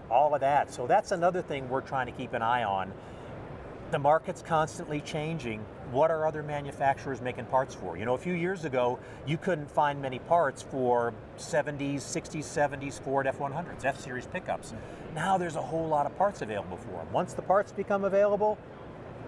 all of that. So that's another thing we're trying to keep an eye on. The market's constantly changing. What are other manufacturers making parts for? A few years ago, you couldn't find many parts for 70s, 60s, 70s Ford F-100s, F-Series pickups. Now there's a whole lot of parts available for them. Once the parts become available,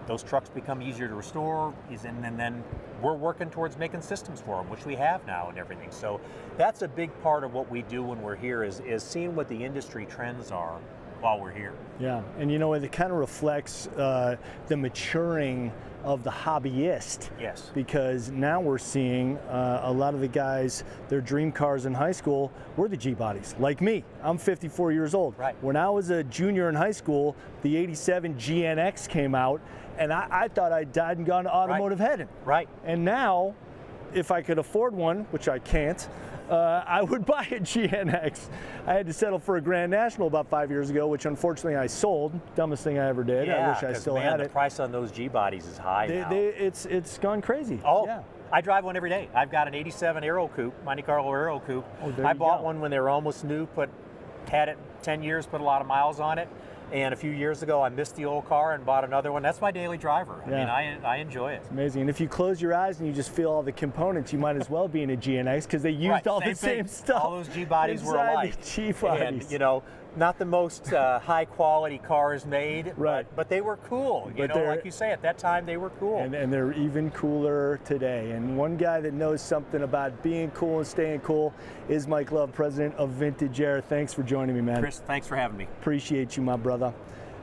those trucks become easier to restore, and then we're working towards making systems for them, which we have now and everything. So that's a big part of what we do when we're here is seeing what the industry trends are while we're here. Yeah, and you know, it kind of reflects the maturing of the hobbyist. Yes. Because now we're seeing a lot of the guys, their dream cars in high school were the G-bodies. Like me, I'm 54 years old. Right. When I was a junior in high school, the '87 GNX came out, and I thought I died and gone to automotive heaven. Right. And now, if I could afford one, which I can't, I would buy a GNX. I had to settle for a Grand National about 5 years ago, which unfortunately I sold. Dumbest thing I ever did. Yeah, I wish I still had the it. price on those G-bodies is high now. It's gone crazy. Oh, yeah. I drive one every day. I've got an '87 Aero Coupe, Monte Carlo Aero Coupe. Oh, there I you bought go. one when they were almost new, had it 10 years, put a lot of miles on it. And a few years ago, I missed the old car and bought another one. That's my daily driver. I mean, I enjoy it. It's amazing. And if you close your eyes and you just feel all the components, you might as well be in a GNX because they used all the same stuff. All those G-bodies were inside alike. the G-bodies. And, you know, not the most high-quality cars made, right. but they were cool. You But know, they're- like you say, at that time, they were cool. And they're even cooler today. And one guy that knows something about being cool and staying cool is Mike Love, president of Vintage Air. Thanks for joining me, man. Chris, thanks for having me. Appreciate you, my brother.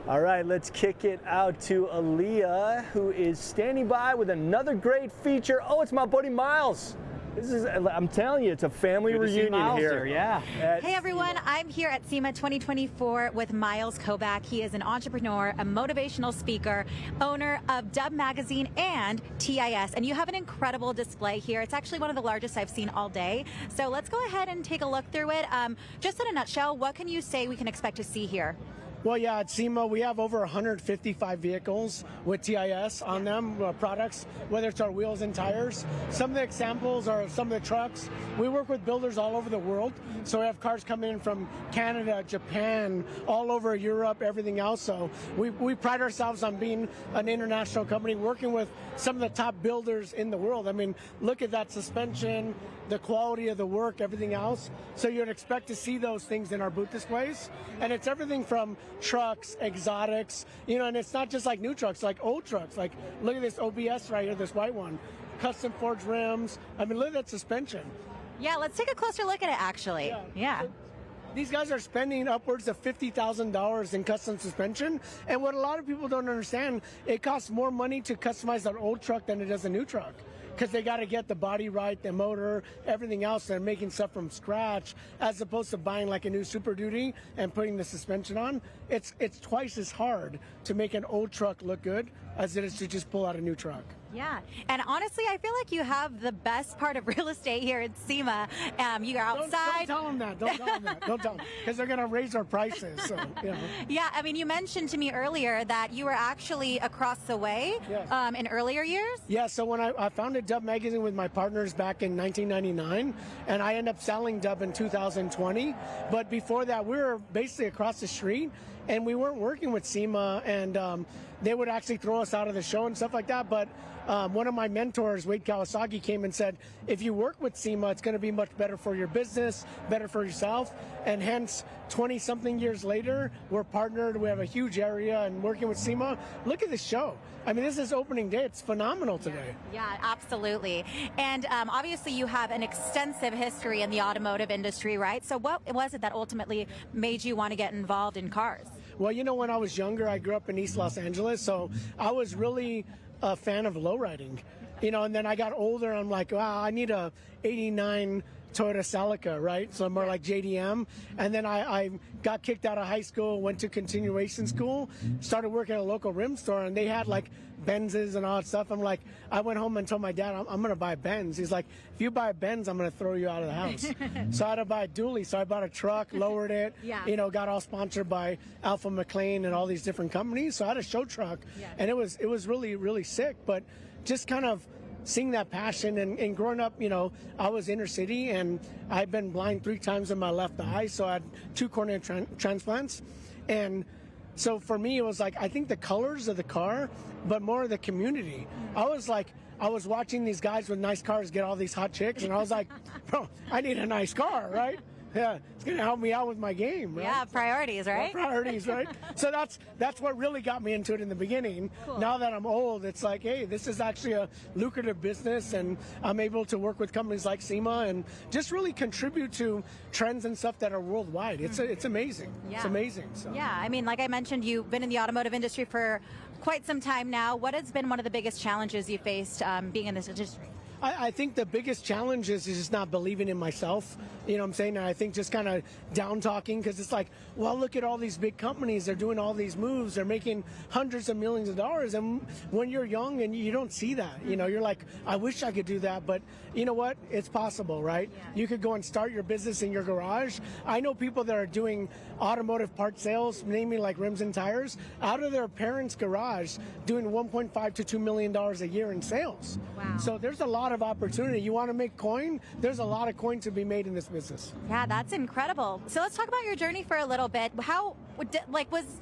All right, let's kick it out to Alliyah, who is standing by with another great feature. Oh, it's my buddy Miles. This is, I'm telling you, it's a family Good to see reunion Miles here. there, yeah. Hey everyone, I'm here at SEMA 2024 with Miles Kobach. He is an entrepreneur, a motivational speaker, owner of Dub Magazine and TIS. And you have an incredible display here. It's actually one of the largest I've seen all day. So let's go ahead and take a look through it. Just in a nutshell, what can you say we can expect to see here? Well, yeah, at SEMA, we have over 155 vehicles with TIS on them, products, whether it's our wheels and tires. Some of the examples are some of the trucks. We work with builders all over the world, so we have cars coming in from Canada, Japan, all over Europe, everything else. So we pride ourselves on being an international company, working with some of the top builders in the world. I mean, look at that suspension, the quality of the work, everything else. So you'd expect to see those things in our booth displays. And it's everything from trucks, exotics, you know, and it's not just like new trucks, like old trucks. Like, look at this OBS right here, this white one. Custom forged rims. I mean, look at that suspension. Yeah, let's take a closer look at it, actually. Yeah. These guys are spending upwards of $50,000 in custom suspension. And what a lot of people don't understand, it costs more money to customize an old truck than it does a new truck. Because they got to get the body right, the motor, everything else. They're making stuff from scratch, as opposed to buying like a new Super Duty and putting the suspension on. It's twice as hard to make an old truck look good as it is to just pull out a new truck. Yeah, and honestly, I feel like you have the best part of real estate here at SEMA. You're outside. Don't tell them that. Don't tell them that. Don't tell them, because they're going to raise our prices. So, you know. Yeah, I mean, you mentioned to me earlier that you were actually across the way in earlier years. Yeah, so when I founded Dub Magazine with my partners back in 1999, and I ended up selling Dub in 2020. But before that, we were basically across the street, and we weren't working with SEMA, and they would actually throw us out of the show and stuff like that. But one of my mentors, Wade Kawasaki, came and said, if you work with SEMA, it's going to be much better for your business, better for yourself. And hence, 20-something years later, we're partnered. We have a huge area and working with SEMA. Look at this show. I mean, this is opening day. It's phenomenal today. Yeah, absolutely. And obviously, you have an extensive history in the automotive industry, right? So what was it that ultimately made you want to get involved in cars? Well, you know, when I was younger, I grew up in East Los Angeles, so I was really a fan of lowriding. You know, and then I got older, and I'm like, wow, I need a 89 Toyota Celica, right? So more like JDM. And then I got kicked out of high school, went to continuation school, started working at a local rim store, and they had like Benzes and all that stuff. I'm like, I went home and told my dad, I'm going to buy a Benz. He's like, if you buy a Benz, I'm going to throw you out of the house. So I had to buy a dually. So I bought a truck, lowered it, you know, got all sponsored by Alpha McLean and all these different companies. So I had a show truck, and it was really, really sick. But just kind of seeing that passion and growing up, you know, I was inner city, and I've been blind 3 times in my left eye. So I had 2 cornea transplants. And so for me, it was like, I think the colors of the car, but more the community. I was watching these guys with nice cars get all these hot chicks, and I was like, bro, I need a nice car, right? Yeah, it's going to help me out with my game, right? Yeah, priorities, right? Priorities, right? So that's what really got me into it in the beginning. Cool. Now that I'm old, it's like, hey, this is actually a lucrative business, and I'm able to work with companies like SEMA and just really contribute to trends and stuff that are worldwide. It's amazing. Yeah. It's amazing. So. Yeah, I mean, like I mentioned, you've been in the automotive industry for quite some time now. What has been one of the biggest challenges you faced being in this industry? I think the biggest challenge is just not believing in myself. You know what I'm saying? And I think just kind of down talking, because it's like, well, look at all these big companies. They're doing all these moves. They're making hundreds of millions of dollars. And when you're young and you don't see that, you know, you're like, I wish I could do that. But you know what? It's possible, right? Yeah. You could go and start your business in your garage. I know people that are doing automotive part sales, namely like rims and tires, out of their parents' garage, doing $1.5 to $2 million a year in sales. Wow. So there's a lot of opportunity. You want to make coin? There's a lot of coin to be made in this business. Yeah, that's incredible. So let's talk about your journey for a little bit. How,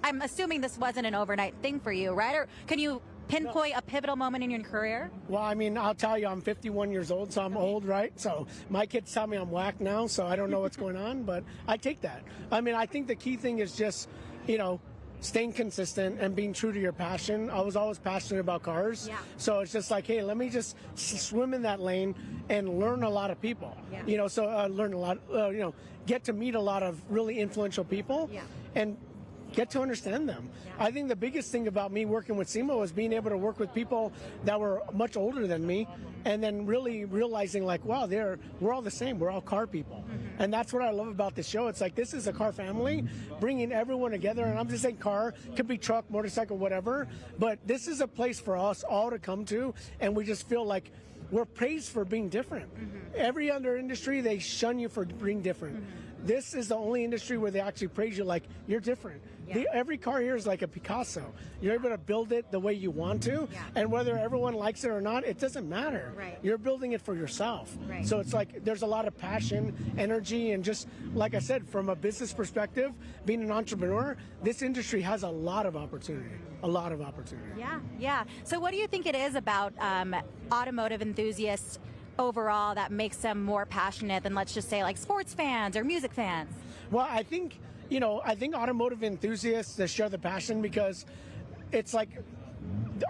I'm assuming this wasn't an overnight thing for you, right? Or can you pinpoint a pivotal moment in your career? Well, I mean, I'll tell you, I'm 51 years old, so I'm old, right? So my kids tell me I'm whack now, so I don't know what's going on, but I take that. I mean, I think the key thing is just, you know, staying consistent and being true to your passion. I was always passionate about cars. Yeah. So it's just like, hey, let me just swim in that lane and learn a lot of people. Yeah. You know, so learn a lot, you know, get to meet a lot of really influential people. Yeah. And get to understand them. Yeah. I think the biggest thing about me working with SEMA was being able to work with people that were much older than me, and then really realizing like, wow, we're all the same. We're all car people. Mm-hmm. And that's what I love about the show. It's like, this is a car family, bringing everyone together. And I'm just saying car, could be truck, motorcycle, whatever. But this is a place for us all to come to. And we just feel like we're praised for being different. Mm-hmm. Every other industry, they shun you for being different. Mm-hmm. This is the only industry where they actually praise you like, you're different. Yeah. Every car here is like a Picasso. You're able to build it the way you want to, Yeah. and whether everyone likes it or not, it doesn't matter. Right. You're building it for yourself. Right. So it's like there's a lot of passion, energy, and just like I said, from a business perspective, being an entrepreneur, this industry has a lot of opportunity. A lot of opportunity. Yeah, yeah. So what do you think it is about automotive enthusiasts overall that makes them more passionate than, let's just say, like sports fans or music fans? Well, I think automotive enthusiasts that share the passion, because it's like,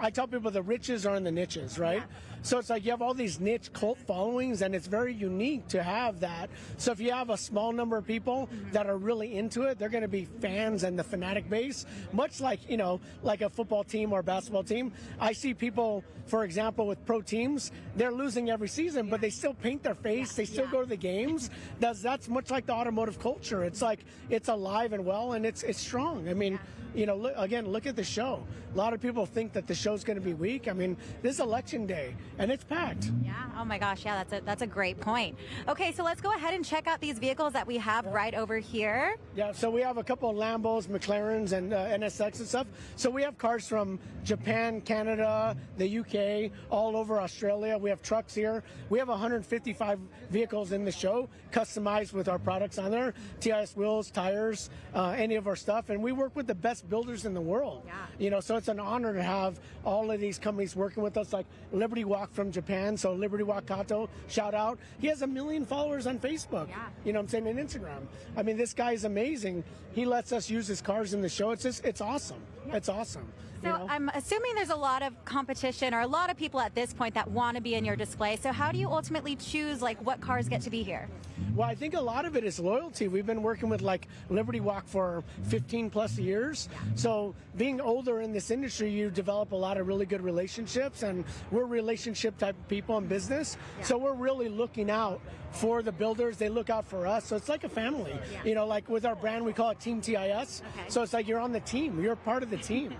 I tell people the riches are in the niches, right? Yeah. So it's like you have all these niche cult followings, and it's very unique to have that. So if you have a small number of people that are really into it, they're going to be fans and the fanatic base, much like, you know, like a football team or a basketball team. I see people, for example, with pro teams, they're losing every season, but they still paint their face. They still go to the games. That's much like the automotive culture. It's like, it's alive and well, and it's strong. I mean, you know, look at the show. A lot of people think that the show's going to be weak. I mean, this is election day, and it's packed. Yeah. Oh my gosh. Yeah, that's a great point. Okay, so let's go ahead and check out these vehicles that we have right over here. Yeah. So we have a couple of Lambos, McLarens, and NSX and stuff. So we have cars from Japan, Canada, the UK, all over Australia. We have trucks here. We have 155 vehicles in the show, customized with our products on there, TIS wheels, tires, any of our stuff, and we work with the best builders in the world. Yeah. You know, so it's an honor to have all of these companies working with us, like Liberty Walk from Japan. So Liberty Walk Kato, shout out. He has 1 million followers on Facebook. Yeah. You know what I'm saying, and Instagram. I mean, this guy is amazing. He lets us use his cars in the show. It's awesome. Yeah. It's awesome. So you know? I'm assuming there's a lot of competition or a lot of people at this point that want to be in your display. So how do you ultimately choose like what cars get to be here? Well, I think a lot of it is loyalty. We've been working with like Liberty Walk for 15 plus years. So being older in this industry, you develop a lot of really good relationships, and we're relationship type people in business. Yeah. So we're really looking out for the builders. They look out for us. So it's like a family. Yeah. You know, like with our brand, we call it Team TIS. Okay. So it's like you're on the team. You're part of the team.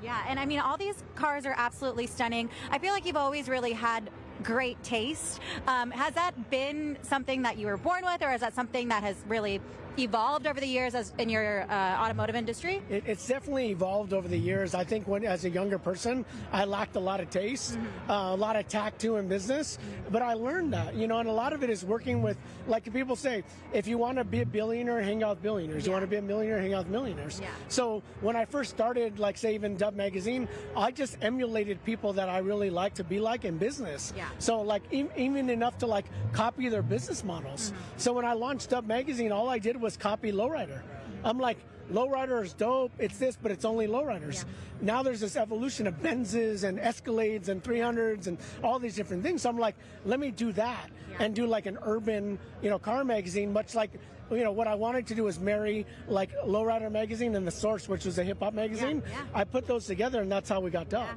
Yeah. And I mean, all these cars are absolutely stunning. I feel like you've always really had great taste. Has that been something that you were born with, or is that something that has really evolved over the years as in your automotive industry? It's definitely evolved over the years. I think as a younger person, I lacked a lot of taste, a lot of tact too in business, but I learned that, you know, and a lot of it is working with, like people say, if you want to be a billionaire, hang out with billionaires. You want to be a millionaire, hang out with millionaires. Yeah. So when I first started, like say even Dub Magazine, I just emulated people that I really like to be like in business. Yeah. So like even enough to like copy their business models. So when I launched Dub Magazine, all I did was copy Lowrider. I'm like, Lowrider is dope, it's this, but it's only lowriders. Now there's this evolution of Benzes and Escalades and 300s and all these different things. So I'm like, let me do that and do like an urban, car magazine, much like, what I wanted to do is marry like Lowrider magazine and The Source, which was a hip hop magazine. I put those together and that's how we got Dub.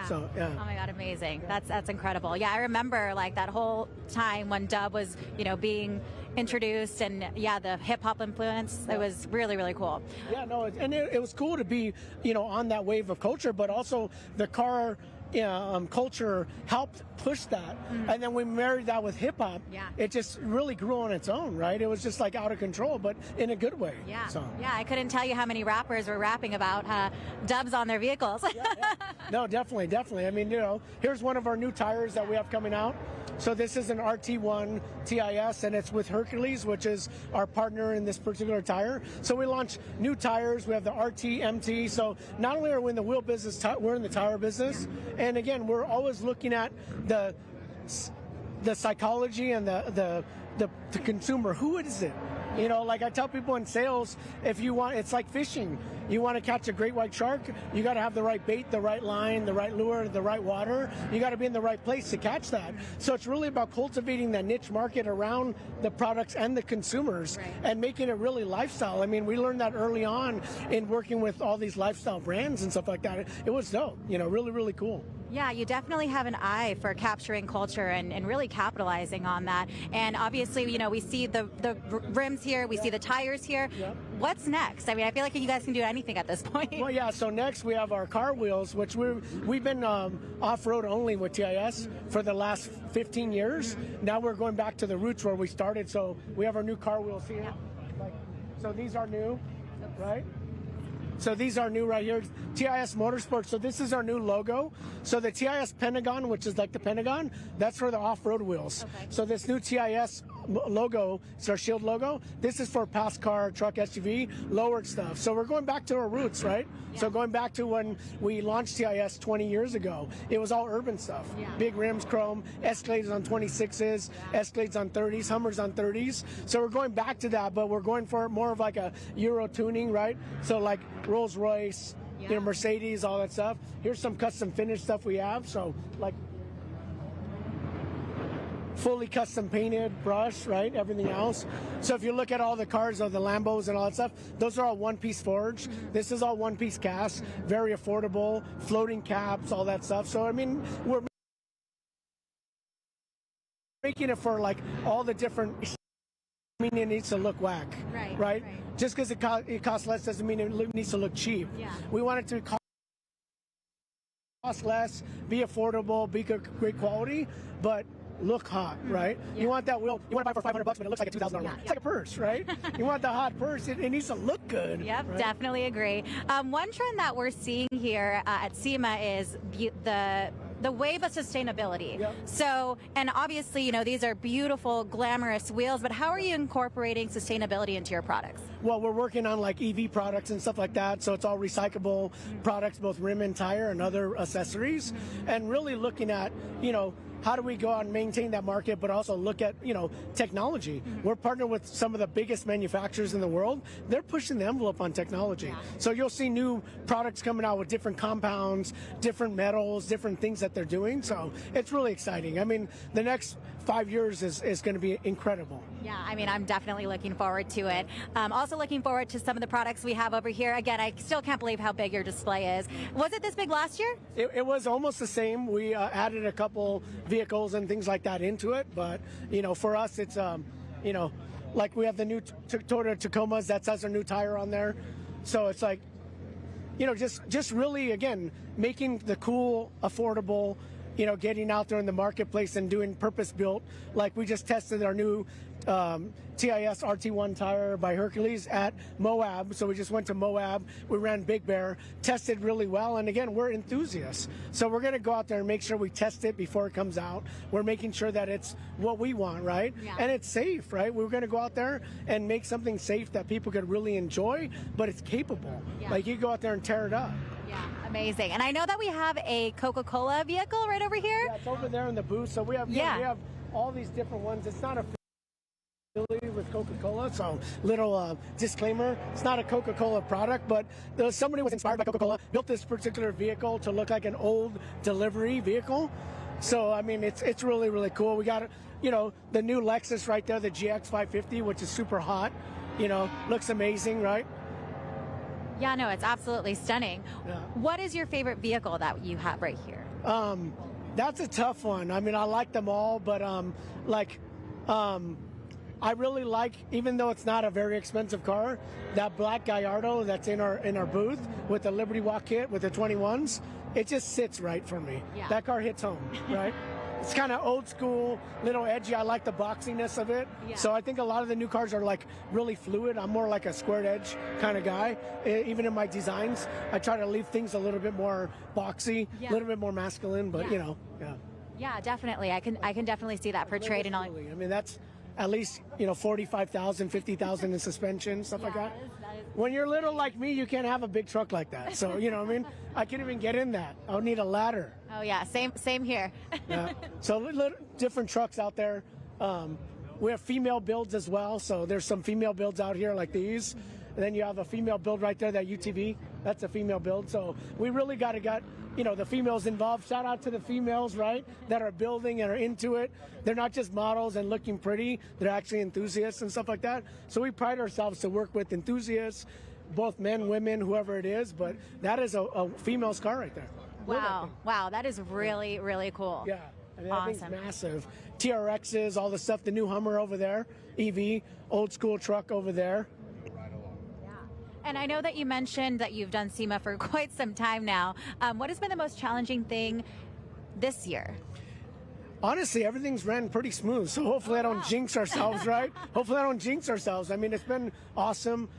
So, Oh my God, amazing. That's incredible. Yeah, I remember like that whole time when Dub was, being introduced and the hip hop influence. It was really, really cool. Yeah, no, and it was cool to be, on that wave of culture, but also the car culture helped push that. And then we married that with hip hop. It just really grew on its own, right? It was just like out of control, but in a good way. So. Yeah, I couldn't tell you how many rappers were rapping about dubs on their vehicles. No, definitely. I mean, here's one of our new tires that we have coming out. So this is an RT1 TIS, and it's with Hercules, which is our partner in this particular tire. So we launch new tires. We have the RT, MT. So not only are we in the wheel business, we're in the tire business. And again, we're always looking at the psychology and the consumer. Who is it? Like I tell people in sales, if you want, it's like fishing. You want to catch a great white shark, you got to have the right bait, the right line, the right lure, the right water. You got to be in the right place to catch that. So it's really about cultivating that niche market around the products and the consumers and making it really lifestyle. I mean, we learned that early on in working with all these lifestyle brands and stuff like that. It was dope, really, really cool. Yeah, you definitely have an eye for capturing culture and really capitalizing on that. And obviously, we see the rims here, we see the tires here. What's next? I mean, I feel like you guys can do anything at this point. Well, yeah, so next we have our car wheels, which we've been off-road only with TIS for the last 15 years. Now we're going back to the roots where we started. So we have our new car wheels here. So these are new, right? So these are new right here, TIS Motorsports. So this is our new logo. So the TIS Pentagon, which is like the Pentagon, that's for the off-road wheels. So this new TIS logo, it's our shield logo. This is for past car, truck, SUV, lowered stuff. So we're going back to our roots, right? So going back to when we launched TIS 20 years ago, it was all urban stuff. Big rims, chrome, Escalades on 26s, Escalades on 30s, Hummers on 30s. So we're going back to that, but we're going for more of like a Euro tuning, right? So like Rolls Royce, Mercedes, all that stuff. Here's some custom finish stuff we have. So like fully custom painted brush, right? Everything else. So if you look at all the cars of the Lambos and all that stuff, those are all one-piece forged. This is all one-piece cast, very affordable, floating caps, all that stuff. So I mean, we're making it for like all the different. I mean, it needs to look whack, right? Just because it costs less doesn't mean it needs to look cheap. We want it to cost less, be affordable, be great quality, but look hot, right? You want that wheel, you want to buy for $500, but it looks like a $2,000 wheel. It's like a purse, right? You want the hot purse, it needs to look good. Yep, definitely agree. One trend that we're seeing here at SEMA is the wave of sustainability. So, and obviously, these are beautiful, glamorous wheels, but how are you incorporating sustainability into your products? Well, we're working on like EV products and stuff like that. So it's all recyclable products, both rim and tire and other accessories. And really looking at, how do we go out and maintain that market, but also look at, technology. We're partnered with some of the biggest manufacturers in the world. They're pushing the envelope on technology. So you'll see new products coming out with different compounds, different metals, different things that they're doing. So it's really exciting. I mean, the next 5 years is going to be incredible. Yeah, I mean, I'm definitely looking forward to it. Also looking forward to some of the products we have over here. Again, I still can't believe how big your display is. Was it this big last year? It was almost the same. We added a couple vehicles and things like that into it, but for us it's like we have the new Toyota Tacomas, that has our new tire on there, so it's like just really again making the cool affordable, getting out there in the marketplace and doing purpose built. Like we just tested our new TIS RT1 tire by Hercules at Moab. So we just went to Moab. We ran Big Bear, tested really well. And again, we're enthusiasts. So we're going to go out there and make sure we test it before it comes out. We're making sure that it's what we want, right? And it's safe, right? We're going to go out there and make something safe that people could really enjoy, but it's capable. Like you go out there and tear it up. Yeah, amazing. And I know that we have a Coca-Cola vehicle right over here. Yeah, it's over there in the booth. So we have we have all these different ones. It's not affiliated with Coca-Cola, so little disclaimer, it's not a Coca-Cola product, but somebody was inspired by Coca-Cola, built this particular vehicle to look like an old delivery vehicle. So I mean, it's really, really cool. We got, you know, the new Lexus right there, the GX 550, which is super hot, you know, looks amazing, right? Yeah, no, it's absolutely stunning. Yeah. What is your favorite vehicle that you have right here? That's a tough one. I mean, I like them all, but I really like, even though it's not a very expensive car, that black Gallardo that's in our booth with the Liberty Walk kit with the 21s. It just sits right for me. Yeah. That car hits home, right? It's kind of old school, little edgy. I like the boxiness of it. Yeah. So I think a lot of the new cars are like really fluid. I'm more like a squared edge kind of guy. Even in my designs, I try to leave things a little bit more boxy, a little bit more masculine, but you know, yeah. Yeah, definitely. I can definitely see that portrayed in all. I mean, that's at least, you know, 45,000, 50,000 in suspension, stuff like that. When you're little like me, you can't have a big truck like that. So, you know what I mean? I can't even get in that. I'll need a ladder. Oh yeah, same here. Yeah. So different trucks out there. We have female builds as well. So there's some female builds out here like these. And then you have a female build right there, that UTV. That's a female build. So we really got you know, the females involved. Shout out to the females, right, that are building and are into it. They're not just models and looking pretty. They're actually enthusiasts and stuff like that. So we pride ourselves to work with enthusiasts, both men, women, whoever it is. But that is a female's car right there. Wow. Wow, that is really, really cool. Yeah. I mean, that awesome. thing's massive. TRXs, all the stuff, the new Hummer over there, EV, old school truck over there. And I know that you mentioned that you've done SEMA for quite some time now. What has been the most challenging thing this year? Honestly, everything's ran pretty smooth, so hopefully I don't jinx ourselves, right? Hopefully I don't jinx ourselves. I mean, it's been awesome.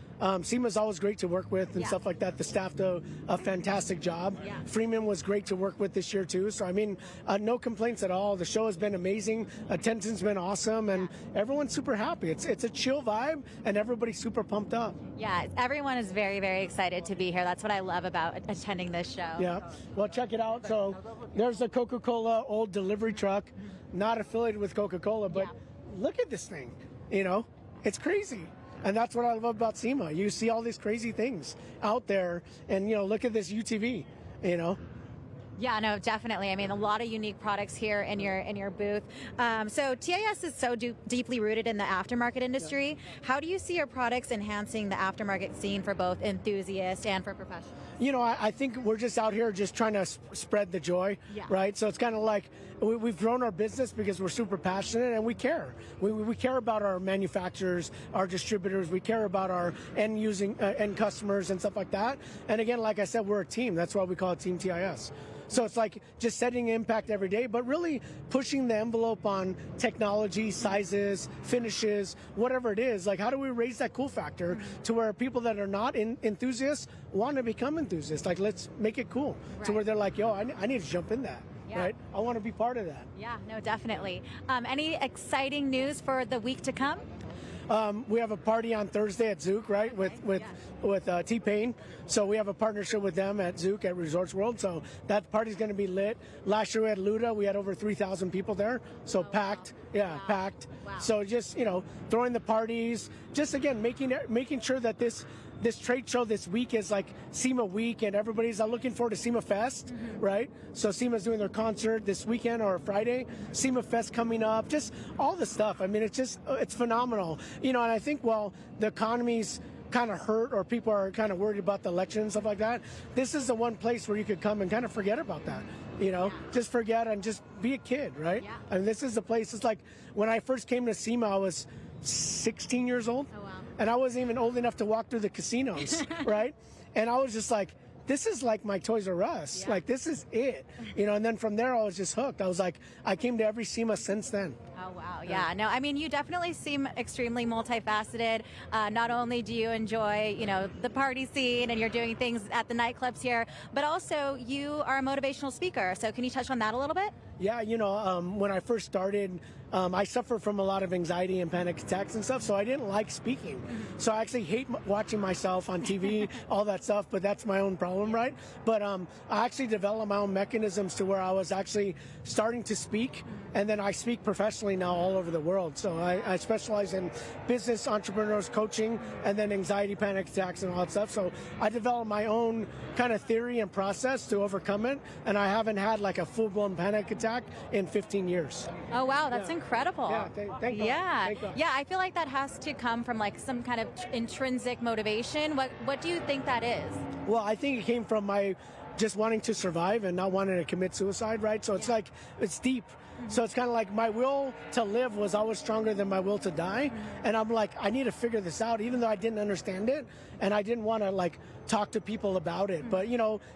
SEMA's always great to work with and stuff like that. The staff do a fantastic job. Freeman was great to work with this year too. So I mean, no complaints at all. The show has been amazing. Attention's been awesome, and everyone's super happy. It's a chill vibe, and everybody's super pumped up. Yeah, everyone is very, very excited to be here. That's what I love about attending this show. Yeah, well, check it out. So there's a Coca-Cola old delivery truck, not affiliated with Coca-Cola, but look at this thing. You know, it's crazy. And that's what I love about SEMA. You see all these crazy things out there, and you know, look at this UTV, you know. Yeah, no, definitely. I mean, a lot of unique products here in your booth. So TIS is so deeply rooted in the aftermarket industry. How do you see your products enhancing the aftermarket scene for both enthusiasts and for professionals? You know, I think we're just out here just trying to spread the joy, right? So it's kind of like we've grown our business because we're super passionate and we care. We care about our manufacturers, our distributors. We care about our end customers and stuff like that. And again, like I said, we're a team. That's why we call it Team TIS. So it's like just setting impact every day, but really pushing the envelope on technology, sizes, finishes, whatever it is. Like, how do we raise that cool factor to where people that are not enthusiasts want to become enthusiasts? Like, let's make it cool to where they're like, yo, I need to jump in that. Right? I want to be part of that. Yeah, no, definitely. Any exciting news for the week to come? We have a party on Thursday at Zook, right, with T-Pain. So we have a partnership with them at Zook at Resorts World. So that party's going to be lit. Last year we had Luda. We had over 3,000 people there. So packed. Yeah, packed. Wow. So just, you know, throwing the parties. Just, again, making sure that this trade show this week is like SEMA week, and everybody's looking forward to SEMA Fest, right? So SEMA's doing their concert this weekend or Friday. SEMA Fest coming up, just all the stuff. I mean, it's phenomenal. You know, and I think, well, the economy's kind of hurt, or people are kind of worried about the election and stuff like that. This is the one place where you could come and kind of forget about that. You know, just forget and just be a kid, right? Yeah. I mean, this is the place. It's like when I first came to SEMA, I was 16 years old. Oh, wow. And I wasn't even old enough to walk through the casinos, right? And I was just like, this is like my Toys R Us. Like, this is it. You know, and then from there, I was just hooked. I was like, I came to every SEMA since then. Oh, wow. Yeah. No, I mean, you definitely seem extremely multifaceted. Not only do you enjoy, you know, the party scene and you're doing things at the nightclubs here, but also you are a motivational speaker. So can you touch on that a little bit? Yeah, when I first started, I suffered from a lot of anxiety and panic attacks and stuff, so I didn't like speaking. So I actually hate watching myself on TV, all that stuff, but that's my own problem, right? But I actually developed my own mechanisms to where I was actually starting to speak, and then I speak professionally now all over the world. So I specialize in business, entrepreneurs, coaching, and then anxiety, panic attacks, and all that stuff. So I developed my own kind of theory and process to overcome it, and I haven't had like a full-blown panic attack in 15 years. Oh wow, that's incredible. Yeah, thank God. Yeah, Thank God. yeah. I feel like that has to come from like some kind of intrinsic motivation. What do you think that is? Well, I think it came from my just wanting to survive and not wanting to commit suicide, right? So it's like, it's deep. So it's kind of like my will to live was always stronger than my will to die. And I'm like, I need to figure this out, even though I didn't understand it. And I didn't want to like talk to people about it. But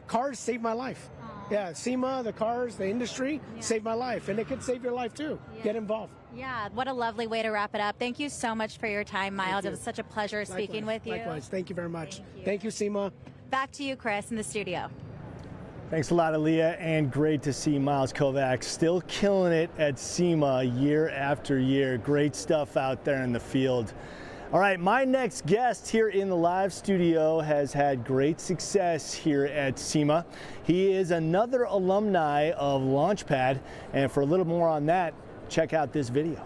cars saved my life. Yeah, SEMA, the cars, the industry saved my life. And it could save your life too. Get involved. Yeah, what a lovely way to wrap it up. Thank you so much for your time, Miles. It was such a pleasure speaking with you. Likewise. Thank you very much. Thank you, SEMA. Back to you, Chris, in the studio. Thanks a lot, Alliyah, and great to see Miles Kovacs still killing it at SEMA year after year. Great stuff out there in the field. All right, my next guest here in the live studio has had great success here at SEMA. He is another alumni of Launchpad, and for a little more on that, check out this video.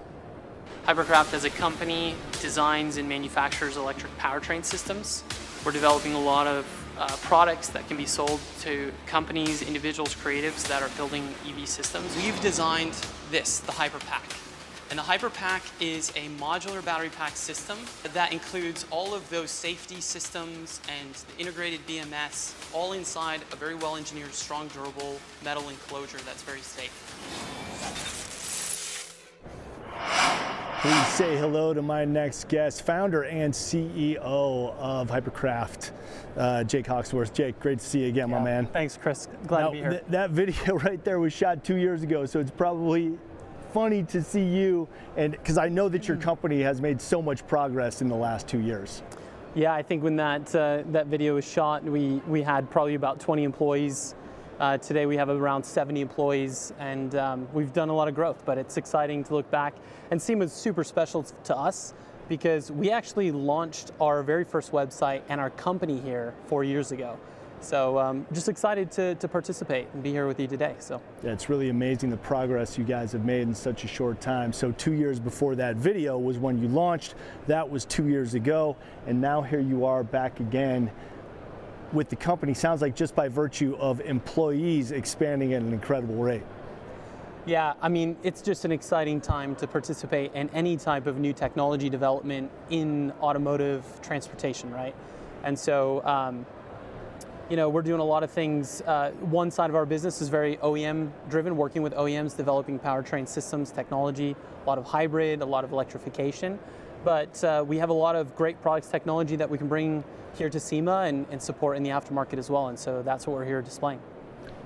Hypercraft as a company designs and manufactures electric powertrain systems. We're developing a lot of products that can be sold to companies, individuals, creatives that are building EV systems. We've designed this, the HyperPack. And the HyperPack is a modular battery pack system that includes all of those safety systems and the integrated BMS, all inside a very well-engineered, strong, durable metal enclosure that's very safe. Please say hello to my next guest, founder and CEO of Hypercraft, Jake Hawksworth. Jake, great to see you again, my man. Thanks, Chris. Glad to be here. That video right there was shot 2 years ago, so it's probably funny to see you, and because I know that your company has made so much progress in the last 2 years. Yeah, I think when that video was shot, we had probably about 20 employees. Today we have around 70 employees, and we've done a lot of growth, but it's exciting to look back. And SEMA is super special to us because we actually launched our very first website and our company here 4 years ago. So just excited to participate and be here with you today. So yeah, it's really amazing the progress you guys have made in such a short time. So 2 years before that video was when you launched. That was 2 years ago, and now here you are back again with the company. Sounds like just by virtue of employees expanding at an incredible rate. yeah, I mean, it's just an exciting time to participate in any type of new technology development in automotive transportation, right? And so we're doing a lot of things. One side of our business is very OEM driven, working with OEMs, developing powertrain systems, technology, a lot of hybrid, a lot of electrification. But we have a lot of great products, technology that we can bring here to SEMA and support in the aftermarket as well. And so that's what we're here displaying.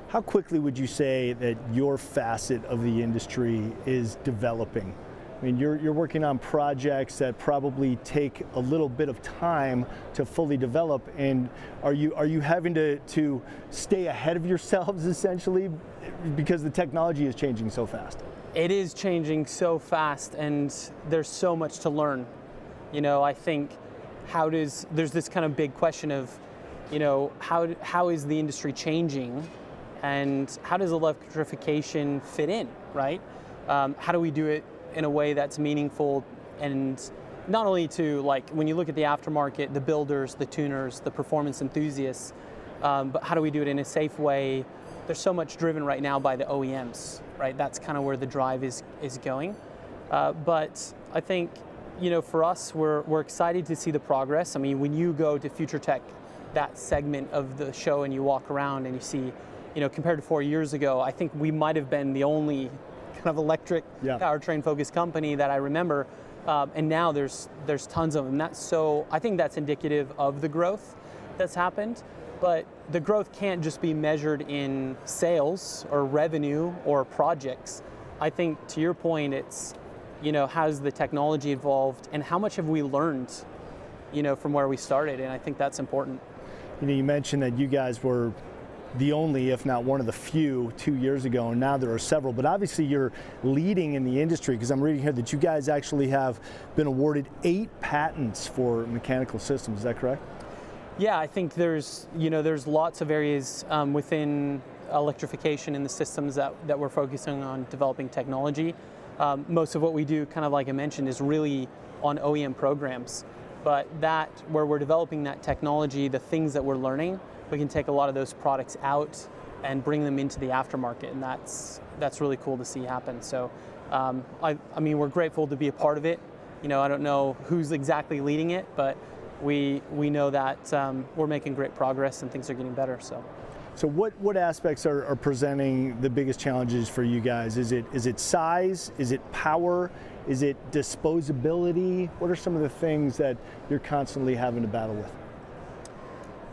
How quickly would you say that your facet of the industry is developing? I mean, you're working on projects that probably take a little bit of time to fully develop, and are you having to stay ahead of yourselves essentially because the technology is changing so fast? It is changing so fast, and there's so much to learn. I think there's this kind of big question of, how is the industry changing, and how does electrification fit in, right? How do we do it in a way that's meaningful, and not only to, like, when you look at the aftermarket, the builders, the tuners, the performance enthusiasts, but how do we do it in a safe way? There's so much driven right now by the OEMs, right? That's kind of where the drive is going. But I think, for us, we're excited to see the progress. I mean, when you go to Future Tech, that segment of the show, and you walk around and you see, compared to 4 years ago, I think we might have been the only kind of electric powertrain focused company that I remember. And now there's tons of them. I think that's indicative of the growth that's happened. But the growth can't just be measured in sales or revenue or projects. I think, to your point, it's, how's the technology evolved and how much have we learned, from where we started? And I think that's important. You mentioned that you guys were the only, if not one of the few, 2 years ago, and now there are several. But obviously you're leading in the industry, because I'm reading here that you guys actually have been awarded 8 patents for mechanical systems. Is that correct? Yeah, I think there's lots of areas within electrification in the systems that we're focusing on developing technology. Most of what we do, kind of like I mentioned, is really on OEM programs. But where we're developing that technology, the things that we're learning, we can take a lot of those products out and bring them into the aftermarket, and that's really cool to see happen. So, I mean, we're grateful to be a part of it. I don't know who's exactly leading it, but we know that we're making great progress and things are getting better. So what aspects are presenting the biggest challenges for you guys? Is it size? Is it power? Is it disposability? What are some of the things that you're constantly having to battle with?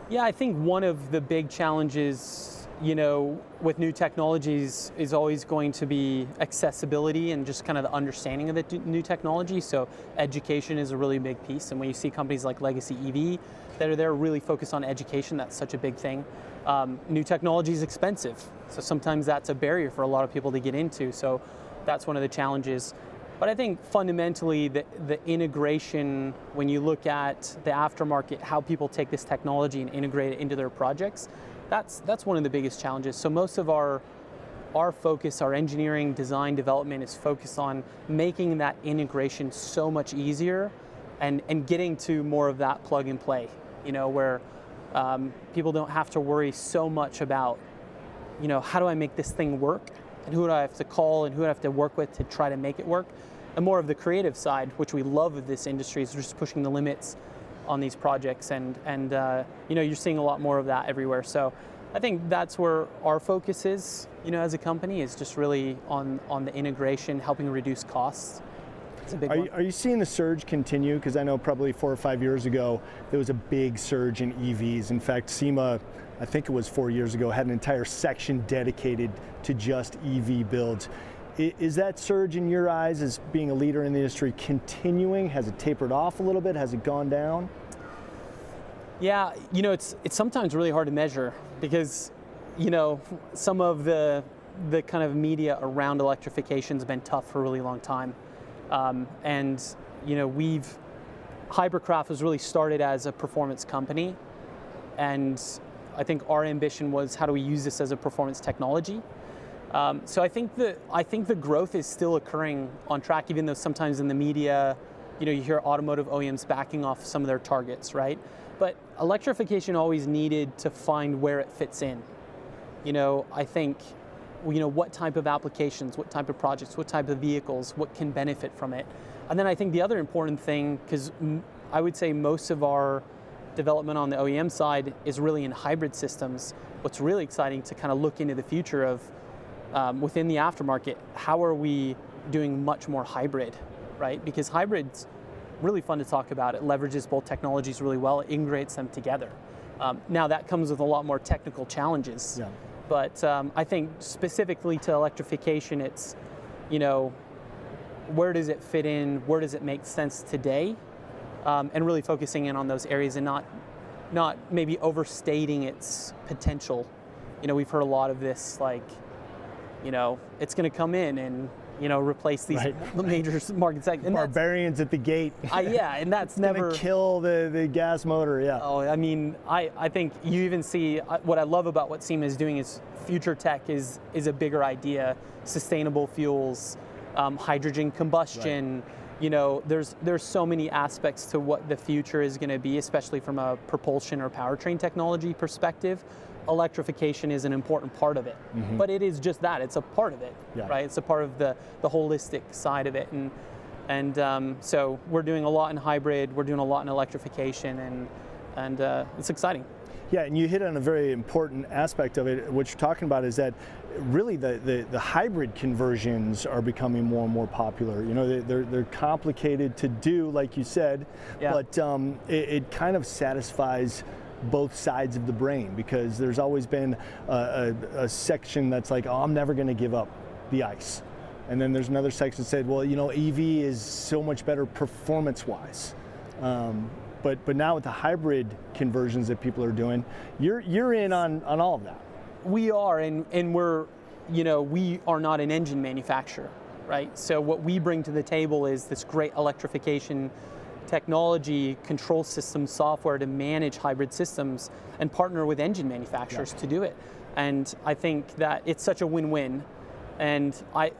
Yeah, I think one of the big challenges, with new technologies is always going to be accessibility and just kind of the understanding of the new technology. So education is a really big piece. And when you see companies like Legacy EV that are there really focused on education, that's such a big thing. New technology is expensive. So sometimes that's a barrier for a lot of people to get into. So that's one of the challenges. But I think fundamentally the integration, when you look at the aftermarket, how people take this technology and integrate it into their projects, that's one of the biggest challenges. So most of our focus, our engineering, design, development is focused on making that integration so much easier and getting to more of that plug and play, where people don't have to worry so much about, how do I make this thing work? And who do I have to call and who do I have to work with to try to make it work? And more of the creative side, which we love of this industry, is just pushing the limits on these projects, and you're seeing a lot more of that everywhere. So I think that's where our focus is, as a company, is just really on the integration, helping reduce costs. It's a big one. Are you seeing the surge continue? Because I know probably 4 or 5 years ago there was a big surge in EVs. In fact, SEMA, I think it was 4 years ago, had an entire section dedicated to just EV builds. Is that surge in your eyes, as being a leader in the industry, continuing? Has it tapered off a little bit? Has it gone down? Yeah, it's sometimes really hard to measure because, some of the kind of media around electrification has been tough for a really long time. Hypercraft was really started as a performance company, and I think our ambition was, how do we use this as a performance technology? So I think the growth is still occurring on track, even though sometimes in the media, you hear automotive OEMs backing off some of their targets, right? But electrification always needed to find where it fits in. I think, what type of applications, what type of projects, what type of vehicles, what can benefit from it. And then I think the other important thing, because I would say most of our development on the OEM side is really in hybrid systems. What's really exciting to kind of look into the future of within the aftermarket, how are we doing much more hybrid, right? Because hybrid's really fun to talk about. It leverages both technologies really well. It integrates them together. Now that comes with a lot more technical challenges. Yeah. But I think specifically to electrification, it's, where does it fit in? Where does it make sense today? And really focusing in on those areas and not maybe overstating its potential. We've heard a lot of this, like, it's going to come in and, replace these major market segments. Barbarians at the gate. Yeah, and that's never going to kill the gas motor. Yeah. Oh, I mean, I think you even see what I love about what SEMA is doing is future tech is a bigger idea. Sustainable fuels, hydrogen combustion. Right. There's so many aspects to what the future is going to be, especially from a propulsion or powertrain technology perspective. Electrification is an important part of it, but it is just that, it's a part of it, right? It's a part of the holistic side of it, and so we're doing a lot in hybrid, we're doing a lot in electrification, and it's exciting. Yeah, and you hit on a very important aspect of it. What you're talking about is that really the hybrid conversions are becoming more and more popular. They're complicated to do, like you said, but it kind of satisfies both sides of the brain, because there's always been a section that's like, oh, I'm never going to give up the ICE. And then there's another section that said, well, EV is so much better performance-wise. But now with the hybrid conversions that people are doing, you're in on all of that. We are, and we're, we are not an engine manufacturer, right? So what we bring to the table is this great electrification technology, control system software to manage hybrid systems and partner with engine manufacturers to do it. And I think that it's such a win-win. And I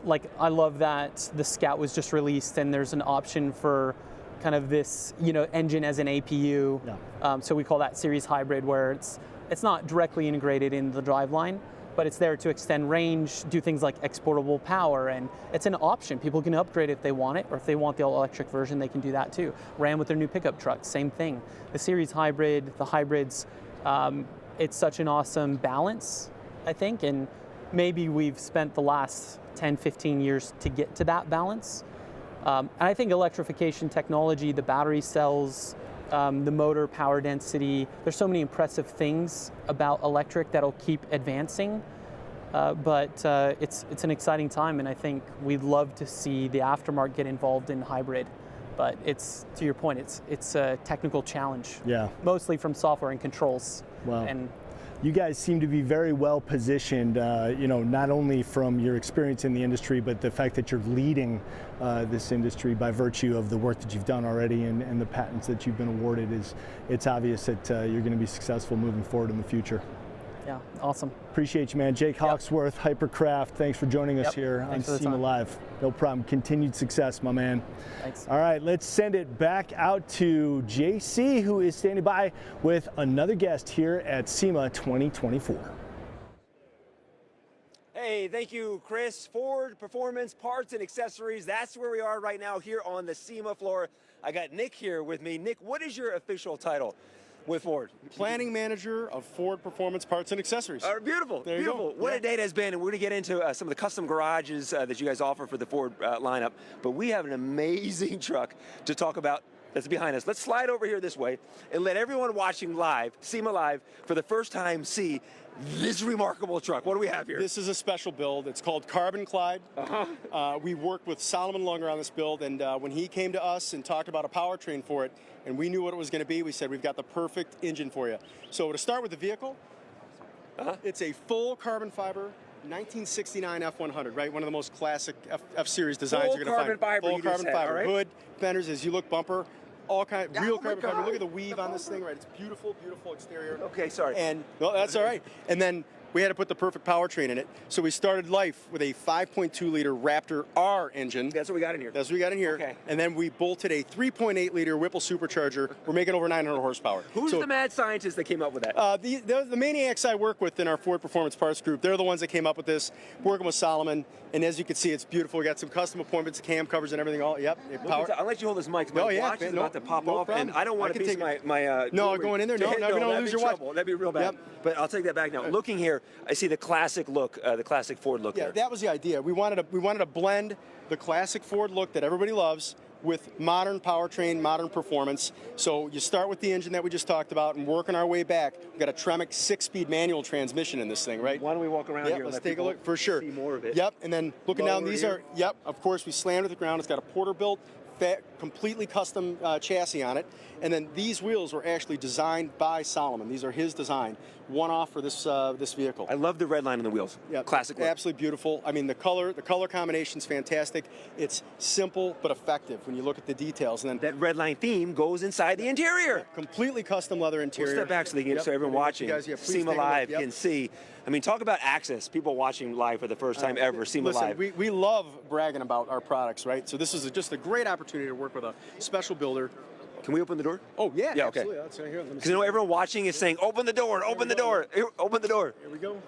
love that the Scout was just released and there's an option for kind of this, engine as an APU. So we call that series hybrid, where it's not directly integrated in the driveline, but it's there to extend range, do things like exportable power, and it's an option. People can upgrade if they want it, or if they want the all-electric version, they can do that too. Ram with their new pickup trucks, same thing. The series hybrid, the hybrids, it's such an awesome balance, I think, and maybe we've spent the last 10, 15 years to get to that balance. And I think electrification technology, the battery cells, the motor power density, there's so many impressive things about electric that'll keep advancing, but it's an exciting time, and I think we'd love to see the aftermarket get involved in hybrid. But it's, to your point, it's a technical challenge. Yeah. Mostly from software and controls. Wow. And you guys seem to be very well positioned, not only from your experience in the industry, but the fact that you're leading this industry by virtue of the work that you've done already and the patents that you've been awarded. It's obvious that you're going to be successful moving forward in the future. Yeah, awesome. Appreciate you, man. Jake Hawksworth, Hypercraft, thanks for joining us here on SEMA Live. No problem. Continued success, my man. Thanks. All right, let's send it back out to JC, who is standing by with another guest here at SEMA 2024. Hey, thank you, Chris. Ford Performance Parts and Accessories. That's where we are right now here on the SEMA floor. I got Nick here with me. Nick, what is your official title with Ford? Planning Manager of Ford Performance Parts and Accessories. Beautiful, there beautiful. You go. What a day it has been, and we're going to get into some of the custom garages that you guys offer for the Ford lineup. But we have an amazing truck to talk about that's behind us. Let's slide over here this way and let everyone watching live, SEMA Live, for the first time see this remarkable truck. What do we have here? This is a special build. It's called Carbon Clyde. We worked with Solomon Lunger on this build, and when he came to us and talked about a powertrain for it, and we knew what it was going to be, we said, we've got the perfect engine for you. So to start with the vehicle, it's a full carbon fiber 1969 F100, right? One of the most classic F-Series designs you're going to find. Fiber, full carbon fiber. Right? Hood, fenders, as you look, bumper, all kind of real carbon fiber. Look at the weave on this thing, right? It's beautiful, beautiful exterior. Okay, sorry. And well, that's all right. And then we had to put the perfect powertrain in it. So we started life with a 5.2 liter Raptor R engine. That's what we got in here. That's what we got in here. Okay. And then we bolted a 3.8 liter Whipple supercharger. We're making over 900 horsepower. Who's the mad scientist that came up with that? The maniacs I work with in our Ford Performance Parts group, they're the ones that came up with this, working with Solomon. And as you can see, it's beautiful. We got some custom appointments, cam covers and everything. I'll let you hold this mic. My watch is about to pop off, and I don't want to piece my no, going in there. No, never gonna lose your watch. That'd be real bad. Yep. But I'll take that back now. Looking here, I see the classic look, the classic Ford look. Yeah, that was the idea. We wanted to blend the classic Ford look that everybody loves with modern powertrain, modern performance. So you start with the engine that we just talked about and working our way back. We've got a Tremec 6-speed manual transmission in this thing, right? Why don't we walk around here and let's let take a look for sure. See more of it. Yep, and then looking down, these here. are, of course, we slammed to the ground. It's got a Porter-built, completely custom chassis on it. And then these wheels were actually designed by Solomon. These are his design, one-off for this this vehicle. I love the red line on the wheels. Yeah, classic look. Absolutely beautiful. I mean, the color combination's fantastic. It's simple but effective when you look at the details. And then that red line theme goes inside the interior. Completely custom leather interior. We'll step back so everyone watching SEMA Live can see. I mean, talk about access. People watching live for the first time ever, SEMA Live. We love bragging about our products, right? So this is just a great opportunity to work with a special builder. Can we open the door? Oh, yeah, okay. Absolutely. That's right here. Because everyone watching is saying, open the door, open the door, open the door. Here we go.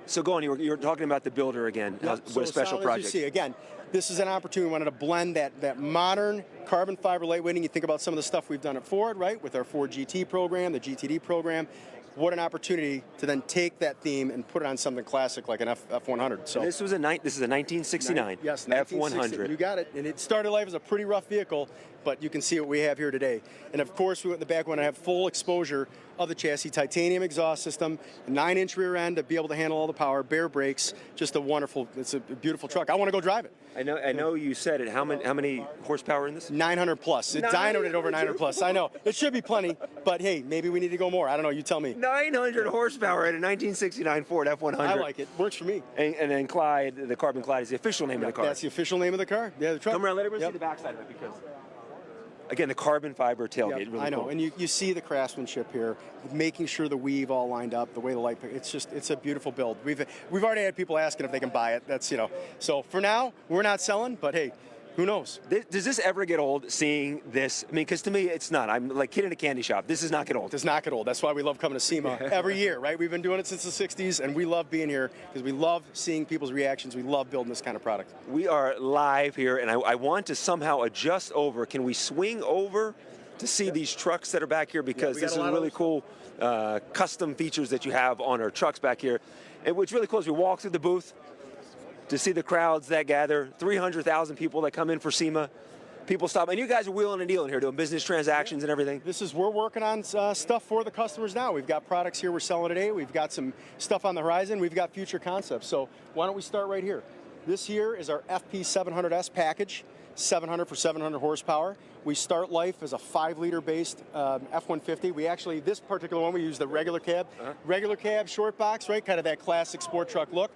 So go on, you were talking about the builder again, with a special project. As you see, again, this is an opportunity. We wanted to blend that modern carbon fiber lightweighting. You think about some of the stuff we've done at Ford, right, with our Ford GT program, the GTD program. What an opportunity to then take that theme and put it on something classic like an F100. So this is a 1969 yes, F100. You got it. And it started life as a pretty rough vehicle, but you can see what we have here today. And of course, we went in the back, want to have full exposure of the chassis, titanium exhaust system, a 9-inch rear end to be able to handle all the power, bare brakes, just it's a beautiful truck. I want to go drive it. I know you said it. How many horsepower in this? 900 plus. It dynoed at over 900 plus. I know. It should be plenty, but hey, maybe we need to go more. I don't know. You tell me. 900 horsepower in a 1969 Ford F100. I like it. Works for me. And then Clyde, the Carbon Clyde, is the official name of the car. That's the official name of the car. Yeah, the truck. Come around, let everyone see the backside of it, because again, the carbon fiber tailgate. Really I know, cool. and you see the craftsmanship here, making sure the weave all lined up, the way the light. It's a beautiful build. We've already had people asking if they can buy it. That's So for now, we're not selling, but hey, who knows? Does this ever get old, seeing this? I mean, because to me, it's not. I'm like a kid in a candy shop. This does not get old. Does not get old. That's why we love coming to SEMA every year, right? We've been doing it since the 60s, and we love being here because we love seeing people's reactions. We love building this kind of product. We are live here, and I want to somehow adjust over. Can we swing over to see these trucks that are back here? Because this is really cool custom features that you have on our trucks back here. And what's really cool is we walk through the booth to see the crowds that gather, 300,000 people that come in for SEMA. People stop, and you guys are wheeling and dealing here, doing business transactions and everything. We're working on stuff for the customers now. We've got products here we're selling today. We've got some stuff on the horizon. We've got future concepts. So why don't we start right here? This here is our FP700S package, 700 for 700 horsepower. We start life as a 5-liter based F-150. We actually, this particular one, we use the regular cab. Regular cab, short box, right? Kind of that classic sport truck look.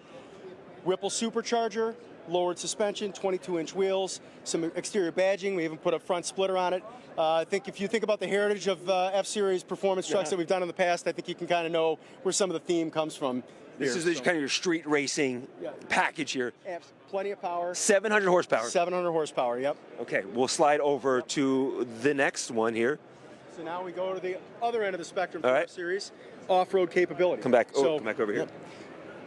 Whipple supercharger, lowered suspension, 22-inch wheels, some exterior badging. We even put a front splitter on it. I think if you think about the heritage of F-Series performance trucks that we've done in the past, I think you can kind of know where some of the theme comes from. This is kind of your street racing package here. Plenty of power. 700 horsepower. 700 horsepower, yep. Okay, we'll slide over to the next one here. So now we go to the other end of the spectrum for F-Series, off-road capability. Come back over here.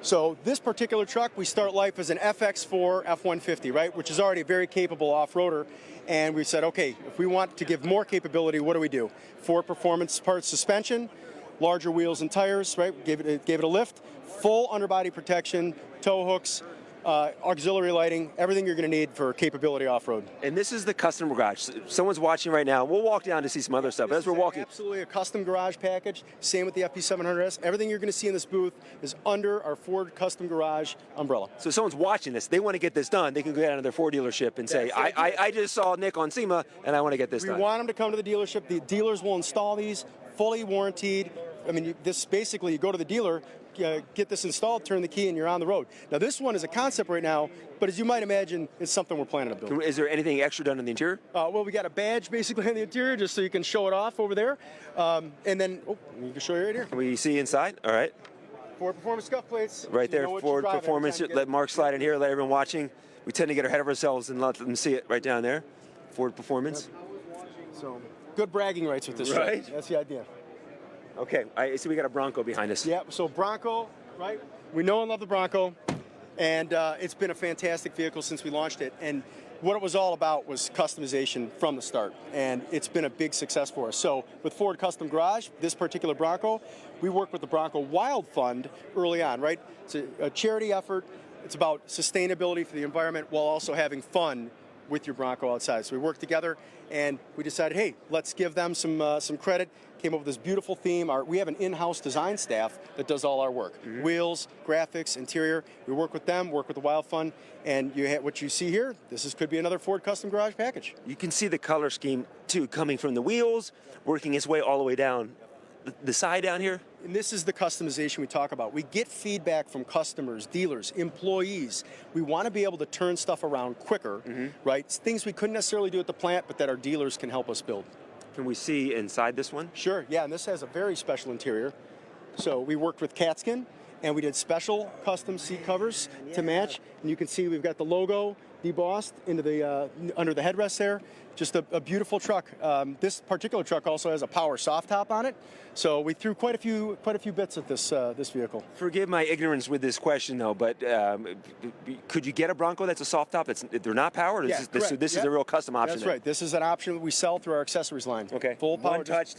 So this particular truck, we start life as an FX4 F-150, right, which is already a very capable off-roader. And we said, okay, if we want to give more capability, what do we do? Ford Performance Parts suspension, larger wheels and tires, right? Gave it a lift, full underbody protection, tow hooks, auxiliary lighting, everything you're going to need for capability off-road. And this is the custom garage. Someone's watching right now. We'll walk down to see some other stuff. As we're walking, absolutely a custom garage package. Same with the FP700S. Everything you're going to see in this booth is under our Ford Custom Garage umbrella. So someone's watching this. They want to get this done. They can go down to their Ford dealership and say, I just saw Nick on SEMA, and I want to get this done. We want them to come to the dealership. The dealers will install these, fully warranted. I mean, this basically, you go to the dealer, get this installed, turn the key, and you're on the road. Now, this one is a concept right now, but as you might imagine, it's something we're planning to build. Is there anything extra done in the interior? Well, we got a badge basically on the interior just so you can show it off over there. And then, you can show you right here. Can we see inside? All right. Ford Performance scuff plates. Right there, Ford Performance. Let Mark slide in here, let everyone watching. We tend to get ahead of ourselves and let them see it right down there. Ford Performance. So, good bragging rights with this right? Truck. That's the idea. Okay, I see we got a Bronco behind us. Yeah, so Bronco, right? We know and love the Bronco, and it's been a fantastic vehicle since we launched it. And what it was all about was customization from the start, and it's been a big success for us. So with Ford Custom Garage, this particular Bronco, we worked with the Bronco Wild Fund early on, right? It's a charity effort. It's about sustainability for the environment while also having fun with your Bronco outside. So we worked together, and we decided, hey, let's give them some credit. Came up with this beautiful theme. We have an in-house design staff that does all our work. Wheels, graphics, interior. We work with them, work with the Wild Fund, and what you see here, could be another Ford Custom Garage package. You can see the color scheme, too, coming from the wheels, working its way all the way down the side down here. And this is the customization we talk about. We get feedback from customers, dealers, employees. We want to be able to turn stuff around quicker, right? It's things we couldn't necessarily do at the plant, but that our dealers can help us build. Can we see inside this one? Sure, yeah, and this has a very special interior. So we worked with Catskin, and we did special custom seat covers to match. And you can see we've got the logo debossed into the under the headrest there. Just a beautiful truck. This particular truck also has a power soft top on it. So we threw quite a few bits at this vehicle. Forgive my ignorance with this question, though, but could you get a Bronco that's a soft top? They're not powered? Yeah, this is a real custom option. That's right. This is an option that we sell through our accessories line. Okay. Full power. One touch.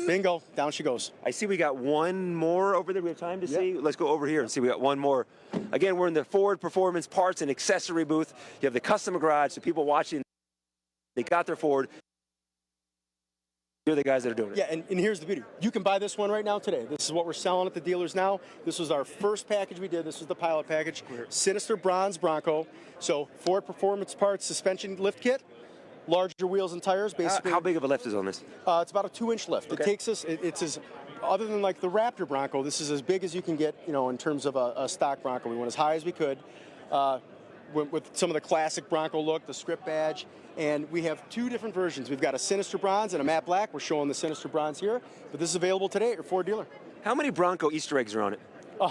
Bingo. Down she goes. I see we got one more over there. We have time to see? Let's go over here and see. We got one more. Again, we're in the Ford Performance Parts and Accessory booth. You have the custom garage. The people watching, they got their Ford. You're the guys that are doing it. Yeah, and here's the beauty. You can buy this one right now today. This is what we're selling at the dealers now. This was our first package we did. This was the pilot package. Sinister Bronze Bronco. So Ford Performance Parts suspension lift kit, larger wheels and tires. Basically, how big of a lift is on this? It's about a 2-inch lift. Okay. It takes us. It's as other than like the Raptor Bronco, this is as big as you can get, you know, in terms of a stock Bronco. We went as high as we could. With some of the classic Bronco look, the script badge, and we have 2 different versions. We've got a Sinister Bronze and a Matte Black. We're showing the Sinister Bronze here, but this is available today at your Ford dealer. How many Bronco Easter eggs are on it?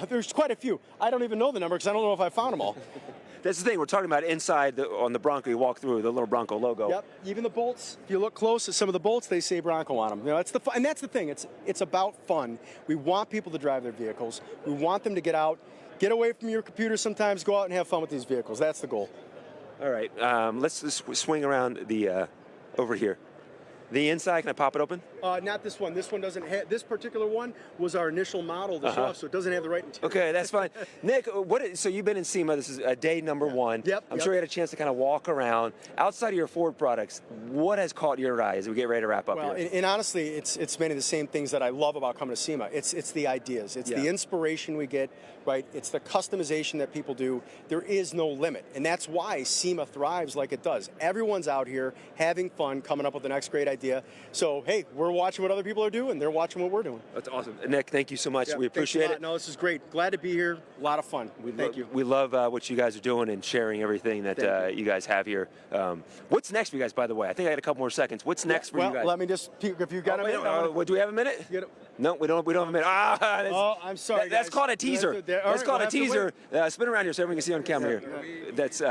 There's quite a few. I don't even know the number because I don't know if I found them all. That's the thing, we're talking about inside on the Bronco, you walk through the little Bronco logo. Yep, even the bolts, if you look close at some of the bolts, they say Bronco on them. You know, and that's the thing, it's about fun. We want people to drive their vehicles. We want them to get out, get away from your computer sometimes, go out and have fun with these vehicles. That's the goal. All right, let's just swing around the over here. The inside, can I pop it open? Not this one. This one doesn't have, this particular one was our initial model to show off, so it doesn't have the right interior. Okay, that's fine. Nick, so you've been in SEMA, this is day number 1. Yep. I'm sure you had a chance to kind of walk around. Outside of your Ford products, what has caught your eye as we get ready to wrap up here? And honestly, it's many of the same things that I love about coming to SEMA. It's the ideas. It's the inspiration we get, right? It's the customization that people do. There is no limit, and that's why SEMA thrives like it does. Everyone's out here having fun, coming up with the next great idea. So, hey, we're watching what other people are doing. They're watching what we're doing. That's awesome. Nick, thank you so much. Yeah, we appreciate it. No, this is great. Glad to be here. A lot of fun. Thank you. We love what you guys are doing and sharing everything that you guys have here. What's next for you guys, by the way? I think I got a couple more seconds. What's next for you guys? Let me just, if you've got a minute. Do we have a minute? No, we don't have a minute. I'm sorry, That's guys. called a teaser. That's called a teaser. Spin around here so everyone can see on camera Yeah. here. That's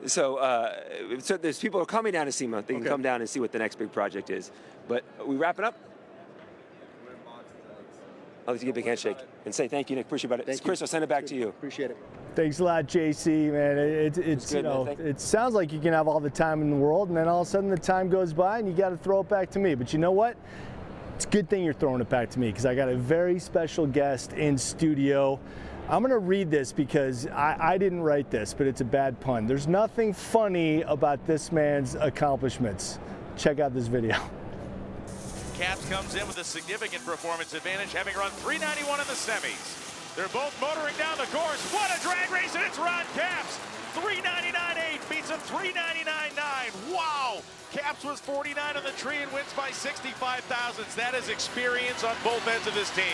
so there's people who are coming down to SEMA. They can come down and see what the next big project is. But are we wrapping up? I'll let you give a big handshake and say thank you, Nick. Appreciate it. Chris, I'll send it back to you. Appreciate it. Thanks a lot, JC, man. It's good, you know, man. it sounds like you can have all the time in the world, and then all of a sudden the time goes by and you got to throw it back to me. But you know what? It's a good thing you're throwing it back to me because I got a very special guest in studio. I'm going to read this because I didn't write this, but it's a bad pun. There's nothing funny about this man's accomplishments. Check out this video. Caps comes in with a significant performance advantage, having run 391 in the semis. They're both motoring down the course. What a drag race, and it's Ron Capps. 399.8 beats a 399.9. Wow! Capps was 49 on the tree and wins by 65 thousandths. That is experience on both ends of this team.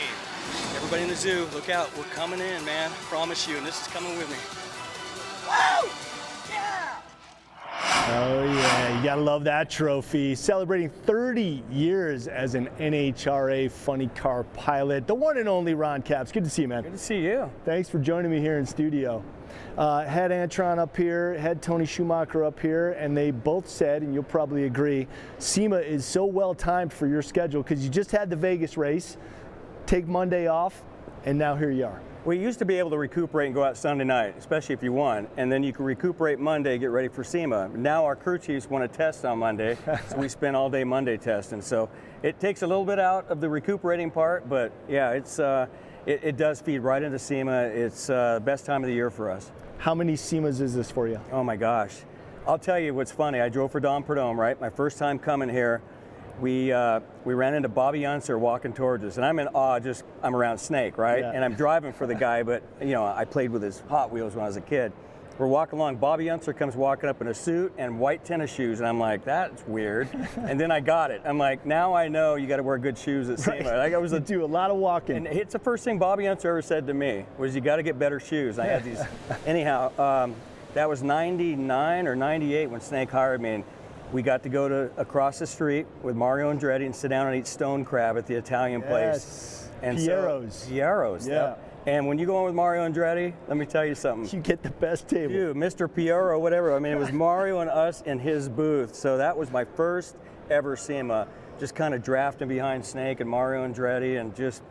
Everybody in the zoo, look out. We're coming in, man. Promise you, and this is coming with me. Woo! Oh yeah, you gotta love that trophy. Celebrating 30 years as an NHRA funny car pilot. The one and only Ron Capps. Good to see you, man. Good to see you. Thanks for joining me here in studio. Had Antron up here, had Tony Schumacher up here, and they both said, and you'll probably agree, SEMA is so well timed for your schedule because you just had the Vegas race, take Monday off, and now here you are. We used to be able to recuperate and go out Sunday night, especially if you won, and then you could recuperate Monday, get ready for SEMA. Now our crew chiefs want to test on Monday, so we spend all day Monday testing. So it takes a little bit out of the recuperating part, but yeah, it does feed right into SEMA. It's the best time of the year for us. How many SEMAs is this for you? Oh my gosh. I'll tell you what's funny. I drove for Dom Perdome, right? My first time coming here. We ran into Bobby Unser walking towards us, and I'm in awe. I'm around Snake, right? Yeah. And I'm driving for the guy, but you know, I played with his Hot Wheels when I was a kid. We're walking along. Bobby Unser comes walking up in a suit and white tennis shoes, and I'm like, that's weird. And then I got it. I'm like, now I know you got to wear good shoes at SEMA. Right. I do a lot of walking. And it's the first thing Bobby Unser ever said to me was, you got to get better shoes. I had these. Anyhow, that was '99 or '98 when Snake hired me. And we got to go to across the street with Mario Andretti and sit down and eat stone crab at the Italian place. And Piero's. Piero's. Yeah. And when you go in with Mario Andretti, let me tell you something. You get the best table. Dude, Mr. Piero, whatever. I mean, it was Mario and us in his booth. So that was my first ever SEMA. Just kind of drafting behind Snake and Mario Andretti and just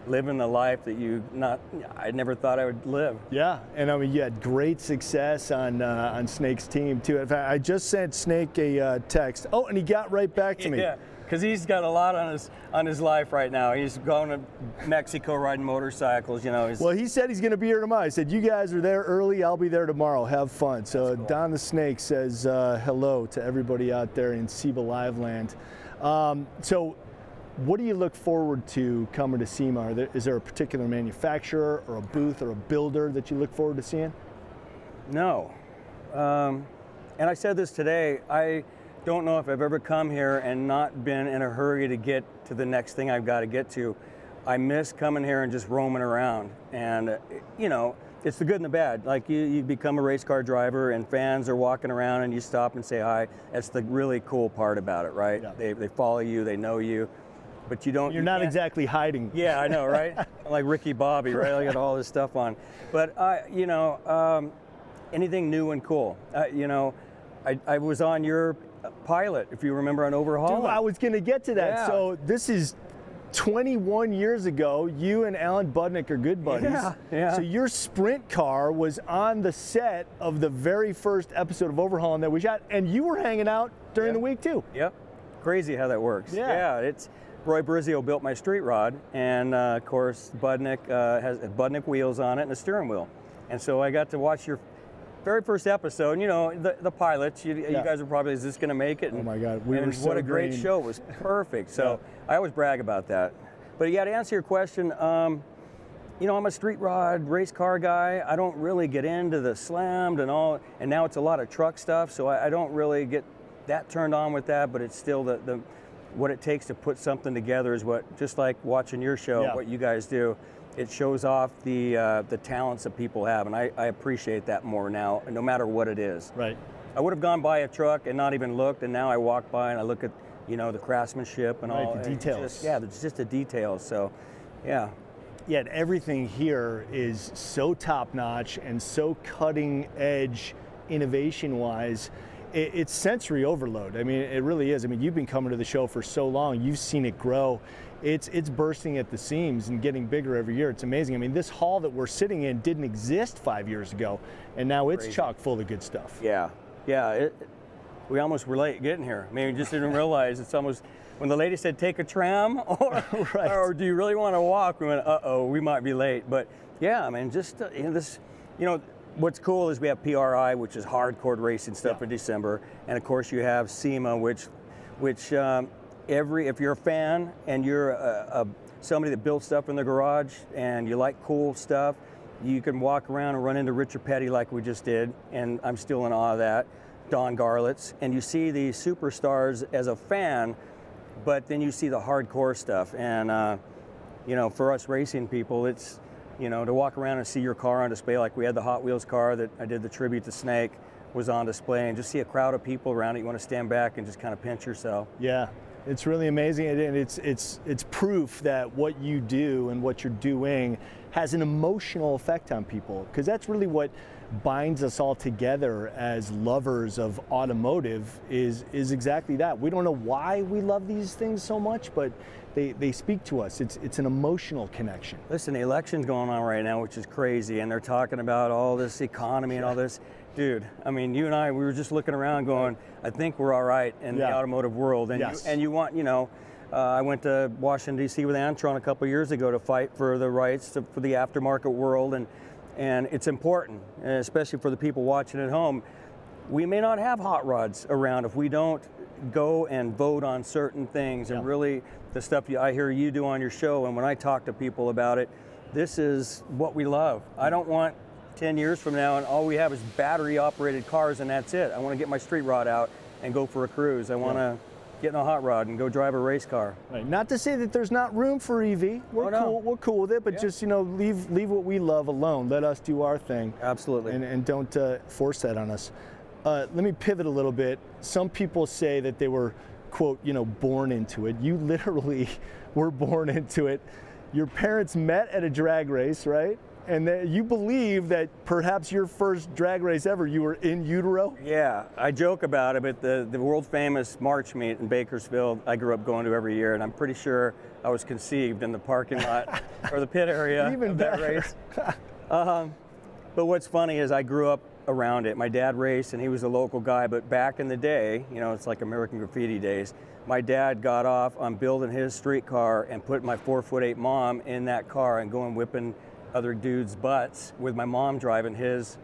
living the life that I never thought I would live. Yeah, and I mean, you had great success on Snake's team too. In fact, I just sent Snake a text. Oh, and he got right back to me. Yeah, because he's got a lot on his life right now. He's going to Mexico riding motorcycles, you know. Well, he said he's going to be here tomorrow. He said, you guys are there early, I'll be there tomorrow. Have fun. So cool. Don the Snake says hello to everybody out there in SEMA Live Land. So what do you look forward to coming to SEMA? Is there a particular manufacturer or a booth or a builder that you look forward to seeing? No. And I said this today, I don't know if I've ever come here and not been in a hurry to get to the next thing I've got to get to. I miss coming here and just roaming around. And, you know, it's the good and the bad. Like you become a race car driver and fans are walking around and you stop and say hi. That's the really cool part about it, right? Yeah. They follow you, they know you, but you don't. You're not exactly hiding. Yeah, I know, right? Like Ricky Bobby, right? I got all this stuff on. But, you know, anything new and cool. You know, I was on your pilot, if you remember, on Overhaul. Dude, I was going to get to that. Yeah. So this is 21 years ago. You and Alan Budnick are good buddies. Yeah. So your sprint car was on the set of the very first episode of Overhaul that we shot, and you were hanging out during the week too. Yep. Crazy how that works. Yeah. It's Roy Brizio built my street rod, and of course Budnick has Budnick wheels on it and a steering wheel, and so I got to watch your very first episode. You know, the pilots. You guys are probably, is this going to make it? And, oh my God, what a great show! It was perfect. So I always brag about that. But yeah, to answer your question, you know, I'm a street rod race car guy. I don't really get into the slammed and all, and now it's a lot of truck stuff. So I don't really get that turned on with that. But it's still the what it takes to put something together is what, just like watching your show, what you guys do. It shows off the talents that people have, and I appreciate that more now, no matter what it is. Right. I would have gone by a truck and not even looked, and now I walk by and I look at, you know, the craftsmanship and all the details. It's just the details. So, yeah. Yet everything here is so top notch and so cutting edge, innovation wise. It's sensory overload. I mean, it really is. I mean, you've been coming to the show for so long. You've seen it grow. It's bursting at the seams and getting bigger every year. It's amazing. I mean, this hall that we're sitting in didn't exist 5 years ago, and now it's chock full of good stuff. Yeah. We almost were late getting here. I mean, we just didn't realize it's almost, when the lady said take a tram or do you really want to walk, we went, uh-oh, we might be late. But yeah, I mean, just this, you know, what's cool is we have PRI, which is hardcore racing stuff in December, and of course you have SEMA, which if you're a fan and you're somebody that builds stuff in the garage and you like cool stuff, you can walk around and run into Richard Petty like we just did, and I'm still in awe of that, Don Garlitz, and you see these superstars as a fan, but then you see the hardcore stuff, and you know, for us racing people, it's, you know, to walk around and see your car on display, like we had the Hot Wheels car that I did the tribute to Snake, was on display, and just see a crowd of people around it, you want to stand back and just kind of pinch yourself. Yeah. It's really amazing, and it's proof that what you do and what you're doing has an emotional effect on people, because that's really what binds us all together as lovers of automotive is exactly that. We don't know why we love these things so much, but they speak to us. It's an emotional connection. Listen, the election's going on right now, which is crazy, and they're talking about all this economy and all this. Dude, I mean, you and I, we were just looking around going, I think we're all right in the automotive world. And you want, you know, I went to Washington, D.C. with Antron a couple years ago to fight for the rights for the aftermarket world, and it's important, especially for the people watching at home. We may not have hot rods around if we don't go and vote on certain things, and really the stuff I hear you do on your show, and when I talk to people about it, this is what we love. I don't want 10 years from now and all we have is battery operated cars and that's it. I want to get my street rod out and go for a cruise. I want to get in a hot rod and go drive a race car. Right. Not to say that there's not room for EV. We're cool with it, but just, you know, leave what we love alone. Let us do our thing. Absolutely. And don't force that on us. Let me pivot a little bit. Some people say that they were, quote, you know, born into it. You literally were born into it. Your parents met at a drag race, right? And you believe that perhaps your first drag race ever, you were in utero? Yeah, I joke about it, but the world famous March meet in Bakersfield, I grew up going to every year, and I'm pretty sure I was conceived in the parking lot or the pit area of that race. But what's funny is I grew up around it. My dad raced, and he was a local guy, but back in the day, you know, it's like American Graffiti days, my dad got off on building his street car and put my 4'8" mom in that car and going whipping other dudes' butts with my mom driving his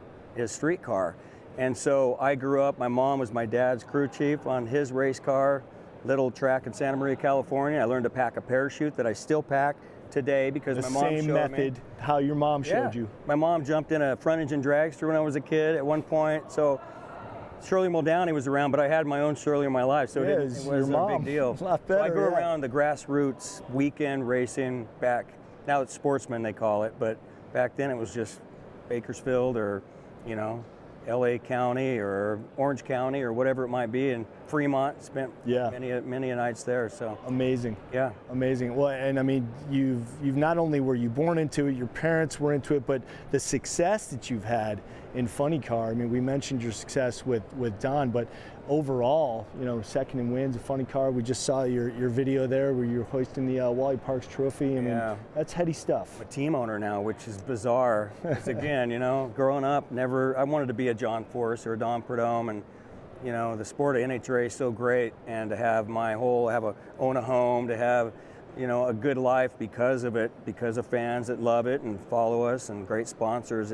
street car. And so I grew up, my mom was my dad's crew chief on his race car, little track in Santa Maria, California. I learned to pack a parachute that I still pack today because my mom showed me. The same method, how your mom showed you. My mom jumped in a front engine dragster when I was a kid at one point. So Shirley Muldowney was around, but I had my own Shirley in my life, so it wasn't a big deal. A lot better, so I grew around the grassroots weekend racing back. Now it's sportsman, they call it, but back then it was just Bakersfield or, LA County or Orange County or whatever it might be, and Fremont. Spent many nights there. So amazing. Yeah, amazing. Well, and I mean, you've not only were you born into it, your parents were into it, but the success that you've had in Funny Car. I mean, we mentioned your success with Don, but overall, second in wins, a Funny Car. We just saw your video there where you're hoisting the Wally Parks Trophy. I mean, that's heady stuff. I'm a team owner now, which is bizarre. Because again, growing up, I wanted to be a John Force or a Don Prudhomme, and the sport of NHRA is so great, and to have own a home, to have a good life because of it, because of fans that love it and follow us and great sponsors.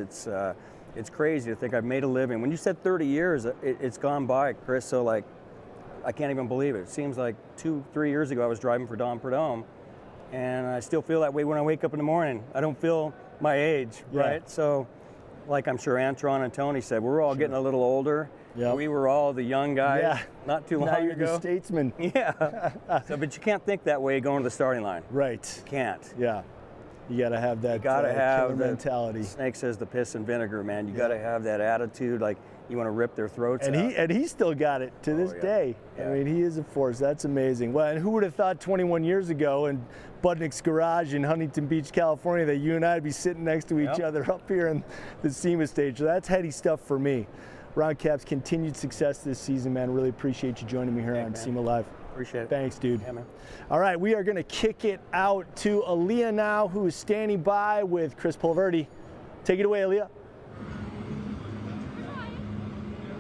It's crazy to think I've made a living. When you said 30 years, it's gone by, Chris, so I can't even believe it. It seems like 2-3 years ago I was driving for Don Prudhomme, and I still feel that way when I wake up in the morning. I don't feel my age, right? So, like I'm sure Antron and Tony said, we're all getting a little older. Yep. We were all the young guys not too long ago. Now you're the statesman. Yeah. But you can't think that way going to the starting line. Right. You can't. Yeah. You got to have that killer mentality. Snake says the piss and vinegar, man. You got to have that attitude, like you want to rip their throats out. And he still got it to this day. Yeah. I mean, he is a force. That's amazing. Well, and who would have thought 21 years ago in Budnick's garage in Huntington Beach, California, that you and I would be sitting next to each other up here in the SEMA stage. So that's heady stuff for me. Ron Capps, continued success this season, man. Really appreciate you joining me here on SEMA Live. Appreciate it. Thanks, dude. Yeah, man. All right, we are going to kick it out to Alliyah now, who is standing by with Chris Pulverti. Take it away, Alliyah.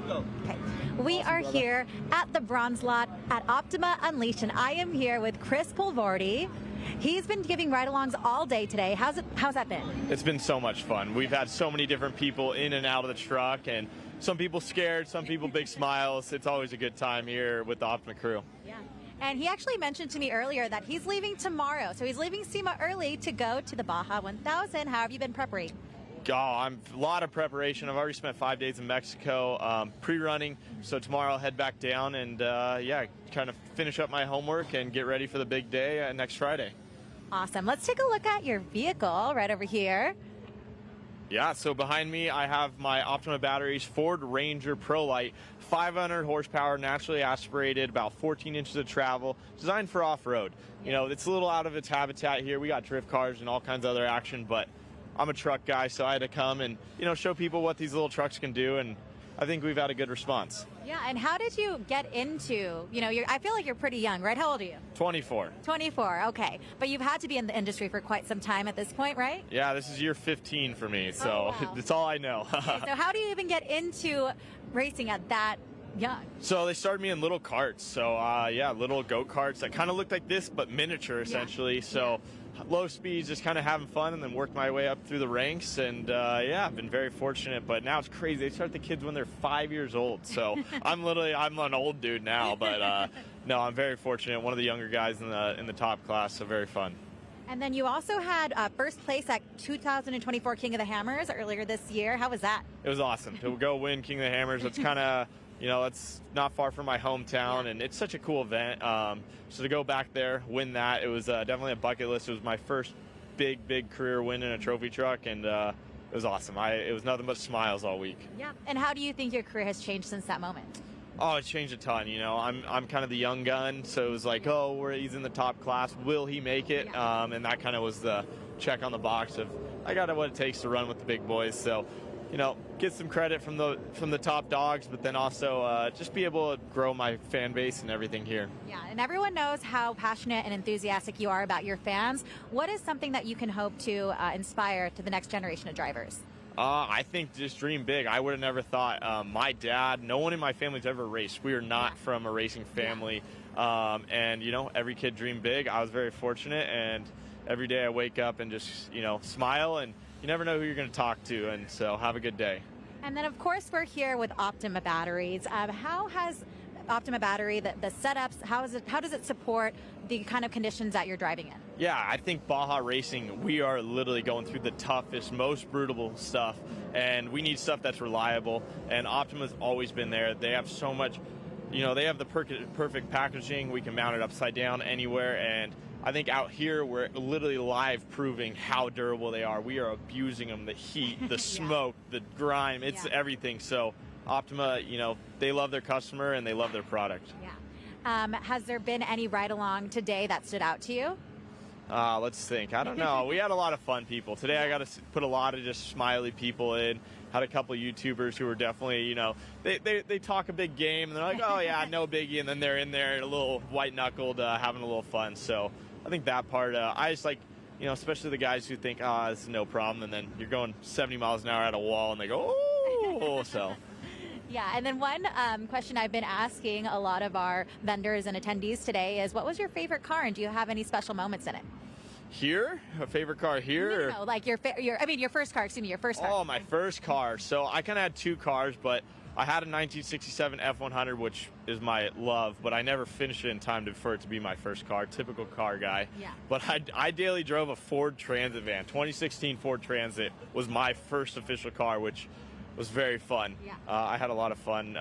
Okay. We are here at the Bronze Lot at Optima Unleashed, and I am here with Chris Pulverti. He's been giving ride-alongs all day today. How's that been? It's been so much fun. We've had so many different people in and out of the truck, and some people scared, some people big smiles. It's always a good time here with the Optima crew. Yeah. And he actually mentioned to me earlier that he's leaving tomorrow. So he's leaving SEMA early to go to the Baja 1000. How have you been preparing? A lot of preparation. I've already spent 5 days in Mexico pre-running, so tomorrow I'll head back down and kind of finish up my homework and get ready for the big day next Friday. Awesome. Let's take a look at your vehicle right over here. Yeah, so behind me I have my Optima Batteries Ford Ranger Pro Light, 500 horsepower, naturally aspirated, about 14 inches of travel, designed for off-road. It's a little out of its habitat here. We got drift cars and all kinds of other action, but I'm a truck guy, so I had to come and, show people what these little trucks can do, and I think we've had a good response. Yeah, and how did you get into, I feel like you're pretty young, right? How old are you? 24. 24, okay. But you've had to be in the industry for quite some time at this point, right? Yeah, this is year 15 for me, so It's all I know. Okay, so how do you even get into racing at that young? So they started me in little carts, so little go-karts that kind of looked like this, but miniature essentially, so low speeds, just kind of having fun, and then worked my way up through the ranks, and I've been very fortunate. But now it's crazy. They start the kids when they're 5 years old, so I'm an old dude now. But no, I'm very fortunate. One of the younger guys in the top class, so very fun. And then you also had first place at 2024 King of the Hammers earlier this year. How was that? It was awesome to go win King of the Hammers. It's kind of it's not far from my hometown, and it's such a cool event. So to go back there, win that, it was definitely a bucket list. It was my first big career win in a trophy truck, and it was awesome. It was nothing but smiles all week. Yeah. And how do you think your career has changed since that moment? Oh, it's changed a ton. I'm kind of the young gun, so it was like, he's in the top class. Will he make it? Yeah. And that kind of was the check on the box of I got what it takes to run with the big boys. So, get some credit from the top dogs, but then also just be able to grow my fan base and everything here. Yeah, and everyone knows how passionate and enthusiastic you are about your fans. What is something that you can hope to inspire to the next generation of drivers? I think just dream big. I would have never thought. My dad, no one in my family's ever raced. We are not from a racing family. And, every kid dreamed big. I was very fortunate, and every day I wake up and just, smile, and you never know who you're going to talk to, and so have a good day. And then, of course, we're here with Optima Batteries. How has Optima Battery, the setups, how does it support the kind of conditions that you're driving in? Yeah, I think Baja Racing, we are literally going through the toughest, most brutal stuff, and we need stuff that's reliable, and Optima's always been there. They have so much, they have the perfect packaging. We can mount it upside down anywhere, and I think out here we're literally live proving how durable they are. We are abusing them, the heat, the smoke, the grime, it's everything. So Optima, they love their customer and they love their product. Yeah. Has there been any ride-along today that stood out to you? Let's think. I don't know. We had a lot of fun people. Today I got to put a lot of just smiley people in. Had a couple of YouTubers who were definitely, they talk a big game and they're like, oh yeah, no biggie. And then they're in there a little white-knuckled, having a little fun. So I think that part, I just like, especially the guys who think, this is no problem. And then you're going 70 miles an hour at a wall and they go, oh, so. Yeah, and then one question I've been asking a lot of our vendors and attendees today is, what was your favorite car, and do you have any special moments in it? Here? A favorite car here? No, like your first car, excuse me, your first car. Oh, my first car. So I kind of had two cars, but I had a 1967 F100, which is my love, but I never finished it in time for it to be my first car. Typical car guy. Yeah. But I daily drove a Ford Transit van. 2016 Ford Transit was my first official car, which was very fun. Yeah. I had a lot of fun.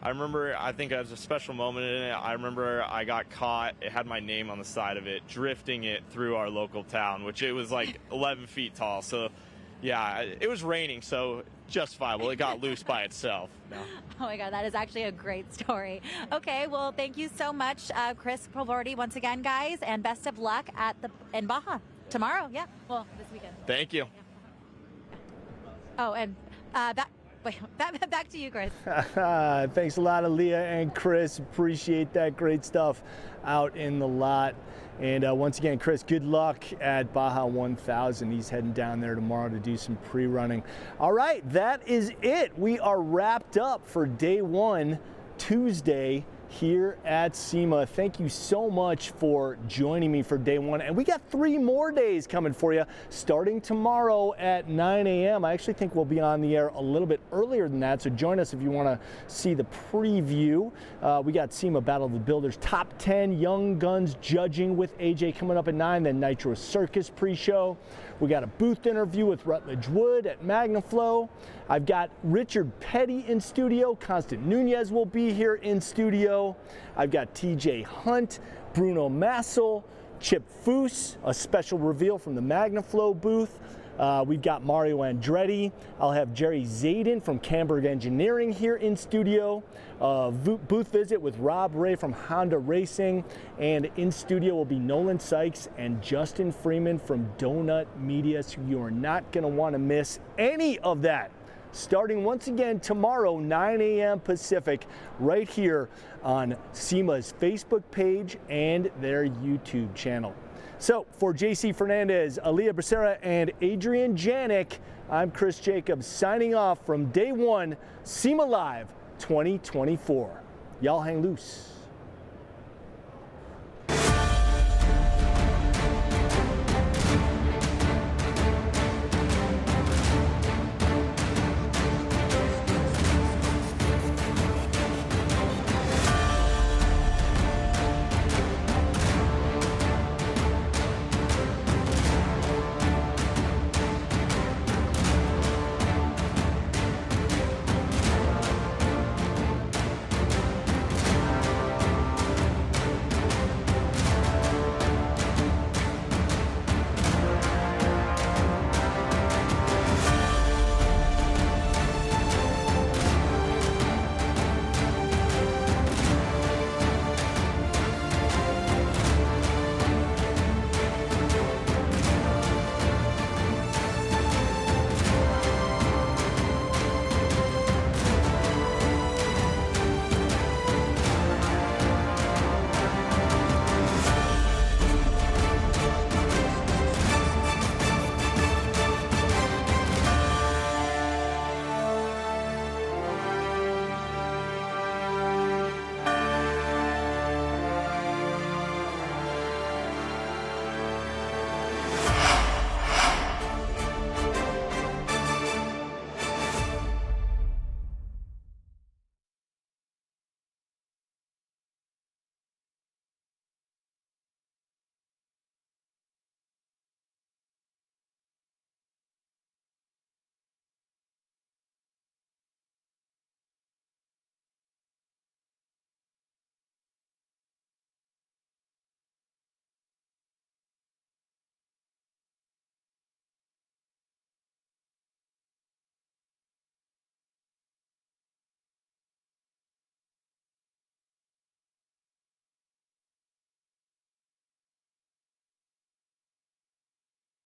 I remember, I think it was a special moment in it. I remember I got caught. It had my name on the side of it, drifting it through our local town, which it was like 11 feet tall. So, yeah, it was raining, so justifiable. It got loose by itself. No. Oh my God, that is actually a great story. Okay, well, thank you so much, Chris Provorti, once again, guys, and best of luck in Baja tomorrow. Yeah, well, this weekend. Thank you. Oh, and back to you, Chris. Thanks a lot, Alliyah and Chris. Appreciate that. Great stuff out in the lot. And once again, Chris, good luck at Baja 1000. He's heading down there tomorrow to do some pre-running. All right, that is it. We are wrapped up for day one, Tuesday, here at SEMA. Thank you so much for joining me for day one. And we got 3 more days coming for you, starting tomorrow at 9 a.m. I actually think we'll be on the air a little bit earlier than that, so join us if you want to see the preview. We got SEMA Battle of the Builders Top 10 Young Guns judging with AJ coming up at 9, then Nitro Circus pre-show. We got a booth interview with Rutledge Wood at Magnaflow. I've got Richard Petty in studio. Constant Nunez will be here in studio. I've got TJ Hunt, Bruno Massel, Chip Foose, a special reveal from the Magnaflow booth. We've got Mario Andretti. I'll have Jerry Zayden from Camberg Engineering here in studio. Booth visit with Rob Ray from Honda Racing. And in studio will be Nolan Sykes and Justin Freeman from Donut Media. So you are not going to want to miss any of that. Starting once again tomorrow, 9 a.m. Pacific, right here on SEMA's Facebook page and their YouTube channel. So for JC Fernandez, Alliyah Becerra, and Adrienne Janic, I'm Chris Jacobs signing off from day one, SEMA Live 2024. Y'all hang loose.